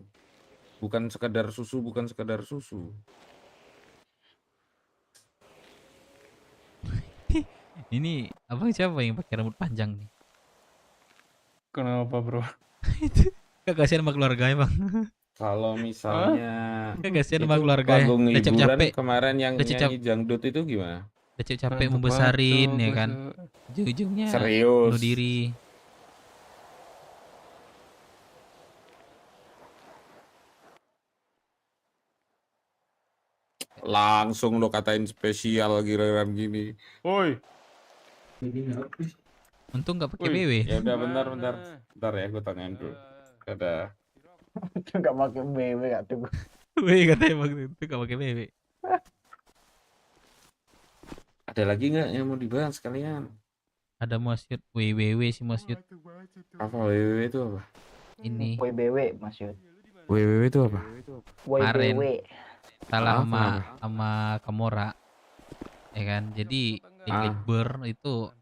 Bukan sekedar susu, Ini abang siapa yang pakai rambut panjang nih? Kenapa bro? Gak kasihan sama keluarga ya bang? Kalau misalnya Gak kasihan itu sama keluarga ya? panggung Udah hiburan capek. kemarin yang Udah nyanyi dangdut itu gimana? Udah capek membesarin ya kan? Ujung-ujungnya Serius? bunuh diri. Langsung lo katain spesial giliran gini. Woi. Untung gak pakai Wih, BW. Ya udah bentar ya gue tanyain dulu. Ada. Itu nggak pakai BB gak tuh. Wih katanya bang itu gak pakai BW. Ada lagi nggak yang mau dibahas kalian? Ada Mas Yud, WWW sih Mas Yud. Apa WWW itu apa? Ini WBW Mas Yud. WWW itu apa? kemarin WBW. salah Apa? sama Kamora ya kan, jadi di Clickbur itu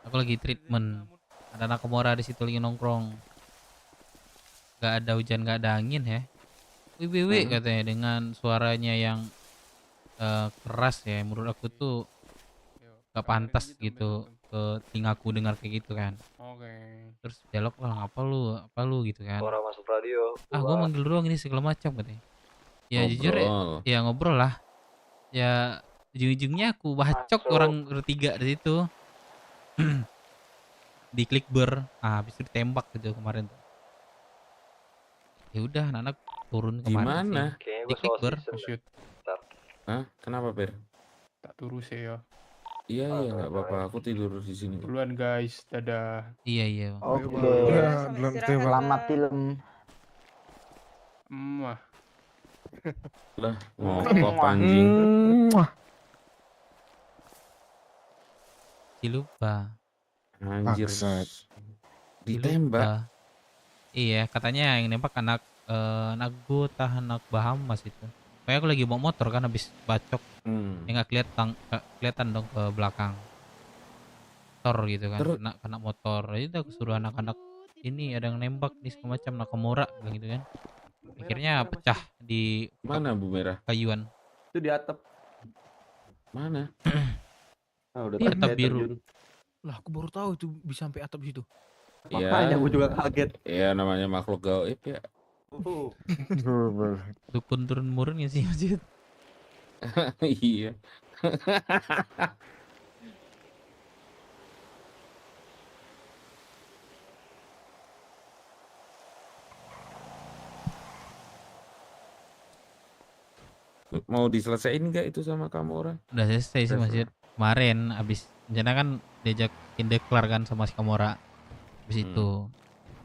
aku lagi treatment, ada anak Kamora di situ lagi nongkrong, nggak ada hujan nggak ada angin ya, WBW katanya dengan suaranya yang keras ya, menurut aku tuh nggak pantas gitu ke telingaku dengar kayak gitu kan. Terus dialog lah apa lu gitu kan, Suara masuk radio. gue manggil doang ini segala macam katanya. Ya jujur ya ngobrol lah. Ya ujung-ujungnya aku bacok orang bertiga dari situ. Di Clickbur. Habis itu ditembak gitu kemarin tuh. Ya udah anak turun kemarin. Gimana? Sih. Di Clickbur. Hah? Kenapa Per? Tak turus ya. Iya nggak apa-apa. Aku tidur di sini. Duluan guys, dadah. Iya. Oke. Selamat film. Wah. Lah, ngokok anjing. Si lupa. Anjir. Si Ditembak. lupa. Iya, katanya yang nembak anak anak Bahamas itu. Kayak aku lagi bawa motor kan habis bacok. Ya nggak kelihatan dong ke belakang. Motor gitu kan. Terus? Kena motor. Itu aku suruh anak-anak ini ada yang nembak nih segala macam Nakamura bilang gitu kan. Akhirnya pecah di Mana Bu Merah? kayuan. Itu di atap. Mana? Udah Di atap biru. Lah aku baru tahu itu bisa sampai atap situ. Iya. Makanya gue juga kaget. Iya namanya makhluk gaib ya. Dukun turun-murun ya sih Masjid. Iya. Mau diselesain nggak itu sama kamu orang? Udah selesai sih Masjid. Kemarin abis rencana kan diajakin deklar kan sama si Kamora. Abis itu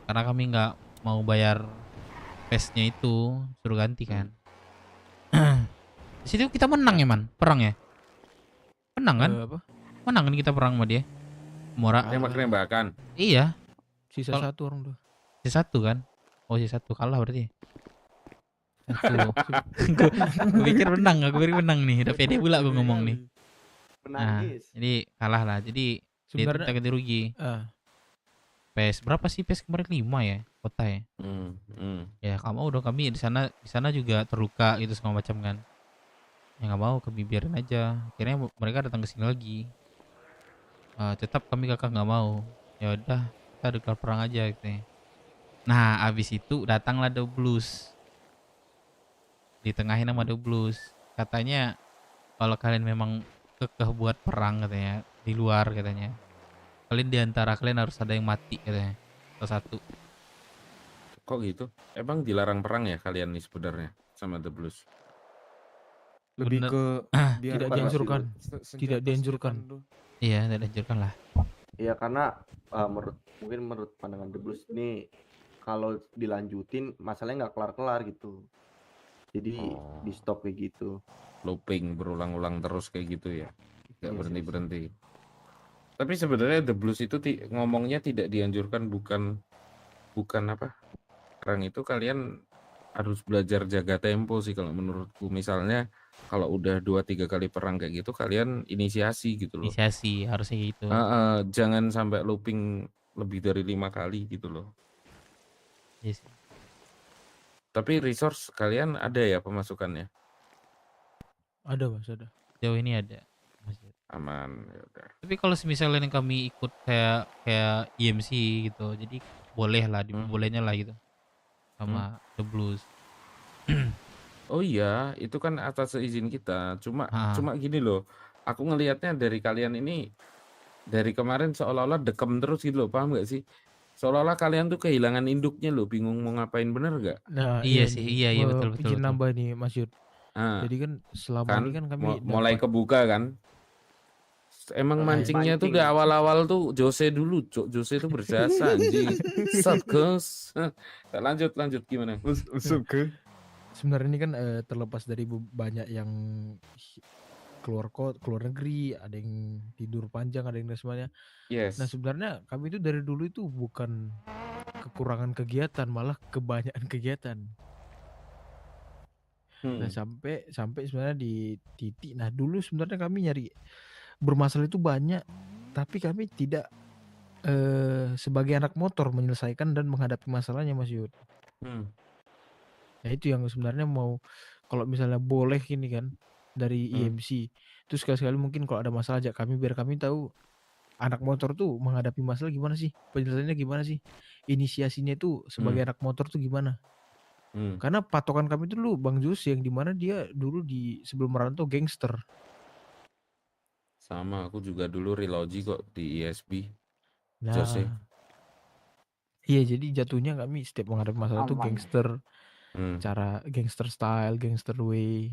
karena kami nggak mau bayar PES-nya itu, suruh ganti kan. Di situ kita menang ya man, perang ya. Menang kan? Apa? Menang kan kita perang sama dia. Kamora. Nembak-nembakan. Iya. Sisa satu orang tuh. Sisa satu kan? Oh sisa satu kalah berarti. Gue pikir menang, aku pikir menang nih. Udah pede pula gue ngomong nih. Nah, jadi kalah lah. Jadi Sebenarnya- dia ganti rugi. PES berapa sih PES kemarin 5 ya kota ya? Ya kamu udah kami di sana juga terluka gitu segala macam kan. Ya nggak mau kami biarin aja. Akhirnya mereka datang ke sini lagi. Tetap kami kakak nggak mau. Ya udah kita deklar perang aja gitu ya. Nah abis itu datanglah The Blues. Ditengahin sama The Blues. Katanya kalau kalian memang kekeh buat perang katanya di luar katanya. Kalian diantara kalian harus ada yang mati katanya. Satu. Kok gitu? Emang dilarang perang ya kalian nih sebenarnya sama The Blues? Lebih Bener. ke Tidak dianjurkan. Tidak dianjurkan. Iya, tidak dianjurkan lah. Iya karena mungkin menurut pandangan The Blues ini kalau dilanjutin masalahnya nggak kelar-kelar gitu. Jadi di stop kayak gitu. Looping berulang-ulang terus kayak gitu ya. Nggak Yes, berhenti-berhenti. Tapi sebenarnya The Blues itu ngomongnya tidak dianjurkan, bukan apa? Perang itu kalian harus belajar jaga tempo sih kalau menurutku. Misalnya kalau udah 2-3 kali perang kayak gitu kalian inisiasi gitu loh. Inisiasi harusnya gitu. Jangan sampai looping lebih dari 5 kali gitu loh. Yes. Tapi resource kalian ada ya pemasukannya? Ada Mas, ada. Jauh ini ada. Aman ya udah. Tapi kalau misalnya yang kami ikut kayak EMC gitu, jadi boleh lah, bolehnya lah gitu sama The Blues. Oh iya, itu kan atas izin kita. Cuma gini loh, aku ngelihatnya dari kalian ini dari kemarin seolah-olah dekem terus gitu loh, paham gak sih? Seolah-olah kalian tuh kehilangan induknya loh, bingung mau ngapain, bener gak? Nah, iya sih, iya betul. Izin nambah nih Mas Yud. Jadi kan selama ini kan kami mulai kebuka kan. Emang mancingnya tuh di awal-awal tuh Jose dulu, Jose tuh berjasa anjing. Subgus. Lanjut gimana? Sebenarnya ini kan terlepas dari banyak yang keluar negeri, ada yang tidur panjang, ada yang dan semuanya. Yes. Nah sebenarnya kami itu dari dulu itu bukan kekurangan kegiatan, malah kebanyakan kegiatan. Nah sampai sebenarnya di titik, nah dulu sebenarnya kami nyari bermasalah itu banyak, tapi kami tidak sebagai anak motor menyelesaikan dan menghadapi masalahnya Mas Yud. Nah itu yang sebenarnya mau, kalau misalnya boleh gini kan dari EMC, terus sekali-sekali mungkin kalau ada masalah ajak kami biar kami tahu anak motor tuh menghadapi masalah gimana sih, penyelesaiannya gimana sih, inisiasinya itu sebagai anak motor tuh gimana. Karena patokan kami itu dulu Bang Jus yang dimana dia dulu di sebelum merantau gangster. Sama aku juga dulu relogi kok di ISB. Nah, Jose. Iya jadi jatuhnya kami setiap menghadapi masalah tuh gangster, cara gangster style, gangster way.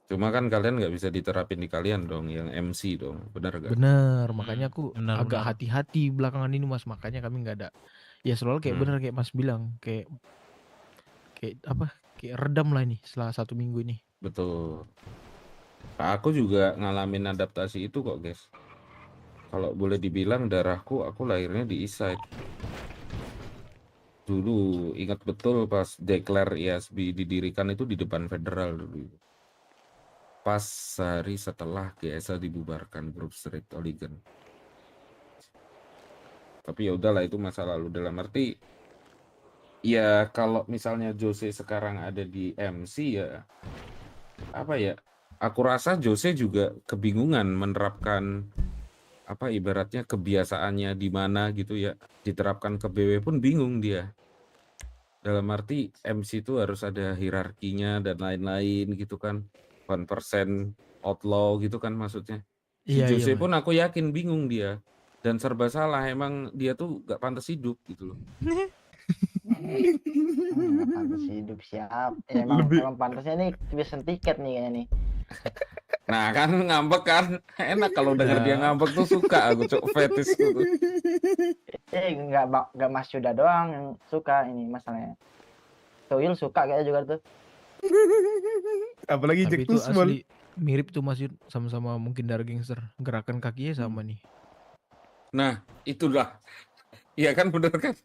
Cuma kan kalian nggak bisa diterapin di kalian dong, yang MC dong, benar gak? Bener, makanya aku agak benar. hati-hati belakangan ini Mas, makanya kami nggak ada. Ya selalu kayak bener kayak Mas bilang, kayak apa? Kayak redam lah ini setelah 1 minggu ini. Betul. Aku juga ngalamin adaptasi itu kok guys. Kalau boleh dibilang darahku, aku lahirnya di Eastside. Dulu ingat betul pas declare ISB didirikan itu di depan federal dulu. Pas hari setelah GSA dibubarkan, Grup Street Hooligan. Tapi ya udahlah itu masa lalu, dalam arti ya kalau misalnya Jose sekarang ada di MC ya apa ya? Aku rasa Jose juga kebingungan menerapkan apa ibaratnya kebiasaannya di mana gitu ya, diterapkan ke BW pun bingung dia. Dalam arti MC itu harus ada hierarkinya dan lain-lain gitu kan. 1% outlaw gitu kan maksudnya. Si Iya, iya, Jose Mas. pun aku yakin bingung dia. Dan serba salah, emang dia tuh gak pantas hidup gitu loh. Pantas hidup siap. Emang pantasnya nih pesen tiket nih kayaknya nih. Nah kan ngambek kan. Enak kalau denger dia ngambek tuh suka aku cok fetish gitu. Enggak Mas Yuda doang yang suka ini masalahnya. Toil suka kayaknya juga tuh. Apalagi Tapi Jack itu Tusmol. asli mirip tuh Mas Yud, sama-sama mungkin darah gangster. Gerakan kakinya sama nih. Nah itulah. Iya kan bener kan.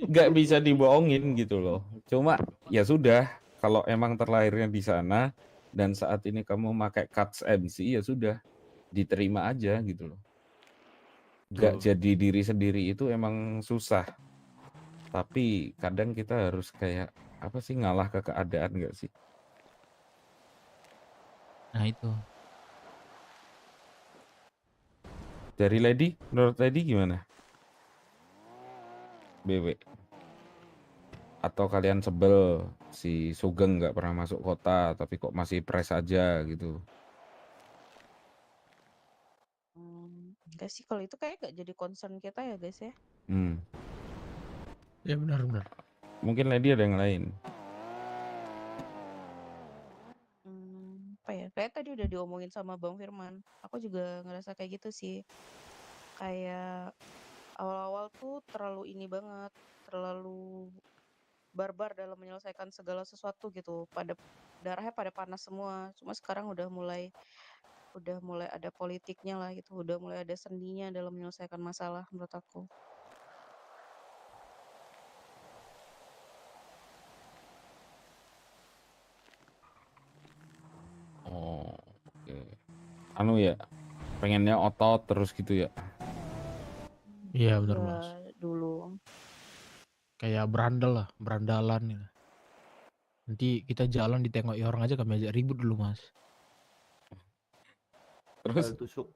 Gak bisa dibohongin gitu loh. Cuma ya sudah. Kalau emang terlahirnya di sana dan saat ini kamu pakai cuts MC ya sudah. Diterima aja gitu loh. Gak jadi diri sendiri itu emang susah. Tapi kadang kita harus kayak apa sih ngalah ke keadaan gak sih? Nah itu. Dari Lady, menurut Lady gimana? BW. Atau kalian sebel si Sugeng nggak pernah masuk kota tapi kok masih press aja gitu? Enggak sih, kalau itu kayak gak jadi concern kita ya guys ya. Ya benar. Mungkin Lady ada yang lain. Apa ya? Kayak tadi udah diomongin sama Bang Firman. Aku juga ngerasa kayak gitu sih. Kayak awal-awal tuh terlalu ini banget, terlalu barbar dalam menyelesaikan segala sesuatu gitu. Darahnya pada panas semua. Cuma sekarang udah mulai ada politiknya lah gitu. Udah mulai ada seninya dalam menyelesaikan masalah menurut aku. Oh, oke. Anu ya, pengennya otot terus gitu ya? Iya benar Iya, Mas. dulu. Kayak berandalan ya. Nanti kita jalan ditengok orang aja kami ajak ribut dulu Mas. Terus tusuk.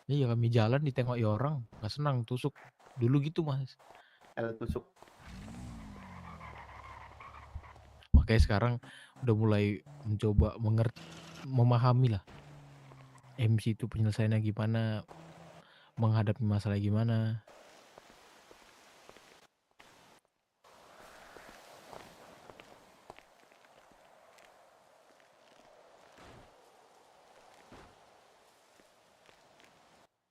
Iya kami jalan ditengok orang, nggak senang tusuk. Dulu gitu Mas. Tusuk. Makanya sekarang udah mulai mencoba memahami lah. MC itu penyelesaiannya gimana, menghadapi masalah gimana.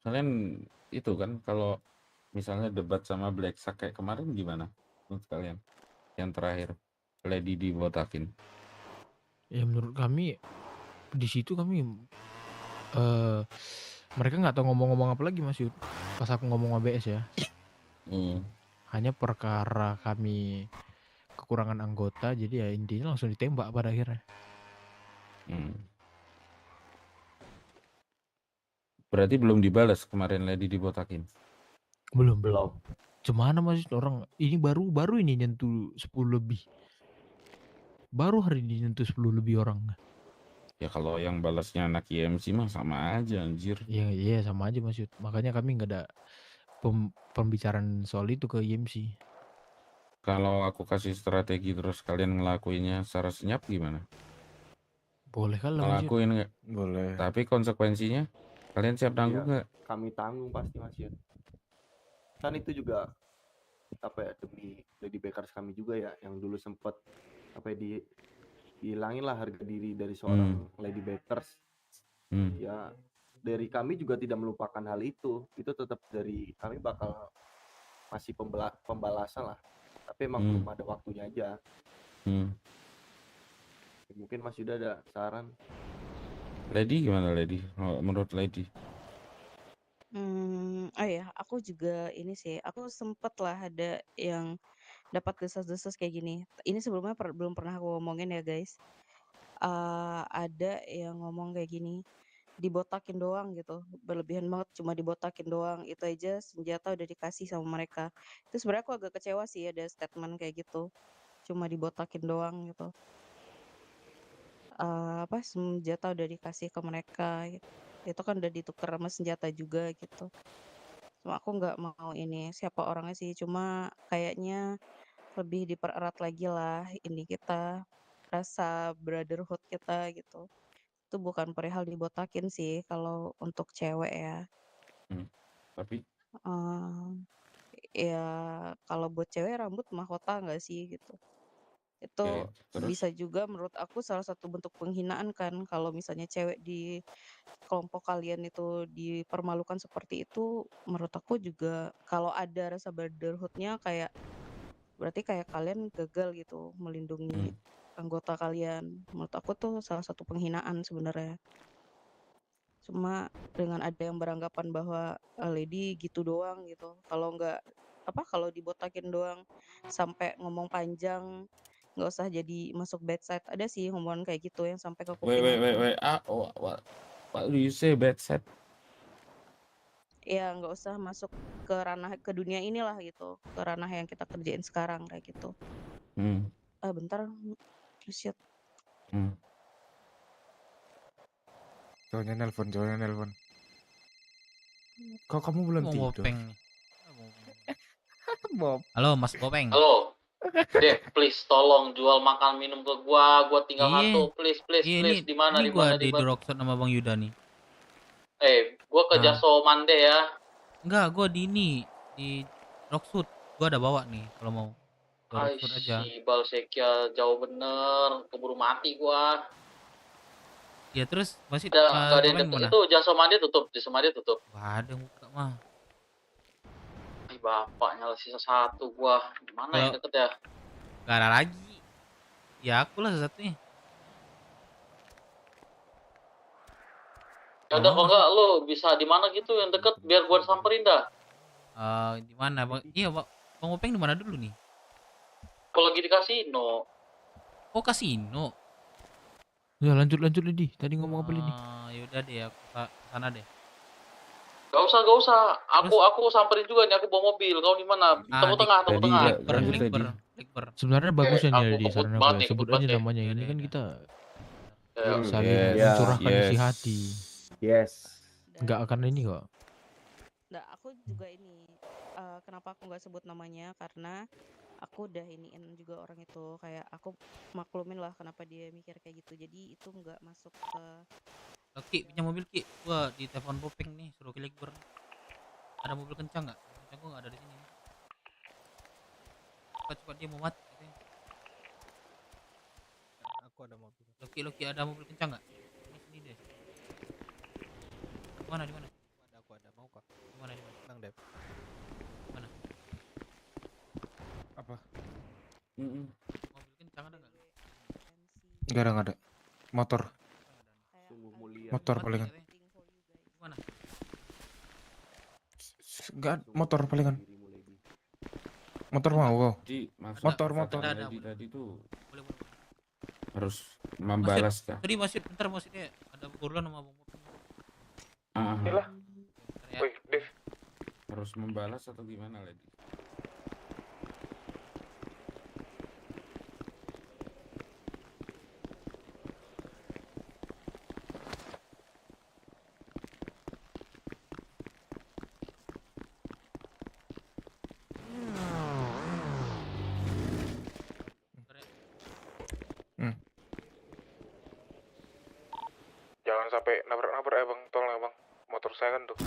kalian itu kan kalau misalnya debat sama Black Shark kayak kemarin gimana menurut kalian? Yang terakhir Lady dibotakin. Ya menurut kami di situ kami mereka nggak tahu ngomong-ngomong apa lagi Mas Yud. Pas aku ngomong ABS ya. Hanya perkara kami kekurangan anggota jadi ya intinya langsung ditembak pada akhirnya. Berarti belum dibalas kemarin Lady dibotakin. Belum. Cemana Mas orang ini baru ini nyentuh 10 lebih. Baru hari ini nyentuh 10 lebih orang. Ya kalau yang balasnya anak IMC mah sama aja anjir. Iya sama aja Mas Yud. Makanya kami nggak ada pembicaraan soal itu ke IMC. Kalau aku kasih strategi terus kalian ngelakuinnya secara senyap gimana? Boleh kalau ngelakuin nggak? Boleh. Tapi konsekuensinya kalian siap tanggung nggak? Kami tanggung pasti Mas Yud. Kan itu juga apa ya demi Lady Bakers kami juga ya yang dulu sempat apa ya dihilangin lah harga diri dari seorang Lady Bakers. Ya dari kami juga tidak melupakan hal itu tetap dari kami bakal masih pembalasan lah, tapi emang belum ada waktunya aja. Mungkin Mas Yuda ada saran. Lady gimana Lady? Menurut Lady? Oh ya, aku juga ini sih, aku sempet lah ada yang dapat desas-desus kayak gini. Ini sebelumnya belum pernah aku ngomongin ya guys. Ada yang ngomong kayak gini, dibotakin doang gitu, berlebihan banget cuma dibotakin doang, itu aja senjata udah dikasih sama mereka. Itu sebenarnya aku agak kecewa sih ada statement kayak gitu, cuma dibotakin doang gitu. Senjata udah dikasih ke mereka gitu. Itu kan udah ditukar sama senjata juga gitu. Cuma aku nggak mau ini siapa orangnya sih, cuma kayaknya lebih dipererat lagi lah ini kita, rasa brotherhood kita gitu. Itu bukan perihal dibotakin sih kalau untuk cewek ya. Tapi Ya kalau buat cewek rambut mahkota nggak sih gitu. Itu terus? bisa juga menurut aku salah satu bentuk penghinaan kan kalau misalnya cewek di kelompok kalian itu dipermalukan seperti itu, menurut aku juga kalau ada rasa brotherhood-nya kayak berarti kayak kalian gagal gitu melindungi anggota kalian. Menurut aku tuh salah satu penghinaan sebenarnya. Cuma dengan ada yang beranggapan bahwa lady gitu doang gitu. Kalau kalau dibotakin doang sampai ngomong panjang, nggak usah jadi masuk bad side. Ada sih omongan kayak gitu yang sampai ke kuping aku. Wait. What do you say bad set? Ya nggak usah masuk ke ranah ke dunia inilah gitu, ke ranah yang kita kerjain sekarang kayak gitu. Bentar, shit. Cowoknya nelpon. Kok kamu belum tidur? Bopeng nih. Bob. Halo Mas Bopeng. Halo. Dev, please tolong jual makan minum ke gua tinggal Iya. satu, please Iya, di mana ini gua di Rockshot sama Bang Yuda nih. Gua ke Jaso Mande ya. Enggak, gua di Rockshot. Gua ada bawa nih kalau mau. Rockshot aja. Bal Sekia jauh bener, keburu mati gua. Ya terus masih Nggak ada yang Bopeng deket. Itu Jaso Mande tutup, Gak ada yang buka mah. Bapak nyala sisa satu gua. Mana yang deket ya? Gak ada lagi. Ya aku lah satu-satunya. Ya udah kalau enggak lu bisa di mana gitu yang deket biar gua samperin dah. Di mana, Bang? Iya, Bang Bopeng di mana dulu nih? Kalau lagi di kasino. Oh, kasino. Ya lanjut Lidi. Tadi ngomong apa Lidi? Yaudah deh, aku ke sana deh. Gak usah. Aku samperin juga nih, aku bawa mobil. Kau di mana? Temu tengah. Likber. Sebenarnya bagus ya nih di saran banget aku. nih, Sebut kebut aja banget namanya. Ini kan kita ya. saling mencurahkan isi hati. Yes. Nggak akan ini kok. Nah, aku juga ini kenapa aku nggak sebut namanya karena aku udah iniin juga orang itu kayak aku maklumin lah kenapa dia mikir kayak gitu. Jadi itu nggak masuk ke Ki, punya mobil Ki. Gua di telepon Bopeng nih, suruh ke Likber. Ada mobil kencang nggak? Kencang gua nggak ada di sini. Cepat dia mau mati. Aku ada mobil. Loki ada mobil kencang nggak? Sini deh. Di mana? Aku ada. Mau kah? Di mana? Bang Dev. Mana? Apa? Mobil kencang ada nggak? Nggak ada. Motor. Sungguh mulia. Motor palingan. Mana? Enggak, motor palingan. Motor mau kau? Motor. Tadi tuh harus membalas kah? Tadi bentar maksudnya ada obrolan sama Bang Bopeng. Inilah. Wih, Dev. Harus membalas atau gimana lagi? Jangan sampai nabrak ya bang, tolong ya bang. Motor saya kan tuh.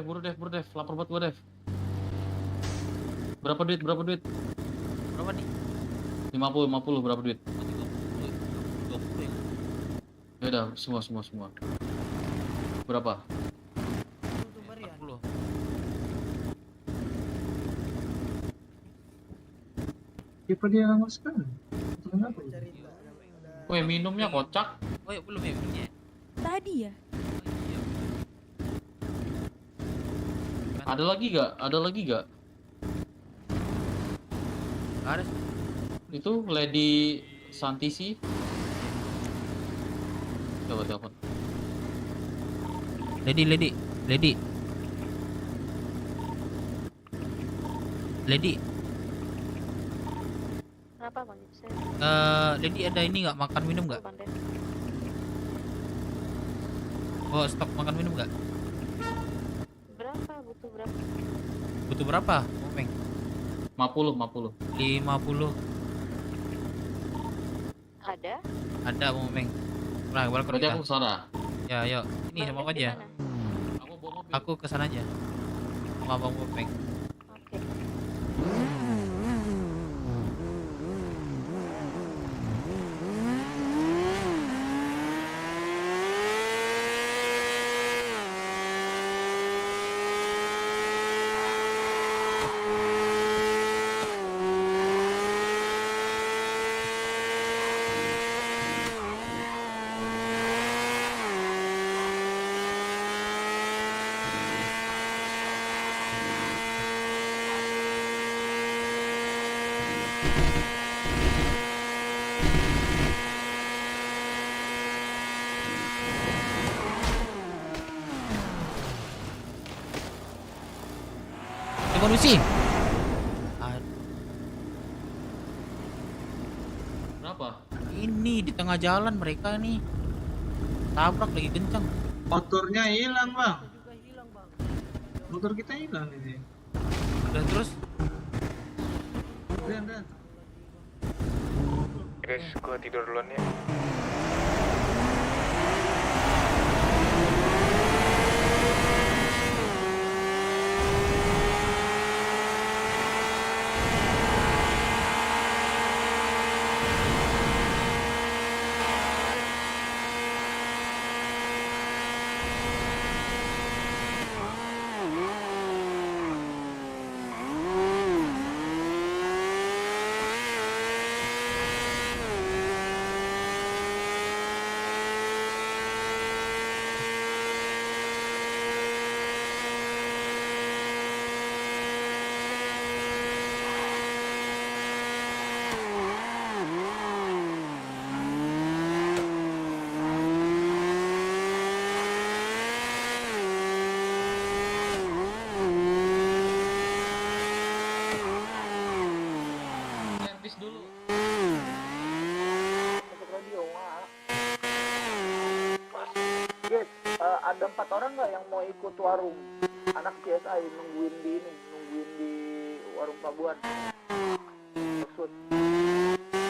buru Dev. Lapar banget gua, Dev. Berapa duit? Berapa nih? 50, berapa duit? 20 ya. Ya udah, semua. Berapa? 40. Siapa dia lama sekali? Woi, minumnya kocak. Oh ya belum ya minumnya. Tadi ya. Ada lagi gak? Ada. Itu Lady Santisi. Coba telepon. Lady. Kenapa Bang Yusuf? Lady ada ini nggak, makan minum nggak? Bang Dev. Oh, stok makan minum nggak? Berapa? Butuh berapa? Butuh berapa, Momeng? 50. 50. Ada, Momeng. Nah, welcome Berarti kita. aku kesana. Ya, yuk. Ini sama aku aja. Aku kesana aja. Sama Bang Momeng. Oke. Evolusi. Kenapa? Ini di tengah jalan mereka nih. Tabrak lagi kencang. Motornya hilang, Bang. Motor kita hilang ini. Udah terus. Dan. Guys, gua tidur duluan ya. Servis dulu. Untuk radio, Yes, ada 4 orang nggak yang mau ikut warung? Anak CSI nungguin di warung pelabuhan. Maksud.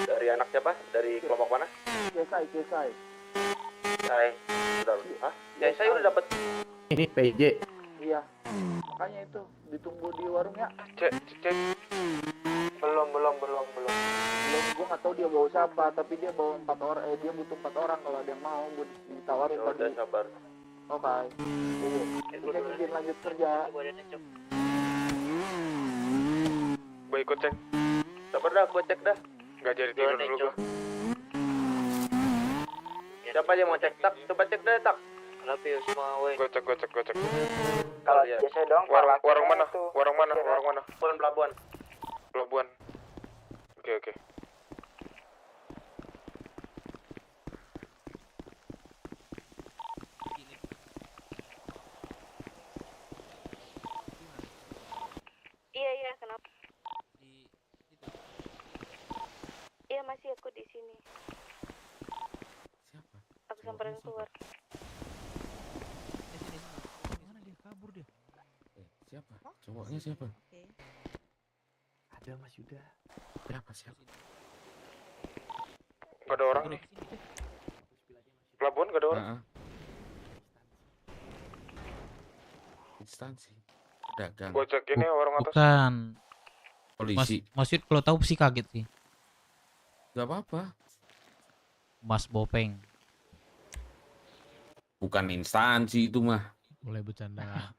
Dari anak siapa? Dari kelompok mana? CSI. Saya. Hah? Saya udah dapat. Ini PJ. Iya. Makanya itu ditunggu di warung ya. Cek. Belum. Gua nggak tahu dia bawa siapa, tapi dia bawa 4 orang. Dia butuh 4 orang kalau ada yang mau. Gua ditawarin tadi. Udah sabar. Oke. Kita izin lanjut kerja. Gua ikut cek. Sabar dah, gua cek dah. Nggak jadi tidur dulu gua. Siapa yang mau cek? Tak, coba cek dah, tak. Gua cek. Kalau ya. biasanya dong. Warung mana? Pelabuhan. Oke. Iya, kenapa? Iya, masih aku di sini. Aku samperin keluar. Mana dia kabur dia? Siapa? Cowoknya siapa? Ada Mas Yuda. Siapa? Gak ada orang nih. Pelabuhan gak ada orang. instansi. Pedagang. Gua cek ini warung atas. Bukan. Polisi. Maksud kalau tahu sih kaget sih. Gak apa-apa. Mas Bopeng. Bukan instansi itu mah. Mulai bercanda.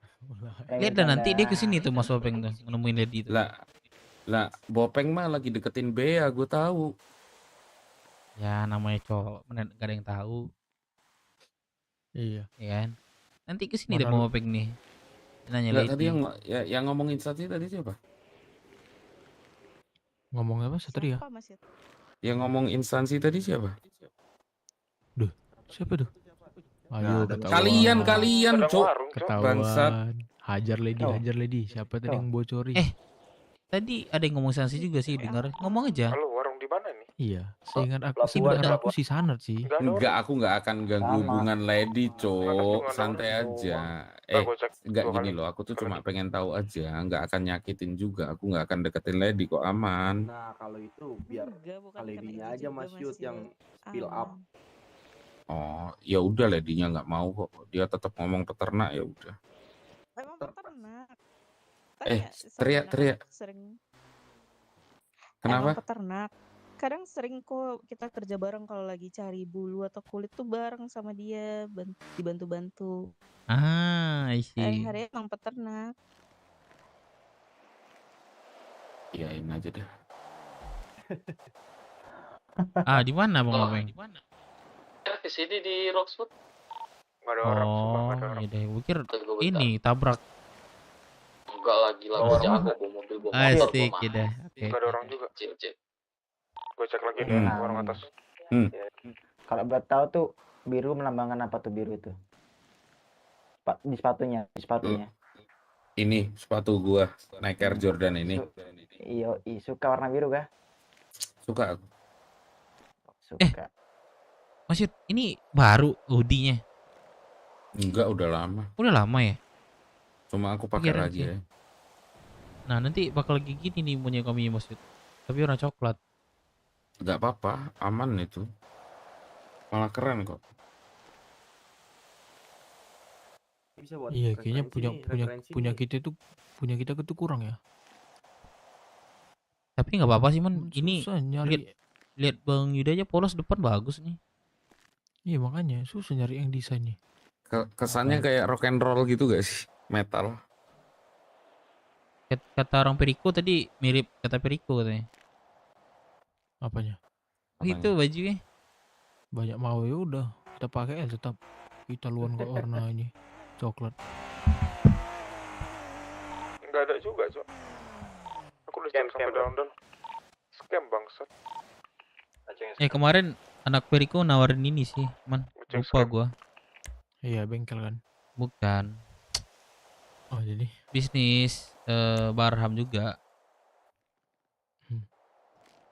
Lihat dan nanti dia kesini tuh Mas Bopeng tuh nemuin Lady itu. Lah, Bopeng mah lagi deketin Bea, gue tahu. Ya namanya cowok, gak ada yang tahu. Iya. Iya kan? Nanti kesini deh Mana Bopeng nih. Nanya Lah, Lady. tadi yang ngomong instansi tadi siapa? Ngomong apa Satria? Apa Mas Yud? Yang ngomong instansi tadi siapa? Duh, siapa tuh? Ayo Kalian, cok. Bangsat. Ketahuan. Hajar Lady. Siapa tadi yang bocorin? Tadi ada yang ngomong instansi juga sih, dengar. Ngomong aja. Halo, warung di mana nih? Iya, seingat aku si Sanat sih. Enggak, aku nggak akan ganggu hubungan Lady, cok. Santai aja. Enggak gini loh, aku tuh cuma pengen tahu aja, nggak akan nyakitin juga. Aku nggak akan deketin Lady kok, aman. Nah, kalau itu biar Lady-nya aja Mas Yud yang spill up. Oh, ya udah Lady-nya nggak mau kok. Dia tetap ngomong peternak, ya udah. Emang peternak. Teriak. Sering. Kenapa? Emang peternak. Kadang sering kok kita kerja bareng kalau lagi cari bulu atau kulit tuh bareng sama dia, dibantu-bantu. I see. Hari-hari emang peternak. Iyain aja deh. Di mana Bang Bopeng? Ya ke sini di Roxwood. Gak ada orang, sumpah Oh, gak ada orang. iya deh. Gue pikir ini tabrak. Enggak lagi lah, gua jago bawa mobil, bawa motor, Asik gua ya deh. mah. Oke. Gak ada orang juga. Cil. Gue cek lagi di warung atas. Kalau buat tahu tuh biru melambangkan apa tuh biru itu? Di sepatunya. Ini sepatu gua Nike Air Jordan ini. Iya, suka warna biru kah? Suka aku. Suka. Mas Yud, ini baru hoodie-nya. Enggak, udah lama. Udah lama ya? Cuma aku pakai Kira lagi sih. ya. Nah, nanti bakal lagi gini nih punya kami Mas Yud. Tapi warna coklat. Enggak apa-apa, aman itu. Malah keren kok. Bisa buat Iya, kayaknya referensi punya nih. kita tuh kurang ya. Tapi nggak apa-apa sih man. Ini Susah nyari. lihat Bang Yuda aja polos depan bagus nih. Iya makanya susah nyari yang desainnya. Kesannya kayak rock and roll gitu gak sih? Metal. Kata orang Perico tadi mirip kata Perico katanya. Apanya? Itu bajunya. Banyak mau ya udah kita pakai tetap kita luan ke warna ini coklat. Gak ada juga, Cok. Aku udah cek sampai down. Scam bangsat. Kemarin anak Perico nawarin ini sih, man. Lupa gua. Iya, bengkel kan. Bukan. Oh, jadi bisnis Barham juga.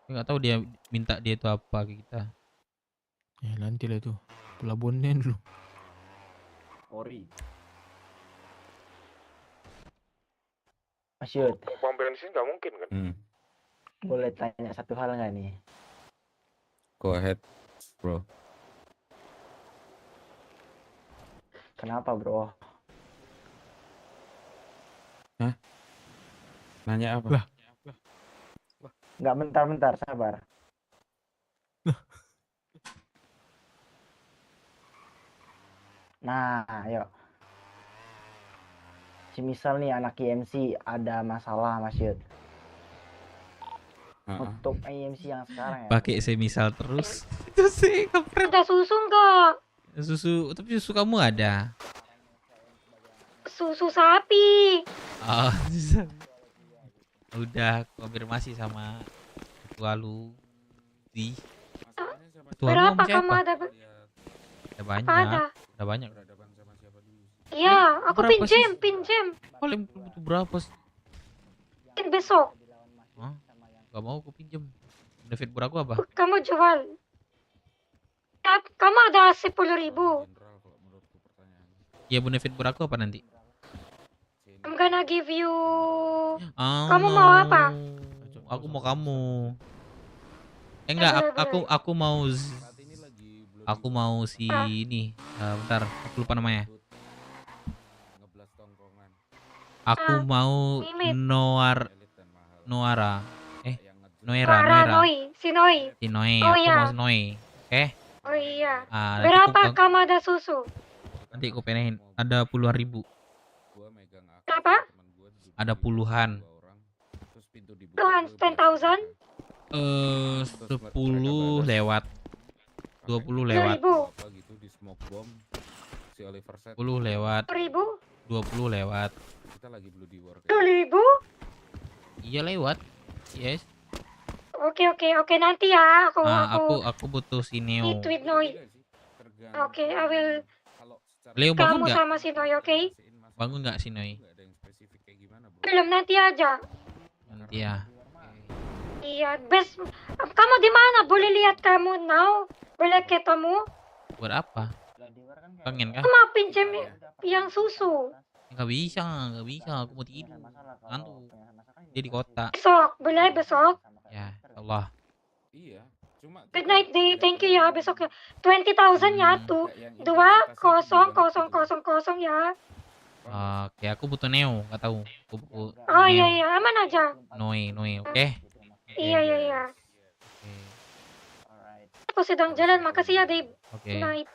Nggak tahu dia minta dia itu apa ke kita. Ya nanti lah itu pelabuhannya dulu. Ori. Mas Yud, Pom bensin nggak mungkin kan? boleh tanya satu hal nggak nih? Go ahead, bro. Kenapa bro? Hah? Nanya apa? Nggak, bentar, sabar. Nah, ayo. Semisal nih anak IMC ada masalah Mas Yud. Untuk IMC yang sekarang ya. Pakai semisal terus. Itu sih kampret. Ada susu enggak? Susu, tapi susu kamu ada. Susu sapi. Oh, udah konfirmasi sama ketua lu. Ketua lu Berapa sama siapa? kamu ada? Ada banyak. Ada? Ada banyak. Iya, aku Berapa sih? pinjem. Paling butuh berapa sih? Besok. Hah? Gak mau aku pinjem. Benefit beraku apa? Kamu jual. Kamu ada 10.000. Ya benefit beraku apa nanti? I'm gonna give you. Oh, Kamu mau apa? Aku mau kamu. Enggak, aku mau aku mau si ini. Bentar, aku lupa namanya. Aku mau Noara. Noera, Noi, si Noi. si Noe, Oh aku iya. mau si Noe. Oke? Oh iya. Ah, Berapa kamu ada susu? nanti aku penehin. Ada puluhan ribu. Berapa? Ada puluhan. Tuhan 10,000? 10 lewat. 20 lewat. 2.000. gitu di smoke bomb si Oliver set 10 lewat. 1.000? 20 lewat. kita lagi bloody war 2.000? Iya lewat. Yes. Oke nanti ya Aku butuh si Neo. tweet Noi. Oke, I will. Leo bangun Kamu nggak? sama si Noi, oke? Bangun nggak si Noi? Belum, nanti aja. Nanti ya. Iya, best. Kamu di mana? Boleh lihat kamu now? Boleh ketemu? Buat apa? Pengen kah? Mau pinjam yang susu. Nggak bisa. Aku mau tidur. Ngantuk. Dia di kota. Besok, boleh besok? Ya, Allah. iya cuma Good night, Dave. Thank you ya. Besok ya. 20,000 ya tuh. 20,000 ya. Oke, aku butuh Neo. Nggak tahu. Aku butuh Oh Neo. iya, aman aja. Noe. Oke? Iya. Aku sedang jalan. Makasih ya, Dave. Oke. Good night.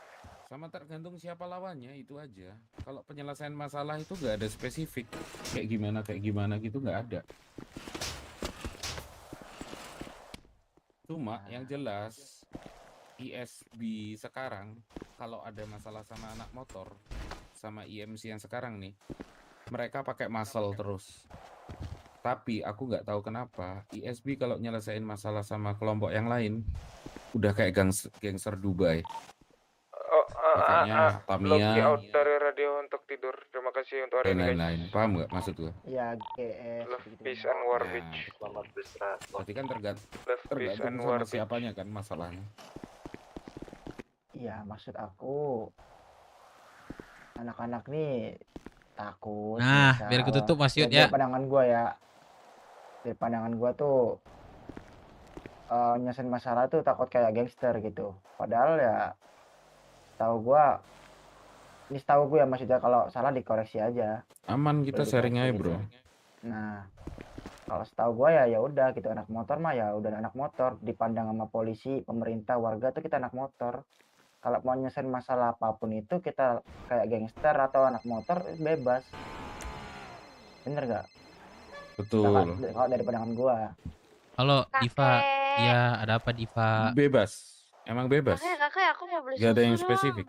sama tergantung siapa lawannya itu aja. Kalau penyelesaian masalah itu nggak ada spesifik kayak gimana gitu nggak ada. Cuma yang jelas ISB sekarang kalau ada masalah sama anak motor sama IMC yang sekarang nih mereka pakai muscle terus. Tapi aku nggak tahu kenapa ISB kalau nyelesain masalah sama kelompok yang lain udah kayak gangster Dubai. Makanya Log Tamiya out dari radio untuk tidur. Terima kasih untuk hari dan ini guys. lain-lain. Paham nggak maksud gua? Ya, GS. Love, peace and war bitch. Selamat beristirahat. Berarti kan Love, peace and tergantung war sama bitch. siapanya kan masalahnya. Iya, maksud aku anak-anak nih takut. Nah, misal. biar aku tutup, Mas Yud, Dari ya. pandangan gua ya. Dari pandangan gua tuh nyelesain masalah tuh takut kayak gangster gitu. Padahal ya setahu gue ya maksudnya kalau salah dikoreksi aja. Aman kita Boleh sharing dikoreksi aja, gitu. Bro. Nah, kalau setahu gue ya udah gitu, anak motor mah ya udah anak motor, dipandang sama polisi, pemerintah, warga tuh kita anak motor. Kalau mau nyelesain masalah apapun itu kita kayak gangster atau anak motor bebas. Bener gak? Betul. Kalau dari pandangan gua. Halo, Diva. Iya, ada apa, Diva? Bebas. Emang bebas. Kakek, aku mau beli Gak ada yang susu dong. spesifik.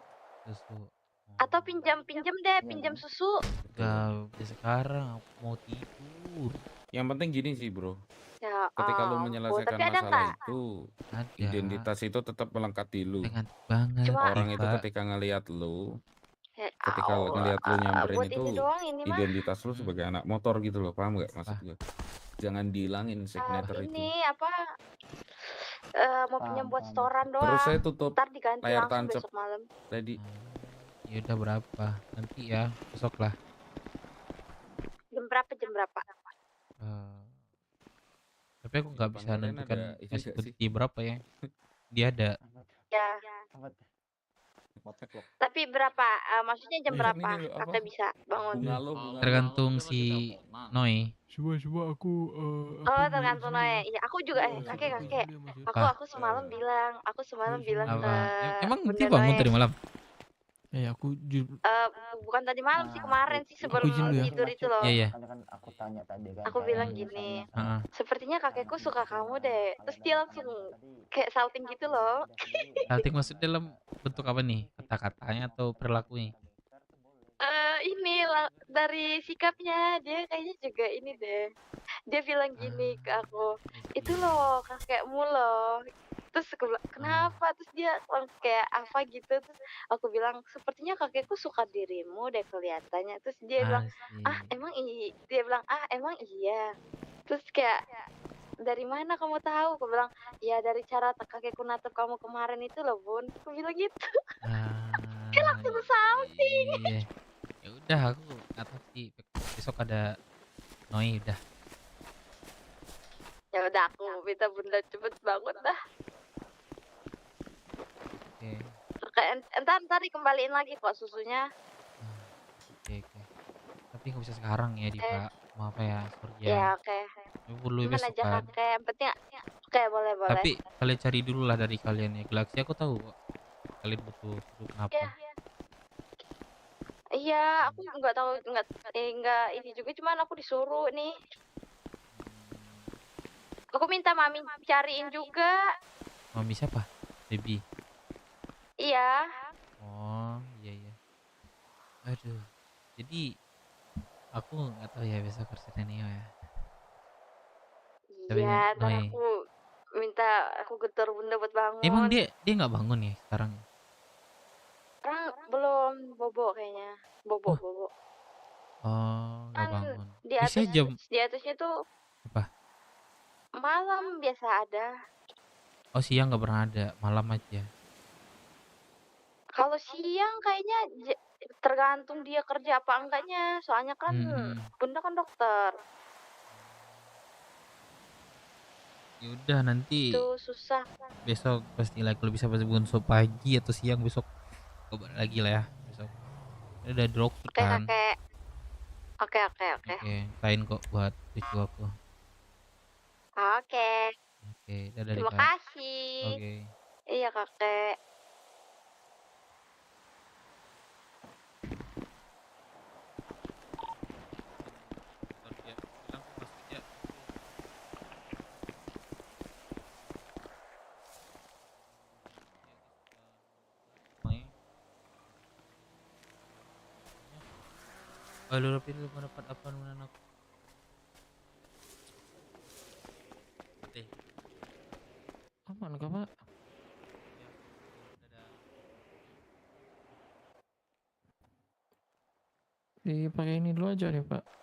Susu. Atau pinjam deh, pinjam susu. Gak bisa sekarang, aku mau tidur. Yang penting gini sih, Bro. Ya Ketika lu ampun, menyelesaikan tapi ada masalah nggak? itu, Ada. identitas itu tetap melekat di lu. Banget. Orang itu Diva. ketika ngelihat lu, Ya ketika Allah, ngelihat lu nyamperin buat itu, ini doang ini mah. identitas lu sebagai anak motor gitu loh, paham nggak maksud gue? Jangan dihilangin signature itu. Ini apa? Mau pinjam buat setoran doang. Terus saya tutup Ntar diganti layar langsung tancap. besok malam. Tadi Ya udah berapa? Nanti ya, besok lah. Jam berapa? Tapi aku nggak bisa Pangeran nentukan ada ini kasih nggak sih? peti berapa ya. Dia ada. Ya. Tapi berapa? Maksudnya jam berapa? Kakak bisa bangun. Tergantung si Noi. Coba aku Oh, tergantung Noe. Iya, aku juga kakek. Aku semalam bilang, Apa? ke Emang Bunda dia bangun Noe. tadi malam? aku Bukan tadi malam sih, kemarin sih sebelum izin dulu ya. tidur itu loh. Iya. Kan aku tanya tadi kan. Aku bilang gini, Heeh. sepertinya kakekku suka kamu deh. Terus dia langsung kayak salting gitu loh. Salting maksud dalam bentuk apa nih? Kata-katanya atau perilakunya? Dari sikapnya dia kayaknya juga ini deh. Dia bilang gini ke aku, itu loh kakekmu loh. Terus aku bilang, kenapa? Terus dia langsung kayak apa gitu. Terus aku bilang, sepertinya kakekku suka dirimu deh kelihatannya. Terus dia bilang, emang iya. Terus kayak, dari mana kamu tahu? Aku bilang, ya dari cara kakekku natap kamu kemarin itu loh bun. Aku bilang gitu. Dia langsung salting. Iya. Ya udah aku nggak tahu sih. Besok ada Noi udah. Ya udah aku minta bunda cepet bangun dah. Oke. Ntar dikembaliin lagi kok susunya. Oke. Tapi nggak bisa sekarang ya, Diva. Maaf ya, sorry ya. Ya oke. Tapi perlu Gimana besok aja kan. kakek, yang penting oke boleh boleh. Tapi kalian cari dulu lah dari kalian ya. Galaxy aku tahu kok. Kalian butuh kenapa. Ya. Iya, aku nggak tahu nggak ini juga, cuman aku disuruh nih. Aku minta mami cariin juga. Mami siapa? Baby. Iya. Oh, iya iya. Aduh. Jadi aku nggak tahu ya besok kerjaan Neo ya. Tapi Iya, ntar Noi. aku getar bunda buat bangun. Emang dia nggak bangun ya sekarang? Sekarang belum, bobo kayaknya. Bobo. Oh, nggak Kan bangun. di Bisa jam atasnya tuh apa? malam biasa ada. Oh, siang nggak pernah ada, malam aja. Kalau siang kayaknya tergantung dia kerja apa enggaknya. Soalnya kan bunda kan dokter. Ya udah nanti Itu susah. besok pastilah kalau bisa pas bangun pagi atau siang besok coba lagi lah ya besok. Ini udah drop Oke kan. kakek. Oke. Oke, kain kok buat cucu aku. Oke. Oke, dadah Terima Dika. kasih. Oke. Iya kakek. Lalu Rapi lu mendapat apa dengan aku? Aman kah Pak? Dipakai ini dulu aja nih Pak.